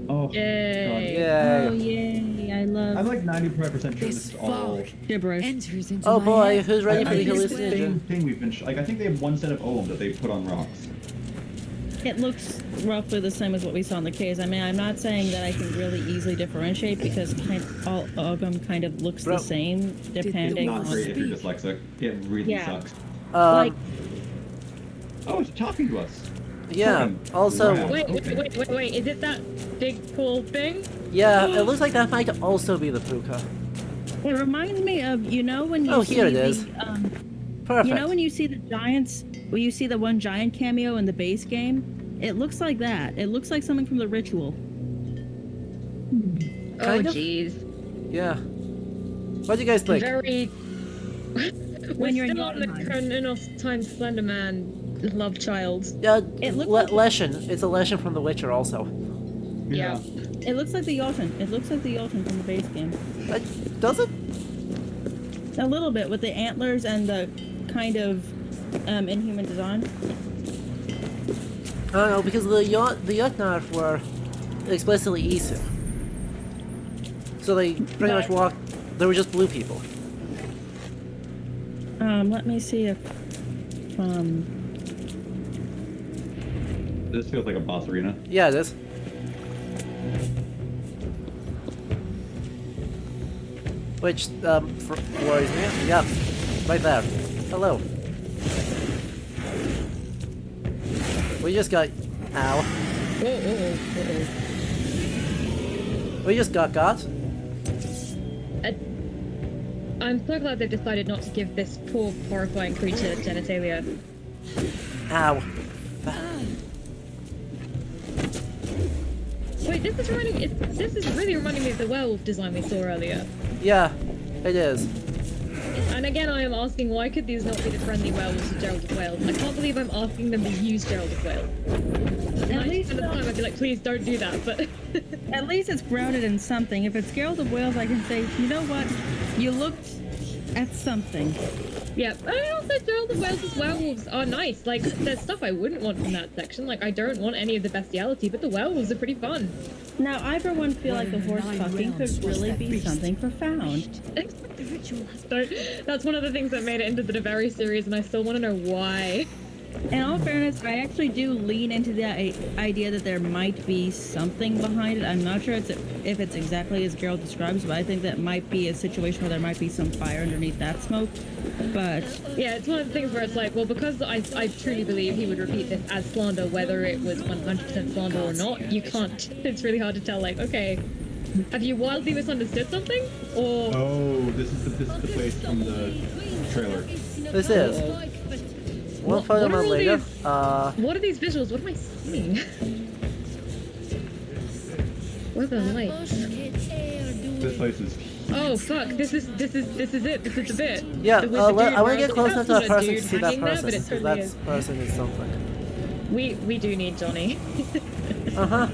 Oh, Yay. Yay. Oh, yay. I love... I'm like 95% sure this is all... gibberish. Enters into Oh my boy, head. who's ready for the I think it's the hallucinogen? same thing we've been... like, I think they have one set of Ogham that they put on rocks. It looks roughly the same as what we saw in the caves. I mean, I'm not saying that I can really easily differentiate because all of them kind of looks the same depending Not on. great if you're dyslexic. It really sucks. Like, Oh, it's talking to us. Yeah. Fucking Also. wow. Wait, is it that big cool thing? Yeah, it looks like that might also be the puka. it reminds me of, you know, when you Oh, see here it is. Perfect. You know when you see the giants, when you see the one giant cameo in the base game? It looks like that. It looks like something from the ritual. Oh, Kind of? jeez. Yeah. What do you guys think? Very. When you're in still on the Kronos times Slender Man love child. Yeah, It looks like Leshen. It's a Leshen from The Witcher also. Yeah. It looks like the Jotun. It looks like the Jotun from the base game. Does it? A little bit with the antlers and the kind of inhuman design. I don't know, because the Jotnar were explicitly Isu. So they pretty much walked. They were just blue people. Let me see if This feels like a boss arena. Yeah, it is. Which worries me. Yeah, right there. Hello. We just got. Ow. We just got. I'm so glad they've decided not to give this poor, horrifying creature genitalia. Ow. Wait, this is really reminding me of the werewolf design we saw earlier. Yeah, it is. And again, I am asking, why could these not be the friendly werewolves of Gerald of Wales? I can't believe I'm asking them to use Gerald of Wales. At least at the time, I'd be like, please don't do that, but... at least it's grounded in something. If it's Gerald of Wales, I can say, you know what? You looked at something. Yeah, I also Gerald of Wales' werewolves are nice. Like, there's stuff I wouldn't want from that section. Like, I don't want any of the bestiality, but the werewolves are pretty fun. Now, I for one feel like the horse fucking could really be something profound. So, that's one of the things that made it into the Devery series, and I still want to know why. In all fairness, I actually do lean into the idea that there might be something behind it. I'm not sure if it's exactly as Gerald describes, but I think that might be a situation where there might be some fire underneath that smoke. But yeah, it's one of the things where it's like, well, because I truly believe he would repeat this as slander, whether it was 100% slander or not, you can't. It's really hard to tell, like, okay, have you wildly misunderstood something? Or... Oh, this is the place from the trailer. This is. We'll find them out later. What are these visuals? What am I seeing? What are the lights? This place is. Oh fuck! This is it. This is the bit. Yeah, with the I dude want where to get was close like, enough to "That's that not a person to dude see that hanging there," person, but it because totally that is. person is something. We do need Johnny. Uh-huh.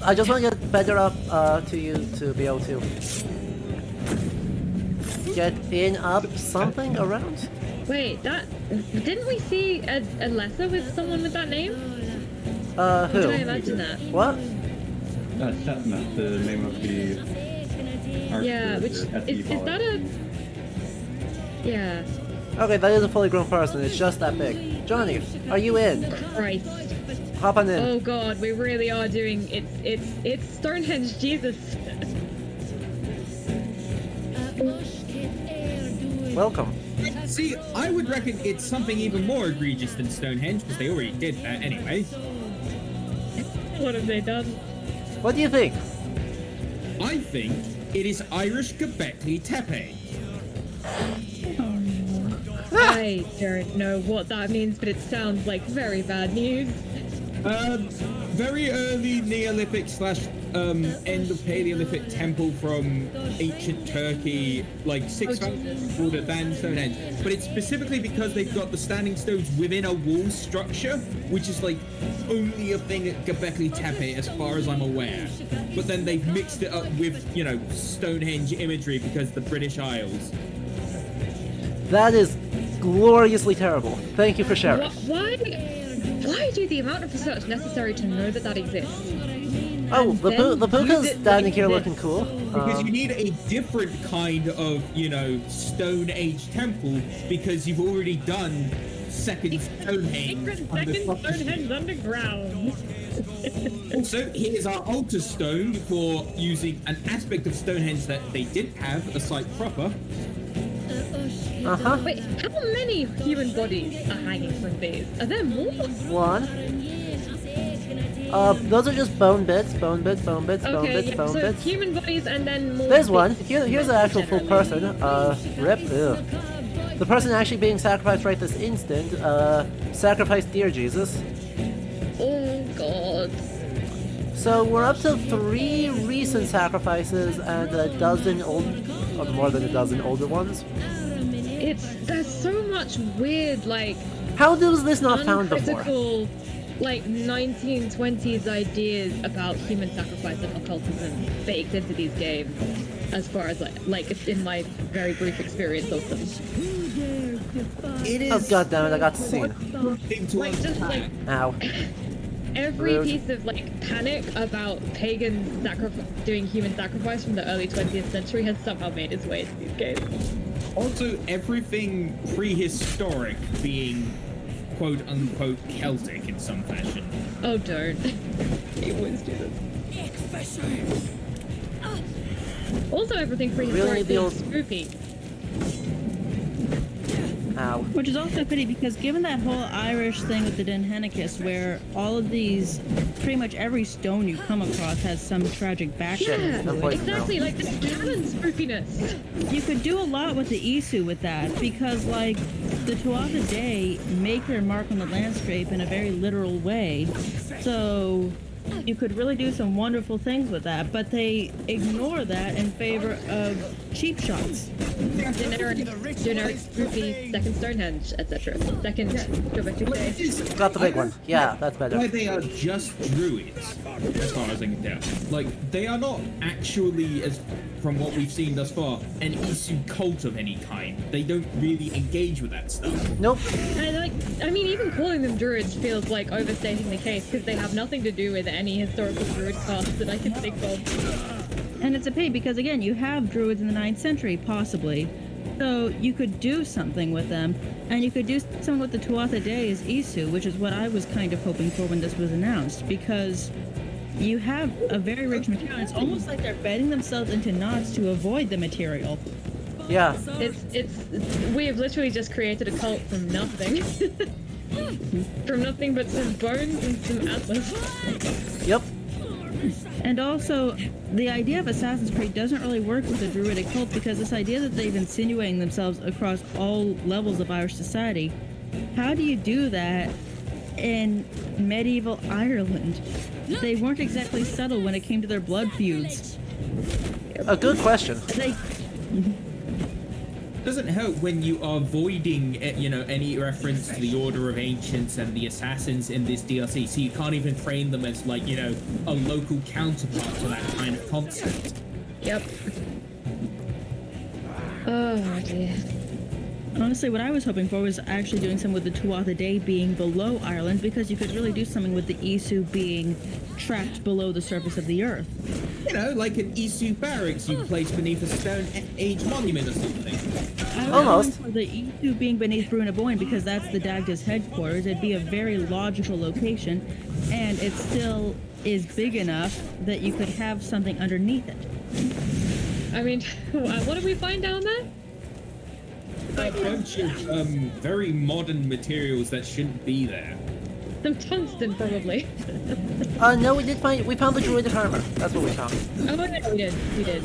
I just want to get better up to you to be able to get in up something around. Wait, didn't we see a letter with someone with that name? Who? Or did I imagine that? What? Setna, the name of the Yeah, which is that a? Yeah. Okay, that is a fully grown person. It's just that big. Johnny, are you in? Christ. Hop on in. Oh god, we really are doing it's Stonehenge Jesus. Welcome. See, I would reckon it's something even more egregious than Stonehenge, because they already did that anyway. What have they done? What do you think? I think it is Irish Göbekli Tepe. I don't know what that means, but it sounds like very bad news. Very early Neolithic / end of Paleolithic temple from ancient Turkey, like 6,000 older than Stonehenge. But it's specifically because they've got the standing stones within a wall structure, which is like only a thing at Göbekli Tepe as far as I'm aware. But then they've mixed it up with, you know, Stonehenge imagery because the British Isles. That is gloriously terrible. Thank you for sharing. Why do the amount of research necessary to know that exists? Oh, the puka's standing here looking cool. Because you need a different kind of, you know, Stone Age temple because you've already done second Stonehenge. Stonehenge underground. Also, here's our altar stone for using an aspect of Stonehenge that they didn't have, a site proper. Wait, how many human bodies are hanging from these? Are there more? One. Those are just bone bits, bone bits, bone bits, bone Okay, bits, yeah, bone so bits. human bodies and then more. There's one. bits Here's an actual full person. Rip. Ew. The person actually being sacrificed right this instant, sacrificed dear Jesus. Oh god. So we're up to 3 recent sacrifices and a dozen old, or more than a dozen older ones. There's so much weird, like... How was this not found before? uncritical, like, 1920s ideas about human sacrifice and occultism baked into these games, as far as, like in my very brief experience of them. It is... Oh god damn it, I got seen. Like, just, like... Ow. Every Rude. piece of, like, panic about pagan doing human sacrifice from the early 20th century has somehow made its way into these games. Also, everything prehistoric being quote-unquote Celtic in some fashion. Oh, don't. You always do this. Also, everything prehistoric Really, the is spooky. Ow. Which is also a pity because given that whole Irish thing with the Denhenicus, where all of these, pretty much every stone you come across has some tragic background. Yeah, exactly, like this canon spookiness. You could do a lot with the Isu with that because, like, the Tuatha Dé make their mark on the landscape in a very literal way. So you could really do some wonderful things with that, but they ignore that in favor of cheap shots. Generic spooky, second Stonehenge, etc. Second Göbekli Tepe. Got the big one. Yeah, that's better. Why they are just druids, as far as I can tell. Like, they are not actually, as from what we've seen thus far, an Isu cult of any kind. They don't really engage with that stuff. Nope. And I mean, even calling them druids feels like overstating the case because they have nothing to do with any historical druid cast that I can think of. And it's a pity because, again, you have druids in the 9th century, possibly. So you could do something with them, and you could do something with the Tuatha Dé as Isu, which is what I was kind of hoping for when this was announced, because you have a very rich material. It's almost like they're bedding themselves into knots to avoid the material. Yeah. We have literally just created a cult from nothing. From nothing but some bones and some atlas. Yep. And also, the idea of Assassin's Creed doesn't really work with the Druidic cult because this idea that they've insinuating themselves across all levels of Irish society, how do you do that in medieval Ireland? They weren't exactly subtle when it came to their blood feuds. A good question. Doesn't help when you are avoiding, any reference to the Order of Ancients and the Assassins in this DLC, so you can't even frame them as, like, a local counterpart to that kind of concept. Yep. Oh dear. Honestly, what I was hoping for was actually doing something with the Tuatha Dé being below Ireland, because you could really do something with the Isu being trapped below the surface of the earth. Like an Isu barracks you place beneath a Stone Age monument or something. Almost. For the Isu being beneath Bruna Boyne, because that's the Dagda's headquarters, it'd be a very logical location, and it still is big enough that you could have something underneath it. I mean, what did we find down there? A bunch of very modern materials that shouldn't be there. Some tungsten, probably. No, we found the druidic armor. That's what we found. Oh, yeah, we did.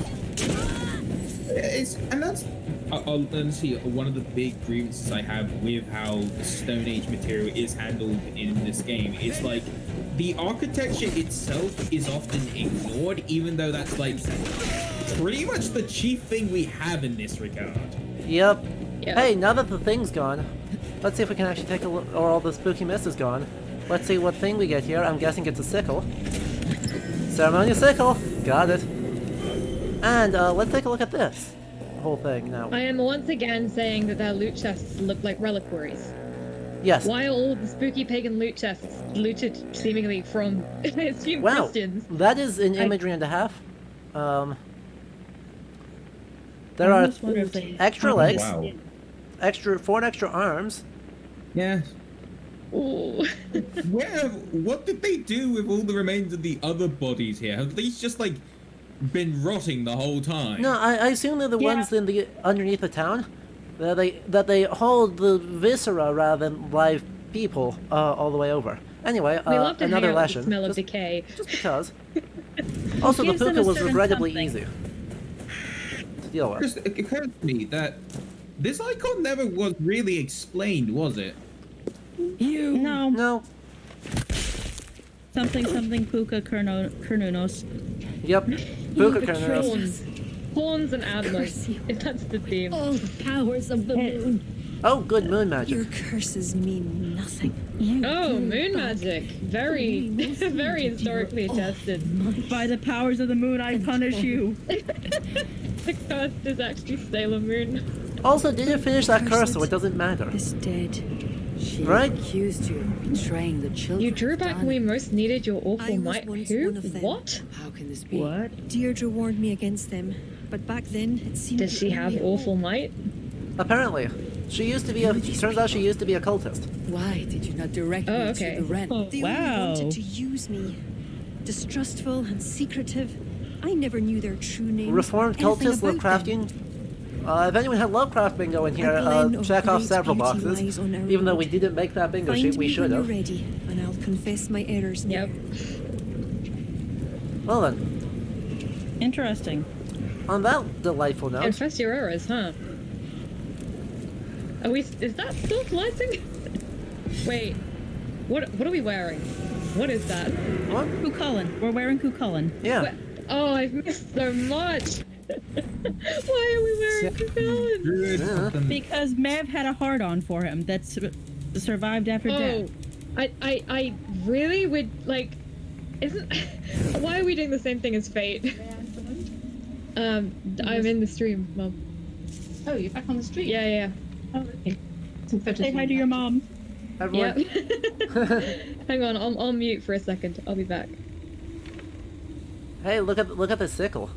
And that's, honestly, one of the big grievances I have with how the Stone Age material is handled in this game is, like, the architecture itself is often ignored, even though that's, like, pretty much the chief thing we have in this regard. Yep. Hey, now that the thing's gone, let's see if we can actually take a look, or all the spooky mist is gone. Let's see what thing we get here. I'm guessing it's a sickle. Ceremonial sickle! Got it. And, let's take a look at this whole thing now. I am once again saying that their loot chests look like reliquaries. Yes. Why are all the spooky pagan loot chests looted seemingly from assumed Christians? That is an imagery and a half. There are extra legs, 4 extra arms, Yeah. Ooh. What did they do with all the remains of the other bodies here? Have these just like been rotting the whole time? No, I assume they're the ones in the underneath the town. That they hold the viscera rather than live people all the way over. Anyway, We love to hang another out with the lesson. smell of decay. Just because. Also, the gives them puka a was certain regrettably something. easy to deal with. Just it occurred to me that this icon never was really explained, was it? No. Something puka kernunos. Yep. Puka kernunos. Horns and antlers. If that's the theme. All the powers of the moon. Oh, good moon magic. Your curses mean nothing. Oh, moon magic. Very, very historically attested. By the powers of the moon, I punish you. The curse is actually Sailor Moon. Also, did you finish that curse so it doesn't matter? Is dead. She Right? accused you of betraying the children. You drew back when we most needed your awful might. Who? What? How can this be? What? Deirdre warned me against them, but back then it seemed. Does she have awful might? Apparently. She used to be turns out she used to be a cultist. Why did you not direct me okay. to the wren? They only wanted to use me. Distrustful and secretive. I never knew their true names. Reformed anything cultist, about them. Lovecraftian. If anyone had Lovecraft bingo in here, A glen of check off great several beauty boxes. lies on our Even though road. we didn't make that bingo Find sheet, we me should when you're have. ready, and I'll confess my errors. Yep. Well then, Interesting. on that delightful note. Confess your errors, huh? Are we? Is that still lighting? Wait. What are we wearing? What is that? What? Cucullin. We're wearing Cucullin. Yeah. Oh, I've missed so much. Why are we wearing Cucullin? Because Mav had a hard-on for him that's survived after death. I really would like. Isn't? Why are we doing the same thing as Fate? I'm in the stream, Mom. Oh, you're back on the street? Yeah. Oh, okay. Say hi to your mom. Everyone. Hang on, I'll mute for a second. I'll be back. Hey, look at the sickle.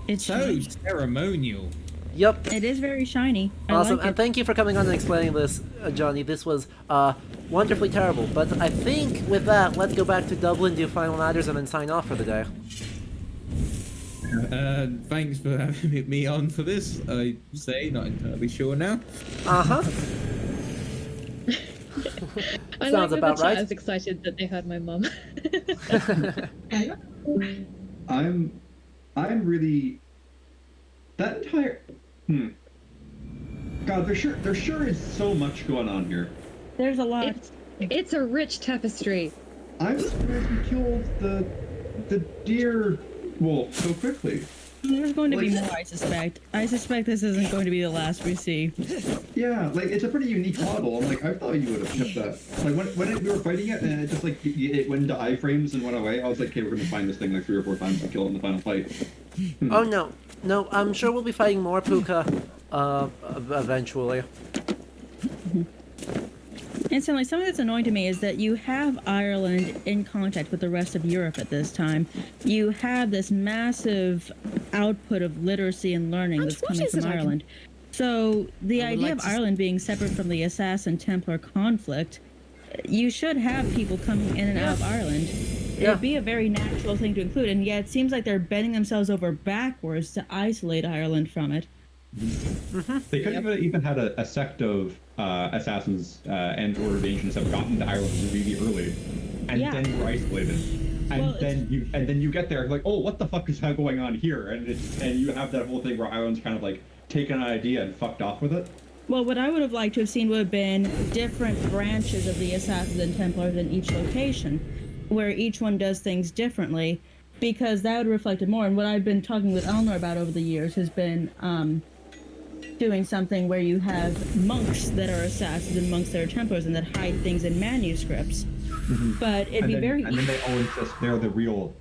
It's so ceremonial. Yep. It is very shiny. I Awesome, like and it. thank you for coming on and explaining this, Johnny. This was wonderfully terrible. But I think with that, let's go back to Dublin, do final matters, and then sign off for the day. Thanks for having me on for this. I say, not entirely sure now. Uh-huh. I Sounds like that about the right. chat is excited that they heard my mum. I'm really that entire God, there sure is so much going on here. There's a lot. It's a rich tapestry. I'm surprised we killed the deer wolf so quickly. There's going to be more, I suspect. I suspect this isn't going to be the last we see. Yeah, like it's a pretty unique model. I'm like, I thought you would have kept that. Like when we were fighting it, and it just like it went into iframes and went away. I was like, okay, we're gonna find this thing like 3 or 4 times and kill it in the final fight. Oh no, I'm sure we'll be fighting more puka, eventually. Instantly, something that's annoying to me is that you have Ireland in contact with the rest of Europe at this time. You have this massive output of literacy and learning that's coming from Ireland. So the idea of Ireland being separate from the Assassin-Templar conflict, you should have people coming in and out of Ireland. It'd be a very natural thing to include, and yet it seems like they're bending themselves over backwards to isolate Ireland from it. They could have even had a sect of assassins and Order of Ancients have gotten to Ireland really early, and then were isolated. And then you get there like, oh, what the fuck is going on here? And you have that whole thing where Ireland's kind of like taken an idea and fucked off with it. Well, what I would have liked to have seen would have been different branches of the Assassins and Templars in each location, where each one does things differently, because that would have reflected more. And what I've been talking with Eleanor about over the years has been doing something where you have monks that are assassins and monks that are Templars and that hide things in manuscripts. But it'd be very... And then they all insist they're the real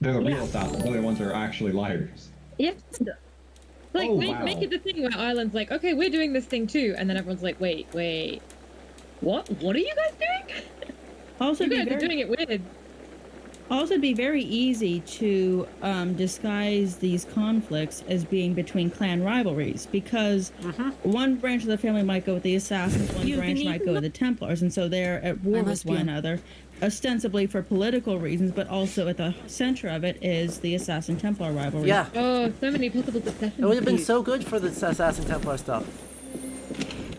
assassins. They're the ones that are actually liars. Yes. Like, make it the thing where Ireland's like, okay, we're doing this thing too, and then everyone's like, wait, what? What are you guys doing? Also, you guys are doing it weird. Also, it'd be very easy to disguise these conflicts as being between clan rivalries, because one branch of the family might go with the Assassins, one You've branch been might go with the Templars, and so they're at war with must be one on- another, ostensibly for political reasons, but also at the center of it is the Assassin-Templar rivalry. Yeah. Oh, so many possible successions. It would have been so good for the Assassin Templar stuff.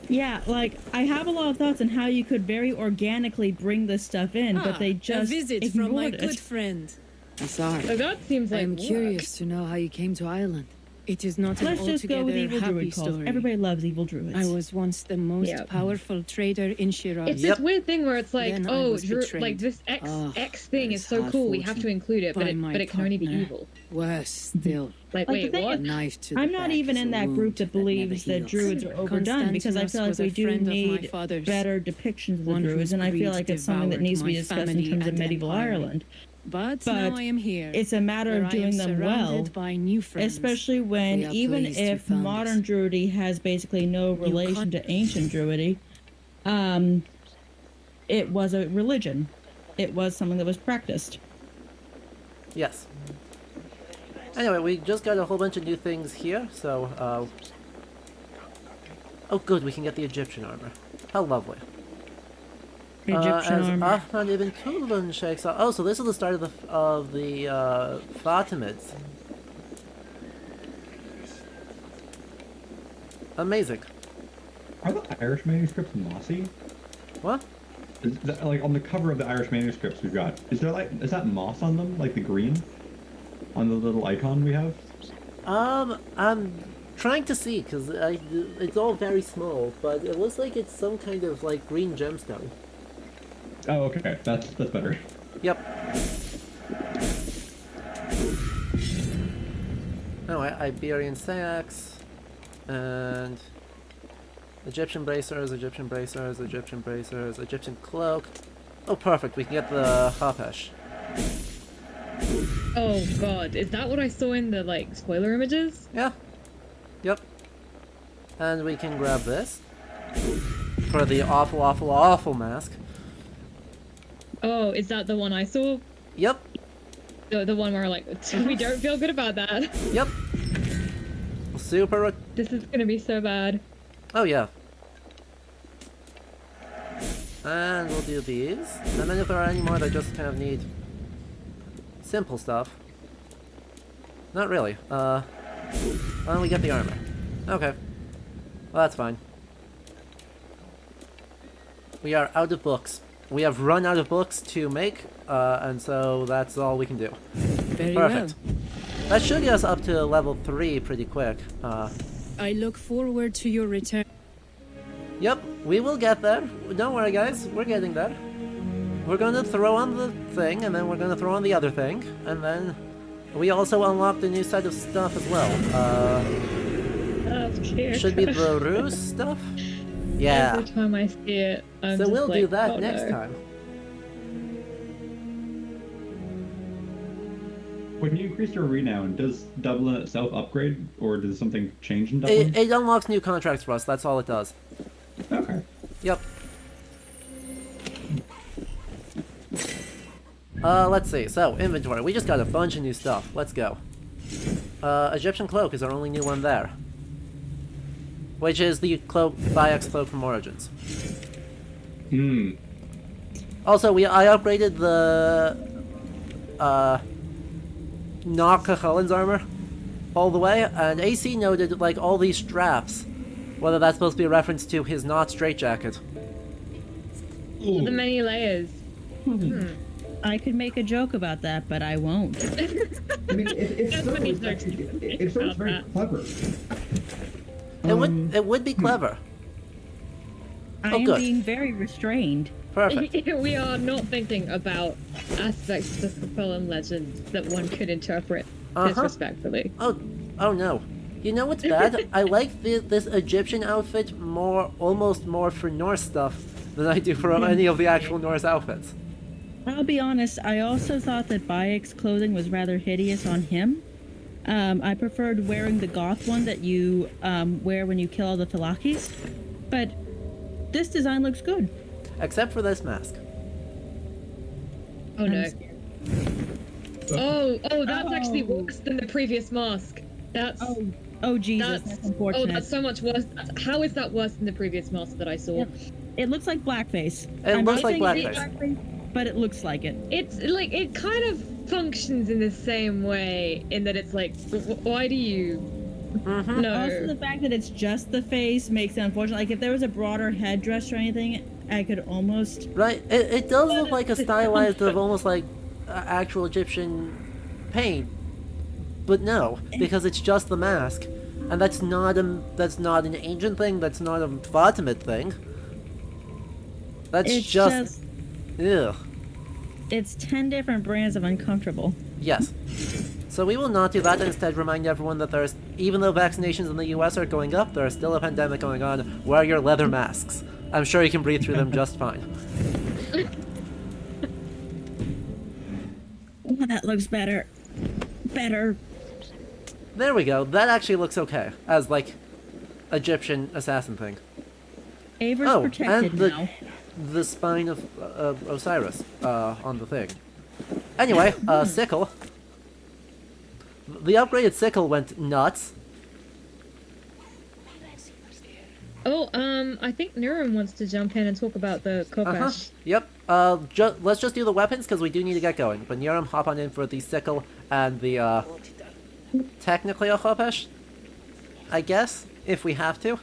Yeah, like, I have a lot of thoughts on how you could very organically bring this stuff in, but they just a visit from my ignored good it. friend. Azar. So that seems like I'm work. curious to know how you came to Ireland. It is not Let's an just go with altogether evil happy druid calls. story. Everybody loves evil druids. I was once the most Yep. powerful trader in Shiraz. It's this weird thing where it's like, Then I oh, was betrayed. like this X thing is it's so hard cool, we have fortune to include it, by but my it can only be partner. evil. Worse still. Like, Like, the wait, thing what? is, Knife to the I'm not back even is in a that wound group that never believes that heals. druids are overdone, because I feel like Constantinos was a we do friend of my need father's. better depictions of the One druids, whose and I feel greed like it's something that devoured needs to be my discussed in family terms of and medieval empire. Ireland. But now I am here. It's a matter where of I am doing them well, surrounded by new friends. especially when, We are even pleased you if found modern druidy has basically no relation to ancient druidy, it was a religion. It was something that was practiced. Yes. Anyway, we just got a whole bunch of new things here, so, oh good, we can get the Egyptian armor. How lovely. Egyptian as armor. Ahmad ibn Tulun shakes off. Oh, so this is the start of the Fatimids. Amazing. Are the Irish manuscripts mossy? What? Is that, like on the cover of the Irish manuscripts we've got, is that moss on them, like the green, on the little icon we have? I'm trying to see because it's all very small, but it looks like it's some kind of like green gemstone. Oh, okay, that's better. Yep. Oh, Iberian sax, and Egyptian bracers, Egyptian bracers, Egyptian bracers, Egyptian cloak. Oh, perfect. We can get the Hapesh. Oh god, is that what I saw in the like spoiler images? Yeah. Yep. And we can grab this for the awful, awful, awful mask. Oh, is that the one I saw? Yep. The one where like we don't feel good about that. Yep. Super. This is gonna be so bad. Oh yeah. And we'll do these. And then if there are any more that just kind of need simple stuff. Not really. Why don't we get the armor? Okay. Well, that's fine. We are out of books. We have run out of books to make, and so that's all we can do. Very Perfect. well. That should get us up to level 3 pretty quick. I look forward to your return. Yep, we will get there. Don't worry, guys. We're getting there. We're going to throw on the thing, and then we're going to throw on the other thing, and then we also unlocked a new set of stuff as well. Should be the ruse stuff? Yeah. Every time I see it, I'm So just we'll like, do that oh, next no. time. When you increase your renown, does Dublin itself upgrade, or does something change in Dublin? It unlocks new contracts for us, that's all it does. Okay. Yep. Let's see. So, inventory. We just got a bunch of new stuff. Let's go. Egyptian cloak is our only new one there. Which is the cloak, Bayek's cloak from Origins. Hmm. Also, I upgraded the Naka Cullen's armor all the way, and AC noted like all these straps, whether that's supposed to be a reference to his not straitjacket. The many layers. I could make a joke about that, but I won't. I mean, it's so very clever. It would be clever. I Oh, am good. being very restrained. Perfect. We are not thinking about aspects of the Capellan legend that one could interpret disrespectfully. Oh no. You know what's bad? I like this Egyptian outfit almost more for Norse stuff than I do for any of the actual Norse outfits. I'll be honest, I also thought that Bayek's clothing was rather hideous on him. I preferred wearing the goth one that you wear when you kill all the Thalakis, but this design looks good. Except for this mask. Oh no. Oh, that's actually worse than the previous mask. That's oh Jesus, that's unfortunate. Oh, that's so much worse. How is that worse than the previous mask that I saw? It looks like blackface. It looks like blackface, but it looks like it. It's like it kind of functions in the same way in that it's like, why do you? No. Also, the fact that it's just the face makes it unfortunate. Like if there was a broader headdress or anything, I could almost. Right. It does look like a stylized of almost like actual Egyptian paint, but no, because it's just the mask, and that's not an ancient thing. That's not a Fatimid thing. That's It's just. Ugh. It's 10 different brands of uncomfortable. Yes. So we will not do that, and instead remind everyone that there's, even though vaccinations in the US are going up, there is still a pandemic going on. Wear your leather masks. I'm sure you can breathe through them just fine. Oh, that looks better. Better. There we go. That actually looks okay as like Egyptian assassin thing. Aver's protected and now. the spine of Osiris on the thing. Anyway, sickle. The upgraded sickle went nuts. Oh, I think Nurum wants to jump in and talk about the Kopesh. Yep. Let's just do the weapons because we do need to get going. But Niram, hop on in for the sickle and the technically a Chopesh, I guess, if we have to.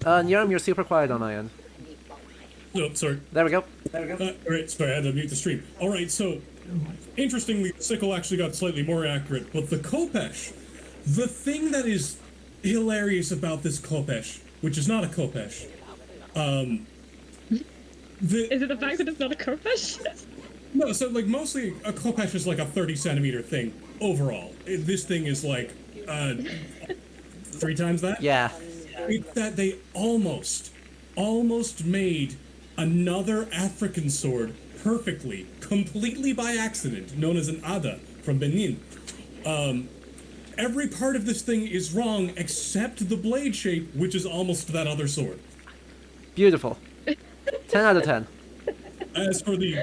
Niram, you're super quiet on my end. Oh, sorry. There we go. Alright, sorry, I had to mute the stream. Alright, so, interestingly, the sickle actually got slightly more accurate, but the Kopesh, the thing that is hilarious about this Kopesh, which is not a Kopesh, is it the fact that it's not a Kopesh? No, so, like, mostly a Kopesh is like a 30-centimeter thing, overall. This thing is like, 3 times that? Yeah. It's that they almost made another African sword perfectly, completely by accident, known as an Ada from Benin. Every part of this thing is wrong except the blade shape, which is almost that other sword. Beautiful. 10 out of 10. As for the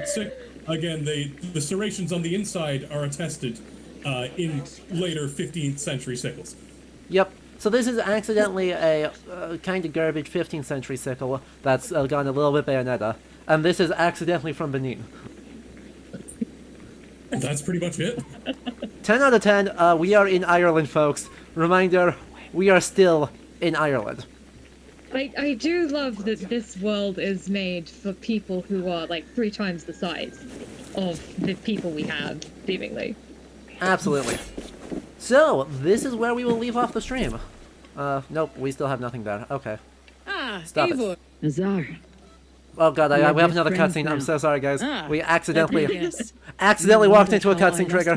again, the serrations on the inside are attested in later 15th century sickles. Yep. So this is accidentally a kind of garbage 15th century sickle that's gone a little bit bayonetta, and this is accidentally from Benin. That's pretty much it. 10 out of 10, we are in Ireland, folks. Reminder, we are still in Ireland. I do love that this world is made for people who are like 3 times the size of the people we have, seemingly. Absolutely. So, this is where we will leave off the stream. Nope, we still have nothing there. Okay. Stop it. Azar. Oh god, we have another cutscene. I'm so sorry, guys. We accidentally walked into a cutscene trigger.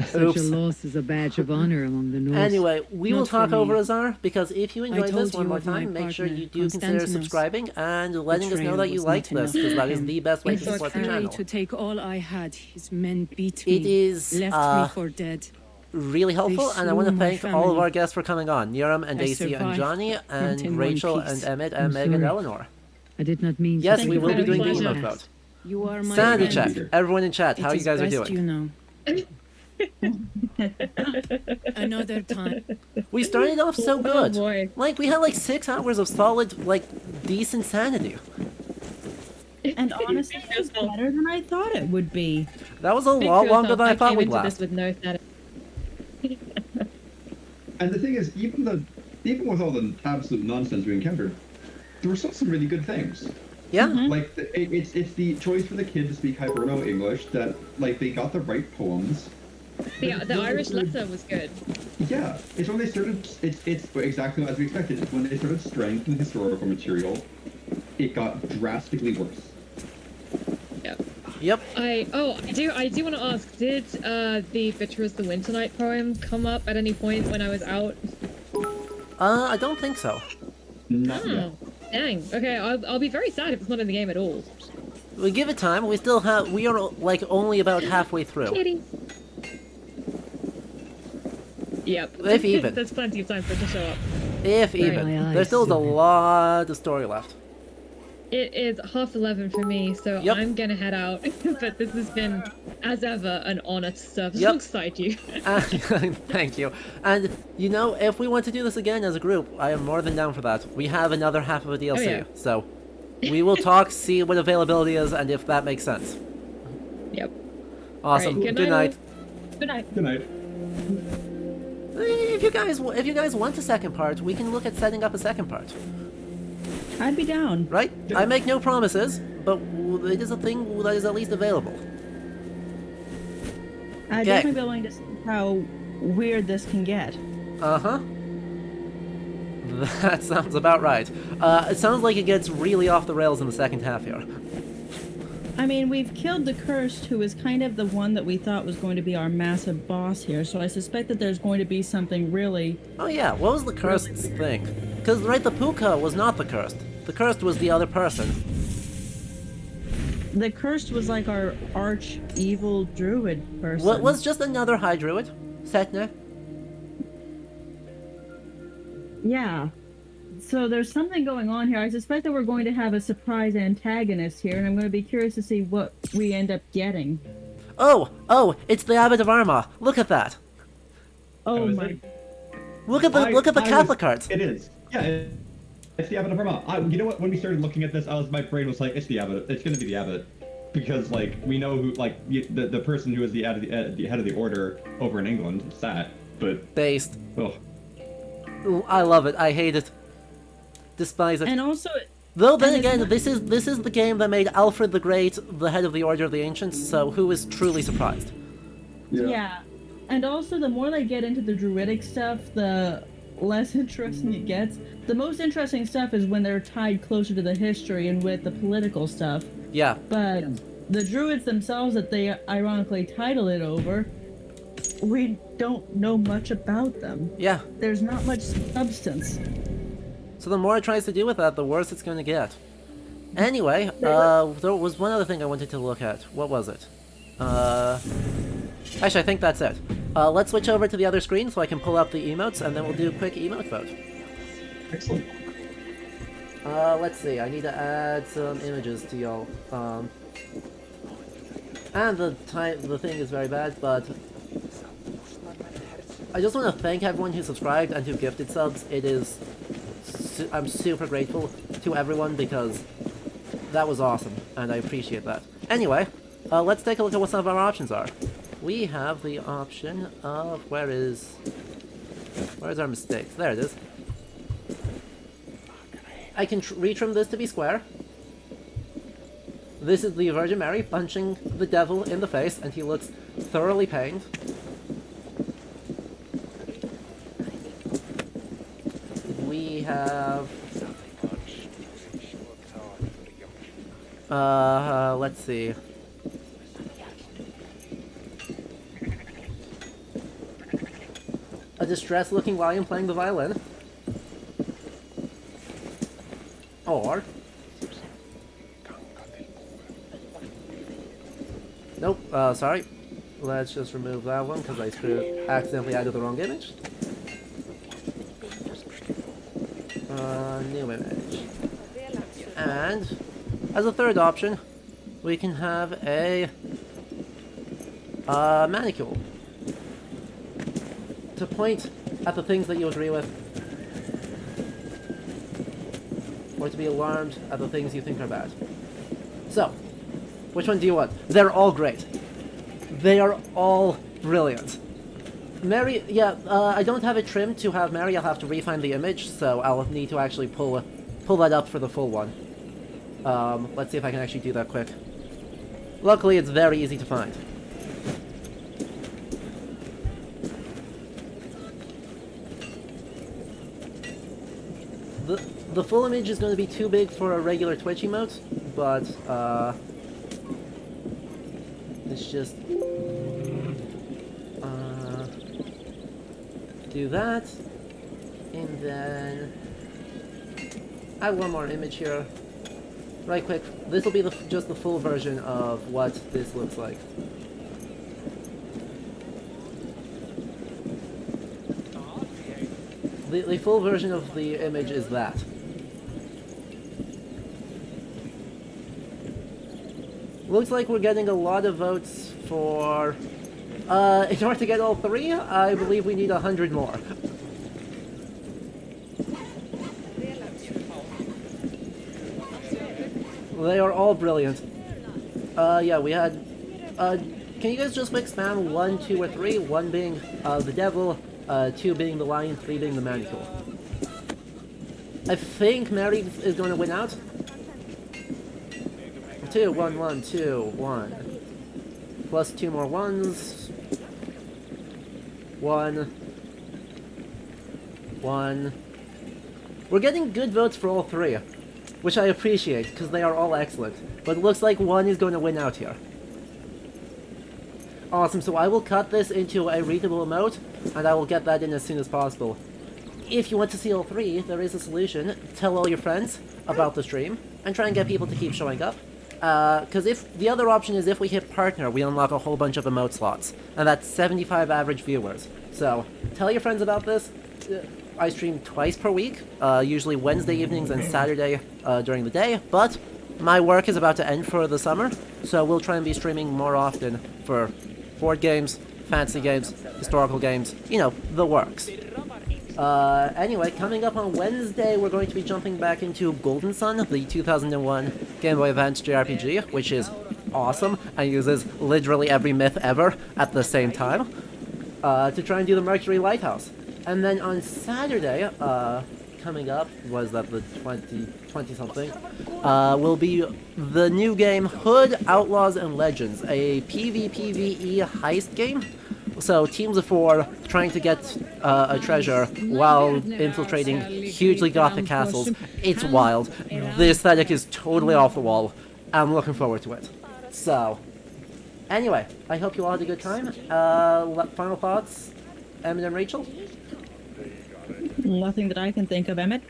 Such Oops. a loss is a badge of honor among the Norse. Anyway, we will Not talk for over me. Azar, because if you enjoyed told this one you more of my time, make sure partner, you do consider Constantinos. subscribing and letting us know Betrayal that you was liked not this, enough because for that is him. the best way I to thought support the Harry channel. to take all I had. His men beat me. It is, left me for dead. really helpful, They and I want to slew my thank all of family. our guests for coming on. Niram and I Daisy and survived. Johnny Not in and one Rachel piece. and Emmett I'm and Meg and sorry. Eleanor. I did not mean Yes, to we will be doing the pleasure. emote vote. You are my Sanity friend. check. Everyone in chat, how It you is guys are best doing. You know. Another time. We started off so good. Boy. Like, we had like 6 hours of solid, like, decent sanity. And honestly, it was better than I thought it would be. That was a lot longer than I thought came we'd into last. this with no sanity. And the thing is, even with all the absolute nonsense we encountered, there were still some really good things. Yeah. Like it's the choice for the kid to speak Hiberno English that like they got the right poems. The Irish letter was good. Yeah, it's when they started. It's exactly as we expected. It's when they started straying from the historical material, it got drastically worse. Yep. I do want to ask, did the Bitter as the Winter Night poem come up at any point when I was out? I don't think so. Not yet. Dang. Okay, I'll be very sad if it's not in the game at all. We give it time. We still have. We are like only about halfway through. Kitty. Yep. If even. There's plenty of time for it to show up. If Sorry. even. My eyes. There's still a lot of story left. It is 11:30 for me, so Yep. I'm gonna head out. But this has been, as ever, an honor to serve Yep. alongside you. Thank you. And, you know, if we want to do this again as a group, I am more than down for that. We have another half of a DLC, yeah. so we will talk, see what availability is, and if that makes sense. Yep. Awesome. Right, good night. Good night. Good night. If you guys want a second part, we can look at setting up a second part. I'd be down. Right? I make no promises, but it is a thing that is at least available. I'd definitely be willing to see how weird this can get. Uh-huh. That sounds about right. It sounds like it gets really off the rails in the second half here. I mean, we've killed the Cursed, who is kind of the one that we thought was going to be our massive boss here, so I suspect that there's going to be something really... Oh yeah, what was the Cursed thing? Because, right, the Puka was not the Cursed. The Cursed was the other person. The Cursed was like our arch-evil druid person. What was just another high druid? Setne? Yeah. So there's something going on here. I suspect that we're going to have a surprise antagonist here, and I'm going to be curious to see what we end up getting. Oh, it's the Abbot of Armagh. Look at that. Oh my... Look at the Catholic cards. It is. Yeah, it's the Abbot of Armagh. You know what? When we started looking at this, my brain was like, it's the Abbot. It's gonna be the Abbot, because like we know who, like the person who is the head of the order over in England, Sat, but based. Oh. I love it. I hate it. Despise it. And also... Though then again, this is the game that made Alfred the Great the head of the Order of the Ancients, so who is truly surprised? Yeah. And also, the more they get into the druidic stuff, the less interesting it gets. The most interesting stuff is when they're tied closer to the history and with the political stuff. Yeah. But the druids themselves that they ironically title it over, we don't know much about them. Yeah. There's not much substance. So the more it tries to do with that, the worse it's going to get. Anyway, there was one other thing I wanted to look at. What was it? Actually, I think that's it. Let's switch over to the other screen so I can pull up the emotes, and then we'll do a quick emote vote. Excellent. Let's see. I need to add some images to y'all. And the thing is very bad, but I just want to thank everyone who subscribed and who gifted subs. It is... I'm super grateful to everyone because that was awesome, and I appreciate that. Anyway, let's take a look at what some of our options are. We have the option of... Where's our mistakes? There it is. I can retrim this to be square. This is the Virgin Mary punching the devil in the face, and he looks thoroughly pained. We have... let's see. A distressed-looking lion playing the violin. Or... Nope, sorry. Let's just remove that one, because I accidentally added the wrong image. New image. And, as a third option, we can have a... manicule. To point at the things that you agree with. Or to be alarmed at the things you think are bad. So, which one do you want? They're all great. They are all brilliant. Mary, yeah, I don't have it trimmed to have Mary. I'll have to refine the image, so I'll need to actually pull that up for the full one. Let's see if I can actually do that quick. Luckily, it's very easy to find. The full image is going to be too big for a regular Twitch emote, but let's just do that, and then add one more image here. Right quick, this will be just the full version of what this looks like. The full version of the image is that. looks like we're getting a lot of votes for... in order to get all 3, I believe we need 100 more. They are all brilliant. Yeah, we had... can you guys just quick spam 1, 2, or 3? 1 being the devil, 2 being the lion, 3 being the manicle. I think Mary is going to win out. 2, 1, 1, 2, 1. Plus 2 more 1s. 1. 1. We're getting good votes for all 3, which I appreciate, because they are all excellent. But it looks like 1 is going to win out here. Awesome, so I will cut this into a readable emote, and I will get that in as soon as possible. If you want to see all 3, there is a solution. Tell all your friends about the stream, and try and get people to keep showing up. Because if the other option is if we hit partner, we unlock a whole bunch of emote slots, and that's 75 average viewers. So, tell your friends about this. I stream twice per week, usually Wednesday evenings and Saturday during the day, but my work is about to end for the summer, so we'll try and be streaming more often for board games, fantasy games, historical games, you know, the works. Anyway, coming up on Wednesday, we're going to be jumping back into Golden Sun, the 2001 Game Boy Advance JRPG, which is awesome and uses literally every myth ever at the same time, to try and do the Mercury Lighthouse. And then on Saturday, coming up, was that the 20-something, will be the new game Hood, Outlaws, and Legends, a PvPvE heist game. So teams of 4 trying to get a treasure while infiltrating hugely gothic castles. It's wild. The aesthetic is totally off the wall. I'm looking forward to it. So, anyway, I hope you all had a good time. Final thoughts, Emmett and Rachel? Nothing that I can think of, Emmett.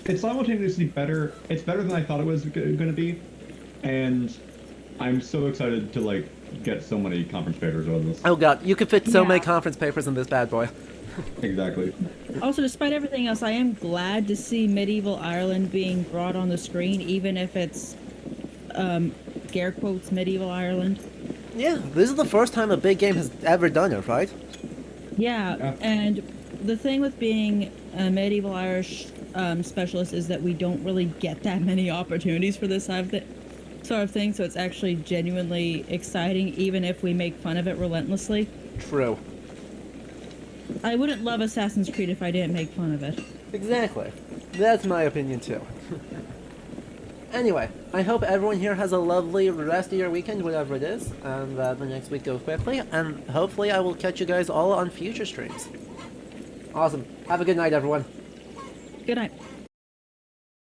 It's simultaneously better. It's better than I thought it was going to be, and I'm so excited to like get so many conference papers out of this. Oh god, you could fit so many conference papers in this bad boy. Exactly. Also, despite everything else, I am glad to see medieval Ireland being brought on the screen, even if it's, scare quotes, medieval Ireland. Yeah, this is the first time a big game has ever done it, right? Yeah, and the thing with being a medieval Irish specialist is that we don't really get that many opportunities for this sort of thing, so it's actually genuinely exciting, even if we make fun of it relentlessly. True. I wouldn't love Assassin's Creed if I didn't make fun of it. Exactly. That's my opinion too. Anyway, I hope everyone here has a lovely rest of your weekend, whatever it is, and the next week goes quickly, and hopefully I will catch you guys all on future streams. Awesome. Have a good night, everyone. Good night.